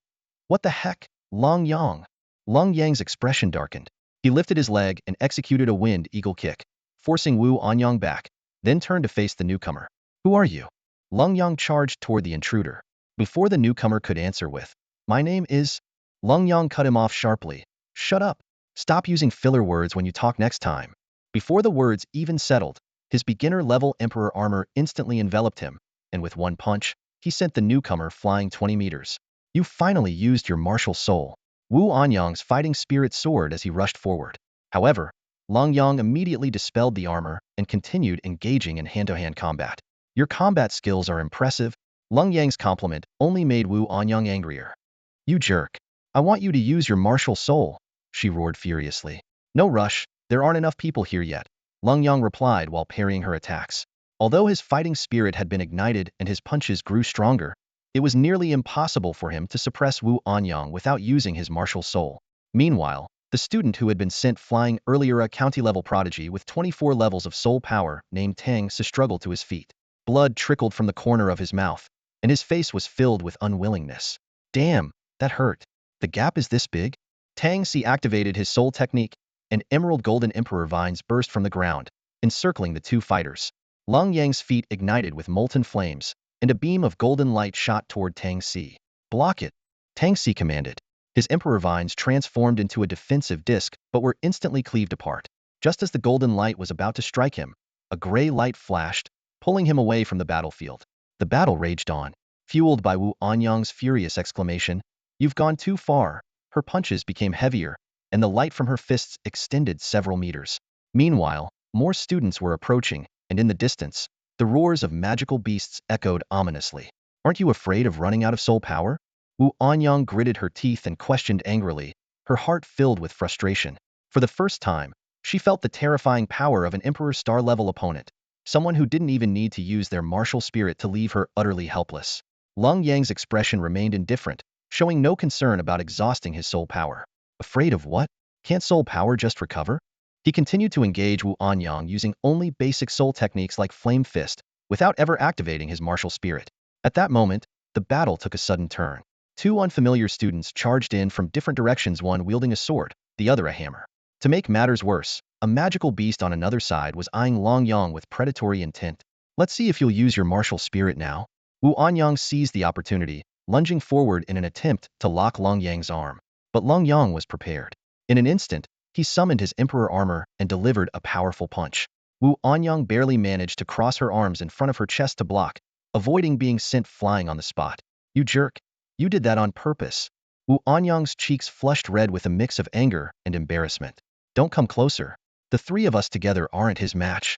What the heck? Lenyang! Lenyang's expression darkened. He lifted his leg and executed a wind eagle kick, forcing Wu Anyang back, then turned to face the newcomer. Who are you? Lenyang charged toward the intruder. Before the newcomer could answer with, my name is... Lenyang cut him off sharply. Shut up. Stop using filler words when you talk next time. Before the words even settled, his beginner-level Emperor armor instantly enveloped him, and with one punch, he sent the newcomer flying 20 meters. You finally used your martial soul. Wu Anyang's fighting spirit soared as he rushed forward. However, Lenyang immediately dispelled the armor and continued engaging in hand-to-hand combat. Your combat skills are impressive. Lenyang's compliment only made Wu Anyang angrier. You jerk. I want you to use your martial soul, she roared furiously. No rush, there aren't enough people here yet, Lenyang replied while parrying her attacks. Although his fighting spirit had been ignited and his punches grew stronger, it was nearly impossible for him to suppress Wu Anyang without using his martial soul. Meanwhile, the student who had been sent flying earlier, a county-level prodigy with 24 levels of soul power, named Tang, struggled to his feet. Blood trickled from the corner of his mouth, and his face was filled with unwillingness. Damn, that hurt. The gap is this big? Tang activated his soul technique, and emerald golden emperor vines burst from the ground, encircling the two fighters. Lenyang's feet ignited with molten flames, and a beam of golden light shot toward Tang. Block it, Tang commanded. His emperor vines transformed into a defensive disc but were instantly cleaved apart. Just as the golden light was about to strike him, a gray light flashed, pulling him away from the battlefield. The battle raged on, fueled by Wu Anyang's furious exclamation, "You've gone too far." Her punches became heavier, and the light from her fists extended several meters. Meanwhile, more students were approaching, and in the distance, the roars of magical beasts echoed ominously. Aren't you afraid of running out of soul power? Wu Anyang gritted her teeth and questioned angrily, her heart filled with frustration. For the first time, she felt the terrifying power of an Emperor Star-level opponent, someone who didn't even need to use their martial spirit to leave her utterly helpless. Lenyang's expression remained indifferent, showing no concern about exhausting his soul power. Afraid of what? Can't soul power just recover? He continued to engage Wu Anyang using only basic soul techniques like Flame Fist, without ever activating his martial spirit. At that moment, the battle took a sudden turn. Two unfamiliar students charged in from different directions, one wielding a sword, the other a hammer. To make matters worse, a magical beast on another side was eyeing Lenyang with predatory intent. Let's see if you'll use your martial spirit now. Lenyang seized the opportunity, lunging forward in an attempt to lock Lenyang's arm. But Lenyang was prepared. In an instant, he summoned his Emperor Armor and delivered a powerful punch. Lenyang barely managed to cross her arms in front of her chest to block, avoiding being sent flying on the spot. You jerk. You did that on purpose. Lenyang's cheeks flushed red with a mix of anger and embarrassment. Don't come closer. The three of us together aren't his match.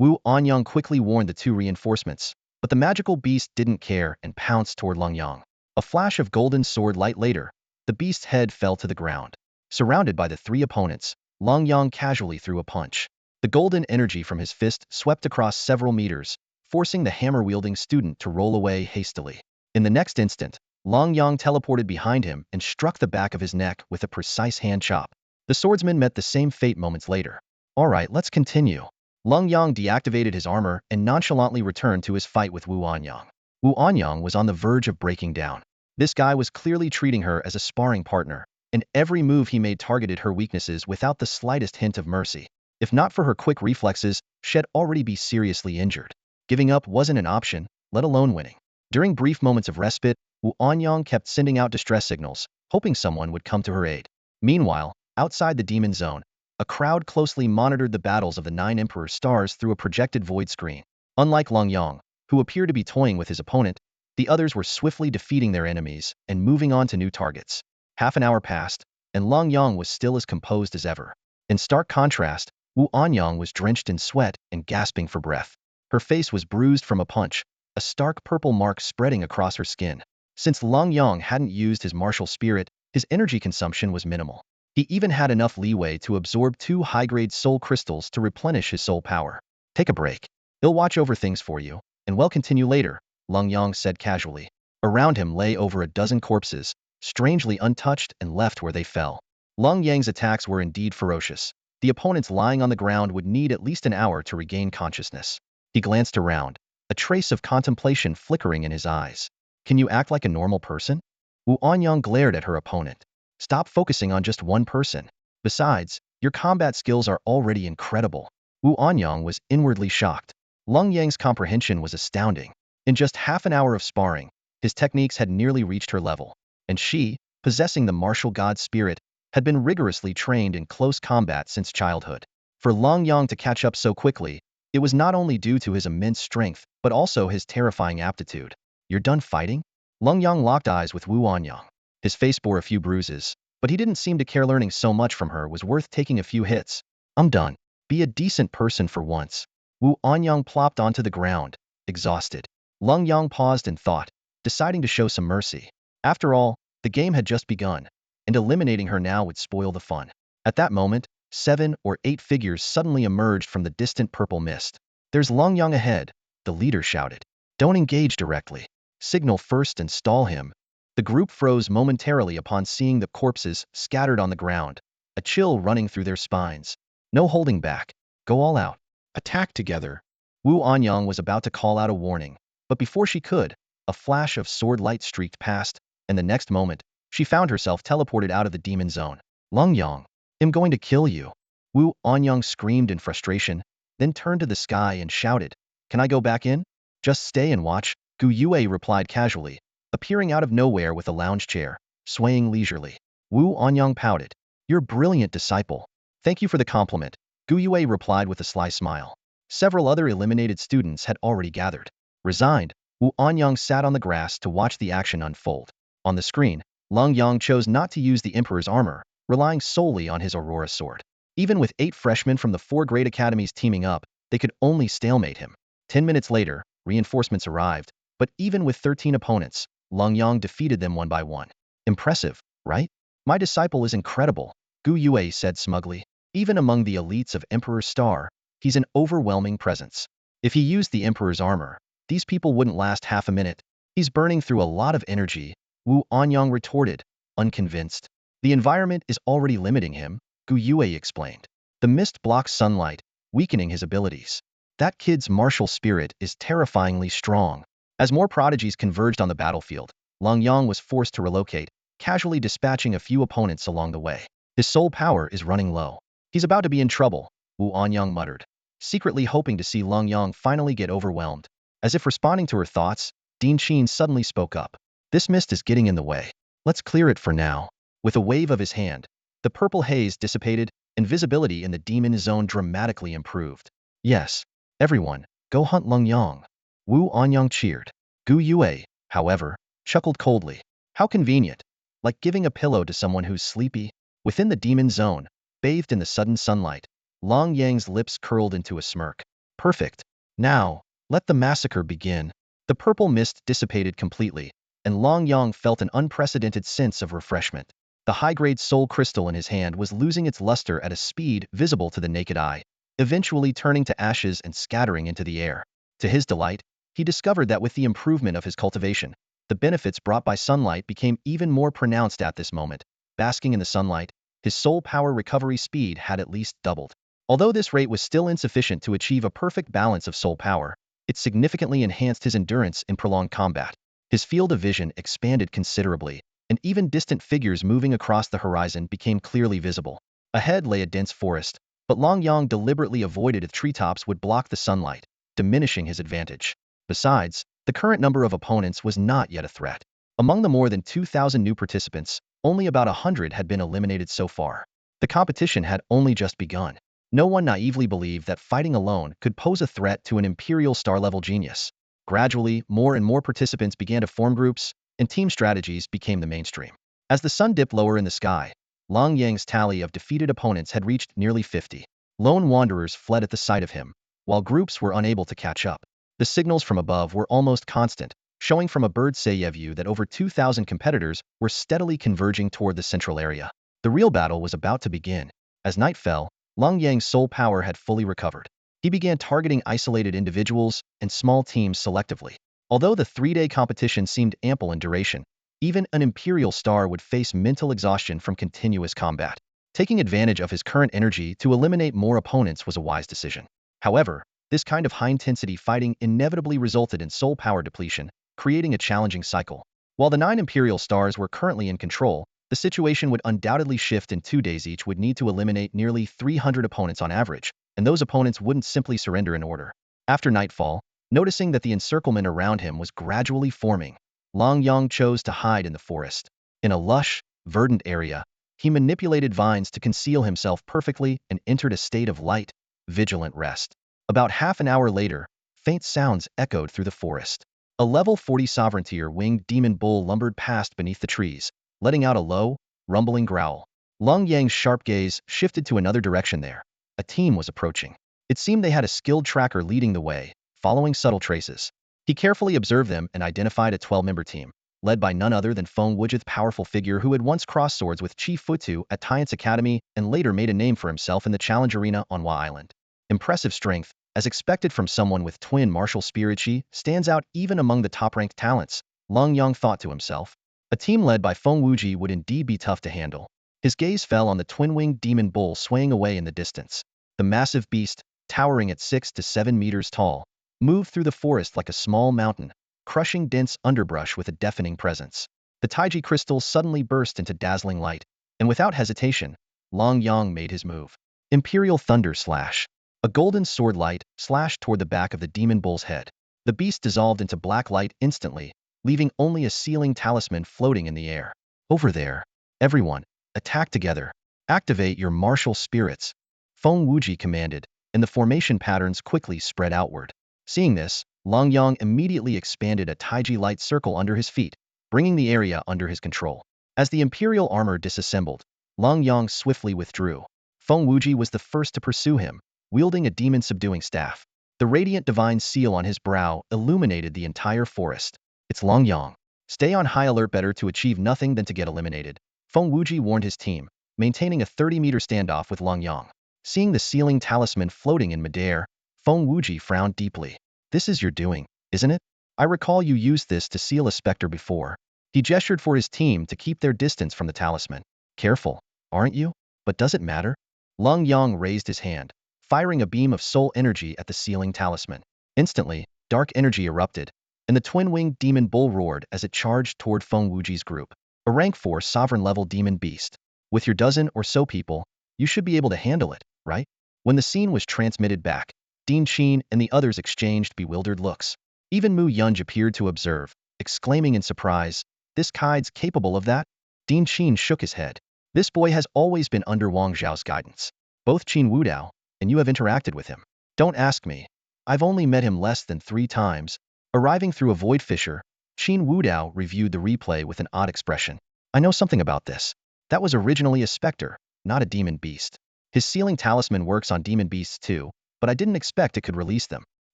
Lenyang quickly warned the two reinforcements, but the magical beast didn't care and pounced toward Lenyang. A flash of golden sword light later, the beast's head fell to the ground. Surrounded by the three opponents, Lenyang casually threw a punch. The golden energy from his fist swept across several meters, forcing the hammer-wielding student to roll away hastily. In the next instant, Lenyang teleported behind him and struck the back of his neck with a precise hand chop. The swordsman met the same fate moments later. Alright, let's continue. Lenyang deactivated his armor and nonchalantly returned to his fight with Lenyang. Lenyang was on the verge of breaking down. This guy was clearly treating her as a sparring partner, and every move he made targeted her weaknesses without the slightest hint of mercy. If not for her quick reflexes, she'd already be seriously injured. Giving up wasn't an option, let alone winning. During brief moments of respite, Lenyang kept sending out distress signals, hoping someone would come to her aid. Meanwhile, outside the demon zone, a crowd closely monitored the battles of the 9 Emperor stars through a projected void screen. Unlike Lenyang, who appeared to be toying with his opponent, the others were swiftly defeating their enemies and moving on to new targets. Half an hour passed, and Lenyang was still as composed as ever. In stark contrast, Lenyang was drenched in sweat and gasping for breath. Her face was bruised from a punch, a stark purple mark spreading across her skin. Since Lenyang hadn't used his martial spirit, his energy consumption was minimal. He even had enough leeway to absorb 2 high-grade soul crystals to replenish his soul power. Take a break. He'll watch over things for you, and we'll continue later, Lenyang said casually. Around him lay over a dozen corpses, strangely untouched and left where they fell. Lenyang's attacks were indeed ferocious. The opponents lying on the ground would need at least an hour to regain consciousness. He glanced around, a trace of contemplation flickering in his eyes. Can you act like a normal person? Lenyang glared at her opponent. Stop focusing on just one person. Besides, your combat skills are already incredible. Lenyang was inwardly shocked. Lenyang's comprehension was astounding. In just half an hour of sparring, his techniques had nearly reached her level, and she, possessing the martial god spirit, had been rigorously trained in close combat since childhood. For Lenyang to catch up so quickly, it was not only due to his immense strength, but also his terrifying aptitude. You're done fighting? Lenyang locked eyes with Lenyang. His face bore a few bruises, but he didn't seem to care. Learning so much from her was worth taking a few hits. I'm done. Be a decent person for once. Lenyang plopped onto the ground, exhausted. Lenyang paused and thought, deciding to show some mercy. After all, the game had just begun, and eliminating her now would spoil the fun. At that moment, 7 or 8 figures suddenly emerged from the distant purple mist. There's Lenyang ahead, the leader shouted. Don't engage directly. Signal first and stall him. The group froze momentarily upon seeing the corpses scattered on the ground, a chill running through their spines. No holding back. Go all out. Attack together. Lenyang was about to call out a warning, but before she could, a flash of sword light streaked past, and the next moment, she found herself teleported out of the demon zone. Lenyang, I'm going to kill you. Lenyang screamed in frustration, then turned to the sky and shouted, Can I go back in? Just stay and watch, Gu Yue replied casually, appearing out of nowhere with a lounge chair, swaying leisurely. Lenyang pouted. You're a brilliant disciple. Thank you for the compliment, Gu Yue replied with a sly smile. Several other eliminated students had already gathered. Resigned, Lenyang sat on the grass to watch the action unfold. On the screen, Lenyang chose not to use the Emperor's armor, relying solely on his Aurora sword. Even with 8 freshmen from the 4 great academies teaming up, they could only stalemate him. 10 minutes later, reinforcements arrived, but even with 13 opponents, Lenyang defeated them one by one. Impressive, right? My disciple is incredible, Gu Yue said smugly. Even among the elites of Emperor's Star, he's an overwhelming presence. If he used the Emperor's armor, these people wouldn't last half a minute. He's burning through a lot of energy, Lenyang retorted, unconvinced. The environment is already limiting him, Gu Yue explained. The mist blocks sunlight, weakening his abilities. That kid's martial spirit is terrifyingly strong. As more prodigies converged on the battlefield, Lenyang was forced to relocate, casually dispatching a few opponents along the way. His soul power is running low. He's about to be in trouble, Wu Anyang muttered, secretly hoping to see Lenyang finally get overwhelmed. As if responding to her thoughts, Dean Sheen suddenly spoke up. This mist is getting in the way. Let's clear it for now. With a wave of his hand, the purple haze dissipated, and visibility in the demon zone dramatically improved. Yes, everyone, go hunt Lenyang. Wu Anyang cheered. Gu Yue, however, chuckled coldly. How convenient. Like giving a pillow to someone who's sleepy. Within the demon zone, bathed in the sudden sunlight, Long Yang's lips curled into a smirk. Perfect. Now, let the massacre begin. The purple mist dissipated completely, and Long Yang felt an unprecedented sense of refreshment. The high-grade soul crystal in his hand was losing its luster at a speed visible to the naked eye, eventually turning to ashes and scattering into the air. To his delight, he discovered that with the improvement of his cultivation, the benefits brought by sunlight became even more pronounced at this moment. Basking in the sunlight, his soul power recovery speed had at least doubled. Although this rate was still insufficient to achieve a perfect balance of soul power, it significantly enhanced his endurance in prolonged combat. His field of vision expanded considerably, and even distant figures moving across the horizon became clearly visible. Ahead lay a dense forest, but Long Yang deliberately avoided if treetops would block the sunlight, diminishing his advantage. Besides, the current number of opponents was not yet a threat. Among the more than 2,000 new participants, only about 100 had been eliminated so far. The competition had only just begun. No one naively believed that fighting alone could pose a threat to an Imperial star-level genius. Gradually, more and more participants began to form groups, and team strategies became the mainstream. As the sun dipped lower in the sky, Long Yang's tally of defeated opponents had reached nearly 50. Lone wanderers fled at the sight of him, while groups were unable to catch up. The signals from above were almost constant, showing from a bird's eye view that over 2,000 competitors were steadily converging toward the central area. The real battle was about to begin. As night fell, Long Yang's soul power had fully recovered. He began targeting isolated individuals and small teams selectively. Although the three-day competition seemed ample in duration, even an Imperial star would face mental exhaustion from continuous combat. Taking advantage of his current energy to eliminate more opponents was a wise decision. However, this kind of high-intensity fighting inevitably resulted in soul power depletion, creating a challenging cycle. While the 9 Imperial stars were currently in control, the situation would undoubtedly shift in 2 days. Each would need to eliminate nearly 300 opponents on average, and those opponents wouldn't simply surrender in order. After nightfall, noticing that the encirclement around him was gradually forming, Long Yang chose to hide in the forest. In a lush, verdant area, he manipulated vines to conceal himself perfectly and entered a state of light, vigilant rest. About half an hour later, faint sounds echoed through the forest. A level 40 sovereigntier winged demon bull lumbered past beneath the trees, letting out a low, rumbling growl. Long Yang's sharp gaze shifted to another direction there. A team was approaching. It seemed they had a skilled tracker leading the way, following subtle traces. He carefully observed them and identified a 12-member team, led by none other than Feng Wujith's powerful figure who had once crossed swords with Chief Futu at Tian's Academy and later made a name for himself in the challenge arena on Hua Island. Impressive strength, as expected from someone with twin martial spirit, stands out even among the top-ranked talents, Long Yang thought to himself. A team led by Feng Wuji would indeed be tough to handle. His gaze fell on the twin-winged demon bull swaying away in the distance. The massive beast, towering at 6 to 7 meters tall, moved through the forest like a small mountain, crushing dense underbrush with a deafening presence. The Taiji crystal suddenly burst into dazzling light, and without hesitation, Long Yang made his move. Imperial Thunder Slash. A golden sword light slashed toward the back of the demon bull's head. The beast dissolved into black light instantly, leaving only a sealing talisman floating in the air. Over there. Everyone, attack together. Activate your martial spirits. Feng Wuji commanded, and the formation patterns quickly spread outward. Seeing this, Long Yang immediately expanded a Taiji light circle under his feet, bringing the area under his control. As the Imperial Armor disassembled, Long Yang swiftly withdrew. Feng Wuji was the first to pursue him, wielding a demon-subduing staff. The radiant divine seal on his brow illuminated the entire forest. It's Long Yang. Stay on high alert, better to achieve nothing than to get eliminated. Feng Wuji warned his team, maintaining a 30-meter standoff with Long Yang. Seeing the sealing talisman floating in midair, Feng Wuji frowned deeply. This is your doing, isn't it? I recall you used this to seal a specter before. He gestured for his team to keep their distance from the talisman. Careful, aren't you? But does it matter? Long Yang raised his hand, firing a beam of soul energy at the sealing talisman. Instantly, dark energy erupted, and the twin-winged demon bull roared as it charged toward Feng Wuji's group, a rank 4 sovereign-level demon beast. With your dozen or so people, you should be able to handle it, right? When the scene was transmitted back, Dean Sheen and the others exchanged bewildered looks. Even Mu Yunj appeared to observe, exclaiming in surprise, "This Kai's capable of that?" Dean Sheen shook his head. "This boy has always been under Wang Zhao's guidance. Both Qin Wudao, and you have interacted with him." "Don't ask me. I've only met him less than 3 times." Arriving through a void fissure, Qin Wudao reviewed the replay with an odd expression. "I know something about this. That was originally a specter, not a demon beast. His sealing talisman works on demon beasts too, but I didn't expect it could release them.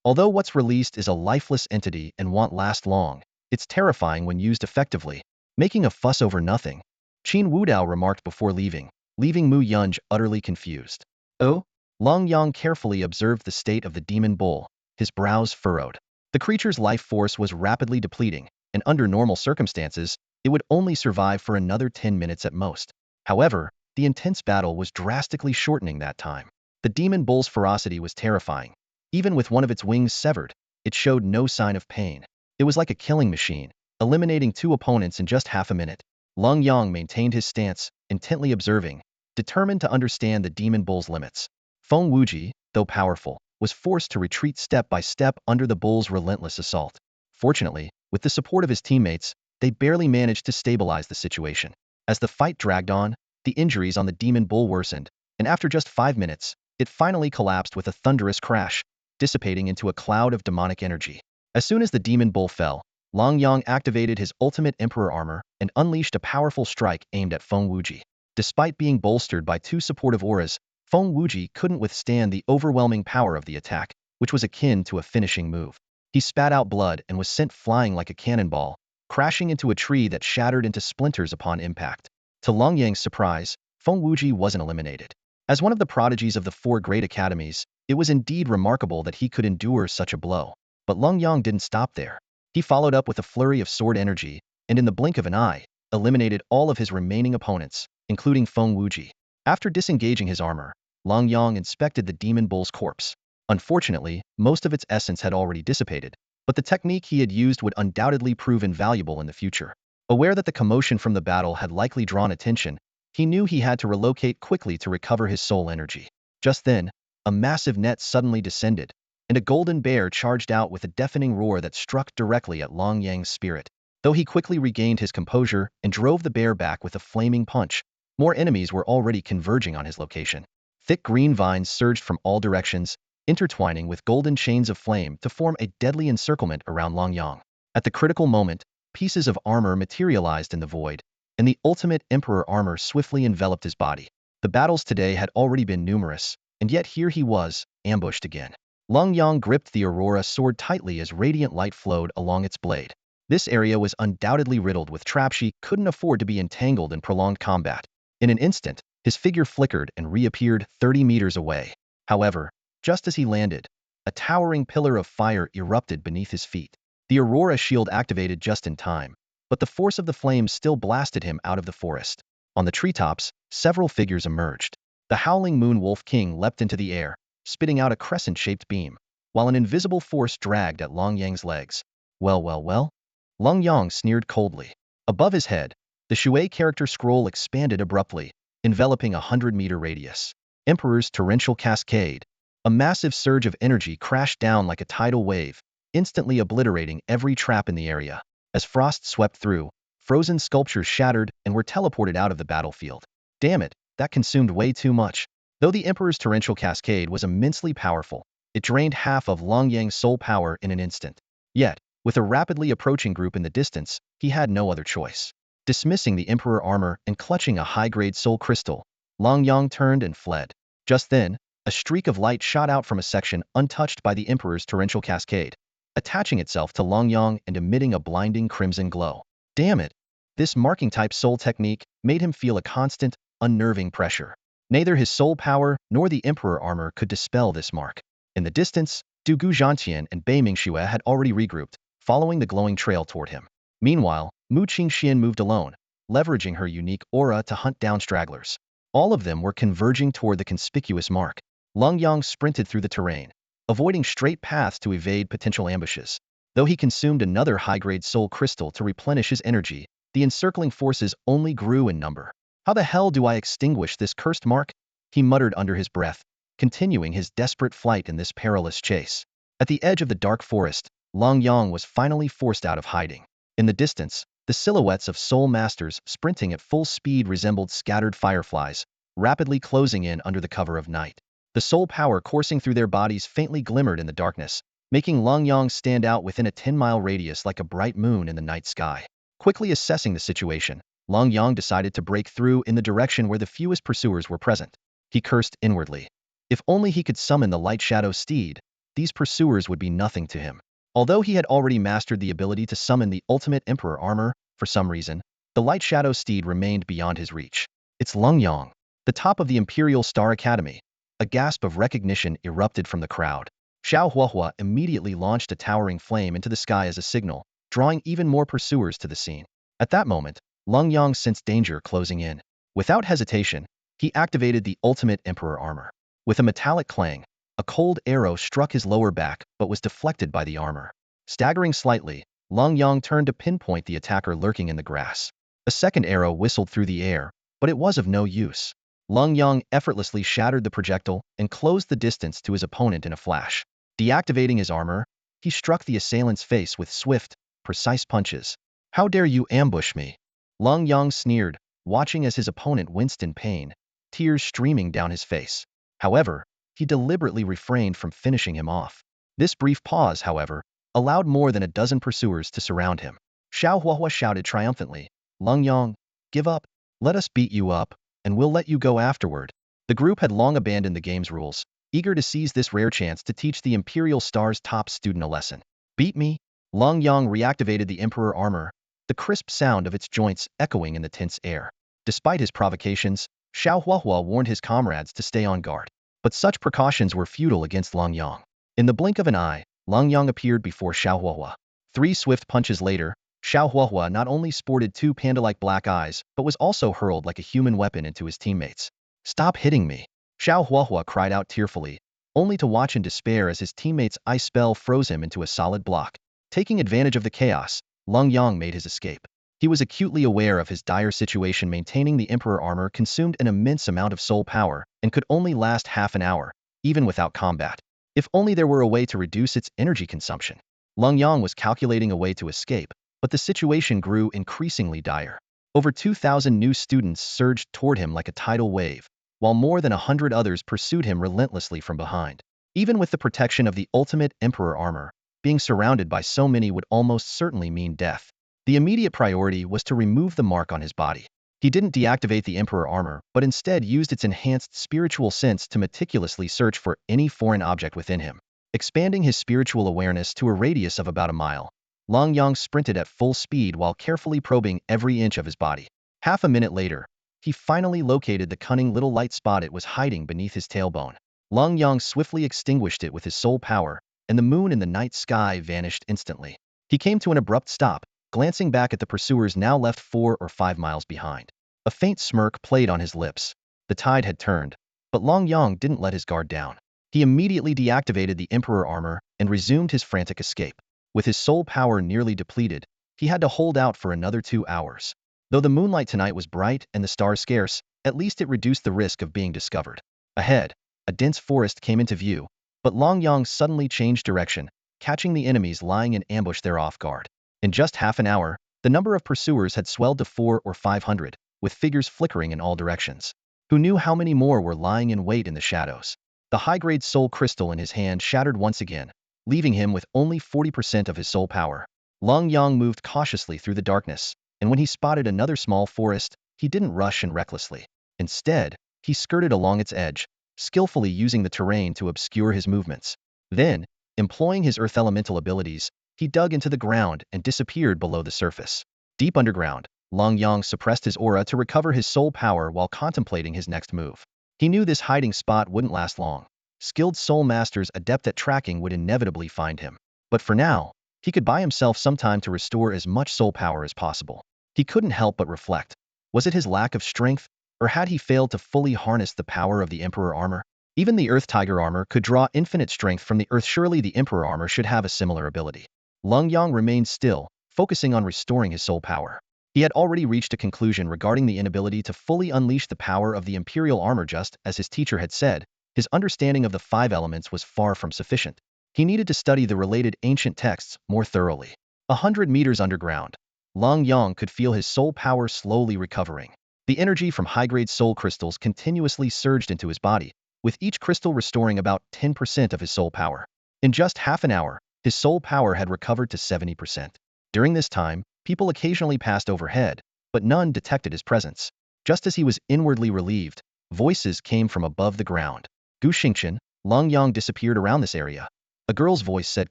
Although what's released is a lifeless entity and won't last long, it's terrifying when used effectively. Making a fuss over nothing," Qin Wudao remarked before leaving Mu Yunj utterly confused. "Oh?" Long Yang carefully observed the state of the demon bull, his brows furrowed. The creature's life force was rapidly depleting, and under normal circumstances, it would only survive for another 10 minutes at most. However, the intense battle was drastically shortening that time. The demon bull's ferocity was terrifying. Even with one of its wings severed, it showed no sign of pain. It was like a killing machine, eliminating 2 opponents in just half a minute. Long Yang maintained his stance, intently observing, determined to understand the demon bull's limits. Feng Wuji, though powerful, was forced to retreat step by step under the bull's relentless assault. Fortunately, with the support of his teammates, they barely managed to stabilize the situation. As the fight dragged on, the injuries on the demon bull worsened, and after just 5 minutes, it finally collapsed with a thunderous crash, dissipating into a cloud of demonic energy. As soon as the demon bull fell, Long Yang activated his ultimate Emperor Armor and unleashed a powerful strike aimed at Feng Wuji. Despite being bolstered by 2 supportive auras, Feng Wuji couldn't withstand the overwhelming power of the attack, which was akin to a finishing move. He spat out blood and was sent flying like a cannonball, crashing into a tree that shattered into splinters upon impact. To Long Yang's surprise, Feng Wuji wasn't eliminated. As one of the prodigies of the 4 great academies, it was indeed remarkable that he could endure such a blow. But Long Yang didn't stop there. He followed up with a flurry of sword energy, and in the blink of an eye, eliminated all of his remaining opponents, including Feng Wuji. After disengaging his armor, Long Yang inspected the demon bull's corpse. Unfortunately, most of its essence had already dissipated, but the technique he had used would undoubtedly prove invaluable in the future. Aware that the commotion from the battle had likely drawn attention, he knew he had to relocate quickly to recover his soul energy. Just then, a massive net suddenly descended, and a golden bear charged out with a deafening roar that struck directly at Long Yang's spirit. Though he quickly regained his composure and drove the bear back with a flaming punch, more enemies were already converging on his location. Thick green vines surged from all directions, intertwining with golden chains of flame to form a deadly encirclement around Long Yang. At the critical moment, pieces of armor materialized in the void, and the ultimate Emperor Armor swiftly enveloped his body. The battles today had already been numerous, and yet here he was, ambushed again. Long Yang gripped the Aurora sword tightly as radiant light flowed along its blade. This area was undoubtedly riddled with traps. She couldn't afford to be entangled in prolonged combat. In an instant, his figure flickered and reappeared 30 meters away. However, just as he landed, a towering pillar of fire erupted beneath his feet. The Aurora shield activated just in time, but the force of the flames still blasted him out of the forest. On the treetops, several figures emerged. The howling moon wolf king leapt into the air, spitting out a crescent-shaped beam, while an invisible force dragged at Long Yang's legs. Well. Long Yang sneered coldly. Above his head, the Shui character scroll expanded abruptly, enveloping a 100-meter radius. Emperor's Torrential Cascade. A massive surge of energy crashed down like a tidal wave, instantly obliterating every trap in the area. As frost swept through, frozen sculptures shattered and were teleported out of the battlefield. Damn it, that consumed way too much. Though the Emperor's Torrential Cascade was immensely powerful, it drained half of Long Yang's soul power in an instant. Yet, with a rapidly approaching group in the distance, he had no other choice. Dismissing the Emperor Armor and clutching a high-grade soul crystal, Long Yang turned and fled. Just then, a streak of light shot out from a section untouched by the Emperor's Torrential Cascade, attaching itself to Long Yang and emitting a blinding crimson glow. Damn it! This marking-type soul technique made him feel a constant, unnerving pressure. Neither his soul power nor the Emperor Armor could dispel this mark. In the distance, Du Gu Zhantian and Bei Mingxue had already regrouped, following the glowing trail toward him. Meanwhile, Mu Qingxian moved alone, leveraging her unique aura to hunt down stragglers. All of them were converging toward the conspicuous mark. Long Yang sprinted through the terrain, avoiding straight paths to evade potential ambushes. Though he consumed another high-grade soul crystal to replenish his energy, the encircling forces only grew in number. How the hell do I extinguish this cursed mark? He muttered under his breath, continuing his desperate flight in this perilous chase. At the edge of the dark forest, Lenyang was finally forced out of hiding. In the distance, the silhouettes of soul masters sprinting at full speed resembled scattered fireflies, rapidly closing in under the cover of night. The soul power coursing through their bodies faintly glimmered in the darkness, making Lenyang stand out within a 10-mile radius like a bright moon in the night sky. Quickly assessing the situation, Lenyang decided to break through in the direction where the fewest pursuers were present. He cursed inwardly. If only he could summon the light shadow steed, these pursuers would be nothing to him. Although he had already mastered the ability to summon the ultimate Emperor Armor, for some reason, the light shadow steed remained beyond his reach. It's Lenyang, the top of the Imperial Star Academy. A gasp of recognition erupted from the crowd. Xiao Huahua immediately launched a towering flame into the sky as a signal, drawing even more pursuers to the scene. At that moment, Lenyang sensed danger closing in. Without hesitation, he activated the ultimate Emperor Armor. With a metallic clang, a cold arrow struck his lower back but was deflected by the armor. Staggering slightly, Lenyang turned to pinpoint the attacker lurking in the grass. A second arrow whistled through the air, but it was of no use. Lenyang effortlessly shattered the projectile and closed the distance to his opponent in a flash. Deactivating his armor, he struck the assailant's face with swift, precise punches. How dare you ambush me? Lenyang sneered, watching as his opponent winced in pain, tears streaming down his face. However, he deliberately refrained from finishing him off. This brief pause, however, allowed more than a dozen pursuers to surround him. Xiao Huahua shouted triumphantly, Lenyang, give up, let us beat you up, and we'll let you go afterward. The group had long abandoned the game's rules, eager to seize this rare chance to teach the Imperial Star's top student a lesson. Beat me? Lenyang reactivated the Emperor Armor, the crisp sound of its joints echoing in the tense air. Despite his provocations, Xiao Huahua warned his comrades to stay on guard. But such precautions were futile against Lenyang. In the blink of an eye, Lenyang appeared before Xiao Huahua. 3 swift punches later, Xiao Huahua not only sported 2 panda-like black eyes, but was also hurled like a human weapon into his teammates. Stop hitting me! Xiao Huahua cried out tearfully, only to watch in despair as his teammate's ice spell froze him into a solid block. Taking advantage of the chaos, Lenyang made his escape. He was acutely aware of his dire situation. Maintaining the Emperor Armor consumed an immense amount of soul power and could only last half an hour, even without combat. If only there were a way to reduce its energy consumption. Lenyang was calculating a way to escape, but the situation grew increasingly dire. Over 2,000 new students surged toward him like a tidal wave, while more than 100 others pursued him relentlessly from behind. Even with the protection of the ultimate Emperor Armor, being surrounded by so many would almost certainly mean death. The immediate priority was to remove the mark on his body. He didn't deactivate the Emperor Armor, but instead used its enhanced spiritual sense to meticulously search for any foreign object within him. Expanding his spiritual awareness to a radius of about a mile, Lenyang sprinted at full speed while carefully probing every inch of his body. Half a minute later, he finally located the cunning little light spot it was hiding beneath his tailbone. Lenyang swiftly extinguished it with his soul power, and the moon in the night sky vanished instantly. He came to an abrupt stop, glancing back at the pursuers now left 4 or 5 miles behind. A faint smirk played on his lips. The tide had turned, but Lenyang didn't let his guard down. He immediately deactivated the Emperor Armor and resumed his frantic escape. With his soul power nearly depleted, he had to hold out for another 2 hours. Though the moonlight tonight was bright and the stars scarce, at least it reduced the risk of being discovered. Ahead, a dense forest came into view, but Lenyang suddenly changed direction, catching the enemies lying in ambush there off guard. In just half an hour, the number of pursuers had swelled to 400 or 500, with figures flickering in all directions. Who knew how many more were lying in wait in the shadows? The high-grade soul crystal in his hand shattered once again, leaving him with only 40% of his soul power. Lenyang moved cautiously through the darkness, and when he spotted another small forest, he didn't rush in recklessly. Instead, he skirted along its edge, skillfully using the terrain to obscure his movements. Then, employing his earth elemental abilities, he dug into the ground and disappeared below the surface. Deep underground, Lenyang suppressed his aura to recover his soul power while contemplating his next move. He knew this hiding spot wouldn't last long. Skilled soul masters adept at tracking would inevitably find him. But for now, he could buy himself some time to restore as much soul power as possible. He couldn't help but reflect. Was it his lack of strength, or had he failed to fully harness the power of the Emperor Armor? Even the Earth Tiger Armor could draw infinite strength from the Earth. Surely the Emperor Armor should have a similar ability. Lenyang remained still, focusing on restoring his soul power. He had already reached a conclusion regarding the inability to fully unleash the power of the Imperial Armor. Just as his teacher had said, his understanding of the five elements was far from sufficient. He needed to study the related ancient texts more thoroughly. 100 meters underground, Lenyang could feel his soul power slowly recovering. The energy from high-grade soul crystals continuously surged into his body, with each crystal restoring about 10% of his soul power. In just half an hour, his soul power had recovered to 70%. During this time, people occasionally passed overhead, but none detected his presence. Just as he was inwardly relieved, voices came from above the ground. Gu Xingqian, Lenyang disappeared around this area. A girl's voice said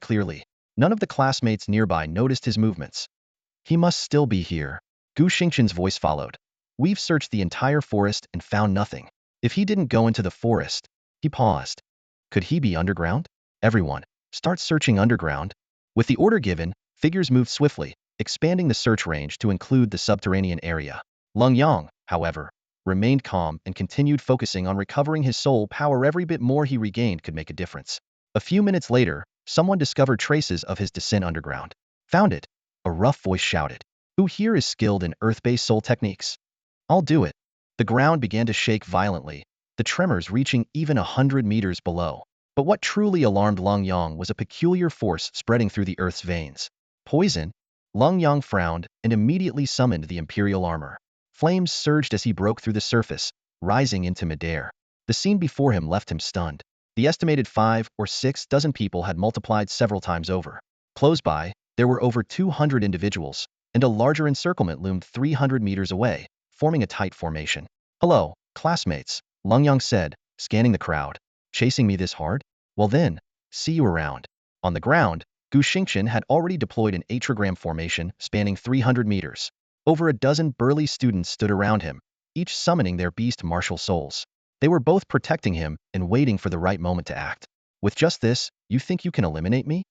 clearly. None of the classmates nearby noticed his movements. He must still be here. Gu Xingqian's voice followed. We've searched the entire forest and found nothing. If he didn't go into the forest, he paused. Could he be underground? Everyone, start searching underground. With the order given, figures moved swiftly, expanding the search range to include the subterranean area. Lenyang, however, remained calm and continued focusing on recovering his soul power. Every bit more he regained could make a difference. A few minutes later, someone discovered traces of his descent underground. Found it, a rough voice shouted. Who here is skilled in earth-based soul techniques? I'll do it. The ground began to shake violently, the tremors reaching even 100 meters below. But what truly alarmed Lenyang was a peculiar force spreading through the earth's veins. Poison? Lenyang frowned and immediately summoned the Imperial Armor. Flames surged as he broke through the surface, rising into midair. The scene before him left him stunned. The estimated 5 or 6 dozen people had multiplied several times over. Close by, there were over 200 individuals, and a larger encirclement loomed 300 meters away, forming a tight formation. Hello, classmates, Lenyang said, scanning the crowd. Chasing me this hard? Well then, see you around. On the ground, Gu Xingqian had already deployed an atragram formation spanning 300 meters. Over a dozen burly students stood around him, each summoning their beast martial souls. They were both protecting him and waiting for the right moment to act. With just this, you think you can eliminate me?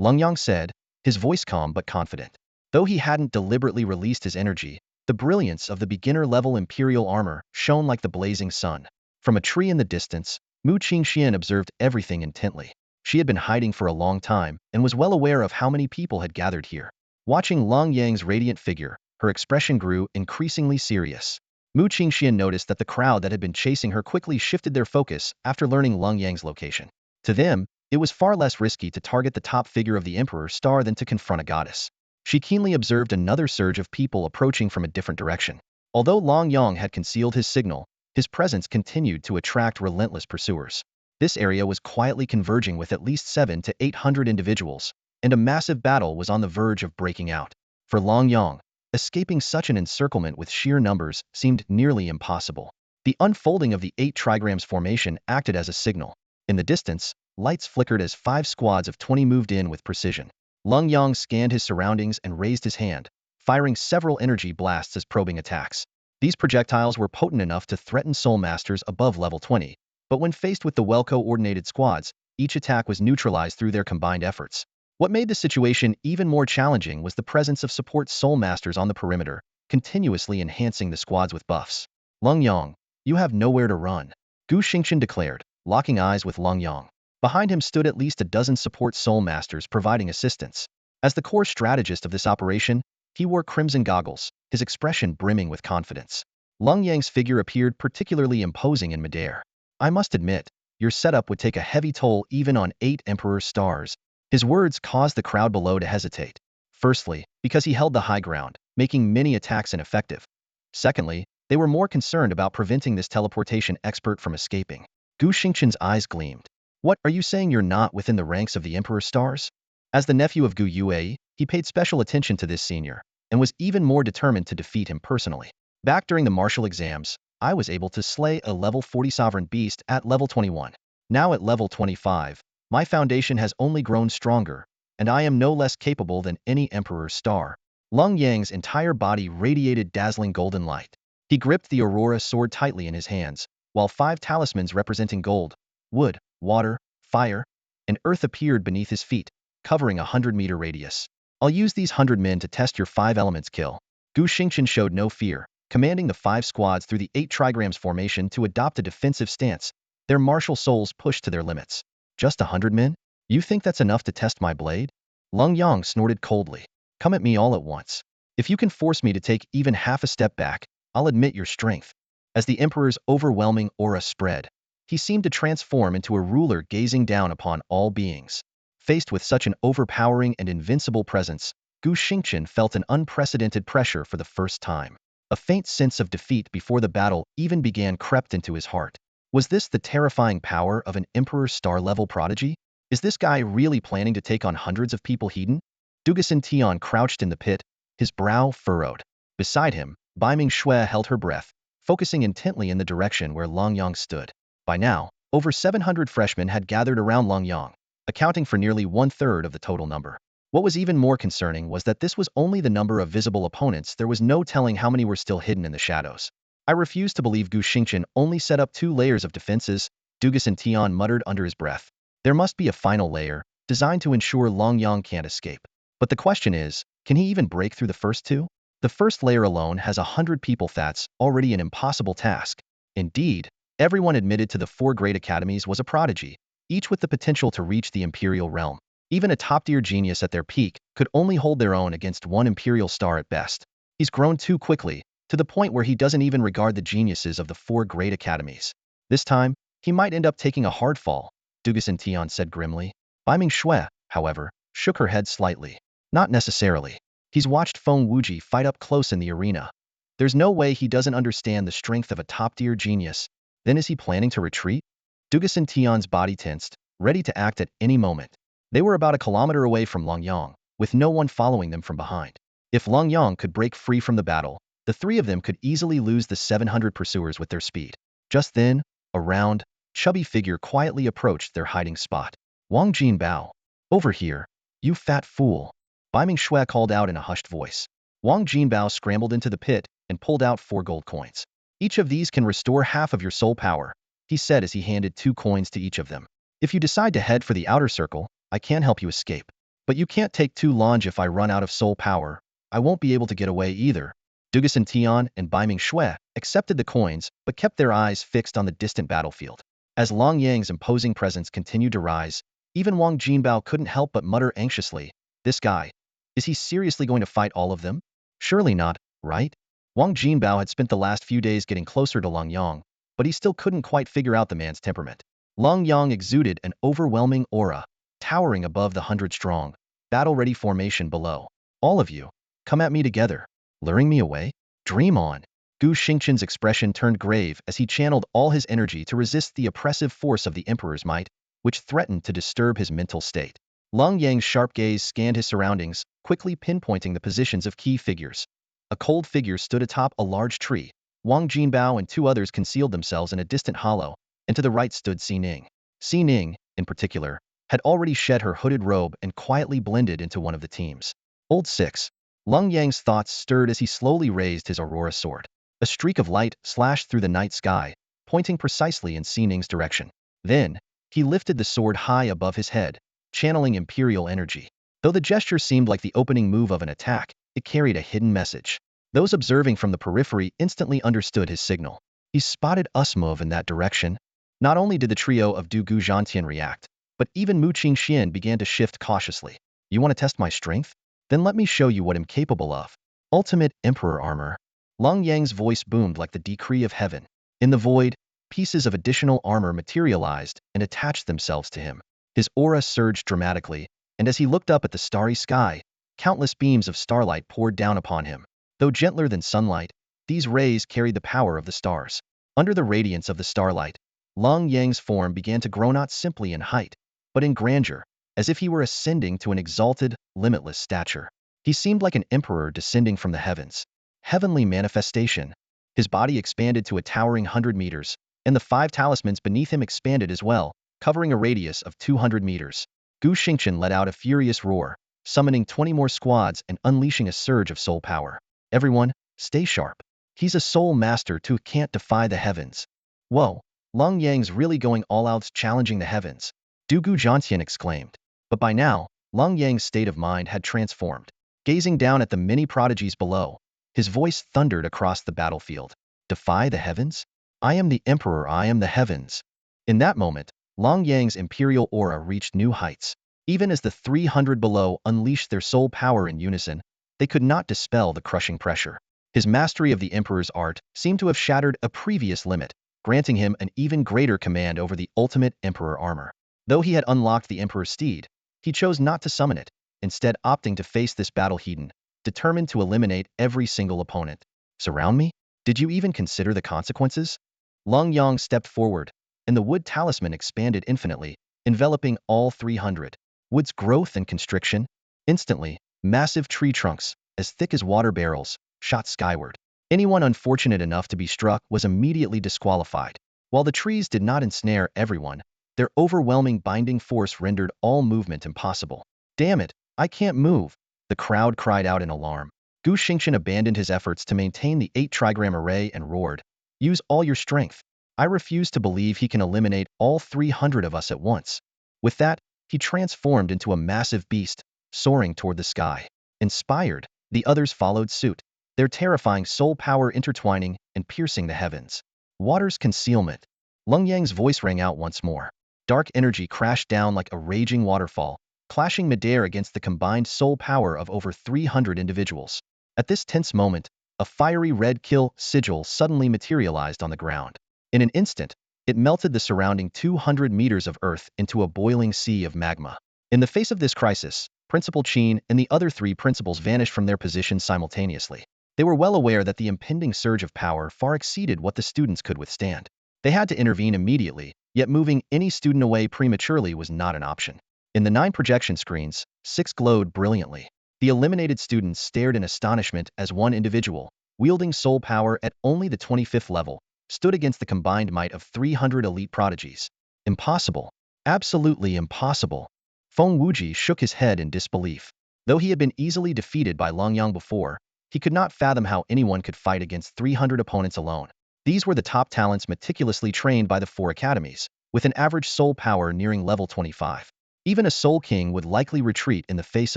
Lenyang said, his voice calm but confident. Though he hadn't deliberately released his energy, the brilliance of the beginner-level Imperial Armor shone like the blazing sun. From a tree in the distance, Mu Qingxian observed everything intently. She had been hiding for a long time and was well aware of how many people had gathered here. Watching Lenyang's radiant figure, her expression grew increasingly serious. Mu Qingxian noticed that the crowd that had been chasing her quickly shifted their focus after learning Lenyang's location. To them, it was far less risky to target the top figure of the Emperor's star than to confront a goddess. She keenly observed another surge of people approaching from a different direction. Although Lenyang had concealed his signal, his presence continued to attract relentless pursuers. This area was quietly converging with at least 700 to 800 individuals, and a massive battle was on the verge of breaking out. For Lenyang, escaping such an encirclement with sheer numbers seemed nearly impossible. The unfolding of the 8 trigrams formation acted as a signal. In the distance, lights flickered as 5 squads of 20 moved in with precision. Lenyang scanned his surroundings and raised his hand, firing several energy blasts as probing attacks. These projectiles were potent enough to threaten soul masters above level 20, but when faced with the well-coordinated squads, each attack was neutralized through their combined efforts. What made the situation even more challenging was the presence of support soul masters on the perimeter, continuously enhancing the squads with buffs. Lenyang, you have nowhere to run, Gu Xingqian declared, locking eyes with Lenyang. Behind him stood at least a dozen support soul masters providing assistance. As the core strategist of this operation, he wore crimson goggles, his expression brimming with confidence. Lenyang's figure appeared particularly imposing in midair. I must admit, your setup would take a heavy toll even on 8 Emperor stars. His words caused the crowd below to hesitate. Firstly, because he held the high ground, making many attacks ineffective. Secondly, they were more concerned about preventing this teleportation expert from escaping. Gu Xingqian's eyes gleamed. What, are you saying you're not within the ranks of the Emperor stars? As the nephew of Gu Yue, he paid special attention to this senior, and was even more determined to defeat him personally. Back during the martial exams, I was able to slay a level 40 sovereign beast at level 21. Now at level 25, my foundation has only grown stronger, and I am no less capable than any Emperor's star. Lenyang's entire body radiated dazzling golden light. He gripped the Aurora sword tightly in his hands, while 5 talismans representing gold, wood, water, fire, and earth appeared beneath his feet, covering a 100-meter radius. I'll use these 100 men to test your 5 elements kill. Gu Xingqian showed no fear, commanding the 5 squads through the 8 trigrams formation to adopt a defensive stance, their martial souls pushed to their limits. Just 100 men? You think that's enough to test my blade? Lenyang snorted coldly. Come at me all at once. If you can force me to take even half a step back, I'll admit your strength. As the Emperor's overwhelming aura spread, he seemed to transform into a ruler gazing down upon all beings. Faced with such an overpowering and invincible presence, Gu Xingqian felt an unprecedented pressure for the first time. A faint sense of defeat before the battle even began crept into his heart. Was this the terrifying power of an Emperor's star-level prodigy? Is this guy really planning to take on hundreds of people hidden? Dugasan Tian crouched in the pit, his brow furrowed. Beside him, Baiming Shui held her breath, focusing intently in the direction where Lenyang stood. By now, over 700 freshmen had gathered around Lenyang, accounting for nearly one-third of the total number. What was even more concerning was that this was only the number of visible opponents. There was no telling how many were still hidden in the shadows. I refuse to believe Gu Xingqian only set up 2 layers of defenses, Dugasan Tian muttered under his breath. There must be a final layer, designed to ensure Lenyang can't escape. But the question is, can he even break through the first 2? The first layer alone has 100 people. That's already an impossible task. Indeed, everyone admitted to the 4 great academies was a prodigy, each with the potential to reach the Imperial realm. Even a top-tier genius at their peak could only hold their own against one Imperial star at best. He's grown too quickly, to the point where he doesn't even regard the geniuses of the 4 great academies. This time, he might end up taking a hard fall, Dugasan Tian said grimly. Baiming Shui, however, shook her head slightly. Not necessarily. He's watched Feng Wuji fight up close in the arena. There's no way he doesn't understand the strength of a top-tier genius. Then is he planning to retreat? Dugasan Tian's body tensed, ready to act at any moment. They were about a kilometer away from Lenyang, with no one following them from behind. If Lenyang could break free from the battle, the 3 of them could easily lose the 700 pursuers with their speed. Just then, a round, chubby figure quietly approached their hiding spot. Wang Jinbao. Over here, you fat fool. Baiming Shui called out in a hushed voice. Wang Jinbao scrambled into the pit and pulled out 4 gold coins. Each of these can restore half of your soul power, he said as he handed 2 coins to each of them. If you decide to head for the outer circle, I can help you escape. But you can't take too long. If I run out of soul power, I won't be able to get away either. Dugasan Tian and Baiming Shui accepted the coins but kept their eyes fixed on the distant battlefield. As Lenyang's imposing presence continued to rise, even Wang Jinbao couldn't help but mutter anxiously, this guy, is he seriously going to fight all of them? Surely not, right? Wang Jinbao had spent the last few days getting closer to Lenyang, but he still couldn't quite figure out the man's temperament. Lenyang exuded an overwhelming aura, towering above the 100-strong, battle-ready formation below. All of you, come at me together. Luring me away? Dream on. Gu Xingqian's expression turned grave as he channeled all his energy to resist the oppressive force of the Emperor's might, which threatened to disturb his mental state. Lenyang's sharp gaze scanned his surroundings, quickly pinpointing the positions of key figures. A cold figure stood atop a large tree. Wang Jinbao and 2 others concealed themselves in a distant hollow, and to the right stood Xining. Xining, in particular, had already shed her hooded robe and quietly blended into one of the teams. Old 6. Lenyang's thoughts stirred as he slowly raised his aurora sword. A streak of light slashed through the night sky, pointing precisely in Xining's direction. Then, he lifted the sword high above his head, channeling Imperial energy. Though the gesture seemed like the opening move of an attack, it carried a hidden message. Those observing from the periphery instantly understood his signal. He spotted us move in that direction. Not only did the trio of Du Gu Zhantian react, but even Mu Qingxian began to shift cautiously. You want to test my strength? Then let me show you what I'm capable of. Ultimate Emperor Armor. Lenyang's voice boomed like the decree of heaven. In the void, pieces of additional armor materialized and attached themselves to him. His aura surged dramatically, and as he looked up at the starry sky, countless beams of starlight poured down upon him. Though gentler than sunlight, these rays carried the power of the stars. Under the radiance of the starlight, Lenyang's form began to grow not simply in height, but in grandeur, as if he were ascending to an exalted, limitless stature. He seemed like an emperor descending from the heavens. Heavenly manifestation. His body expanded to a towering 100 meters, and the 5 talismans beneath him expanded as well, covering a radius of 200 meters. Gu Xingqian let out a furious roar, summoning 20 more squads and unleashing a surge of soul power. Everyone, stay sharp. He's a soul master who can't defy the heavens. Whoa, Lenyang's really going all out challenging the heavens. Du Gu Zhantian exclaimed. But by now, Lenyang's state of mind had transformed. Gazing down at the many prodigies below, his voice thundered across the battlefield. Defy the heavens? I am the Emperor, I am the heavens. In that moment, Lenyang's imperial aura reached new heights. Even as the 300 below unleashed their soul power in unison, they could not dispel the crushing pressure. His mastery of the Emperor's art seemed to have shattered a previous limit, granting him an even greater command over the ultimate Emperor armor. Though he had unlocked the Emperor's steed, he chose not to summon it, instead opting to face this battle heat-en, determined to eliminate every single opponent. Surround me? Did you even consider the consequences? Lenyang stepped forward, and the wood talisman expanded infinitely, enveloping all 300. Wood's growth and constriction. Instantly, massive tree trunks, as thick as water barrels, shot skyward. Anyone unfortunate enough to be struck was immediately disqualified. While the trees did not ensnare everyone, their overwhelming binding force rendered all movement impossible. Damn it, I can't move, the crowd cried out in alarm. Gu Xingqian abandoned his efforts to maintain the 8-trigram array and roared, "Use all your strength. I refuse to believe he can eliminate all 300 of us at once." With that, he transformed into a massive beast, soaring toward the sky. Inspired, the others followed suit, their terrifying soul power intertwining and piercing the heavens. Water's concealment. Lenyang's voice rang out once more. Dark energy crashed down like a raging waterfall, clashing midair against the combined soul power of over 300 individuals. At this tense moment, a fiery red kill sigil suddenly materialized on the ground. In an instant, it melted the surrounding 200 meters of earth into a boiling sea of magma. In the face of this crisis, Principal Shinn and the other 3 principals vanished from their positions simultaneously. They were well aware that the impending surge of power far exceeded what the students could withstand. They had to intervene immediately, yet moving any student away prematurely was not an option. In the 9 projection screens, 6 glowed brilliantly. The eliminated students stared in astonishment as one individual, wielding soul power at only the 25th level, stood against the combined might of 300 elite prodigies. Impossible. Absolutely impossible. Feng Wuji shook his head in disbelief. Though he had been easily defeated by Lenyang before, he could not fathom how anyone could fight against 300 opponents alone. These were the top talents meticulously trained by the 4 academies, with an average soul power nearing level 25. Even a soul king would likely retreat in the face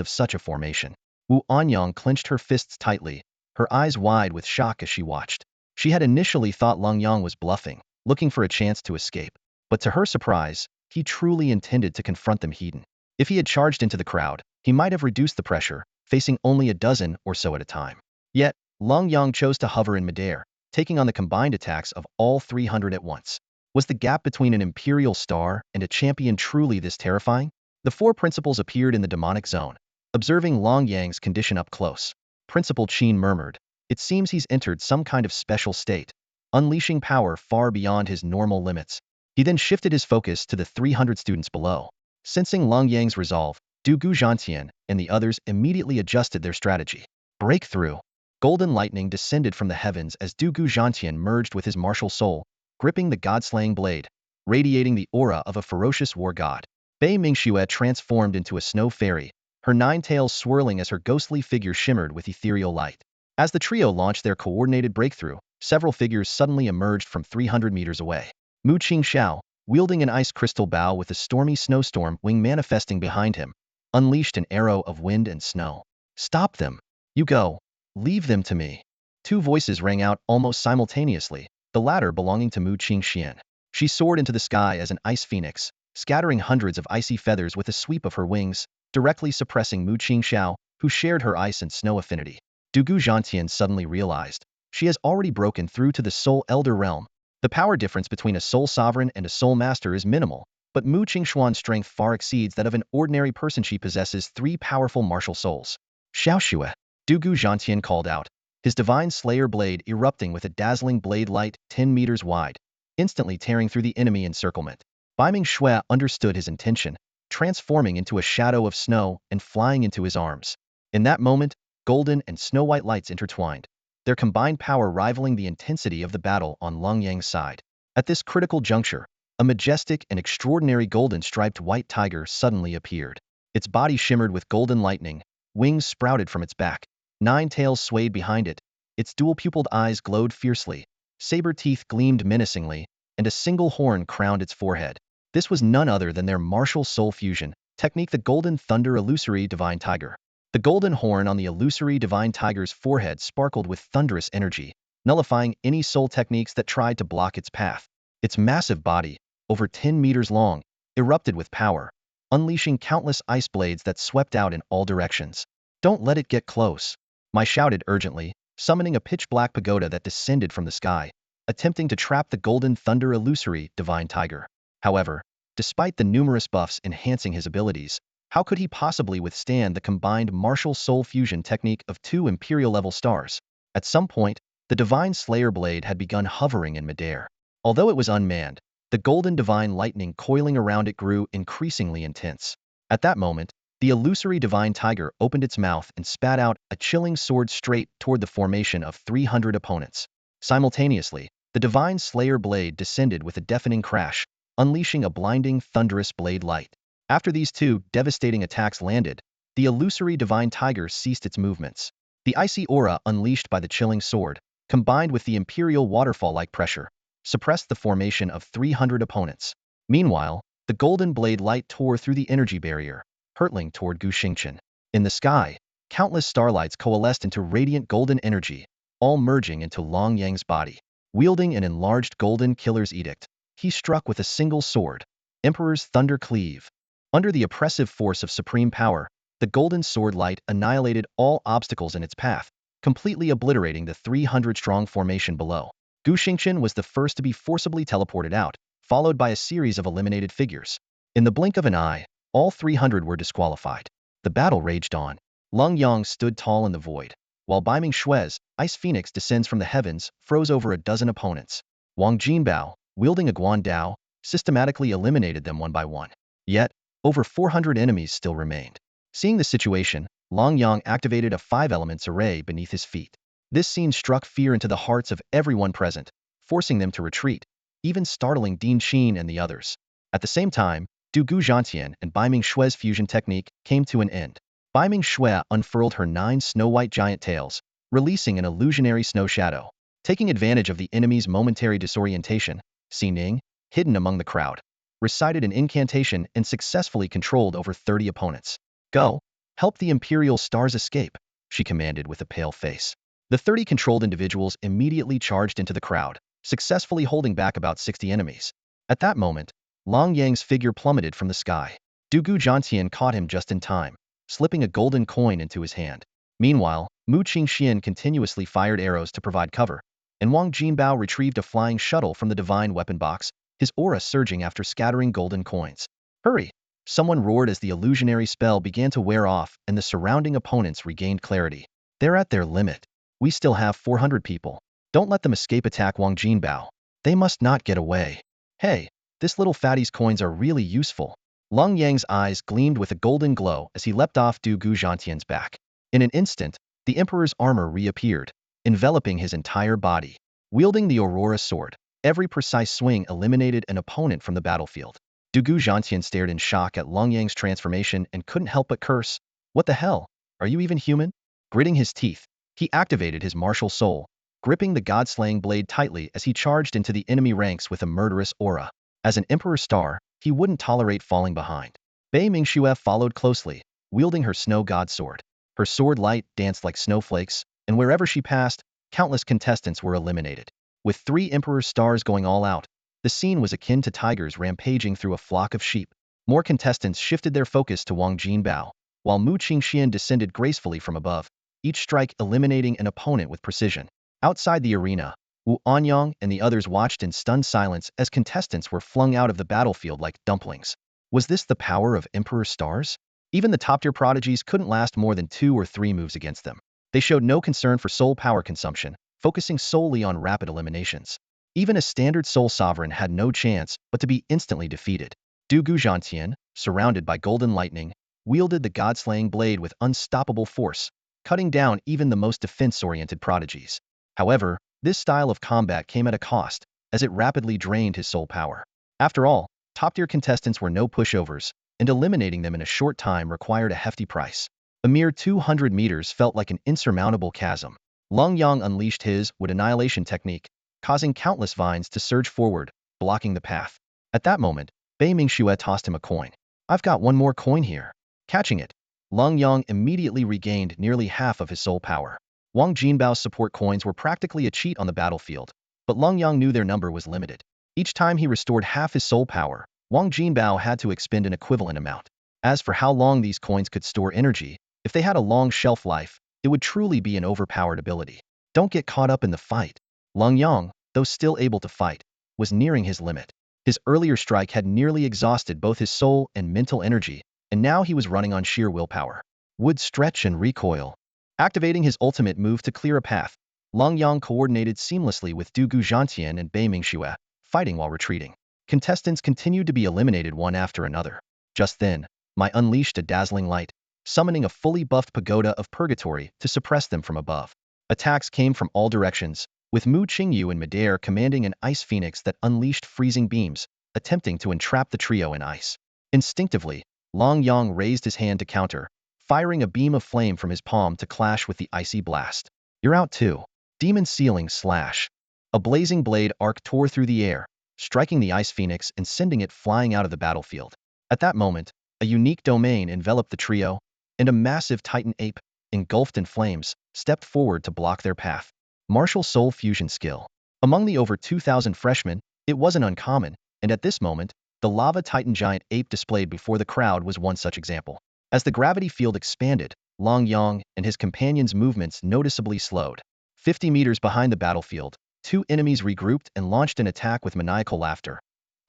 of such a formation. Wu Anyang clenched her fists tightly, her eyes wide with shock as she watched. She had initially thought Lenyang was bluffing, looking for a chance to escape. But to her surprise, he truly intended to confront them heat-en. If he had charged into the crowd, he might have reduced the pressure, facing only a dozen or so at a time. Yet, Lenyang chose to hover in midair, taking on the combined attacks of all 300 at once. Was the gap between an imperial star and a champion truly this terrifying? The 4 principals appeared in the demonic zone, observing Lenyang's condition up close. Principal Shinn murmured, "It seems he's entered some kind of special state, unleashing power far beyond his normal limits." He then shifted his focus to the 300 students below. Sensing Lenyang's resolve, Du Guzhantian and the others immediately adjusted their strategy. Breakthrough. Golden lightning descended from the heavens as Du Guzhantian merged with his martial soul, gripping the god-slaying blade, radiating the aura of a ferocious war god. Bei Mingxue transformed into a snow fairy, her 9 tails swirling as her ghostly figure shimmered with ethereal light. As the trio launched their coordinated breakthrough, several figures suddenly emerged from 300 meters away. Mu Qingxiao, wielding an ice crystal bow with a stormy snowstorm wing manifesting behind him, unleashed an arrow of wind and snow. "Stop them! You go! Leave them to me!" 2 voices rang out almost simultaneously, the latter belonging to Mu Qingxian. She soared into the sky as an ice phoenix, scattering hundreds of icy feathers with a sweep of her wings, directly suppressing Mu Qingxiao, who shared her ice and snow affinity. Du Guzhantian suddenly realized, she has already broken through to the Soul Elder realm. The power difference between a Soul Sovereign and a Soul Master is minimal, but Mu Qingxuan's strength far exceeds that of an ordinary person. She possesses 3 powerful martial souls. "Xiaoxue," Du Guzhantian called out, his divine slayer blade erupting with a dazzling blade light 10 meters wide, instantly tearing through the enemy encirclement. Bei Mingxue understood his intention, transforming into a shadow of snow and flying into his arms. In that moment, golden and snow-white lights intertwined, their combined power rivaling the intensity of the battle on Lenyang's side. At this critical juncture, a majestic and extraordinary golden-striped white tiger suddenly appeared. Its body shimmered with golden lightning, wings sprouted from its back, 9 tails swayed behind it, its dual-pupiled eyes glowed fiercely, saber teeth gleamed menacingly, and a single horn crowned its forehead. This was none other than their martial soul fusion technique, the Golden Thunder Illusory Divine Tiger. The golden horn on the illusory divine tiger's forehead sparkled with thunderous energy, nullifying any soul techniques that tried to block its path. Its massive body, over 10 meters long, erupted with power, unleashing countless ice blades that swept out in all directions. Don't let it get close, Mai shouted urgently, summoning a pitch-black pagoda that descended from the sky, attempting to trap the golden thunder illusory divine tiger. However, despite the numerous buffs enhancing his abilities, how could he possibly withstand the combined martial soul fusion technique of two Imperial-level stars? At some point, the Divine Slayer blade had begun hovering in midair. Although it was unmanned, the golden divine lightning coiling around it grew increasingly intense. At that moment, the illusory divine tiger opened its mouth and spat out a chilling sword straight toward the formation of 300 opponents. Simultaneously, the divine slayer blade descended with a deafening crash, unleashing a blinding, thunderous blade light. After these two devastating attacks landed, the illusory divine tiger ceased its movements. The icy aura unleashed by the chilling sword, combined with the imperial waterfall-like pressure, suppressed the formation of 300 opponents. Meanwhile, the golden blade light tore through the energy barrier, hurtling toward Gu Xingqian. In the sky, countless starlights coalesced into radiant golden energy, all merging into Lenyang's body. Wielding an enlarged golden killer's edict, he struck with a single sword, Emperor's Thunder Cleave. Under the oppressive force of supreme power, the golden sword light annihilated all obstacles in its path, completely obliterating the 300-strong formation below. Gu Xingqian was the first to be forcibly teleported out, followed by a series of eliminated figures. In the blink of an eye, all 300 were disqualified. The battle raged on. Lenyang stood tall in the void, while Baiming Shui's Ice Phoenix descends from the heavens, froze over a dozen opponents. Wang Jinbao, wielding a Guan Dao, systematically eliminated them one by one. Yet, over 400 enemies still remained. Seeing the situation, Lenyang activated a 5 elements array beneath his feet. This scene struck fear into the hearts of everyone present, forcing them to retreat, even startling Din Qin and the others. At the same time, Du Gu Zhantian and Baiming Shui's fusion technique came to an end. Baiming Shui unfurled her 9 snow-white giant tails, releasing an illusionary snow shadow. Taking advantage of the enemy's momentary disorientation, Xining, hidden among the crowd, recited an incantation and successfully controlled over 30 opponents. Go, help the Imperial stars escape, she commanded with a pale face. The 30 controlled individuals immediately charged into the crowd, successfully holding back about 60 enemies. At that moment, Lenyang's figure plummeted from the sky. Du Gu Zhantian caught him just in time, slipping a golden coin into his hand. Meanwhile, Mu Qingxian continuously fired arrows to provide cover, and Wang Jinbao retrieved a flying shuttle from the divine weapon box, his aura surging after scattering golden coins. Hurry! Someone roared as the illusionary spell began to wear off and the surrounding opponents regained clarity. They're at their limit. We still have 400 people. Don't let them escape, attack Wang Jinbao. They must not get away. Hey, this little fatty's coins are really useful. Lenyang's eyes gleamed with a golden glow as he leapt off Du Gu Zhantian's back. In an instant, the Emperor's armor reappeared, enveloping his entire body. Wielding the Aurora sword, every precise swing eliminated an opponent from the battlefield. Du Gu Zhantian stared in shock at Lenyang's transformation and couldn't help but curse. What the hell? Are you even human? Gritting his teeth, he activated his martial soul, gripping the god-slaying blade tightly as he charged into the enemy ranks with a murderous aura. As an Emperor star, he wouldn't tolerate falling behind. Baiming Shui followed closely, wielding her snow god sword. Her sword light danced like snowflakes, and wherever she passed, countless contestants were eliminated. With 3 Emperor stars going all out, the scene was akin to tigers rampaging through a flock of sheep. More contestants shifted their focus to Wang Jinbao, while Mu Qingxian descended gracefully from above, each strike eliminating an opponent with precision. Outside the arena, Wu Anyang and the others watched in stunned silence as contestants were flung out of the battlefield like dumplings. Was this the power of Emperor stars? Even the top-tier prodigies couldn't last more than 2 or 3 moves against them. They showed no concern for soul power consumption, focusing solely on rapid eliminations. Even a standard soul sovereign had no chance but to be instantly defeated. Du Gu Zhantian, surrounded by golden lightning, wielded the god-slaying blade with unstoppable force, cutting down even the most defense-oriented prodigies. However, this style of combat came at a cost, as it rapidly drained his soul power. After all, top-tier contestants were no pushovers, and eliminating them in a short time required a hefty price. A mere 200 meters felt like an insurmountable chasm. Lenyang unleashed his wood annihilation technique, causing countless vines to surge forward, blocking the path. At that moment, Baiming Shui tossed him a coin. I've got one more coin here. Catching it, Lenyang immediately regained nearly half of his soul power. Wang Jinbao's support coins were practically a cheat on the battlefield, but Lenyang knew their number was limited. Each time he restored half his soul power, Wang Jinbao had to expend an equivalent amount. As for how long these coins could store energy, if they had a long shelf life, it would truly be an overpowered ability. Don't get caught up in the fight. Lenyang, though still able to fight, was nearing his limit. His earlier strike had nearly exhausted both his soul and mental energy, and now he was running on sheer willpower. Would stretch and recoil. Activating his ultimate move to clear a path, Lenyang coordinated seamlessly with Du Guzhantian and Bei Mingxue, fighting while retreating. Contestants continued to be eliminated one after another. Just then, Mai unleashed a dazzling light, summoning a fully buffed pagoda of purgatory to suppress them from above. Attacks came from all directions, with Mu Qingyu in midair commanding an ice phoenix that unleashed freezing beams, attempting to entrap the trio in ice. Instinctively, Lenyang raised his hand to counter, firing a beam of flame from his palm to clash with the icy blast. You're out too. Demon Sealing Slash. A blazing blade arc tore through the air, striking the ice phoenix and sending it flying out of the battlefield. At that moment, a unique domain enveloped the trio, and a massive titan ape, engulfed in flames, stepped forward to block their path. Martial Soul Fusion Skill. Among the over 2,000 freshmen, it wasn't uncommon, and at this moment, the lava titan giant ape displayed before the crowd was one such example. As the gravity field expanded, Lenyang and his companions' movements noticeably slowed. 50 meters behind the battlefield, two enemies regrouped and launched an attack with maniacal laughter.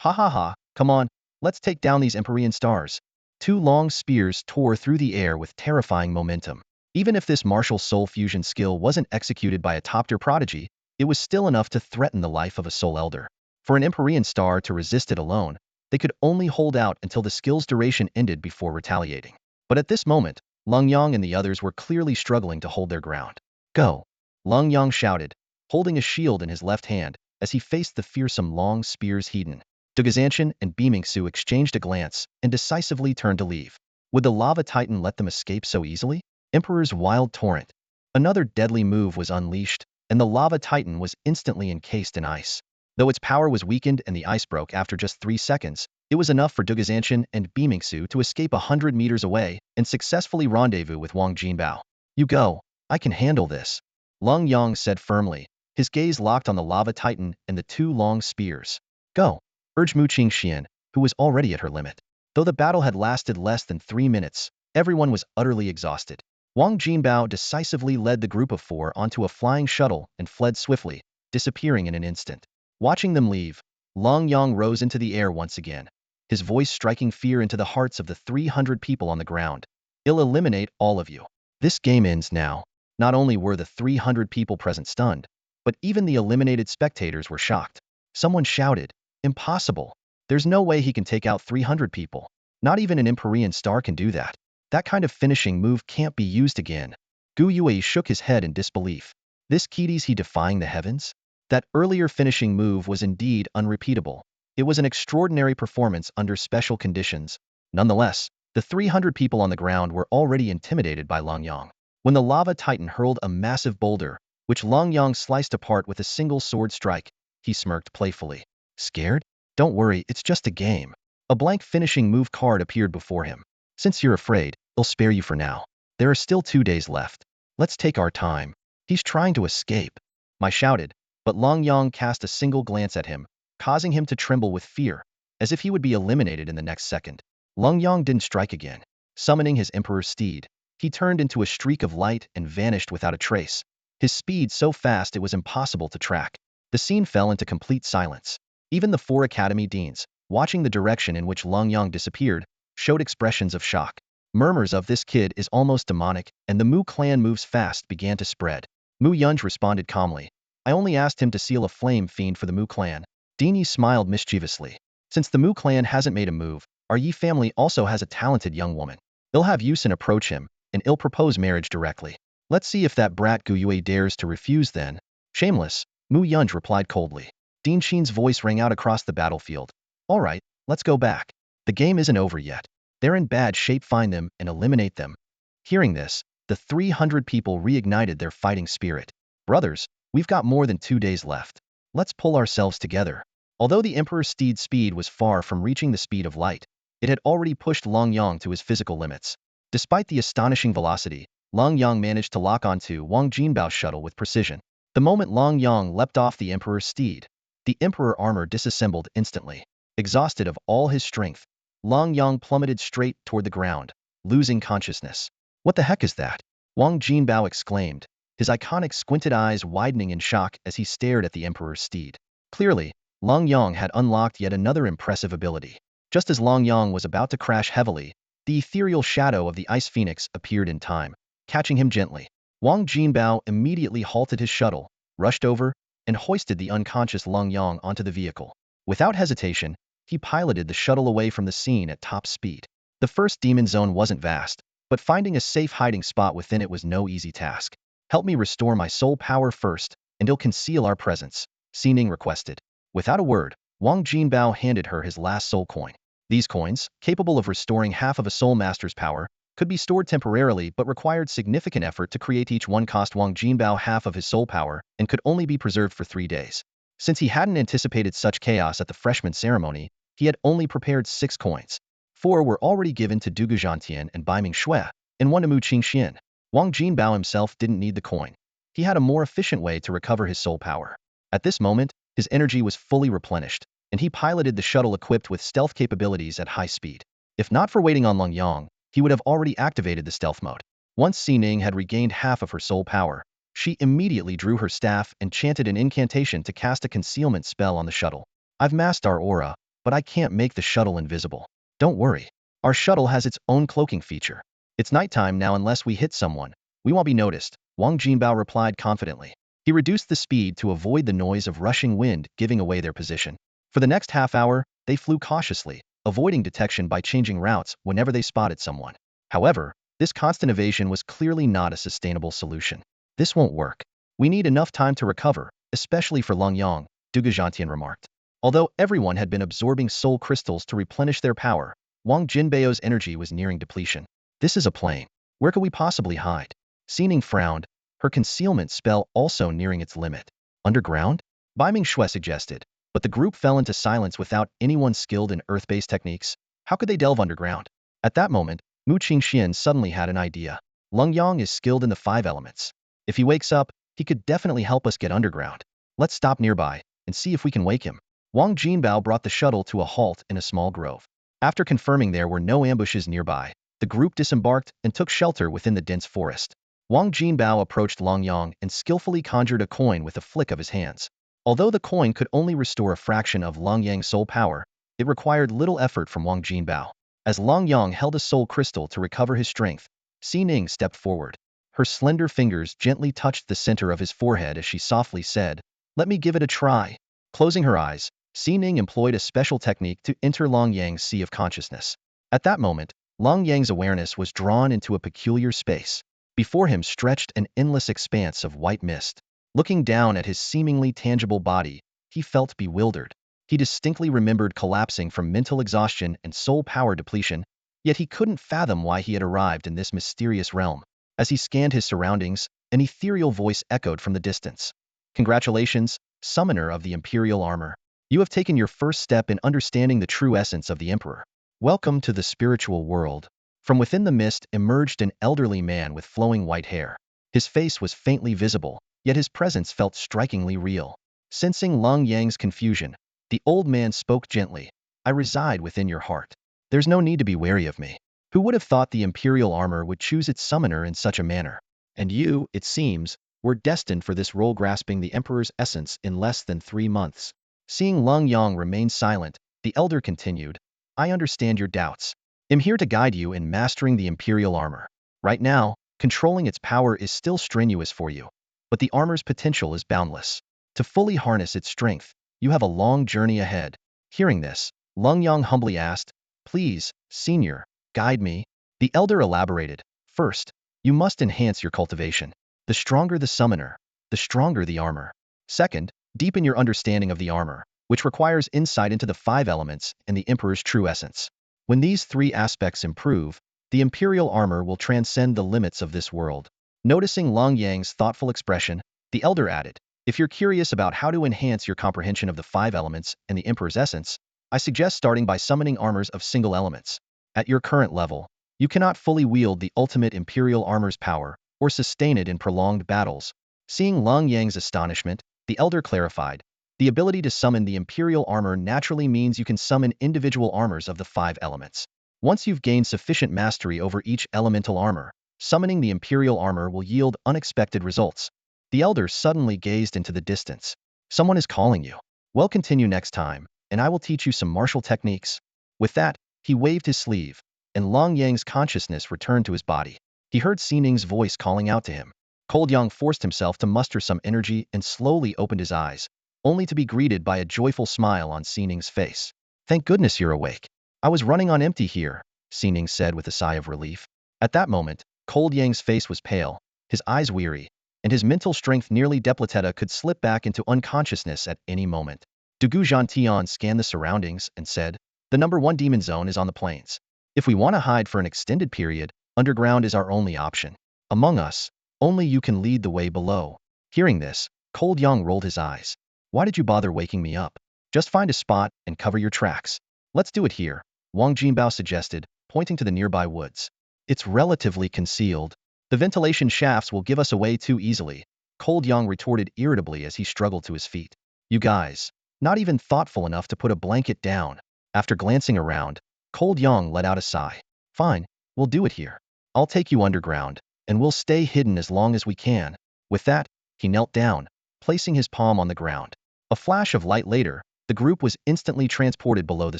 Ha ha ha, come on, let's take down these Empyrean stars. Two long spears tore through the air with terrifying momentum. Even if this martial soul fusion skill wasn't executed by a top-tier prodigy, it was still enough to threaten the life of a soul elder. For an Empyrean star to resist it alone, they could only hold out until the skill's duration ended before retaliating. But at this moment, Lenyang and the others were clearly struggling to hold their ground. Go! Lenyang shouted, holding a shield in his left hand as he faced the fearsome long spear's Hedon. Du Guzhantian and Bei Mingxue exchanged a glance and decisively turned to leave. Would the lava titan let them escape so easily? Emperor's Wild Torrent. Another deadly move was unleashed, and the lava titan was instantly encased in ice. Though its power was weakened and the ice broke after just 3 seconds, it was enough for Du Guzhantian and Bei Mingxue to escape 100 meters away and successfully rendezvous with Wang Jinbao. You go, I can handle this. Lenyang said firmly, his gaze locked on the lava titan and the two long spears. Go, urged Mu Qingxian, who was already at her limit. Though the battle had lasted less than 3 minutes, everyone was utterly exhausted. Wang Jinbao decisively led the group of 4 onto a flying shuttle and fled swiftly, disappearing in an instant. Watching them leave, Lenyang rose into the air once again, his voice striking fear into the hearts of the 300 people on the ground. I'll eliminate all of you. This game ends now. Not only were the 300 people present stunned, but even the eliminated spectators were shocked. Someone shouted, impossible. There's no way he can take out 300 people. Not even an Empyrean star can do that. That kind of finishing move can't be used again. Gu Yue shook his head in disbelief. This Kidi's he defying the heavens? That earlier finishing move was indeed unrepeatable. It was an extraordinary performance under special conditions. Nonetheless, the 300 people on the ground were already intimidated by Lenyang. When the lava titan hurled a massive boulder, which Lenyang sliced apart with a single sword strike, he smirked playfully. Scared? Don't worry, it's just a game. A blank finishing move card appeared before him. Since you're afraid, I'll spare you for now. There are still 2 days left. Let's take our time. He's trying to escape. Mai shouted, but Lenyang cast a single glance at him, causing him to tremble with fear, as if he would be eliminated in the next second. Lenyang didn't strike again. Summoning his emperor's steed, he turned into a streak of light and vanished without a trace, his speed so fast it was impossible to track. The scene fell into complete silence. Even the 4 academy deans, watching the direction in which Lenyang disappeared, showed expressions of shock. Murmurs of "this kid is almost demonic," and "the Mu clan moves fast" began to spread. Mu Yunj responded calmly. I only asked him to seal a flame fiend for the Mu clan. Dean Yi smiled mischievously. Since the Mu clan hasn't made a move, our Yi family also has a talented young woman. They'll have Yusin approach him, and he'll propose marriage directly. Let's see if that brat Gu Yue dares to refuse then. Shameless, Mu Yunj replied coldly. Dean Shin's voice rang out across the battlefield. All right, let's go back. The game isn't over yet. They're in bad shape, find them and eliminate them. Hearing this, the 300 people reignited their fighting spirit. Brothers, we've got more than 2 days left. Let's pull ourselves together. Although the Emperor's steed's speed was far from reaching the speed of light, it had already pushed Lenyang to his physical limits. Despite the astonishing velocity, Lenyang managed to lock onto Wang Jinbao's shuttle with precision. The moment Lenyang leapt off the Emperor's steed, the Emperor armor disassembled instantly. Exhausted of all his strength, Yang plummeted straight toward the ground, losing consciousness. What the heck is that? Wang Jinbao exclaimed, his iconic squinted eyes widening in shock as he stared at the Emperor's steed. Clearly, Yang had unlocked yet another impressive ability. Just as Yang was about to crash heavily, the ethereal shadow of the Ice Phoenix appeared in time, catching him gently. Wang Jinbao immediately halted his shuttle, rushed over, and hoisted the unconscious Yang onto the vehicle. Without hesitation, he piloted the shuttle away from the scene at top speed. The first demon zone wasn't vast, but finding a safe hiding spot within it was no easy task. Help me restore my soul power first, and it'll conceal our presence, Xining requested. Without a word, Wang Jinbao handed her his last soul coin. These coins, capable of restoring half of a soul master's power, could be stored temporarily but required significant effort to create. Each one cost Wang Jinbao half of his soul power and could only be preserved for 3 days. Since he hadn't anticipated such chaos at the freshman ceremony, he had only prepared 6 coins. 4 were already given to Du Gujiantian and Bai Ming-shui, and 1 to Mu Qingxian. Wang Jinbao himself didn't need the coin. He had a more efficient way to recover his soul power. At this moment, his energy was fully replenished, and he piloted the shuttle equipped with stealth capabilities at high speed. If not for waiting on Yang, he would have already activated the stealth mode. Once Xining had regained half of her soul power, she immediately drew her staff and chanted an incantation to cast a concealment spell on the shuttle. I've masked our aura, but I can't make the shuttle invisible. Don't worry. Our shuttle has its own cloaking feature. It's nighttime now unless we hit someone. We won't be noticed, Wang Jinbao replied confidently. He reduced the speed to avoid the noise of rushing wind giving away their position. For the next half hour, they flew cautiously, avoiding detection by changing routes whenever they spotted someone. However, this constant evasion was clearly not a sustainable solution. This won't work. We need enough time to recover, especially for Yang, Du Gujiantian remarked. Although everyone had been absorbing soul crystals to replenish their power, Wang Jinbao's energy was nearing depletion. This is a plane. Where could we possibly hide? Xining frowned, her concealment spell also nearing its limit. Underground? Bai Ming-shui suggested, but the group fell into silence without anyone skilled in earth-based techniques. How could they delve underground? At that moment, Mu Qingxian suddenly had an idea. Yang is skilled in the 5 elements. If he wakes up, he could definitely help us get underground. Let's stop nearby and see if we can wake him. Wang Jinbao brought the shuttle to a halt in a small grove. After confirming there were no ambushes nearby, the group disembarked and took shelter within the dense forest. Wang Jinbao approached Yang and skillfully conjured a coin with a flick of his hands. Although the coin could only restore a fraction of Yang's soul power, it required little effort from Wang Jinbao. As Yang held a soul crystal to recover his strength, Xining stepped forward. Her slender fingers gently touched the center of his forehead as she softly said, "Let me give it a try." Closing her eyes, Xining employed a special technique to enter Yang's sea of consciousness. At that moment, Yang's awareness was drawn into a peculiar space. Before him stretched an endless expanse of white mist. Looking down at his seemingly tangible body, he felt bewildered. He distinctly remembered collapsing from mental exhaustion and soul power depletion, yet he couldn't fathom why he had arrived in this mysterious realm. As he scanned his surroundings, an ethereal voice echoed from the distance. "Congratulations, summoner of the Imperial Armor. You have taken your first step in understanding the true essence of the Emperor. Welcome to the spiritual world." From within the mist emerged an elderly man with flowing white hair. His face was faintly visible, yet his presence felt strikingly real. Sensing Yang's confusion, the old man spoke gently. "I reside within your heart. There's no need to be wary of me. Who would have thought the Imperial Armor would choose its summoner in such a manner? And you, it seems, were destined for this role, grasping the Emperor's essence in less than 3 months." Seeing Yang remain silent, the elder continued, "I understand your doubts. I'm here to guide you in mastering the Imperial Armor. Right now, controlling its power is still strenuous for you, but the armor's potential is boundless. To fully harness its strength, you have a long journey ahead." Hearing this, Yang humbly asked, "Please, senior, guide me." The elder elaborated, "First, you must enhance your cultivation. The stronger the summoner, the stronger the armor. Second, deepen your understanding of the armor, which requires insight into the 5 elements and the Emperor's true essence. When these 3 aspects improve, the Imperial Armor will transcend the limits of this world." Noticing Yang's thoughtful expression, the elder added, "If you're curious about how to enhance your comprehension of the 5 elements and the Emperor's essence, I suggest starting by summoning armors of single elements. At your current level, you cannot fully wield the ultimate Imperial Armor's power or sustain it in prolonged battles." Seeing Yang's astonishment, the elder clarified, The ability to summon the Imperial Armor naturally means you can summon individual armors of the 5 elements. Once you've gained sufficient mastery over each elemental armor, summoning the Imperial Armor will yield unexpected results. The elder suddenly gazed into the distance. Someone is calling you. Well, continue next time, and I will teach you some martial techniques. With that, he waved his sleeve, and Long Yang's consciousness returned to his body. He heard Xining's voice calling out to him. Yang forced himself to muster some energy and slowly opened his eyes, only to be greeted by a joyful smile on Xining's face. Thank goodness you're awake. I was running on empty here, Xining said with a sigh of relief. At that moment, Yang's face was pale, his eyes weary, and his mental strength nearly depleted could slip back into unconsciousness at any moment. Dugu Zhantian scanned the surroundings and said, "The number 1 demon zone is on the plains. If we want to hide for an extended period, underground is our only option. Among us, only you can lead the way below." Hearing this, Yang rolled his eyes. "Why did you bother waking me up? Just find a spot and cover your tracks." "Let's do it here," Wang Jinbao suggested, pointing to the nearby woods. "It's relatively concealed. The ventilation shafts will give us away too easily," Yang retorted irritably as he struggled to his feet. "You guys, not even thoughtful enough to put a blanket down." After glancing around, Yang let out a sigh. "Fine, we'll do it here. I'll take you underground, and we'll stay hidden as long as we can." With that, he knelt down, placing his palm on the ground. A flash of light later, the group was instantly transported below the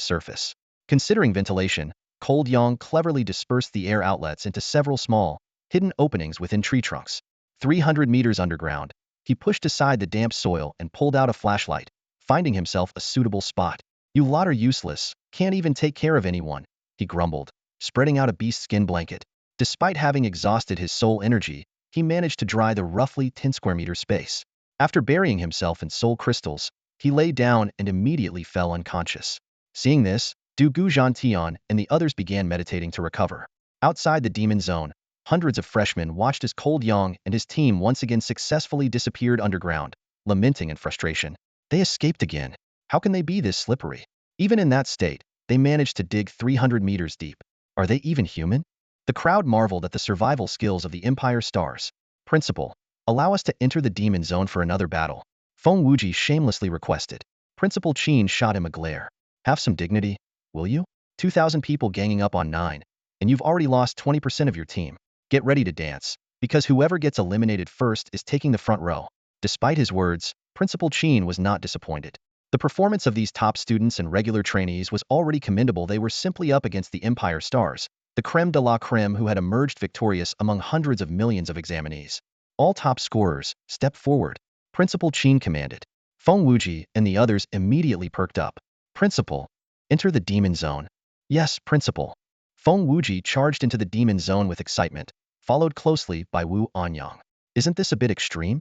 surface. Considering ventilation, Yang cleverly dispersed the air outlets into several small, hidden openings within tree trunks. 300 meters underground, he pushed aside the damp soil and pulled out a flashlight, finding himself a suitable spot. "You lot are useless, can't even take care of anyone," he grumbled, spreading out a beast skin blanket. Despite having exhausted his soul energy, he managed to dry the roughly 10 square meter space. After burying himself in soul crystals, he lay down and immediately fell unconscious. Seeing this, Du Gu Zhantian and the others began meditating to recover. Outside the demon zone, hundreds of freshmen watched as Yang and his team once again successfully disappeared underground, lamenting in frustration. They escaped again. How can they be this slippery? Even in that state, they managed to dig 300 meters deep. Are they even human? The crowd marveled at the survival skills of the Empire Stars. "Principal, allow us to enter the demon zone for another battle," Feng Wuji shamelessly requested. Principal Qin shot him a glare. "Have some dignity, will you? 2,000 people ganging up on 9, and you've already lost 20% of your team. Get ready to dance, because whoever gets eliminated first is taking the front row." Despite his words, Principal Qin was not disappointed. The performance of these top students and regular trainees was already commendable. They were simply up against the Empire Stars, the creme de la creme who had emerged victorious among hundreds of millions of examinees. "All top scorers, step forward," Principal Qin commanded. Feng Wuji and the others immediately perked up. "Principal, enter the demon zone." "Yes, Principal." Feng Wuji charged into the demon zone with excitement, followed closely by Wu Anyang. "Isn't this a bit extreme?"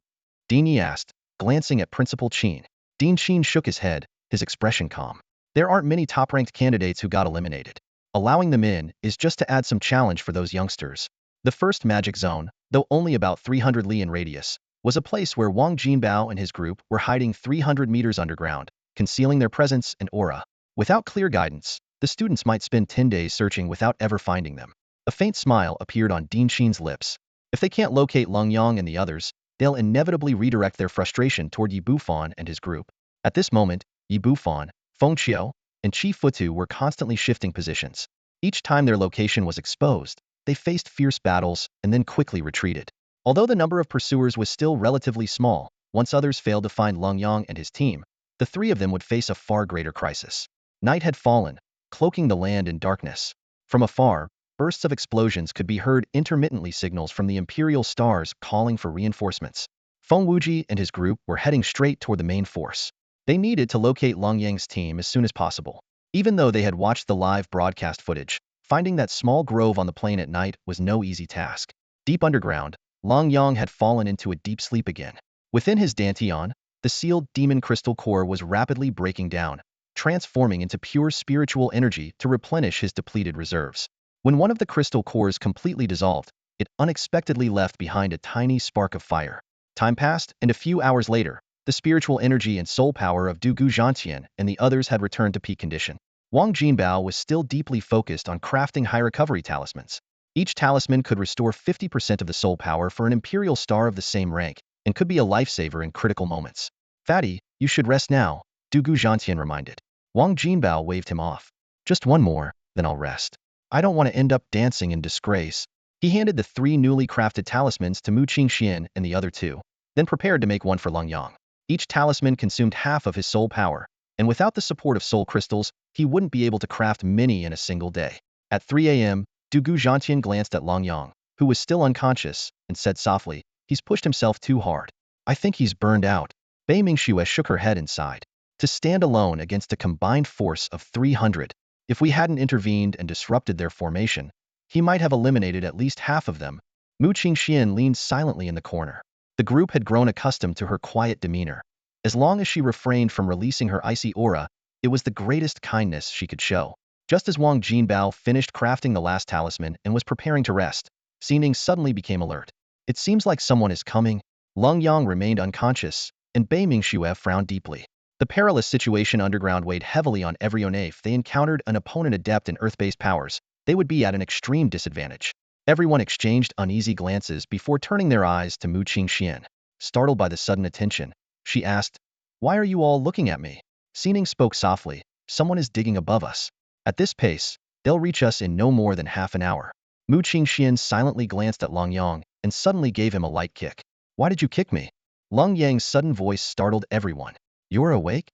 Ding Yi asked, glancing at Principal Qin. Ding Qin shook his head, his expression calm. "There aren't many top-ranked candidates who got eliminated. Allowing them in is just to add some challenge for those youngsters." The first magic zone, though only about 300 li in radius, was a place where Wang Jinbao and his group were hiding 300 meters underground, concealing their presence and aura. Without clear guidance, the students might spend 10 days searching without ever finding them. A faint smile appeared on Ding Qin's lips. If they can't locate Lenyang and the others, they'll inevitably redirect their frustration toward Yi Bufan and his group. At this moment, Yi Bufan, Feng Qiu, and Qi Futu were constantly shifting positions. Each time their location was exposed, they faced fierce battles and then quickly retreated. Although the number of pursuers was still relatively small, once others failed to find Lenyang and his team, the 3 of them would face a far greater crisis. Night had fallen, cloaking the land in darkness. From afar, bursts of explosions could be heard, intermittently signals from the Imperial Stars calling for reinforcements. Feng Wuji and his group were heading straight toward the main force. They needed to locate Lenyang's team as soon as possible. Even though they had watched the live broadcast footage, finding that small grove on the plain at night was no easy task. Deep underground, Lenyang had fallen into a deep sleep again. Within his dantian, the sealed demon crystal core was rapidly breaking down, transforming into pure spiritual energy to replenish his depleted reserves. When one of the crystal cores completely dissolved, it unexpectedly left behind a tiny spark of fire. Time passed, and a few hours later, the spiritual energy and soul power of Du Gu Zhantian and the others had returned to peak condition. Wang Jinbao was still deeply focused on crafting high recovery talismans. Each talisman could restore 50% of the soul power for an Imperial Star of the same rank, and could be a lifesaver in critical moments. Fatty, you should rest now, Dugu Zhantian reminded. Wang Jinbao waved him off. Just one more, then I'll rest. I don't want to end up dancing in disgrace. He handed the 3 newly crafted talismans to Mu Qingxian and the other 2, then prepared to make one for Lenyang. Each talisman consumed half of his soul power, and without the support of soul crystals, he wouldn't be able to craft many in a single day. At 3 a.m., Dugu Zhantian glanced at Lenyang, who was still unconscious, and said softly, "He's pushed himself too hard. I think he's burned out." Bei Mingxue shook her head and sighed. To stand alone against a combined force of 300, if we hadn't intervened and disrupted their formation, he might have eliminated at least half of them. Mu Qingxian leaned silently in the corner. The group had grown accustomed to her quiet demeanor. As long as she refrained from releasing her icy aura, it was the greatest kindness she could show. Just as Wang Jinbao finished crafting the last talisman and was preparing to rest, Xining suddenly became alert. It seems like someone is coming. Lenyang remained unconscious, and Bei Mingxue frowned deeply. The perilous situation underground weighed heavily on every one. If they encountered an opponent adept in earth-based powers, they would be at an extreme disadvantage. Everyone exchanged uneasy glances before turning their eyes to Mu Qingxian. Startled by the sudden attention, she asked, "Why are you all looking at me?" Xining spoke softly, "Someone is digging above us. At this pace, they'll reach us in no more than half an hour." Mu Qingxian silently glanced at Lenyang and suddenly gave him a light kick. "Why did you kick me?" Lenyang's sudden voice startled everyone. "You're awake?"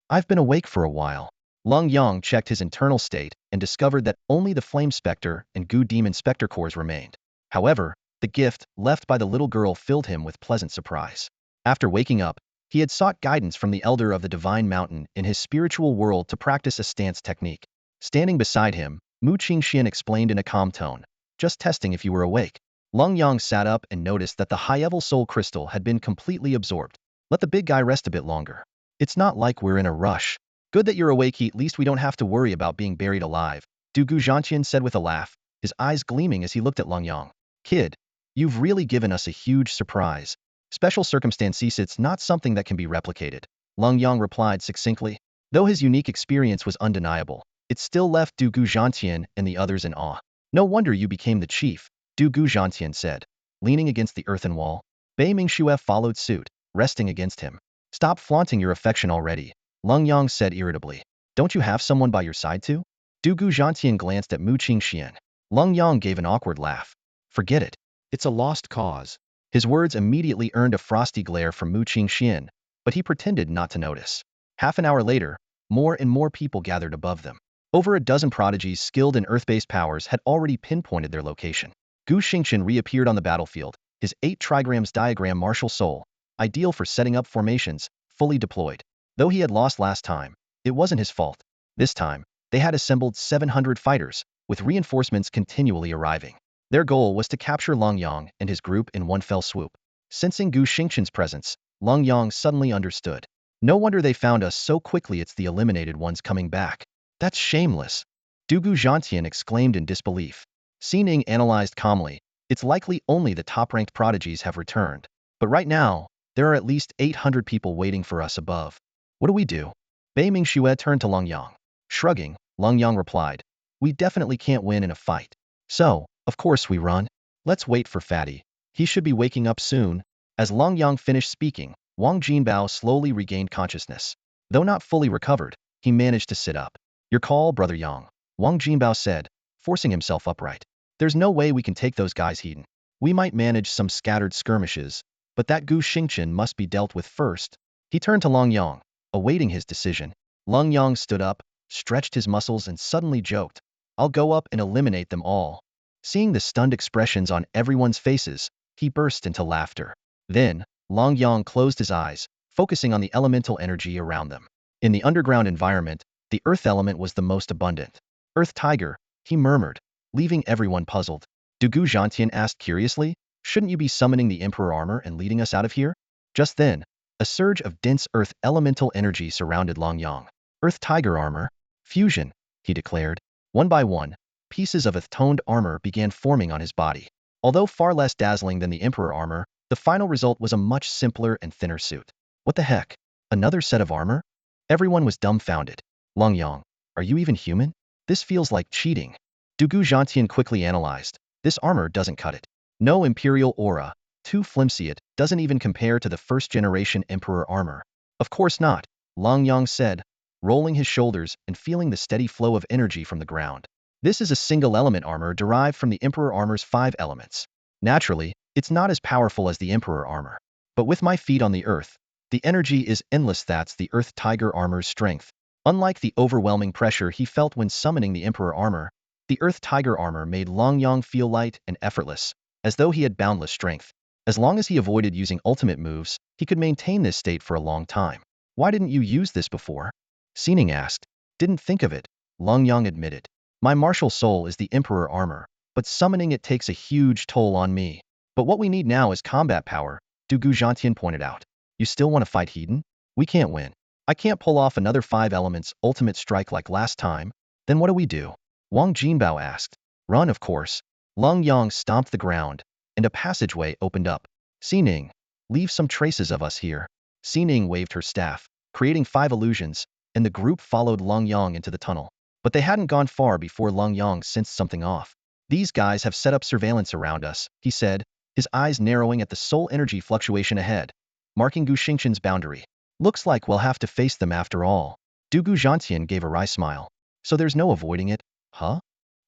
"I've been awake for a while." Lenyang checked his internal state and discovered that only the Flame Spectre and Gu Demon Spectre cores remained. However, the gift left by the little girl filled him with pleasant surprise. After waking up, he had sought guidance from the Elder of the Divine Mountain in his spiritual world to practice a stance technique. Standing beside him, Mu Qingxian explained in a calm tone, "Just testing if you were awake." Lenyang sat up and noticed that the high-level soul crystal had been completely absorbed. "Let the big guy rest a bit longer. It's not like we're in a rush." "Good that you're awake, at least we don't have to worry about being buried alive," Dugu Zhantian said with a laugh, his eyes gleaming as he looked at Lenyang. "Kid, you've really given us a huge surprise. Special circumstances, it's not something that can be replicated," Lenyang replied succinctly. Though his unique experience was undeniable, it still left Dugu Zhantian and the others in awe. "No wonder you became the chief," Dugu Zhantian said, leaning against the earthen wall. Bei Mingxue followed suit, resting against him. "Stop flaunting your affection already," Lenyang said irritably. "Don't you have someone by your side too?" Dugu Zhantian glanced at Mu Qingxian. Lenyang gave an awkward laugh. "Forget it. It's a lost cause." His words immediately earned a frosty glare from Mu Qingxian, but he pretended not to notice. Half an hour later, more and more people gathered above them. Over a dozen prodigies skilled in earth-based powers had already pinpointed their location. Gu Xingqian reappeared on the battlefield, his 8 trigrams diagram martial soul, ideal for setting up formations, fully deployed. Though he had lost last time, it wasn't his fault. This time, they had assembled 700 fighters, with reinforcements continually arriving. Their goal was to capture Lenyang and his group in one fell swoop. Sensing Gu Xingqian's presence, Lenyang suddenly understood. "No wonder they found us so quickly, it's the eliminated ones coming back. That's shameless." Dugu Zhantian exclaimed in disbelief. Xining analyzed calmly, "It's likely only the top-ranked prodigies have returned. But right now, there are at least 800 people waiting for us above. What do we do?" Bei Mingxue turned to Lenyang. Shrugging, Lenyang replied, "We definitely can't win in a fight. So, of course we run. Let's wait for Fatty. He should be waking up soon." As Lenyang finished speaking, Wang Jinbao slowly regained consciousness. Though not fully recovered, he managed to sit up. "Your call, Brother Yang," Wang Jinbao said, forcing himself upright. "There's no way we can take those guys hidden. We might manage some scattered skirmishes, but that Gu Xingqian must be dealt with first." He turned to Lenyang, awaiting his decision. Lenyang stood up, stretched his muscles and suddenly joked, "I'll go up and eliminate them all." Seeing the stunned expressions on everyone's faces, he burst into laughter. Then, Lenyang closed his eyes, focusing on the elemental energy around them. In the underground environment, the earth element was the most abundant. "Earth Tiger," he murmured, leaving everyone puzzled. Dugu Zhantian asked curiously, "Shouldn't you be summoning the Emperor Armor and leading us out of here?" Just then, a surge of dense earth elemental energy surrounded Lenyang. "Earth Tiger Armor? Fusion," he declared. One by one, pieces of earth-toned armor began forming on his body. Although far less dazzling than the Emperor Armor, the final result was a much simpler and thinner suit. "What the heck? Another set of armor?" Everyone was dumbfounded. "Lenyang, are you even human? This feels like cheating." Dugu Zhantian quickly analyzed. "This armor doesn't cut it. No Imperial aura, too flimsy, it doesn't even compare to the first-generation Emperor Armor." Of course not, Lenyang said, rolling his shoulders and feeling the steady flow of energy from the ground. This is a single-element armor derived from the Emperor Armor's 5 elements. Naturally, it's not as powerful as the Emperor Armor. But with my feet on the earth, the energy is endless. That's the Earth Tiger Armor's strength. Unlike the overwhelming pressure he felt when summoning the Emperor Armor, the Earth Tiger Armor made Lenyang feel light and effortless, as though he had boundless strength. As long as he avoided using ultimate moves, he could maintain this state for a long time. Why didn't you use this before? Xiening asked. Didn't think of it, Lenyang admitted. My martial soul is the Emperor Armor, but summoning it takes a huge toll on me. But what we need now is combat power, Du Guzhantian pointed out. You still want to fight Hedon? We can't win. I can't pull off another 5 elements ultimate strike like last time. Then what do we do? Wang Jinbao asked. Run, of course. Lenyang stomped the ground, and a passageway opened up. Xiening, leave some traces of us here. Xiening waved her staff, creating 5 illusions, and the group followed Lenyang into the tunnel. But they hadn't gone far before Lenyang sensed something off. These guys have set up surveillance around us, he said, his eyes narrowing at the soul energy fluctuation ahead, marking Gu Xingqian's boundary. Looks like we'll have to face them after all. Du Guzhantian gave a wry smile. So there's no avoiding it, huh?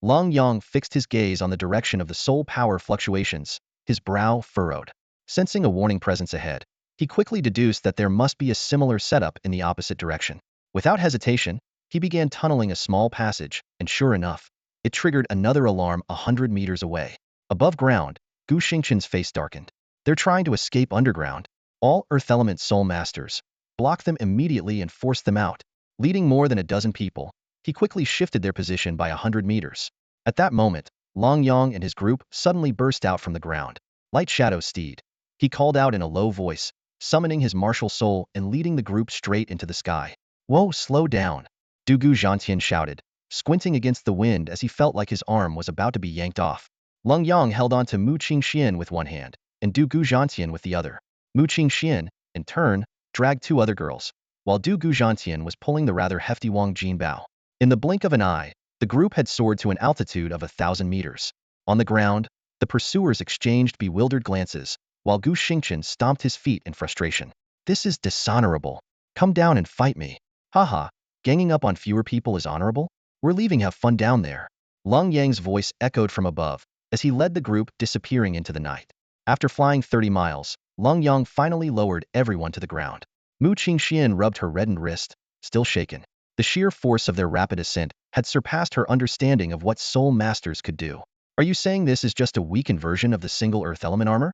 Lenyang fixed his gaze on the direction of the soul power fluctuations, his brow furrowed. Sensing a warning presence ahead, he quickly deduced that there must be a similar setup in the opposite direction. Without hesitation, he began tunneling a small passage, and sure enough, it triggered another alarm 100 meters away. Above ground, Gu Xingqian's face darkened. They're trying to escape underground. All Earth Element Soul Masters. Block them immediately and force them out. Leading more than a dozen people, he quickly shifted their position by 100 meters. At that moment, Lenyang and his group suddenly burst out from the ground. Light Shadow Steed. He called out in a low voice, summoning his martial soul and leading the group straight into the sky. Whoa, slow down, Du Guzhantian shouted, squinting against the wind as he felt like his arm was about to be yanked off. Lenyang held on to Mu Qingxian with one hand, and Du Guzhantian with the other. Mu Qingxian, in turn, dragged 2 other girls, while Du Guzhantian was pulling the rather hefty Wang Jinbao. In the blink of an eye, the group had soared to an altitude of 1,000 meters. On the ground, the pursuers exchanged bewildered glances, while Gu Xingqian stomped his feet in frustration. This is dishonorable. Come down and fight me. Haha, ganging up on fewer people is honorable? We're leaving, have fun down there. Lenyang's voice echoed from above, as he led the group disappearing into the night. After flying 30 miles, Lenyang finally lowered everyone to the ground. Mu Qingxian rubbed her reddened wrist, still shaken. The sheer force of their rapid ascent had surpassed her understanding of what soul masters could do. Are you saying this is just a weakened version of the single Earth Element armor?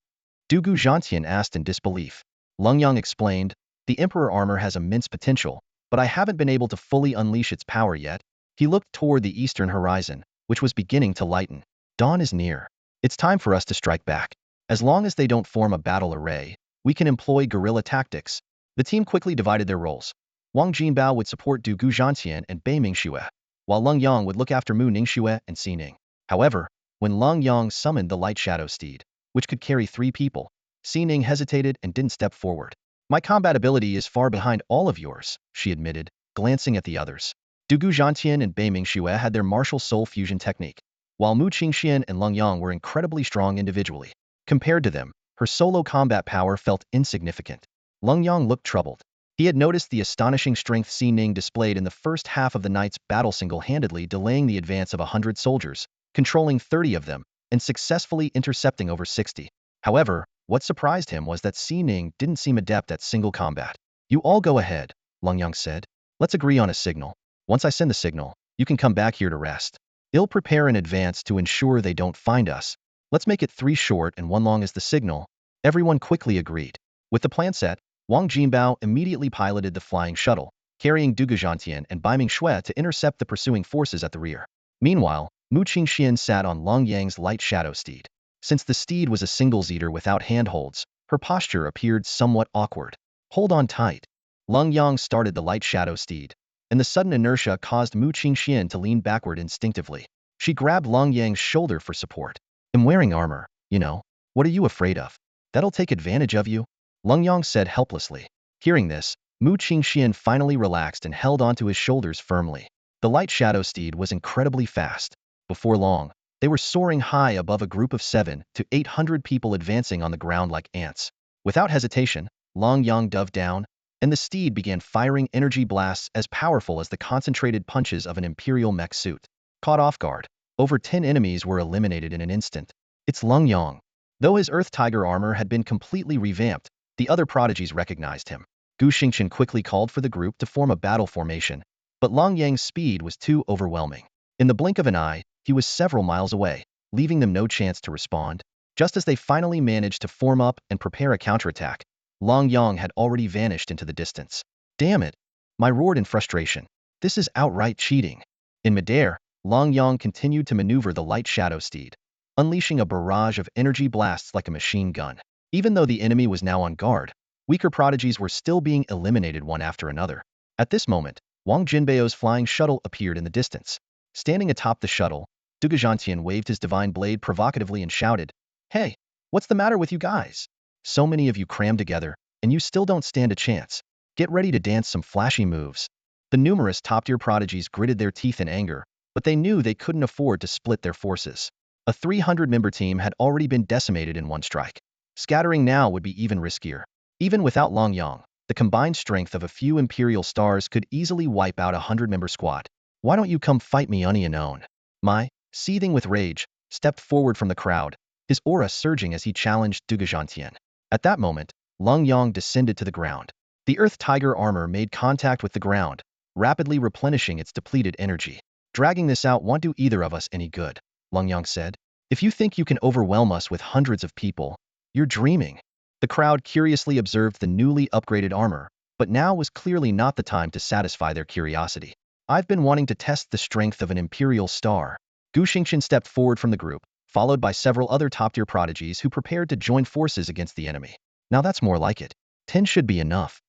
Du Guzhantian asked in disbelief. Lenyang explained, the Emperor armor has immense potential, but I haven't been able to fully unleash its power yet. He looked toward the eastern horizon, which was beginning to lighten. Dawn is near. It's time for us to strike back. As long as they don't form a battle array, we can employ guerrilla tactics. The team quickly divided their roles. Wang Jinbao would support Du Guzhantian and Bai Mingxue, while Lenyang would look after Mu Ningxue and Xiening. However, when Lenyang summoned the Light Shadow Steed, which could carry 3 people, Xiening hesitated and didn't step forward. My combat ability is far behind all of yours, she admitted, glancing at the others. Du Guzhantian and Bai Mingxue had their martial soul fusion technique, while Mu Qingxian and Lenyang were incredibly strong individually. Compared to them, her solo combat power felt insignificant. Lenyang looked troubled. He had noticed the astonishing strength Xiening displayed in the first half of the night's battle, single-handedly delaying the advance of 100 soldiers, controlling 30 of them, and successfully intercepting over 60. However, what surprised him was that Xiening didn't seem adept at single combat. You all go ahead, Lenyang said. Let's agree on a signal. Once I send the signal, you can come back here to rest. I'll prepare in advance to ensure they don't find us. Let's make it 3 short and 1 long as the signal. Everyone quickly agreed. With the plan set, Wang Jinbao immediately piloted the flying shuttle, carrying Du Guzhantian and Bai Mingxue to intercept the pursuing forces at the rear. Meanwhile, Mu Qingxian sat on Lenyang's Light Shadow Steed. Since the steed was a singles eater without handholds, her posture appeared somewhat awkward. Hold on tight. Lenyang started the Light Shadow Steed, and the sudden inertia caused Mu Qingxian to lean backward instinctively. She grabbed Lenyang's shoulder for support. I'm wearing armor, you know. What are you afraid of? That'll take advantage of you, Lenyang said helplessly. Hearing this, Mu Qingxian finally relaxed and held onto his shoulders firmly. The Light Shadow Steed was incredibly fast. Before long, they were soaring high above a group of 700 to 800 people advancing on the ground like ants. Without hesitation, Lenyang dove down, and the steed began firing energy blasts as powerful as the concentrated punches of an Imperial mech suit. Caught off guard, over 10 enemies were eliminated in an instant. It's Lenyang. Though his Earth Tiger armor had been completely revamped, the other prodigies recognized him. Gu Xingqian quickly called for the group to form a battle formation, but Lenyang's speed was too overwhelming. In the blink of an eye, he was several miles away, leaving them no chance to respond. Just as they finally managed to form up and prepare a counterattack, Lenyang had already vanished into the distance. Damn it! I roared in frustration. This is outright cheating. In midair, Lenyang continued to maneuver the light shadow steed, unleashing a barrage of energy blasts like a machine gun. Even though the enemy was now on guard, weaker prodigies were still being eliminated one after another. At this moment, Wang Jinbeo's flying shuttle appeared in the distance. Standing atop the shuttle, Dugajantian waved his divine blade provocatively and shouted, "Hey, what's the matter with you guys? So many of you crammed together, and you still don't stand a chance. Get ready to dance some flashy moves." The numerous top-tier prodigies gritted their teeth in anger, but they knew they couldn't afford to split their forces. A 300-member team had already been decimated in one strike. Scattering now would be even riskier. Even without Lenyang, the combined strength of a few Imperial stars could easily wipe out a 100-member squad. "Why don't you come fight me unknown?" Mai, seething with rage, stepped forward from the crowd, his aura surging as he challenged Dugajantian. At that moment, Lenyang descended to the ground. The Earth Tiger armor made contact with the ground, rapidly replenishing its depleted energy. "Dragging this out won't do either of us any good," Lenyang said. "If you think you can overwhelm us with hundreds of people, you're dreaming." The crowd curiously observed the newly upgraded armor, but now was clearly not the time to satisfy their curiosity. "I've been wanting to test the strength of an Imperial star." Gu Xingqian stepped forward from the group, followed by several other top-tier prodigies who prepared to join forces against the enemy. "Now that's more like it. 10 should be enough,"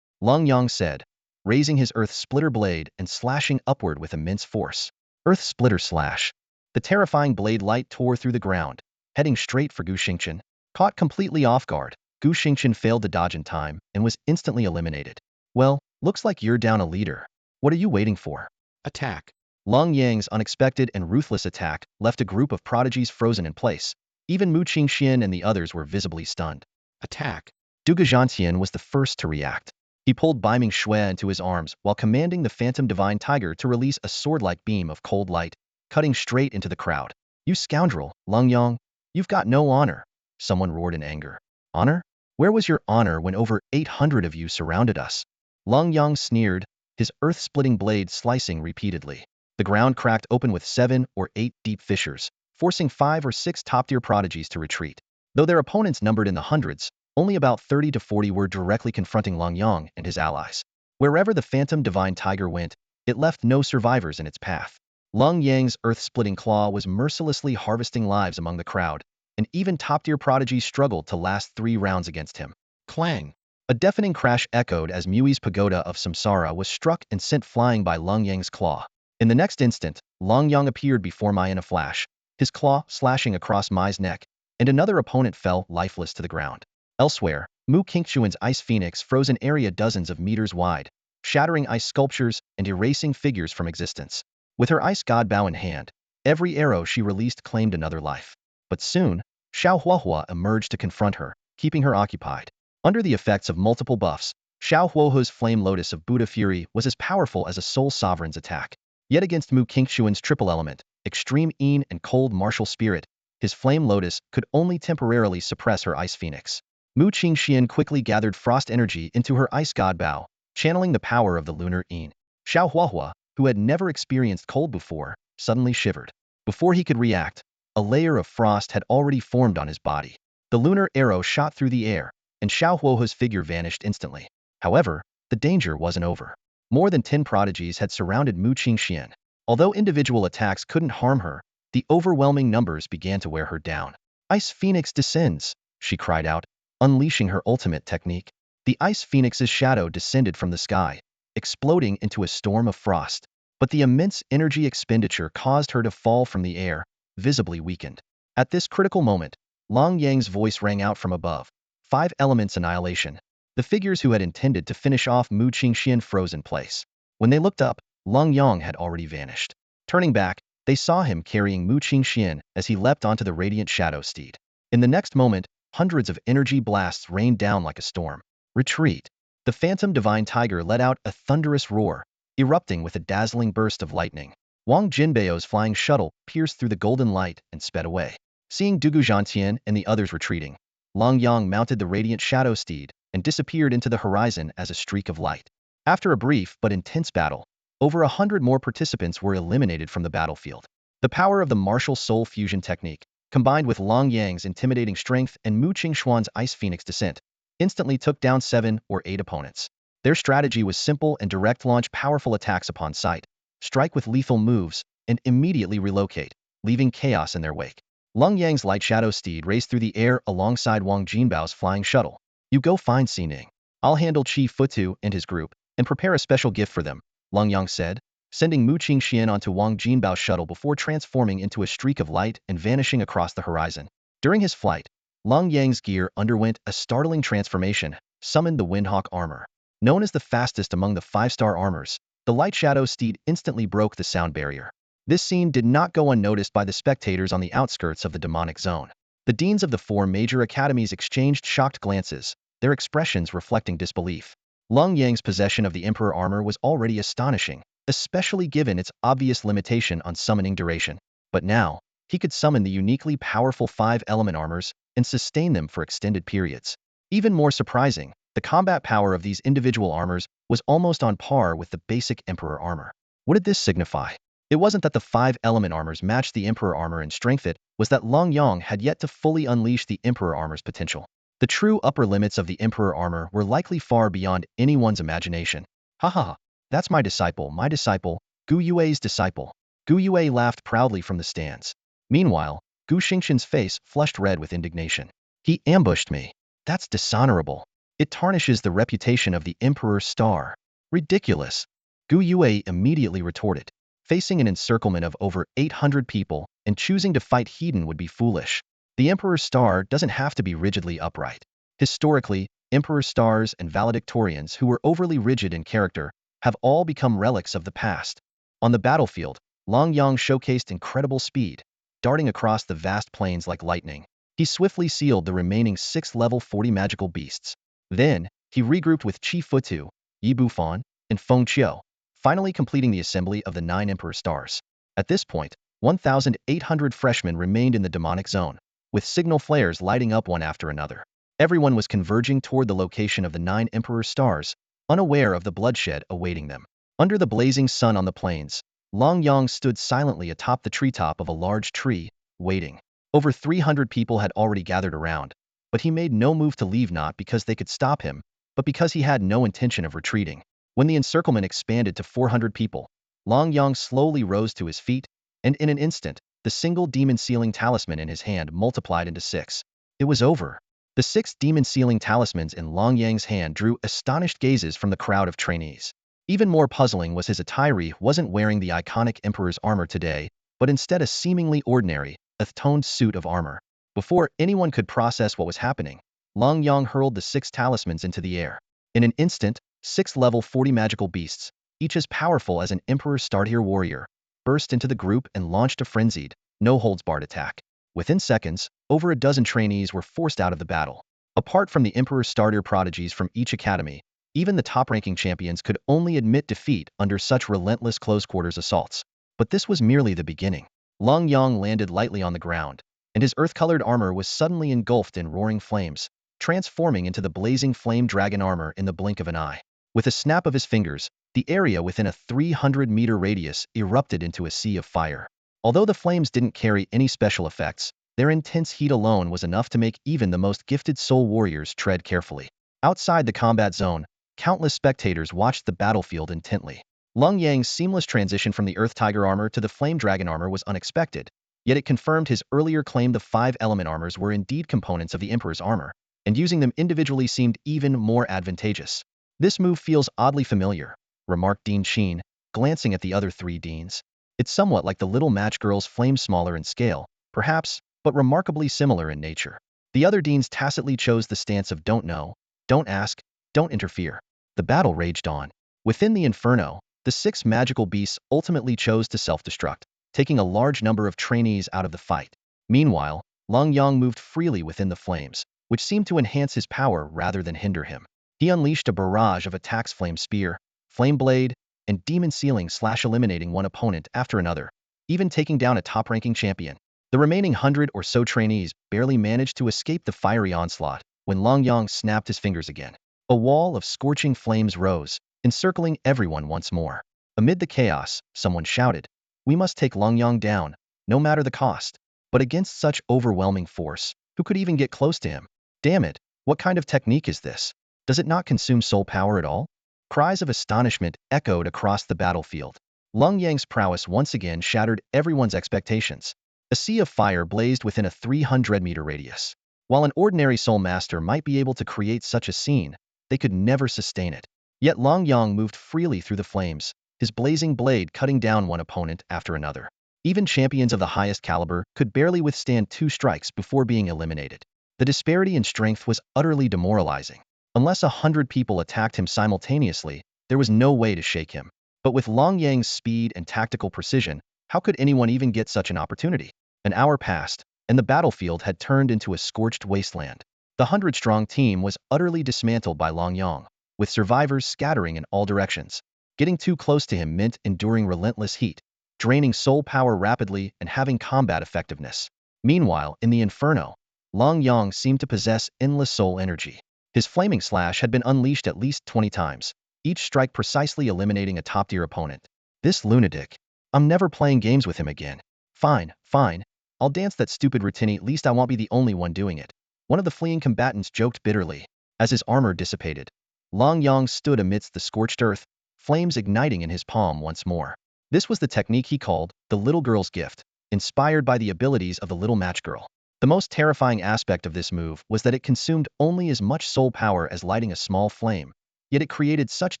Lenyang said, raising his Earth Splitter blade and slashing upward with immense force. Earth Splitter slash. The terrifying blade light tore through the ground, heading straight for Gu Xingqian. Caught completely off guard, Gu Xingqian failed to dodge in time and was instantly eliminated. "Well, looks like you're down a leader. What are you waiting for? Attack." Lenyang's unexpected and ruthless attack left a group of prodigies frozen in place. Even Mu Qingxian and the others were visibly stunned. "Attack." Dugajantian was the first to react. He pulled Beiming Shui into his arms while commanding the Phantom Divine Tiger to release a sword-like beam of cold light, cutting straight into the crowd. "You scoundrel, Lenyang! You've got no honor!" Someone roared in anger. "Honor? Where was your honor when over 800 of you surrounded us?" Lenyang sneered, his earth-splitting blade slicing repeatedly. The ground cracked open with 7 or 8 deep fissures, forcing 5 or 6 top-tier prodigies to retreat. Though their opponents numbered in the hundreds, only about 30 to 40 were directly confronting Lenyang and his allies. Wherever the Phantom Divine Tiger went, it left no survivors in its path. Lenyang's earth-splitting claw was mercilessly harvesting lives among the crowd, and even top-tier prodigies struggled to last 3 rounds against him. Clang! A deafening crash echoed as Mui's pagoda of Samsara was struck and sent flying by Lenyang's claw. In the next instant, Lenyang appeared before Mai in a flash, his claw slashing across Mai's neck, and another opponent fell lifeless to the ground. Elsewhere, Mu Qingqian's ice phoenix froze an area dozens of meters wide, shattering ice sculptures and erasing figures from existence. With her ice god bow in hand, every arrow she released claimed another life. But soon, Xiao Huohua emerged to confront her, keeping her occupied. Under the effects of multiple buffs, Xiao Huohua's Flame Lotus of Buddha Fury was as powerful as a Soul Sovereign's attack. Yet against Mu Qingqian's triple element, Extreme Yin and Cold Martial Spirit, his Flame Lotus could only temporarily suppress her Ice Phoenix. Mu Qingxian quickly gathered frost energy into her ice god bow, channeling the power of the lunar Yin. Xiao Huohua, who had never experienced cold before, suddenly shivered. Before he could react, a layer of frost had already formed on his body. The lunar arrow shot through the air, and Xiao Huohua's figure vanished instantly. However, the danger wasn't over. More than 10 prodigies had surrounded Mu Qingxian. Although individual attacks couldn't harm her, the overwhelming numbers began to wear her down. "Ice Phoenix descends," she cried out, unleashing her ultimate technique. The Ice Phoenix's shadow descended from the sky, exploding into a storm of frost. But the immense energy expenditure caused her to fall from the air, visibly weakened. At this critical moment, Lenyang's voice rang out from above. 5 elements annihilation. The figures who had intended to finish off Mu Qingxian froze in place. When they looked up, Lenyang had already vanished. Turning back, they saw him carrying Mu Qingxian as he leapt onto the radiant shadow steed. In the next moment, hundreds of energy blasts rained down like a storm. "Retreat!" The phantom divine tiger let out a thunderous roar, erupting with a dazzling burst of lightning. Wang Jinbeo's flying shuttle pierced through the golden light and sped away. Seeing Dugu Zhantian and the others retreating, Long Yang mounted the radiant shadow steed and disappeared into the horizon as a streak of light. After a brief but intense battle, over 100 more participants were eliminated from the battlefield. The power of the martial soul fusion technique, combined with Long Yang's intimidating strength and Mu Qingxuan's ice phoenix descent, instantly took down 7 or 8 opponents. Their strategy was simple and direct: launch powerful attacks upon sight, strike with lethal moves, and immediately relocate, leaving chaos in their wake. Long Yang's light shadow steed raced through the air alongside Wang Jinbao's flying shuttle. You go find Xining. I'll handle Qi Futu and his group, and prepare a special gift for them, Long Yang said, sending Mu Qingxian onto Wang Jinbao's shuttle before transforming into a streak of light and vanishing across the horizon. During his flight, Long Yang's gear underwent a startling transformation, summoned the Windhawk armor. Known as the fastest among the 5-star armors, the light shadow steed instantly broke the sound barrier. This scene did not go unnoticed by the spectators on the outskirts of the demonic zone. The deans of the 4 major academies exchanged shocked glances, their expressions reflecting disbelief. Long Yang's possession of the Emperor armor was already astonishing, especially given its obvious limitation on summoning duration. But now, he could summon the uniquely powerful 5-element armors and sustain them for extended periods. Even more surprising, the combat power of these individual armors was almost on par with the basic Emperor armor. What did this signify? It wasn't that the 5-element armors matched the Emperor armor in strength, it was that Long Yang had yet to fully unleash the Emperor armor's potential. The true upper limits of the Emperor armor were likely far beyond anyone's imagination. Ha, that's my disciple, Gu Yue's disciple. Gu Yue laughed proudly from the stands. Meanwhile, Gu Xingxin's face flushed red with indignation. He ambushed me. That's dishonorable. It tarnishes the reputation of the Emperor's star. Ridiculous. Gu Yue immediately retorted. Facing an encirclement of over 800 people and choosing to fight Hedon would be foolish. The Emperor's star doesn't have to be rigidly upright. Historically, Emperor stars and valedictorians who were overly rigid in character have all become relics of the past. On the battlefield, Long Yang showcased incredible speed, darting across the vast plains like lightning. He swiftly sealed the remaining 6 level 40 magical beasts. Then, he regrouped with Qi Futu, Yi Bufan, and Feng Qiu, finally completing the assembly of the 9 Emperor stars. At this point, 1,800 freshmen remained in the demonic zone, with signal flares lighting up one after another. Everyone was converging toward the location of the 9 Emperor stars, unaware of the bloodshed awaiting them. Under the blazing sun on the plains, Long Yang stood silently atop the treetop of a large tree, waiting. Over 300 people had already gathered around, but he made no move to leave, not because they could stop him, but because he had no intention of retreating. When the encirclement expanded to 400 people, Long Yang slowly rose to his feet, and in an instant, the single Demon Sealing Talisman in his hand multiplied into 6. It was over. The 6 Demon Sealing Talismans in Long Yang's hand drew astonished gazes from the crowd of trainees. Even more puzzling was his attire. Wasn't wearing the iconic Emperor's armor today, but instead a seemingly ordinary, earth-toned suit of armor. Before anyone could process what was happening, Long Yang hurled the 6 talismans into the air. In an instant, 6 level 40 magical beasts, each as powerful as an Emperor's Startier warrior, burst into the group and launched a frenzied, no-holds-barred attack. Within seconds, over a dozen trainees were forced out of the battle. Apart from the Emperor's Startier prodigies from each academy, even the top-ranking champions could only admit defeat under such relentless close-quarters assaults. But this was merely the beginning. Long Yang landed lightly on the ground, and his earth-colored armor was suddenly engulfed in roaring flames, transforming into the blazing flame dragon armor in the blink of an eye. With a snap of his fingers, the area within a 300-meter radius erupted into a sea of fire. Although the flames didn't carry any special effects, their intense heat alone was enough to make even the most gifted soul warriors tread carefully. Outside the combat zone, countless spectators watched the battlefield intently. Long Yang's seamless transition from the Earth Tiger armor to the Flame Dragon armor was unexpected, yet it confirmed his earlier claim the 5-element armors were indeed components of the Emperor's armor, and using them individually seemed even more advantageous. This move feels oddly familiar, remarked Dean Sheen, glancing at the other 3 deans. It's somewhat like the little match girl's flame, smaller in scale, perhaps, but remarkably similar in nature. The other deans tacitly chose the stance of don't know, don't ask, don't interfere. The battle raged on. Within the inferno, the 6 magical beasts ultimately chose to self-destruct, taking a large number of trainees out of the fight. Meanwhile, Long Yang moved freely within the flames, which seemed to enhance his power rather than hinder him. He unleashed a barrage of attacks: flame spear, flame blade, and demon sealing slash, eliminating one opponent after another, even taking down a top-ranking champion. The remaining 100 or so trainees barely managed to escape the fiery onslaught when Lenyang snapped his fingers again. A wall of scorching flames rose, encircling everyone once more. Amid the chaos, someone shouted, "We must take Lenyang down, no matter the cost." But against such overwhelming force, who could even get close to him? Damn it, what kind of technique is this? Does it not consume soul power at all? Cries of astonishment echoed across the battlefield. Lenyang's prowess once again shattered everyone's expectations. A sea of fire blazed within a 300-meter radius. While an ordinary soul master might be able to create such a scene, they could never sustain it. Yet Lenyang moved freely through the flames, his blazing blade cutting down one opponent after another. Even champions of the highest caliber could barely withstand 2 strikes before being eliminated. The disparity in strength was utterly demoralizing. Unless 100 people attacked him simultaneously, there was no way to shake him. But with Lenyang's speed and tactical precision, how could anyone even get such an opportunity? An hour passed, and the battlefield had turned into a scorched wasteland. The 100-strong team was utterly dismantled by Lenyang, with survivors scattering in all directions. Getting too close to him meant enduring relentless heat, draining soul power rapidly and having combat effectiveness. Meanwhile, in the inferno, Lenyang seemed to possess endless soul energy. His flaming slash had been unleashed at least 20 times, each strike precisely eliminating a top-tier opponent. This lunatic. I'm never playing games with him again. Fine, fine. I'll dance that stupid routine, at least I won't be the only one doing it. One of the fleeing combatants joked bitterly. As his armor dissipated, Lenyang stood amidst the scorched earth, flames igniting in his palm once more. This was the technique he called the little girl's gift, inspired by the abilities of the little match girl. The most terrifying aspect of this move was that it consumed only as much soul power as lighting a small flame, yet it created such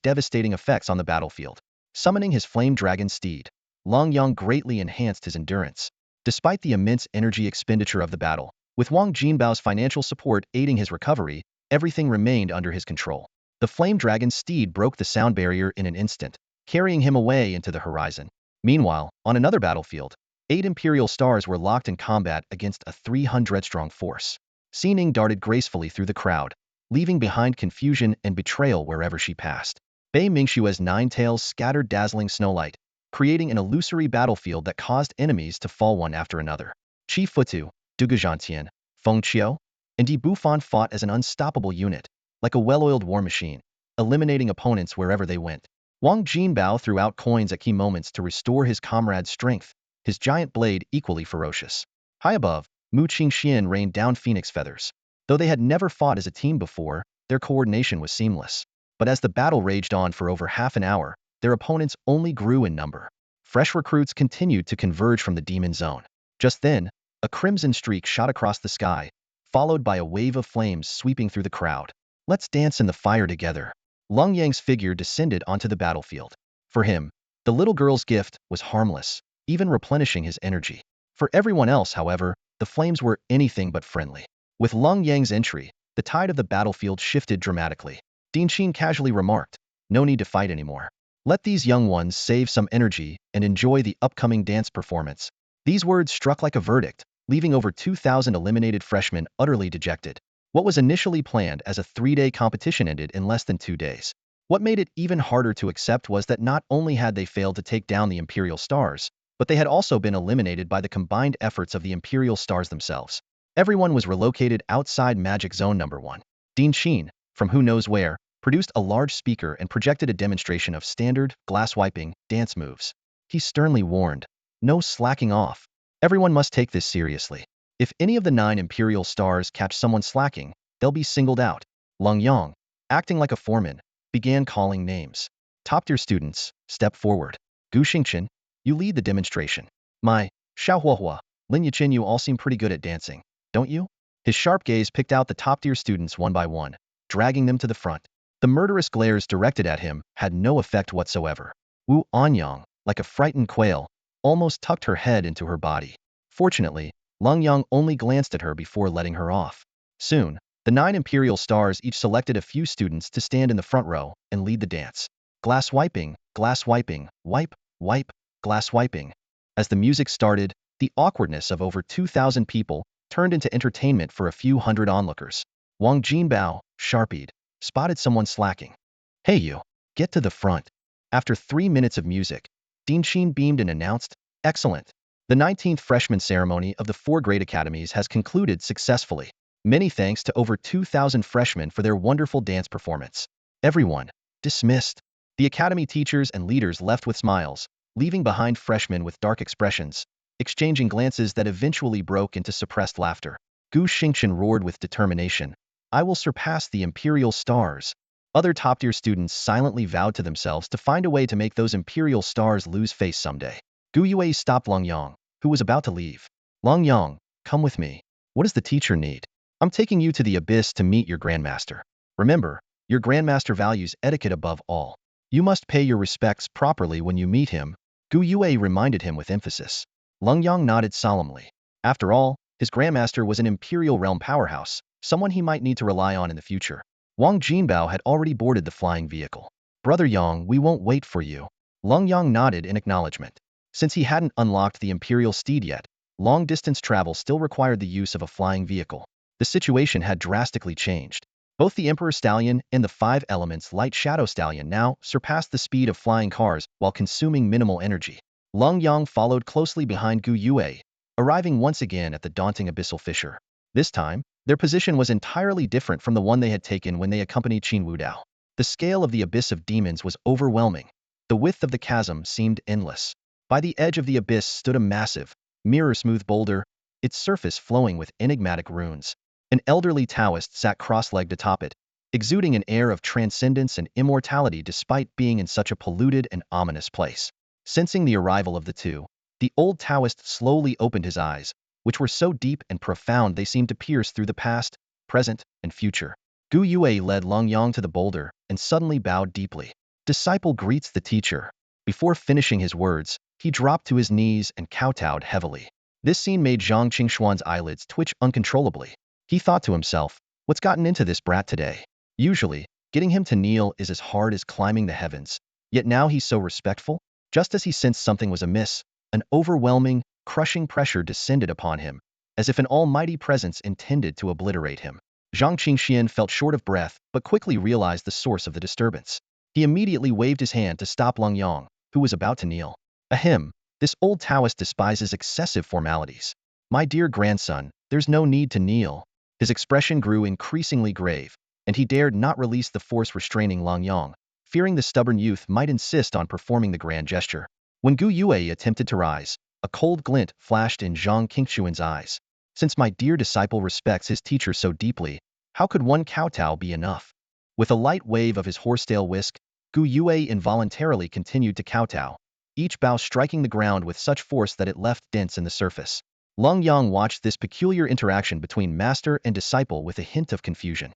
devastating effects on the battlefield. Summoning his flame dragon steed, Lenyang greatly enhanced his endurance. Despite the immense energy expenditure of the battle, with Wang Jinbao's financial support aiding his recovery, everything remained under his control. The flame dragon steed broke the sound barrier in an instant, carrying him away into the horizon. Meanwhile, on another battlefield, 8 Imperial stars were locked in combat against a 300-strong force. Xi darted gracefully through the crowd, leaving behind confusion and betrayal wherever she passed. Bei Mingshua's 9 tails scattered dazzling snowlight, creating an illusory battlefield that caused enemies to fall one after another. Qi Futu, Dugujantian, Feng Qiu, and Di Bufan fought as an unstoppable unit, like a well-oiled war machine, eliminating opponents wherever they went. Wang Jinbao threw out coins at key moments to restore his comrade's strength, his giant blade equally ferocious. High above, Mu Qingxian rained down phoenix feathers. Though they had never fought as a team before, their coordination was seamless. But as the battle raged on for over half an hour, their opponents only grew in number. Fresh recruits continued to converge from the demon zone. Just then, a crimson streak shot across the sky, followed by a wave of flames sweeping through the crowd. Let's dance in the fire together. Lenyang's figure descended onto the battlefield. For him, the little girl's gift was harmless, even replenishing his energy. For everyone else, however, the flames were anything but friendly. With Lenyang's entry, the tide of the battlefield shifted dramatically. Dinshin casually remarked, "No need to fight anymore. Let these young ones save some energy and enjoy the upcoming dance performance." These words struck like a verdict, leaving over 2,000 eliminated freshmen utterly dejected. What was initially planned as a 3-day competition ended in less than 2 days. What made it even harder to accept was that not only had they failed to take down the Imperial Stars, but they had also been eliminated by the combined efforts of the Imperial Stars themselves. Everyone was relocated outside Magic Zone Number 1. Dinshin, from who knows where, produced a large speaker and projected a demonstration of standard, glass-wiping, dance moves. He sternly warned, "No slacking off. Everyone must take this seriously. If any of the 9 Imperial Stars catch someone slacking, they'll be singled out." Lenyang, acting like a foreman, began calling names. "Top-tier students, step forward. Gu Xingchen, you lead the demonstration. My, Xiaohuahua, Lin Yichin, you all seem pretty good at dancing, don't you?" His sharp gaze picked out the top-tier students one by one, dragging them to the front. The murderous glares directed at him had no effect whatsoever. Wu Anyang, like a frightened quail, almost tucked her head into her body. Fortunately, Lenyang only glanced at her before letting her off. Soon, the 9 Imperial Stars each selected a few students to stand in the front row and lead the dance. Glass wiping, wipe, wipe, glass wiping. As the music started, the awkwardness of over 2,000 people turned into entertainment for a few hundred onlookers. Wang Jinbao, sharp-eyed, spotted someone slacking. Hey you, get to the front. After 3 minutes of music, Dean Sheen beamed and announced, excellent. The 19th freshman ceremony of the 4 grade academies has concluded successfully. Many thanks to over 2,000 freshmen for their wonderful dance performance. Everyone, dismissed. The academy teachers and leaders left with smiles, leaving behind freshmen with dark expressions, exchanging glances that eventually broke into suppressed laughter. Gu Xingqian roared with determination. I will surpass the Imperial stars. Other top-tier students silently vowed to themselves to find a way to make those Imperial stars lose face someday. Gu Yue stopped Lenyang, who was about to leave. Lenyang, come with me. What does the teacher need? I'm taking you to the abyss to meet your grandmaster. Remember, your grandmaster values etiquette above all. You must pay your respects properly when you meet him, Gu Yue reminded him with emphasis. Lenyang nodded solemnly. After all, his grandmaster was an Imperial realm powerhouse, someone he might need to rely on in the future. Wang Jinbao had already boarded the flying vehicle. Brother Yang, we won't wait for you. Lenyang nodded in acknowledgement. Since he hadn't unlocked the Imperial steed yet, long-distance travel still required the use of a flying vehicle. The situation had drastically changed. Both the Emperor Stallion and the 5 Elements Light Shadow Stallion now surpassed the speed of flying cars while consuming minimal energy. Lenyang followed closely behind Gu Yue, arriving once again at the daunting abyssal fissure. This time, their position was entirely different from the one they had taken when they accompanied Qin Wudao. The scale of the abyss of demons was overwhelming. The width of the chasm seemed endless. By the edge of the abyss stood a massive, mirror-smooth boulder, its surface flowing with enigmatic runes. An elderly Taoist sat cross-legged atop it, exuding an air of transcendence and immortality despite being in such a polluted and ominous place. Sensing the arrival of the two, the old Taoist slowly opened his eyes, which were so deep and profound they seemed to pierce through the past, present, and future. Gu Yue led Lenyang to the boulder and suddenly bowed deeply. Disciple greets the teacher. Before finishing his words, he dropped to his knees and kowtowed heavily. This scene made Zhang Qingxuan's eyelids twitch uncontrollably. He thought to himself, what's gotten into this brat today? Usually, getting him to kneel is as hard as climbing the heavens, yet now he's so respectful? Just as he sensed something was amiss, an overwhelming, crushing pressure descended upon him, as if an almighty presence intended to obliterate him. Zhang Qingxian felt short of breath, but quickly realized the source of the disturbance. He immediately waved his hand to stop Lenyang, who was about to kneel. Ahem, this old Taoist despises excessive formalities. My dear grandson, there's no need to kneel. His expression grew increasingly grave, and he dared not release the force restraining Lenyang, fearing the stubborn youth might insist on performing the grand gesture. When Gu Yue attempted to rise, a cold glint flashed in Zhang Qingxuan's eyes. Since my dear disciple respects his teacher so deeply, how could one kowtow be enough? With a light wave of his horsetail whisk, Gu Yue involuntarily continued to kowtow, each bow striking the ground with such force that it left dents in the surface. Lenyang watched this peculiar interaction between master and disciple with a hint of confusion.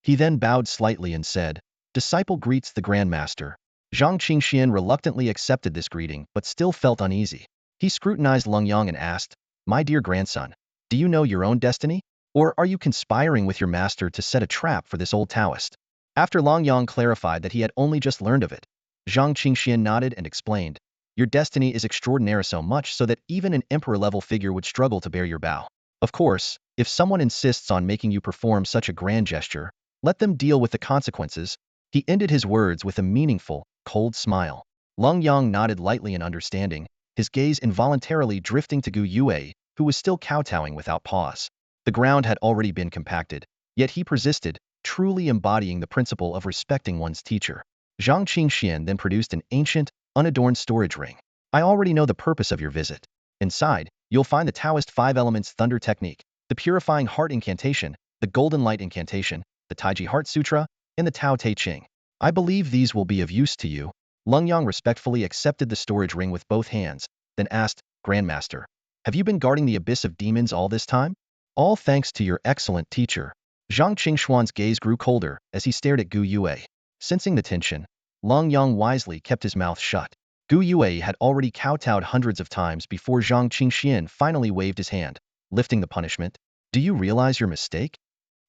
He then bowed slightly and said, Disciple greets the grandmaster. Zhang Qingxian reluctantly accepted this greeting but still felt uneasy. He scrutinized Lenyang and asked, My dear grandson, do you know your own destiny? Or are you conspiring with your master to set a trap for this old Taoist? After Lenyang clarified that he had only just learned of it, Zhang Qingxian nodded and explained, Your destiny is extraordinary so much so that even an emperor-level figure would struggle to bear your bow. Of course, if someone insists on making you perform such a grand gesture, let them deal with the consequences. He ended his words with a meaningful, cold smile. Lenyang nodded lightly in understanding, his gaze involuntarily drifting to Gu Yue, who was still kowtowing without pause. The ground had already been compacted, yet he persisted, truly embodying the principle of respecting one's teacher. Zhang Qingxian then produced an ancient, unadorned storage ring. I already know the purpose of your visit. Inside, you'll find the Taoist 5 Elements Thunder Technique, the Purifying Heart Incantation, the Golden Light Incantation, the Taiji Heart Sutra, and the Tao Te Ching. I believe these will be of use to you. Lenyang respectfully accepted the storage ring with both hands, then asked, Grandmaster, have you been guarding the abyss of demons all this time? All thanks to your excellent teacher. Zhang Qingxuan's gaze grew colder as he stared at Gu Yue. Sensing the tension, Lenyang wisely kept his mouth shut. Gu Yue had already kowtowed hundreds of times before Zhang Qingxian finally waved his hand, lifting the punishment. Do you realize your mistake?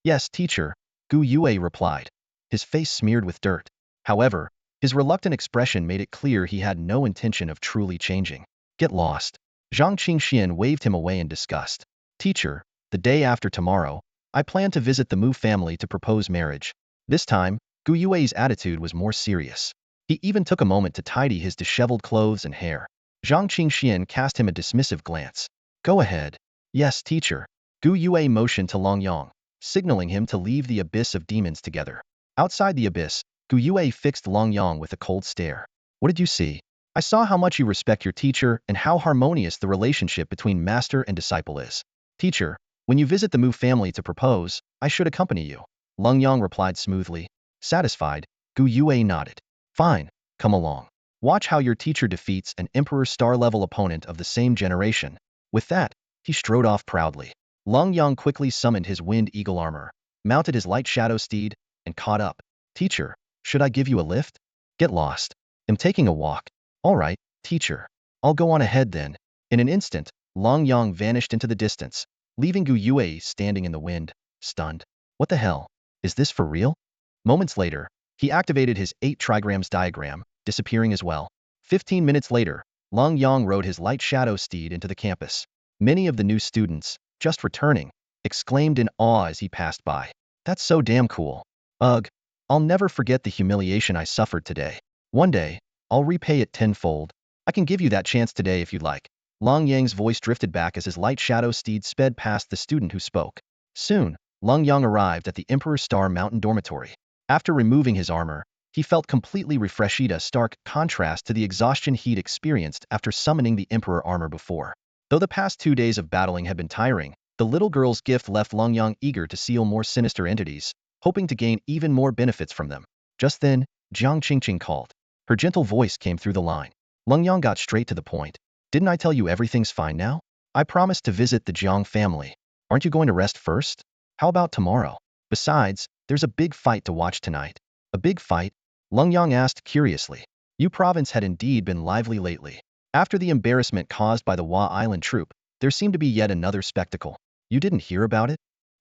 Yes, teacher, Gu Yue replied, his face smeared with dirt. However, his reluctant expression made it clear he had no intention of truly changing. Get lost. Zhang Qingxian waved him away in disgust. Teacher, the day after tomorrow, I plan to visit the Mu family to propose marriage. This time, Gu Yue's attitude was more serious. He even took a moment to tidy his disheveled clothes and hair. Zhang Qingxian cast him a dismissive glance. Go ahead. Yes, teacher. Gu Yue motioned to Long Yang, signaling him to leave the abyss of demons together. Outside the abyss, Gu Yue fixed Long Yang with a cold stare. What did you see? I saw how much you respect your teacher and how harmonious the relationship between master and disciple is. Teacher, when you visit the Mu family to propose, I should accompany you. Long Yang replied smoothly. Satisfied, Gu Yue nodded. Fine, come along. Watch how your teacher defeats an Emperor star-level opponent of the same generation. With that, he strode off proudly. Long Yang quickly summoned his wind eagle armor, mounted his light shadow steed, and caught up. Teacher, should I give you a lift? Get lost. I'm taking a walk. All right, teacher. I'll go on ahead then. In an instant, Long Yang vanished into the distance, leaving Gu Yue standing in the wind, stunned. What the hell? Is this for real? Moments later, he activated his 8 trigrams diagram, disappearing as well. 15 minutes later, Long Yang rode his light shadow steed into the campus. Many of the new students, just returning, exclaimed in awe as he passed by. That's so damn cool. Ugh, I'll never forget the humiliation I suffered today. One day, I'll repay it tenfold. I can give you that chance today if you'd like. Long Yang's voice drifted back as his light shadow steed sped past the student who spoke. Soon, Long Yang arrived at the Emperor Star Mountain dormitory. After removing his armor, he felt completely refreshed, a stark contrast to the exhaustion he'd experienced after summoning the Emperor armor before. Though the past 2 days of battling had been tiring, the little girl's gift left Long Yang eager to seal more sinister entities, hoping to gain even more benefits from them. Just then, Jiang Qingqing called. Her gentle voice came through the line. Long Yang got straight to the point. Didn't I tell you everything's fine now? I promised to visit the Jiang family. Aren't you going to rest first? How about tomorrow? Besides, there's a big fight to watch tonight. A big fight? Long Yang asked curiously. Yu province had indeed been lively lately. After the embarrassment caused by the Hua Island troop, there seemed to be yet another spectacle. You didn't hear about it?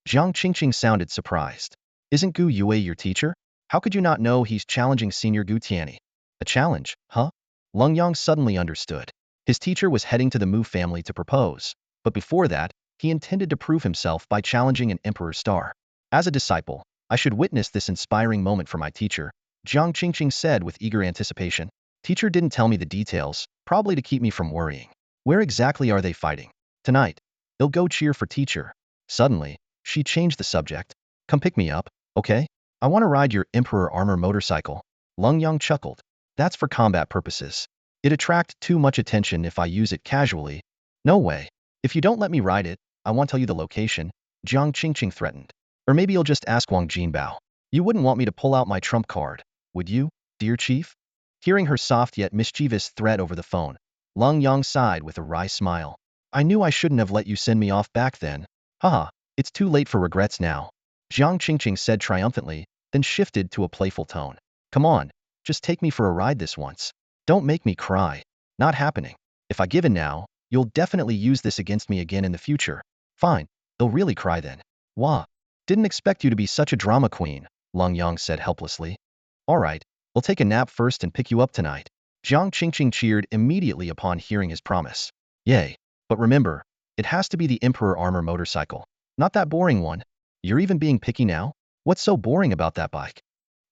Jiang Qingqing sounded surprised. Isn't Gu Yue your teacher? How could you not know he's challenging Senior Gu Tianyi? A challenge, huh? Long Yang suddenly understood. His teacher was heading to the Mu family to propose, but before that, he intended to prove himself by challenging an Emperor star. As a disciple, I should witness this inspiring moment for my teacher, Jiang Qingqing said with eager anticipation. Teacher didn't tell me the details, probably to keep me from worrying. Where exactly are they fighting? Tonight. They'll go cheer for teacher. Suddenly, she changed the subject. Come pick me up, okay? I want to ride your Emperor Armor motorcycle. Long Yang chuckled. That's for combat purposes. It attract too much attention if I use it casually. No way. If you don't let me ride it, I won't tell you the location, Jiang Qingqing threatened. Or maybe you'll just ask Wang Jinbao. You wouldn't want me to pull out my trump card, would you, dear chief? Hearing her soft yet mischievous threat over the phone, Long Yang sighed with a wry smile. I knew I shouldn't have let you send me off back then. Haha, it's too late for regrets now. Jiang Qingqing said triumphantly, then shifted to a playful tone. Come on, just take me for a ride this once. Don't make me cry. Not happening. If I give in now, you'll definitely use this against me again in the future. Fine, they'll really cry then. Wah. Didn't expect you to be such a drama queen, Long Yang said helplessly. All right, we'll take a nap first and pick you up tonight. Jiang Qingqing cheered immediately upon hearing his promise. Yay. But remember, it has to be the Emperor Armor motorcycle. Not that boring one. You're even being picky now? What's so boring about that bike?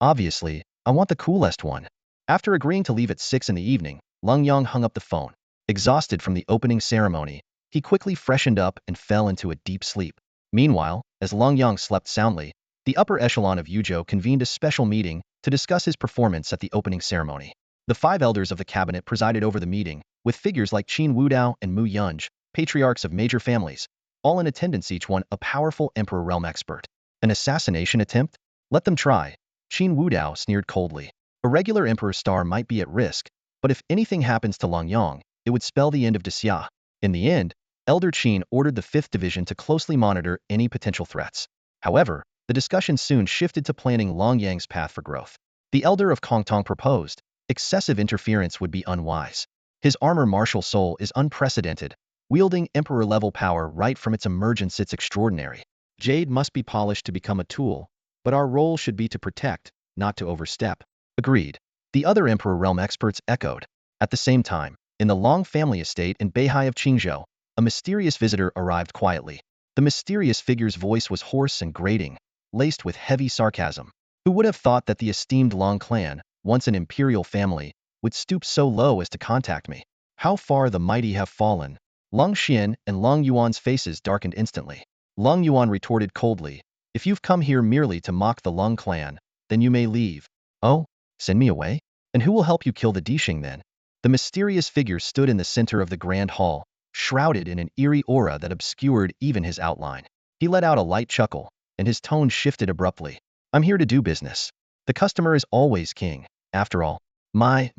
Obviously, I want the coolest one. After agreeing to leave at 6 in the evening, Long Yang hung up the phone. Exhausted from the opening ceremony, he quickly freshened up and fell into a deep sleep. Meanwhile, as Long Yang slept soundly, the upper echelon of Yuzhou convened a special meeting to discuss his performance at the opening ceremony. The 5 elders of the cabinet presided over the meeting, with figures like Qin Wudao and Mu Yunj, patriarchs of major families, all in attendance, each one a powerful Emperor realm expert. An assassination attempt? Let them try. Qin Wudao sneered coldly. A regular Emperor star might be at risk, but if anything happens to Long Yang, it would spell the end of Xia. In the end, Elder Qin ordered the 5th Division to closely monitor any potential threats. However, the discussion soon shifted to planning Long Yang's path for growth. The Elder of Kongtong proposed, excessive interference would be unwise. His armor martial soul is unprecedented, wielding Emperor-level power right from its emergence. It's extraordinary. Jade must be polished to become a tool, but our role should be to protect, not to overstep. Agreed. The other Emperor realm experts echoed. At the same time, in the Long family estate in Beihai of Qingzhou, a mysterious visitor arrived quietly. The mysterious figure's voice was hoarse and grating, laced with heavy sarcasm. Who would have thought that the esteemed Long clan, once an imperial family, would stoop so low as to contact me? How far the mighty have fallen. Long Xian and Long Yuan's faces darkened instantly. Long Yuan retorted coldly, if you've come here merely to mock the Long clan, then you may leave. Oh, send me away? And who will help you kill the Dixing then? The mysterious figure stood in the center of the grand hall, shrouded in an eerie aura that obscured even his outline. He let out a light chuckle, and his tone shifted abruptly. I'm here to do business. The customer is always king, after all. My,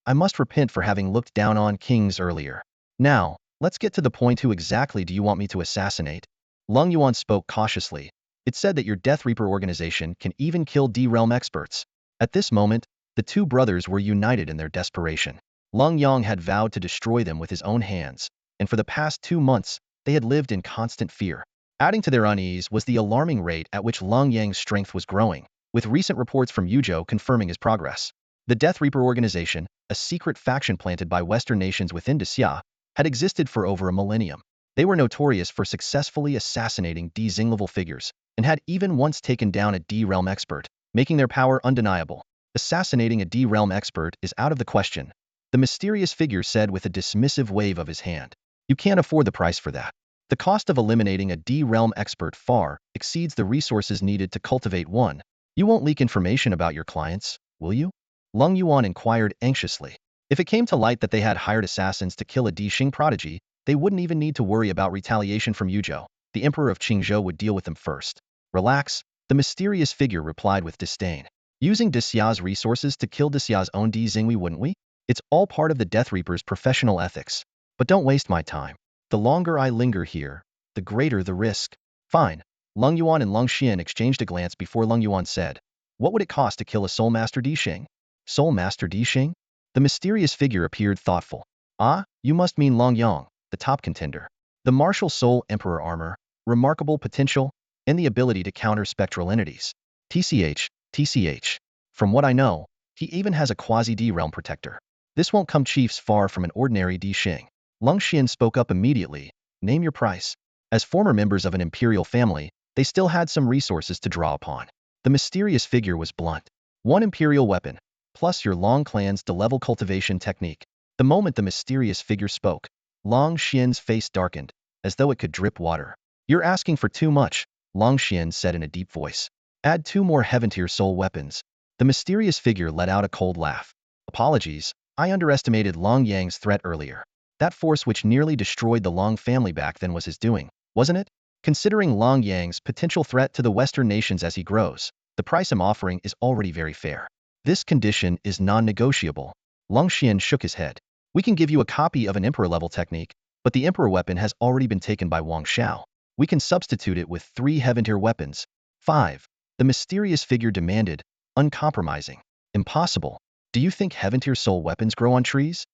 I must repent for having looked down on kings earlier. Now, let's get to the point. Who exactly do you want me to assassinate? Long Yuan spoke cautiously. It said that your Death Reaper organization can even kill D-realm experts. At this moment, the two brothers were united in their desperation. Long Yang had vowed to destroy them with his own hands, and for the past 2 months, they had lived in constant fear. Adding to their unease was the alarming rate at which Long Yang's strength was growing, with recent reports from Yuzhou confirming his progress. The Death Reaper organization, a secret faction planted by Western nations within Xia, had existed for over a millennium. They were notorious for successfully assassinating D-Zing level figures, and had even once taken down a D-realm expert, making their power undeniable. Assassinating a D-realm expert is out of the question, the mysterious figure said with a dismissive wave of his hand. You can't afford the price for that. The cost of eliminating a D-realm expert far exceeds the resources needed to cultivate one. You won't leak information about your clients, will you? Long Yuan inquired anxiously. If it came to light that they had hired assassins to kill a Dixing prodigy, they wouldn't even need to worry about retaliation from Yuzhou. The Emperor of Qingzhou would deal with them first. Relax, the mysterious figure replied with disdain. Using Xia's resources to kill Xia's own Dixing, wouldn't we? It's all part of the Death Reaper's professional ethics. But don't waste my time. The longer I linger here, the greater the risk. Fine. Long Yuan and Long Xian exchanged a glance before Long Yuan said, what would it cost to kill a Soul Master Dixing? Soul Master Dixing? The mysterious figure appeared thoughtful. Ah, you must mean Long Yang, the top contender. The martial soul Emperor Armor, remarkable potential, and the ability to counter spectral entities. TCH. From what I know, he even has a quasi-D-realm protector. This won't come chiefs far from an ordinary Dixing. Long Xian spoke up immediately, name your price. As former members of an imperial family, they still had some resources to draw upon. The mysterious figure was blunt. 1 imperial weapon, plus your Long clan's D-level cultivation technique. The moment the mysterious figure spoke, Long Xian's face darkened, as though it could drip water. You're asking for too much, Long Xian said in a deep voice. Add 2 more heaven-tier soul weapons. The mysterious figure let out a cold laugh. Apologies, I underestimated Long Yang's threat earlier. That force which nearly destroyed the Long family back then was his doing, wasn't it? Considering Long Yang's potential threat to the Western nations as he grows, the price I'm offering is already very fair. This condition is non-negotiable. Long Xian shook his head. We can give you a copy of an Emperor-level technique, but the Emperor weapon has already been taken by Wang Xiao. We can substitute it with 3 heaven-tier weapons. 5. The mysterious figure demanded, uncompromising. Impossible. Do you think heaven-tier soul weapons grow on trees?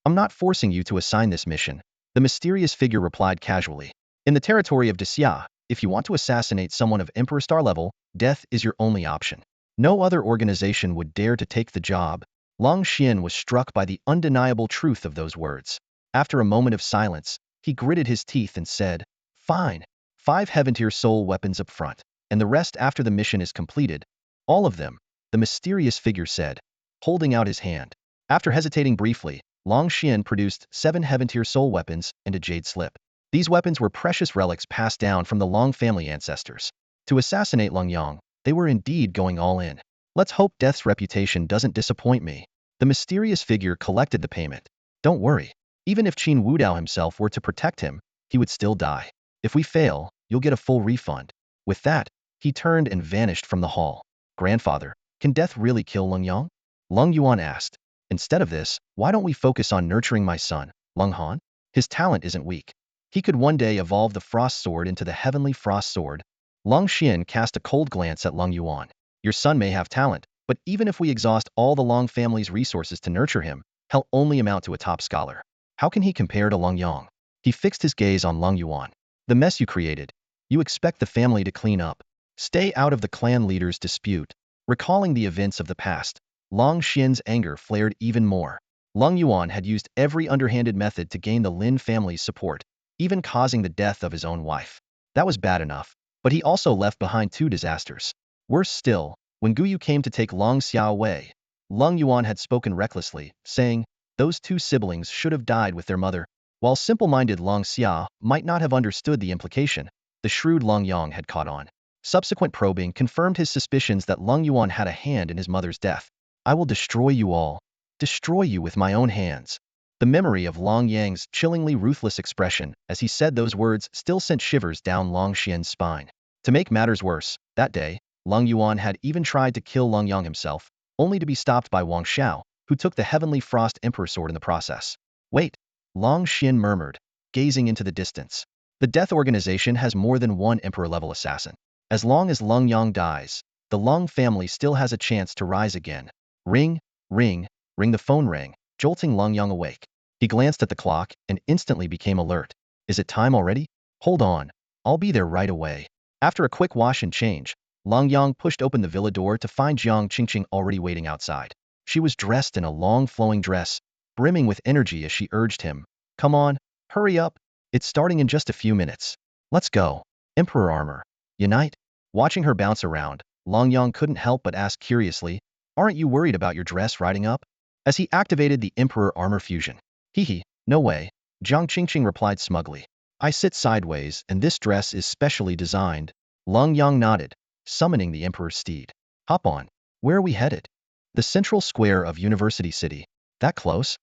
I'm not forcing you to assign this mission, the mysterious figure replied casually. In the territory of Xia, if you want to assassinate someone of Emperor Star level, death is your only option. No other organization would dare to take the job. Long Xian was struck by the undeniable truth of those words. After a moment of silence, he gritted his teeth and said, fine. 5 heaven-tier soul weapons up front, and the rest after the mission is completed. All of them, the mysterious figure said, holding out his hand. After hesitating briefly, Long Xian produced 7 heaven-tier soul weapons and a jade slip. These weapons were precious relics passed down from the Long family ancestors. To assassinate Long Yang, they were indeed going all in. Let's hope Death's reputation doesn't disappoint me. The mysterious figure collected the payment. Don't worry. Even if Qin Wudao himself were to protect him, he would still die. If we fail, you'll get a full refund. With that, he turned and vanished from the hall. Grandfather, can Death really kill Long Yang? Long Yuan asked. Instead of this, why don't we focus on nurturing my son, Long Han? His talent isn't weak. He could one day evolve the Frost Sword into the Heavenly Frost Sword. Long Xian cast a cold glance at Long Yuan. Your son may have talent, but even if we exhaust all the Long family's resources to nurture him, he'll only amount to a top scholar. How can he compare to Long Yang? He fixed his gaze on Long Yuan. The mess you created. You expect the family to clean up. Stay out of the clan leader's dispute. Recalling the events of the past, Long Xian's anger flared even more. Long Yuan had used every underhanded method to gain the Lin family's support, even causing the death of his own wife. That was bad enough, but he also left behind 2 disasters. Worse still, When Gu Yu came to take Long Xia away, Lung Yuan had spoken recklessly, saying, those two siblings should have died with their mother. While simple-minded Long Xia might not have understood the implication, the shrewd Long Yang had caught on. Subsequent probing confirmed his suspicions that Lung Yuan had a hand in his mother's death. I will destroy you all. Destroy you with my own hands. The memory of Long Yang's chillingly ruthless expression as he said those words still sent shivers down Long Xian's spine. To make matters worse, that day, Lung Yuan had even tried to kill Lung Yang himself, only to be stopped by Wang Xiao, who took the Heavenly Frost Emperor sword in the process. Wait, Long Xin murmured, gazing into the distance. The Death Organization has more than one Emperor-level assassin. As long as Lung Yang dies, the Lung family still has a chance to rise again. Ring, ring, ring. The phone rang, jolting Lung Yang awake. He glanced at the clock and instantly became alert. Is it time already? Hold on, I'll be there right away. After a quick wash and change, Lung Yang pushed open the villa door to find Jiang Qingqing already waiting outside. She was dressed in a long flowing dress, brimming with energy as she urged him. Come on, hurry up. It's starting in just a few minutes. Let's go. Emperor Armor. Unite. Watching her bounce around, Long Yang couldn't help but ask curiously, aren't you worried about your dress riding up? As he activated the Emperor Armor fusion. Hee, no way. Jiang Qingqing replied smugly. I sit sideways and this dress is specially designed. Lung Yang nodded, summoning the Emperor's steed. Hop on. Where are we headed? The central square of University City. That close?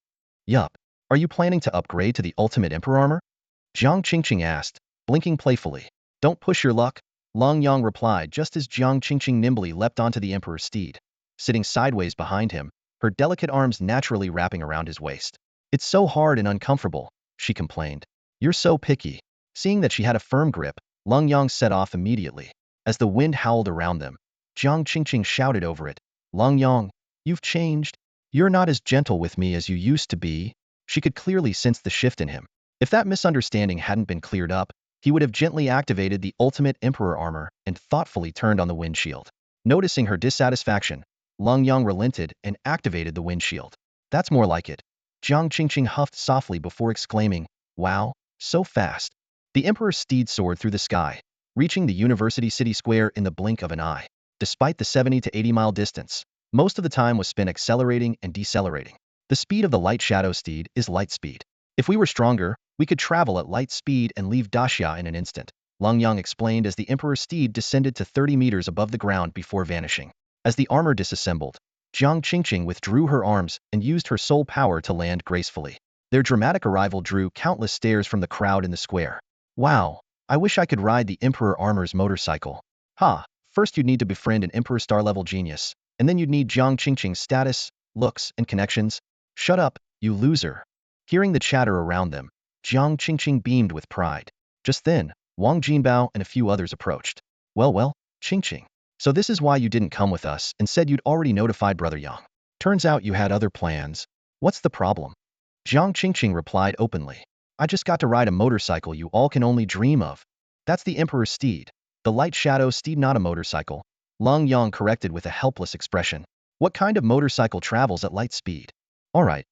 Yup. Are you planning to upgrade to the ultimate Emperor Armor? Jiang Qingqing asked, blinking playfully. Don't push your luck, Lung Yang replied just as Jiang Qingqing nimbly leapt onto the Emperor's steed. Sitting sideways behind him, her delicate arms naturally wrapping around his waist. It's so hard and uncomfortable, she complained. You're so picky. Seeing that she had a firm grip, Lung Yang set off immediately. As the wind howled around them, Jiang Qingqing shouted over it. Lung Yang, you've changed. You're not as gentle with me as you used to be. She could clearly sense the shift in him. If that misunderstanding hadn't been cleared up, he would have gently activated the ultimate Emperor Armor and thoughtfully turned on the windshield. Noticing her dissatisfaction, Lung Yang relented and activated the windshield. That's more like it. Jiang Qingqing huffed softly before exclaiming, wow, so fast. The Emperor's steed soared through the sky, reaching the University City Square in the blink of an eye. Despite the 70 to 80 mile distance, most of the time was spent accelerating and decelerating. The speed of the light shadow steed is light speed. If we were stronger, we could travel at light speed and leave Daxia in an instant, Lung Yang explained as the Emperor's steed descended to 30 meters above the ground before vanishing. As the armor disassembled, Jiang Qingqing withdrew her arms and used her soul power to land gracefully. Their dramatic arrival drew countless stares from the crowd in the square. Wow, I wish I could ride the Emperor Armor's motorcycle. Ha, first you'd need to befriend an Emperor Star-level genius, and then you'd need Jiang Qingqing's status, looks, and connections. Shut up, you loser. Hearing the chatter around them, Jiang Qingqing beamed with pride. Just then, Wang Jinbao and a few others approached. Well, Qingqing. So this is why you didn't come with us and said you'd already notified Brother Yang. Turns out you had other plans. What's the problem? Jiang Qingqing replied openly. I just got to ride a motorcycle you all can only dream of. That's the Emperor's steed. The light shadow steed, not a motorcycle. Lung Yang corrected with a helpless expression. What kind of motorcycle travels at light speed? All right.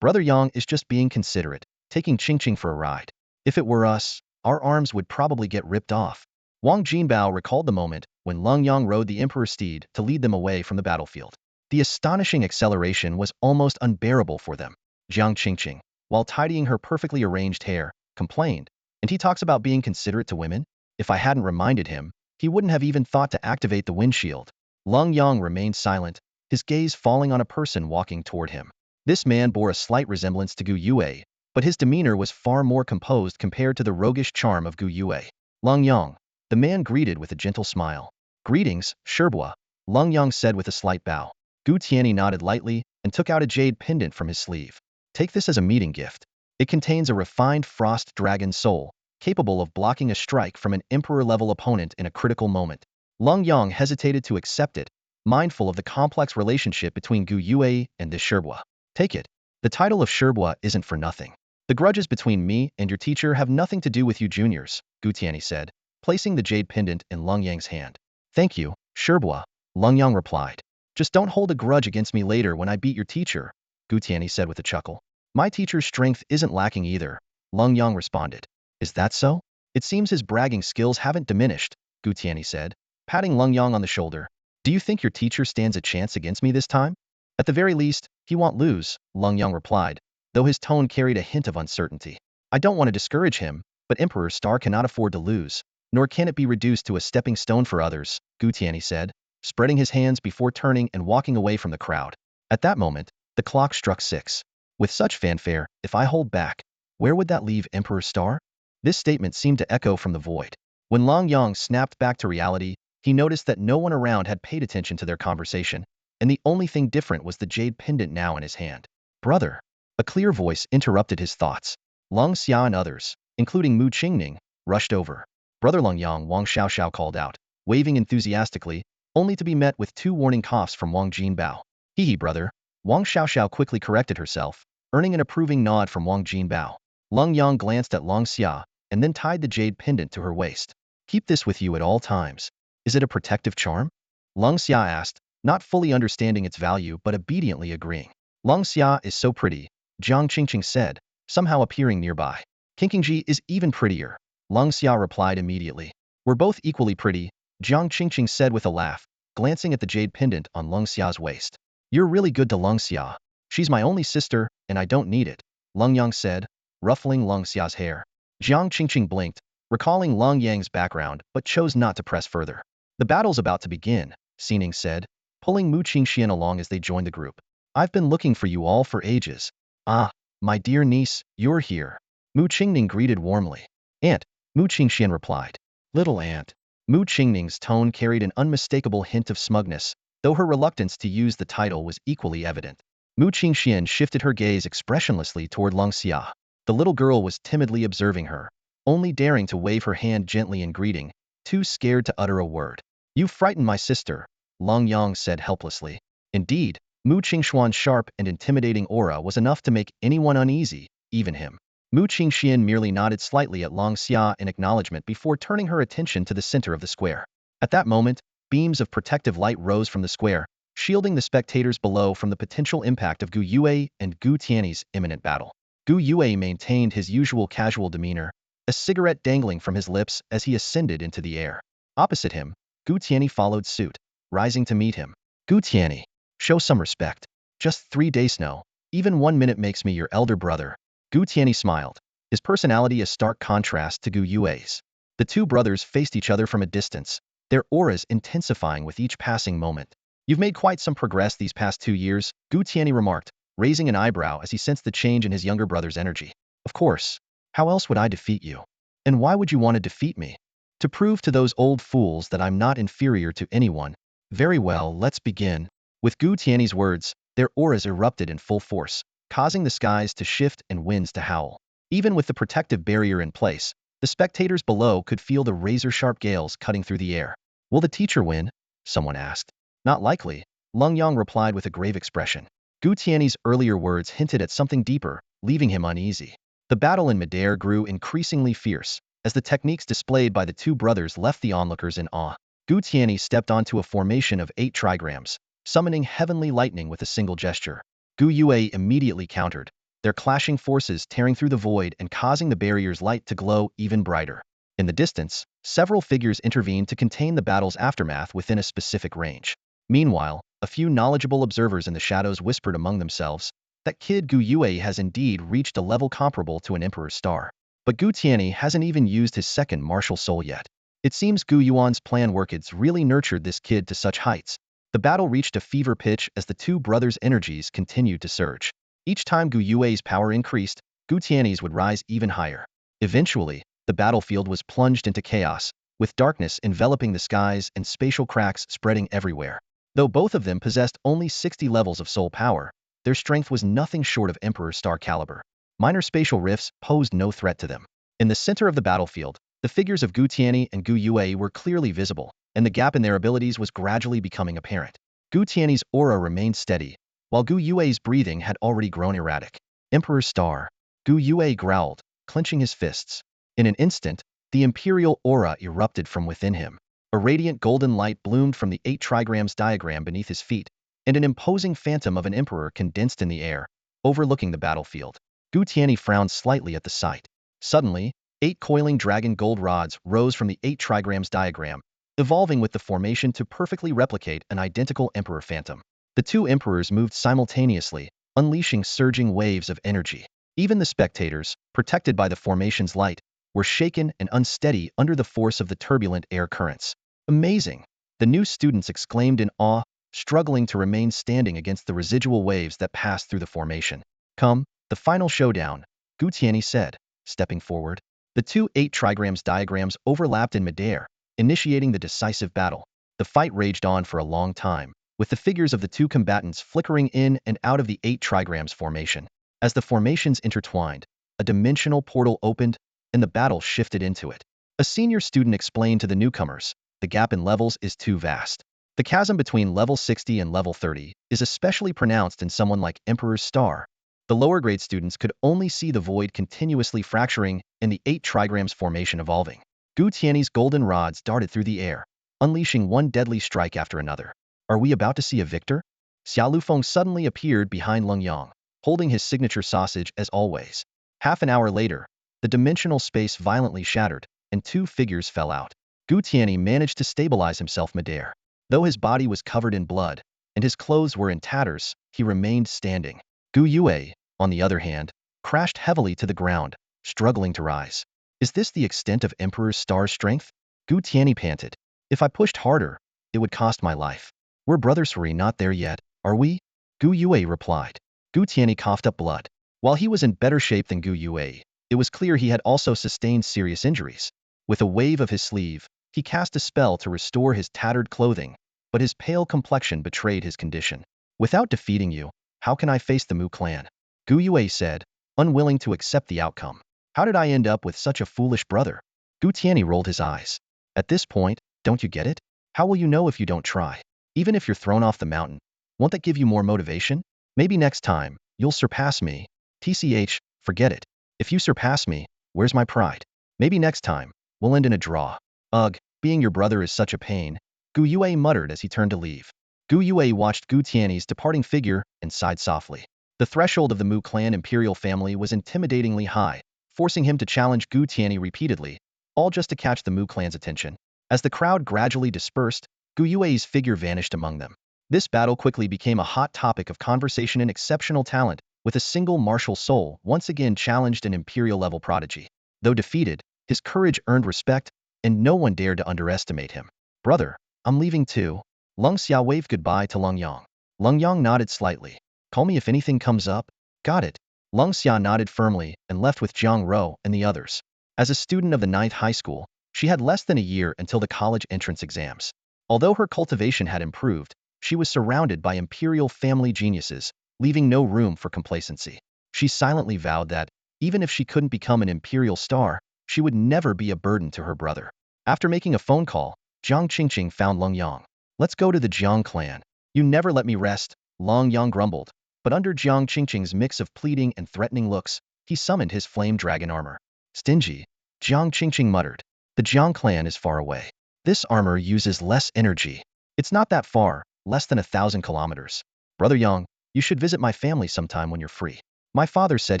Brother Yang is just being considerate, taking Qingqing for a ride. If it were us, our arms would probably get ripped off. Wang Jinbao recalled the moment when Lung Yang rode the Emperor's steed to lead them away from the battlefield. The astonishing acceleration was almost unbearable for them. Jiang Qingqing, while tidying her perfectly arranged hair, complained, and he talks about being considerate to women? If I hadn't reminded him, he wouldn't have even thought to activate the windshield. Lung Yang remained silent, his gaze falling on a person walking toward him. This man bore a slight resemblance to Gu Yue, but his demeanor was far more composed compared to the roguish charm of Gu Yue. Lung Yang, the man greeted with a gentle smile. Greetings, Shibua, Lung Yang said with a slight bow. Gu Tianyi nodded lightly and took out a jade pendant from his sleeve. Take this as a meeting gift. It contains a refined frost dragon soul, capable of blocking a strike from an Emperor-level opponent in a critical moment. Lung Yang hesitated to accept it, mindful of the complex relationship between Gu Yue and this Shibua. Take it. The title of Shibua isn't for nothing. The grudges between me and your teacher have nothing to do with you juniors, Gu Tianyi said, placing the jade pendant in Lung Yang's hand. Thank you, Shibua, Lung Yang replied. Just don't hold a grudge against me later when I beat your teacher, Gu Tianyi said with a chuckle. My teacher's strength isn't lacking either, Lung Yang responded. Is that so? It seems his bragging skills haven't diminished, Gu Tianyi said, patting Lung Yang on the shoulder. Do you think your teacher stands a chance against me this time? At the very least, he won't lose, Lenyang replied, though his tone carried a hint of uncertainty. I don't want to discourage him, but Emperor Star cannot afford to lose, nor can it be reduced to a stepping stone for others, Gu Tianyi said, spreading his hands before turning and walking away from the crowd. At that moment, the clock struck 6. With such fanfare, if I hold back, where would that leave Emperor Star? This statement seemed to echo from the void. When Lenyang snapped back to reality, he noticed that no one around had paid attention to their conversation, and the only thing different was the jade pendant now in his hand. Brother! A clear voice interrupted his thoughts. Long Xia and others, including Mu Qingning, rushed over. Brother Lenyang, Wang Xiaoxiao called out, waving enthusiastically, only to be met with 2 warning coughs from Wang Jinbao. Hee brother. Wang Xiaoxiao quickly corrected herself, earning an approving nod from Wang Jinbao. Lenyang glanced at Long Xia, and then tied the jade pendant to her waist. Keep this with you at all times. Is it a protective charm? Long Xia asked, not fully understanding its value but obediently agreeing. Long Xia is so pretty, Jiang Qingqing said, somehow appearing nearby. Qingqingji is even prettier, Long Xia replied immediately. We're both equally pretty, Jiang Qingqing said with a laugh, glancing at the jade pendant on Long Xia's waist. You're really good to Long Xia. She's my only sister, and I don't need it, Lenyang said, ruffling Long Xia's hair. Jiang Qingqing blinked, recalling Lenyang's background, but chose not to press further. The battle's about to begin, Xining said, pulling Mu Qingxian along as they joined the group. I've been looking for you all for ages. Ah, my dear niece, you're here. Mu Qingning greeted warmly. Aunt, Mu Qingxian replied. Little aunt. Mu Qingning's tone carried an unmistakable hint of smugness, though her reluctance to use the title was equally evident. Mu Qingxian shifted her gaze expressionlessly toward Long Xia. The little girl was timidly observing her, only daring to wave her hand gently in greeting, too scared to utter a word. You frightened my sister, Lenyang said helplessly. Indeed, Mu Qingxuan's sharp and intimidating aura was enough to make anyone uneasy, even him. Mu Qingxian merely nodded slightly at Long Xia in acknowledgement before turning her attention to the center of the square. At that moment, beams of protective light rose from the square, shielding the spectators below from the potential impact of Gu Yue and Gu Tianyi's imminent battle. Gu Yue maintained his usual casual demeanor, a cigarette dangling from his lips as he ascended into the air. Opposite him, Gu Tianyi followed suit, rising to meet him. Gu Tianyi, show some respect. Just 3 days no. Even 1 minute makes me your elder brother. Gu Tianyi smiled, his personality a stark contrast to Gu Yue's. The 2 brothers faced each other from a distance, their auras intensifying with each passing moment. You've made quite some progress these past 2 years, Gu Tianyi remarked, raising an eyebrow as he sensed the change in his younger brother's energy. Of course. How else would I defeat you? And why would you want to defeat me? To prove to those old fools that I'm not inferior to anyone. Very well, let's begin. With Gu Tianyi's words, their auras erupted in full force, causing the skies to shift and winds to howl. Even with the protective barrier in place, the spectators below could feel the razor-sharp gales cutting through the air. Will the teacher win? Someone asked. Not likely, Lenyang replied with a grave expression. Gu Tianyi's earlier words hinted at something deeper, leaving him uneasy. The battle in midair grew increasingly fierce, as the techniques displayed by the 2 brothers left the onlookers in awe. Gu Tianyi stepped onto a formation of 8 trigrams, summoning heavenly lightning with a single gesture. Gu Yue immediately countered, their clashing forces tearing through the void and causing the barrier's light to glow even brighter. In the distance, several figures intervened to contain the battle's aftermath within a specific range. Meanwhile, a few knowledgeable observers in the shadows whispered among themselves, that kid Gu Yue has indeed reached a level comparable to an Emperor's star. But Gu Tianyi hasn't even used his second martial soul yet. It seems Gu Yuan's plan workeds really nurtured this kid to such heights. The battle reached a fever pitch as the 2 brothers' energies continued to surge. Each time Gu Yue's power increased, Gu Tianyi's would rise even higher. Eventually, the battlefield was plunged into chaos, with darkness enveloping the skies and spatial cracks spreading everywhere. Though both of them possessed only 60 levels of soul power, their strength was nothing short of Emperor Star caliber. Minor spatial rifts posed no threat to them. In the center of the battlefield, the figures of Gu Tianyi and Gu Yue were clearly visible, and the gap in their abilities was gradually becoming apparent. Gu Tianyi's aura remained steady, while Gu Yue's breathing had already grown erratic. Emperor Star. Gu Yue growled, clenching his fists. In an instant, the Imperial aura erupted from within him. A radiant golden light bloomed from the 8 trigrams diagram beneath his feet, and an imposing phantom of an emperor condensed in the air, overlooking the battlefield. Gu Tianyi frowned slightly at the sight. Suddenly, 8 coiling dragon gold rods rose from the 8 trigrams diagram, evolving with the formation to perfectly replicate an identical emperor phantom. The two emperors moved simultaneously, unleashing surging waves of energy. Even the spectators, protected by the formation's light, were shaken and unsteady under the force of the turbulent air currents. Amazing! The new students exclaimed in awe, struggling to remain standing against the residual waves that passed through the formation. Come, the final showdown, Gu Tianyi said, stepping forward. The two 8 trigrams diagrams overlapped in midair, initiating the decisive battle. The fight raged on for a long time, with the figures of the two combatants flickering in and out of the 8 trigrams formation. As the formations intertwined, a dimensional portal opened, and the battle shifted into it. A senior student explained to the newcomers, the gap in levels is too vast. The chasm between level 60 and level 30 is especially pronounced in someone like Emperor's Star. The lower grade students could only see the void continuously fracturing and the 8 trigrams formation evolving. Gu Tianyi's golden rods darted through the air, unleashing one deadly strike after another. Are we about to see a victor? Xiao Lufeng suddenly appeared behind Lenyang, holding his signature sausage as always. Half an hour later, the dimensional space violently shattered, and 2 figures fell out. Gu Tianyi managed to stabilize himself midair. Though his body was covered in blood, and his clothes were in tatters, he remained standing. Gu Yue, on the other hand, crashed heavily to the ground, struggling to rise. Is this the extent of Emperor's Star's strength? Gu Tianyi panted. If I pushed harder, it would cost my life. We're brothers, not there yet, are we? Gu Yue replied. Gu Tianyi coughed up blood. While he was in better shape than Gu Yue, it was clear he had also sustained serious injuries. With a wave of his sleeve, he cast a spell to restore his tattered clothing, but his pale complexion betrayed his condition. Without defeating you, how can I face the Mu clan? Gu Yue said, unwilling to accept the outcome. How did I end up with such a foolish brother? Gu Tianyi rolled his eyes. At this point, don't you get it? How will you know if you don't try? Even if you're thrown off the mountain, won't that give you more motivation? Maybe next time, you'll surpass me. TCH, forget it. If you surpass me, where's my pride? Maybe next time, we'll end in a draw. Ugh, being your brother is such a pain, Gu Yue muttered as he turned to leave. Gu Yue watched Gu Tianyi's departing figure and sighed softly. The threshold of the Mu clan imperial family was intimidatingly high, forcing him to challenge Gu Tianyi repeatedly, all just to catch the Mu clan's attention. As the crowd gradually dispersed, Gu Yue's figure vanished among them. This battle quickly became a hot topic of conversation and exceptional talent, with a single martial soul once again challenged an imperial-level prodigy. Though defeated, his courage earned respect, and no one dared to underestimate him. Brother, I'm leaving too. Leng Xiao waved goodbye to Lenyang. Lenyang nodded slightly. Call me if anything comes up. Got it. Leng Xiao nodded firmly and left with Zhang Rou and the others. As a student of the 9th high school, she had less than a year until the college entrance exams. Although her cultivation had improved, she was surrounded by imperial family geniuses, leaving no room for complacency. She silently vowed that, even if she couldn't become an imperial star, she would never be a burden to her brother. After making a phone call, Jiang Qingqing found Lenyang. Let's go to the Jiang clan. You never let me rest, Lenyang grumbled. But under Jiang Qingqing's mix of pleading and threatening looks, he summoned his flame dragon armor. Stingy, Jiang Qingqing muttered. The Jiang clan is far away. This armor uses less energy. It's not that far, less than 1,000 kilometers. Brother Yang, you should visit my family sometime when you're free. My father said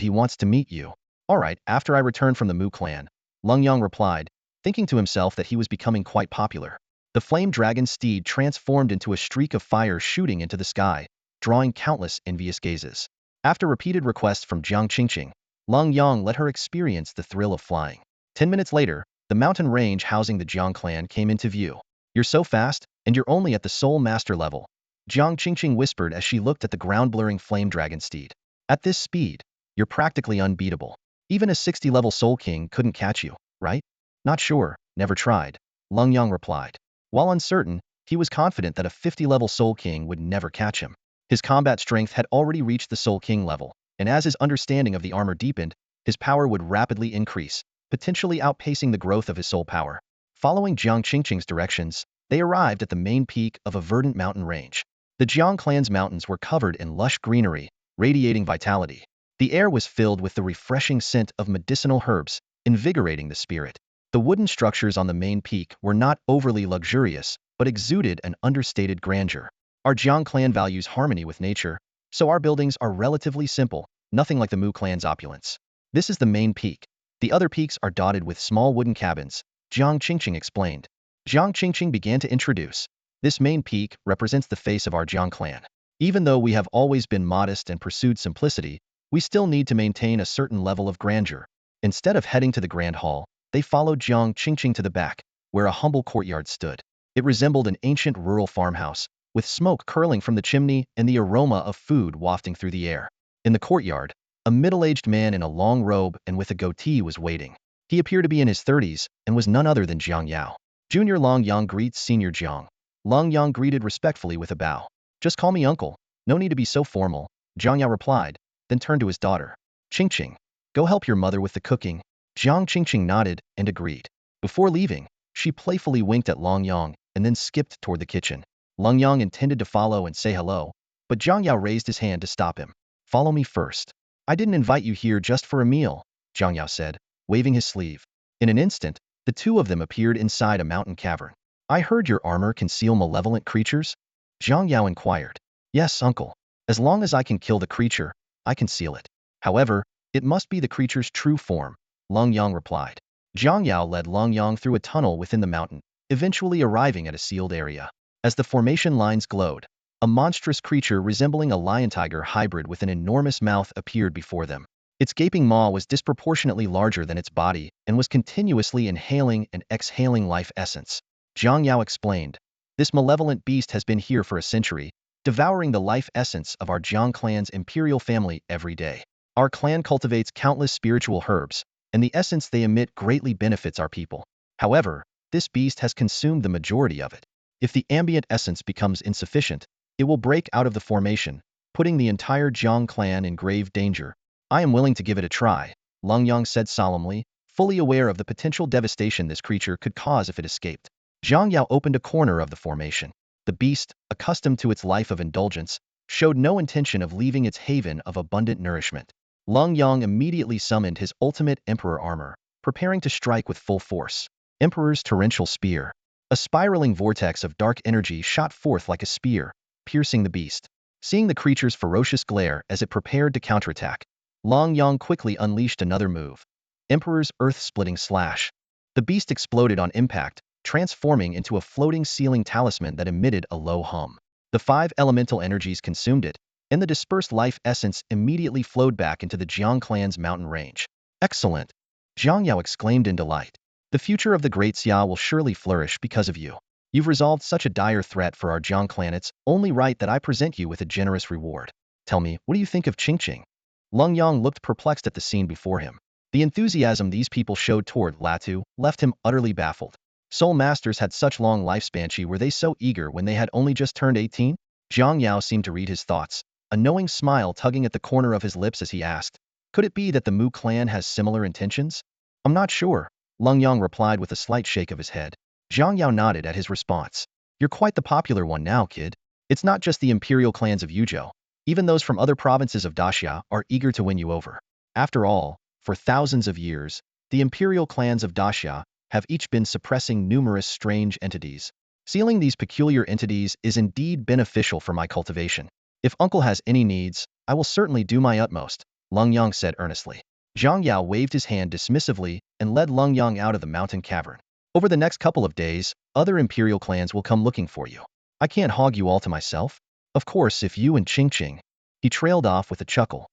he wants to meet you. All right, after I return from the Mu clan, Lenyang replied, thinking to himself that he was becoming quite popular. The flame dragon steed transformed into a streak of fire shooting into the sky, drawing countless envious gazes. After repeated requests from Jiang Qingqing, Lenyang let her experience the thrill of flying. 10 minutes later, the mountain range housing the Jiang clan came into view. You're so fast, and you're only at the Soul Master level, Jiang Qingqing whispered as she looked at the ground-blurring flame dragon steed. At this speed, you're practically unbeatable. Even a 60-level Soul King couldn't catch you, right? Not sure, never tried, Lenyang replied. While uncertain, he was confident that a 50-level Soul King would never catch him. His combat strength had already reached the Soul King level, and as his understanding of the armor deepened, his power would rapidly increase, potentially outpacing the growth of his soul power. Following Jiang Qingqing's directions, they arrived at the main peak of a verdant mountain range. The Jiang clan's mountains were covered in lush greenery, radiating vitality. The air was filled with the refreshing scent of medicinal herbs, invigorating the spirit. The wooden structures on the main peak were not overly luxurious, but exuded an understated grandeur. Our Jiang clan values harmony with nature, so our buildings are relatively simple, nothing like the Mu clan's opulence. This is the main peak. The other peaks are dotted with small wooden cabins, Jiang Qingqing explained. Jiang Qingqing began to introduce. This main peak represents the face of our Jiang clan. Even though we have always been modest and pursued simplicity, we still need to maintain a certain level of grandeur. Instead of heading to the grand hall, they followed Jiang Qingqing to the back, where a humble courtyard stood. It resembled an ancient rural farmhouse, with smoke curling from the chimney and the aroma of food wafting through the air. In the courtyard, a middle-aged man in a long robe and with a goatee was waiting. He appeared to be in his 30s and was none other than Jiang Yao. Junior Long Yang greets Senior Jiang. Long Yang greeted respectfully with a bow. Just call me uncle. No need to be so formal, Jiang Yao replied, then turned to his daughter. Qingqing, go help your mother with the cooking. Jiang Qingqing nodded and agreed. Before leaving, she playfully winked at Long Yang and then skipped toward the kitchen. Long Yang intended to follow and say hello, but Jiang Yao raised his hand to stop him. Follow me first. I didn't invite you here just for a meal, Jiang Yao said, waving his sleeve. In an instant, the two of them appeared inside a mountain cavern. I heard your armor can seal malevolent creatures? Jiang Yao inquired. Yes, uncle. As long as I can kill the creature, I can seal it. However, it must be the creature's true form, Long Yang replied. Jiang Yao led Long Yang through a tunnel within the mountain, eventually arriving at a sealed area. As the formation lines glowed, a monstrous creature resembling a lion-tiger hybrid with an enormous mouth appeared before them. Its gaping maw was disproportionately larger than its body and was continuously inhaling and exhaling life essence. Jiang Yao explained, this malevolent beast has been here for a century, devouring the life essence of our Jiang clan's imperial family every day. Our clan cultivates countless spiritual herbs, and the essence they emit greatly benefits our people. However, this beast has consumed the majority of it. If the ambient essence becomes insufficient, it will break out of the formation, putting the entire Jiang clan in grave danger. I am willing to give it a try, Long Yang said solemnly, fully aware of the potential devastation this creature could cause if it escaped. Jiang Yao opened a corner of the formation. The beast, accustomed to its life of indulgence, showed no intention of leaving its haven of abundant nourishment. Long Yang immediately summoned his ultimate Emperor armor, preparing to strike with full force. Emperor's torrential spear. A spiraling vortex of dark energy shot forth like a spear, piercing the beast. Seeing the creature's ferocious glare as it prepared to counterattack, Long Yang quickly unleashed another move. Emperor's earth-splitting slash. The beast exploded on impact, transforming into a floating sealing talisman that emitted a low hum. The 5 elemental energies consumed it, and the dispersed life essence immediately flowed back into the Jiang clan's mountain range. Excellent! Jiang Yao exclaimed in delight. The future of the Great Xia will surely flourish because of you. You've resolved such a dire threat for our Jiang clan, it's only right that I present you with a generous reward. Tell me, what do you think of Qingqing? Long Yang looked perplexed at the scene before him. The enthusiasm these people showed toward Latu left him utterly baffled. Soul Masters had such long lifespan, were they so eager when they had only just turned 18? Jiang Yao seemed to read his thoughts, a knowing smile tugging at the corner of his lips as he asked, could it be that the Mu clan has similar intentions? I'm not sure, Long Yang replied with a slight shake of his head. Jiang Yao nodded at his response. You're quite the popular one now, kid. It's not just the imperial clans of Yuzhou. Even those from other provinces of Daxia are eager to win you over. After all, for thousands of years, the imperial clans of Daxia have each been suppressing numerous strange entities. Sealing these peculiar entities is indeed beneficial for my cultivation. If uncle has any needs, I will certainly do my utmost, Long Yang said earnestly. Jiang Yao waved his hand dismissively and led Long Yang out of the mountain cavern. Over the next couple of days, other imperial clans will come looking for you. I can't hog you all to myself. Of course, if you and Qingqing. He trailed off with a chuckle.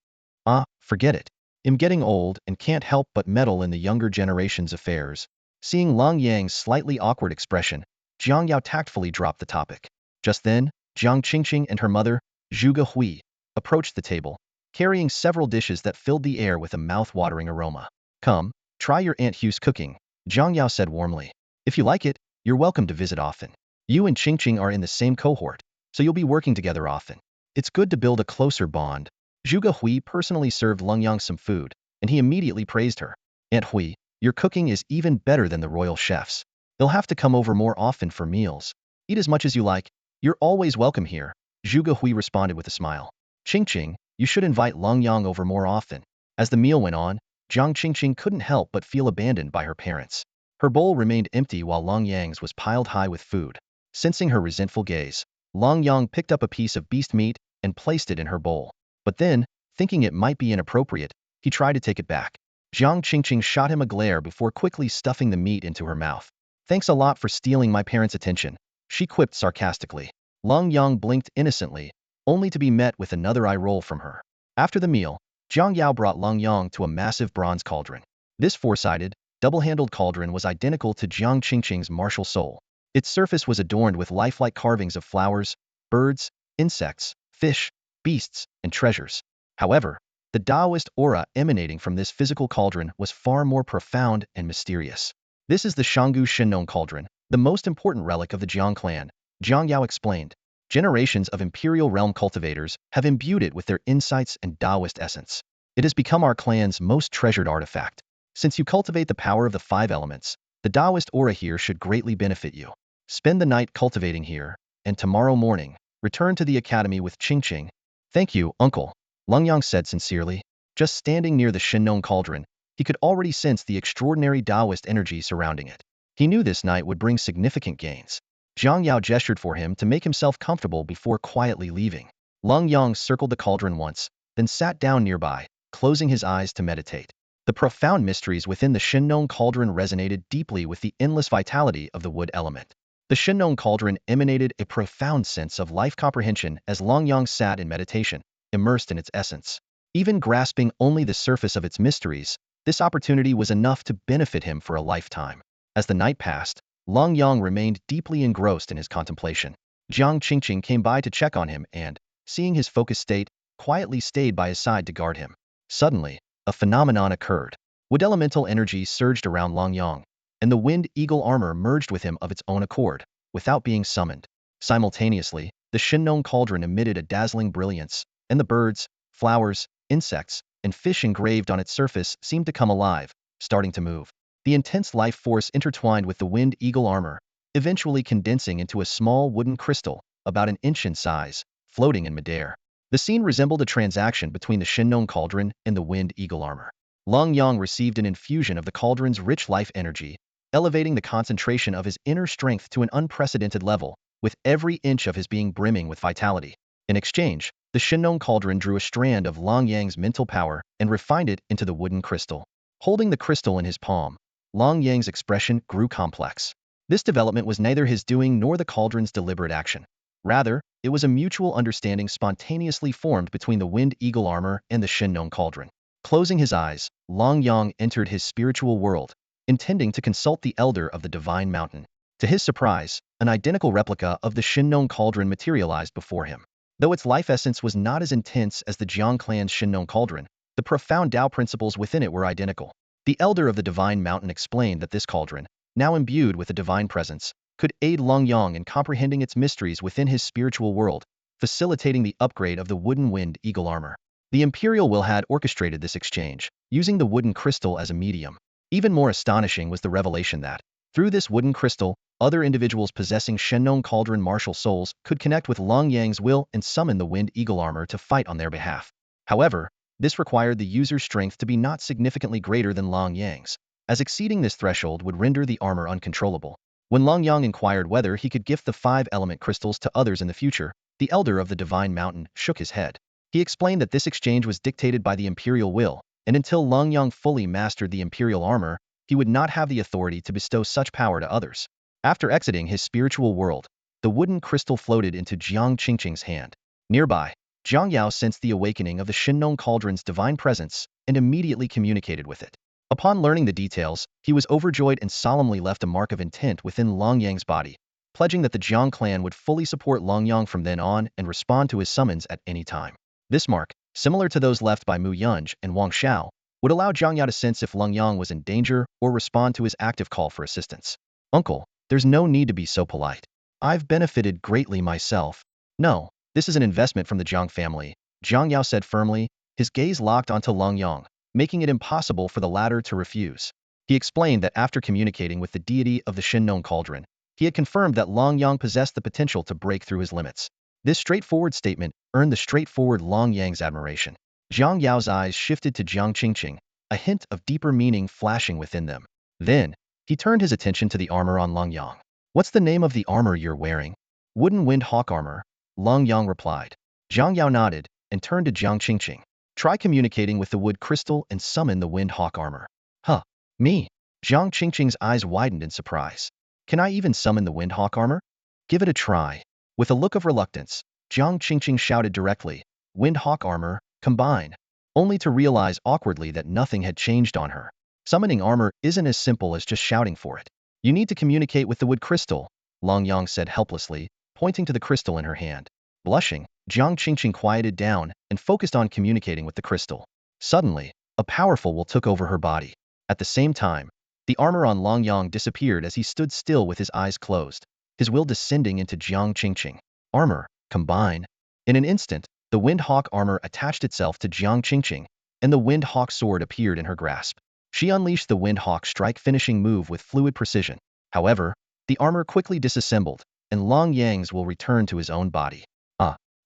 Forget it. I'm getting old and can't help but meddle in the younger generation's affairs. Seeing Long Yang's slightly awkward expression, Jiang Yao tactfully dropped the topic. Just then, Jiang Qingqing and her mother, Zhuge Hui, approached the table, carrying several dishes that filled the air with a mouth-watering aroma. Come, try your Aunt Hugh's cooking, Jiang Yao said warmly. If you like it, you're welcome to visit often. You and Qingqing are in the same cohort, so you'll be working together often. It's good to build a closer bond. Zhuge Hui personally served Long Yang some food, and he immediately praised her. Aunt Hui, your cooking is even better than the royal chefs. They'll have to come over more often for meals. Eat as much as you like. You're always welcome here, Zhuge Hui responded with a smile. Qingqing, you should invite Long Yang over more often. As the meal went on, Jiang Qingqing couldn't help but feel abandoned by her parents. Her bowl remained empty while Long Yang's was piled high with food. Sensing her resentful gaze, Long Yang picked up a piece of beast meat and placed it in her bowl. But then, thinking it might be inappropriate, he tried to take it back. Jiang Qingqing shot him a glare before quickly stuffing the meat into her mouth. Thanks a lot for stealing my parents' attention, she quipped sarcastically. Lenyang blinked innocently, only to be met with another eye roll from her. After the meal, Zhang Yao brought Lenyang to a massive bronze cauldron. This four-sided, double-handled cauldron was identical to Jiang Qingqing's martial soul. Its surface was adorned with lifelike carvings of flowers, birds, insects, fish, beasts, and treasures. However, the Taoist aura emanating from this physical cauldron was far more profound and mysterious. This is the Shanggu Shinnon cauldron, the most important relic of the Jiang clan, Zhang Yao explained. Generations of Imperial realm cultivators have imbued it with their insights and Taoist essence. It has become our clan's most treasured artifact. Since you cultivate the power of the 5 elements, the Taoist aura here should greatly benefit you. Spend the night cultivating here, and tomorrow morning, return to the academy with Qingqing. Thank you, uncle, Lenyang said sincerely. Just standing near the Shinnon cauldron, he could already sense the extraordinary Taoist energy surrounding it. He knew this night would bring significant gains. Zhang Yao gestured for him to make himself comfortable before quietly leaving. Lenyang circled the cauldron once, then sat down nearby, closing his eyes to meditate. The profound mysteries within the Shinnon cauldron resonated deeply with the endless vitality of the wood element. The Shinnon cauldron emanated a profound sense of life comprehension as Lenyang sat in meditation, immersed in its essence. Even grasping only the surface of its mysteries, this opportunity was enough to benefit him for a lifetime. As the night passed, Lenyang remained deeply engrossed in his contemplation. Jiang Qingqing came by to check on him and, seeing his focused state, quietly stayed by his side to guard him. Suddenly, a phenomenon occurred. Wood elemental energy surged around Lenyang, and the wind eagle armor merged with him of its own accord, without being summoned. Simultaneously, the Shinnon cauldron emitted a dazzling brilliance, and the birds, flowers, insects, and fish engraved on its surface seemed to come alive, starting to move. The intense life force intertwined with the wind eagle armor, eventually condensing into a small wooden crystal, about an inch in size, floating in midair. The scene resembled a transaction between the Shinnon cauldron and the wind eagle armor. Lenyang received an infusion of the cauldron's rich life energy, elevating the concentration of his inner strength to an unprecedented level, with every inch of his being brimming with vitality. In exchange, the Shinnon cauldron drew a strand of Lenyang's mental power and refined it into the wooden crystal. Holding the crystal in his palm, Lenyang's expression grew complex. This development was neither his doing nor the cauldron's deliberate action. Rather, it was a mutual understanding spontaneously formed between the wind eagle armor and the Shinnon cauldron. Closing his eyes, Lenyang entered his spiritual world, intending to consult the elder of the divine mountain. To his surprise, an identical replica of the Shinnon cauldron materialized before him. Though its life essence was not as intense as the Jiang clan's Shinnon cauldron, the profound Tao principles within it were identical. The elder of the divine mountain explained that this cauldron, now imbued with a divine presence, could aid Lenyang in comprehending its mysteries within his spiritual world, facilitating the upgrade of the wooden wind eagle armor. The Imperial will had orchestrated this exchange, using the wooden crystal as a medium. Even more astonishing was the revelation that, through this wooden crystal, other individuals possessing Shinnon cauldron martial souls could connect with Lenyang's will and summon the wind eagle armor to fight on their behalf. However, this required the user's strength to be not significantly greater than Lenyang's, as exceeding this threshold would render the armor uncontrollable. When Lenyang inquired whether he could gift the 5-element crystals to others in the future, the elder of the divine mountain shook his head. He explained that this exchange was dictated by the Imperial will, and until Lenyang fully mastered the Imperial armor, he would not have the authority to bestow such power to others. After exiting his spiritual world, the wooden crystal floated into Jiang Qingqing's hand. Nearby, Zhang Yao sensed the awakening of the Shinnon cauldron's divine presence and immediately communicated with it. Upon learning the details, he was overjoyed and solemnly left a mark of intent within Lenyang's body, pledging that the Jiang clan would fully support Lenyang from then on and respond to his summons at any time. This mark, similar to those left by Mu Yunj and Wang Xiao, would allow Zhang Yao to sense if Lenyang was in danger or respond to his active call for assistance. Uncle, there's no need to be so polite. I've benefited greatly myself. No, this is an investment from the Zhang family, Zhang Yao said firmly, his gaze locked onto Lenyang, making it impossible for the latter to refuse. He explained that after communicating with the deity of the Shinnon cauldron, he had confirmed that Lenyang possessed the potential to break through his limits. This straightforward statement earned the straightforward Lenyang's admiration. Zhang Yao's eyes shifted to Jiang Qingqing, a hint of deeper meaning flashing within them. Then, he turned his attention to the armor on Lenyang. What's the name of the armor you're wearing? Wooden wind hawk armor, Lenyang replied. Zhang Yao nodded and turned to Jiang Qingqing. Try communicating with the wood crystal and summon the wind hawk armor. Huh, me? Jiang Qingqing's eyes widened in surprise. Can I even summon the Windhawk armor? Give it a try. With a look of reluctance, Jiang Qingqing shouted directly, Windhawk armor, combine, only to realize awkwardly that nothing had changed on her. Summoning armor isn't as simple as just shouting for it. You need to communicate with the wood crystal, Longyang said helplessly, pointing to the crystal in her hand. Blushing, Jiang Qingqing quieted down and focused on communicating with the crystal. Suddenly, a powerful will took over her body. At the same time, the armor on Longyang disappeared as he stood still with his eyes closed, his will descending into Jiang Qingqing. Armor, combine. In an instant, the Windhawk armor attached itself to Jiang Qingqing, and the Windhawk sword appeared in her grasp. She unleashed the Windhawk strike finishing move with fluid precision. However, the armor quickly disassembled, and Long Yang's will returned to his own body.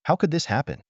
How could this happen?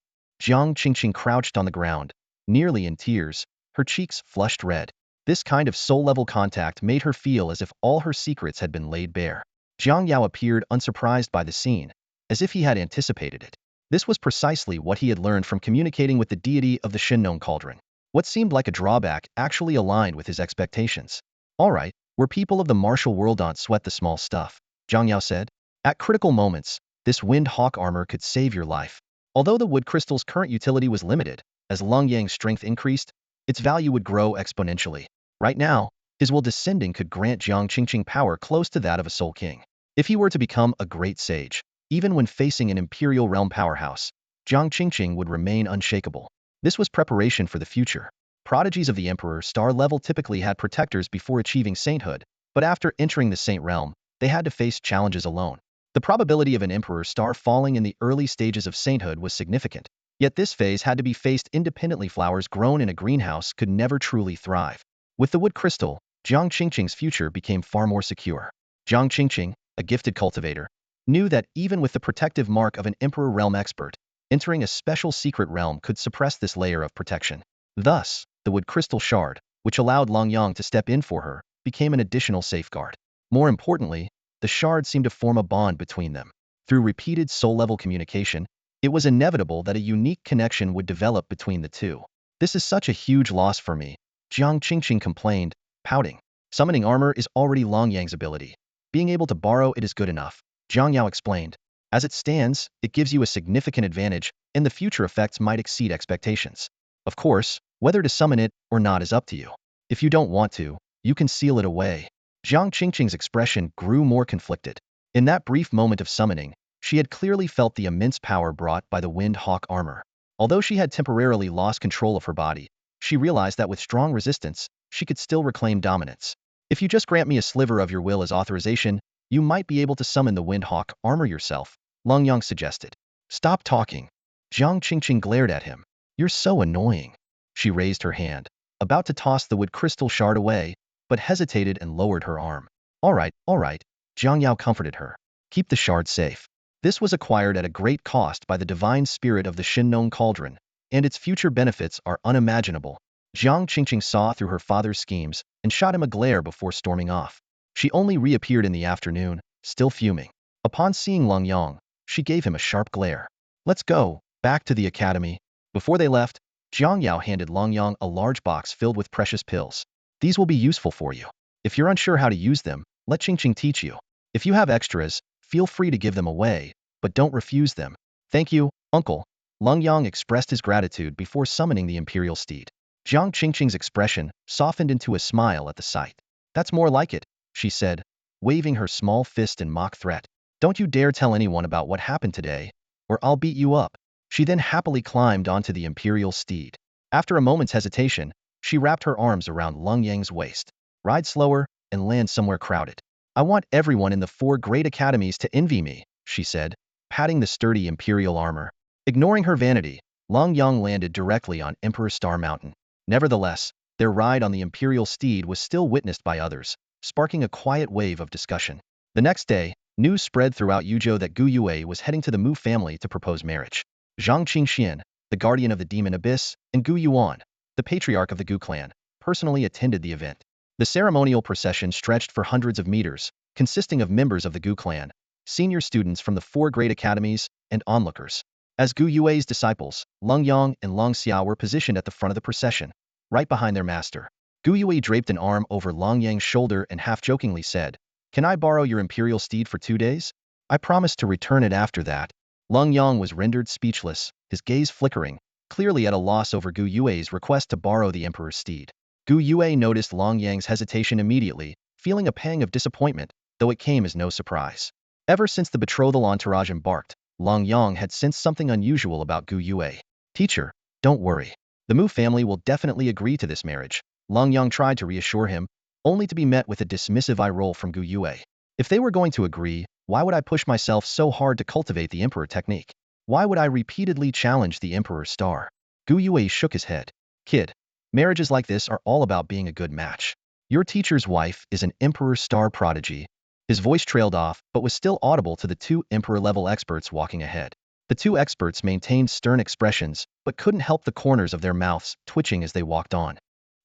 Jiang Qingqing crouched on the ground, nearly in tears, her cheeks flushed red. This kind of soul-level contact made her feel as if all her secrets had been laid bare. Jiang Yao appeared unsurprised by the scene, as if he had anticipated it. This was precisely what he had learned from communicating with the deity of the Shin cauldron. What seemed like a drawback actually aligned with his expectations. All right, we're people of the martial world, don't sweat the small stuff, Jiang Yao said. At critical moments, this Windhawk armor could save your life. Although the wood crystal's current utility was limited, as Long Yang's strength increased, its value would grow exponentially. Right now, his will descending could grant Jiang Qingqing power close to that of a soul king. If he were to become a great sage, even when facing an Imperial realm powerhouse, Jiang Qingqing would remain unshakable. This was preparation for the future. Prodigies of the Emperor star level typically had protectors before achieving sainthood, but after entering the saint realm, they had to face challenges alone. The probability of an Emperor star falling in the early stages of sainthood was significant, yet this phase had to be faced independently. Flowers grown in a greenhouse could never truly thrive. With the wood crystal, Jiang Qingqing's future became far more secure. Jiang Qingqing, a gifted cultivator, knew that even with the protective mark of an Emperor realm expert, entering a special secret realm could suppress this layer of protection. Thus, the wood crystal shard, which allowed Longyang to step in for her, became an additional safeguard. More importantly, the shard seemed to form a bond between them. Through repeated soul-level communication, it was inevitable that a unique connection would develop between the two. This is such a huge loss for me, Jiang Qingqing complained, pouting. Summoning armor is already Longyang's ability. Being able to borrow it is good enough, Jiang Yao explained. As it stands, it gives you a significant advantage, and the future effects might exceed expectations. Of course, whether to summon it or not is up to you. If you don't want to, you can seal it away. Jiang Qingqing's expression grew more conflicted. In that brief moment of summoning, she had clearly felt the immense power brought by the Windhawk armor. Although she had temporarily lost control of her body, she realized that with strong resistance, she could still reclaim dominance. If you just grant me a sliver of your will as authorization, you might be able to summon the Windhawk armor yourself, Longyang suggested. Stop talking. Jiang Qingqing glared at him. You're so annoying. She raised her hand, about to toss the wood crystal shard away, but hesitated and lowered her arm. All right, Jiang Yao comforted her. Keep the shard safe. This was acquired at a great cost by the divine spirit of the Shin cauldron, and its future benefits are unimaginable. Jiang Qingqing saw through her father's schemes and shot him a glare before storming off. She only reappeared in the afternoon, still fuming. Upon seeing Longyang, she gave him a sharp glare. Let's go, back to the academy. Before they left, Jiang Yao handed Longyang a large box filled with precious pills. These will be useful for you. If you're unsure how to use them, let Qingqing teach you. If you have extras, feel free to give them away, but don't refuse them. Thank you, uncle. Longyang expressed his gratitude before summoning the imperial steed. Jiang Qingqing's expression softened into a smile at the sight. That's more like it, she said, waving her small fist in mock threat. Don't you dare tell anyone about what happened today, or I'll beat you up. She then happily climbed onto the imperial steed. After a moment's hesitation, she wrapped her arms around Longyang's waist. Ride slower and land somewhere crowded. I want everyone in the 4 great academies to envy me, she said, patting the sturdy imperial armor. Ignoring her vanity, Longyang landed directly on Emperor Star Mountain. Nevertheless, their ride on the imperial steed was still witnessed by others, sparking a quiet wave of discussion. The next day, news spread throughout Yuzhou that Gu Yue was heading to the Mu family to propose marriage. Zhang Qingxian, the guardian of the demon abyss, and Gu Yuan, the patriarch of the Gu clan, personally attended the event. The ceremonial procession stretched for hundreds of meters, consisting of members of the Gu clan, senior students from the 4 great academies, and onlookers. As Gu Yue's disciples, Leng Yang and Long Xiao were positioned at the front of the procession, right behind their master. Gu Yue draped an arm over Long Yang's shoulder and half-jokingly said, Can I borrow your imperial steed for 2 days? I promise to return it after that. Lenyang was rendered speechless, his gaze flickering, clearly at a loss over Gu Yue's request to borrow the emperor's steed. Gu Yue noticed Lenyang's hesitation immediately, feeling a pang of disappointment, though it came as no surprise. Ever since the betrothal entourage embarked, Lenyang had sensed something unusual about Gu Yue. Teacher, don't worry. The Mu family will definitely agree to this marriage. Lenyang tried to reassure him, only to be met with a dismissive eye roll from Gu Yue. If they were going to agree, why would I push myself so hard to cultivate the emperor technique? Why would I repeatedly challenge the emperor's star? Gu Yue shook his head. Kid, marriages like this are all about being a good match. Your teacher's wife is an emperor star prodigy. His voice trailed off, but was still audible to the two emperor-level experts walking ahead. The two experts maintained stern expressions, but couldn't help the corners of their mouths twitching as they walked on.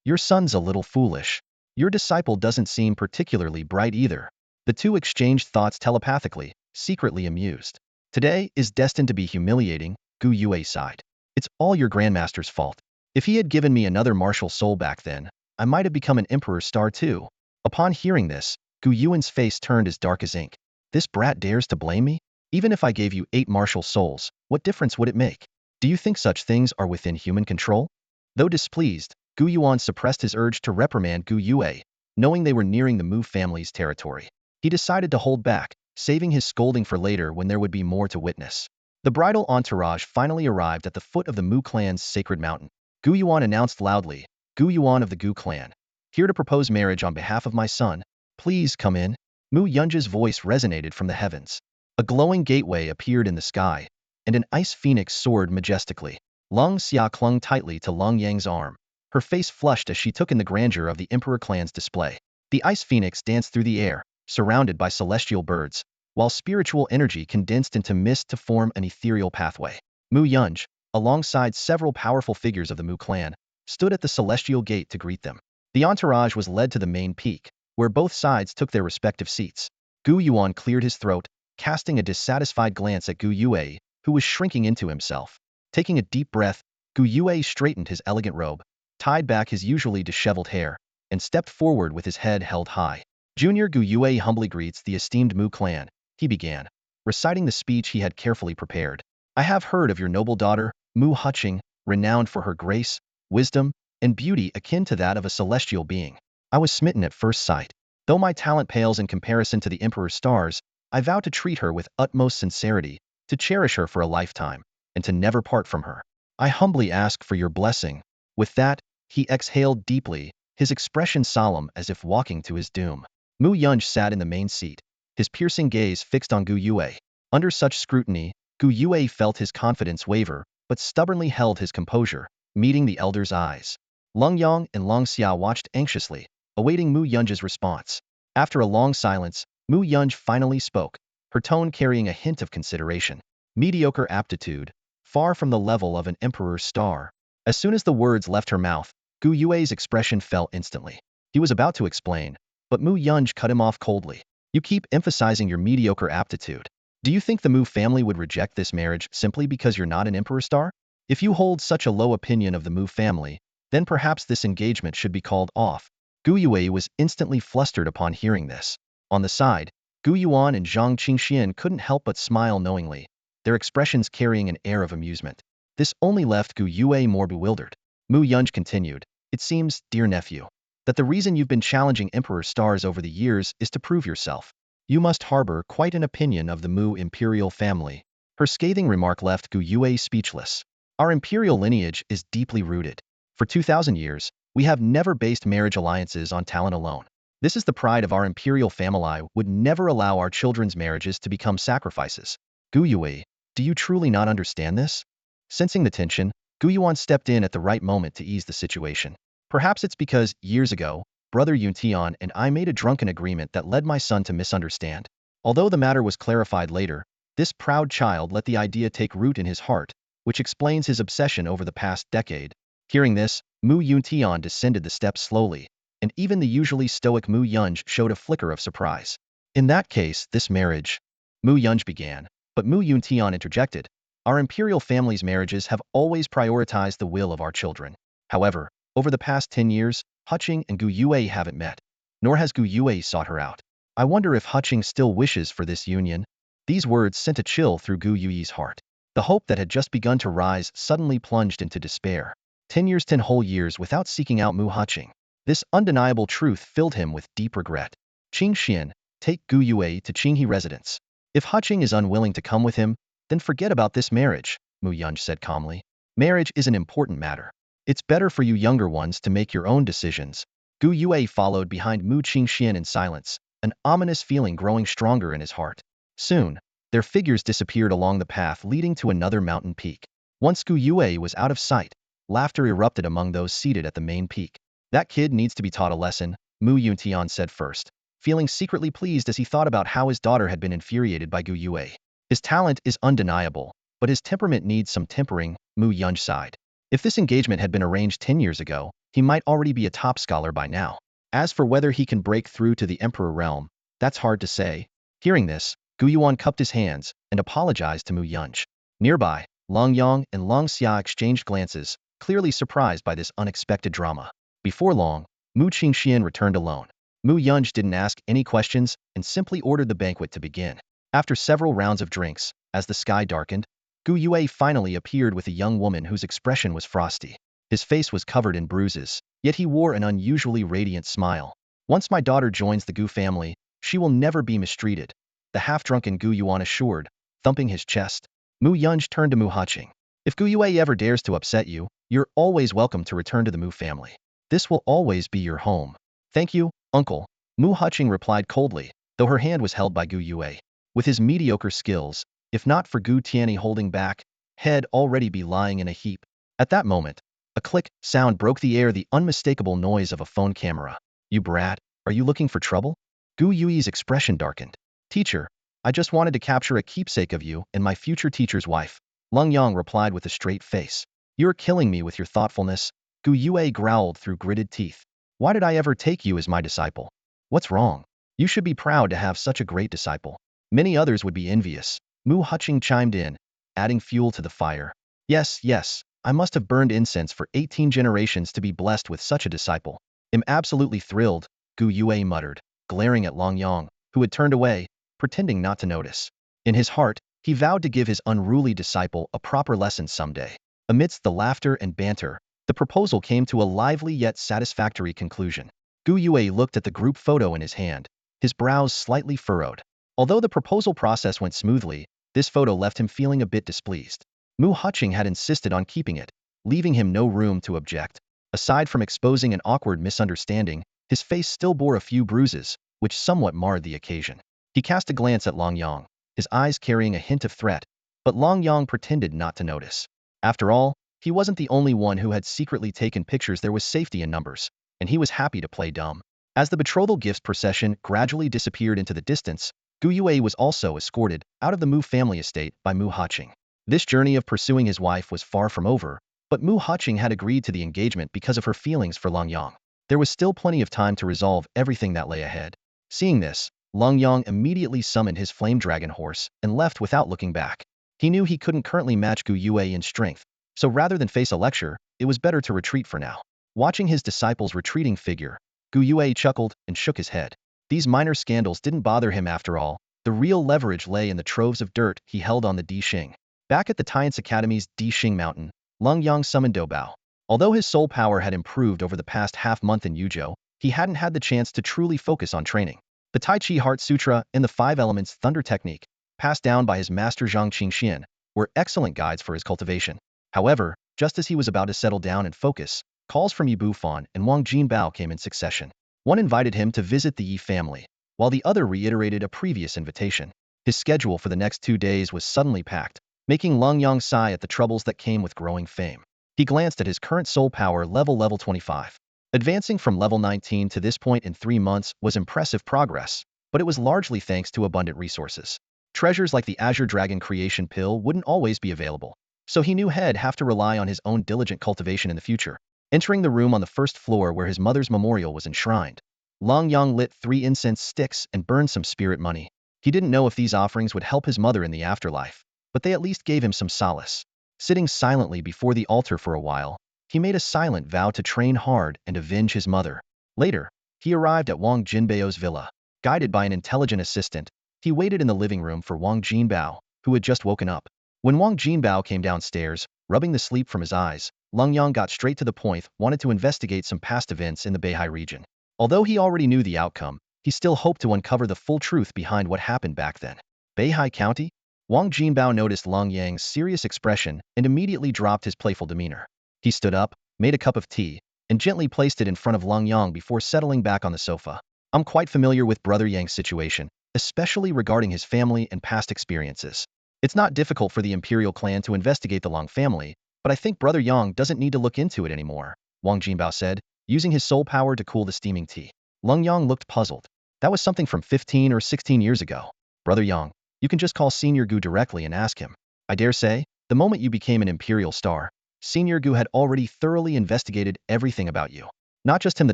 Your son's a little foolish. Your disciple doesn't seem particularly bright either. The two exchanged thoughts telepathically, secretly amused. Today is destined to be humiliating, Gu Yue sighed. It's all your grandmaster's fault. If he had given me another martial soul back then, I might have become an emperor's star too. Upon hearing this, Gu Yuan's face turned as dark as ink. This brat dares to blame me? Even if I gave you 8 martial souls, what difference would it make? Do you think such things are within human control? Though displeased, Gu Yuan suppressed his urge to reprimand Gu Yue, knowing they were nearing the Mu family's territory. He decided to hold back, saving his scolding for later when there would be more to witness. The bridal entourage finally arrived at the foot of the Mu clan's sacred mountain. Gu Yuan announced loudly, Gu Yuan of the Gu clan, here to propose marriage on behalf of my son. Please come in. Mu Yunji's voice resonated from the heavens. A glowing gateway appeared in the sky, and an ice phoenix soared majestically. Long Xia clung tightly to Lenyang's arm. Her face flushed as she took in the grandeur of the Emperor clan's display. The ice phoenix danced through the air, surrounded by celestial birds, while spiritual energy condensed into mist to form an ethereal pathway. Mu Yunj, alongside several powerful figures of the Mu clan, stood at the celestial gate to greet them. The entourage was led to the main peak, where both sides took their respective seats. Gu Yuan cleared his throat, casting a dissatisfied glance at Gu Yue, who was shrinking into himself. Taking a deep breath, Gu Yue straightened his elegant robe, tied back his usually disheveled hair, and stepped forward with his head held high. Junior Gu Yue humbly greets the esteemed Mu clan, he began, reciting the speech he had carefully prepared. I have heard of your noble daughter, Mu Huqing, renowned for her grace, wisdom, and beauty akin to that of a celestial being. I was smitten at first sight. Though my talent pales in comparison to the Emperor's stars, I vow to treat her with utmost sincerity, to cherish her for a lifetime, and to never part from her. I humbly ask for your blessing. With that, he exhaled deeply, his expression solemn as if walking to his doom. Mu Yunj sat in the main seat, his piercing gaze fixed on Gu Yue. Under such scrutiny, Gu Yue felt his confidence waver, but stubbornly held his composure, meeting the elder's eyes. Lenyang and Long Xia watched anxiously, awaiting Mu Yunj's response. After a long silence, Mu Yunj finally spoke, her tone carrying a hint of consideration. Mediocre aptitude, far from the level of an emperor's star. As soon as the words left her mouth, Gu Yue's expression fell instantly. He was about to explain, but Mu Yunj cut him off coldly. You keep emphasizing your mediocre aptitude. Do you think the Mu family would reject this marriage simply because you're not an emperor star? If you hold such a low opinion of the Mu family, then perhaps this engagement should be called off. Gu Yue was instantly flustered upon hearing this. On the side, Gu Yuan and Zhang Qingxian couldn't help but smile knowingly, their expressions carrying an air of amusement. This only left Gu Yue more bewildered. Mu Yunj continued, it seems, dear nephew, that the reason you've been challenging emperor stars over the years is to prove yourself. You must harbor quite an opinion of the Mu imperial family. Her scathing remark left Gu Yue speechless. Our imperial lineage is deeply rooted. For 2,000 years, we have never based marriage alliances on talent alone. This is the pride of our imperial family would never allow our children's marriages to become sacrifices. Gu Yue, do you truly not understand this? Sensing the tension, Gu Yuan stepped in at the right moment to ease the situation. Perhaps it's because, years ago, Brother Yuntian and I made a drunken agreement that led my son to misunderstand. Although the matter was clarified later, this proud child let the idea take root in his heart, which explains his obsession over the past decade. Hearing this, Mu Yuntian descended the steps slowly, and even the usually stoic Mu Yunj showed a flicker of surprise. In that case, this marriage, Mu Yunj began, but Mu Yuntian interjected. Our imperial family's marriages have always prioritized the will of our children. However, over the past 10 years, Huqing and Gu Yue haven't met, nor has Gu Yue sought her out. I wonder if Huching still wishes for this union. These words sent a chill through Gu Yuyi's heart. The hope that had just begun to rise suddenly plunged into despair. 10 years, 10 whole years without seeking out Mu Huching. This undeniable truth filled him with deep regret. Qing Xian, take Gu Yue to Qinghe residence. If Huching is unwilling to come with him, then forget about this marriage, Mu Yunj said calmly. Marriage is an important matter. It's better for you younger ones to make your own decisions. Gu Yue followed behind Mu Qingxian in silence, an ominous feeling growing stronger in his heart. Soon, their figures disappeared along the path leading to another mountain peak. Once Gu Yue was out of sight, laughter erupted among those seated at the main peak. That kid needs to be taught a lesson, Mu Yuntian said first, feeling secretly pleased as he thought about how his daughter had been infuriated by Gu Yue. His talent is undeniable, but his temperament needs some tempering, Mu Yunj sighed. If this engagement had been arranged 10 years ago, he might already be a top scholar by now. As for whether he can break through to the Emperor realm, that's hard to say. Hearing this, Gu Yuan cupped his hands and apologized to Mu Yunj. Nearby, Long Yang and Long Xia exchanged glances, clearly surprised by this unexpected drama. Before long, Mu Qingxian returned alone. Mu Yunj didn't ask any questions and simply ordered the banquet to begin. After several rounds of drinks, as the sky darkened, Gu Yue finally appeared with a young woman whose expression was frosty. His face was covered in bruises, yet he wore an unusually radiant smile. Once my daughter joins the Gu family, she will never be mistreated, the half-drunken Gu Yuan assured, thumping his chest. Mu Yunj turned to Mu Huching. If Gu Yue ever dares to upset you, you're always welcome to return to the Mu family. This will always be your home. Thank you, uncle, Mu Huching replied coldly, though her hand was held by Gu Yue. With his mediocre skills, if not for Gu Tianyi holding back, he'd already be lying in a heap. At that moment, a click sound broke the air, the unmistakable noise of a phone camera. You brat, are you looking for trouble? Gu Yui's expression darkened. Teacher, I just wanted to capture a keepsake of you and my future teacher's wife. Leng Yang replied with a straight face. You're killing me with your thoughtfulness. Gu Yue growled through gritted teeth. Why did I ever take you as my disciple? What's wrong? You should be proud to have such a great disciple. Many others would be envious. Mu Huching chimed in, adding fuel to the fire. Yes, yes, I must have burned incense for 18 generations to be blessed with such a disciple. I'm absolutely thrilled, Gu Yue muttered, glaring at Long Yang, who had turned away, pretending not to notice. In his heart, he vowed to give his unruly disciple a proper lesson someday. Amidst the laughter and banter, the proposal came to a lively yet satisfactory conclusion. Gu Yue looked at the group photo in his hand, his brows slightly furrowed. Although the proposal process went smoothly, this photo left him feeling a bit displeased. Mu Huching had insisted on keeping it, leaving him no room to object. Aside from exposing an awkward misunderstanding, his face still bore a few bruises, which somewhat marred the occasion. He cast a glance at Long Yang, his eyes carrying a hint of threat, but Long Yang pretended not to notice. After all, he wasn't the only one who had secretly taken pictures. There was safety in numbers, and he was happy to play dumb. As the betrothal gifts procession gradually disappeared into the distance, Gu Yue was also escorted out of the Mu family estate by Mu Huching. This journey of pursuing his wife was far from over, but Mu Huching had agreed to the engagement because of her feelings for Long Yang. There was still plenty of time to resolve everything that lay ahead. Seeing this, Long Yang immediately summoned his flame dragon horse and left without looking back. He knew he couldn't currently match Gu Yue in strength, so rather than face a lecture, it was better to retreat for now. Watching his disciple's retreating figure, Gu Yue chuckled and shook his head. These minor scandals didn't bother him after all. The real leverage lay in the troves of dirt he held on the Dixing. Back at the Tiance Academy's Dixing Mountain, Leng Yang summoned Doubao. Although his soul power had improved over the past half-month in Yuzhou, he hadn't had the chance to truly focus on training. The Tai Chi Heart Sutra and the Five Elements Thunder Technique, passed down by his master Zhang Qingxian, were excellent guides for his cultivation. However, just as he was about to settle down and focus, calls from Yi Bufan and Wang Jinbao came in succession. One invited him to visit the Yi family, while the other reiterated a previous invitation. His schedule for the next 2 days was suddenly packed, making Leng Yang sigh at the troubles that came with growing fame. He glanced at his current soul power level 25. Advancing from level 19 to this point in 3 months was impressive progress, but it was largely thanks to abundant resources. Treasures like the Azure Dragon Creation Pill wouldn't always be available, so he knew he'd have to rely on his own diligent cultivation in the future. Entering the room on the first floor where his mother's memorial was enshrined, Long Yang lit 3 incense sticks and burned some spirit money. He didn't know if these offerings would help his mother in the afterlife, but they at least gave him some solace. Sitting silently before the altar for a while, he made a silent vow to train hard and avenge his mother. Later, he arrived at Wang Jinbao's villa. Guided by an intelligent assistant, he waited in the living room for Wang Jinbao, who had just woken up. When Wang Jinbao came downstairs, rubbing the sleep from his eyes, Lenyang got straight to the point, wanted to investigate some past events in the Beihai region. Although he already knew the outcome, he still hoped to uncover the full truth behind what happened back then. Beihai County? Wang Jinbao noticed Lenyang's serious expression and immediately dropped his playful demeanor. He stood up, made a cup of tea, and gently placed it in front of Lenyang before settling back on the sofa. I'm quite familiar with Brother Yang's situation, especially regarding his family and past experiences. It's not difficult for the Imperial clan to investigate the Long family, but I think Brother Yang doesn't need to look into it anymore, Wang Jinbao said, using his soul power to cool the steaming tea. Lenyang looked puzzled. That was something from 15 or 16 years ago. Brother Yang, you can just call Senior Gu directly and ask him. I dare say, the moment you became an Imperial star, Senior Gu had already thoroughly investigated everything about you. Not just him, the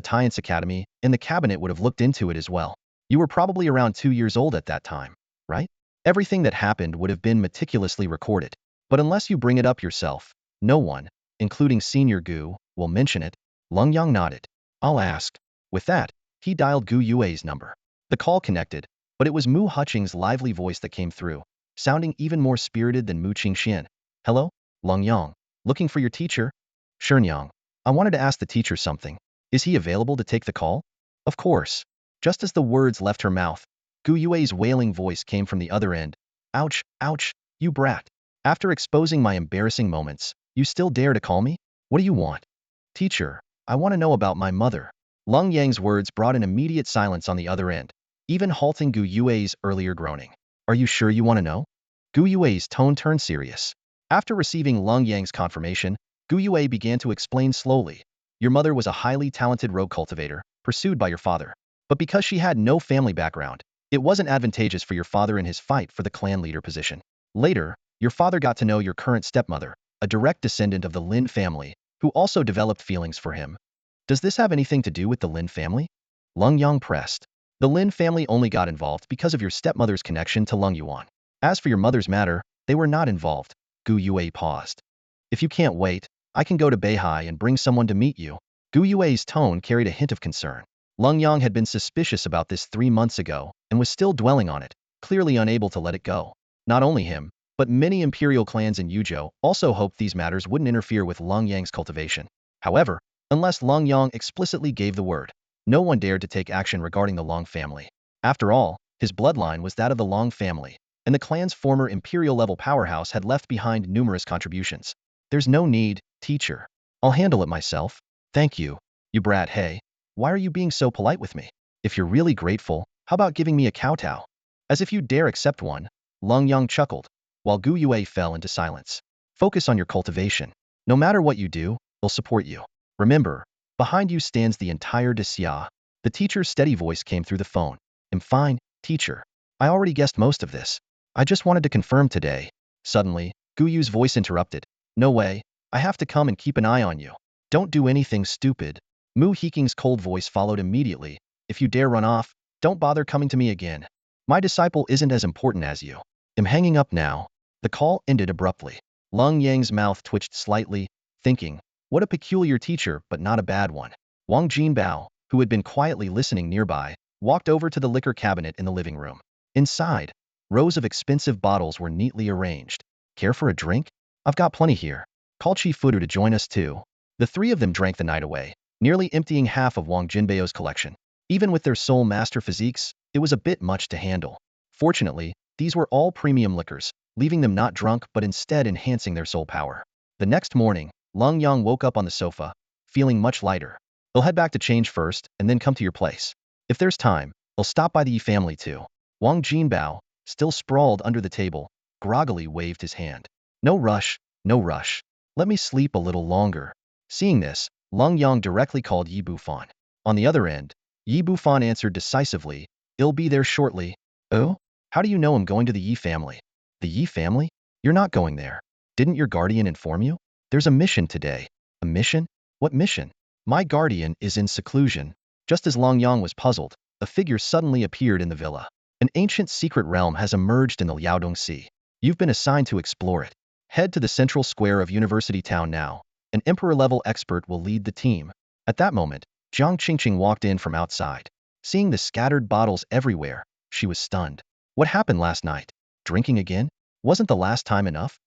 Tiance Academy and the cabinet would have looked into it as well. You were probably around 2 years old at that time, right? Everything that happened would have been meticulously recorded. But unless you bring it up yourself, no one, including Senior Gu, will mention it. Lenyang nodded. I'll ask. With that, he dialed Gu Yue's number. The call connected, but it was Mu Huqing's lively voice that came through, sounding even more spirited than Mu Qingxian. Hello? Lenyang. Looking for your teacher? Shenyang. I wanted to ask the teacher something. Is he available to take the call? Of course. Just as the words left her mouth, Gu Yue's wailing voice came from the other end. Ouch, ouch, you brat. After exposing my embarrassing moments, you still dare to call me? What do you want? Teacher, I want to know about my mother. Lenyang's words brought an immediate silence on the other end, even halting Gu Yue's earlier groaning. Are you sure you want to know? Gu Yue's tone turned serious. After receiving Lenyang's confirmation, Gu Yue began to explain slowly. Your mother was a highly talented rogue cultivator, pursued by your father. But because she had no family background, it wasn't advantageous for your father in his fight for the clan leader position. Later, your father got to know your current stepmother, a direct descendant of the Lin family, who also developed feelings for him. Does this have anything to do with the Lin family? Lenyang pressed. The Lin family only got involved because of your stepmother's connection to Leng Yuan. As for your mother's matter, they were not involved. Gu Yue paused. If you can't wait, I can go to Beihai and bring someone to meet you. Gu Yue's tone carried a hint of concern. Lenyang had been suspicious about this 3 months ago and was still dwelling on it, clearly unable to let it go. Not only him, but many Imperial clans in Yuzhou also hoped these matters wouldn't interfere with Lenyang's cultivation. However, unless Lenyang explicitly gave the word, no one dared to take action regarding the Long family. After all, his bloodline was that of the Long family, and the clan's former Imperial-level powerhouse had left behind numerous contributions. There's no need, teacher. I'll handle it myself. Thank you, you brat. Hey, why are you being so polite with me? If you're really grateful, how about giving me a kowtow? As if you dare accept one, Lenyang chuckled, while Gu Yue fell into silence. Focus on your cultivation. No matter what you do, they'll support you. Remember, behind you stands the entire Xia. The teacher's steady voice came through the phone. I'm fine, teacher. I already guessed most of this. I just wanted to confirm today. Suddenly, Gu Yu's voice interrupted. No way. I have to come and keep an eye on you. Don't do anything stupid. Mu Hiking's cold voice followed immediately. If you dare run off, don't bother coming to me again. My disciple isn't as important as you. I'm hanging up now. The call ended abruptly. Lenyang's mouth twitched slightly, thinking, what a peculiar teacher, but not a bad one. Wang Jinbao, who had been quietly listening nearby, walked over to the liquor cabinet in the living room. Inside, rows of expensive bottles were neatly arranged. Care for a drink? I've got plenty here. Call Chief Fudu to join us too. The three of them drank the night away, nearly emptying half of Wang Jinbao's collection. Even with their soul master physiques, it was a bit much to handle. Fortunately, these were all premium liquors, leaving them not drunk but instead enhancing their soul power. The next morning, Lenyang woke up on the sofa, feeling much lighter. He'll head back to change first and then come to your place. If there's time, he'll stop by the Yi family too. Wang Jinbao, still sprawled under the table, groggily waved his hand. No rush, no rush. Let me sleep a little longer. Seeing this, Lenyang directly called Yi Bufan. On the other end, Yi Bufan answered decisively, I'll be there shortly. Oh? How do you know I'm going to the Yi family? The Yi family? You're not going there. Didn't your guardian inform you? There's a mission today. A mission? What mission? My guardian is in seclusion. Just as Lenyang was puzzled, a figure suddenly appeared in the villa. An ancient secret realm has emerged in the Liaodong Sea. You've been assigned to explore it. Head to the central square of University Town now. An Emperor-level expert will lead the team. At that moment, Jiang Qingqing walked in from outside. Seeing the scattered bottles everywhere, she was stunned. What happened last night? Drinking again? Wasn't the last time enough?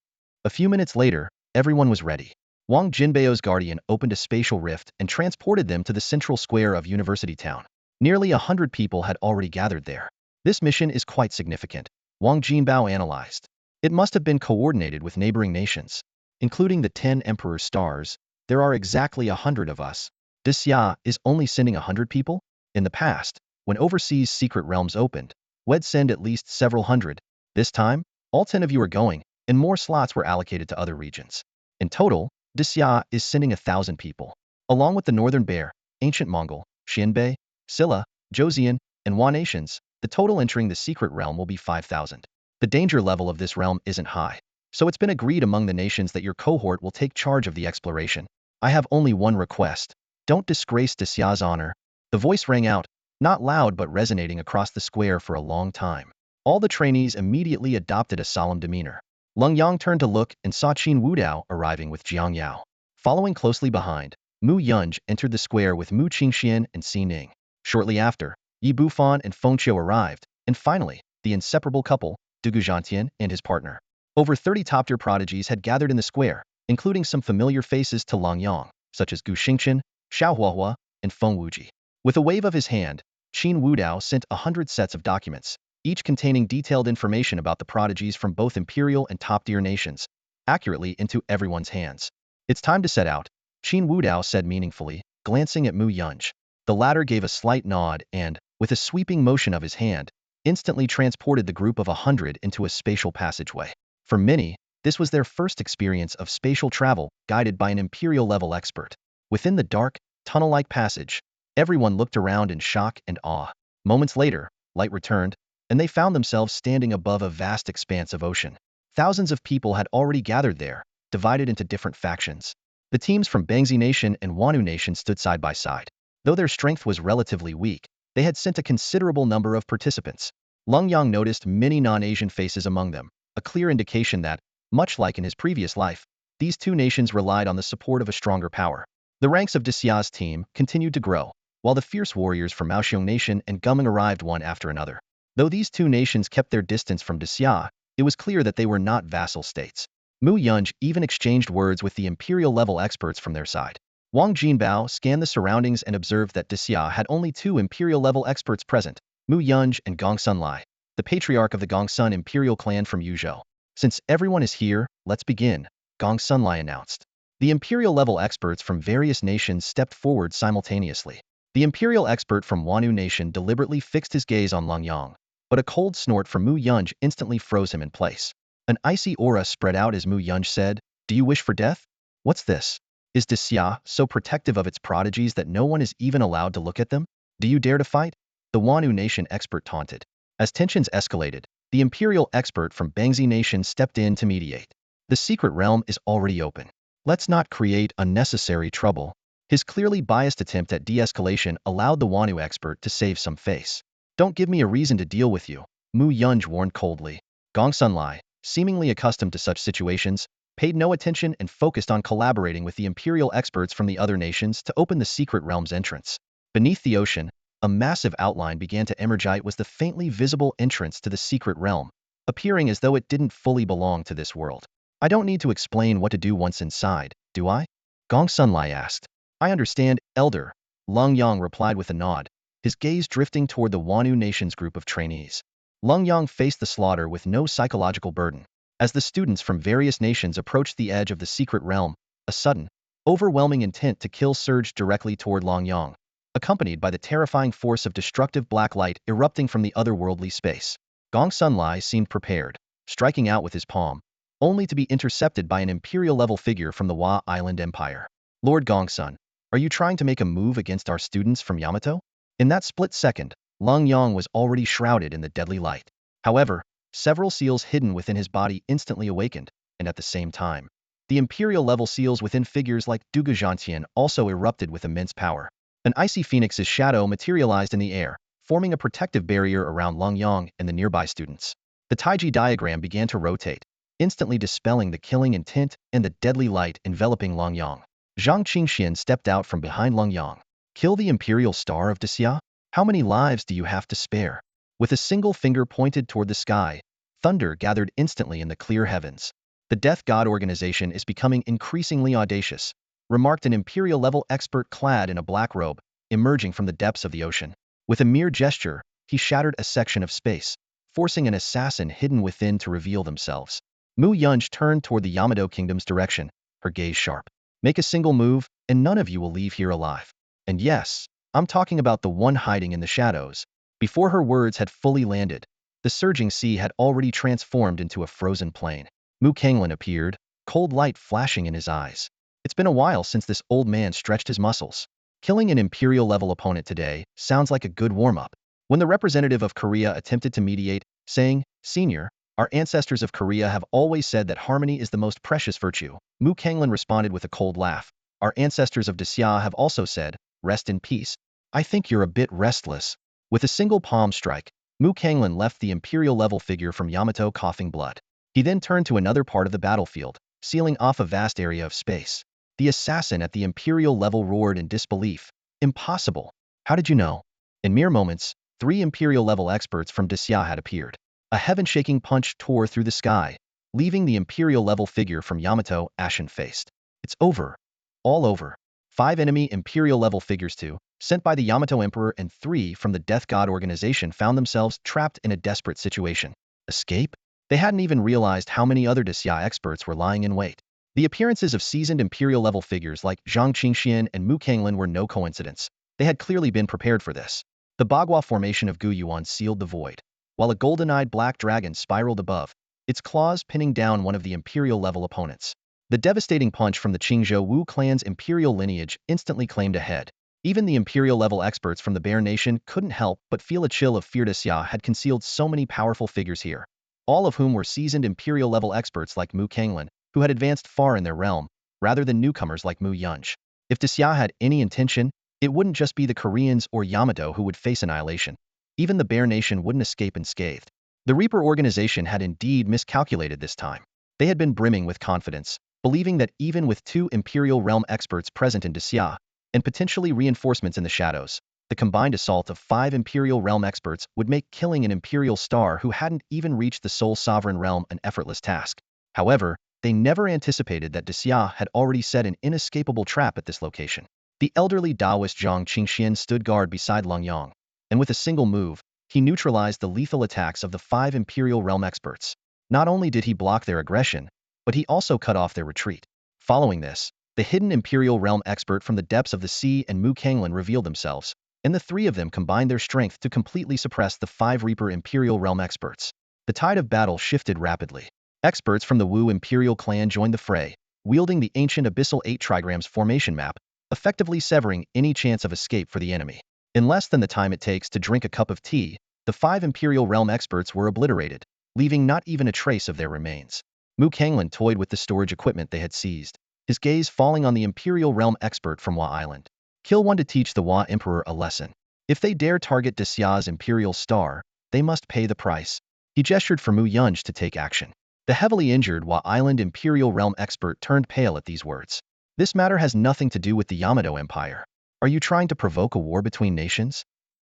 A few minutes later, everyone was ready. Wang Jinbeo's guardian opened a spatial rift and transported them to the central square of University Town. Nearly 100 people had already gathered there. This mission is quite significant, Wang Jinbao analyzed. It must have been coordinated with neighboring nations. Including the 10 Emperor stars, there are exactly 100 of us. Xia is only sending 100 people? In the past, when overseas secret realms opened, we'd send at least several hundred. This time, all 10 of you are going, and more slots were allocated to other regions. In total, Xia is sending 1,000 people. Along with the Northern Bear, Ancient Mongol, Xianbei, Silla, Joseon, and Hua nations, the total entering the secret realm will be 5,000. The danger level of this realm isn't high, so it's been agreed among the nations that your cohort will take charge of the exploration. I have only one request. Don't disgrace Xia's honor. The voice rang out, not loud but resonating across the square for a long time. All the trainees immediately adopted a solemn demeanor. Lenyang turned to look and saw Qin Wudao arriving with Jiang Yao. Following closely behind, Mu Yunj entered the square with Mu Qingxian and Xi Ning. Shortly after, Yi Bufan and Feng Qiu arrived, and finally, the inseparable couple, Du Guzhantian and his partner. Over 30 top-tier prodigies had gathered in the square, including some familiar faces to Lenyang, such as Gu Xingchen, Xiao Huahua, and Feng Wuji. With a wave of his hand, Qin Wudao sent 100 sets of documents, each containing detailed information about the prodigies from both imperial and top-tier nations, accurately into everyone's hands. It's time to set out, Qin Wudao said meaningfully, glancing at Mu Yunj. The latter gave a slight nod and, with a sweeping motion of his hand, instantly transported the group of 100 into a spatial passageway. For many, this was their first experience of spatial travel, guided by an imperial-level expert. Within the dark, tunnel-like passage, everyone looked around in shock and awe. Moments later, light returned, and they found themselves standing above a vast expanse of ocean. Thousands of people had already gathered there, divided into different factions. The teams from Bangzi Nation and Wanu Nation stood side by side. Though their strength was relatively weak, they had sent a considerable number of participants. Lenyang noticed many non-Asian faces among them, a clear indication that, much like in his previous life, these two nations relied on the support of a stronger power. The ranks of Xia's team continued to grow, while the fierce warriors from Maoxiong Nation and Guming arrived one after another. Though these two nations kept their distance from Xia, it was clear that they were not vassal states. Mu Yunj even exchanged words with the imperial-level experts from their side. Wang Jinbao scanned the surroundings and observed that Xia had only 2 imperial-level experts present, Mu Yunj and Gong Sunlai, the patriarch of the Gongsun imperial clan from Yuzhou. Since everyone is here, let's begin, Gong Sunlai announced. The imperial-level experts from various nations stepped forward simultaneously. The imperial expert from Wanu Nation deliberately fixed his gaze on Lenyang, but a cold snort from Mu Yunj instantly froze him in place. An icy aura spread out as Mu Yunj said, "Do you wish for death? What's this? Is Xia so protective of its prodigies that no one is even allowed to look at them? Do you dare to fight?" The Wanu Nation expert taunted. As tensions escalated, the imperial expert from Bangzi Nation stepped in to mediate. The secret realm is already open. Let's not create unnecessary trouble. His clearly biased attempt at de-escalation allowed the Wanu expert to save some face. Don't give me a reason to deal with you, Mu Yunj warned coldly. Gong Sunlai, seemingly accustomed to such situations, paid no attention and focused on collaborating with the imperial experts from the other nations to open the secret realm's entrance. Beneath the ocean, a massive outline began to emerge. It was the faintly visible entrance to the secret realm, appearing as though it didn't fully belong to this world. I don't need to explain what to do once inside, do I? Gong Sunlai asked. I understand, Elder, Lenyang replied with a nod, his gaze drifting toward the Wanu Nation's group of trainees. Lenyang faced the slaughter with no psychological burden. As the students from various nations approached the edge of the secret realm, a sudden, overwhelming intent to kill surged directly toward Lenyang, accompanied by the terrifying force of destructive black light erupting from the otherworldly space. Gong Sunlai seemed prepared, striking out with his palm, only to be intercepted by an imperial-level figure from the Hua Island Empire. Lord Gongsun, are you trying to make a move against our students from Yamato? In that split second, Lenyang was already shrouded in the deadly light. However, several seals hidden within his body instantly awakened, and at the same time, the imperial-level seals within figures like Du Guzhantian also erupted with immense power. An icy phoenix's shadow materialized in the air, forming a protective barrier around Lenyang and the nearby students. The Taiji diagram began to rotate, instantly dispelling the killing intent and the deadly light enveloping Lenyang. Zhang Qingxian stepped out from behind Lenyang. Kill the imperial star of Xia? How many lives do you have to spare? With a single finger pointed toward the sky, thunder gathered instantly in the clear heavens. The Death God organization is becoming increasingly audacious, remarked an Imperial-level expert clad in a black robe, emerging from the depths of the ocean. With a mere gesture, he shattered a section of space, forcing an assassin hidden within to reveal themselves. Mu Yunj turned toward the Yamato Kingdom's direction, her gaze sharp. Make a single move, and none of you will leave here alive. And yes, I'm talking about the one hiding in the shadows. Before her words had fully landed, the surging sea had already transformed into a frozen plain. Mu Kanglin appeared, cold light flashing in his eyes. It's been a while since this old man stretched his muscles. Killing an Imperial-level opponent today sounds like a good warm-up. When the representative of Korea attempted to mediate, saying, "Senior, our ancestors of Korea have always said that harmony is the most precious virtue," Mu Kanglin responded with a cold laugh. "Our ancestors of Desya have also said, rest in peace. I think you're a bit restless." With a single palm strike, Mu Kanglin left the Imperial-level figure from Yamato coughing blood. He then turned to another part of the battlefield, sealing off a vast area of space. The assassin at the Imperial level roared in disbelief. "Impossible! How did you know?" In mere moments, 3 Imperial-level experts from Desya had appeared. A heaven-shaking punch tore through the sky, leaving the Imperial-level figure from Yamato ashen-faced. "It's over. All over." 5 enemy Imperial-level figures, 2, sent by the Yamato Emperor, and 3 from the Death God organization found themselves trapped in a desperate situation. Escape? They hadn't even realized how many other Desya experts were lying in wait. The appearances of seasoned Imperial-level figures like Zhang Qingxian and Mu Kanglin were no coincidence. They had clearly been prepared for this. The Bagua formation of Gu Yuan sealed the void, while a golden-eyed black dragon spiraled above, its claws pinning down one of the Imperial-level opponents. The devastating punch from the Qingzhou Wu clan's Imperial lineage instantly claimed a head. Even the Imperial-level experts from the Bear Nation couldn't help but feel a chill of fear. Desya had concealed so many powerful figures here, all of whom were seasoned Imperial-level experts like Mu Kanglin, who had advanced far in their realm, rather than newcomers like Mu Yunj. If Desya had any intention, it wouldn't just be the Koreans or Yamato who would face annihilation. Even the Bear Nation wouldn't escape unscathed. The Reaper organization had indeed miscalculated this time. They had been brimming with confidence, believing that even with 2 Imperial realm experts present in Desya, and potentially reinforcements in the shadows, the combined assault of 5 Imperial realm experts would make killing an Imperial star who hadn't even reached the sole sovereign realm an effortless task. However, they never anticipated that Desya had already set an inescapable trap at this location. The elderly Taoist Zhang Qingxian stood guard beside Lenyang, and with a single move, he neutralized the lethal attacks of the 5 Imperial realm experts. Not only did he block their aggression, but he also cut off their retreat. Following this, the hidden Imperial realm expert from the depths of the sea and Mu Kanglin revealed themselves, and the 3 of them combined their strength to completely suppress the 5 Reaper Imperial realm experts. The tide of battle shifted rapidly. Experts from the Wu Imperial clan joined the fray, wielding the ancient Abyssal 8 trigrams formation map, effectively severing any chance of escape for the enemy. In less than the time it takes to drink a cup of tea, the 5 Imperial realm experts were obliterated, leaving not even a trace of their remains. Mu Kanglin toyed with the storage equipment they had seized, his gaze falling on the Imperial realm expert from Wa Island. Kill one to teach the Wa Emperor a lesson. If they dare target Desya's Imperial star, they must pay the price. He gestured for Mu Yunj to take action. The heavily injured Wa Island Imperial realm expert turned pale at these words. "This matter has nothing to do with the Yamato Empire. Are you trying to provoke a war between nations?"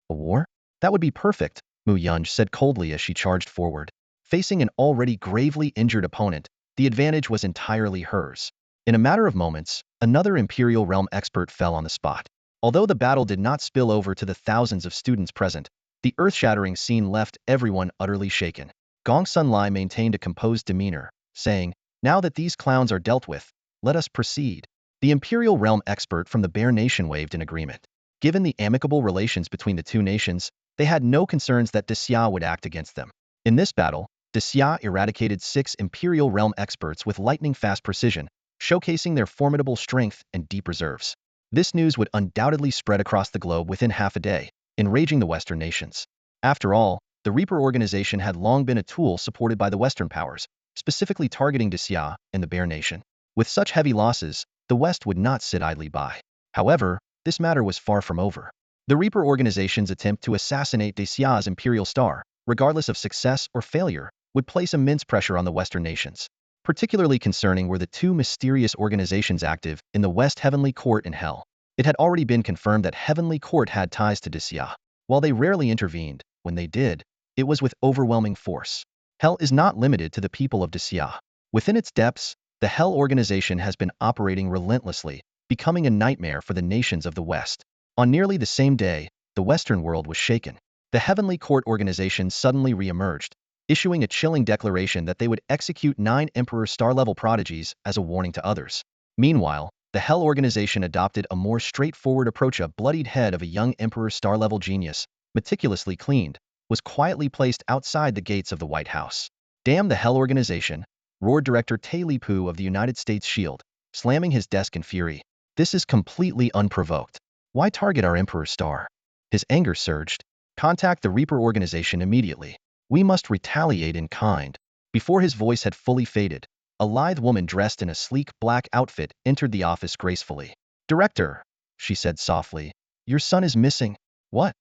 "A war? That would be perfect," Mu Yunj said coldly as she charged forward. Facing an already gravely injured opponent, the advantage was entirely hers. In a matter of moments, another Imperial realm expert fell on the spot. Although the battle did not spill over to the thousands of students present, the earth-shattering scene left everyone utterly shaken. Gong Sun Lai maintained a composed demeanor, saying, "Now that these clowns are dealt with, let us proceed." The Imperial realm expert from the Bear Nation waved in agreement. Given the amicable relations between the 2 nations, they had no concerns that Desya would act against them. In this battle, Desya eradicated 6 Imperial realm experts with lightning-fast precision, showcasing their formidable strength and deep reserves. This news would undoubtedly spread across the globe within half a day, enraging the Western nations. After all, the Reaper organization had long been a tool supported by the Western powers, specifically targeting Desya and the Bear Nation. With such heavy losses, the West would not sit idly by. However, this matter was far from over. The Reaper organization's attempt to assassinate Desya's Imperial star, regardless of success or failure, would place immense pressure on the Western nations. Particularly concerning were the 2 mysterious organizations active in the West Heavenly Court and Hell. It had already been confirmed that Heavenly Court had ties to Desya. While they rarely intervened, when they did, it was with overwhelming force. Hell is not limited to the people of Disya. Within its depths, the Hell organization has been operating relentlessly, becoming a nightmare for the nations of the West. On nearly the same day, the Western world was shaken. The Heavenly Court organization suddenly re-emerged, issuing a chilling declaration that they would execute 9 Emperor Star-level prodigies as a warning to others. Meanwhile, the Hell organization adopted a more straightforward approach. A bloodied head of a young Emperor Star-level genius, meticulously cleaned, was quietly placed outside the gates of the White House. Damn the Hell organization, roared Director Tai Li-pu of the United States Shield, slamming his desk in fury. This is completely unprovoked. Why target our Emperor Star? His anger surged. Contact the Reaper organization immediately. We must retaliate in kind. Before his voice had fully faded, a lithe woman dressed in a sleek black outfit entered the office gracefully. Director, she said softly, your son is missing. What?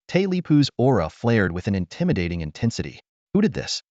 Tai Li-pu's aura flared with an intimidating intensity. Who did this?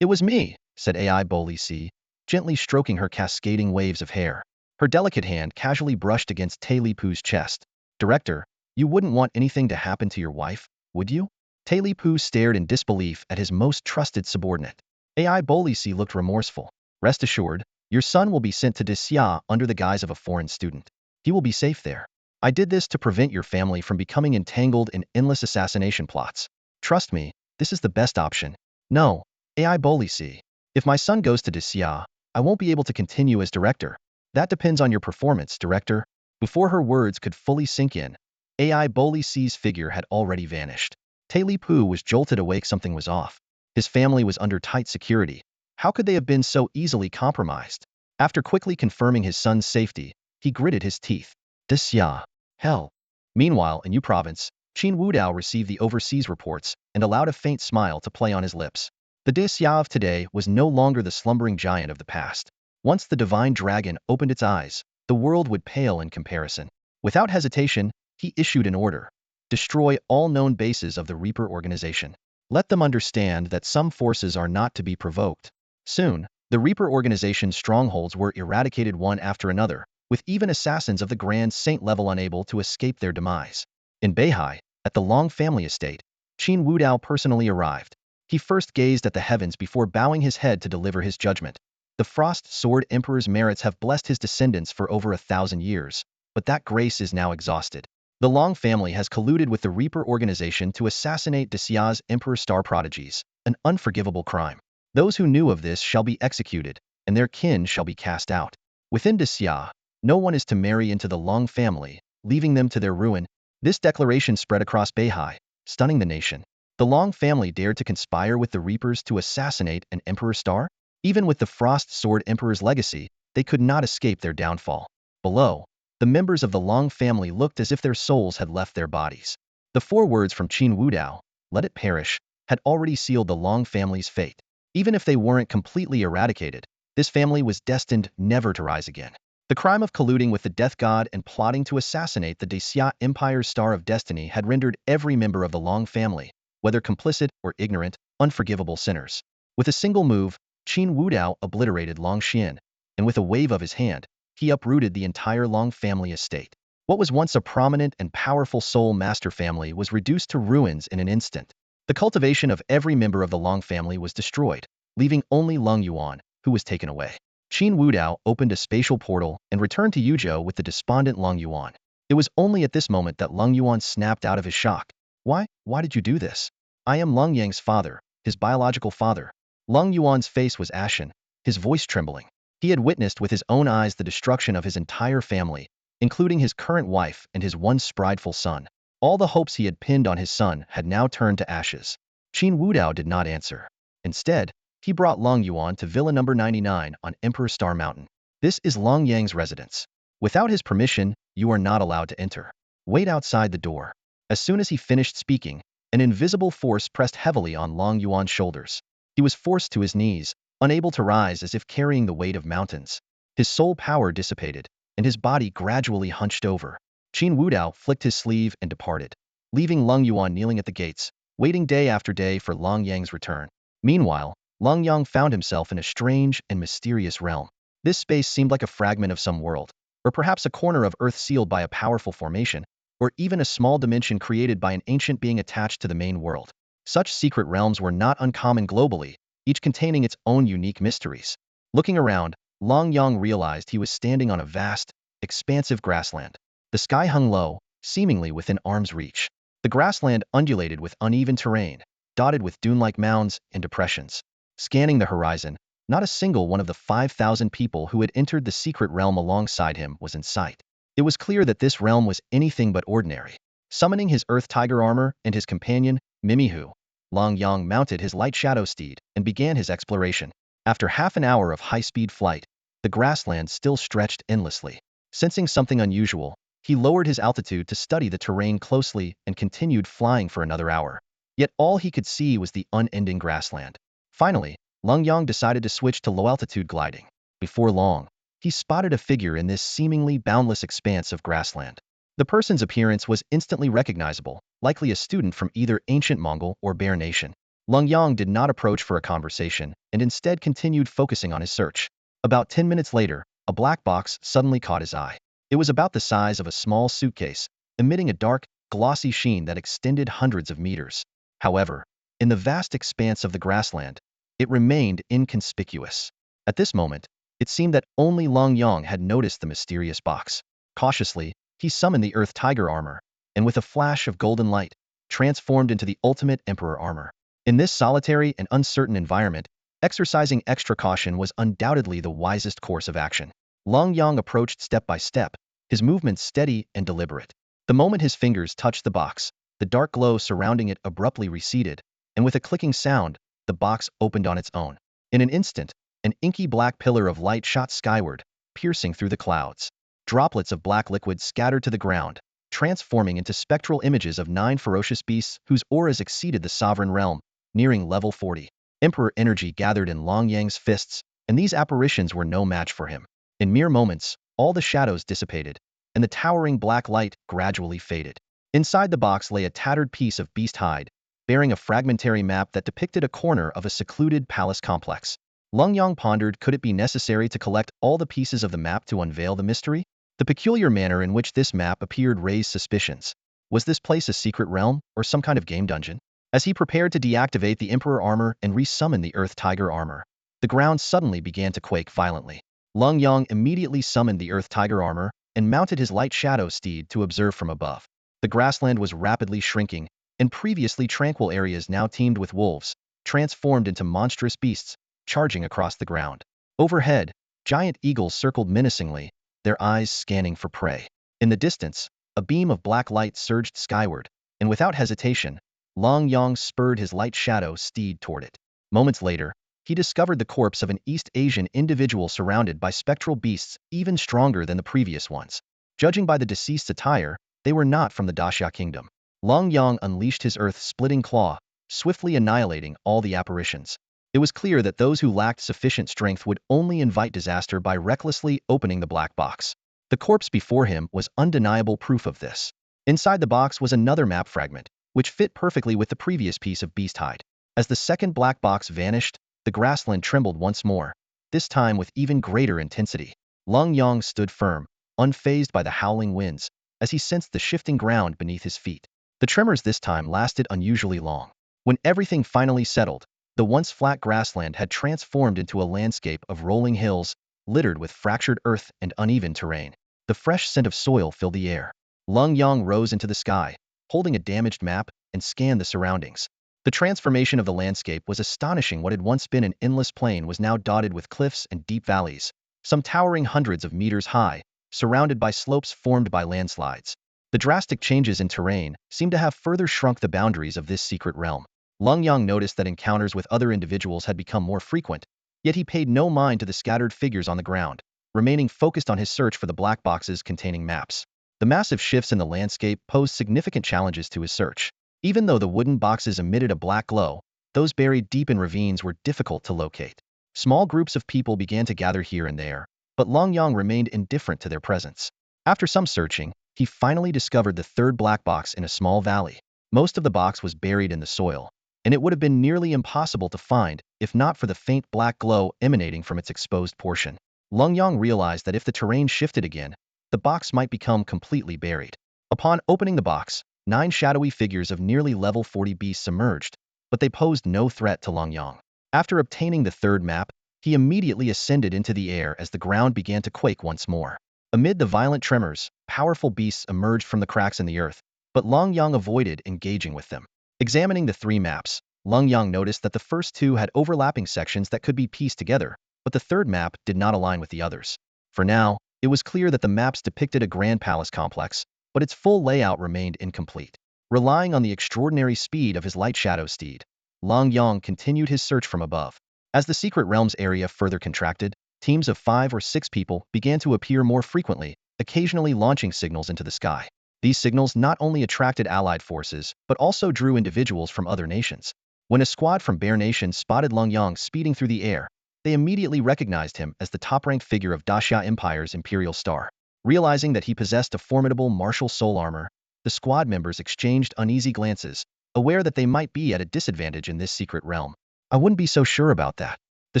It was me, said Ai Bolisi, gently stroking her cascading waves of hair. Her delicate hand casually brushed against Tai Li-pu's chest. Director, you wouldn't want anything to happen to your wife, would you? Tai Li-pu stared in disbelief at his most trusted subordinate. Ai Bolisi looked remorseful. Rest assured, your son will be sent to Disya under the guise of a foreign student. He will be safe there. I did this to prevent your family from becoming entangled in endless assassination plots. Trust me, this is the best option. No, Ai Bolisi. If my son goes to Disya, I won't be able to continue as director. That depends on your performance, director. Before her words could fully sink in, Ai Bolisi's figure had already vanished. Tai Li-pu was jolted awake. Something was off. His family was under tight security. How could they have been so easily compromised? After quickly confirming his son's safety, he gritted his teeth. Disya. Hell. Meanwhile, in Yu Province, Qin Wudao received the overseas reports and allowed a faint smile to play on his lips. The Disya of today was no longer the slumbering giant of the past. Once the divine dragon opened its eyes, the world would pale in comparison. Without hesitation, he issued an order. Destroy all known bases of the Reaper organization. Let them understand that some forces are not to be provoked. Soon, the Reaper organization's strongholds were eradicated one after another, with even assassins of the Grand Saint level unable to escape their demise. In Beihai, at the Long family estate, Qin Wudao personally arrived. He first gazed at the heavens before bowing his head to deliver his judgment. The Frost Sword Emperor's merits have blessed his descendants for over 1,000 years, but that grace is now exhausted. The Long family has colluded with the Reaper organization to assassinate Disya's Emperor Star prodigies, an unforgivable crime. Those who knew of this shall be executed, and their kin shall be cast out. Within Disya, no one is to marry into the Long family, leaving them to their ruin. This declaration spread across Beihai, stunning the nation. The Long family dared to conspire with the Reapers to assassinate an Emperor Star? Even with the Frost Sword Emperor's legacy, they could not escape their downfall. Below, the members of the Long family looked as if their souls had left their bodies. The 4 words from Qin Wudao, let it perish, had already sealed the Long family's fate. Even if they weren't completely eradicated, this family was destined never to rise again. The crime of colluding with the Death God and plotting to assassinate the Disya Empire's Star of Destiny had rendered every member of the Long family, whether complicit or ignorant, unforgivable sinners. With a single move, Qin Wudao obliterated Long Shinn, and with a wave of his hand, he uprooted the entire Long family estate. What was once a prominent and powerful soul master family was reduced to ruins in an instant. The cultivation of every member of the Long family was destroyed, leaving only Lung Yuan, who was taken away. Qin Wudao opened a spatial portal and returned to Yuzhou with the despondent Lung Yuan. It was only at this moment that Lung Yuan snapped out of his shock. Why did you do this? I am Lung Yang's father, his biological father. Lung Yuan's face was ashen, his voice trembling. He had witnessed with his own eyes the destruction of his entire family, including his current wife and his once prideful son. All the hopes he had pinned on his son had now turned to ashes. Qin Wudao did not answer. Instead, he brought Lung Yuan to Villa number 99 on Emperor Star Mountain. This is Lung Yang's residence. Without his permission, you are not allowed to enter. Wait outside the door. As soon as he finished speaking, an invisible force pressed heavily on Lung Yuan's shoulders. He was forced to his knees, unable to rise as if carrying the weight of mountains. His soul power dissipated, and his body gradually hunched over. Qin Wudao flicked his sleeve and departed, leaving Lung Yuan kneeling at the gates, waiting day after day for Lung Yang's return. Meanwhile, Lung Yang found himself in a strange and mysterious realm. This space seemed like a fragment of some world, or perhaps a corner of Earth sealed by a powerful formation, or even a small dimension created by an ancient being attached to the main world. Such secret realms were not uncommon globally, each containing its own unique mysteries. Looking around, Lenyang realized he was standing on a vast, expansive grassland. The sky hung low, seemingly within arm's reach. The grassland undulated with uneven terrain, dotted with dune-like mounds and depressions. Scanning the horizon, not a single one of the 5,000 people who had entered the secret realm alongside him was in sight. It was clear that this realm was anything but ordinary. Summoning his earth tiger armor and his companion, Mimihu, Lenyang mounted his light shadow steed and began his exploration. After half an hour of high-speed flight, the grassland still stretched endlessly. Sensing something unusual, he lowered his altitude to study the terrain closely and continued flying for another hour. Yet all he could see was the unending grassland. Finally, Lenyang decided to switch to low-altitude gliding. Before long, he spotted a figure in this seemingly boundless expanse of grassland. The person's appearance was instantly recognizable, likely a student from either ancient Mongol or Bear Nation. Lenyang did not approach for a conversation and instead continued focusing on his search. About 10 minutes later, a black box suddenly caught his eye. It was about the size of a small suitcase, emitting a dark, glossy sheen that extended hundreds of meters. However, in the vast expanse of the grassland, it remained inconspicuous. At this moment, it seemed that only Lenyang had noticed the mysterious box. Cautiously, he summoned the Earth Tiger armor, and with a flash of golden light, transformed into the ultimate Emperor armor. In this solitary and uncertain environment, exercising extra caution was undoubtedly the wisest course of action. Lenyang approached step by step, his movements steady and deliberate. The moment his fingers touched the box, the dark glow surrounding it abruptly receded, and with a clicking sound, the box opened on its own. In an instant, an inky black pillar of light shot skyward, piercing through the clouds. Droplets of black liquid scattered to the ground, transforming into spectral images of 9 ferocious beasts whose auras exceeded the sovereign realm, nearing level 40. Emperor energy gathered in Lenyang's fists, and these apparitions were no match for him. In mere moments, all the shadows dissipated, and the towering black light gradually faded. Inside the box lay a tattered piece of beast hide, bearing a fragmentary map that depicted a corner of a secluded palace complex. Lenyang pondered, could it be necessary to collect all the pieces of the map to unveil the mystery? The peculiar manner in which this map appeared raised suspicions. Was this place a secret realm, or some kind of game dungeon? As he prepared to deactivate the Emperor armor and resummon the Earth Tiger armor, the ground suddenly began to quake violently. Lenyang immediately summoned the Earth Tiger armor and mounted his light shadow steed to observe from above. The grassland was rapidly shrinking, and previously tranquil areas now teemed with wolves, transformed into monstrous beasts, charging across the ground. Overhead, giant eagles circled menacingly, their eyes scanning for prey. In the distance, a beam of black light surged skyward, and without hesitation, Lenyang spurred his light shadow steed toward it. Moments later, he discovered the corpse of an East Asian individual surrounded by spectral beasts even stronger than the previous ones. Judging by the deceased's attire, they were not from the Daxia kingdom. Lenyang unleashed his earth-splitting claw, swiftly annihilating all the apparitions. It was clear that those who lacked sufficient strength would only invite disaster by recklessly opening the black box. The corpse before him was undeniable proof of this. Inside the box was another map fragment, which fit perfectly with the previous piece of beast hide. As the second black box vanished, the grassland trembled once more, this time with even greater intensity. Lenyang stood firm, unfazed by the howling winds, as he sensed the shifting ground beneath his feet. The tremors this time lasted unusually long. When everything finally settled, the once flat grassland had transformed into a landscape of rolling hills, littered with fractured earth and uneven terrain. The fresh scent of soil filled the air. Lenyang rose into the sky, holding a damaged map, and scanned the surroundings. The transformation of the landscape was astonishing. What had once been an endless plain was now dotted with cliffs and deep valleys, some towering hundreds of meters high, surrounded by slopes formed by landslides. The drastic changes in terrain seemed to have further shrunk the boundaries of this secret realm. Lenyang noticed that encounters with other individuals had become more frequent, yet he paid no mind to the scattered figures on the ground, remaining focused on his search for the black boxes containing maps. The massive shifts in the landscape posed significant challenges to his search. Even though the wooden boxes emitted a black glow, those buried deep in ravines were difficult to locate. Small groups of people began to gather here and there, but Lenyang remained indifferent to their presence. After some searching, he finally discovered the third black box in a small valley. Most of the box was buried in the soil, and it would have been nearly impossible to find if not for the faint black glow emanating from its exposed portion. Lenyang realized that if the terrain shifted again, the box might become completely buried. Upon opening the box, 9 shadowy figures of nearly level 40 beasts emerged, but they posed no threat to Lenyang. After obtaining the third map, he immediately ascended into the air as the ground began to quake once more. Amid the violent tremors, powerful beasts emerged from the cracks in the earth, but Lenyang avoided engaging with them. Examining the 3 maps, Lenyang noticed that the first 2 had overlapping sections that could be pieced together, but the third map did not align with the others. For now, it was clear that the maps depicted a grand palace complex, but its full layout remained incomplete. Relying on the extraordinary speed of his light shadow steed, Lenyang continued his search from above. As the Secret Realms area further contracted, teams of 5 or 6 people began to appear more frequently, occasionally launching signals into the sky. These signals not only attracted allied forces, but also drew individuals from other nations. When a squad from Bear Nation spotted Lenyang speeding through the air, they immediately recognized him as the top-ranked figure of Daxia Empire's Imperial Star. Realizing that he possessed a formidable martial soul armor, the squad members exchanged uneasy glances, aware that they might be at a disadvantage in this secret realm. I wouldn't be so sure about that. The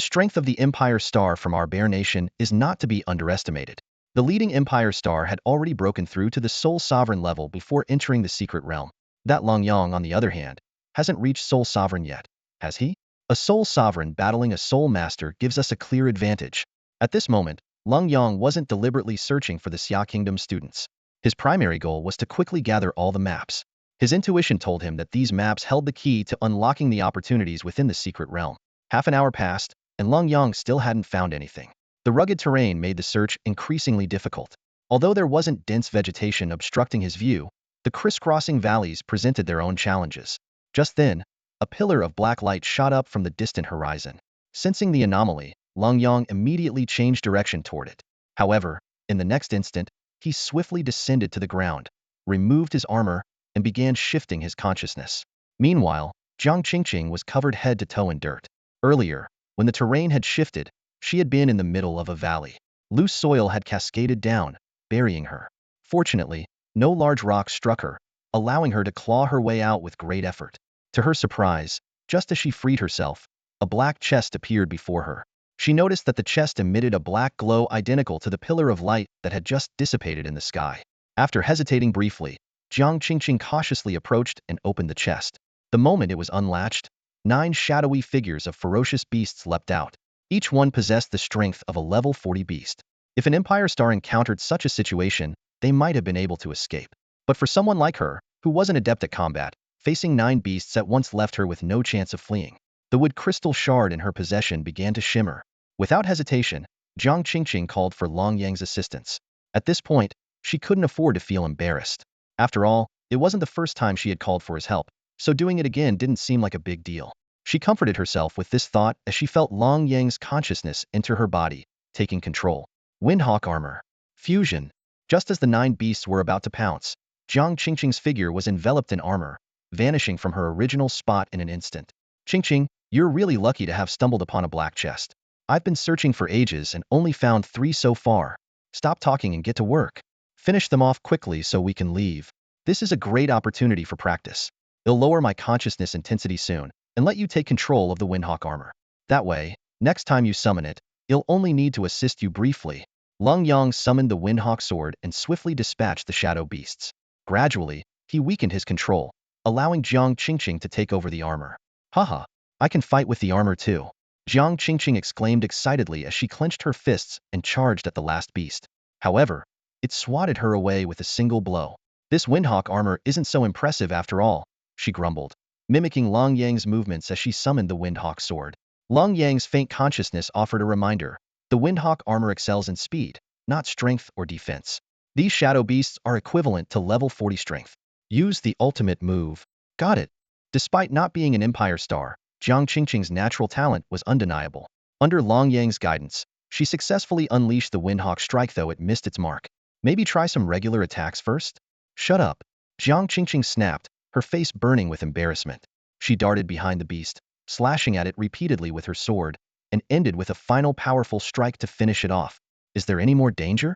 strength of the Empire Star from our Bear Nation is not to be underestimated. The leading Empire Star had already broken through to the Soul Sovereign level before entering the secret realm. That Lenyang, on the other hand, hasn't reached Soul Sovereign yet, has he? A Soul Sovereign battling a Soul Master gives us a clear advantage. At this moment, Lenyang wasn't deliberately searching for the Xia Kingdom students. His primary goal was to quickly gather all the maps. His intuition told him that these maps held the key to unlocking the opportunities within the secret realm. Half an hour passed, and Lenyang still hadn't found anything. The rugged terrain made the search increasingly difficult. Although there wasn't dense vegetation obstructing his view, the crisscrossing valleys presented their own challenges. Just then, a pillar of black light shot up from the distant horizon. Sensing the anomaly, Lenyang immediately changed direction toward it. However, in the next instant, he swiftly descended to the ground, removed his armor, and began shifting his consciousness. Meanwhile, Jiang Qingqing was covered head to toe in dirt. Earlier, when the terrain had shifted, she had been in the middle of a valley. Loose soil had cascaded down, burying her. Fortunately, no large rocks struck her, allowing her to claw her way out with great effort. To her surprise, just as she freed herself, a black chest appeared before her. She noticed that the chest emitted a black glow identical to the pillar of light that had just dissipated in the sky. After hesitating briefly, Jiang Qingqing cautiously approached and opened the chest. The moment it was unlatched, 9 shadowy figures of ferocious beasts leapt out. Each one possessed the strength of a level 40 beast. If an Empire Star encountered such a situation, they might have been able to escape. But for someone like her, who wasn't adept at combat, facing 9 beasts at once left her with no chance of fleeing. The wood crystal shard in her possession began to shimmer. Without hesitation, Jiang Qingqing called for Lenyang's assistance. At this point, she couldn't afford to feel embarrassed. After all, it wasn't the first time she had called for his help, so doing it again didn't seem like a big deal. She comforted herself with this thought as she felt Lenyang's consciousness enter her body, taking control. Windhawk armor. Fusion. Just as the 9 beasts were about to pounce, Jiang Qingqing's figure was enveloped in armor, vanishing from her original spot in an instant. Qingqing, you're really lucky to have stumbled upon a black chest. I've been searching for ages and only found 3 so far. Stop talking and get to work. Finish them off quickly so we can leave. This is a great opportunity for practice. It'll lower my consciousness intensity soon, and let you take control of the Windhawk armor. That way, next time you summon it, it'll only need to assist you briefly. Lenyang summoned the Windhawk sword and swiftly dispatched the shadow beasts. Gradually, he weakened his control, allowing Jiang Qingqing to take over the armor. Haha, I can fight with the armor too. Jiang Qingqing exclaimed excitedly as she clenched her fists and charged at the last beast. However, it swatted her away with a single blow. This Windhawk armor isn't so impressive after all, she grumbled, mimicking Lenyang's movements as she summoned the Windhawk sword. Lenyang's faint consciousness offered a reminder. The Windhawk armor excels in speed, not strength or defense. These shadow beasts are equivalent to level 40 strength. Use the ultimate move. Got it. Despite not being an Empire Star, Jiang Qingqing's natural talent was undeniable. Under Lenyang's guidance, she successfully unleashed the Windhawk strike though it missed its mark. Maybe try some regular attacks first? Shut up. Jiang Qingqing snapped, her face burning with embarrassment. She darted behind the beast, slashing at it repeatedly with her sword, and ended with a final powerful strike to finish it off. Is there any more danger?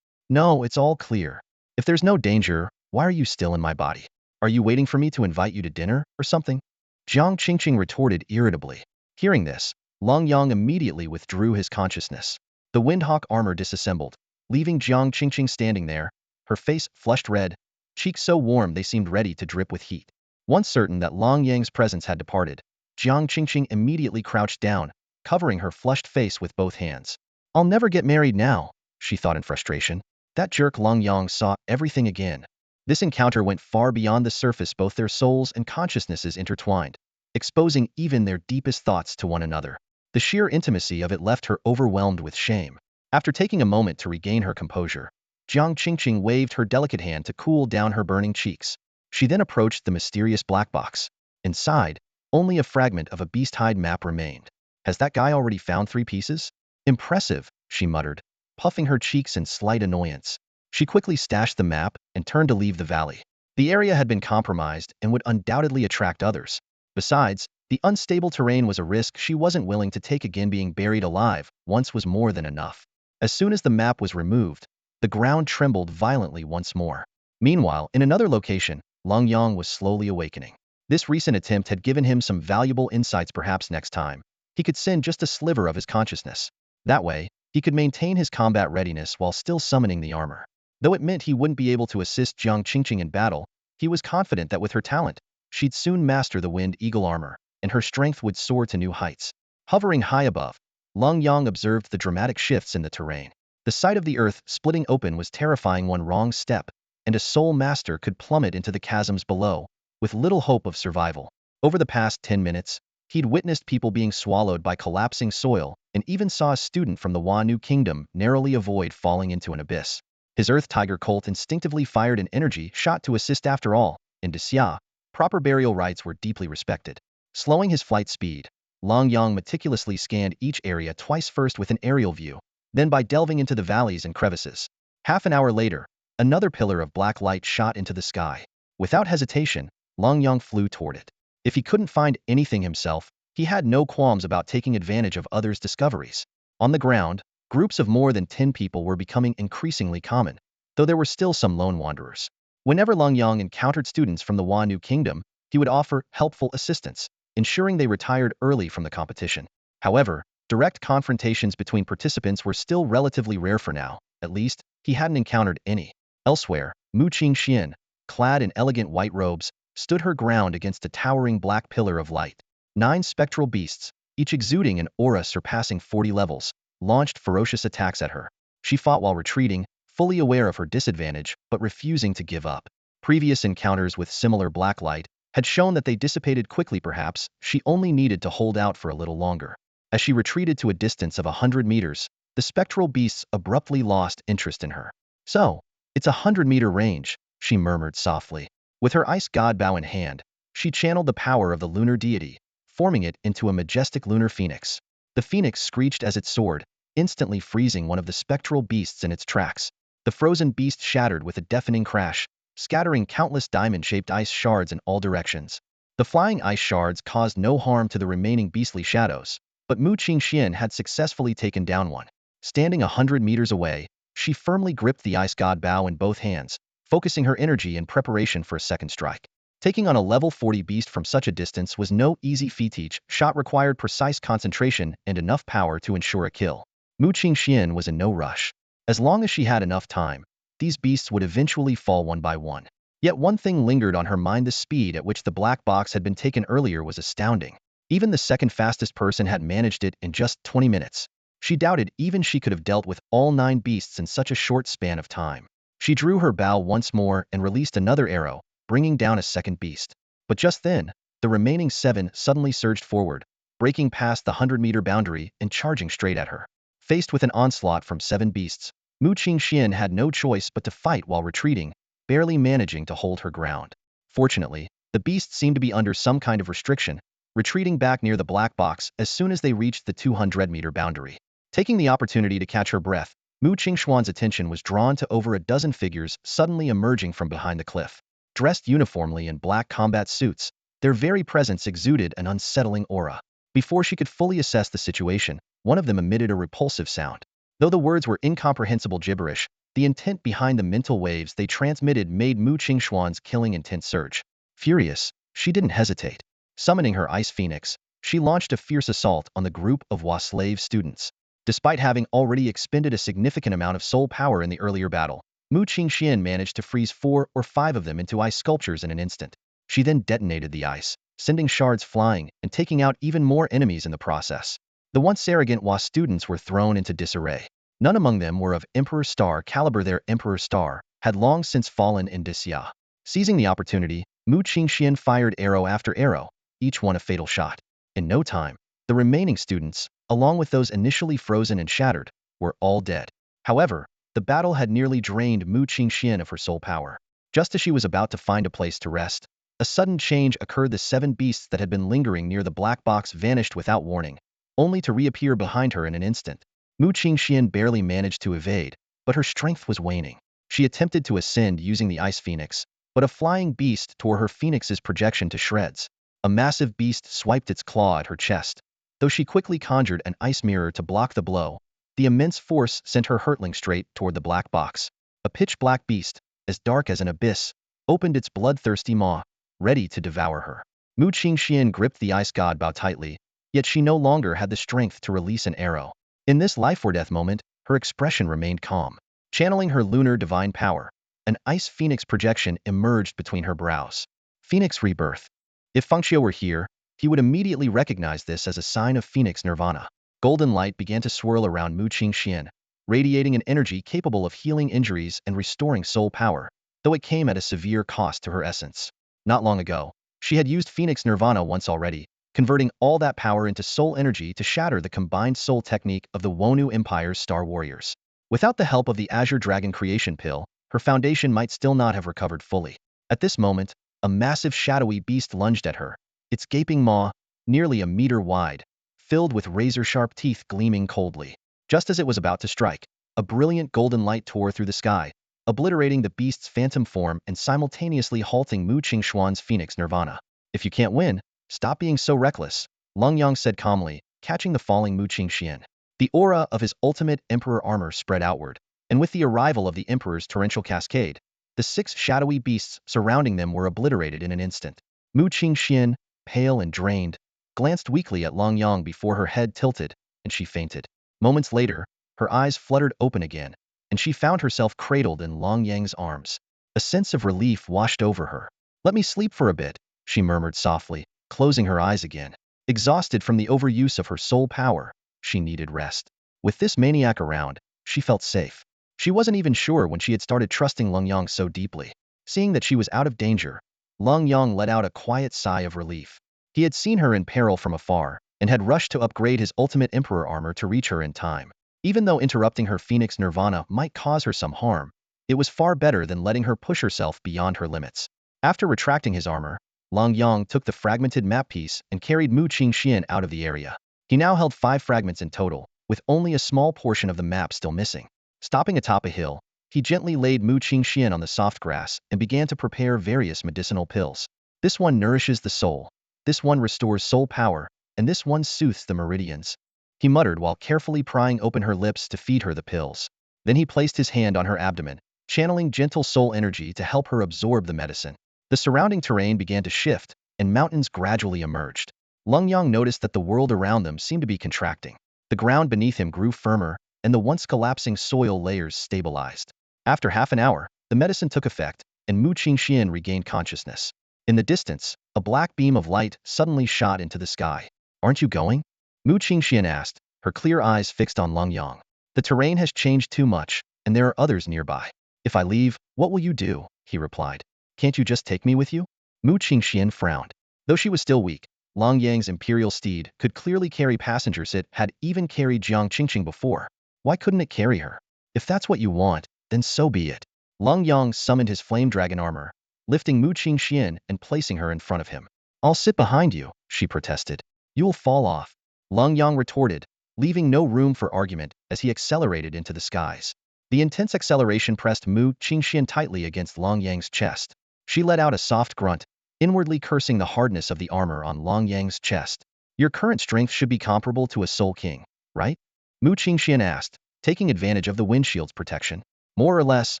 No, it's all clear. If there's no danger, why are you still in my body? Are you waiting for me to invite you to dinner, or something? Jiang Qingqing retorted irritably. Hearing this, Lenyang immediately withdrew his consciousness. The Windhawk armor disassembled, leaving Jiang Qingqing standing there, her face flushed red. cheeks so warm they seemed ready to drip with heat. Once certain that Long Yang's presence had departed, Jiang Qingqing immediately crouched down, covering her flushed face with both hands. I'll never get married now, she thought in frustration. That jerk Long Yang saw everything again. This encounter went far beyond the surface, both their souls and consciousnesses intertwined, exposing even their deepest thoughts to one another. The sheer intimacy of it left her overwhelmed with shame. After taking a moment to regain her composure, Jiang Qingqing waved her delicate hand to cool down her burning cheeks. She then approached the mysterious black box. Inside, only a fragment of a beast-hide map remained. Has that guy already found 3 pieces? Impressive, she muttered, puffing her cheeks in slight annoyance. She quickly stashed the map and turned to leave the valley. The area had been compromised and would undoubtedly attract others. Besides, the unstable terrain was a risk she wasn't willing to take again. Being buried alive once was more than enough. As soon as the map was removed, the ground trembled violently once more. Meanwhile, in another location, Long Yang was slowly awakening. This recent attempt had given him some valuable insights. Perhaps next time, he could send just a sliver of his consciousness. That way, he could maintain his combat readiness while still summoning the armor. Though it meant he wouldn't be able to assist Jiang Qingqing in battle, he was confident that with her talent, she'd soon master the Wind Eagle armor, and her strength would soar to new heights. Hovering high above, Long Yang observed the dramatic shifts in the terrain. The sight of the earth splitting open was terrifying. One wrong step, and a soul master could plummet into the chasms below, with little hope of survival. Over the past 10 minutes, he'd witnessed people being swallowed by collapsing soil, and even saw a student from the Wanu Kingdom narrowly avoid falling into an abyss. His Earth Tiger cult instinctively fired an energy shot to assist. After all, in Xia, proper burial rites were deeply respected. Slowing his flight speed, Long Yang meticulously scanned each area twice, first with an aerial view, then by delving into the valleys and crevices. Half an hour later, another pillar of black light shot into the sky. Without hesitation, Long Yang flew toward it. If he couldn't find anything himself, he had no qualms about taking advantage of others' discoveries. On the ground, groups of more than 10 people were becoming increasingly common, though there were still some lone wanderers. Whenever Long Yang encountered students from the Wanu Kingdom, he would offer helpful assistance, ensuring they retired early from the competition. However, direct confrontations between participants were still relatively rare for now. At least, he hadn't encountered any. Elsewhere, Mu Qingxian, clad in elegant white robes, stood her ground against a towering black pillar of light. 9 spectral beasts, each exuding an aura surpassing 40 levels, launched ferocious attacks at her. She fought while retreating, fully aware of her disadvantage, but refusing to give up. Previous encounters with similar black light had shown that they dissipated quickly. Perhaps she only needed to hold out for a little longer. As she retreated to a distance of 100 meters, the spectral beasts abruptly lost interest in her. So, it's a 100-meter range, she murmured softly. With her ice god bow in hand, she channeled the power of the lunar deity, forming it into a majestic lunar phoenix. The phoenix screeched as it soared, instantly freezing one of the spectral beasts in its tracks. The frozen beast shattered with a deafening crash, scattering countless diamond-shaped ice shards in all directions. The flying ice shards caused no harm to the remaining beastly shadows, but Mu Qingxian had successfully taken down one. Standing 100 meters away, she firmly gripped the ice god bow in both hands, focusing her energy in preparation for a second strike. Taking on a level 40 beast from such a distance was no easy feat. Each shot required precise concentration and enough power to ensure a kill. Mu Qingxian was in no rush. As long as she had enough time, these beasts would eventually fall one by one. Yet one thing lingered on her mind: the speed at which the black box had been taken earlier was astounding. Even the second fastest person had managed it in just 20 minutes. She doubted even she could have dealt with all 9 beasts in such a short span of time. She drew her bow once more and released another arrow, bringing down a second beast. But just then, the remaining 7 suddenly surged forward, breaking past the 100-meter boundary and charging straight at her. Faced with an onslaught from 7 beasts, Mu Qingxian had no choice but to fight while retreating, barely managing to hold her ground. Fortunately, the beasts seemed to be under some kind of restriction, retreating back near the black box as soon as they reached the 200-meter boundary. Taking the opportunity to catch her breath, Mu Qingxuan's attention was drawn to over a dozen figures suddenly emerging from behind the cliff. Dressed uniformly in black combat suits, their very presence exuded an unsettling aura. Before she could fully assess the situation, one of them emitted a repulsive sound. Though the words were incomprehensible gibberish, the intent behind the mental waves they transmitted made Mu Qingxuan's killing intent surge. Furious, she didn't hesitate. Summoning her ice phoenix, she launched a fierce assault on the group of Waslave students. Despite having already expended a significant amount of soul power in the earlier battle, Mu Qingxian managed to freeze 4 or 5 of them into ice sculptures in an instant. She then detonated the ice, sending shards flying and taking out even more enemies in the process. The once arrogant Hua students were thrown into disarray. None among them were of Emperor Star caliber. Their Emperor Star had long since fallen in Disya. Seizing the opportunity, Mu Qingxian fired arrow after arrow, each one a fatal shot. In no time, the remaining students, along with those initially frozen and shattered, were all dead. However, the battle had nearly drained Mu Qingxian of her soul power. Just as she was about to find a place to rest, a sudden change occurred. The 7 beasts that had been lingering near the black box vanished without warning, only to reappear behind her in an instant. Mu Qingxian barely managed to evade, but her strength was waning. She attempted to ascend using the ice phoenix, but a flying beast tore her phoenix's projection to shreds. A massive beast swiped its claw at her chest. Though she quickly conjured an ice mirror to block the blow, the immense force sent her hurtling straight toward the black box. A pitch-black beast, as dark as an abyss, opened its bloodthirsty maw, ready to devour her. Mu Qingxian gripped the ice god bow tightly, yet she no longer had the strength to release an arrow. In this life-or-death moment, her expression remained calm. Channeling her lunar divine power, an ice phoenix projection emerged between her brows. Phoenix rebirth. If Fengxiu were here, he would immediately recognize this as a sign of Phoenix Nirvana. Golden light began to swirl around Mu Qingxian, radiating an energy capable of healing injuries and restoring soul power, though it came at a severe cost to her essence. Not long ago, she had used Phoenix Nirvana once already, converting all that power into soul energy to shatter the combined soul technique of the Wonu Empire's Star Warriors. Without the help of the Azure Dragon Creation Pill, her foundation might still not have recovered fully. At this moment, a massive shadowy beast lunged at her, its gaping maw, nearly a meter wide, filled with razor-sharp teeth gleaming coldly. Just as it was about to strike, a brilliant golden light tore through the sky, obliterating the beast's phantom form and simultaneously halting Mu Qingxian's Phoenix Nirvana. If you can't win, stop being so reckless, Lenyang said calmly, catching the falling Mu Qingxian. The aura of his ultimate Emperor Armor spread outward, and with the arrival of the Emperor's torrential cascade, the 6 shadowy beasts surrounding them were obliterated in an instant. Mu Qingxian, pale and drained, glanced weakly at Lenyang before her head tilted, and she fainted. Moments later, her eyes fluttered open again, and she found herself cradled in Lenyang's arms. A sense of relief washed over her. "Let me sleep for a bit," she murmured softly, closing her eyes again. Exhausted from the overuse of her soul power, she needed rest. With this maniac around, she felt safe. She wasn't even sure when she had started trusting Lenyang so deeply. Seeing that she was out of danger, Lenyang let out a quiet sigh of relief. He had seen her in peril from afar, and had rushed to upgrade his ultimate Emperor armor to reach her in time. Even though interrupting her Phoenix Nirvana might cause her some harm, it was far better than letting her push herself beyond her limits. After retracting his armor, Lenyang took the fragmented map piece and carried Mu Qingxian out of the area. He now held 5 fragments in total, with only a small portion of the map still missing. Stopping atop a hill, he gently laid Mu Qingxian on the soft grass and began to prepare various medicinal pills. This one nourishes the soul, this one restores soul power, and this one soothes the meridians, he muttered while carefully prying open her lips to feed her the pills. Then he placed his hand on her abdomen, channeling gentle soul energy to help her absorb the medicine. The surrounding terrain began to shift, and mountains gradually emerged. Lenyang noticed that the world around them seemed to be contracting. The ground beneath him grew firmer, and the once collapsing soil layers stabilized. After half an hour, the medicine took effect, and Mu Qingxian regained consciousness. In the distance, a black beam of light suddenly shot into the sky. "Aren't you going?" Mu Qingxian asked, her clear eyes fixed on Lenyang. "The terrain has changed too much, and there are others nearby. If I leave, what will you do?" he replied. "Can't you just take me with you?" Mu Qingxian frowned. Though she was still weak, Lenyang's imperial steed could clearly carry passengers. It had even carried Jiang Qingqing before. Why couldn't it carry her? "If that's what you want, then so be it." Lenyang summoned his flame dragon armor, lifting Mu Qingxian and placing her in front of him. "I'll sit behind you," she protested. "You'll fall off," Lenyang retorted, leaving no room for argument as he accelerated into the skies. The intense acceleration pressed Mu Qingxian tightly against Lenyang's chest. She let out a soft grunt, inwardly cursing the hardness of the armor on Lenyang's chest. "Your current strength should be comparable to a soul king, right?" Mu Qingxian asked, taking advantage of the windshield's protection. "More or less,"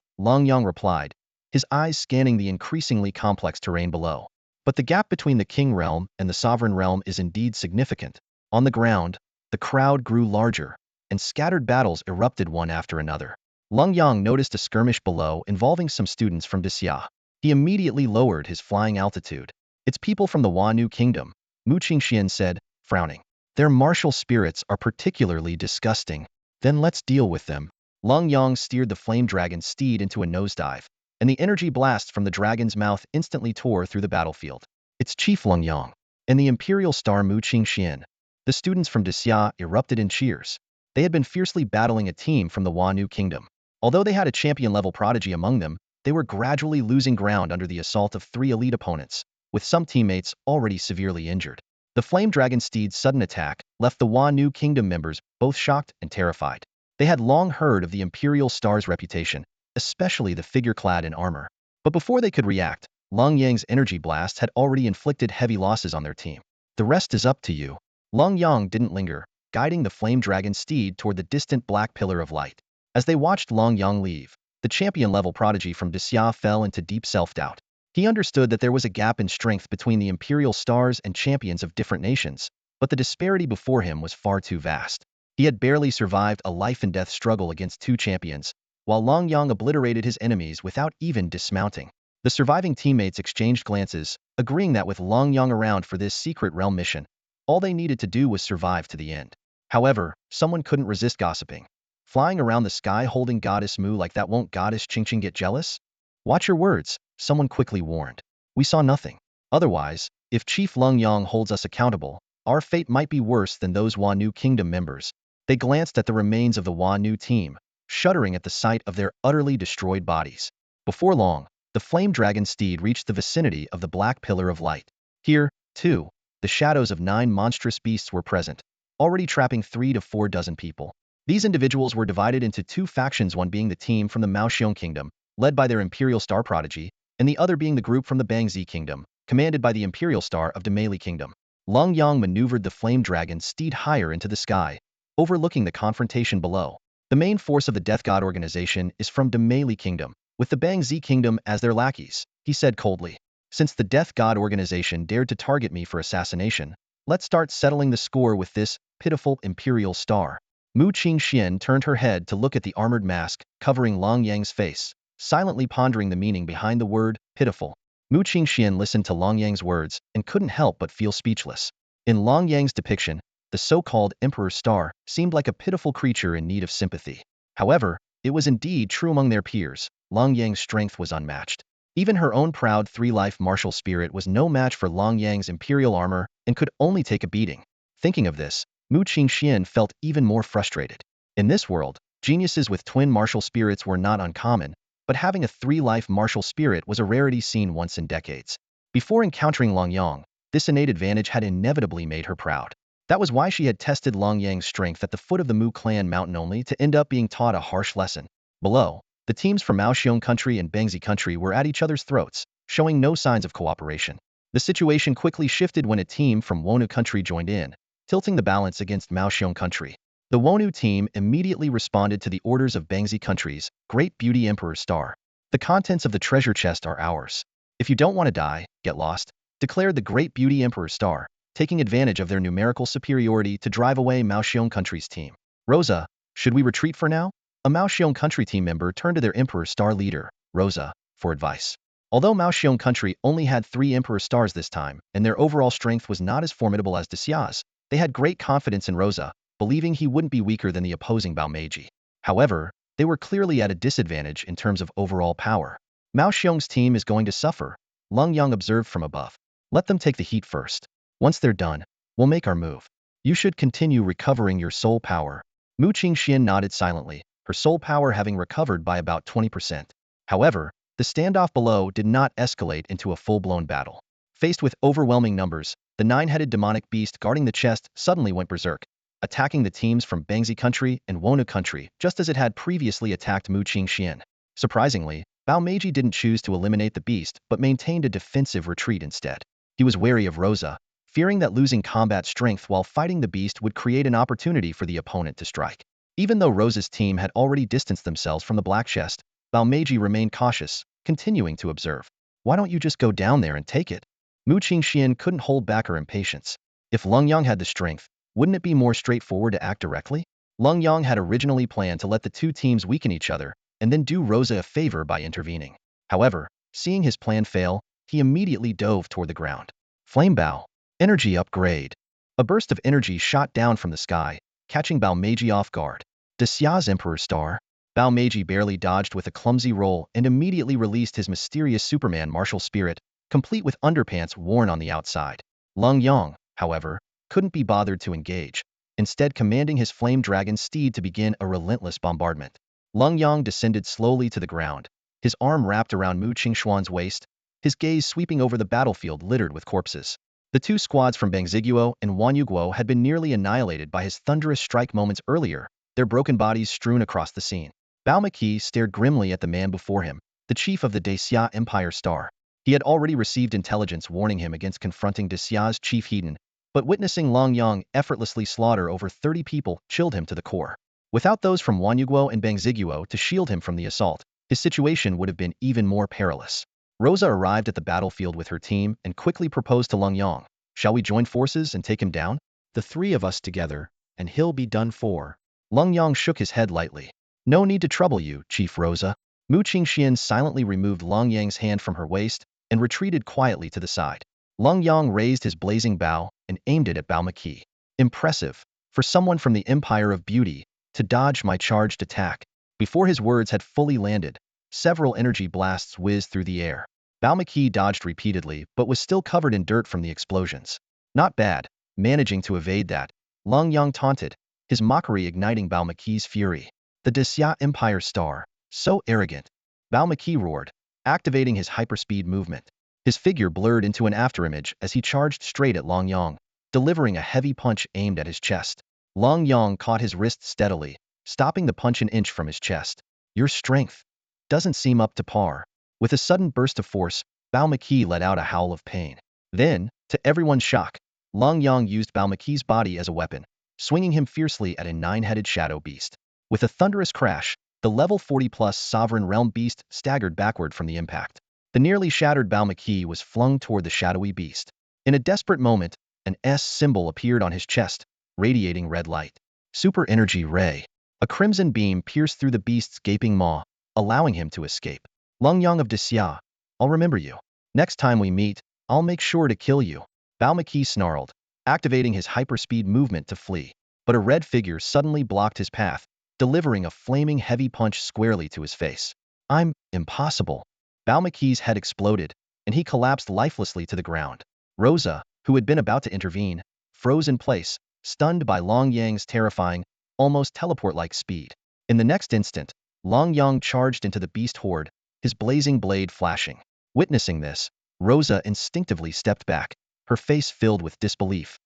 Lenyang replied, his eyes scanning the increasingly complex terrain below. "But the gap between the king realm and the sovereign realm is indeed significant." On the ground, the crowd grew larger, and scattered battles erupted one after another. Lenyang noticed a skirmish below involving some students from Disya. He immediately lowered his flying altitude. It's people from the Wanu kingdom, Mu Qingxian said, frowning. Their martial spirits are particularly disgusting. Then let's deal with them. Lenyang steered the flame dragon steed into a nosedive, and the energy blast from the dragon's mouth instantly tore through the battlefield. It's Chief Lenyang and the Imperial Star Mu Qingxian. The students from Disya erupted in cheers. They had been fiercely battling a team from the Wanu kingdom. Although they had a champion-level prodigy among them, they were gradually losing ground under the assault of 3 elite opponents, with some teammates already severely injured. The Flame Dragon Steed's sudden attack left the Wanu Kingdom members both shocked and terrified. They had long heard of the Imperial Star's reputation, especially the figure clad in armor. But before they could react, Lenyang's energy blast had already inflicted heavy losses on their team. The rest is up to you. Lenyang didn't linger, guiding the Flame Dragon Steed toward the distant black pillar of light. As they watched Lenyang leave, the champion-level prodigy from Disya fell into deep self-doubt. He understood that there was a gap in strength between the Imperial Stars and champions of different nations, but the disparity before him was far too vast. He had barely survived a life-and-death struggle against 2 champions, while Lenyang obliterated his enemies without even dismounting. The surviving teammates exchanged glances, agreeing that with Lenyang around for this secret realm mission, all they needed to do was survive to the end. However, someone couldn't resist gossiping. Flying around the sky holding Goddess Mu like that won't Goddess Qingqing get jealous? Watch your words, someone quickly warned. We saw nothing. Otherwise, if Chief Lenyang holds us accountable, our fate might be worse than those Wanu Kingdom members. They glanced at the remains of the Wanu team, shuddering at the sight of their utterly destroyed bodies. Before long, the Flame Dragon Steed reached the vicinity of the Black Pillar of Light. Here, too, the shadows of 9 monstrous beasts were present, already trapping 3 to 4 dozen people. These individuals were divided into 2 factions, one being the team from the Maoxiong Kingdom, led by their Imperial Star prodigy, and the other being the group from the Bangzi Kingdom, commanded by the Imperial Star of Demali Kingdom. Lenyang maneuvered the Flame Dragon Steed higher into the sky, overlooking the confrontation below. The main force of the Death God organization is from Demali Kingdom, with the Bangzi Kingdom as their lackeys, he said coldly. Since the Death God organization dared to target me for assassination, let's start settling the score with this pitiful Imperial Star. Mu Qingxian turned her head to look at the armored mask covering Lenyang's face, silently pondering the meaning behind the word pitiful. Mu Qingxian listened to Lenyang's words and couldn't help but feel speechless. In Lenyang's depiction, the so-called Emperor Star seemed like a pitiful creature in need of sympathy. However, it was indeed true among their peers. Lenyang's strength was unmatched. Even her own proud 3-life martial spirit was no match for Lenyang's Imperial Armor and could only take a beating. Thinking of this, Mu Qingxian felt even more frustrated. In this world, geniuses with twin martial spirits were not uncommon, but having a 3-life martial spirit was a rarity seen once in decades. Before encountering Lenyang, this innate advantage had inevitably made her proud. That was why she had tested Lenyang's strength at the foot of the Mu clan mountain only to end up being taught a harsh lesson. Below, the teams from Maoxiong country and Bangzi country were at each other's throats, showing no signs of cooperation. The situation quickly shifted when a team from Wonu country joined in, tilting the balance against Maoxiong country. The Wonu team immediately responded to the orders of Bangzi country's Great Beauty Emperor Star. The contents of the treasure chest are ours. If you don't want to die, get lost, declared the Great Beauty Emperor Star, taking advantage of their numerical superiority to drive away Maoxiong country's team. Rosa, should we retreat for now? A Maoxiong country team member turned to their Emperor Star leader, Rosa, for advice. Although Maoxiong country only had 3 Emperor Stars this time, and their overall strength was not as formidable as Disya's, they had great confidence in Rosa, believing he wouldn't be weaker than the opposing Bao Meiji. However, they were clearly at a disadvantage in terms of overall power. Maoxiong's team is going to suffer, Lenyang observed from above. Let them take the heat first. Once they're done, we'll make our move. You should continue recovering your soul power. Mu Qingxian nodded silently, her soul power having recovered by about 20%. However, the standoff below did not escalate into a full-blown battle. Faced with overwhelming numbers, the 9-headed demonic beast guarding the chest suddenly went berserk, attacking the teams from Bangzi country and Wonu country just as it had previously attacked Mu Qingxian. Surprisingly, Bao Meiji didn't choose to eliminate the beast but maintained a defensive retreat instead. He was wary of Rosa, fearing that losing combat strength while fighting the beast would create an opportunity for the opponent to strike. Even though Rosa's team had already distanced themselves from the black chest, Bao Meiji remained cautious, continuing to observe. Why don't you just go down there and take it? Mu Qingxian couldn't hold back her impatience. If Lenyang had the strength, wouldn't it be more straightforward to act directly? Lenyang had originally planned to let the two teams weaken each other and then do Rosa a favor by intervening. However, seeing his plan fail, he immediately dove toward the ground. Flame Bow. Energy upgrade. A burst of energy shot down from the sky, catching Bao Meiji off guard. Desia's Emperor Star. Bao Meiji barely dodged with a clumsy roll and immediately released his mysterious Superman martial spirit, complete with underpants worn on the outside. Lenyang, however, couldn't be bothered to engage, instead commanding his flame dragon steed to begin a relentless bombardment. Lenyang descended slowly to the ground, his arm wrapped around Mu Qingxuan's waist, his gaze sweeping over the battlefield littered with corpses. The two squads from Bangziguo and Wanyuguo had been nearly annihilated by his thunderous strike moments earlier, their broken bodies strewn across the scene. Bao Maqi stared grimly at the man before him, the chief of the Dexia Empire Star. He had already received intelligence warning him against confronting Dexia's chief Hedon, but witnessing Lenyang effortlessly slaughter over 30 people chilled him to the core. Without those from Wanyuguo and Bangziguo to shield him from the assault, his situation would have been even more perilous. Rosa arrived at the battlefield with her team and quickly proposed to Lenyang, "Shall we join forces and take him down? The three of us together, and he'll be done for." Lenyang shook his head lightly. "No need to trouble you, Chief Rosa." Mu Qingxian silently removed Lenyang's hand from her waist and retreated quietly to the side. Lenyang raised his blazing bow and aimed it at Bao Maqi. "Impressive, for someone from the Empire of Beauty, to dodge my charged attack." Before his words had fully landed, several energy blasts whizzed through the air. Bao Maqi dodged repeatedly but was still covered in dirt from the explosions. "Not bad, managing to evade that," Lenyang taunted, his mockery igniting Bao Maqi's fury. "The Dexia Empire Star, so arrogant." Bao Maqi roared, activating his hyperspeed movement. His figure blurred into an afterimage as he charged straight at Lenyang, delivering a heavy punch aimed at his chest. Lenyang caught his wrist steadily, stopping the punch an inch from his chest. "Your strength doesn't seem up to par." With a sudden burst of force, Bao Maqi let out a howl of pain. Then, to everyone's shock, Lenyang used Bao Maqi's body as a weapon, swinging him fiercely at a 9-headed shadow beast. With a thunderous crash, the level 40+ sovereign realm beast staggered backward from the impact. The nearly shattered Bao Maqi was flung toward the shadowy beast. In a desperate moment, an S symbol appeared on his chest, radiating red light. Super Energy Ray. A crimson beam pierced through the beast's gaping maw, allowing him to escape. "Lenyang of Dexia, I'll remember you. Next time we meet, I'll make sure to kill you." Bao Maqi snarled, activating his hyperspeed movement to flee. But a red figure suddenly blocked his path, delivering a flaming heavy punch squarely to his face. "I'm impossible." Bao Maqi's head exploded, and he collapsed lifelessly to the ground. Rosa, who had been about to intervene, froze in place, stunned by Lenyang's terrifying, almost teleport-like speed. In the next instant, Lenyang charged into the beast horde, his blazing blade flashing. Witnessing this, Rosa instinctively stepped back, her face filled with disbelief.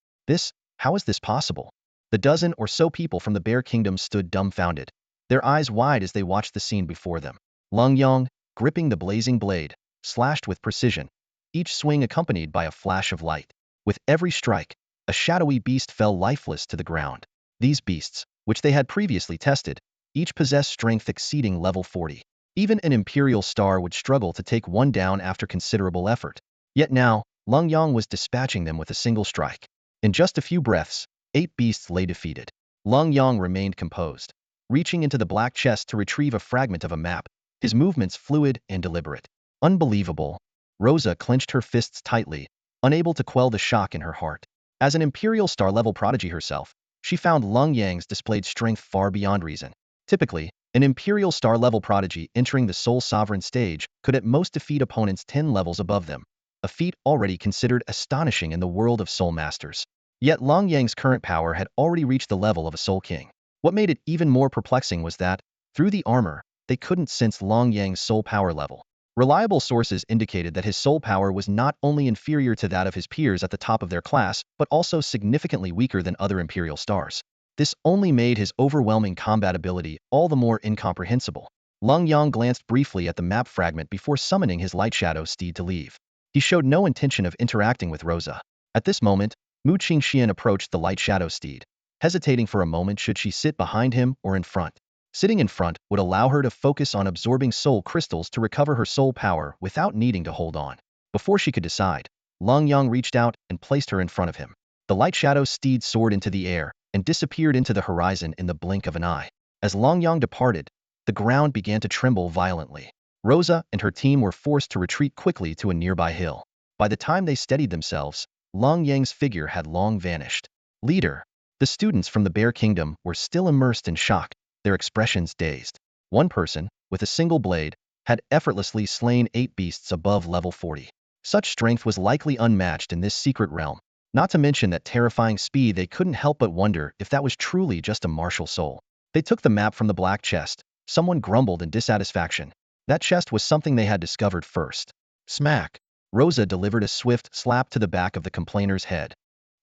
How is this possible? The dozen or so people from the Bear Kingdom stood dumbfounded, their eyes wide as they watched the scene before them. Lenyang, gripping the blazing blade, slashed with precision, each swing accompanied by a flash of light. With every strike, a shadowy beast fell lifeless to the ground. These beasts, which they had previously tested, each possessed strength exceeding level 40. Even an Imperial Star would struggle to take one down after considerable effort. Yet now, Lenyang was dispatching them with a single strike. In just a few breaths, 8 beasts lay defeated. Lenyang remained composed, reaching into the black chest to retrieve a fragment of a map, his movements fluid and deliberate. Unbelievable. Rosa clenched her fists tightly, unable to quell the shock in her heart. As an Imperial Star-level prodigy herself, she found Lenyang's displayed strength far beyond reason. Typically, an Imperial Star-level prodigy entering the Soul Sovereign stage could at most defeat opponents 10 levels above them, a feat already considered astonishing in the world of Soul Masters. Yet Lenyang's current power had already reached the level of a Soul King. What made it even more perplexing was that, through the armor, they couldn't sense Lenyang's soul power level. Reliable sources indicated that his soul power was not only inferior to that of his peers at the top of their class, but also significantly weaker than other Imperial Stars. This only made his overwhelming combat ability all the more incomprehensible. Lenyang glanced briefly at the map fragment before summoning his light shadow steed to leave. He showed no intention of interacting with Rosa. At this moment, Mu Qingxian approached the light shadow steed, hesitating for a moment should she sit behind him or in front. Sitting in front would allow her to focus on absorbing soul crystals to recover her soul power without needing to hold on. Before she could decide, Lenyang reached out and placed her in front of him. The light shadow steed soared into the air, and disappeared into the horizon in the blink of an eye. As Lenyang departed, the ground began to tremble violently. Rosa and her team were forced to retreat quickly to a nearby hill. By the time they steadied themselves, Lenyang's figure had long vanished. Leader. The students from the Bear Kingdom were still immersed in shock, their expressions dazed. One person, with a single blade, had effortlessly slain 8 beasts above level 40. Such strength was likely unmatched in this secret realm. Not to mention that terrifying speed, they couldn't help but wonder if that was truly just a martial soul. They took the map from the black chest. Someone grumbled in dissatisfaction. That chest was something they had discovered first. Smack. Rosa delivered a swift slap to the back of the complainer's head.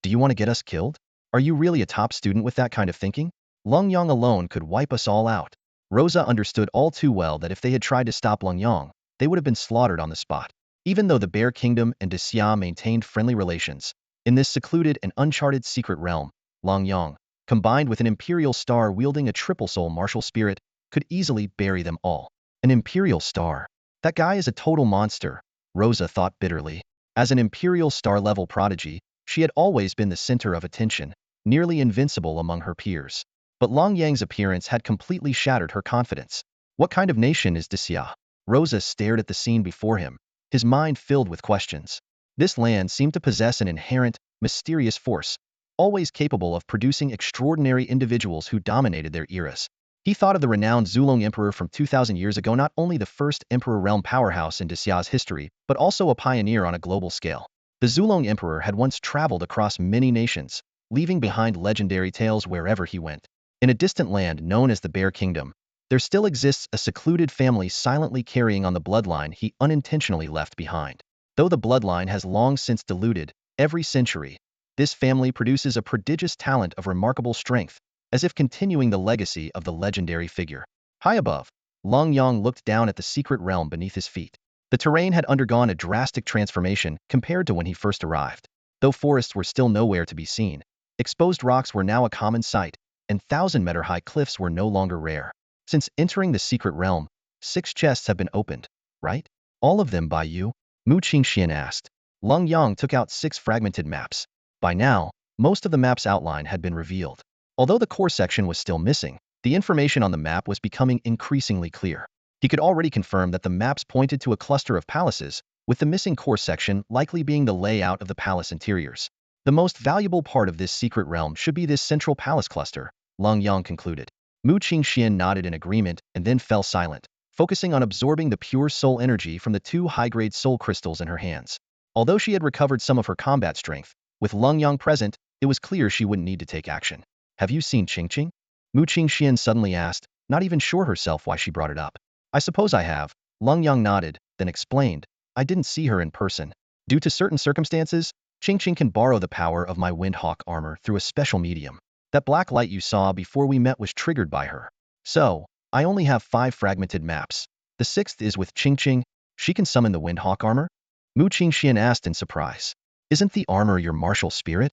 Do you want to get us killed? Are you really a top student with that kind of thinking? Lenyang alone could wipe us all out. Rosa understood all too well that if they had tried to stop Lenyang, they would have been slaughtered on the spot. Even though the Bear Kingdom and Xia maintained friendly relations, in this secluded and uncharted secret realm, Lenyang, combined with an Imperial Star wielding a triple soul martial spirit, could easily bury them all. An Imperial Star? That guy is a total monster, Rosa thought bitterly. As an Imperial Star-level prodigy, she had always been the center of attention, nearly invincible among her peers. But Lenyang's appearance had completely shattered her confidence. What kind of nation is Xia? Rosa stared at the scene before him, his mind filled with questions. This land seemed to possess an inherent, mysterious force, always capable of producing extraordinary individuals who dominated their eras. He thought of the renowned Zulong Emperor from 2,000 years ago, not only the first Emperor realm powerhouse in Xia's history, but also a pioneer on a global scale. The Zulong Emperor had once traveled across many nations, leaving behind legendary tales wherever he went. In a distant land known as the Bear Kingdom, there still exists a secluded family silently carrying on the bloodline he unintentionally left behind. Though the bloodline has long since diluted, every century, this family produces a prodigious talent of remarkable strength, as if continuing the legacy of the legendary figure. High above, Lenyang looked down at the secret realm beneath his feet. The terrain had undergone a drastic transformation compared to when he first arrived. Though forests were still nowhere to be seen, exposed rocks were now a common sight, and 1,000-meter-high cliffs were no longer rare. Since entering the secret realm, 6 chests have been opened, right? All of them by you? Mu Qingxian asked. Lenyang took out 6 fragmented maps. By now, most of the map's outline had been revealed. Although the core section was still missing, the information on the map was becoming increasingly clear. He could already confirm that the maps pointed to a cluster of palaces, with the missing core section likely being the layout of the palace interiors. The most valuable part of this secret realm should be this central palace cluster, Lenyang concluded. Mu Qingxian nodded in agreement and then fell silent, focusing on absorbing the pure soul energy from the 2 high-grade soul crystals in her hands. Although she had recovered some of her combat strength, with Lenyang present, it was clear she wouldn't need to take action. Have you seen Qingqing? Mu Qingxian suddenly asked, not even sure herself why she brought it up. I suppose I have. Lenyang nodded, then explained. I didn't see her in person. Due to certain circumstances, Qingqing can borrow the power of my Windhawk armor through a special medium. That black light you saw before we met was triggered by her. So, I only have 5 fragmented maps. The 6th is with Qingqing. She can summon the Windhawk armor? Mu Qingxian asked in surprise. Isn't the armor your martial spirit?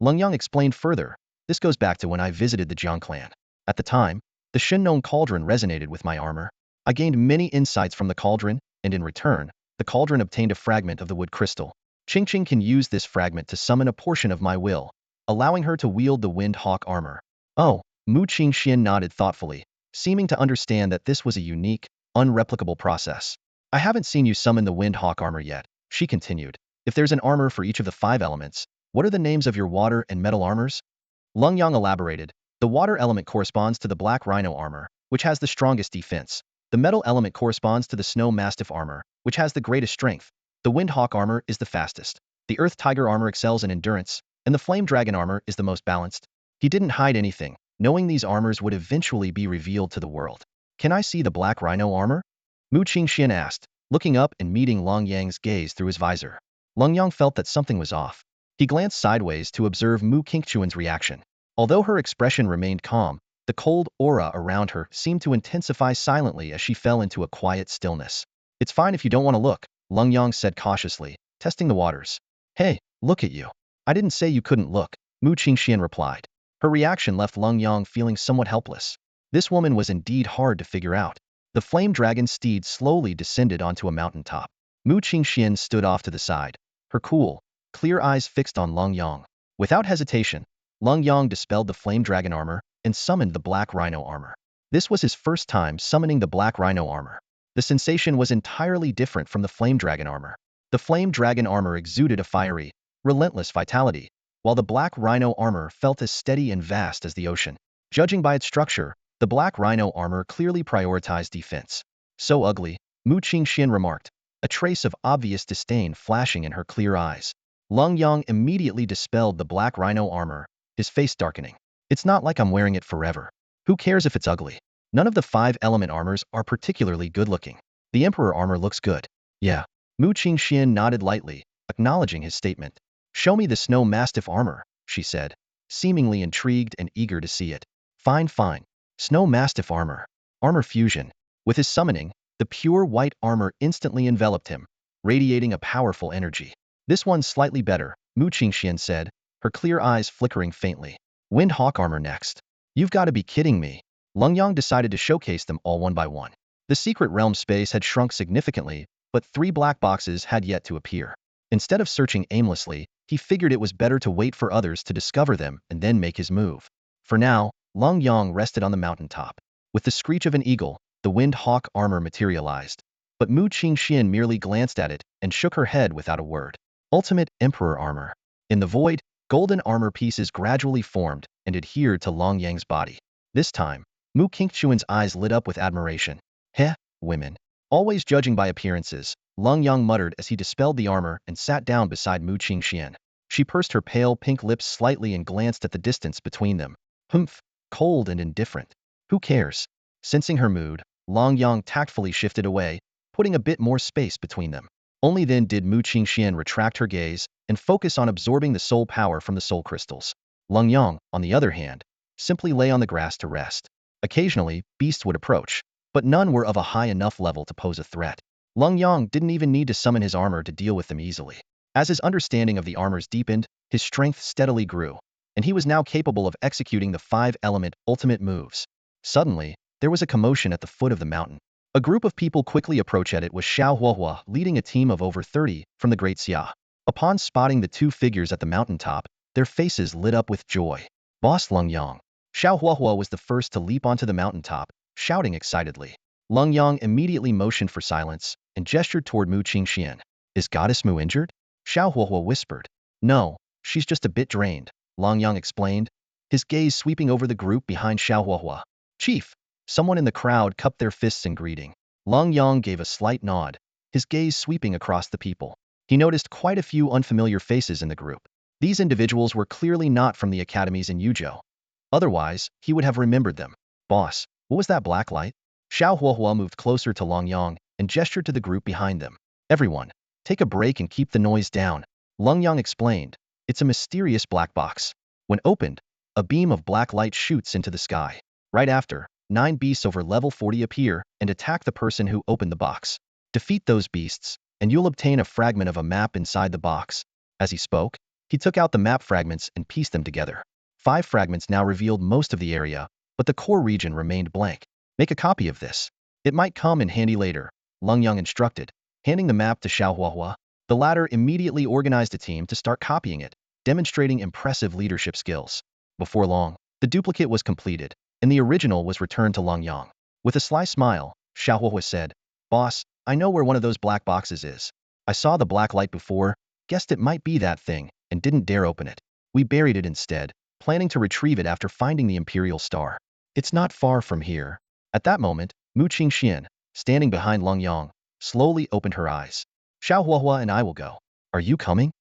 Lenyang explained further. This goes back to when I visited the Jang clan. At the time, the Shin cauldron resonated with my armor. I gained many insights from the cauldron, and in return, the cauldron obtained a fragment of the wood crystal. Qingqing can use this fragment to summon a portion of my will, allowing her to wield the Wind Hawk armor. Oh, Mu Qingxian nodded thoughtfully, seeming to understand that this was a unique, unreplicable process. I haven't seen you summon the Wind Hawk armor yet, she continued. If there's an armor for each of the 5 elements, what are the names of your water and metal armors? Lenyang elaborated. The water element corresponds to the Black Rhino armor, which has the strongest defense. The metal element corresponds to the Snow Mastiff armor, which has the greatest strength. The Wind Hawk armor is the fastest. The Earth Tiger armor excels in endurance, and the Flame Dragon armor is the most balanced. He didn't hide anything, knowing these armors would eventually be revealed to the world. Can I see the Black Rhino armor? Mu Qingxian asked, looking up and meeting Lenyang's gaze through his visor. Lenyang felt that something was off. He glanced sideways to observe Mu Qingxian's reaction. Although her expression remained calm, the cold aura around her seemed to intensify silently as she fell into a quiet stillness. It's fine if you don't want to look, Lenyang said cautiously, testing the waters. Hey, look at you. I didn't say you couldn't look, Mu Qingxian replied. Her reaction left Lenyang feeling somewhat helpless. This woman was indeed hard to figure out. The flame dragon steed slowly descended onto a mountaintop. Mu Qingxian stood off to the side, her cool, clear eyes fixed on Lenyang. Without hesitation, Lenyang dispelled the flame dragon armor and summoned the black rhino armor. This was his first time summoning the black rhino armor. The sensation was entirely different from the flame dragon armor. The flame dragon armor exuded a fiery, relentless vitality, while the black rhino armor felt as steady and vast as the ocean. Judging by its structure, the black rhino armor clearly prioritized defense. So ugly, Mu Qingxian remarked, a trace of obvious disdain flashing in her clear eyes. Lenyang immediately dispelled the black rhino armor, his face darkening. It's not like I'm wearing it forever. Who cares if it's ugly? None of the 5-element armors are particularly good-looking. The Emperor armor looks good. Yeah. Mu Qingxian nodded lightly, acknowledging his statement. Show me the snow mastiff armor, she said, seemingly intrigued and eager to see it. Fine, fine. Snow mastiff armor. Armor fusion. With his summoning, the pure white armor instantly enveloped him, radiating a powerful energy. This one's slightly better, Mu Qingxian said, her clear eyes flickering faintly. Wind hawk armor next. You've got to be kidding me. Lenyang decided to showcase them all one by one. The secret realm space had shrunk significantly, but 3 black boxes had yet to appear. Instead of searching aimlessly, he figured it was better to wait for others to discover them and then make his move. For now, Lenyang rested on the mountaintop. With the screech of an eagle, the wind hawk armor materialized. But Mu Qingxian merely glanced at it and shook her head without a word. Ultimate Emperor armor. In the void, golden armor pieces gradually formed and adhered to Lenyang's body. This time, Mu Qingxian's eyes lit up with admiration. Heh, women. Always judging by appearances, Lenyang muttered as he dispelled the armor and sat down beside Mu Qingxian. She pursed her pale pink lips slightly and glanced at the distance between them. Humph, cold and indifferent. Who cares? Sensing her mood, Lenyang tactfully shifted away, putting a bit more space between them. Only then did Mu Qingxian retract her gaze and focus on absorbing the soul power from the soul crystals. Lenyang, on the other hand, simply lay on the grass to rest. Occasionally, beasts would approach, but none were of a high enough level to pose a threat. Lenyang didn't even need to summon his armor to deal with them easily. As his understanding of the armors deepened, his strength steadily grew, and he was now capable of executing the 5-element ultimate moves. Suddenly, there was a commotion at the foot of the mountain. A group of people quickly approached it with Xiao Huohua leading a team of over 30 from the Great Xia. Upon spotting the 2 figures at the mountaintop, their faces lit up with joy. Boss Lenyang. Xiao Huohua was the first to leap onto the mountaintop, shouting excitedly. Lenyang immediately motioned for silence and gestured toward Mu Qingxian. Is Goddess Mu injured? Xiao Huohua whispered. No, she's just a bit drained, Lenyang explained, his gaze sweeping over the group behind Xiao Huohua. Chief. Someone in the crowd cupped their fists in greeting. Lenyang gave a slight nod, his gaze sweeping across the people. He noticed quite a few unfamiliar faces in the group. These individuals were clearly not from the academies in Yuzhou. Otherwise, he would have remembered them. Boss, what was that black light? Xiao Huohua moved closer to Lenyang and gestured to the group behind them. Everyone, take a break and keep the noise down. Lenyang explained. It's a mysterious black box. When opened, a beam of black light shoots into the sky. Right after, 9 beasts over level 40 appear and attack the person who opened the box. Defeat those beasts, and you'll obtain a fragment of a map inside the box. As he spoke, he took out the map fragments and pieced them together. 5 fragments now revealed most of the area, but the core region remained blank. Make a copy of this. It might come in handy later, Lenyang instructed, handing the map to Xiao Huohua. The latter immediately organized a team to start copying it, demonstrating impressive leadership skills. Before long, the duplicate was completed, and the original was returned to Lenyang. With a sly smile, Xiao Huohua said, Boss, I know where one of those black boxes is. I saw the black light before, guessed it might be that thing, and didn't dare open it. We buried it instead, planning to retrieve it after finding the Imperial Star. It's not far from here. At that moment, Mu Qingxian, standing behind Lenyang, slowly opened her eyes. Xiao Huohua and I will go. Are you coming?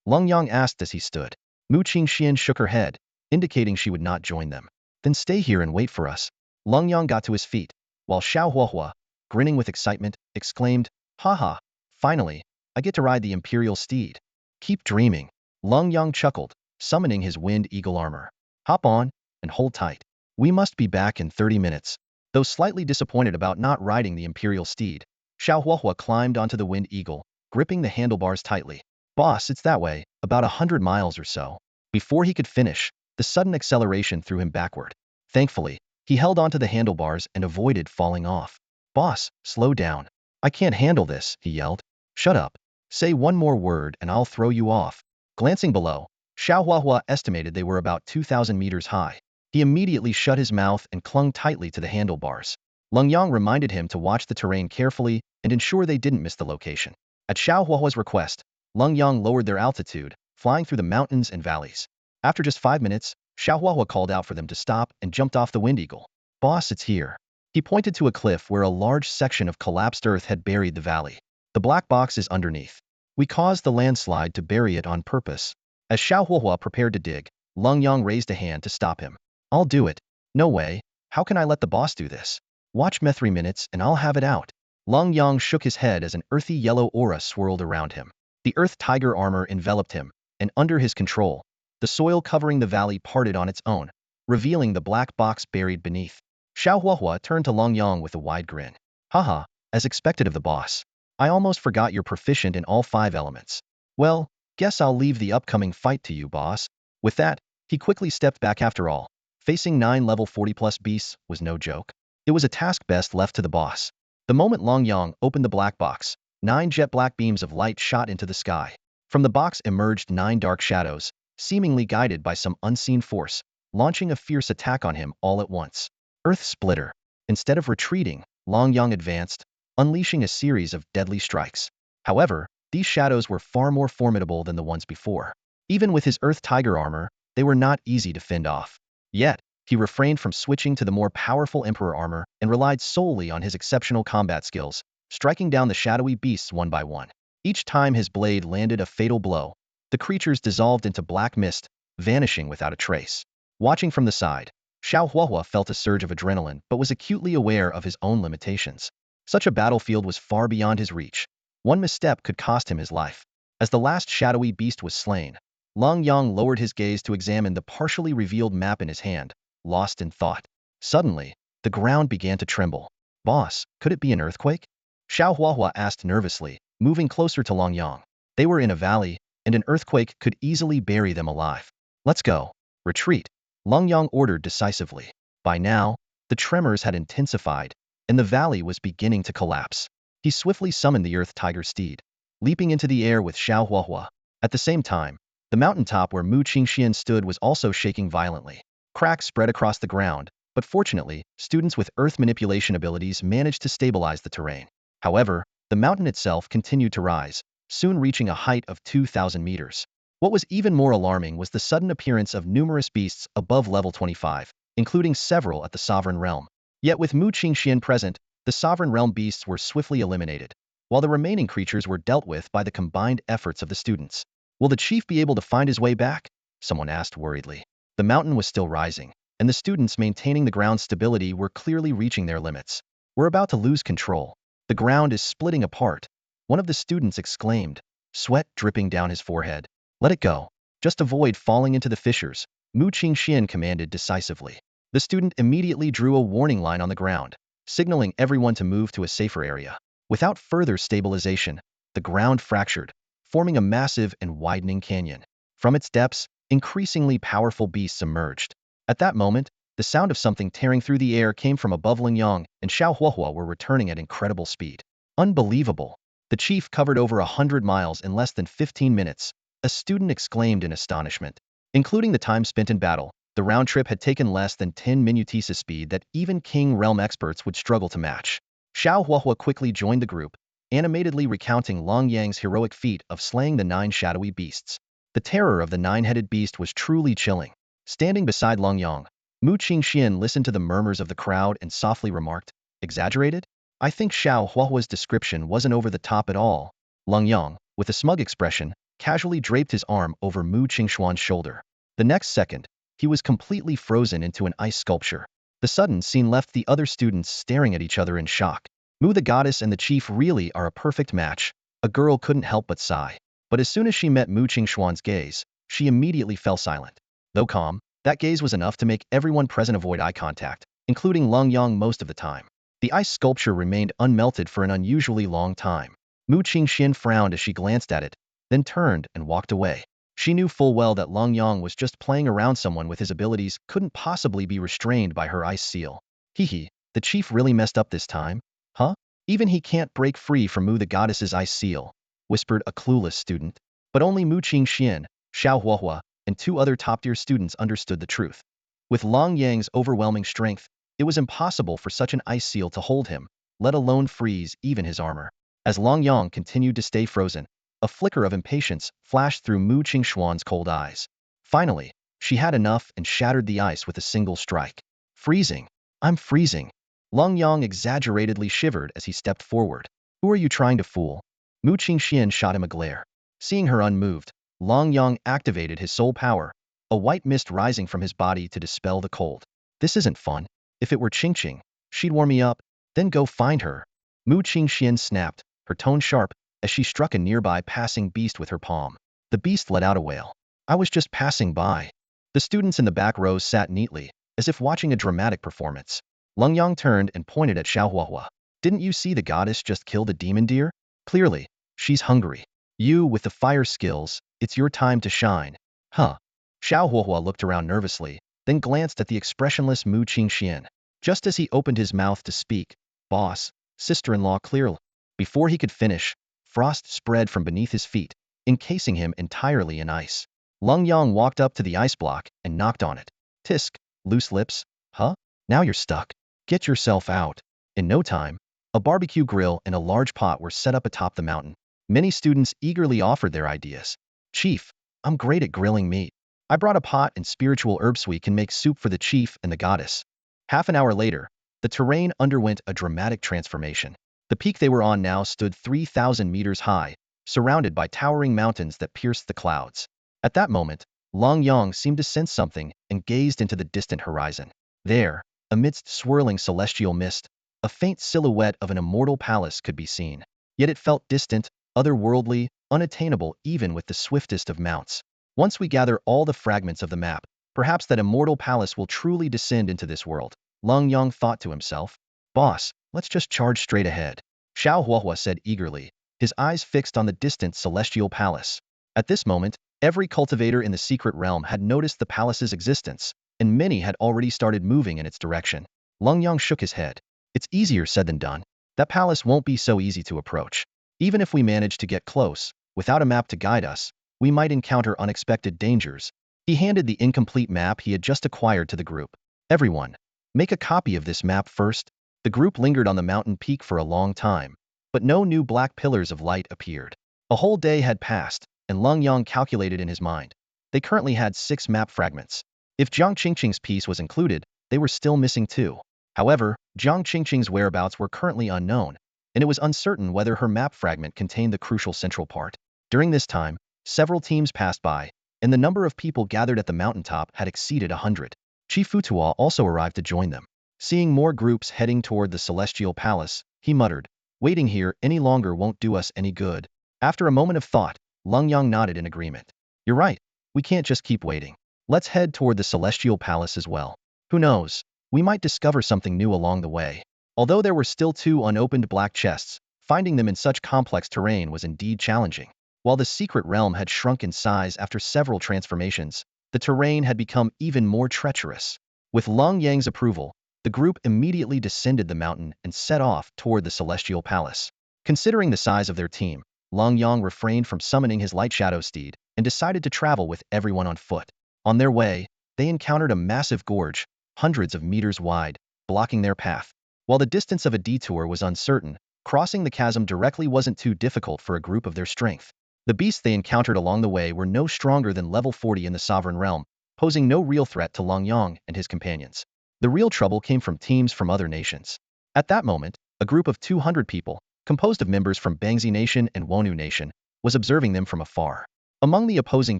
Lenyang asked as he stood. Mu Qingxian shook her head, indicating she would not join them. Then stay here and wait for us. Lenyang got to his feet, while Xiao Huohua, grinning with excitement, exclaimed, Haha, finally, I get to ride the Imperial steed. Keep dreaming. Lenyang chuckled, summoning his wind eagle armor. Hop on, and hold tight. We must be back in 30 minutes. Though slightly disappointed about not riding the Imperial steed, Xiao Huohua climbed onto the wind eagle, gripping the handlebars tightly. Boss, it's that way, about 100 miles or so. Before he could finish, the sudden acceleration threw him backward. Thankfully, he held onto the handlebars and avoided falling off. Boss, slow down. I can't handle this, he yelled. Shut up. Say one more word and I'll throw you off. Glancing below, Xiao Huahua estimated they were about 2,000 meters high. He immediately shut his mouth and clung tightly to the handlebars. Lenyang reminded him to watch the terrain carefully and ensure they didn't miss the location. At Xiao Huahua's request, Lenyang lowered their altitude, flying through the mountains and valleys. After just 5 minutes, Xiao Huahua called out for them to stop and jumped off the Wind Eagle. Boss, it's here. He pointed to a cliff where a large section of collapsed earth had buried the valley. The black box is underneath. We caused the landslide to bury it on purpose. As Xiao Huahua prepared to dig, Lenyang raised a hand to stop him. I'll do it. No way. How can I let the boss do this? Watch me 3 minutes and I'll have it out. Lenyang shook his head as an earthy yellow aura swirled around him. The earth tiger armor enveloped him, and under his control, the soil covering the valley parted on its own, revealing the black box buried beneath. Xiao Huahua turned to Lenyang with a wide grin. Haha, as expected of the boss. I almost forgot you're proficient in all 5 elements. Well, guess I'll leave the upcoming fight to you, boss. With that, he quickly stepped back. After all, facing 9 level 40+ beasts was no joke. It was a task best left to the boss. The moment Lenyang opened the black box, 9 jet black beams of light shot into the sky. From the box emerged 9 dark shadows, seemingly guided by some unseen force, launching a fierce attack on him all at once. Earth Splitter. Instead of retreating, Lenyang advanced, unleashing a series of deadly strikes. However, these shadows were far more formidable than the ones before. Even with his Earth Tiger armor, they were not easy to fend off. Yet, he refrained from switching to the more powerful Emperor armor and relied solely on his exceptional combat skills, striking down the shadowy beasts one by one. Each time his blade landed a fatal blow, the creatures dissolved into black mist, vanishing without a trace. Watching from the side, Xiao Huahua felt a surge of adrenaline but was acutely aware of his own limitations. Such a battlefield was far beyond his reach. One misstep could cost him his life. As the last shadowy beast was slain, Lenyang lowered his gaze to examine the partially revealed map in his hand, lost in thought. Suddenly, the ground began to tremble. Boss, could it be an earthquake? Xiao Huahua asked nervously, moving closer to Lenyang. They were in a valley, and an earthquake could easily bury them alive. Let's go. Retreat. Lenyang ordered decisively. By now, the tremors had intensified, and the valley was beginning to collapse. He swiftly summoned the Earth Tiger steed, leaping into the air with Xiao Huahua. At the same time, the mountaintop where Mu Qingxian stood was also shaking violently. Cracks spread across the ground, but fortunately, students with earth manipulation abilities managed to stabilize the terrain. However, the mountain itself continued to rise, soon reaching a height of 2,000 meters. What was even more alarming was the sudden appearance of numerous beasts above level 25, including several at the Sovereign Realm. Yet with Mu Qingxian present, the Sovereign Realm beasts were swiftly eliminated, while the remaining creatures were dealt with by the combined efforts of the students. Will the chief be able to find his way back? Someone asked worriedly. The mountain was still rising, and the students maintaining the ground's stability were clearly reaching their limits. We're about to lose control. The ground is splitting apart. One of the students exclaimed, sweat dripping down his forehead. Let it go. Just avoid falling into the fissures, Mu Qingxian commanded decisively. The student immediately drew a warning line on the ground, signaling everyone to move to a safer area. Without further stabilization, the ground fractured, forming a massive and widening canyon. From its depths, increasingly powerful beasts emerged. At that moment, the sound of something tearing through the air came from above. Lenyang and Xiao Huahua were returning at incredible speed. Unbelievable! The chief covered over 100 miles in less than 15 minutes, a student exclaimed in astonishment. Including the time spent in battle, the round trip had taken less than 10 minutes, a speed that even King Realm experts would struggle to match. Xiao Huahua quickly joined the group, animatedly recounting Lenyang's heroic feat of slaying the 9 shadowy beasts. The terror of the 9-headed beast was truly chilling. Standing beside Lenyang, Mu Qingxian listened to the murmurs of the crowd and softly remarked, exaggerated? I think Xiao Huahua's description wasn't over the top at all. Lenyang, with a smug expression, casually draped his arm over Mu Qingxuan's shoulder. The next second, he was completely frozen into an ice sculpture. The sudden scene left the other students staring at each other in shock. Mu the goddess and the chief really are a perfect match, a girl couldn't help but sigh. But as soon as she met Mu Qingxuan's gaze, she immediately fell silent. Though calm, that gaze was enough to make everyone present avoid eye contact, including Lenyang most of the time. The ice sculpture remained unmelted for an unusually long time. Mu Qingxian frowned as she glanced at it, then turned and walked away. She knew full well that Lenyang was just playing around. Someone with his abilities couldn't possibly be restrained by her ice seal. Hee, the chief really messed up this time? Huh? Even he can't break free from Mu the goddess's ice seal, whispered a clueless student. But only Mu Qingxian, Xiao Huahua, and 2 other top-tier students understood the truth. With Long Yang's overwhelming strength, it was impossible for such an ice seal to hold him, let alone freeze even his armor. As Long Yang continued to stay frozen, a flicker of impatience flashed through Mu Qingxuan's cold eyes. Finally, she had enough and shattered the ice with a single strike. Freezing. I'm freezing. Long Yang exaggeratedly shivered as he stepped forward. Who are you trying to fool? Mu Qingxian shot him a glare. Seeing her unmoved, Long Yang activated his soul power, a white mist rising from his body to dispel the cold. This isn't fun. If it were Qingqing, she'd warm me up, then go find her. Mu Qingxian snapped, her tone sharp, as she struck a nearby passing beast with her palm. The beast let out a wail. I was just passing by. The students in the back rows sat neatly, as if watching a dramatic performance. Lung Yang turned and pointed at Xiaohuahua. Didn't you see the goddess just kill the demon deer? Clearly, she's hungry. You, with the fire skills, it's your time to shine. Huh. Xiaohuahua looked around nervously, then glanced at the expressionless Mu Qingxian. Just as he opened his mouth to speak, boss, sister-in-law clearly. Before he could finish, frost spread from beneath his feet, encasing him entirely in ice. Lung Yang walked up to the ice block and knocked on it. Tisk, loose lips, huh? Now you're stuck. Get yourself out. In no time, a barbecue grill and a large pot were set up atop the mountain. Many students eagerly offered their ideas. Chief, I'm great at grilling meat. I brought a pot and spiritual herbs. We can make soup for the chief and the goddess. Half an hour later, the terrain underwent a dramatic transformation. The peak they were on now stood 3,000 meters high, surrounded by towering mountains that pierced the clouds. At that moment, Long Yang seemed to sense something and gazed into the distant horizon. There, amidst swirling celestial mist, a faint silhouette of an immortal palace could be seen. Yet it felt distant, otherworldly, unattainable even with the swiftest of mounts. Once we gather all the fragments of the map, perhaps that immortal palace will truly descend into this world, Long Yang thought to himself. Boss, let's just charge straight ahead. Xiaohuahua said eagerly, his eyes fixed on the distant celestial palace. At this moment, every cultivator in the secret realm had noticed the palace's existence, and many had already started moving in its direction. Long Yang shook his head. It's easier said than done. That palace won't be so easy to approach. Even if we manage to get close, without a map to guide us, we might encounter unexpected dangers. He handed the incomplete map he had just acquired to the group. Everyone, make a copy of this map first. The group lingered on the mountain peak for a long time, but no new black pillars of light appeared. A whole day had passed, and Lung Yang calculated in his mind. They currently had 6 map fragments. If Jiang Qingqing's piece was included, they were still missing 2. However, Jiang Qingqing's whereabouts were currently unknown, and it was uncertain whether her map fragment contained the crucial central part. During this time, several teams passed by, and the number of people gathered at the mountaintop had exceeded 100. Chief Futua also arrived to join them. Seeing more groups heading toward the celestial palace, he muttered, waiting here any longer won't do us any good. After a moment of thought, Lung Yang nodded in agreement. You're right, we can't just keep waiting. Let's head toward the celestial palace as well. Who knows, we might discover something new along the way. Although there were still 2 unopened black chests, finding them in such complex terrain was indeed challenging. While the secret realm had shrunk in size after several transformations, the terrain had become even more treacherous. With Lung Yang's approval, the group immediately descended the mountain and set off toward the celestial palace. Considering the size of their team, Lung Yang refrained from summoning his light shadow steed and decided to travel with everyone on foot. On their way, they encountered a massive gorge, hundreds of meters wide, blocking their path. While the distance of a detour was uncertain, crossing the chasm directly wasn't too difficult for a group of their strength. The beasts they encountered along the way were no stronger than level 40 in the Sovereign Realm, posing no real threat to Lung Yang and his companions. The real trouble came from teams from other nations. At that moment, a group of 200 people, composed of members from Bangzi Nation and Wonu Nation, was observing them from afar. Among the opposing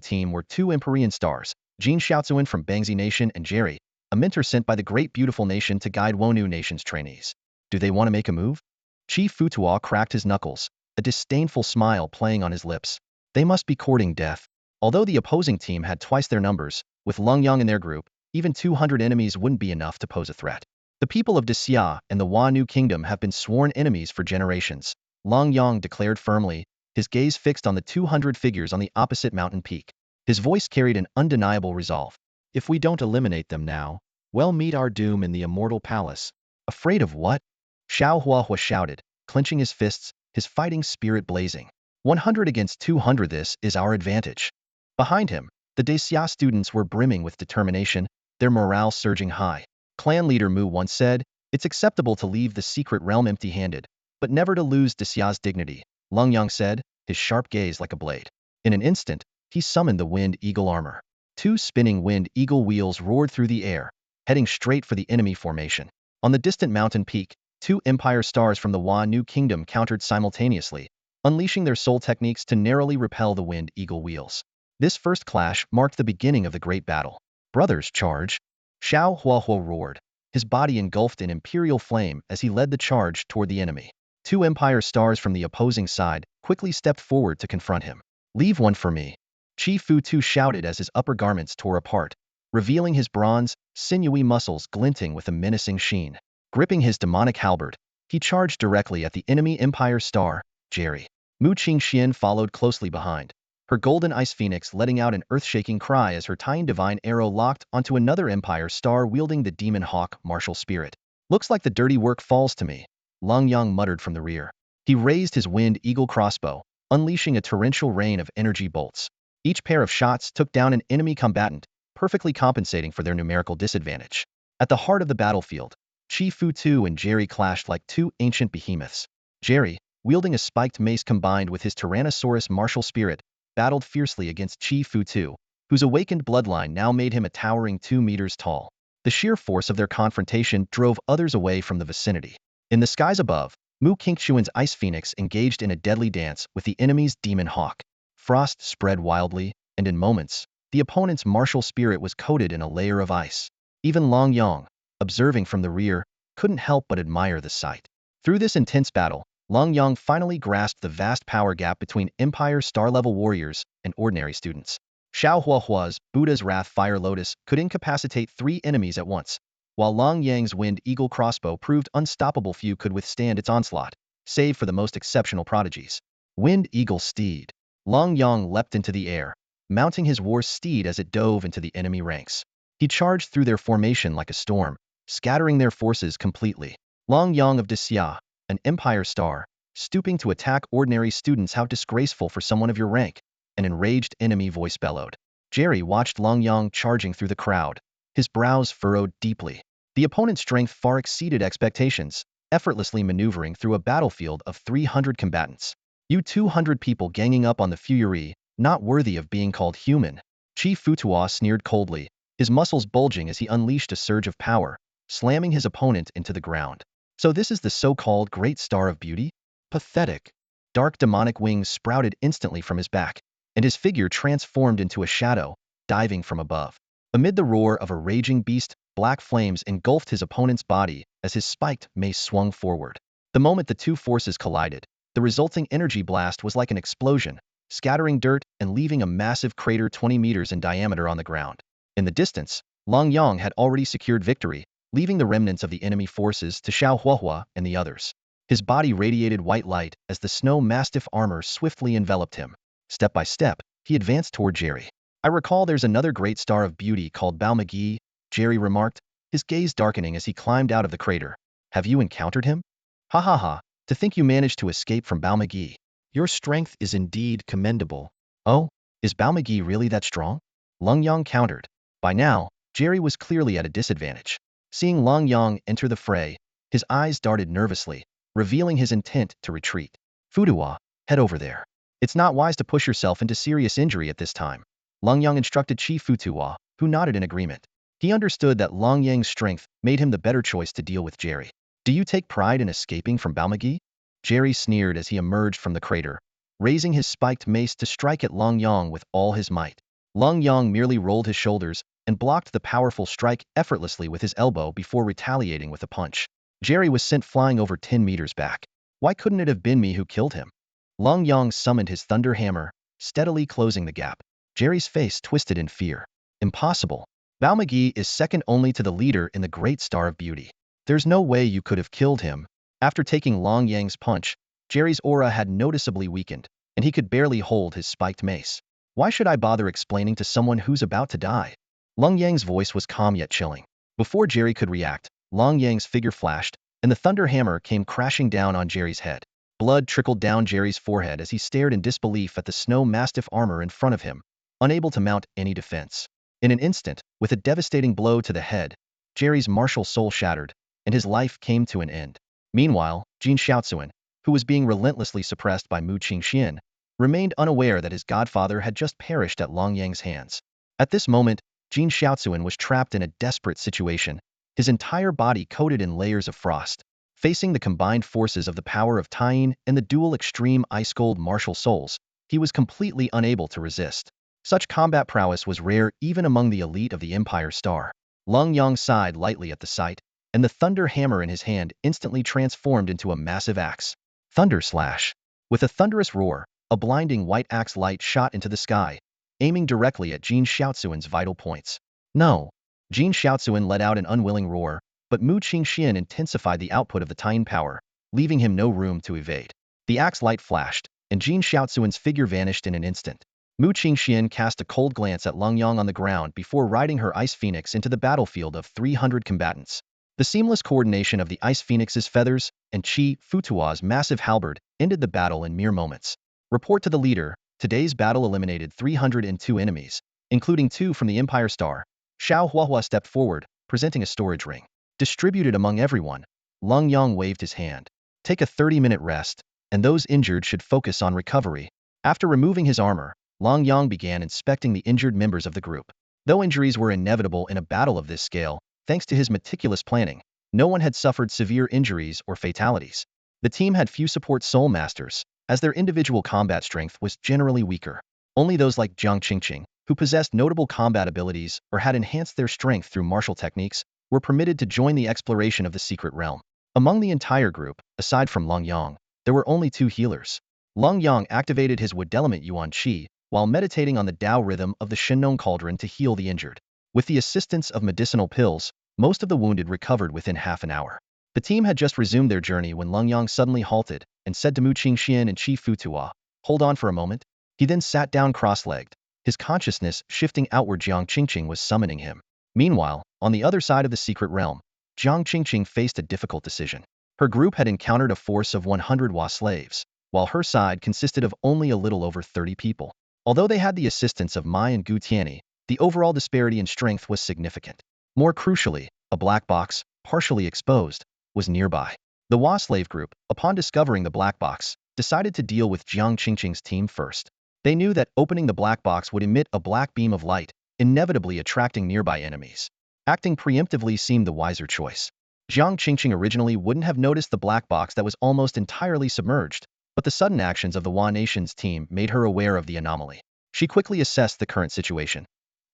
team were 2 Empyrean stars, Jin Xiaozuan from Bangzi Nation and Jerry, a mentor sent by the Great Beautiful Nation to guide Wonu Nation's trainees. Do they want to make a move? Chief Futua cracked his knuckles, a disdainful smile playing on his lips. They must be courting death. Although the opposing team had twice their numbers, with Lung Yang in their group, even 200 enemies wouldn't be enough to pose a threat. The people of Xia and the Wanu Kingdom have been sworn enemies for generations, Lung Yang declared firmly, his gaze fixed on the 200 figures on the opposite mountain peak. His voice carried an undeniable resolve. If we don't eliminate them now, we'll meet our doom in the immortal palace. Afraid of what? Xiaohuahua shouted, clenching his fists, his fighting spirit blazing. 100 against 200, this is our advantage. Behind him, The Dacia students were brimming with determination, their morale surging high. Clan leader Mu once said, "It's acceptable to leave the secret realm empty-handed, but never to lose Dacia's dignity," Lenyang said, his sharp gaze like a blade. In an instant, he summoned the wind eagle armor. Two spinning wind eagle wheels roared through the air, heading straight for the enemy formation. On the distant mountain peak, two Empire stars from the Wa New Kingdom countered simultaneously, unleashing their soul techniques to narrowly repel the wind eagle wheels. This first clash marked the beginning of the great battle. "Brothers, charge!" Xiao Huahuo roared, his body engulfed in imperial flame as he led the charge toward the enemy. Two Empire stars from the opposing side quickly stepped forward to confront him. "Leave one for me," Chi Fu Tu shouted as his upper garments tore apart, revealing his bronze, sinewy muscles glinting with a menacing sheen. Gripping his demonic halberd, he charged directly at the enemy Empire star, Jerry. Mu Qingxian followed closely behind, her golden ice phoenix letting out an earth-shaking cry as her tiny divine arrow locked onto another Empire star wielding the demon hawk martial spirit. "Looks like the dirty work falls to me," Lenyang muttered from the rear. He raised his wind eagle crossbow, unleashing a torrential rain of energy bolts. Each pair of shots took down an enemy combatant, perfectly compensating for their numerical disadvantage. At the heart of the battlefield, Chi Fu Tu and Jerry clashed like two ancient behemoths. Jerry, wielding a spiked mace combined with his Tyrannosaurus martial spirit, battled fiercely against Chi Fu Tu, whose awakened bloodline now made him a towering 2 meters tall. The sheer force of their confrontation drove others away from the vicinity. In the skies above, Mu Qingxian's ice phoenix engaged in a deadly dance with the enemy's demon hawk. Frost spread wildly, and in moments, the opponent's martial spirit was coated in a layer of ice. Even Lenyang, observing from the rear, couldn't help but admire the sight. Through this intense battle, Lenyang finally grasped the vast power gap between Empire star-level warriors and ordinary students. Xiao Huahua's Buddha's Wrath Fire Lotus could incapacitate 3 enemies at once, while Lenyang's Wind Eagle crossbow proved unstoppable. Few could withstand its onslaught, save for the most exceptional prodigies. Wind Eagle Steed. Lenyang leapt into the air, mounting his war steed as it dove into the enemy ranks. He charged through their formation like a storm, scattering their forces completely. Lenyang of Dacia, an Empire star, stooping to attack ordinary students. How disgraceful for someone of your rank, an enraged enemy voice bellowed. Jerry watched Lenyang charging through the crowd, his brows furrowed deeply. The opponent's strength far exceeded expectations, effortlessly maneuvering through a battlefield of 300 combatants. "You 200 people ganging up on the Fury, not worthy of being called human," Chi Futua sneered coldly, his muscles bulging as he unleashed a surge of power, slamming his opponent into the ground. "So this is the so-called Great Star of Beauty? Pathetic." Dark demonic wings sprouted instantly from his back, and his figure transformed into a shadow, diving from above. Amid the roar of a raging beast, black flames engulfed his opponent's body as his spiked mace swung forward. The moment the two forces collided, the resulting energy blast was like an explosion, scattering dirt and leaving a massive crater 20 meters in diameter on the ground. In the distance, Lenyang had already secured victory, leaving the remnants of the enemy forces to Xiao Huahua and the others. His body radiated white light as the snow mastiff armor swiftly enveloped him. Step by step, he advanced toward Jerry. "I recall there's another great star of beauty called Balmagi," Jerry remarked, his gaze darkening as he climbed out of the crater. "Have you encountered him?" "Ha ha ha, to think you managed to escape from Balmagi. Your strength is indeed commendable." "Oh, is Balmagi really that strong?" Lenyang countered. By now, Jerry was clearly at a disadvantage. Seeing Lenyang enter the fray, his eyes darted nervously, revealing his intent to retreat. "Futua, head over there. It's not wise to push yourself into serious injury at this time," Lenyang instructed Chi Futua, who nodded in agreement. He understood that Lenyang's strength made him the better choice to deal with Jerry. "Do you take pride in escaping from Balmagi?" Jerry sneered as he emerged from the crater, raising his spiked mace to strike at Lenyang with all his might. Lenyang merely rolled his shoulders and blocked the powerful strike effortlessly with his elbow before retaliating with a punch. Jerry was sent flying over 10 meters back. "Why couldn't it have been me who killed him?" Lenyang summoned his thunder hammer, steadily closing the gap. Jerry's face twisted in fear. "Impossible. Balmagi is second only to the leader in the Great Star of Beauty. There's no way you could have killed him." After taking Lenyang's punch, Jerry's aura had noticeably weakened, and he could barely hold his spiked mace. "Why should I bother explaining to someone who's about to die?" Lenyang's voice was calm yet chilling. Before Jerry could react, Lenyang's figure flashed, and the thunder hammer came crashing down on Jerry's head. Blood trickled down Jerry's forehead as he stared in disbelief at the snow mastiff armor in front of him, unable to mount any defense. In an instant, with a devastating blow to the head, Jerry's martial soul shattered, and his life came to an end. Meanwhile, Jin Xiaozuan, who was being relentlessly suppressed by Mu Qingxian, remained unaware that his godfather had just perished at Longyang's hands. At this moment, Jin Xiaozuan was trapped in a desperate situation, his entire body coated in layers of frost. Facing the combined forces of the power of Tying and the dual extreme ice-cold martial souls, he was completely unable to resist. Such combat prowess was rare even among the elite of the Empire Star. Longyang sighed lightly at the sight, and the thunder hammer in his hand instantly transformed into a massive axe. Thunder slash. With a thunderous roar, a blinding white axe light shot into the sky, aiming directly at Jin Xiaozuan's vital points. No! Jin Xiaozuan let out an unwilling roar, but Mu Qingxian intensified the output of the Tying power, leaving him no room to evade. The axe light flashed, and Jin Xiaozuan's figure vanished in an instant. Mu Qingxian cast a cold glance at Longyang on the ground before riding her Ice Phoenix into the battlefield of 300 combatants. The seamless coordination of the Ice Phoenix's feathers and Qi Futua's massive halberd ended the battle in mere moments. Report to the leader, today's battle eliminated 302 enemies, including 2 from the Empire Star. Xiao Huahua stepped forward, presenting a storage ring. Distributed among everyone, Longyang waved his hand. Take a 30-minute rest, and those injured should focus on recovery. After removing his armor, Longyang began inspecting the injured members of the group. Though injuries were inevitable in a battle of this scale, thanks to his meticulous planning, no one had suffered severe injuries or fatalities. The team had few support soul masters, as their individual combat strength was generally weaker. Only those like Jiang Qingqing, who possessed notable combat abilities or had enhanced their strength through martial techniques, were permitted to join the exploration of the secret realm. Among the entire group, aside from Longyang, there were only 2 healers. Longyang activated his wood element Yuan Qi, while meditating on the Tao rhythm of the Shin cauldron to heal the injured. With the assistance of medicinal pills, most of the wounded recovered within half an hour. The team had just resumed their journey when Longyang suddenly halted and said to Mu Qingxian and Qi Futua, "Hold on for a moment." He then sat down cross-legged, his consciousness shifting outward. Jiang Qingqing was summoning him. Meanwhile, on the other side of the secret realm, Jiang Qingqing faced a difficult decision. Her group had encountered a force of 100 Wa slaves, while her side consisted of only a little over 30 people. Although they had the assistance of Mai and Gu Tianyi, the overall disparity in strength was significant. More crucially, a black box, partially exposed, was nearby. The Wa slave group, upon discovering the black box, decided to deal with Jiang Qingqing's team first. They knew that opening the black box would emit a black beam of light, inevitably attracting nearby enemies. Acting preemptively seemed the wiser choice. Jiang Qingqing originally wouldn't have noticed the black box that was almost entirely submerged, but the sudden actions of the Wa Nation's team made her aware of the anomaly. She quickly assessed the current situation.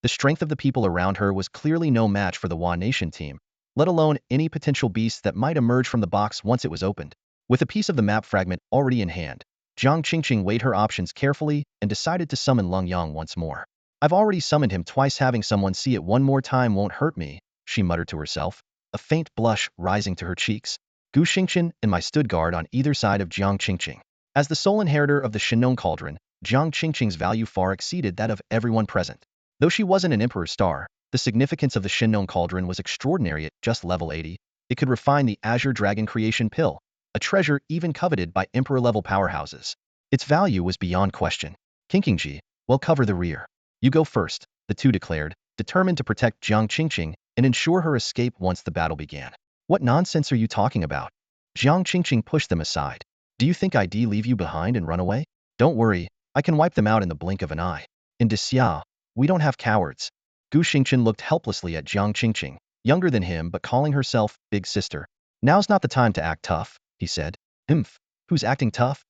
The strength of the people around her was clearly no match for the Wa Nation team, let alone any potential beasts that might emerge from the box once it was opened. With a piece of the map fragment already in hand, Jiang Qingqing weighed her options carefully and decided to summon Longyang once more. "I've already summoned him twice, having someone see it one more time won't hurt me," she muttered to herself, a faint blush rising to her cheeks. Gu Xingqian and Mai stood guard on either side of Jiang Qingqing. As the sole inheritor of the Shin cauldron, Jiang Qingqing's value far exceeded that of everyone present. Though she wasn't an Emperor Star, the significance of the Shin cauldron was extraordinary. At just level 80, it could refine the Azure Dragon Creation Pill, a treasure even coveted by Emperor-level powerhouses. Its value was beyond question. "Qingqingji, we'll cover the rear. You go first," the two declared, determined to protect Jiang Qingqing and ensure her escape once the battle began. "What nonsense are you talking about?" Jiang Qingqing pushed them aside. "Do you think I'd leave you behind and run away? Don't worry, I can wipe them out in the blink of an eye. In Xia, we don't have cowards." Gu Xingqian looked helplessly at Jiang Qingqing, younger than him but calling herself big sister. "Now's not the time to act tough," he said. "Humph, who's acting tough?"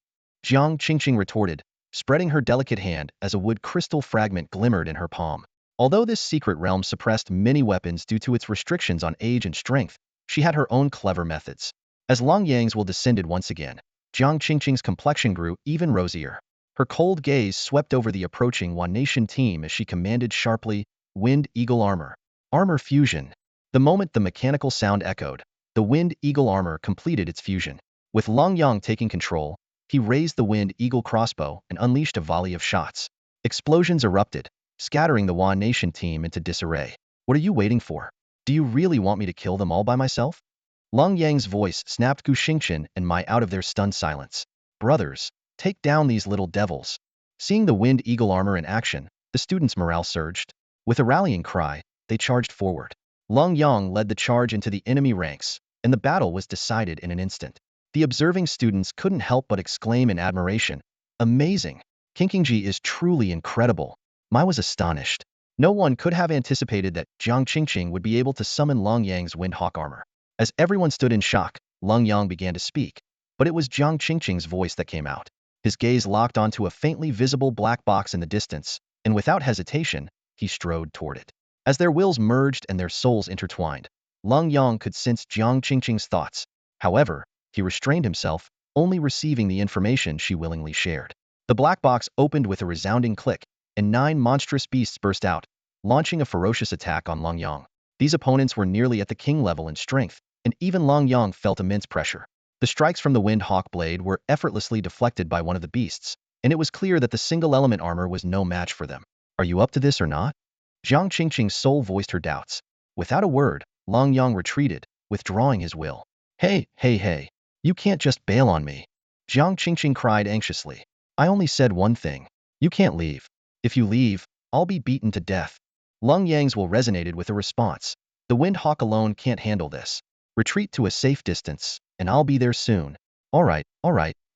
Jiang Qingqing retorted, spreading her delicate hand as a wood crystal fragment glimmered in her palm. Although this secret realm suppressed many weapons due to its restrictions on age and strength, she had her own clever methods. As Longyang's will descended once again, Jiang Qingqing's complexion grew even rosier. Her cold gaze swept over the approaching Wa Nation team as she commanded sharply, "Wind Eagle Armor." Armor fusion. The moment the mechanical sound echoed, the Wind Eagle Armor completed its fusion. With Longyang taking control, he raised the Wind Eagle crossbow and unleashed a volley of shots. Explosions erupted, scattering the Wa Nation team into disarray. "What are you waiting for? Do you really want me to kill them all by myself?" Longyang's voice snapped Gu Xingqian and Mai out of their stunned silence. "Brothers, take down these little devils." Seeing the Wind Eagle Armor in action, the students' morale surged. With a rallying cry, they charged forward. Lenyang led the charge into the enemy ranks, and the battle was decided in an instant. The observing students couldn't help but exclaim in admiration, "Amazing! Kinkingji is truly incredible." Mai was astonished. No one could have anticipated that Jiang Qingqing would be able to summon Lenyang's Windhawk armor. As everyone stood in shock, Lenyang began to speak, but it was Jiang Qingqing's voice that came out. His gaze locked onto a faintly visible black box in the distance, and without hesitation, he strode toward it. As their wills merged and their souls intertwined, Lenyang could sense Jiang Qingqing's thoughts. However, he restrained himself, only receiving the information she willingly shared. The black box opened with a resounding click, and 9 monstrous beasts burst out, launching a ferocious attack on Lenyang. These opponents were nearly at the king level in strength, and even Lenyang felt immense pressure. The strikes from the Windhawk blade were effortlessly deflected by one of the beasts, and it was clear that the single-element armor was no match for them. "Are you up to this or not?" Jiang Qingqing's soul voiced her doubts. Without a word, Lenyang retreated, withdrawing his will. Hey, you can't just bail on me." Jiang Qingqing cried anxiously. "I only said one thing. You can't leave. If you leave, I'll be beaten to death." Lenyang's will resonated with a response. "The Windhawk alone can't handle this. Retreat to a safe distance, and I'll be there soon." All right,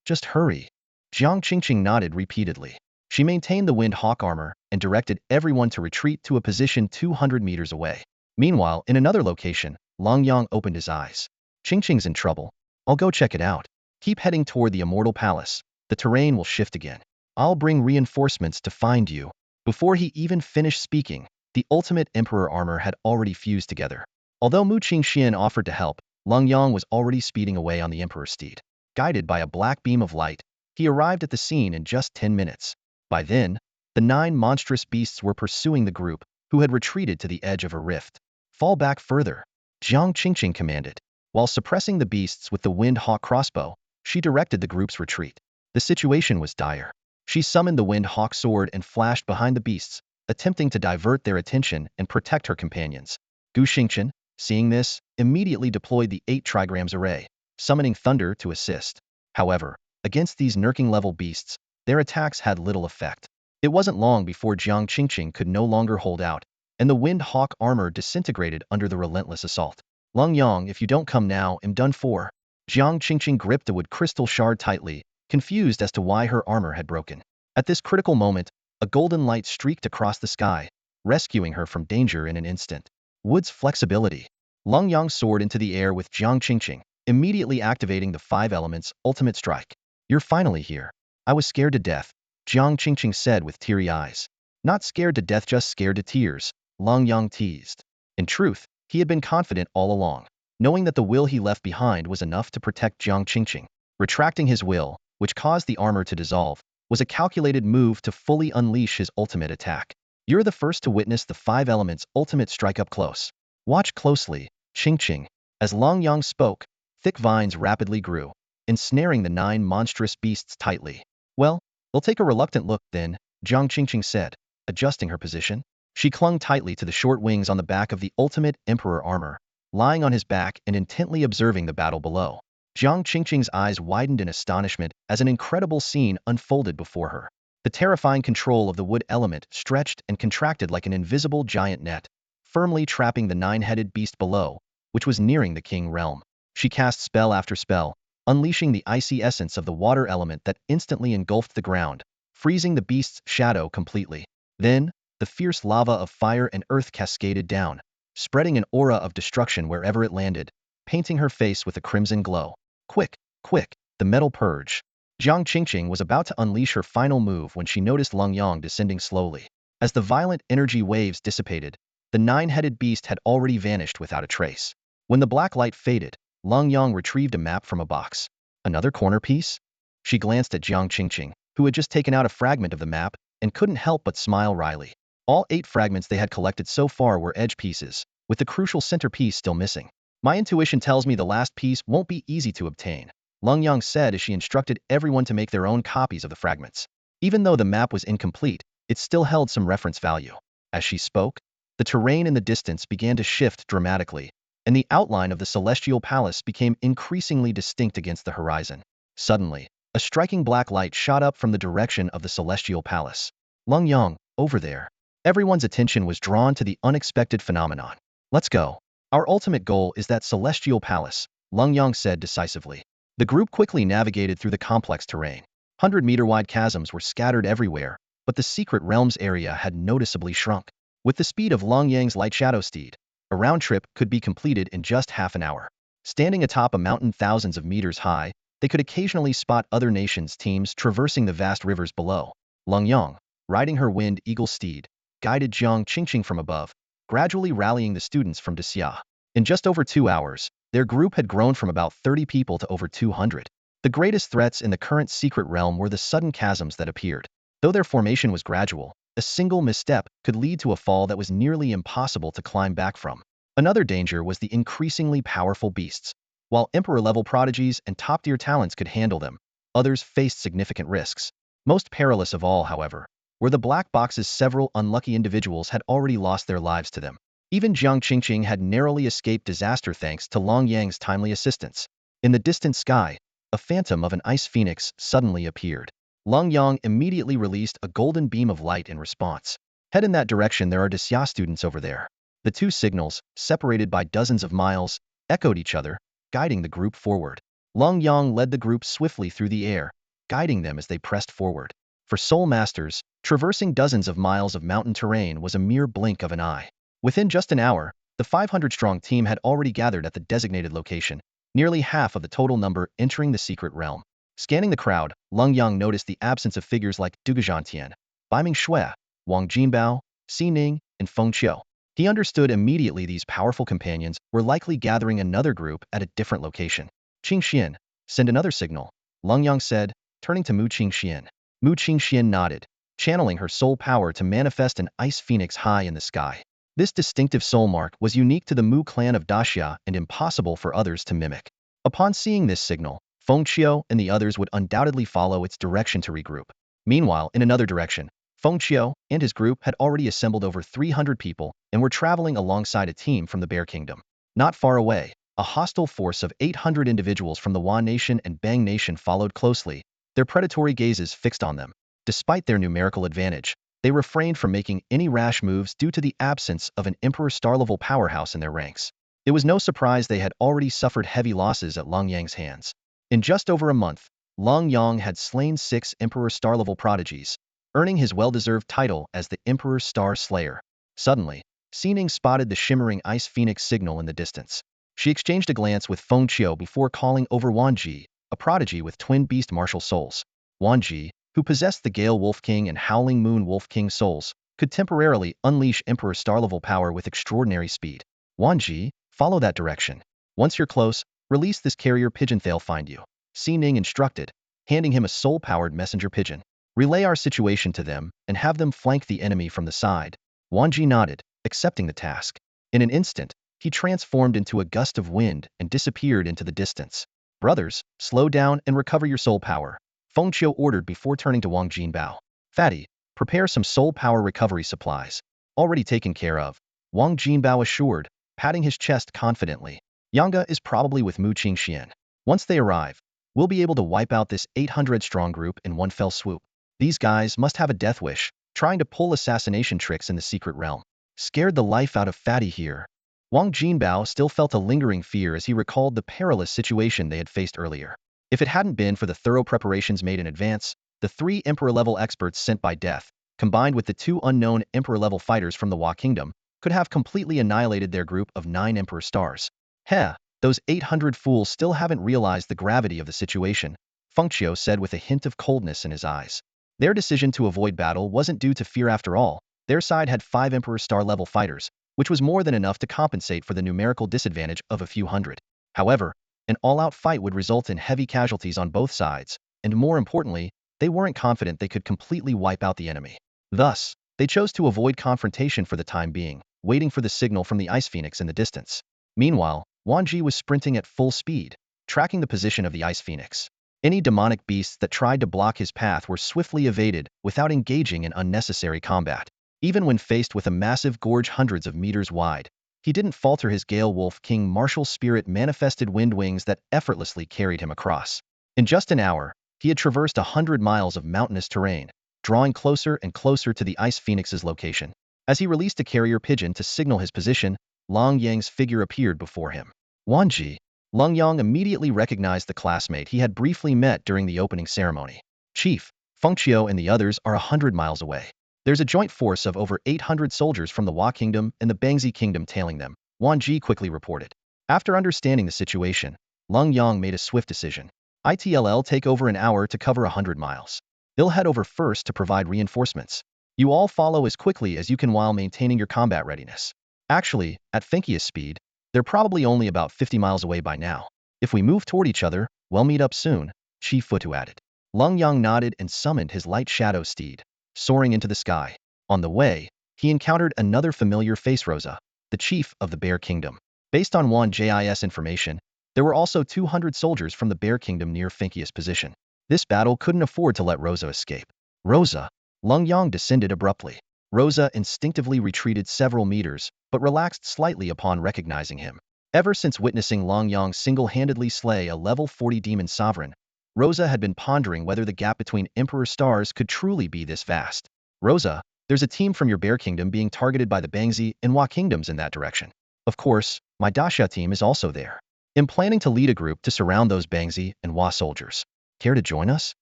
just hurry." Jiang Qingqing nodded repeatedly. She maintained the Windhawk armor and directed everyone to retreat to a position 200 meters away. Meanwhile, in another location, Lenyang opened his eyes. "Qingqing's in trouble. I'll go check it out. Keep heading toward the Immortal Palace. The terrain will shift again. I'll bring reinforcements to find you." Before he even finished speaking, the ultimate Emperor armor had already fused together. Although Mu Qingxian offered to help, Lenyang was already speeding away on the Emperor's steed. Guided by a black beam of light, he arrived at the scene in just 10 minutes. By then, the 9 monstrous beasts were pursuing the group, who had retreated to the edge of a rift. "Fall back further," Jiang Qingqing commanded. While suppressing the beasts with the Windhawk crossbow, she directed the group's retreat. The situation was dire. She summoned the Windhawk sword and flashed behind the beasts, attempting to divert their attention and protect her companions. Gu Xingqian, seeing this, immediately deployed the 8 trigrams array, summoning thunder to assist. However, against these Nurking-level beasts, their attacks had little effect. It wasn't long before Jiang Qingqing could no longer hold out, and the Windhawk armor disintegrated under the relentless assault. "Lenyang, if you don't come now, I'm done for." Jiang Qingqing gripped the wood crystal shard tightly, confused as to why her armor had broken. At this critical moment, a golden light streaked across the sky, rescuing her from danger in an instant. Wood's flexibility. Lenyang soared into the air with Jiang Qingqing, immediately activating the 5 elements' ultimate strike. "You're finally here. I was scared to death," Jiang Qingqing said with teary eyes. "Not scared to death, just scared to tears," Lenyang teased. In truth, he had been confident all along, knowing that the will he left behind was enough to protect Jiang Qingqing. Retracting his will, which caused the armor to dissolve, was a calculated move to fully unleash his ultimate attack. "You're the first to witness the 5 elements' ultimate strike up close. Watch closely, Qingqing." As Lenyang spoke, thick vines rapidly grew, ensnaring the 9 monstrous beasts tightly. "Well, they'll take a reluctant look then," Jiang Qingqing said, adjusting her position. She clung tightly to the short wings on the back of the ultimate Emperor armor, lying on his back and intently observing the battle below. Jiang Qingqing's eyes widened in astonishment as an incredible scene unfolded before her. The terrifying control of the wood element stretched and contracted like an invisible giant net, firmly trapping the 9-headed beast below, which was nearing the king realm. She cast spell after spell, unleashing the icy essence of the water element that instantly engulfed the ground, freezing the beast's shadow completely. Then, the fierce lava of fire and earth cascaded down, spreading an aura of destruction wherever it landed, painting her face with a crimson glow. Quick, the metal purge." Jiang Qingqing was about to unleash her final move when she noticed Lenyang descending slowly. As the violent energy waves dissipated, the 9-headed beast had already vanished without a trace. When the black light faded, Lenyang retrieved a map from a box. "Another corner piece?" She glanced at Jiang Qingqing, who had just taken out a fragment of the map and couldn't help but smile wryly. All 8 fragments they had collected so far were edge pieces, with the crucial centerpiece still missing. "My intuition tells me the last piece won't be easy to obtain," Lenyang said as she instructed everyone to make their own copies of the fragments. Even though the map was incomplete, it still held some reference value. As she spoke, the terrain in the distance began to shift dramatically, and the outline of the celestial palace became increasingly distinct against the horizon. Suddenly, a striking black light shot up from the direction of the celestial palace. "Lenyang, over there. Everyone's attention was drawn to the unexpected phenomenon. Let's go. Our ultimate goal is that celestial palace, Lenyang said decisively. The group quickly navigated through the complex terrain. 100-meter-wide chasms were scattered everywhere, but the secret realms area had noticeably shrunk. With the speed of Lenyang's light shadow steed, a round trip could be completed in just half an hour. Standing atop a mountain thousands of meters high, they could occasionally spot other nations' teams traversing the vast rivers below. Lenyang, riding her wind eagle steed, guided Jiang Qingqing from above, gradually rallying the students from Xia. In just over 2 hours, their group had grown from about 30 people to over 200. The greatest threats in the current secret realm were the sudden chasms that appeared. Though their formation was gradual, a single misstep could lead to a fall that was nearly impossible to climb back from. Another danger was the increasingly powerful beasts. While Emperor-level prodigies and top-tier talents could handle them, others faced significant risks. Most perilous of all, however, were the black boxes. Several unlucky individuals had already lost their lives to them. Even Jiang Qingqing had narrowly escaped disaster thanks to Lenyang's timely assistance. In the distant sky, a phantom of an ice phoenix suddenly appeared. Lenyang immediately released a golden beam of light in response. Head in that direction, there are Xia students over there. The two signals, separated by dozens of miles, echoed each other, guiding the group forward. Lenyang led the group swiftly through the air, guiding them as they pressed forward. For soul masters, traversing dozens of miles of mountain terrain was a mere blink of an eye. Within just an hour, the 500-strong team had already gathered at the designated location, nearly half of the total number entering the secret realm. Scanning the crowd, Lenyang noticed the absence of figures like Du Gazhantian, Baiming Shui, Wang Jinbao, Xi Ning, and Feng Qiu. He understood immediately these powerful companions were likely gathering another group at a different location. Qingxian, send another signal, Lenyang said, turning to Mu Qingxian. Mu Qingxian nodded, channeling her soul power to manifest an ice phoenix high in the sky. This distinctive soul mark was unique to the Mu clan of Daxia and impossible for others to mimic. Upon seeing this signal, Feng Qiu and the others would undoubtedly follow its direction to regroup. Meanwhile, in another direction, Feng Qiu and his group had already assembled over 300 people and were traveling alongside a team from the Bear Kingdom. Not far away, a hostile force of 800 individuals from the Wan Nation and Bang Nation followed closely, their predatory gazes fixed on them. Despite their numerical advantage, they refrained from making any rash moves due to the absence of an Emperor Star-level powerhouse in their ranks. It was no surprise they had already suffered heavy losses at Lenyang's hands. In just over a month, Lenyang had slain 6 Emperor Star-level prodigies, earning his well-deserved title as the Emperor Star Slayer. Suddenly, Xi Ning spotted the shimmering ice phoenix signal in the distance. She exchanged a glance with Feng Qiu before calling over Wan Ji, a prodigy with twin beast martial souls. Wan Ji, who possessed the Gale Wolf King and Howling Moon Wolf King souls, could temporarily unleash Emperor Star-level power with extraordinary speed. Wan Ji, follow that direction. Once you're close, release this carrier pigeon. They'll find you, Xi Ning instructed, handing him a soul-powered messenger pigeon. Relay our situation to them and have them flank the enemy from the side. Wan Ji nodded, accepting the task. In an instant, he transformed into a gust of wind and disappeared into the distance. Brothers, slow down and recover your soul power, Feng Qiu ordered before turning to Wang Jinbao. Fatty, prepare some soul power recovery supplies. Already taken care of, Wang Jinbao assured, patting his chest confidently. Yanga is probably with Mu Qingxian. Once they arrive, we'll be able to wipe out this 800-strong group in one fell swoop. These guys must have a death wish, trying to pull assassination tricks in the secret realm. Scared the life out of Fatty here. Wang Jinbao still felt a lingering fear as he recalled the perilous situation they had faced earlier. If it hadn't been for the thorough preparations made in advance, the 3 Emperor-level experts sent by Death, combined with the 2 unknown Emperor-level fighters from the Wa Kingdom, could have completely annihilated their group of 9 Emperor stars. Heh, those 800 fools still haven't realized the gravity of the situation, Feng Qiu said with a hint of coldness in his eyes. Their decision to avoid battle wasn't due to fear after all. Their side had 5 Emperor Star-level fighters, which was more than enough to compensate for the numerical disadvantage of a few hundred. However, an all-out fight would result in heavy casualties on both sides, and more importantly, they weren't confident they could completely wipe out the enemy. Thus, they chose to avoid confrontation for the time being, waiting for the signal from the Ice Phoenix in the distance. Meanwhile, Wan Ji was sprinting at full speed, tracking the position of the Ice Phoenix. Any demonic beasts that tried to block his path were swiftly evaded without engaging in unnecessary combat. Even when faced with a massive gorge hundreds of meters wide, he didn't falter. His Gale Wolf King martial spirit manifested wind wings that effortlessly carried him across. In just an hour, he had traversed 100 miles of mountainous terrain, drawing closer and closer to the Ice Phoenix's location. As he released a carrier pigeon to signal his position, Long Yang's figure appeared before him. Wanji. Lung Yang immediately recognized the classmate he had briefly met during the opening ceremony. Chief, Fengqiu and the others are 100 miles away. There's a joint force of over 800 soldiers from the Hua Kingdom and the Bangzi Kingdom tailing them, Wanji quickly reported. After understanding the situation, Lung Yang made a swift decision. ITLL take over an hour to cover 100 miles. They'll head over first to provide reinforcements. You all follow as quickly as you can while maintaining your combat readiness. Actually, at Fengqiu's speed, they're probably only about 50 miles away by now. If we move toward each other, we'll meet up soon, Chief Futu added. Lung Yang nodded and summoned his light shadow steed, soaring into the sky. On the way, he encountered another familiar face, Rosa, the chief of the Bear Kingdom. Based on Wanji's information, there were also 200 soldiers from the Bear Kingdom near Fengqiu's position. This battle couldn't afford to let Rosa escape. Rosa. Lung Yang descended abruptly. Rosa instinctively retreated several meters, but relaxed slightly upon recognizing him. Ever since witnessing Lung Yang single-handedly slay a level 40 demon sovereign, Rosa had been pondering whether the gap between Emperor stars could truly be this vast. Rosa, there's a team from your Bear Kingdom being targeted by the Bangzi and Hua Kingdoms in that direction. Of course, my Daxia team is also there. I'm planning to lead a group to surround those Bangzi and Hua soldiers. Care to join us?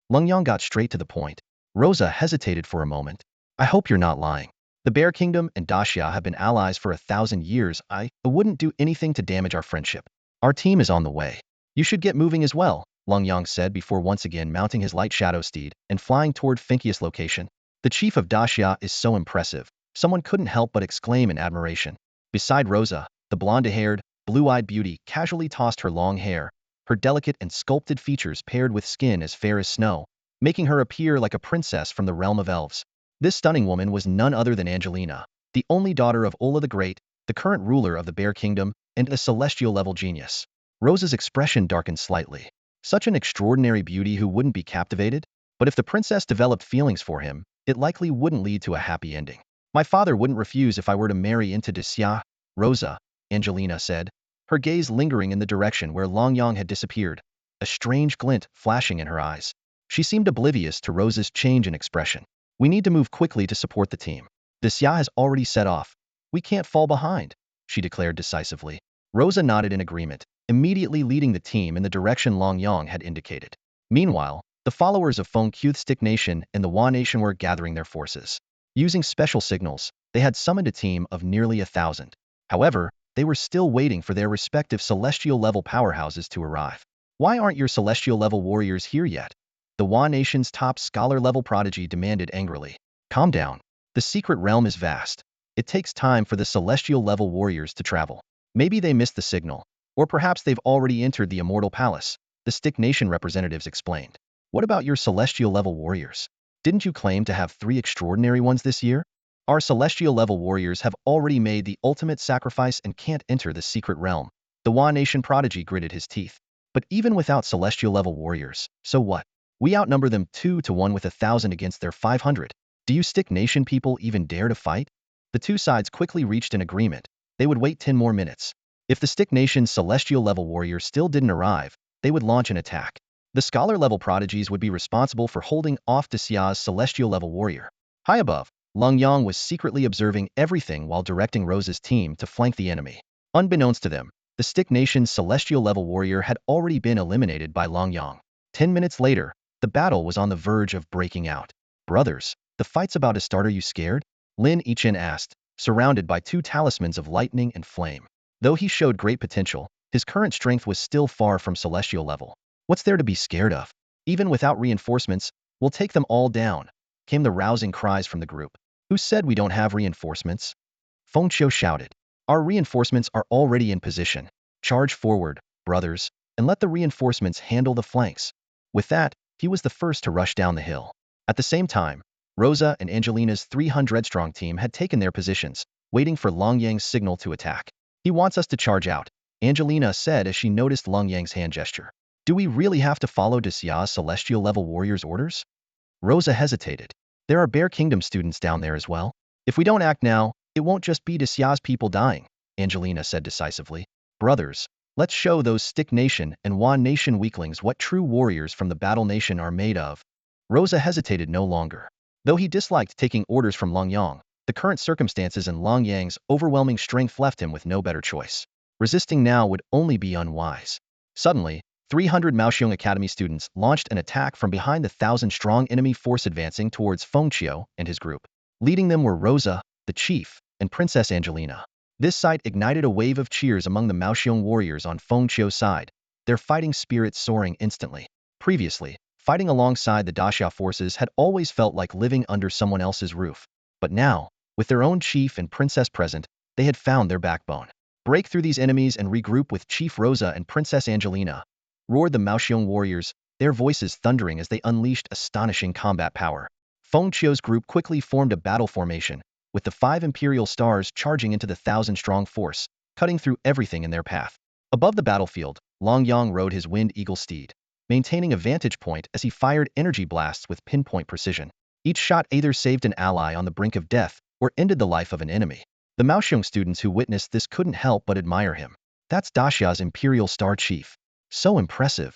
Lung Yang got straight to the point. Rosa hesitated for a moment. I hope you're not lying. The Bear Kingdom and Daxia have been allies for 1,000 years. I wouldn't do anything to damage our friendship. Our team is on the way. You should get moving as well, Lung Yang said before once again mounting his light shadow steed and flying toward Fengqiu's location. The chief of Daxia is so impressive, someone couldn't help but exclaim in admiration. Beside Rosa, the blonde-haired, blue-eyed beauty casually tossed her long hair, her delicate and sculpted features paired with skin as fair as snow, making her appear like a princess from the realm of elves. This stunning woman was none other than Angelina, the only daughter of Ola the Great, the current ruler of the Bear Kingdom, and a celestial-level genius. Rosa's expression darkened slightly. Such an extraordinary beauty, who wouldn't be captivated? But if the princess developed feelings for him, it likely wouldn't lead to a happy ending. My father wouldn't refuse if I were to marry into Daxia, Rosa, Angelina said, her gaze lingering in the direction where Lung Yang had disappeared, a strange glint flashing in her eyes. She seemed oblivious to Rosa's change in expression. We need to move quickly to support the team. Daxia has already set off. We can't fall behind, she declared decisively. Rosa nodded in agreement, immediately leading the team in the direction Lung Yang had indicated. Meanwhile, the followers of Fengqiu's Stick Nation and the Hua Nation were gathering their forces. Using special signals, they had summoned a team of nearly 1,000. However, they were still waiting for their respective celestial-level powerhouses to arrive. Why aren't your celestial-level warriors here yet? The Hua Nation's top scholar-level prodigy demanded angrily. Calm down. The secret realm is vast. It takes time for the celestial-level warriors to travel. Maybe they missed the signal, or perhaps they've already entered the Immortal Palace, the Stick Nation representatives explained. What about your celestial-level warriors? Didn't you claim to have 3 extraordinary ones this year? Our celestial-level warriors have already made the ultimate sacrifice and can't enter the secret realm. The Hua Nation prodigy gritted his teeth. But even without celestial-level warriors, so what? We outnumber them 2 to 1 with 1,000 against their 500. Do you Stick Nation people even dare to fight? The two sides quickly reached an agreement. They would wait 10 more minutes. If the Stick Nation's celestial-level warrior still didn't arrive, they would launch an attack. The scholar-level prodigies would be responsible for holding off Daxia's celestial-level warrior. High above, Lung Yang was secretly observing everything while directing Rosa's team to flank the enemy. Unbeknownst to them, the Stick Nation's celestial-level warrior had already been eliminated by Lung Yang. 10 minutes later, the battle was on the verge of breaking out. Brothers, the fight's about to start. Are you scared? Lin Yichen asked, surrounded by 2 talismans of lightning and flame. Though he showed great potential, his current strength was still far from celestial level. What's there to be scared of? Even without reinforcements, we'll take them all down, came the rousing cries from the group. Who said we don't have reinforcements? Fengqiu shouted. Our reinforcements are already in position. Charge forward, brothers, and let the reinforcements handle the flanks. With that, he was the first to rush down the hill. At the same time, Rosa and Angelina's 300-strong team had taken their positions, waiting for Lung Yang's signal to attack. He wants us to charge out, Angelina said as she noticed Lung Yang's hand gesture. Do we really have to follow Daxia's celestial-level warrior's orders? Rosa hesitated. There are Bear Kingdom students down there as well. If we don't act now, it won't just be Daxia's people dying, Angelina said decisively. Brothers, let's show those Stick Nation and Hua Nation weaklings what true warriors from the Battle Nation are made of. Rosa hesitated no longer. Though he disliked taking orders from Lenyang, the current circumstances and Lenyang's overwhelming strength left him with no better choice. Resisting now would only be unwise. Suddenly, 300 Maoxiong Academy students launched an attack from behind the 1,000-strong enemy force advancing towards Fengqiu and his group. Leading them were Rosa, the chief, and Princess Angelina. This sight ignited a wave of cheers among the Maoxiong warriors on Fengqiu's side, their fighting spirit soaring instantly. Previously, fighting alongside the Daxia forces had always felt like living under someone else's roof. But now, with their own chief and princess present, they had found their backbone. Break through these enemies and regroup with Chief Rosa and Princess Angelina, roared the Maoxiong warriors, their voices thundering as they unleashed astonishing combat power. Fengqiu's group quickly formed a battle formation, with the 5 Imperial stars charging into the 1,000-strong force, cutting through everything in their path. Above the battlefield, Lenyang rode his wind eagle steed, maintaining a vantage point as he fired energy blasts with pinpoint precision. Each shot either saved an ally on the brink of death or ended the life of an enemy. The Maoxiong students who witnessed this couldn't help but admire him. That's Daxia's Imperial Star Chief. So impressive.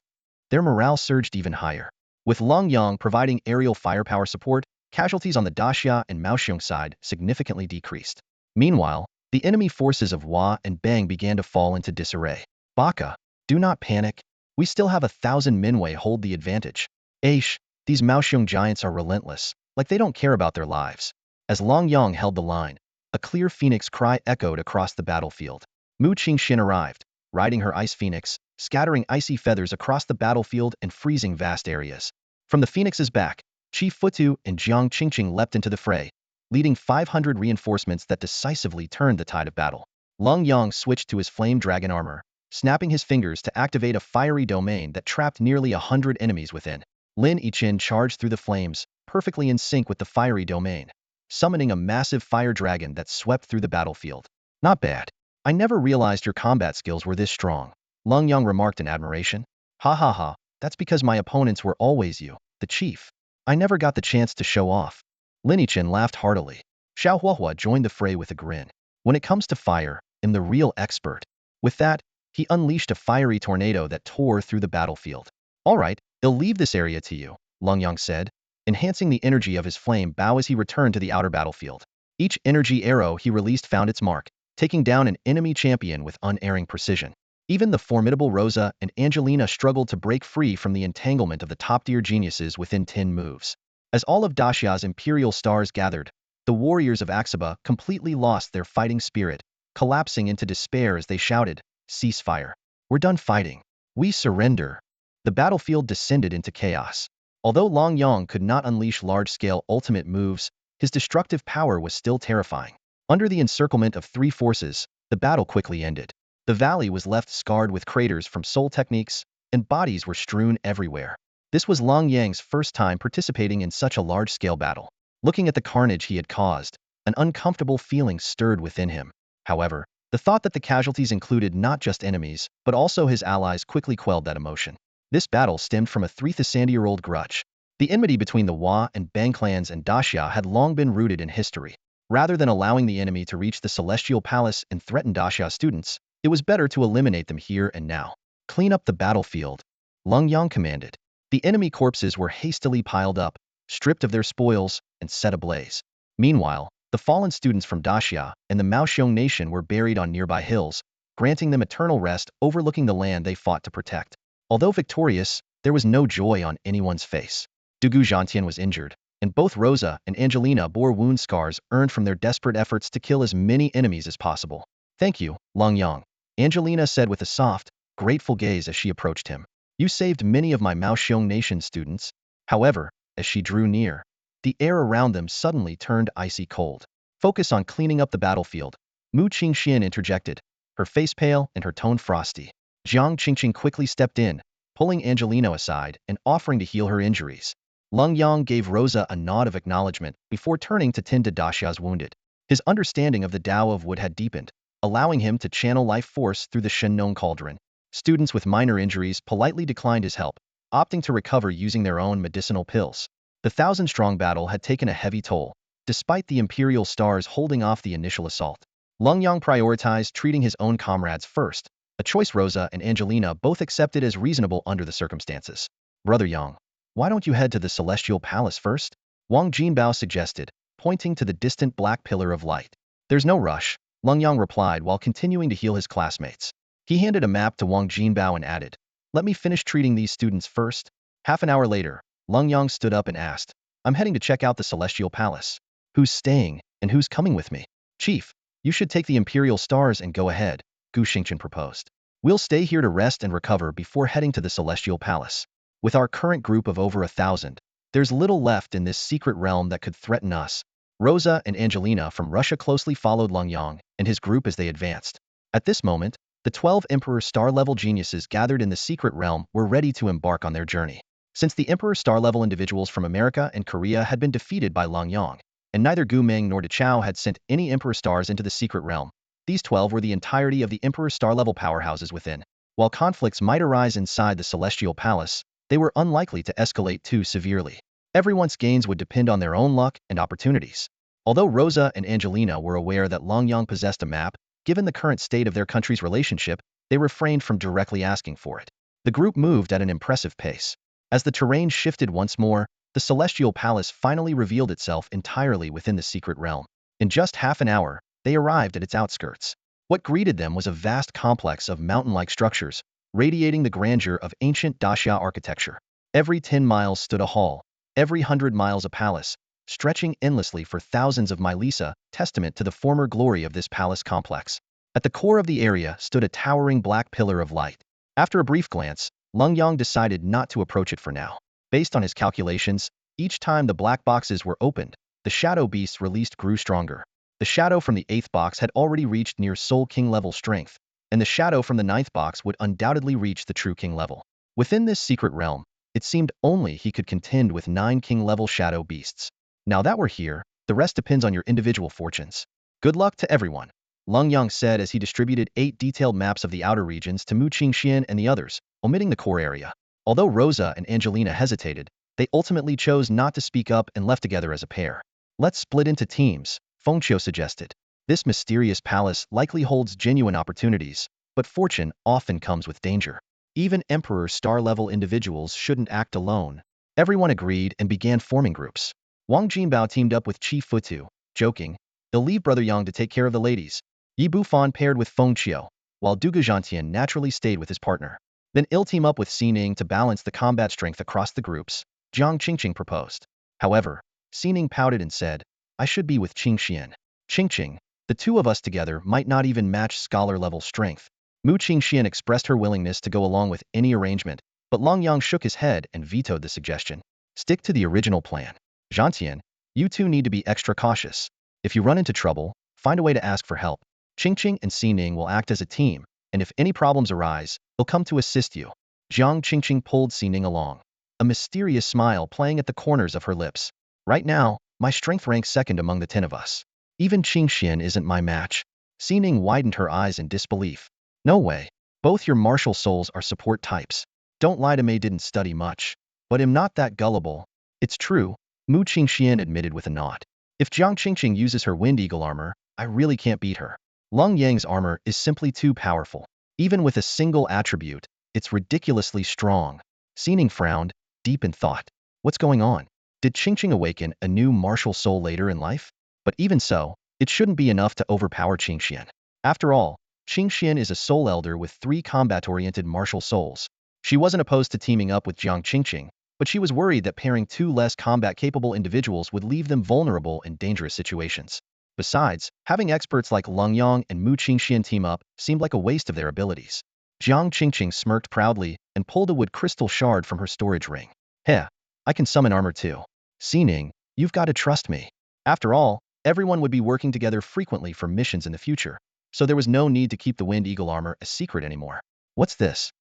Their morale surged even higher. With Lenyang providing aerial firepower support, casualties on the Daxia and Maoxiong side significantly decreased. Meanwhile, the enemy forces of Hua and Bang began to fall into disarray. Baka, do not panic. We still have 1,000 Minwei hold the advantage. Aish, these Maoxiong giants are relentless, like they don't care about their lives. As Lenyang held the line, a clear phoenix cry echoed across the battlefield. Mu Qingxin arrived, riding her ice phoenix, scattering icy feathers across the battlefield and freezing vast areas. From the phoenix's back, Chief Futu and Jiang Qingqing leapt into the fray, leading 500 reinforcements that decisively turned the tide of battle. Lenyang switched to his flame dragon armor, snapping his fingers to activate a fiery domain that trapped nearly 100 enemies within. Lin Yichen charged through the flames, perfectly in sync with the fiery domain, summoning a massive fire dragon that swept through the battlefield. Not bad. I never realized your combat skills were this strong, Lenyang remarked in admiration. Ha ha ha, that's because my opponents were always you, the chief. I never got the chance to show off. Lin Yichen laughed heartily. Xiao Huahua joined the fray with a grin. When it comes to fire, I'm the real expert. With that, he unleashed a fiery tornado that tore through the battlefield. All right, I'll leave this area to you, Lenyang said, enhancing the energy of his flame bow as he returned to the outer battlefield. Each energy arrow he released found its mark, taking down an enemy champion with unerring precision. Even the formidable Rosa and Angelina struggled to break free from the entanglement of the top-tier geniuses within 10 moves. As all of Daxia's Imperial stars gathered, the warriors of Axaba completely lost their fighting spirit, collapsing into despair as they shouted, "Ceasefire. We're done fighting. We surrender." The battlefield descended into chaos. Although Lenyang could not unleash large-scale ultimate moves, his destructive power was still terrifying. Under the encirclement of 3 forces, the battle quickly ended. The valley was left scarred with craters from soul techniques, and bodies were strewn everywhere. This was Lenyang's first time participating in such a large-scale battle. Looking at the carnage he had caused, an uncomfortable feeling stirred within him. However, the thought that the casualties included not just enemies, but also his allies quickly quelled that emotion. This battle stemmed from a 3,000-year-old grudge. The enmity between the Hua and Bang clans and Daxia had long been rooted in history. Rather than allowing the enemy to reach the Celestial Palace and threaten Daxia students, it was better to eliminate them here and now. Clean up the battlefield, Lenyang commanded. The enemy corpses were hastily piled up, stripped of their spoils, and set ablaze. Meanwhile, the fallen students from Daxia and the Maoxiong nation were buried on nearby hills, granting them eternal rest overlooking the land they fought to protect. Although victorious, there was no joy on anyone's face. Dugu Zhantian was injured, and both Rosa and Angelina bore wound scars earned from their desperate efforts to kill as many enemies as possible. Thank you, Lenyang, Angelina said with a soft, grateful gaze as she approached him. You saved many of my Maoxiong nation students. However, as she drew near, the air around them suddenly turned icy cold. Focus on cleaning up the battlefield, Mu Qingxian interjected, her face pale and her tone frosty. Jiang Qingqing quickly stepped in, pulling Angelina aside and offering to heal her injuries. Lenyang gave Rosa a nod of acknowledgement before turning to tend to Daxia's wounded. His understanding of the Tao of Wood had deepened, allowing him to channel life force through the Shin cauldron. Students with minor injuries politely declined his help, opting to recover using their own medicinal pills. The 1,000-strong battle had taken a heavy toll, despite the Imperial stars holding off the initial assault. Lenyang prioritized treating his own comrades first, a choice Rosa and Angelina both accepted as reasonable under the circumstances. Brother Yang, why don't you head to the Celestial Palace first? Wang Jinbao suggested, pointing to the distant black pillar of light. There's no rush, Lenyang replied while continuing to heal his classmates. He handed a map to Wang Jinbao and added, let me finish treating these students first. Half an hour later, Lenyang stood up and asked, I'm heading to check out the Celestial Palace. Who's staying, and who's coming with me? Chief, you should take the Imperial Stars and go ahead, Gu Xingqian proposed. We'll stay here to rest and recover before heading to the Celestial Palace. With our current group of over 1,000, there's little left in this secret realm that could threaten us. Rosa and Angelina from Russia closely followed Lenyang and his group as they advanced. At this moment, the 12 Emperor Star-level geniuses gathered in the secret realm were ready to embark on their journey. Since the Emperor Star-level individuals from America and Korea had been defeated by Lenyang, and neither Gu Meng nor De Chao had sent any Emperor Stars into the secret realm, these 12 were the entirety of the Emperor Star-level powerhouses within. While conflicts might arise inside the Celestial Palace, they were unlikely to escalate too severely. Everyone's gains would depend on their own luck and opportunities. Although Rosa and Angelina were aware that Lenyang possessed a map, given the current state of their country's relationship, they refrained from directly asking for it. The group moved at an impressive pace. As the terrain shifted once more, the Celestial Palace finally revealed itself entirely within the secret realm. In just half an hour, they arrived at its outskirts. What greeted them was a vast complex of mountain-like structures, radiating the grandeur of ancient Daxia architecture. Every 10 miles stood a hall, every 100 miles a palace, stretching endlessly for thousands of milesa, testament to the former glory of this palace complex. At the core of the area stood a towering black pillar of light. After a brief glance, Lenyang decided not to approach it for now. Based on his calculations, each time the black boxes were opened, the shadow beasts released grew stronger. The shadow from the 8th box had already reached near Soul King level strength, and the shadow from the 9th box would undoubtedly reach the True King level. Within this secret realm, it seemed only he could contend with 9 King level shadow beasts. Now that we're here, the rest depends on your individual fortunes. Good luck to everyone, Lenyang said as he distributed 8 detailed maps of the outer regions to Mu Qingxian and the others, omitting the core area. Although Rosa and Angelina hesitated, they ultimately chose not to speak up and left together as a pair. Let's split into teams, Fengqiu suggested. This mysterious palace likely holds genuine opportunities, but fortune often comes with danger. Even Emperor Star-level individuals shouldn't act alone. Everyone agreed and began forming groups. Wang Jinbao teamed up with Chief Futu, joking, they'll leave Brother Yang to take care of the ladies. Yi Bufan paired with Fengqiu, while Du Guzhantian naturally stayed with his partner. Then he'll team up with Xining to balance the combat strength across the groups, Jiang Qingqing proposed. However, Xining pouted and said, I should be with Qingxian. Qingqing, the two of us together might not even match scholar-level strength. Mu Qingxian expressed her willingness to go along with any arrangement, but Lenyang shook his head and vetoed the suggestion. Stick to the original plan. Zhantian, you two need to be extra cautious. If you run into trouble, find a way to ask for help. Qingqing and Xining will act as a team, and if any problems arise, they'll come to assist you. Jiang Qingqing pulled Xining along, a mysterious smile playing at the corners of her lips. Right now, my strength ranks second among the 10 of us. Even Qingxian isn't my match. Xining widened her eyes in disbelief. No way. Both your martial souls are support types. Don't lie to me, didn't study much. But am not that gullible. It's true, Mu Qingxian admitted with a nod. If Jiang Qingqing uses her Wind Eagle armor, I really can't beat her. Leng Yang's armor is simply too powerful. Even with a single attribute, it's ridiculously strong. Xining frowned, deep in thought. What's going on? Did Qingqing awaken a new martial soul later in life? But even so, it shouldn't be enough to overpower Qingxian. After all, Qingxian is a soul elder with 3 combat-oriented martial souls. She wasn't opposed to teaming up with Jiang Qingqing, but she was worried that pairing 2 less combat-capable individuals would leave them vulnerable in dangerous situations. Besides, having experts like Leng Yang and Mu Qingxian team up seemed like a waste of their abilities. Jiang Qingqing smirked proudly and pulled a wood crystal shard from her storage ring. Heh, I can summon armor too. Xining, you've got to trust me. After all, everyone would be working together frequently for missions in the future, so there was no need to keep the Wind Eagle armor a secret anymore. What's this?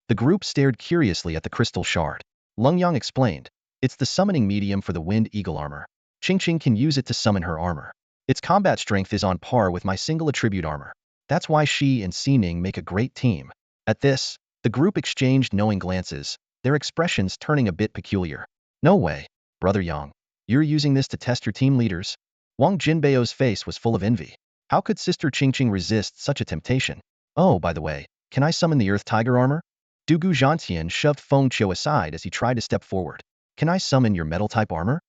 The group stared curiously at the crystal shard. Leng Yang explained, it's the summoning medium for the Wind Eagle armor. Qingqing can use it to summon her armor. Its combat strength is on par with my single attribute armor. That's why she and Xining make a great team. At this, the group exchanged knowing glances, their expressions turning a bit peculiar. No way, Brother Yang. You're using this to test your team leaders? Wang Jinbao's face was full of envy. How could Sister Qingqing resist such a temptation? Oh, by the way, can I summon the Earth Tiger armor? Du Guzhantian shoved Fengqiu aside as he tried to step forward. Can I summon your metal-type armor?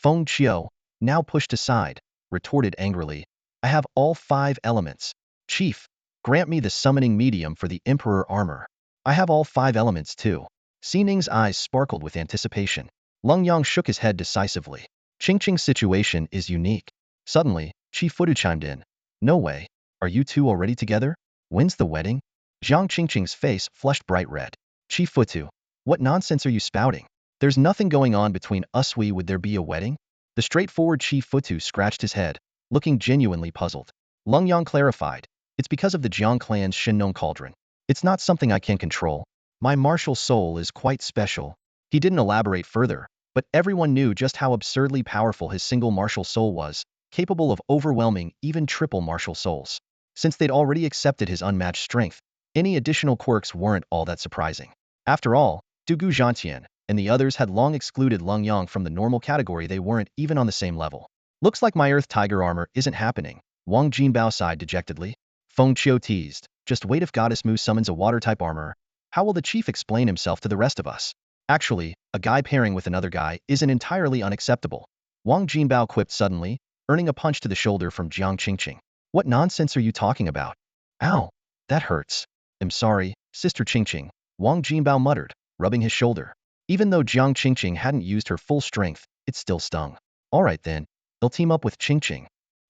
Feng Qiu, now pushed aside, retorted angrily, I have all 5 elements. Chief, grant me the summoning medium for the Emperor Armor. I have all 5 elements too. Xining's eyes sparkled with anticipation. Lenyang shook his head decisively. Qingqing's situation is unique. Suddenly, Chief Futu chimed in. No way. Are you two already together? When's the wedding? Zhang Qingqing's face flushed bright red. Chief Futu, what nonsense are you spouting? There's nothing going on between us. Would there be a wedding? The straightforward Chief Futu scratched his head, looking genuinely puzzled. Lenyang clarified. It's because of the Jiang clan's Shin cauldron. It's not something I can control. My martial soul is quite special. He didn't elaborate further, but everyone knew just how absurdly powerful his single martial soul was, capable of overwhelming even triple martial souls. Since they'd already accepted his unmatched strength, any additional quirks weren't all that surprising. After all, Dugu Zhantian and the others had long excluded Lenyang from the normal category. They weren't even on the same level. Looks like my Earth Tiger armor isn't happening, Wang Jinbao sighed dejectedly. Feng Qiu teased, just wait if Goddess Mu summons a water-type armor. How will the chief explain himself to the rest of us? Actually, a guy pairing with another guy isn't entirely unacceptable. Wang Jinbao quipped suddenly, earning a punch to the shoulder from Jiang Qingqing. What nonsense are you talking about? Ow, that hurts. I'm sorry, Sister Qingqing, Wang Jinbao muttered, rubbing his shoulder. Even though Jiang Qingqing hadn't used her full strength, it still stung. All right then, they'll team up with Qingqing.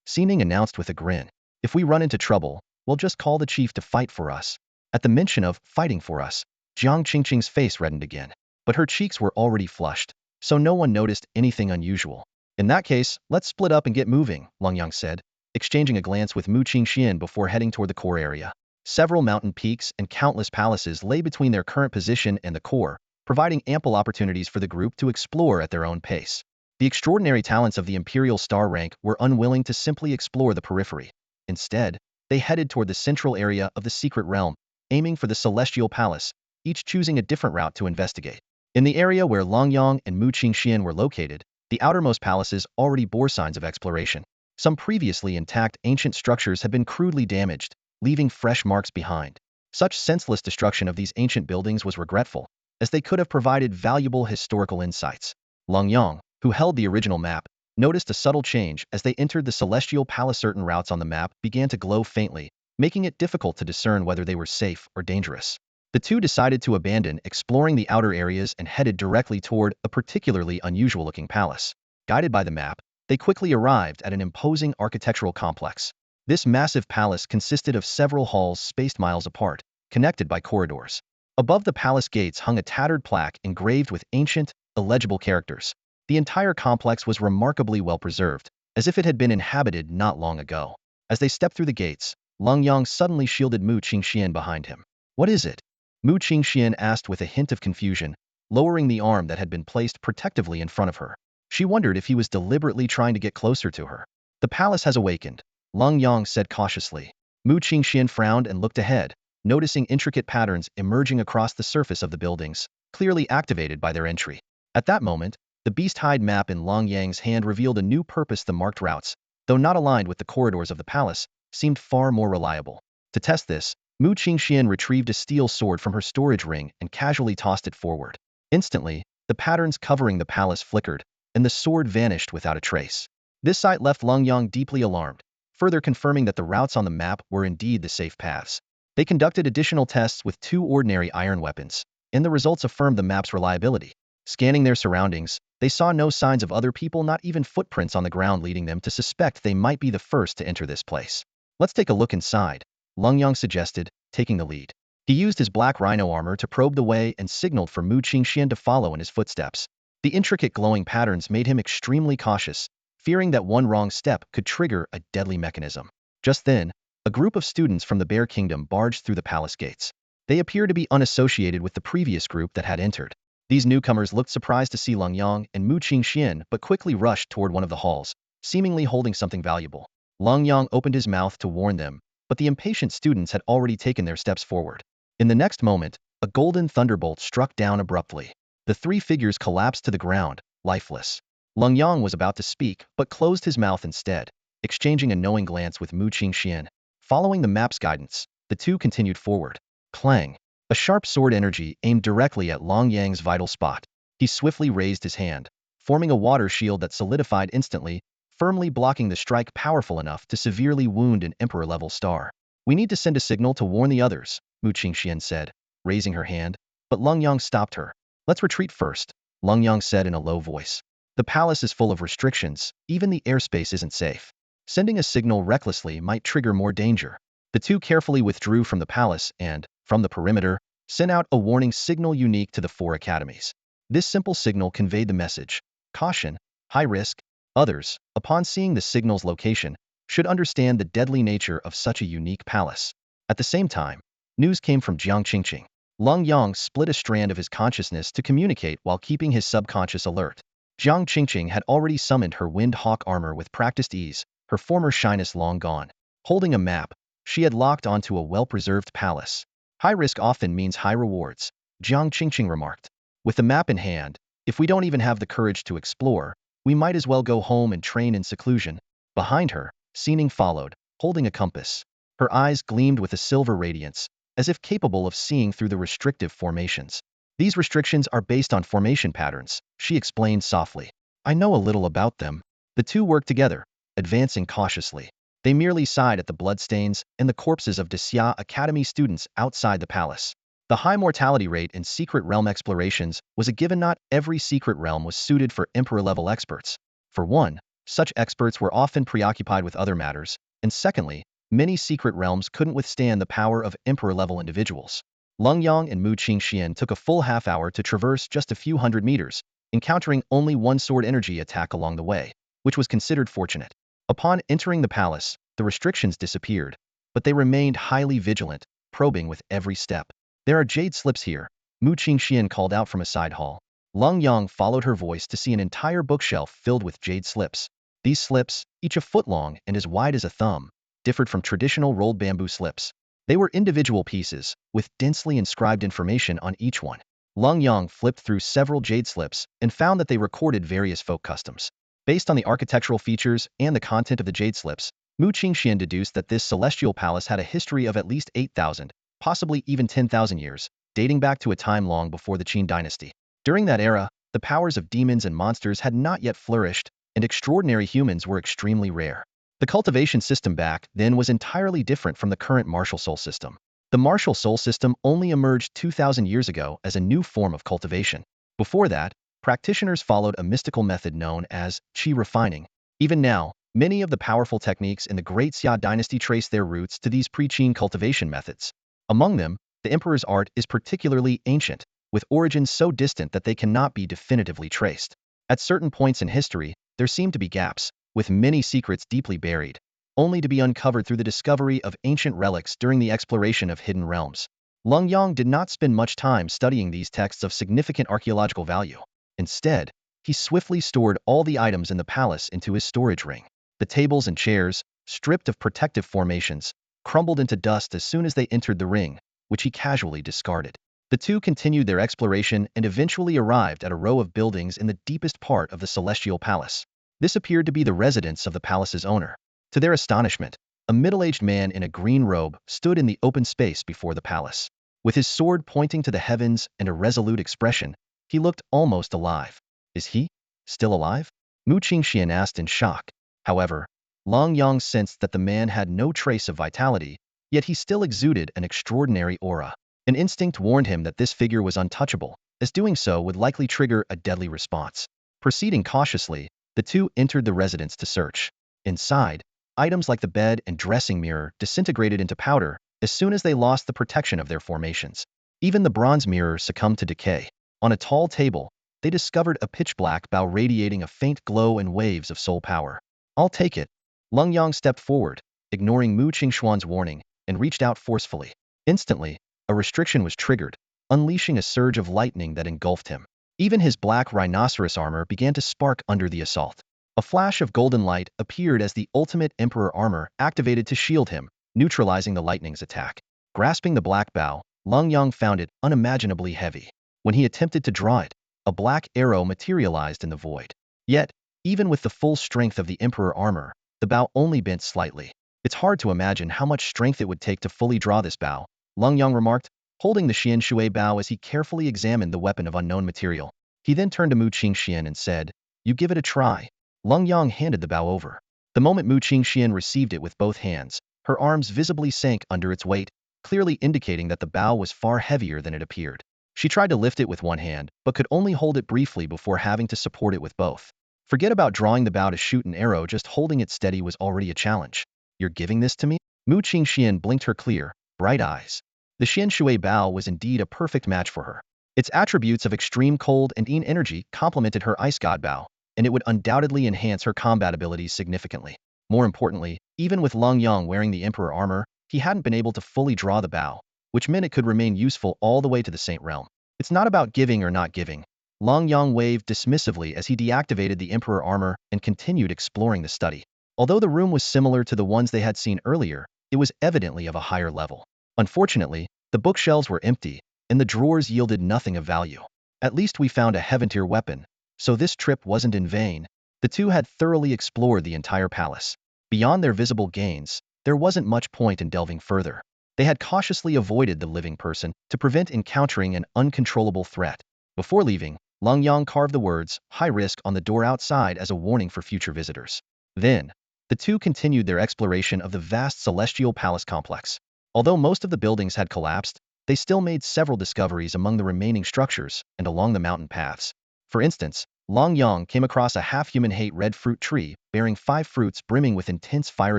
Xining announced with a grin. If we run into trouble, we'll just call the chief to fight for us. At the mention of fighting for us, Jiang Qingqing's face reddened again. But her cheeks were already flushed, so no one noticed anything unusual. In that case, let's split up and get moving, Lenyang said, exchanging a glance with Mu Qingxian before heading toward the core area. Several mountain peaks and countless palaces lay between their current position and the core, providing ample opportunities for the group to explore at their own pace. The extraordinary talents of the Imperial Star rank were unwilling to simply explore the periphery. Instead, they headed toward the central area of the secret realm, aiming for the Celestial Palace, each choosing a different route to investigate. In the area where Lenyang and Mu Qingxian were located, the outermost palaces already bore signs of exploration. Some previously intact ancient structures had been crudely damaged, leaving fresh marks behind. Such senseless destruction of these ancient buildings was regretful, as they could have provided valuable historical insights. Lenyang, who held the original map, noticed a subtle change as they entered the Celestial Palace. Certain routes on the map began to glow faintly, making it difficult to discern whether they were safe or dangerous. The two decided to abandon exploring the outer areas and headed directly toward a particularly unusual-looking palace. Guided by the map, they quickly arrived at an imposing architectural complex. This massive palace consisted of several halls spaced miles apart, connected by corridors. Above the palace gates hung a tattered plaque engraved with ancient, illegible characters. The entire complex was remarkably well preserved, as if it had been inhabited not long ago. As they stepped through the gates, Lenyang suddenly shielded Mu Qingxian behind him. What is it? Mu Qingxian asked with a hint of confusion, lowering the arm that had been placed protectively in front of her. She wondered if he was deliberately trying to get closer to her. The palace has awakened, Lenyang said cautiously. Mu Qingxian frowned and looked ahead, noticing intricate patterns emerging across the surface of the buildings, clearly activated by their entry. At that moment, the beast-hide map in Lenyang's hand revealed a new purpose. The marked routes, though not aligned with the corridors of the palace, seemed far more reliable. To test this, Mu Qingxian retrieved a steel sword from her storage ring and casually tossed it forward. Instantly, the patterns covering the palace flickered, and the sword vanished without a trace. This sight left Lenyang deeply alarmed, further confirming that the routes on the map were indeed the safe paths. They conducted additional tests with 2 ordinary iron weapons, and the results affirmed the map's reliability. Scanning their surroundings, they saw no signs of other people, not even footprints on the ground, leading them to suspect they might be the first to enter this place. Let's take a look inside, Lenyang suggested, taking the lead. He used his black rhino armor to probe the way and signaled for Mu Qingxian to follow in his footsteps. The intricate glowing patterns made him extremely cautious, fearing that one wrong step could trigger a deadly mechanism. Just then, a group of students from the Bear Kingdom barged through the palace gates. They appeared to be unassociated with the previous group that had entered. These newcomers looked surprised to see Lenyang and Mu Qingxian but quickly rushed toward one of the halls, seemingly holding something valuable. Lenyang opened his mouth to warn them, but the impatient students had already taken their steps forward. In the next moment, a golden thunderbolt struck down abruptly. The 3 figures collapsed to the ground, lifeless. Lenyang was about to speak but closed his mouth instead, exchanging a knowing glance with Mu Qingxian. Following the map's guidance, the two continued forward. Clang! A sharp sword energy aimed directly at Lenyang's vital spot. He swiftly raised his hand, forming a water shield that solidified instantly, firmly blocking the strike powerful enough to severely wound an Emperor-level star. We need to send a signal to warn the others, Mu Qingxian said, raising her hand, but Lenyang stopped her. Let's retreat first, Lenyang said in a low voice. The palace is full of restrictions, even the airspace isn't safe. Sending a signal recklessly might trigger more danger. The two carefully withdrew from the palace and, from the perimeter, sent out a warning signal unique to the four academies. This simple signal conveyed the message: caution, high risk. Others, upon seeing the signal's location, should understand the deadly nature of such a unique palace. At the same time, news came from Jiang Qingqing. Lenyang split a strand of his consciousness to communicate while keeping his subconscious alert. Jiang Qingqing had already summoned her wind hawk armor with practiced ease, her former shyness long gone. Holding a map, she had locked onto a well-preserved palace. High risk often means high rewards, Jiang Qingqing remarked. With the map in hand, if we don't even have the courage to explore, we might as well go home and train in seclusion. Behind her, Xining followed, holding a compass. Her eyes gleamed with a silver radiance, as if capable of seeing through the restrictive formations. These restrictions are based on formation patterns, she explained softly. I know a little about them. The two worked together, advancing cautiously. They merely sighed at the bloodstains and the corpses of Xia Academy students outside the palace. The high mortality rate in secret realm explorations was a given. Not every secret realm was suited for Emperor-level experts. For one, such experts were often preoccupied with other matters, and secondly, many secret realms couldn't withstand the power of Emperor-level individuals. Lenyang and Mu Qingxian took a full half-hour to traverse just a few hundred meters, encountering only one sword energy attack along the way, which was considered fortunate. Upon entering the palace, the restrictions disappeared, but they remained highly vigilant, probing with every step. There are jade slips here, Mu Qingxian called out from a side hall. Lenyang followed her voice to see an entire bookshelf filled with jade slips. These slips, each a foot long and as wide as a thumb, differed from traditional rolled bamboo slips. They were individual pieces, with densely inscribed information on each one. Lenyang flipped through several jade slips and found that they recorded various folk customs. Based on the architectural features and the content of the jade slips, Mu Qingxian deduced that this celestial palace had a history of at least 8,000, possibly even 10,000 years, dating back to a time long before the Qin dynasty. During that era, the powers of demons and monsters had not yet flourished, and extraordinary humans were extremely rare. The cultivation system back then was entirely different from the current martial soul system. The martial soul system only emerged 2,000 years ago as a new form of cultivation. Before that, practitioners followed a mystical method known as qi refining. Even now, many of the powerful techniques in the Great Xia dynasty trace their roots to these pre-Qin cultivation methods. Among them, the emperor's art is particularly ancient, with origins so distant that they cannot be definitively traced. At certain points in history, there seem to be gaps, with many secrets deeply buried, only to be uncovered through the discovery of ancient relics during the exploration of hidden realms. Lenyang did not spend much time studying these texts of significant archaeological value. Instead, he swiftly stored all the items in the palace into his storage ring. The tables and chairs, stripped of protective formations, crumbled into dust as soon as they entered the ring, which he casually discarded. The two continued their exploration and eventually arrived at a row of buildings in the deepest part of the celestial palace. This appeared to be the residence of the palace's owner. To their astonishment, a middle-aged man in a green robe stood in the open space before the palace. With his sword pointing to the heavens and a resolute expression, he looked almost alive. Is he still alive? Mu Qingxian asked in shock. However, Lenyang sensed that the man had no trace of vitality, yet he still exuded an extraordinary aura. An instinct warned him that this figure was untouchable, as doing so would likely trigger a deadly response. Proceeding cautiously, the two entered the residence to search. Inside, items like the bed and dressing mirror disintegrated into powder as soon as they lost the protection of their formations. Even the bronze mirror succumbed to decay. On a tall table, they discovered a pitch-black bow radiating a faint glow and waves of soul power. I'll take it. Lenyang stepped forward, ignoring Mu Qingxuan's warning, and reached out forcefully. Instantly, a restriction was triggered, unleashing a surge of lightning that engulfed him. Even his black rhinoceros armor began to spark under the assault. A flash of golden light appeared as the ultimate Emperor armor activated to shield him, neutralizing the lightning's attack. Grasping the black bow, Lenyang found it unimaginably heavy. When he attempted to draw it, a black arrow materialized in the void. Yet, even with the full strength of the Emperor armor, the bow only bent slightly. It's hard to imagine how much strength it would take to fully draw this bow, Lenyang remarked, holding the Xian Shui bow as he carefully examined the weapon of unknown material. He then turned to Mu Qingxian and said, You give it a try. Lenyang handed the bow over. The moment Mu Qingxian received it with both hands, her arms visibly sank under its weight, clearly indicating that the bow was far heavier than it appeared. She tried to lift it with one hand, but could only hold it briefly before having to support it with both. Forget about drawing the bow to shoot an arrow, just holding it steady was already a challenge. You're giving this to me? Mu Qingxian blinked her clear, bright eyes. The Xian Shui bow was indeed a perfect match for her. Its attributes of extreme cold and yin energy complemented her ice god bow, and it would undoubtedly enhance her combat abilities significantly. More importantly, even with Lenyang wearing the Emperor armor, he hadn't been able to fully draw the bow, which meant it could remain useful all the way to the Saint Realm. It's not about giving or not giving. Lenyang waved dismissively as he deactivated the Emperor armor and continued exploring the study. Although the room was similar to the ones they had seen earlier, it was evidently of a higher level. Unfortunately, the bookshelves were empty, and the drawers yielded nothing of value. At least we found a heaven-tier weapon, so this trip wasn't in vain. The two had thoroughly explored the entire palace. Beyond their visible gains, there wasn't much point in delving further. They had cautiously avoided the living person to prevent encountering an uncontrollable threat. Before leaving, Lenyang carved the words, "high risk," on the door outside as a warning for future visitors. Then, the two continued their exploration of the vast celestial palace complex. Although most of the buildings had collapsed, they still made several discoveries among the remaining structures and along the mountain paths. For instance, Lenyang came across a half-human hate red fruit tree bearing 5 fruits brimming with intense fire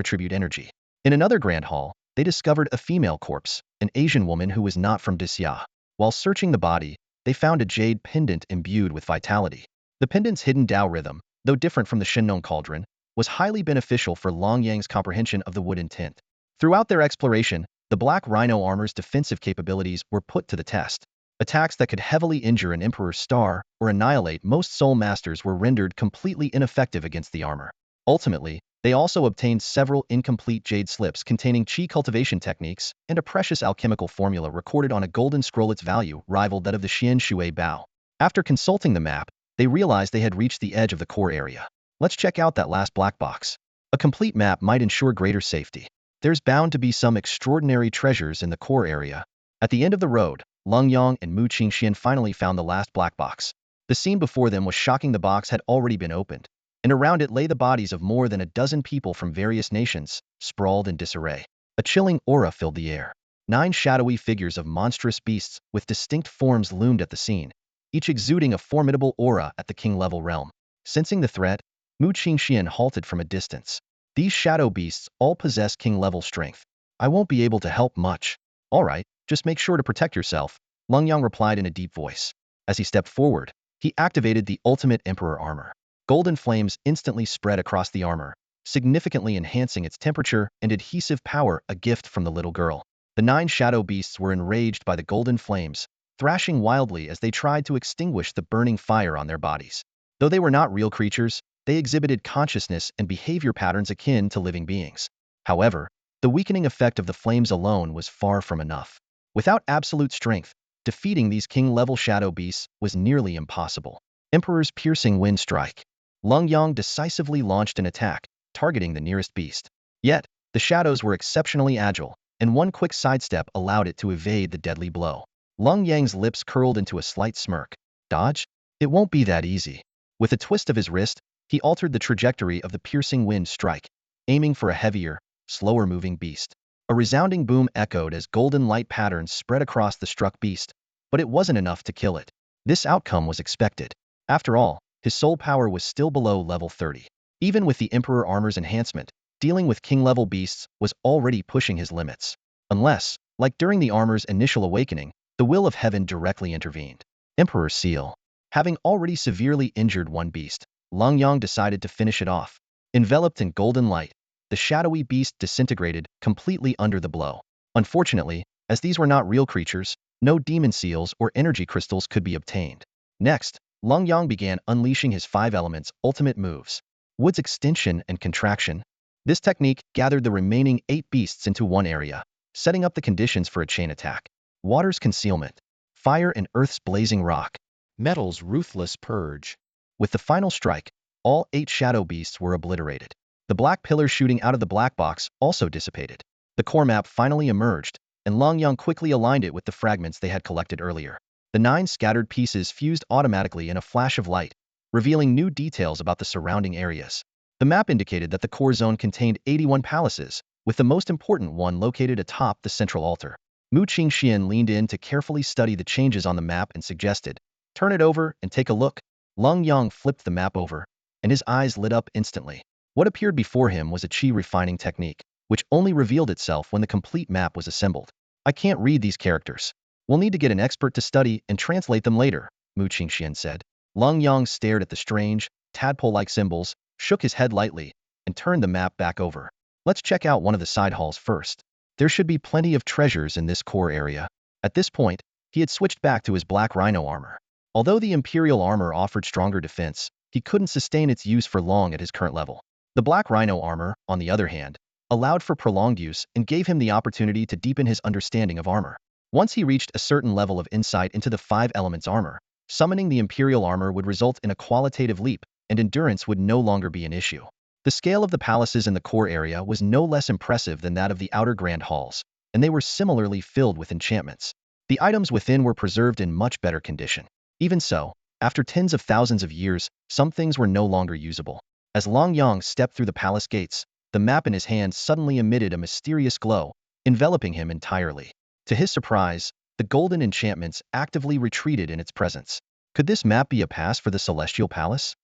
attribute energy. In another grand hall, they discovered a female corpse, an Asian woman who was not from Disya. While searching the body, they found a jade pendant imbued with vitality. The pendant's hidden Tao rhythm, though different from the Shinnon cauldron, was highly beneficial for Lenyang's comprehension of the wood intent. Throughout their exploration, the Black Rhino armor's defensive capabilities were put to the test. Attacks that could heavily injure an Emperor's star or annihilate most Soul Masters were rendered completely ineffective against the armor. Ultimately, they also obtained several incomplete jade slips containing chi cultivation techniques and a precious alchemical formula recorded on a golden scroll. Its value rivaled that of the Xian Shui Bao. After consulting the map, they realized they had reached the edge of the core area. Let's check out that last black box. A complete map might ensure greater safety. There's bound to be some extraordinary treasures in the core area. At the end of the road, Lenyang and Mu Qingxian finally found the last black box. The scene before them was shocking. The box had already been opened, and around it lay the bodies of more than a dozen people from various nations, sprawled in disarray. A chilling aura filled the air. 9 shadowy figures of monstrous beasts with distinct forms loomed at the scene, each exuding a formidable aura at the king-level realm. Sensing the threat, Mu Qingxian halted from a distance. These shadow beasts all possess king-level strength. I won't be able to help much. All right, just make sure to protect yourself, Lenyang replied in a deep voice. As he stepped forward, he activated the ultimate Emperor armor. Golden flames instantly spread across the armor, significantly enhancing its temperature and adhesive power, a gift from the little girl. The 9 shadow beasts were enraged by the golden flames, thrashing wildly as they tried to extinguish the burning fire on their bodies. Though they were not real creatures, they exhibited consciousness and behavior patterns akin to living beings. However, the weakening effect of the flames alone was far from enough. Without absolute strength, defeating these king-level shadow beasts was nearly impossible. Emperor's piercing wind strike. Lenyang decisively launched an attack, targeting the nearest beast. Yet, the shadows were exceptionally agile, and one quick sidestep allowed it to evade the deadly blow. Lenyang's lips curled into a slight smirk. Dodge? It won't be that easy. With a twist of his wrist, he altered the trajectory of the piercing wind strike, aiming for a heavier, slower-moving beast. A resounding boom echoed as golden light patterns spread across the struck beast, but it wasn't enough to kill it. This outcome was expected. After all, his soul power was still below level 30. Even with the Emperor armor's enhancement, dealing with king-level beasts was already pushing his limits. Unless, like during the armor's initial awakening, the will of heaven directly intervened. Emperor's seal. Having already severely injured one beast, Lenyang decided to finish it off. Enveloped in golden light, the shadowy beast disintegrated completely under the blow. Unfortunately, as these were not real creatures, no demon seals or energy crystals could be obtained. Next, Lenyang began unleashing his 5 elements ultimate moves. Wood's extension and contraction. This technique gathered the remaining 8 beasts into one area, setting up the conditions for a chain attack. Water's concealment. Fire and earth's blazing rock. Metal's ruthless purge. With the final strike, all 8 shadow beasts were obliterated. The black pillar shooting out of the black box also dissipated. The core map finally emerged, and Lenyang quickly aligned it with the fragments they had collected earlier. The 9 scattered pieces fused automatically in a flash of light, revealing new details about the surrounding areas. The map indicated that the core zone contained 81 palaces, with the most important one located atop the central altar. Mu Qingxian leaned in to carefully study the changes on the map and suggested, "Turn it over and take a look." Lenyang flipped the map over, and his eyes lit up instantly. What appeared before him was a qi refining technique, which only revealed itself when the complete map was assembled. "I can't read these characters. We'll need to get an expert to study and translate them later," Mu Qingxian said. Lenyang stared at the strange, tadpole-like symbols, shook his head lightly, and turned the map back over. "Let's check out one of the side halls first. There should be plenty of treasures in this core area." At this point, he had switched back to his black rhino armor. Although the Imperial Armor offered stronger defense, he couldn't sustain its use for long at his current level. The black rhino armor, on the other hand, allowed for prolonged use and gave him the opportunity to deepen his understanding of armor. Once he reached a certain level of insight into the 5 elements armor, summoning the Imperial Armor would result in a qualitative leap, and endurance would no longer be an issue. The scale of the palaces in the core area was no less impressive than that of the outer grand halls, and they were similarly filled with enchantments. The items within were preserved in much better condition. Even so, after tens of thousands of years, some things were no longer usable. As Lenyang stepped through the palace gates, the map in his hand suddenly emitted a mysterious glow, enveloping him entirely. To his surprise, the golden enchantments actively retreated in its presence. Could this map be a pass for the Celestial Palace?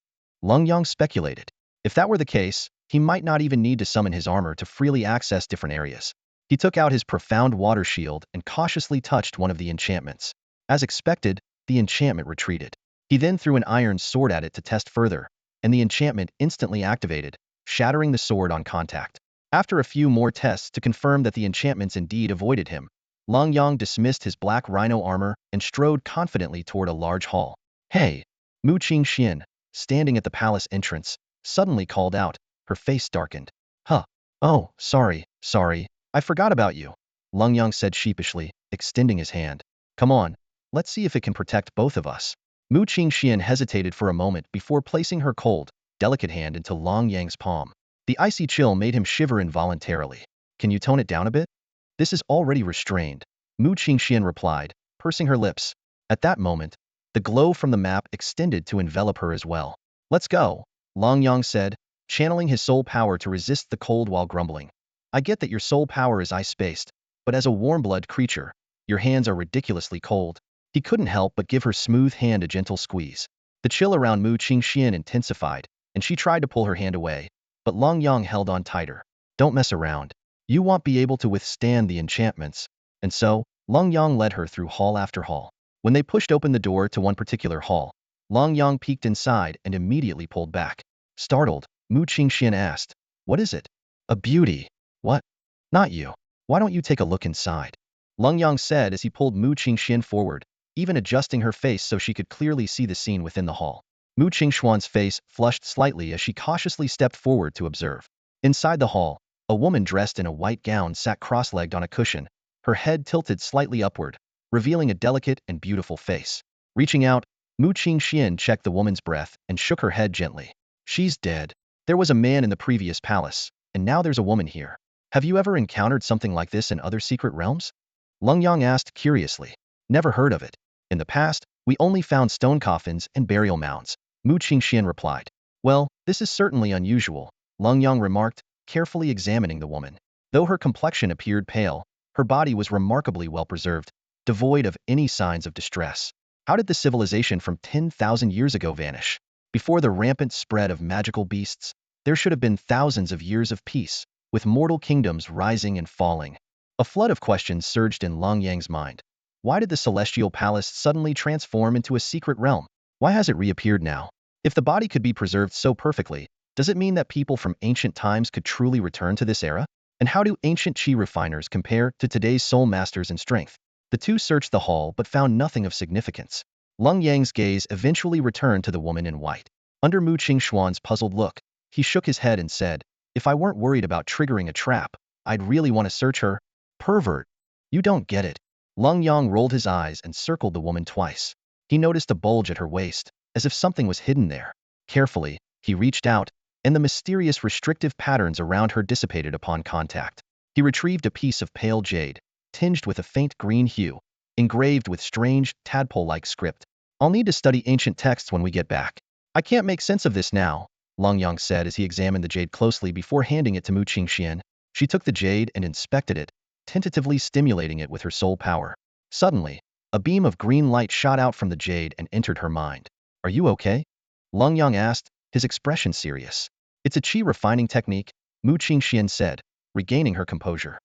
Lenyang speculated. If that were the case, he might not even need to summon his armor to freely access different areas. He took out his profound water shield and cautiously touched one of the enchantments. As expected, the enchantment retreated. He then threw an iron sword at it to test further, and the enchantment instantly activated, shattering the sword on contact. After a few more tests to confirm that the enchantments indeed avoided him, Lenyang dismissed his black rhino armor and strode confidently toward a large hall. "Hey!" Mu Qingxian, standing at the palace entrance, suddenly called out, her face darkened. "Huh. Oh, sorry, I forgot about you," Lenyang said sheepishly, extending his hand. "Come on, let's see if it can protect both of us." Mu Qingxian hesitated for a moment before placing her cold, delicate hand into Lenyang's palm. The icy chill made him shiver involuntarily. "Can you tone it down a bit?" "This is already restrained," Mu Qingxian replied, pursing her lips. At that moment, the glow from the map extended to envelop her as well. "Let's go," Lenyang said, channeling his soul power to resist the cold while grumbling. "I get that your soul power is ice-based, but as a warm-blood creature, your hands are ridiculously cold." He couldn't help but give her smooth hand a gentle squeeze. The chill around Mu Qingxian intensified, and she tried to pull her hand away, but Lenyang held on tighter. "Don't mess around. You won't be able to withstand the enchantments." And so, Lenyang led her through hall after hall. When they pushed open the door to one particular hall, Lenyang peeked inside and immediately pulled back. Startled, Mu Qingxian asked, "What is it?" "A beauty." "What?" "Not you. Why don't you take a look inside?" Lenyang said as he pulled Mu Qingxian forward, even adjusting her face so she could clearly see the scene within the hall. Mu Qingxuan's face flushed slightly as she cautiously stepped forward to observe. Inside the hall, a woman dressed in a white gown sat cross-legged on a cushion, her head tilted slightly upward, revealing a delicate and beautiful face. Reaching out, Mu Qingxian checked the woman's breath and shook her head gently. "She's dead. There was a man in the previous palace, and now there's a woman here. Have you ever encountered something like this in other secret realms?" Lenyang asked curiously. "Never heard of it. In the past, we only found stone coffins and burial mounds," Mu Qingxian replied. "Well, this is certainly unusual," Lenyang remarked, carefully examining the woman. Though her complexion appeared pale, her body was remarkably well preserved, devoid of any signs of distress. How did the civilization from 10,000 years ago vanish? Before the rampant spread of magical beasts, there should have been thousands of years of peace, with mortal kingdoms rising and falling. A flood of questions surged in Lenyang's mind. Why did the Celestial Palace suddenly transform into a secret realm? Why has it reappeared now? If the body could be preserved so perfectly, does it mean that people from ancient times could truly return to this era? And how do ancient chi refiners compare to today's soul masters in strength? The two searched the hall but found nothing of significance. Lenyang's gaze eventually returned to the woman in white. Under Mu Qingxuan's puzzled look, he shook his head and said, "If I weren't worried about triggering a trap, I'd really want to search her." "Pervert. You don't get it." Lenyang rolled his eyes and circled the woman twice. He noticed a bulge at her waist, as if something was hidden there. Carefully, he reached out, and the mysterious restrictive patterns around her dissipated upon contact. He retrieved a piece of pale jade, tinged with a faint green hue, engraved with strange, tadpole-like script. "I'll need to study ancient texts when we get back." I can't make sense of this now, Lenyang said as he examined the jade closely before handing it to Mu Qingxian. She took the jade and inspected it, tentatively stimulating it with her soul power. Suddenly, a beam of green light shot out from the jade and entered her mind. Are you okay? Lenyang asked, his expression serious. It's a qi refining technique, Mu Qingxian said, regaining her composure.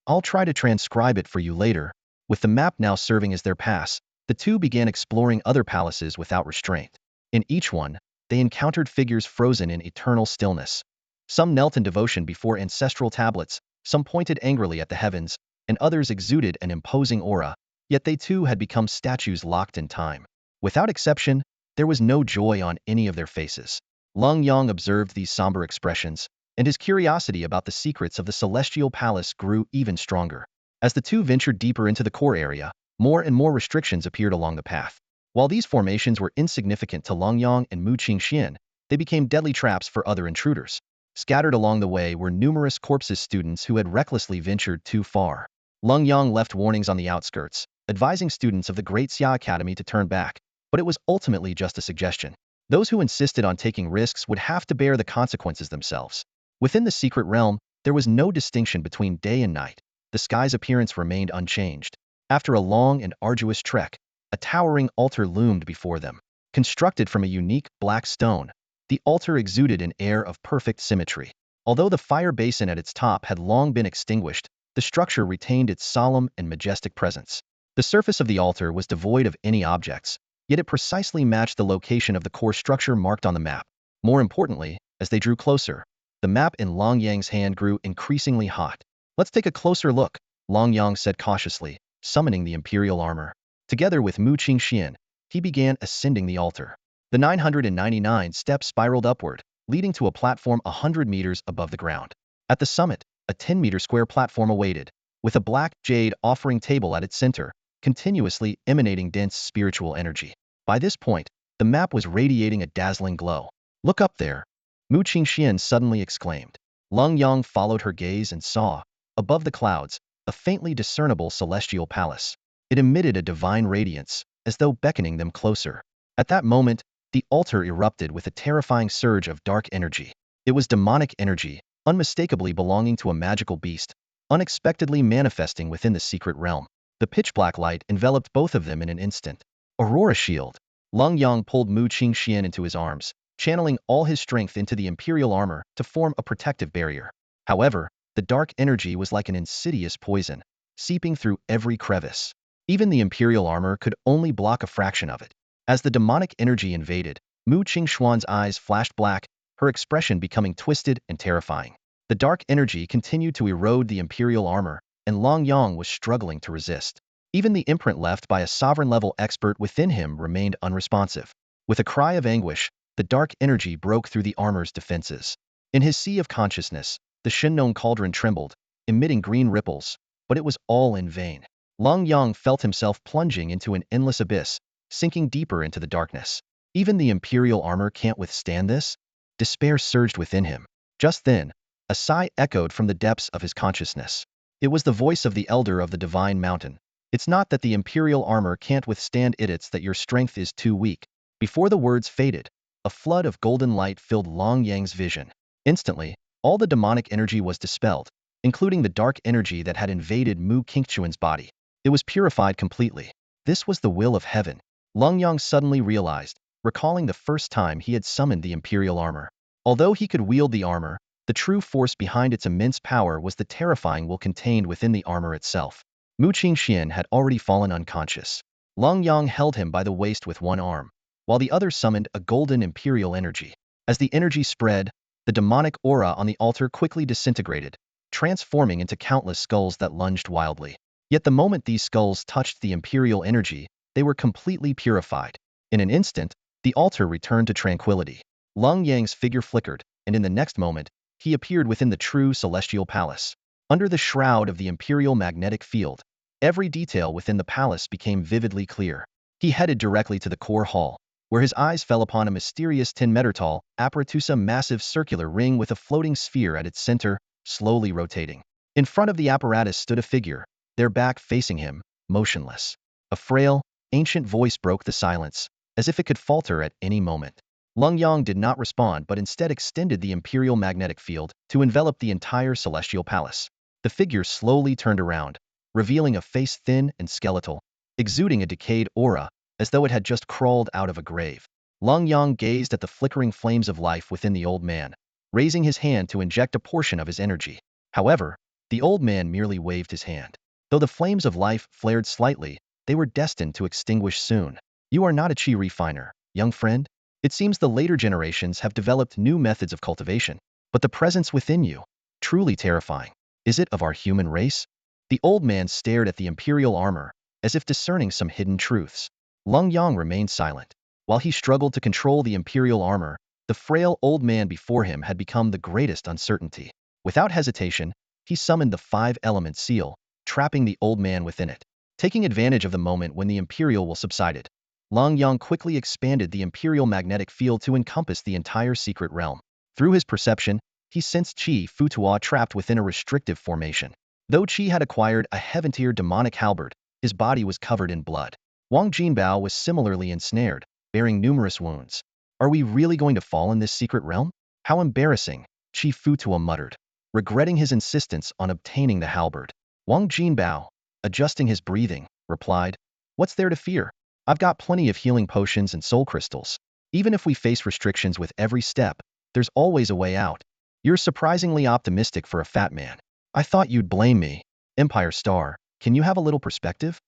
I'll try to transcribe it for you later. With the map now serving as their pass, the two began exploring other palaces without restraint. In each one, they encountered figures frozen in eternal stillness. Some knelt in devotion before ancestral tablets, some pointed angrily at the heavens, and others exuded an imposing aura, yet they too had become statues locked in time. Without exception, there was no joy on any of their faces. Lenyang observed these somber expressions, and his curiosity about the secrets of the celestial palace grew even stronger. As the two ventured deeper into the core area, more and more restrictions appeared along the path. While these formations were insignificant to Lenyang and Mu Qingxian, they became deadly traps for other intruders. Scattered along the way were numerous corpses students who had recklessly ventured too far. Lenyang left warnings on the outskirts, advising students of the Great Xia Academy to turn back, but it was ultimately just a suggestion. Those who insisted on taking risks would have to bear the consequences themselves. Within the secret realm, there was no distinction between day and night. The sky's appearance remained unchanged. After a long and arduous trek, a towering altar loomed before them. Constructed from a unique black stone, the altar exuded an air of perfect symmetry. Although the fire basin at its top had long been extinguished, the structure retained its solemn and majestic presence. The surface of the altar was devoid of any objects, yet it precisely matched the location of the core structure marked on the map. More importantly, as they drew closer, the map in Lenyang's hand grew increasingly hot. Let's take a closer look, Lenyang said cautiously, summoning the Imperial Armor. Together with Mu Qingxian, he began ascending the altar. The 999 steps spiraled upward, leading to a platform 100 meters above the ground. At the summit, a 10-meter square platform awaited, with a black jade offering table at its center, continuously emanating dense spiritual energy. By this point, the map was radiating a dazzling glow. Look up there, Mu Qingxian suddenly exclaimed. Lenyang followed her gaze and saw, above the clouds, a faintly discernible celestial palace. It emitted a divine radiance, as though beckoning them closer. At that moment, the altar erupted with a terrifying surge of dark energy. It was demonic energy, unmistakably belonging to a magical beast, unexpectedly manifesting within the secret realm. The pitch-black light enveloped both of them in an instant. Aurora Shield. Lenyang pulled Mu Qingxian into his arms, channeling all his strength into the Imperial Armor to form a protective barrier. However, the dark energy was like an insidious poison, seeping through every crevice. Even the Imperial Armor could only block a fraction of it. As the demonic energy invaded, Mu Qingxian's eyes flashed black, her expression becoming twisted and terrifying. The dark energy continued to erode the Imperial Armor, and Lenyang was struggling to resist. Even the imprint left by a sovereign-level expert within him remained unresponsive. With a cry of anguish, the dark energy broke through the armor's defenses. In his sea of consciousness, the Shin cauldron trembled, emitting green ripples, but it was all in vain. Lenyang felt himself plunging into an endless abyss, sinking deeper into the darkness. Even the Imperial Armor can't withstand this? Despair surged within him. Just then, a sigh echoed from the depths of his consciousness. It was the voice of the Elder of the Divine Mountain. It's not that the Imperial Armor can't withstand it, it's that your strength is too weak. Before the words faded, a flood of golden light filled Lenyang's vision. Instantly, all the demonic energy was dispelled, including the dark energy that had invaded Mu Qingxian's body. It was purified completely. This was the will of heaven. Lenyang suddenly realized, recalling the first time he had summoned the Imperial Armor. Although he could wield the armor, the true force behind its immense power was the terrifying will contained within the armor itself. Mu Qingxian had already fallen unconscious. Lenyang held him by the waist with one arm, while the other summoned a golden imperial energy. As the energy spread, the demonic aura on the altar quickly disintegrated, transforming into countless skulls that lunged wildly. Yet the moment these skulls touched the imperial energy, they were completely purified. In an instant, the altar returned to tranquility. Lenyang's figure flickered, and in the next moment, he appeared within the true celestial palace. Under the shroud of the imperial magnetic field, every detail within the palace became vividly clear. He headed directly to the core hall, where his eyes fell upon a mysterious 10-meter-tall apparatus, a massive circular ring with a floating sphere at its center, slowly rotating. In front of the apparatus stood a figure, their back facing him, motionless. A frail, ancient voice broke the silence, as if it could falter at any moment. Lenyang did not respond but instead extended the Imperial magnetic field to envelop the entire celestial palace. The figure slowly turned around, revealing a face thin and skeletal, exuding a decayed aura, as though it had just crawled out of a grave. Lenyang gazed at the flickering flames of life within the old man, raising his hand to inject a portion of his energy. However, the old man merely waved his hand. Though the flames of life flared slightly, they were destined to extinguish soon. You are not a chi refiner, young friend. It seems the later generations have developed new methods of cultivation, but the presence within you, truly terrifying. Is it of our human race? The old man stared at the Imperial armor, as if discerning some hidden truths. Lenyang remained silent. While he struggled to control the Imperial armor, the frail old man before him had become the greatest uncertainty. Without hesitation, he summoned the five-element seal, trapping the old man within it. Taking advantage of the moment when the Imperial will subsided, Lenyang quickly expanded the Imperial magnetic field to encompass the entire secret realm. Through his perception, he sensed Qi Futua trapped within a restrictive formation. Though Qi had acquired a heaven-tier demonic halberd, his body was covered in blood. Wang Jinbao was similarly ensnared, bearing numerous wounds. Are we really going to fall in this secret realm? How embarrassing, Qi Futua muttered, regretting his insistence on obtaining the halberd. Wang Jinbao, adjusting his breathing, replied, "What's there to fear? I've got plenty of healing potions and soul crystals. Even if we face restrictions with every step, there's always a way out." You're surprisingly optimistic for a fat man. I thought you'd blame me. Empire Star, can you have a little perspective?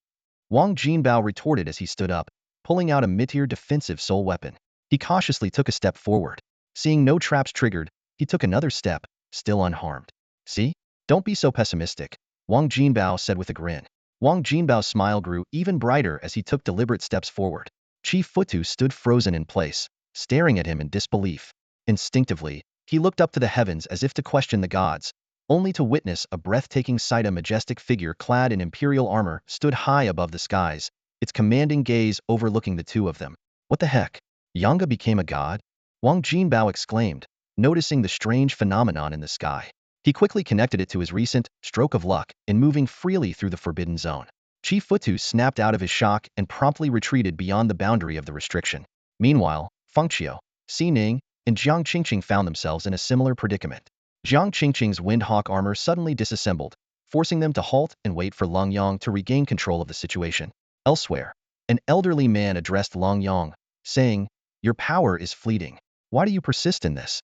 Wang Jinbao retorted as he stood up, pulling out a mid-tier defensive soul weapon. He cautiously took a step forward. Seeing no traps triggered, he took another step, still unharmed. See? Don't be so pessimistic, Wang Jinbao said with a grin. Wang Jinbao's smile grew even brighter as he took deliberate steps forward. Qi Futu stood frozen in place, staring at him in disbelief. Instinctively, he looked up to the heavens as if to question the gods, only to witness a breathtaking sight. A majestic figure clad in Imperial armor stood high above the skies, its commanding gaze overlooking the two of them. What the heck? Yanga became a god? Wang Jinbao exclaimed, noticing the strange phenomenon in the sky. He quickly connected it to his recent stroke of luck in moving freely through the forbidden zone. Qi Futu snapped out of his shock and promptly retreated beyond the boundary of the restriction. Meanwhile, Fengqiu, Xining, and Jiang Qingqing found themselves in a similar predicament. Jiang Qingqing's Windhawk armor suddenly disassembled, forcing them to halt and wait for Lenyang to regain control of the situation. Elsewhere, an elderly man addressed Lenyang, saying, "Your power is fleeting. Why do you persist in this?"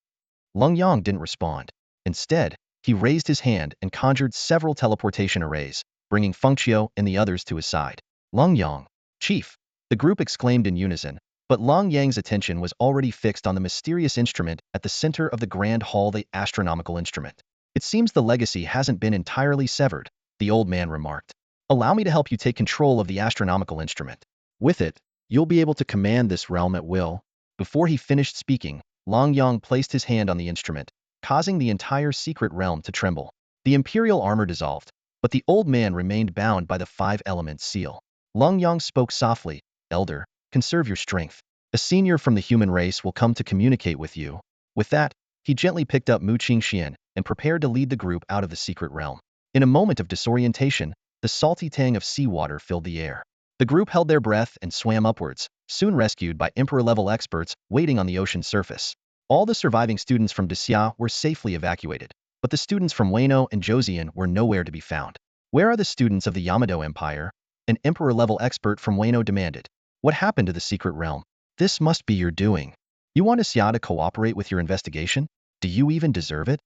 Lenyang didn't respond. Instead, he raised his hand and conjured several teleportation arrays, bringing Fengqiu and the others to his side. "Lenyang, Chief!" the group exclaimed in unison, but Lenyang's attention was already fixed on the mysterious instrument at the center of the Grand Hall, the astronomical instrument. "It seems the legacy hasn't been entirely severed," the old man remarked. "Allow me to help you take control of the astronomical instrument. With it, you'll be able to command this realm at will." Before he finished speaking, Lenyang placed his hand on the instrument, causing the entire secret realm to tremble. The Imperial armor dissolved, but the old man remained bound by the five-element seal. Lenyang spoke softly, "Elder, conserve your strength. A senior from the human race will come to communicate with you." With that, he gently picked up Mu Qingxian and prepared to lead the group out of the secret realm. In a moment of disorientation, the salty tang of seawater filled the air. The group held their breath and swam upwards, soon rescued by Emperor-level experts waiting on the ocean's surface. All the surviving students from Xia were safely evacuated, but the students from Wano and Joseon were nowhere to be found. "Where are the students of the Yamato Empire?" an Emperor-level expert from Wano demanded. "What happened to the secret realm? This must be your doing. You want Xia to cooperate with your investigation? Do you even deserve it?"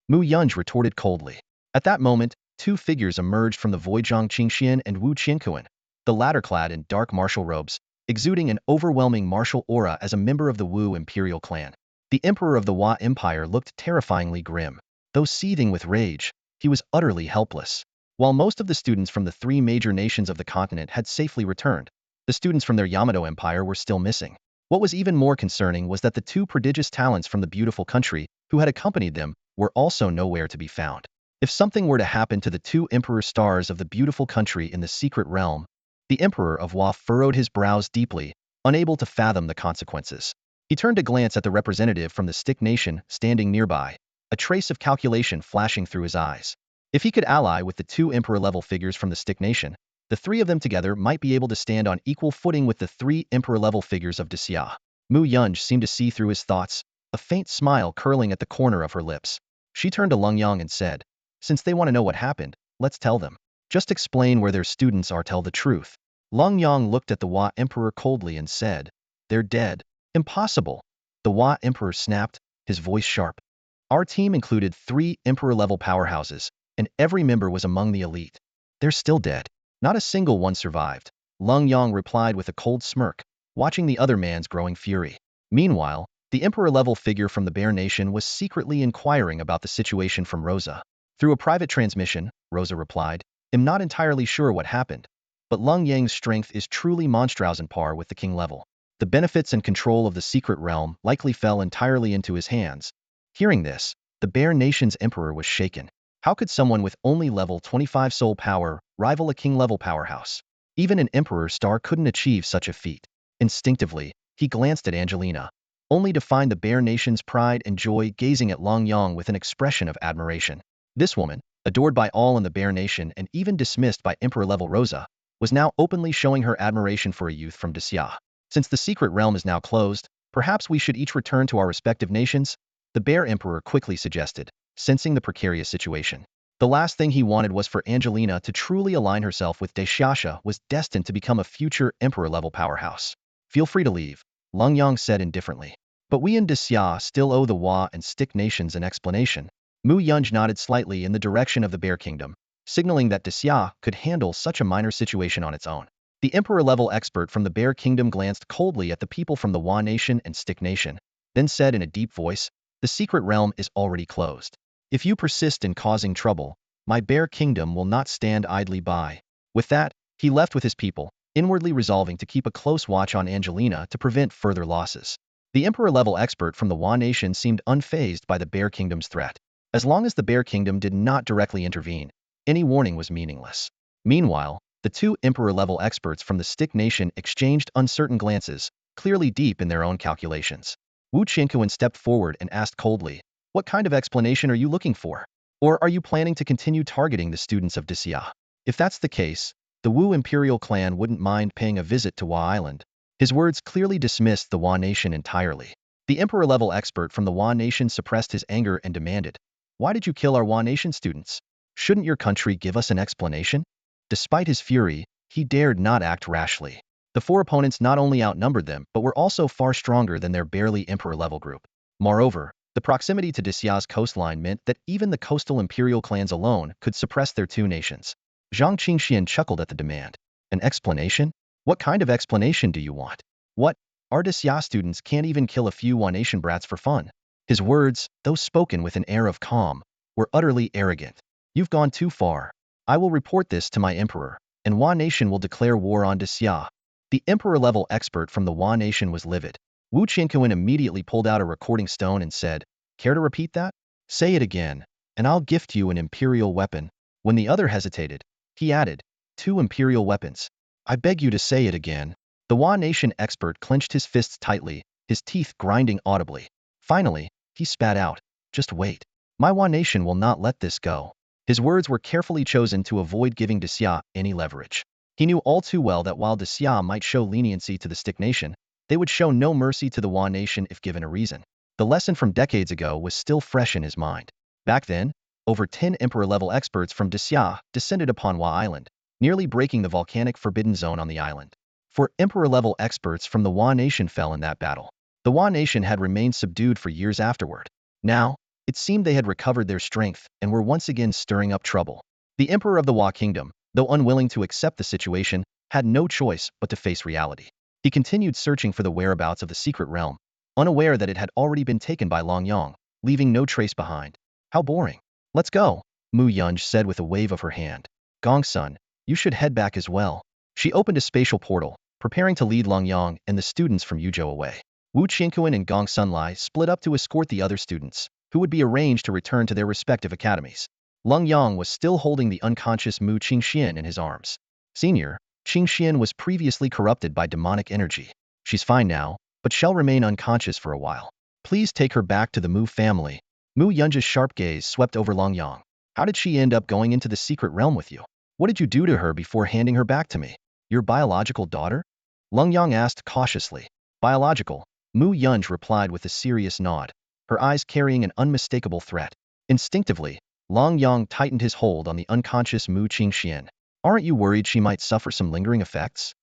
Mu Yunj retorted coldly. At that moment, two figures emerged from the void: Jiang Qingxian and Wu Qiankuan, the latter clad in dark martial robes, exuding an overwhelming martial aura as a member of the Wu Imperial clan. The Emperor of the Wa Empire looked terrifyingly grim. Though seething with rage, he was utterly helpless. While most of the students from the three major nations of the continent had safely returned, the students from their Yamato Empire were still missing. What was even more concerning was that the two prodigious talents from the beautiful country who had accompanied them were also nowhere to be found. If something were to happen to the two Emperor stars of the beautiful country in the secret realm, the Emperor of Wa furrowed his brows deeply, unable to fathom the consequences. He turned to glance at the representative from the Stick Nation standing nearby, a trace of calculation flashing through his eyes. If he could ally with the two Emperor-level figures from the Stick Nation, the three of them together might be able to stand on equal footing with the three Emperor-level figures of Xia. Mu Yunj seemed to see through his thoughts, a faint smile curling at the corner of her lips. She turned to Lenyang and said, "Since they want to know what happened, let's tell them. Just explain where their students are, tell the truth." Lenyang looked at the Wa Emperor coldly and said, "They're dead." "Impossible." The Wa Emperor snapped, his voice sharp. "Our team included 3 Emperor-level powerhouses, and every member was among the elite. They're still dead. Not a single one survived." Lenyang replied with a cold smirk, watching the other man's growing fury. Meanwhile, the Emperor-level figure from the Bear Nation was secretly inquiring about the situation from Rosa. Through a private transmission, Rosa replied, "I'm not entirely sure what happened, but Lenyang's strength is truly monstrous on par with the king level. The benefits and control of the secret realm likely fell entirely into his hands." Hearing this, the Bear Nation's emperor was shaken. How could someone with only level 25 soul power rival a king-level powerhouse? Even an emperor star couldn't achieve such a feat. Instinctively, he glanced at Angelina, only to find the Bear Nation's pride and joy gazing at Lenyang with an expression of admiration. This woman, adored by all in the Bear Nation and even dismissed by Emperor-level Rosa, was now openly showing her admiration for a youth from Disya. "Since the secret realm is now closed, perhaps we should each return to our respective nations," the Bear Emperor quickly suggested, sensing the precarious situation. The last thing he wanted was for Angelina to truly align herself with Daxiaxia was destined to become a future Emperor-level powerhouse. "Feel free to leave," Lenyang said indifferently. "But we in Disya still owe the Wa and Stick nations an explanation." Mu Yunj nodded slightly in the direction of the Bear Kingdom, signaling that Disya could handle such a minor situation on its own. The Emperor-level expert from the Bear Kingdom glanced coldly at the people from the Wa Nation and Stick Nation, then said in a deep voice, "The secret realm is already closed. If you persist in causing trouble, my Bear Kingdom will not stand idly by." With that, he left with his people, inwardly resolving to keep a close watch on Angelina to prevent further losses. The Emperor-level expert from the Wa Nation seemed unfazed by the Bear Kingdom's threat. As long as the Bear Kingdom did not directly intervene, any warning was meaningless. Meanwhile, the 2 Emperor-level experts from the Stick Nation exchanged uncertain glances, clearly deep in their own calculations. Wu Qinkuan stepped forward and asked coldly, "What kind of explanation are you looking for? Or are you planning to continue targeting the students of Disya? If that's the case, the Wu Imperial clan wouldn't mind paying a visit to Wa Island." His words clearly dismissed the Wa Nation entirely. The Emperor-level expert from the Wa Nation suppressed his anger and demanded, "Why did you kill our Wa Nation students? Shouldn't your country give us an explanation?" Despite his fury, he dared not act rashly. The 4 opponents not only outnumbered them but were also far stronger than their barely Emperor-level group. Moreover, the proximity to Disya's coastline meant that even the coastal imperial clans alone could suppress their 2 nations. Zhang Qingxian chuckled at the demand. "An explanation? What kind of explanation do you want? What? Our Disya students can't even kill a few Wa Nation brats for fun." His words, though spoken with an air of calm, were utterly arrogant. "You've gone too far. I will report this to my emperor, and Wa Nation will declare war on Disya." The Emperor-level expert from the Wa Nation was livid. Wu Qinkuan immediately pulled out a recording stone and said, "Care to repeat that? Say it again, and I'll gift you an imperial weapon." When the other hesitated, he added, "2 imperial weapons. I beg you to say it again." The Wa Nation expert clenched his fists tightly, his teeth grinding audibly. Finally, he spat out, "Just wait. My Wa Nation will not let this go." His words were carefully chosen to avoid giving Disya any leverage. He knew all too well that while Disya might show leniency to the Stick Nation, they would show no mercy to the Wa Nation if given a reason. The lesson from decades ago was still fresh in his mind. Back then, over 10 Emperor-level experts from Disya descended upon Wa Island, nearly breaking the volcanic forbidden zone on the island. 4 Emperor-level experts from the Wa Nation fell in that battle. The Wa Nation had remained subdued for years afterward. Now, it seemed they had recovered their strength and were once again stirring up trouble. The Emperor of the Wa Kingdom, though unwilling to accept the situation, had no choice but to face reality. He continued searching for the whereabouts of the secret realm, unaware that it had already been taken by Lenyang, leaving no trace behind. "How boring. Let's go," Mu Yunj said with a wave of her hand. "Gongsun, you should head back as well." She opened a spatial portal, preparing to lead Lenyang and the students from Yuzhou away. Wu Qinkuan and Gongsun Lai split up to escort the other students, who would be arranged to return to their respective academies. Lenyang was still holding the unconscious Mu Qingxian in his arms. "Senior, Qingxian was previously corrupted by demonic energy. She's fine now, but shall remain unconscious for a while. Please take her back to the Mu family." Mu Yunja's sharp gaze swept over Lenyang. "How did she end up going into the secret realm with you? What did you do to her before handing her back to me?" "Your biological daughter?" Lenyang asked cautiously. "Biological. Mu Yunj replied with a serious nod, her eyes carrying an unmistakable threat. Instinctively, Long Yang tightened his hold on the unconscious Mu Qingxian. Aren't you worried she might suffer some lingering effects?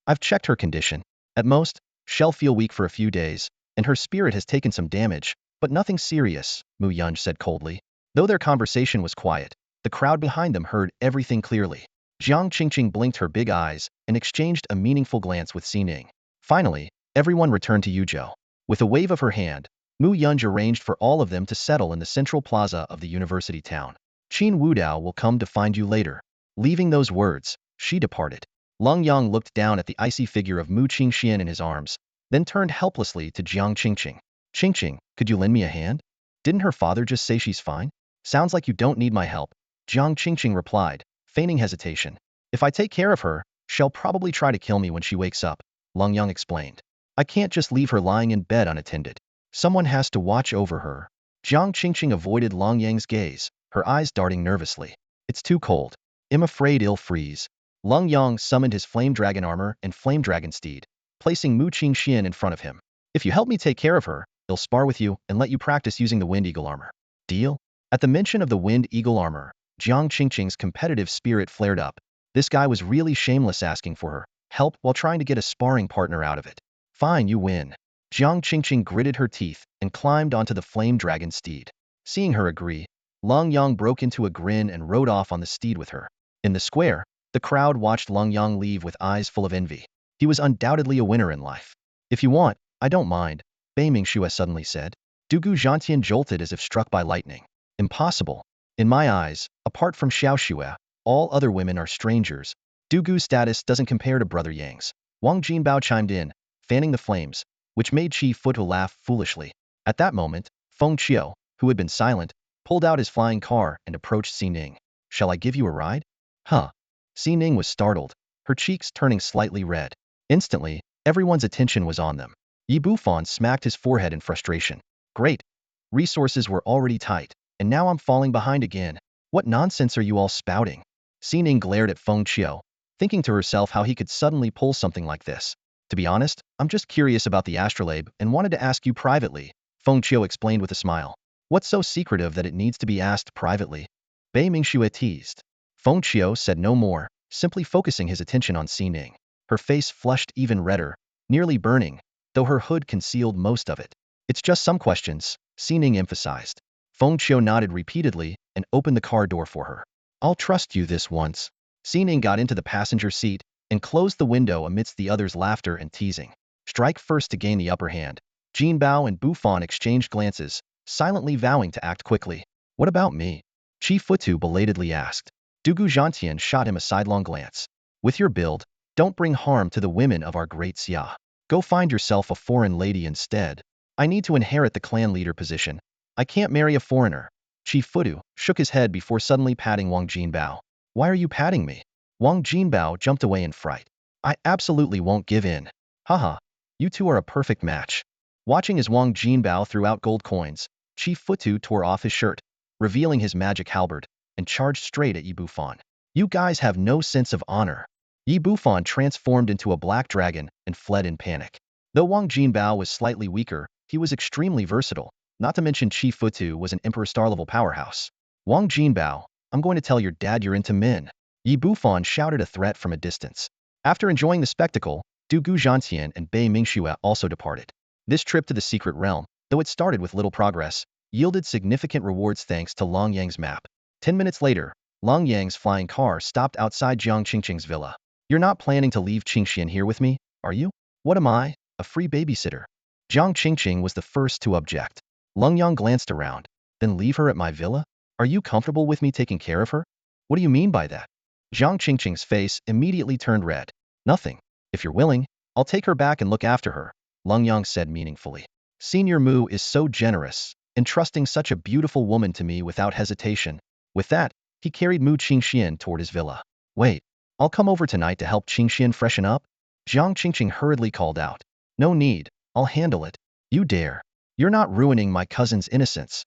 I've checked her condition. At most, she'll feel weak for a few days, and her spirit has taken some damage, but nothing serious, Mu Yunj said coldly. Though their conversation was quiet, the crowd behind them heard everything clearly. Jiang Qingqing blinked her big eyes and exchanged a meaningful glance with Xining. Finally, everyone returned to Yuzhou. With a wave of her hand, Mu Yunj arranged for all of them to settle in the central plaza of the university town. Qin Wudao will come to find you later. Leaving those words, she departed. Long Yang looked down at the icy figure of Mu Qingxian in his arms, then turned helplessly to Jiang Qingqing. Qingqing, could you lend me a hand? Didn't her father just say she's fine? Sounds like you don't need my help, Jiang Qingqing replied, feigning hesitation. If I take care of her, she'll probably try to kill me when she wakes up, Long Yang explained. I can't just leave her lying in bed unattended. Someone has to watch over her. Jiang Qingqing avoided Long Yang's gaze, her eyes darting nervously. It's too cold. I'm afraid it'll freeze. Long Yang summoned his flame dragon armor and flame dragon steed, placing Mu Qingxian in front of him. If you help me take care of her, I'll spar with you and let you practice using the wind eagle armor. Deal? At the mention of the wind eagle armor, Jiang Qingqing's competitive spirit flared up. This guy was really shameless asking for her help while trying to get a sparring partner out of it. Fine, you win. Jiang Qingqing gritted her teeth and climbed onto the flame dragon steed. Seeing her agree, Long Yang broke into a grin and rode off on the steed with her. In the square, the crowd watched Long Yang leave with eyes full of envy. He was undoubtedly a winner in life. If you want, I don't mind, Bei Mingxue suddenly said. Dugu Zhantian jolted as if struck by lightning. Impossible. In my eyes, apart from Xiaoxue, all other women are strangers. Dugu's status doesn't compare to Brother Yang's. Wang Jinbao chimed in, fanning the flames, which made Qi Futu laugh foolishly. At that moment, Feng Qiu, who had been silent, pulled out his flying car and approached Xining. Shall I give you a ride? Huh. Xining was startled, her cheeks turning slightly red. Instantly, everyone's attention was on them. Yi Bufan smacked his forehead in frustration. Great. Resources were already tight, and now I'm falling behind again. What nonsense are you all spouting? Xining glared at Feng Qiu, thinking to herself how he could suddenly pull something like this. To be honest, I'm just curious about the astrolabe and wanted to ask you privately, Feng Qiu explained with a smile. What's so secretive that it needs to be asked privately? Bei Mingxue teased. Feng Qiu said no more, simply focusing his attention on Xining. Her face flushed even redder, nearly burning, though her hood concealed most of it. It's just some questions, Xining emphasized. Feng Qiu nodded repeatedly and opened the car door for her. I'll trust you this once. Xining got into the passenger seat and closed the window amidst the others' laughter and teasing. Strike first to gain the upper hand. Jin Bao and Bufan exchanged glances, silently vowing to act quickly. What about me? Qi Futu belatedly asked. Dugu Zhantian shot him a sidelong glance. With your build, don't bring harm to the women of our great Xia. Go find yourself a foreign lady instead. I need to inherit the clan leader position. I can't marry a foreigner. Qi Futu shook his head before suddenly patting Wang Jinbao. Why are you patting me? Wang Jinbao jumped away in fright. I absolutely won't give in. Haha, you two are a perfect match. Watching as Wang Jinbao threw out gold coins, Qi Futu tore off his shirt, revealing his magic halberd, and charged straight at Yi Bufan. You guys have no sense of honor. Yi Bufan transformed into a black dragon and fled in panic. Though Wang Jinbao was slightly weaker, he was extremely versatile, not to mention Qi Futu was an Emperor Star-level powerhouse. Wang Jinbao, I'm going to tell your dad you're into men. Yi Bufan shouted a threat from a distance. After enjoying the spectacle, Dugu Zhantian and Bei Mingxue also departed. This trip to the secret realm, though it started with little progress, yielded significant rewards thanks to Long Yang's map. 10 minutes later, Long Yang's flying car stopped outside Jiang Qingqing's villa. You're not planning to leave Qingxian here with me, are you? What am I, a free babysitter? Jiang Qingqing was the first to object. Long Yang glanced around. Then leave her at my villa? Are you comfortable with me taking care of her? What do you mean by that? Jiang Qingqing's face immediately turned red. Nothing. If you're willing, I'll take her back and look after her, Long Yang said meaningfully. Senior Mu is so generous, entrusting such a beautiful woman to me without hesitation. With that, he carried Mu Qingxian toward his villa. Wait, I'll come over tonight to help Qingxian freshen up? Jiang Qingqing hurriedly called out. No need, I'll handle it. You dare. You're not ruining my cousin's innocence.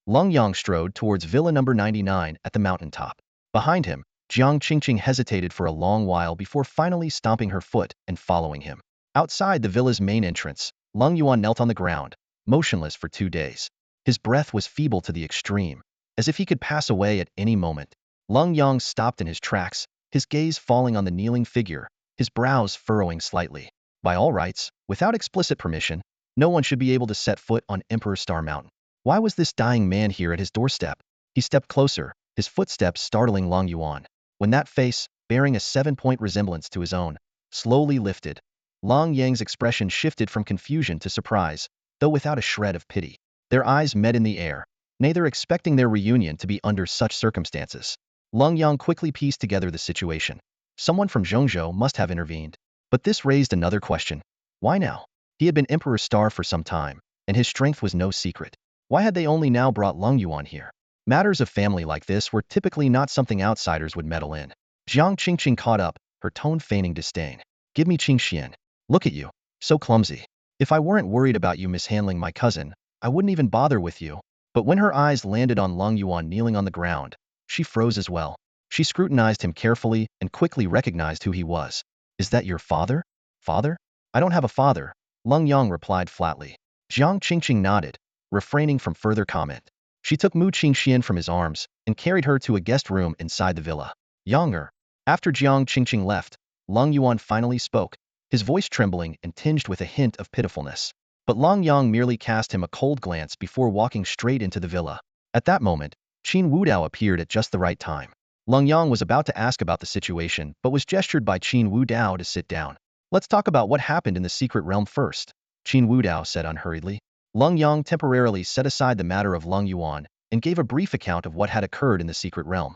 Long Yang strode towards villa number 99 at the mountaintop. Behind him, Jiang Qingqing hesitated for a long while before finally stomping her foot and following him. Outside the villa's main entrance, Lung Yuan knelt on the ground, motionless for 2 days. His breath was feeble to the extreme, as if he could pass away at any moment. Lung Yang stopped in his tracks, his gaze falling on the kneeling figure, his brows furrowing slightly. By all rights, without explicit permission, no one should be able to set foot on Emperor Star Mountain. Why was this dying man here at his doorstep? He stepped closer, his footsteps startling Lung Yuan. When that face, bearing a 7-point resemblance to his own, slowly lifted, Long Yang's expression shifted from confusion to surprise, though without a shred of pity. Their eyes met in the air, neither expecting their reunion to be under such circumstances. Lung Yang quickly pieced together the situation. Someone from Zhongzhou must have intervened. But this raised another question. Why now? He had been Emperor Star for some time, and his strength was no secret. Why had they only now brought Lung Yuan here? Matters of family like this were typically not something outsiders would meddle in. Jiang Qingqing caught up, her tone feigning disdain. Give me Qingxian. Look at you. So clumsy. If I weren't worried about you mishandling my cousin, I wouldn't even bother with you. But when her eyes landed on Lung Yuan kneeling on the ground, she froze as well. She scrutinized him carefully and quickly recognized who he was. Is that your father? Father? I don't have a father, Lung Yang replied flatly. Jiang Qingqing nodded, refraining from further comment. She took Mu Qingxian from his arms and carried her to a guest room inside the villa. Younger. After Jiang Qingqing left, Lung Yuan finally spoke, his voice trembling and tinged with a hint of pitifulness. But Lung Yang merely cast him a cold glance before walking straight into the villa. At that moment, Qin Wudao appeared at just the right time. Lung Yang was about to ask about the situation but was gestured by Qin Wudao to sit down. Let's talk about what happened in the secret realm first, Qin Wudao said unhurriedly. Lung Yang temporarily set aside the matter of Lung Yuan and gave a brief account of what had occurred in the secret realm.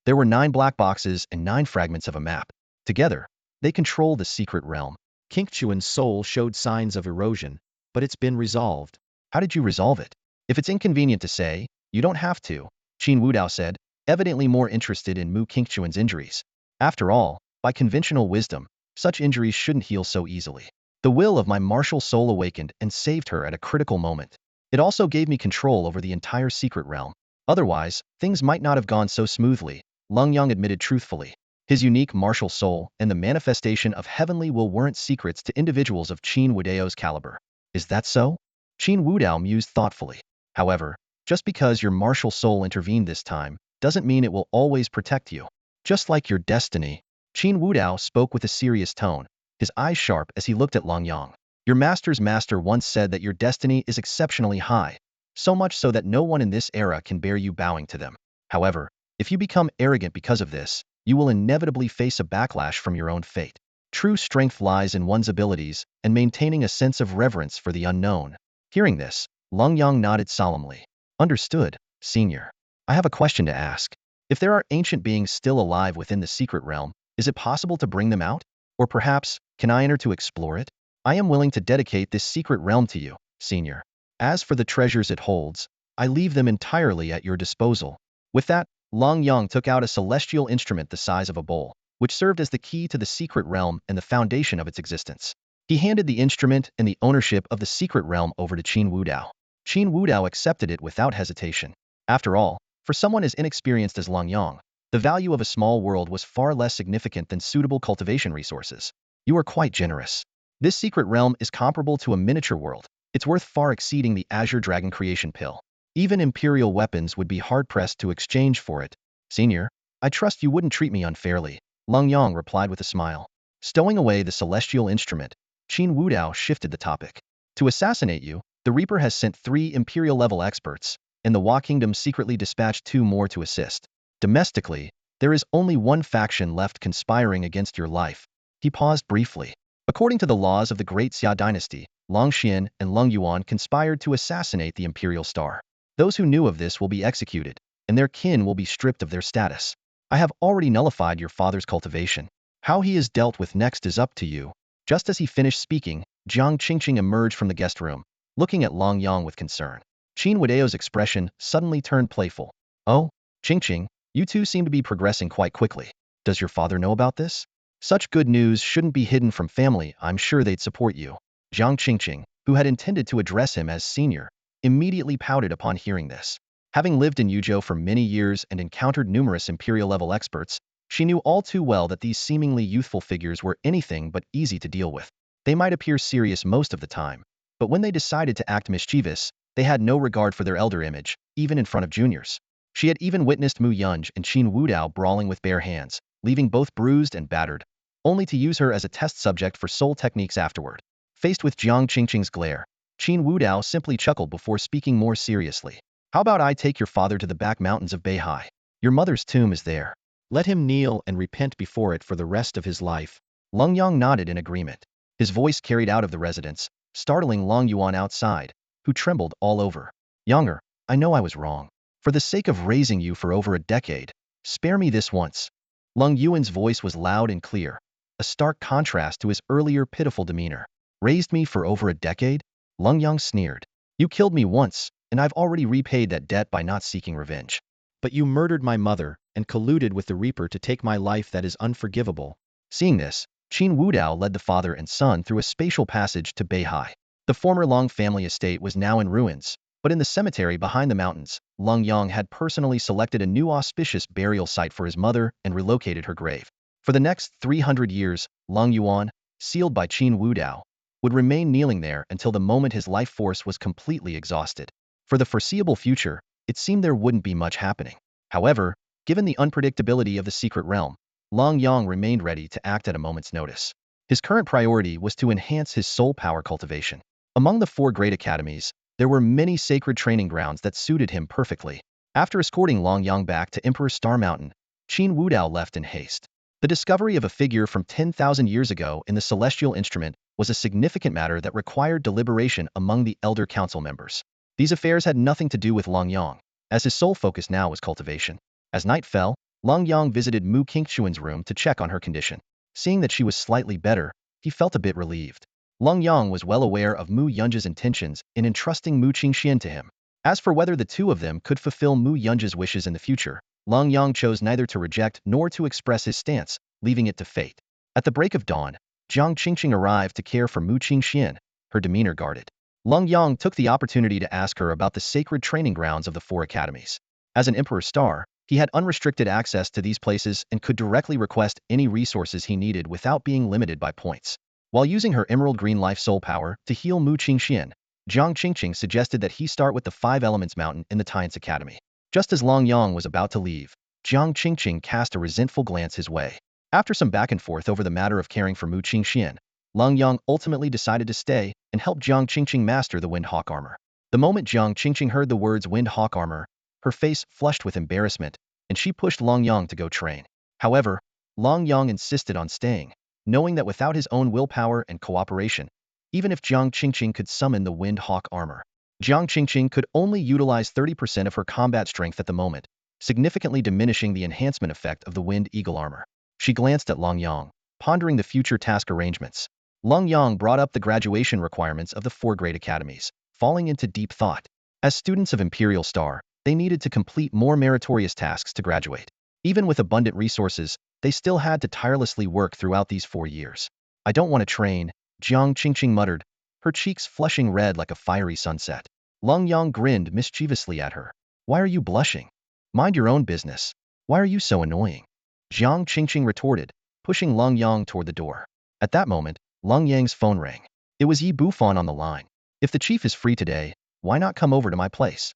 There were 9 black boxes and 9 fragments of a map. Together, they control the secret realm. Qingquan's soul showed signs of erosion, but it's been resolved. How did you resolve it? If it's inconvenient to say, you don't have to, Qin Wudao said, evidently more interested in Mu Qingquan's injuries. After all, by conventional wisdom, such injuries shouldn't heal so easily. The will of my martial soul awakened and saved her at a critical moment. It also gave me control over the entire secret realm. Otherwise, things might not have gone so smoothly, Lung Yang admitted truthfully. His unique martial soul and the manifestation of heavenly will weren't secrets to individuals of Qin Wudao's caliber. Is that so? Qin Wudao mused thoughtfully. However, just because your martial soul intervened this time, doesn't mean it will always protect you. Just like your destiny. Qin Wudao spoke with a serious tone, his eyes sharp as he looked at Lung Yang. Your master's master once said that your destiny is exceptionally high, so much so that no one in this era can bear you bowing to them. However, if you become arrogant because of this, you will inevitably face a backlash from your own fate. True strength lies in one's abilities and maintaining a sense of reverence for the unknown. Hearing this, Lung Yang nodded solemnly. Understood, senior. I have a question to ask. If there are ancient beings still alive within the secret realm, is it possible to bring them out? Or perhaps, can I enter to explore it? I am willing to dedicate this secret realm to you, senior. As for the treasures it holds, I leave them entirely at your disposal. With that, Lung Yang took out a celestial instrument the size of a bowl, which served as the key to the secret realm and the foundation of its existence. He handed the instrument and the ownership of the secret realm over to Qin Wudao. Qin Wudao accepted it without hesitation. After all, for someone as inexperienced as Lung Yang, the value of a small world was far less significant than suitable cultivation resources. You are quite generous. This secret realm is comparable to a miniature world. It's worth far exceeding the Azure Dragon creation pill. Even Imperial weapons would be hard-pressed to exchange for it. Senior, I trust you wouldn't treat me unfairly, Lung Yang replied with a smile. Stowing away the celestial instrument, Qin Wudao shifted the topic. To assassinate you, the Reaper has sent 3 Imperial-level experts, and the Wa Kingdom secretly dispatched 2 more to assist. Domestically, there is only one faction left conspiring against your life. He paused briefly. According to the laws of the Great Xia dynasty, Long Xian and Lung Yuan conspired to assassinate the Imperial Star. Those who knew of this will be executed, and their kin will be stripped of their status. I have already nullified your father's cultivation. How he is dealt with next is up to you. Just as he finished speaking, Jiang Qingqing emerged from the guest room, looking at Lung Yang with concern. Qin Wudao's expression suddenly turned playful. Oh, Qingqing, you two seem to be progressing quite quickly. Does your father know about this? Such good news shouldn't be hidden from family. I'm sure they'd support you. Jiang Qingqing, who had intended to address him as senior, immediately pouted upon hearing this. Having lived in Yuzhou for many years and encountered numerous Imperial-level experts, she knew all too well that these seemingly youthful figures were anything but easy to deal with. They might appear serious most of the time, But when they decided to act mischievous, they had no regard for their elder image, even in front of juniors. She had even witnessed Mu Yunj and Qin Wudao brawling with bare hands, leaving both bruised and battered, only to use her as a test subject for soul techniques afterward. Faced with Jiang Qingqing's glare, Qin Wudao simply chuckled before speaking more seriously. How about I take your father to the back mountains of Beihai? Your mother's tomb is there. Let him kneel and repent before it for the rest of his life. Lenyang nodded in agreement. His voice carried out of the residence, startling Long Yuan outside, who trembled all over. Younger, I know I was wrong. For the sake of raising you for over a decade, spare me this once. Lung Yuan's voice was loud and clear, a stark contrast to his earlier pitiful demeanor. Raised me for over a decade? Lung Yang sneered. You killed me once, and I've already repaid that debt by not seeking revenge. But you murdered my mother and colluded with the Reaper to take my life. That is unforgivable. Seeing this, Qin Wudao led the father and son through a spatial passage to Beihai. The former Long family estate was now in ruins, but in the cemetery behind the mountains, Lung Yang had personally selected a new auspicious burial site for his mother and relocated her grave. For the next 300 years, Lung Yuan, sealed by Qin Wudao, would remain kneeling there until the moment his life force was completely exhausted. For the foreseeable future, it seemed there wouldn't be much happening. However, given the unpredictability of the secret realm, Long Yang remained ready to act at a moment's notice. His current priority was to enhance his soul power cultivation. Among the 4 great academies, there were many sacred training grounds that suited him perfectly. After escorting Long Yang back to Emperor Star Mountain, Qin Wudao left in haste. The discovery of a figure from 10,000 years ago in the celestial instrument was a significant matter that required deliberation among the Elder Council members. These affairs had nothing to do with Long Yang, as his sole focus now was cultivation. As night fell, Long Yang visited Mu Qingquan's room to check on her condition. Seeing that she was slightly better, he felt a bit relieved. Long Yang was well aware of Mu Yunj's intentions in entrusting Mu Qingxian to him. As for whether the two of them could fulfill Mu Yunj's wishes in the future, Long Yang chose neither to reject nor to express his stance, leaving it to fate. At the break of dawn, Jiang Qingqing arrived to care for Mu Qingxian, her demeanor guarded. Long Yang took the opportunity to ask her about the sacred training grounds of the 4 academies. As an Emperor Star, he had unrestricted access to these places and could directly request any resources he needed without being limited by points. While using her Emerald Green Life Soul Power to heal Mu Qingxian, Jiang Qingqing suggested that he start with the 5 Elements Mountain in the Tian's Academy. Just as Long Yang was about to leave, Jiang Qingqing cast a resentful glance his way. After some back and forth over the matter of caring for Mu Qingxian, Long Yang ultimately decided to stay and help Jiang Qingqing master the Wind Hawk armor. The moment Jiang Qingqing heard the words Wind Hawk armor, her face flushed with embarrassment, and she pushed Long Yang to go train. However, Long Yang insisted on staying, knowing that without his own willpower and cooperation, even if Jiang Qingqing could summon the Wind Hawk armor, Jiang Qingqing could only utilize 30% of her combat strength at the moment, significantly diminishing the enhancement effect of the Wind Eagle armor. She glanced at Long Yang, pondering the future task arrangements. Long Yang brought up the graduation requirements of the 4 great academies, falling into deep thought. As students of Imperial Star, they needed to complete more meritorious tasks to graduate. Even with abundant resources, they still had to tirelessly work throughout these 4 years. I don't want to train, Jiang Qingqing muttered, her cheeks flushing red like a fiery sunset. Long Yang grinned mischievously at her. Why are you blushing? Mind your own business. Why are you so annoying? Jiang Qingqing retorted, pushing Long Yang toward the door. At that moment, Long Yang's phone rang. It was Yi Bufan on the line. If the chief is free today, why not come over to my place?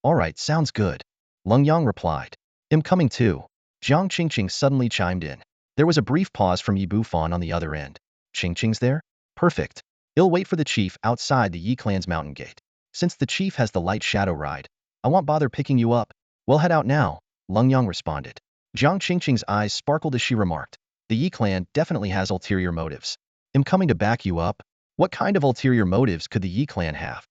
All right, sounds good. Long Yang replied. I'm coming too. Jiang Qingqing suddenly chimed in. There was a brief pause from Yi Bufan on the other end. Qingqing's there? Perfect. I'll wait for the chief outside the Yi clan's mountain gate. Since the chief has the light shadow ride, I won't bother picking you up. We'll head out now, Long Yang responded. Jiang Qingqing's eyes sparkled as she remarked. The Yi clan definitely has ulterior motives. I'm coming to back you up. What kind of ulterior motives could the Yi clan have?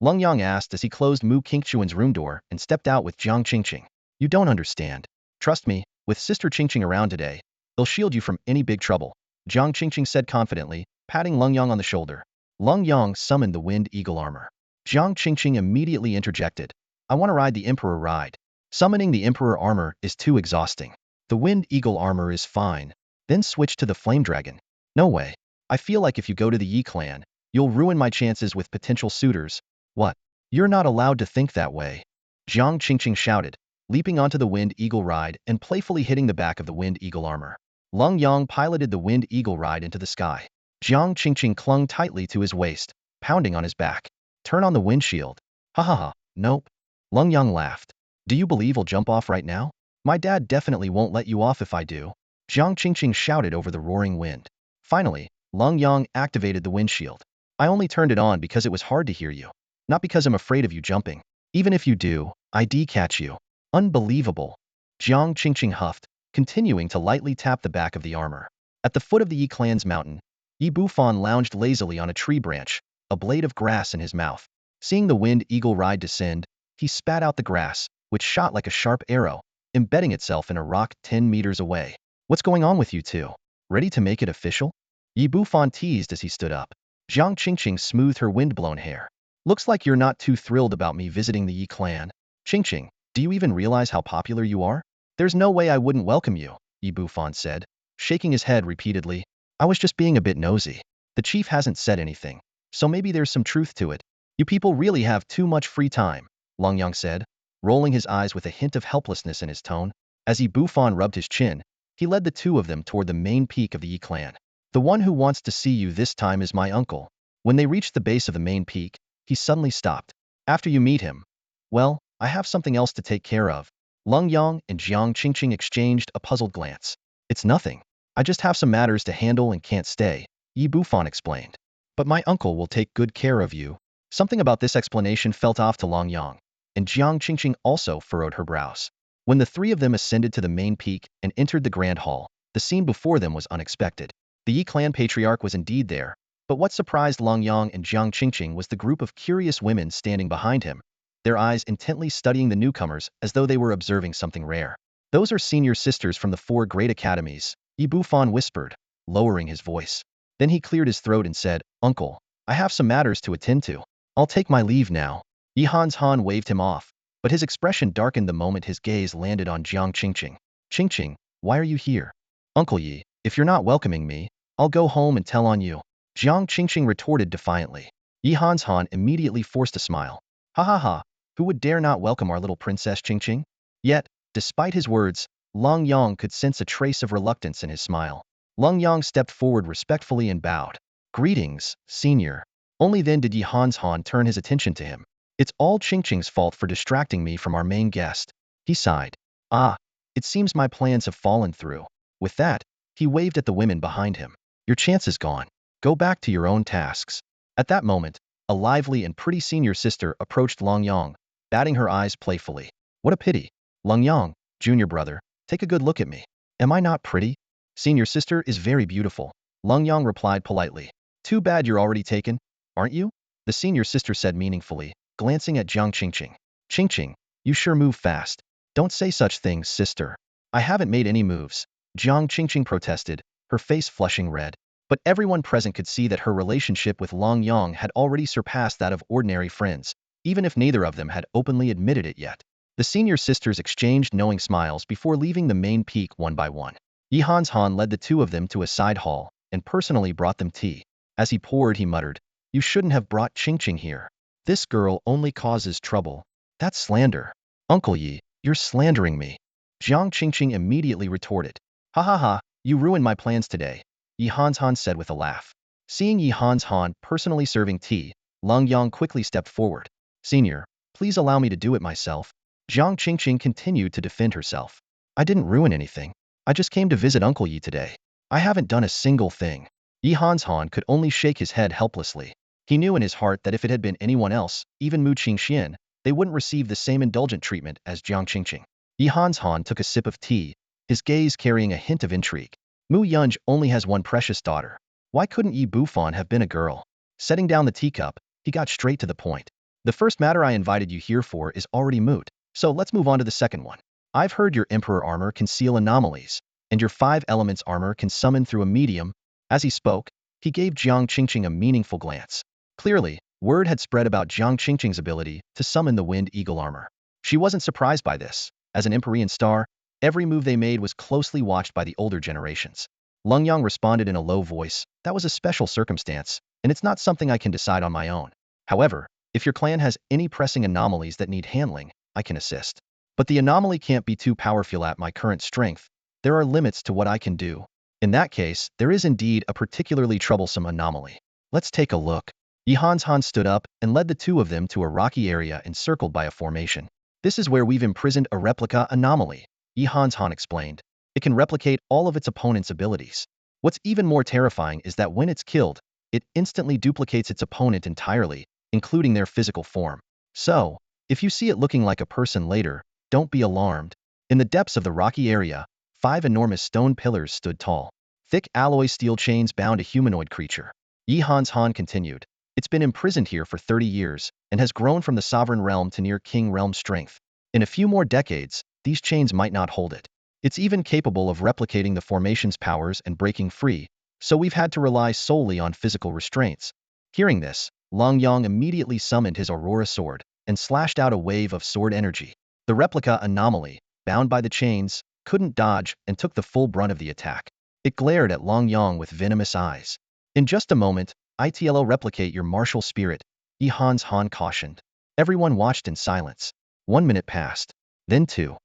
Long Yang asked as he closed Mu Qingquan's room door and stepped out with Jiang Qingqing. You don't understand. Trust me, with Sister Qingqing around today, they'll shield you from any big trouble, Jiang Qingqing said confidently, patting Long Yang on the shoulder. Long Yang summoned the Wind Eagle armor. Jiang Qingqing immediately interjected. I want to ride the Emperor ride. Summoning the Emperor armor is too exhausting. The Wind Eagle armor is fine. Then switch to the Flame Dragon. No way. I feel like if you go to the Yi clan, you'll ruin my chances with potential suitors. What? You're not allowed to think that way. Jiang Qingqing shouted, leaping onto the Wind Eagle ride and playfully hitting the back of the Wind Eagle armor. Long Yang piloted the Wind Eagle ride into the sky. Jiang Qingqing clung tightly to his waist, pounding on his back. Turn on the windshield. Ha ha ha, nope. Lenyang laughed. Do you believe I'll jump off right now? My dad definitely won't let you off if I do. Jiang Qingqing shouted over the roaring wind. Finally, Lenyang activated the windshield. I only turned it on because it was hard to hear you. Not because I'm afraid of you jumping. Even if you do, I'd catch you. Unbelievable. Jiang Qingqing huffed, continuing to lightly tap the back of the armor. At the foot of the Yi clan's mountain, Yi Bufan lounged lazily on a tree branch, a blade of grass in his mouth. Seeing the wind eagle ride descend, he spat out the grass, which shot like a sharp arrow, embedding itself in a rock 10 meters away. What's going on with you two? Ready to make it official? Yi Bufan teased as he stood up. Jiang Qingqing smoothed her wind-blown hair. Looks like you're not too thrilled about me visiting the Yi clan. Qingqing, do you even realize how popular you are? There's no way I wouldn't welcome you, Yi Bufan said, shaking his head repeatedly. I was just being a bit nosy. The chief hasn't said anything, so maybe there's some truth to it. You people really have too much free time, Lenyang said, rolling his eyes with a hint of helplessness in his tone. As Yi Bufan rubbed his chin, he led the two of them toward the main peak of the Yi clan. The one who wants to see you this time is my uncle. When they reached the base of the main peak, he suddenly stopped. After you meet him, well, I have something else to take care of. Lenyang and Jiang Qingqing exchanged a puzzled glance. It's nothing. I just have some matters to handle and can't stay, Yi Bufan explained. But my uncle will take good care of you. Something about this explanation felt off to Lenyang, and Jiang Qingqing also furrowed her brows. When the three of them ascended to the main peak and entered the grand hall, the scene before them was unexpected. The Yi clan patriarch was indeed there, but what surprised Lenyang and Jiang Qingqing was the group of curious women standing behind him, their eyes intently studying the newcomers as though they were observing something rare. Those are senior sisters from the 4 great academies, Yi Bufan whispered, lowering his voice. Then he cleared his throat and said, Uncle, I have some matters to attend to. I'll take my leave now. Yi Han waved him off, but his expression darkened the moment his gaze landed on Jiang Qingqing. Qingqing, why are you here? Uncle Yi, if you're not welcoming me, I'll go home and tell on you. Jiang Qingqing retorted defiantly. Yi Han immediately forced a smile. Ha ha ha, who would dare not welcome our little princess Qingqing? Yet, despite his words, Lenyang could sense a trace of reluctance in his smile. Lenyang stepped forward respectfully and bowed. Greetings, senior. Only then did Yi Han turn his attention to him. It's all Qingqing's fault for distracting me from our main guest. He sighed. Ah, it seems my plans have fallen through. With that, he waved at the women behind him. Your chance is gone. Go back to your own tasks. At that moment, a lively and pretty senior sister approached Lenyang, batting her eyes playfully. What a pity. Lenyang, junior brother, take a good look at me. Am I not pretty? Senior sister is very beautiful. Lenyang replied politely. Too bad you're already taken, aren't you? The senior sister said meaningfully, glancing at Jiang Qingqing. Qingqing, you sure move fast. Don't say such things, sister. I haven't made any moves. Jiang Qingqing protested, her face flushing red. But everyone present could see that her relationship with Lenyang had already surpassed that of ordinary friends, even if neither of them had openly admitted it yet. The senior sisters exchanged knowing smiles before leaving the main peak one by one. Yi Han led the two of them to a side hall and personally brought them tea. As he poured, he muttered, You shouldn't have brought Qingqing here. This girl only causes trouble. That's slander. Uncle Yi, you're slandering me. Jiang Qingqing immediately retorted. Ha ha ha, you ruined my plans today, Yi Han said with a laugh. Seeing Yi Han personally serving tea, Lenyang quickly stepped forward. Senior, please allow me to do it myself. Jiang Qingqing continued to defend herself. I didn't ruin anything. I just came to visit Uncle Yi today. I haven't done a single thing. Yi Han could only shake his head helplessly. He knew in his heart that if it had been anyone else, even Mu Qingxian, they wouldn't receive the same indulgent treatment as Jiang Qingqing. Yi Han took a sip of tea, his gaze carrying a hint of intrigue. Mu Yunj only has one precious daughter. Why couldn't Yi Bufan have been a girl? Setting down the teacup, he got straight to the point. The first matter I invited you here for is already moot, so let's move on to the second one. I've heard your Emperor armor can seal anomalies, and your 5 elements armor can summon through a medium. As he spoke, he gave Jiang Qingqing a meaningful glance. Clearly, word had spread about Jiang Qingqing's ability to summon the Wind Eagle armor. She wasn't surprised by this. As an Empyrean star, every move they made was closely watched by the older generations. Lenyang responded in a low voice, That was a special circumstance, and it's not something I can decide on my own. However, if your clan has any pressing anomalies that need handling, I can assist. But the anomaly can't be too powerful at my current strength. There are limits to what I can do. In that case, there is indeed a particularly troublesome anomaly. Let's take a look. Han stood up and led the two of them to a rocky area encircled by a formation. This is where we've imprisoned a replica anomaly, Han explained. It can replicate all of its opponent's abilities. What's even more terrifying is that when it's killed, it instantly duplicates its opponent entirely, including their physical form. So, if you see it looking like a person later, don't be alarmed. In the depths of the rocky area, 5 enormous stone pillars stood tall. Thick alloy steel chains bound a humanoid creature. Han continued. It's been imprisoned here for 30 years, and has grown from the sovereign realm to near king realm strength. In a few more decades, these chains might not hold it. It's even capable of replicating the formation's powers and breaking free, so we've had to rely solely on physical restraints. Hearing this, Lenyang immediately summoned his Aurora sword, and slashed out a wave of sword energy. The replica anomaly, bound by the chains, couldn't dodge and took the full brunt of the attack. It glared at Lenyang with venomous eyes. In just a moment, it'll replicate your martial spirit, Han cautioned. Everyone watched in silence. 1 minute passed. Then 2.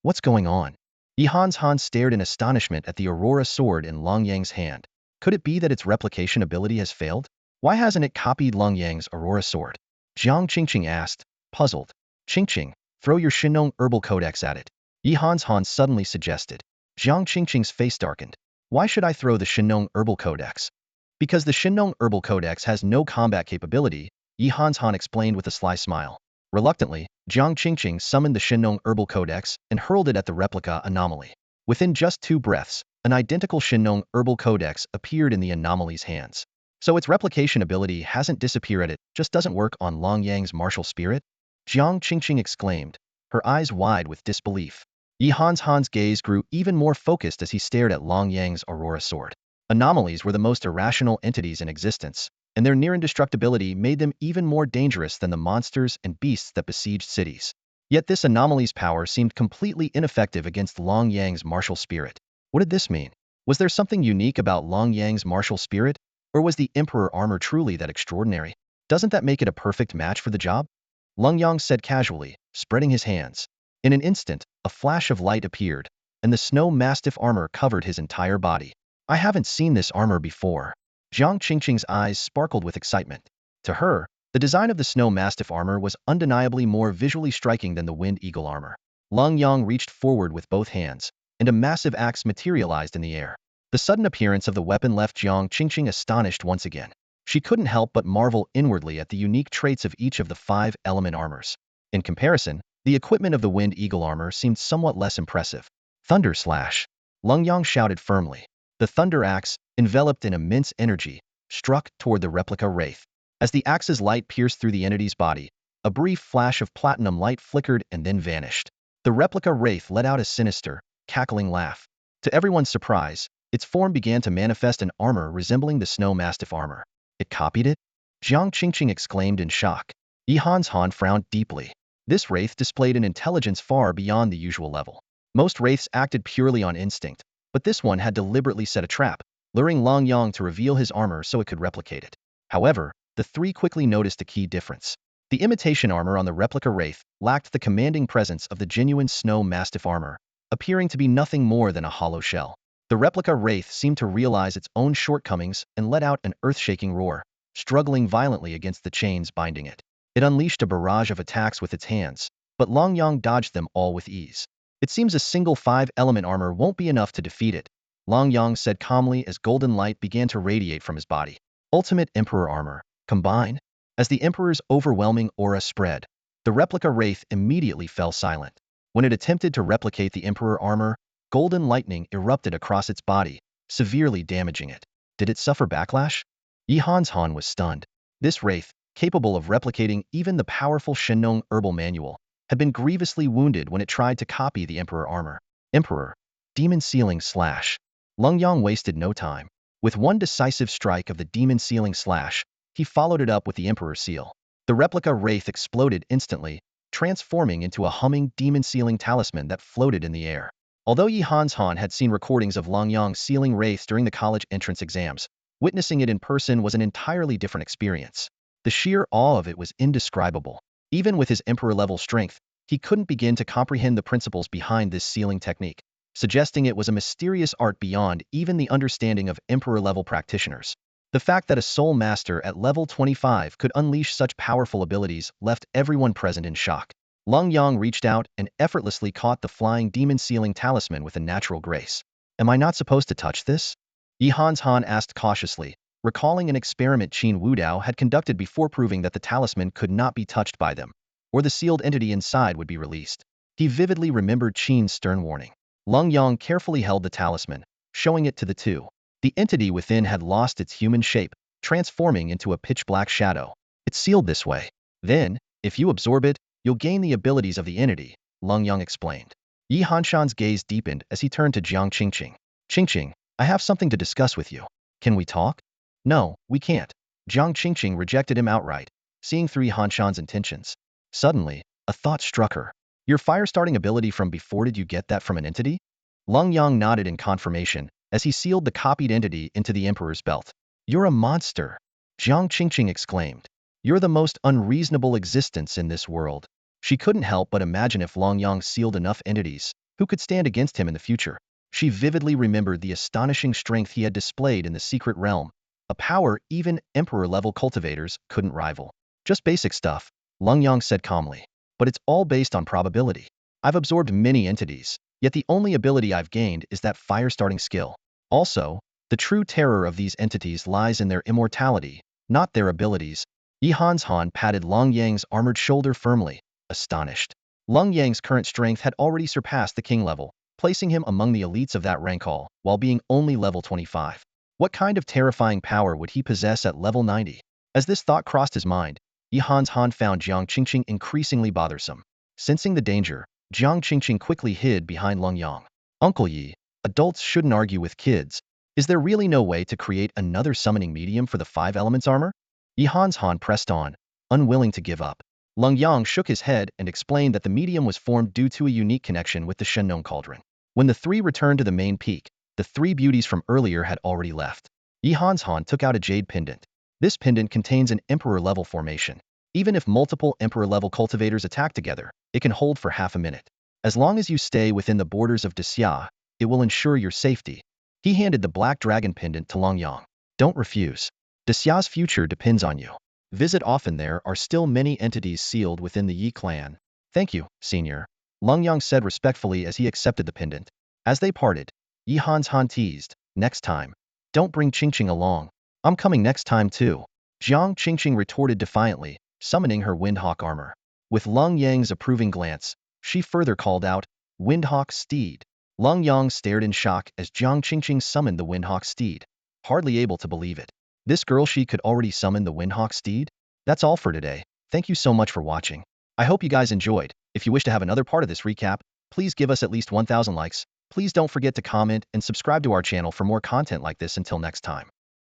What's going on? Han stared in astonishment at the Aurora sword in Lenyang's hand. Could it be that its replication ability has failed? Why hasn't it copied Lenyang's Aurora sword? Jiang Qingqing asked, puzzled. Qingqing, throw your Shin herbal codex at it. Han suddenly suggested. Jiang Qingqing's face darkened. Why should I throw the Shin herbal codex? Because the Shin herbal codex has no combat capability, Han explained with a sly smile. Reluctantly, Jiang Qingqing summoned the Shin herbal codex and hurled it at the replica anomaly. Within just 2 breaths, an identical Shin herbal codex appeared in the anomaly's hands. So its replication ability hasn't disappeared, it just doesn't work on martial spirit? Jiang Qingqing exclaimed, her eyes wide with disbelief. Han's gaze grew even more focused as he stared at Lenyang's Aurora sword. Anomalies were the most irrational entities in existence, and their near indestructibility made them even more dangerous than the monsters and beasts that besieged cities. Yet this anomaly's power seemed completely ineffective against Lenyang's martial spirit. What did this mean? Was there something unique about Lenyang's martial spirit? Or was the Emperor armor truly that extraordinary? Doesn't that make it a perfect match for the job? Lenyang said casually, spreading his hands. In an instant, a flash of light appeared, and the snow mastiff armor covered his entire body. I haven't seen this armor before. Jiang Qingqing's eyes sparkled with excitement. To her, the design of the snow mastiff armor was undeniably more visually striking than the wind eagle armor. Lenyang reached forward with both hands, and a massive axe materialized in the air. The sudden appearance of the weapon left Jiang Qingqing astonished once again. She couldn't help but marvel inwardly at the unique traits of each of the 5 element armors. In comparison, the equipment of the wind eagle armor seemed somewhat less impressive. Thunder slash! Lenyang shouted firmly. The thunder axe, enveloped in immense energy, struck toward the replica wraith. As the axe's light pierced through the entity's body, a brief flash of platinum light flickered and then vanished. The replica wraith let out a sinister, cackling laugh. To everyone's surprise, its form began to manifest an armor resembling the snow mastiff armor. It copied it? Jiang Qingqing exclaimed in shock. Han frowned deeply. This wraith displayed an intelligence far beyond the usual level. Most wraiths acted purely on instinct, but this one had deliberately set a trap, luring Lenyang to reveal his armor so it could replicate it. However, the 3 quickly noticed a key difference. The imitation armor on the replica wraith lacked the commanding presence of the genuine snow mastiff armor, appearing to be nothing more than a hollow shell. The replica wraith seemed to realize its own shortcomings and let out an earth-shaking roar, struggling violently against the chains binding it. It unleashed a barrage of attacks with its hands, but Lenyang dodged them all with ease. It seems a single 5-element armor won't be enough to defeat it, Lenyang said calmly as golden light began to radiate from his body. Ultimate Emperor armor, combine? As the Emperor's overwhelming aura spread, the replica wraith immediately fell silent. When it attempted to replicate the Emperor armor, golden lightning erupted across its body, severely damaging it. Did it suffer backlash? Han was stunned. This wraith, capable of replicating even the powerful Shin herbal manual, had been grievously wounded when it tried to copy the Emperor armor. Emperor, Demon Sealing Slash. Lenyang wasted no time. With one decisive strike of the Demon Sealing Slash, he followed it up with the Emperor Seal. The replica wraith exploded instantly, transforming into a humming Demon Sealing Talisman that floated in the air. Although Han had seen recordings of Lenyang sealing wraiths during the college entrance exams, witnessing it in person was an entirely different experience. The sheer awe of it was indescribable. Even with his Emperor-level strength, he couldn't begin to comprehend the principles behind this sealing technique, suggesting it was a mysterious art beyond even the understanding of Emperor-level practitioners. The fact that a soul master at level 25 could unleash such powerful abilities left everyone present in shock. Lenyang reached out and effortlessly caught the flying Demon Sealing Talisman with a natural grace. Am I not supposed to touch this? Han asked cautiously, recalling an experiment Qin Wudao had conducted before proving that the talisman could not be touched by them, or the sealed entity inside would be released. He vividly remembered Qin's stern warning. Lenyang carefully held the talisman, showing it to the two. The entity within had lost its human shape, transforming into a pitch-black shadow. It's sealed this way. Then, if you absorb it, you'll gain the abilities of the entity, Lenyang explained. Hanshan's gaze deepened as he turned to Jiang Qingqing. Qingqing, I have something to discuss with you. Can we talk? No, we can't. Jiang Qingqing rejected him outright, seeing through Hanshan's intentions. Suddenly, a thought struck her. Your fire-starting ability from before, did you get that from an entity? Lenyang nodded in confirmation as he sealed the copied entity into the Emperor's belt. You're a monster, Jiang Qingqing exclaimed. You're the most unreasonable existence in this world. She couldn't help but imagine if Lenyang sealed enough entities, who could stand against him in the future. She vividly remembered the astonishing strength he had displayed in the secret realm, a power even Emperor-level cultivators couldn't rival. Just basic stuff, Lenyang said calmly. But it's all based on probability. I've absorbed many entities, yet the only ability I've gained is that fire-starting skill. Also, the true terror of these entities lies in their immortality, not their abilities. Han patted Lenyang's armored shoulder firmly, astonished. Lenyang's current strength had already surpassed the king level, placing him among the elites of that rank while being only level 25. What kind of terrifying power would he possess at level 90? As this thought crossed his mind, Han found Jiang Qingqing increasingly bothersome. Sensing the danger, Jiang Qingqing quickly hid behind Lenyang. Uncle Yi, adults shouldn't argue with kids. Is there really no way to create another summoning medium for the 5 elements armor? Han pressed on, unwilling to give up. Lenyang shook his head and explained that the medium was formed due to a unique connection with the Shin cauldron. When the three returned to the main peak, the 3 beauties from earlier had already left. Han took out a jade pendant. This pendant contains an Emperor-level formation. Even if multiple Emperor-level cultivators attack together, it can hold for half a minute. As long as you stay within the borders of Disya, it will ensure your safety. He handed the black dragon pendant to Lenyang. Don't refuse. Disya's future depends on you. Visit often. There are still many entities sealed within the Yi clan. Thank you, senior, Lenyang said respectfully as he accepted the pendant. As they parted, Han teased, next time, don't bring Qingqing along. I'm coming next time too. Jiang Qingqing retorted defiantly, summoning her Windhawk armor. With Lenyang's approving glance, she further called out, Windhawk steed. Lenyang stared in shock as Jiang Qingqing summoned the Windhawk steed, hardly able to believe it. This girl, she could already summon the Windhawk steed? That's all for today. Thank you so much for watching. I hope you guys enjoyed. If you wish to have another part of this recap, please give us at least 1,000 likes. Please don't forget to comment and subscribe to our channel for more content like this. Until next time.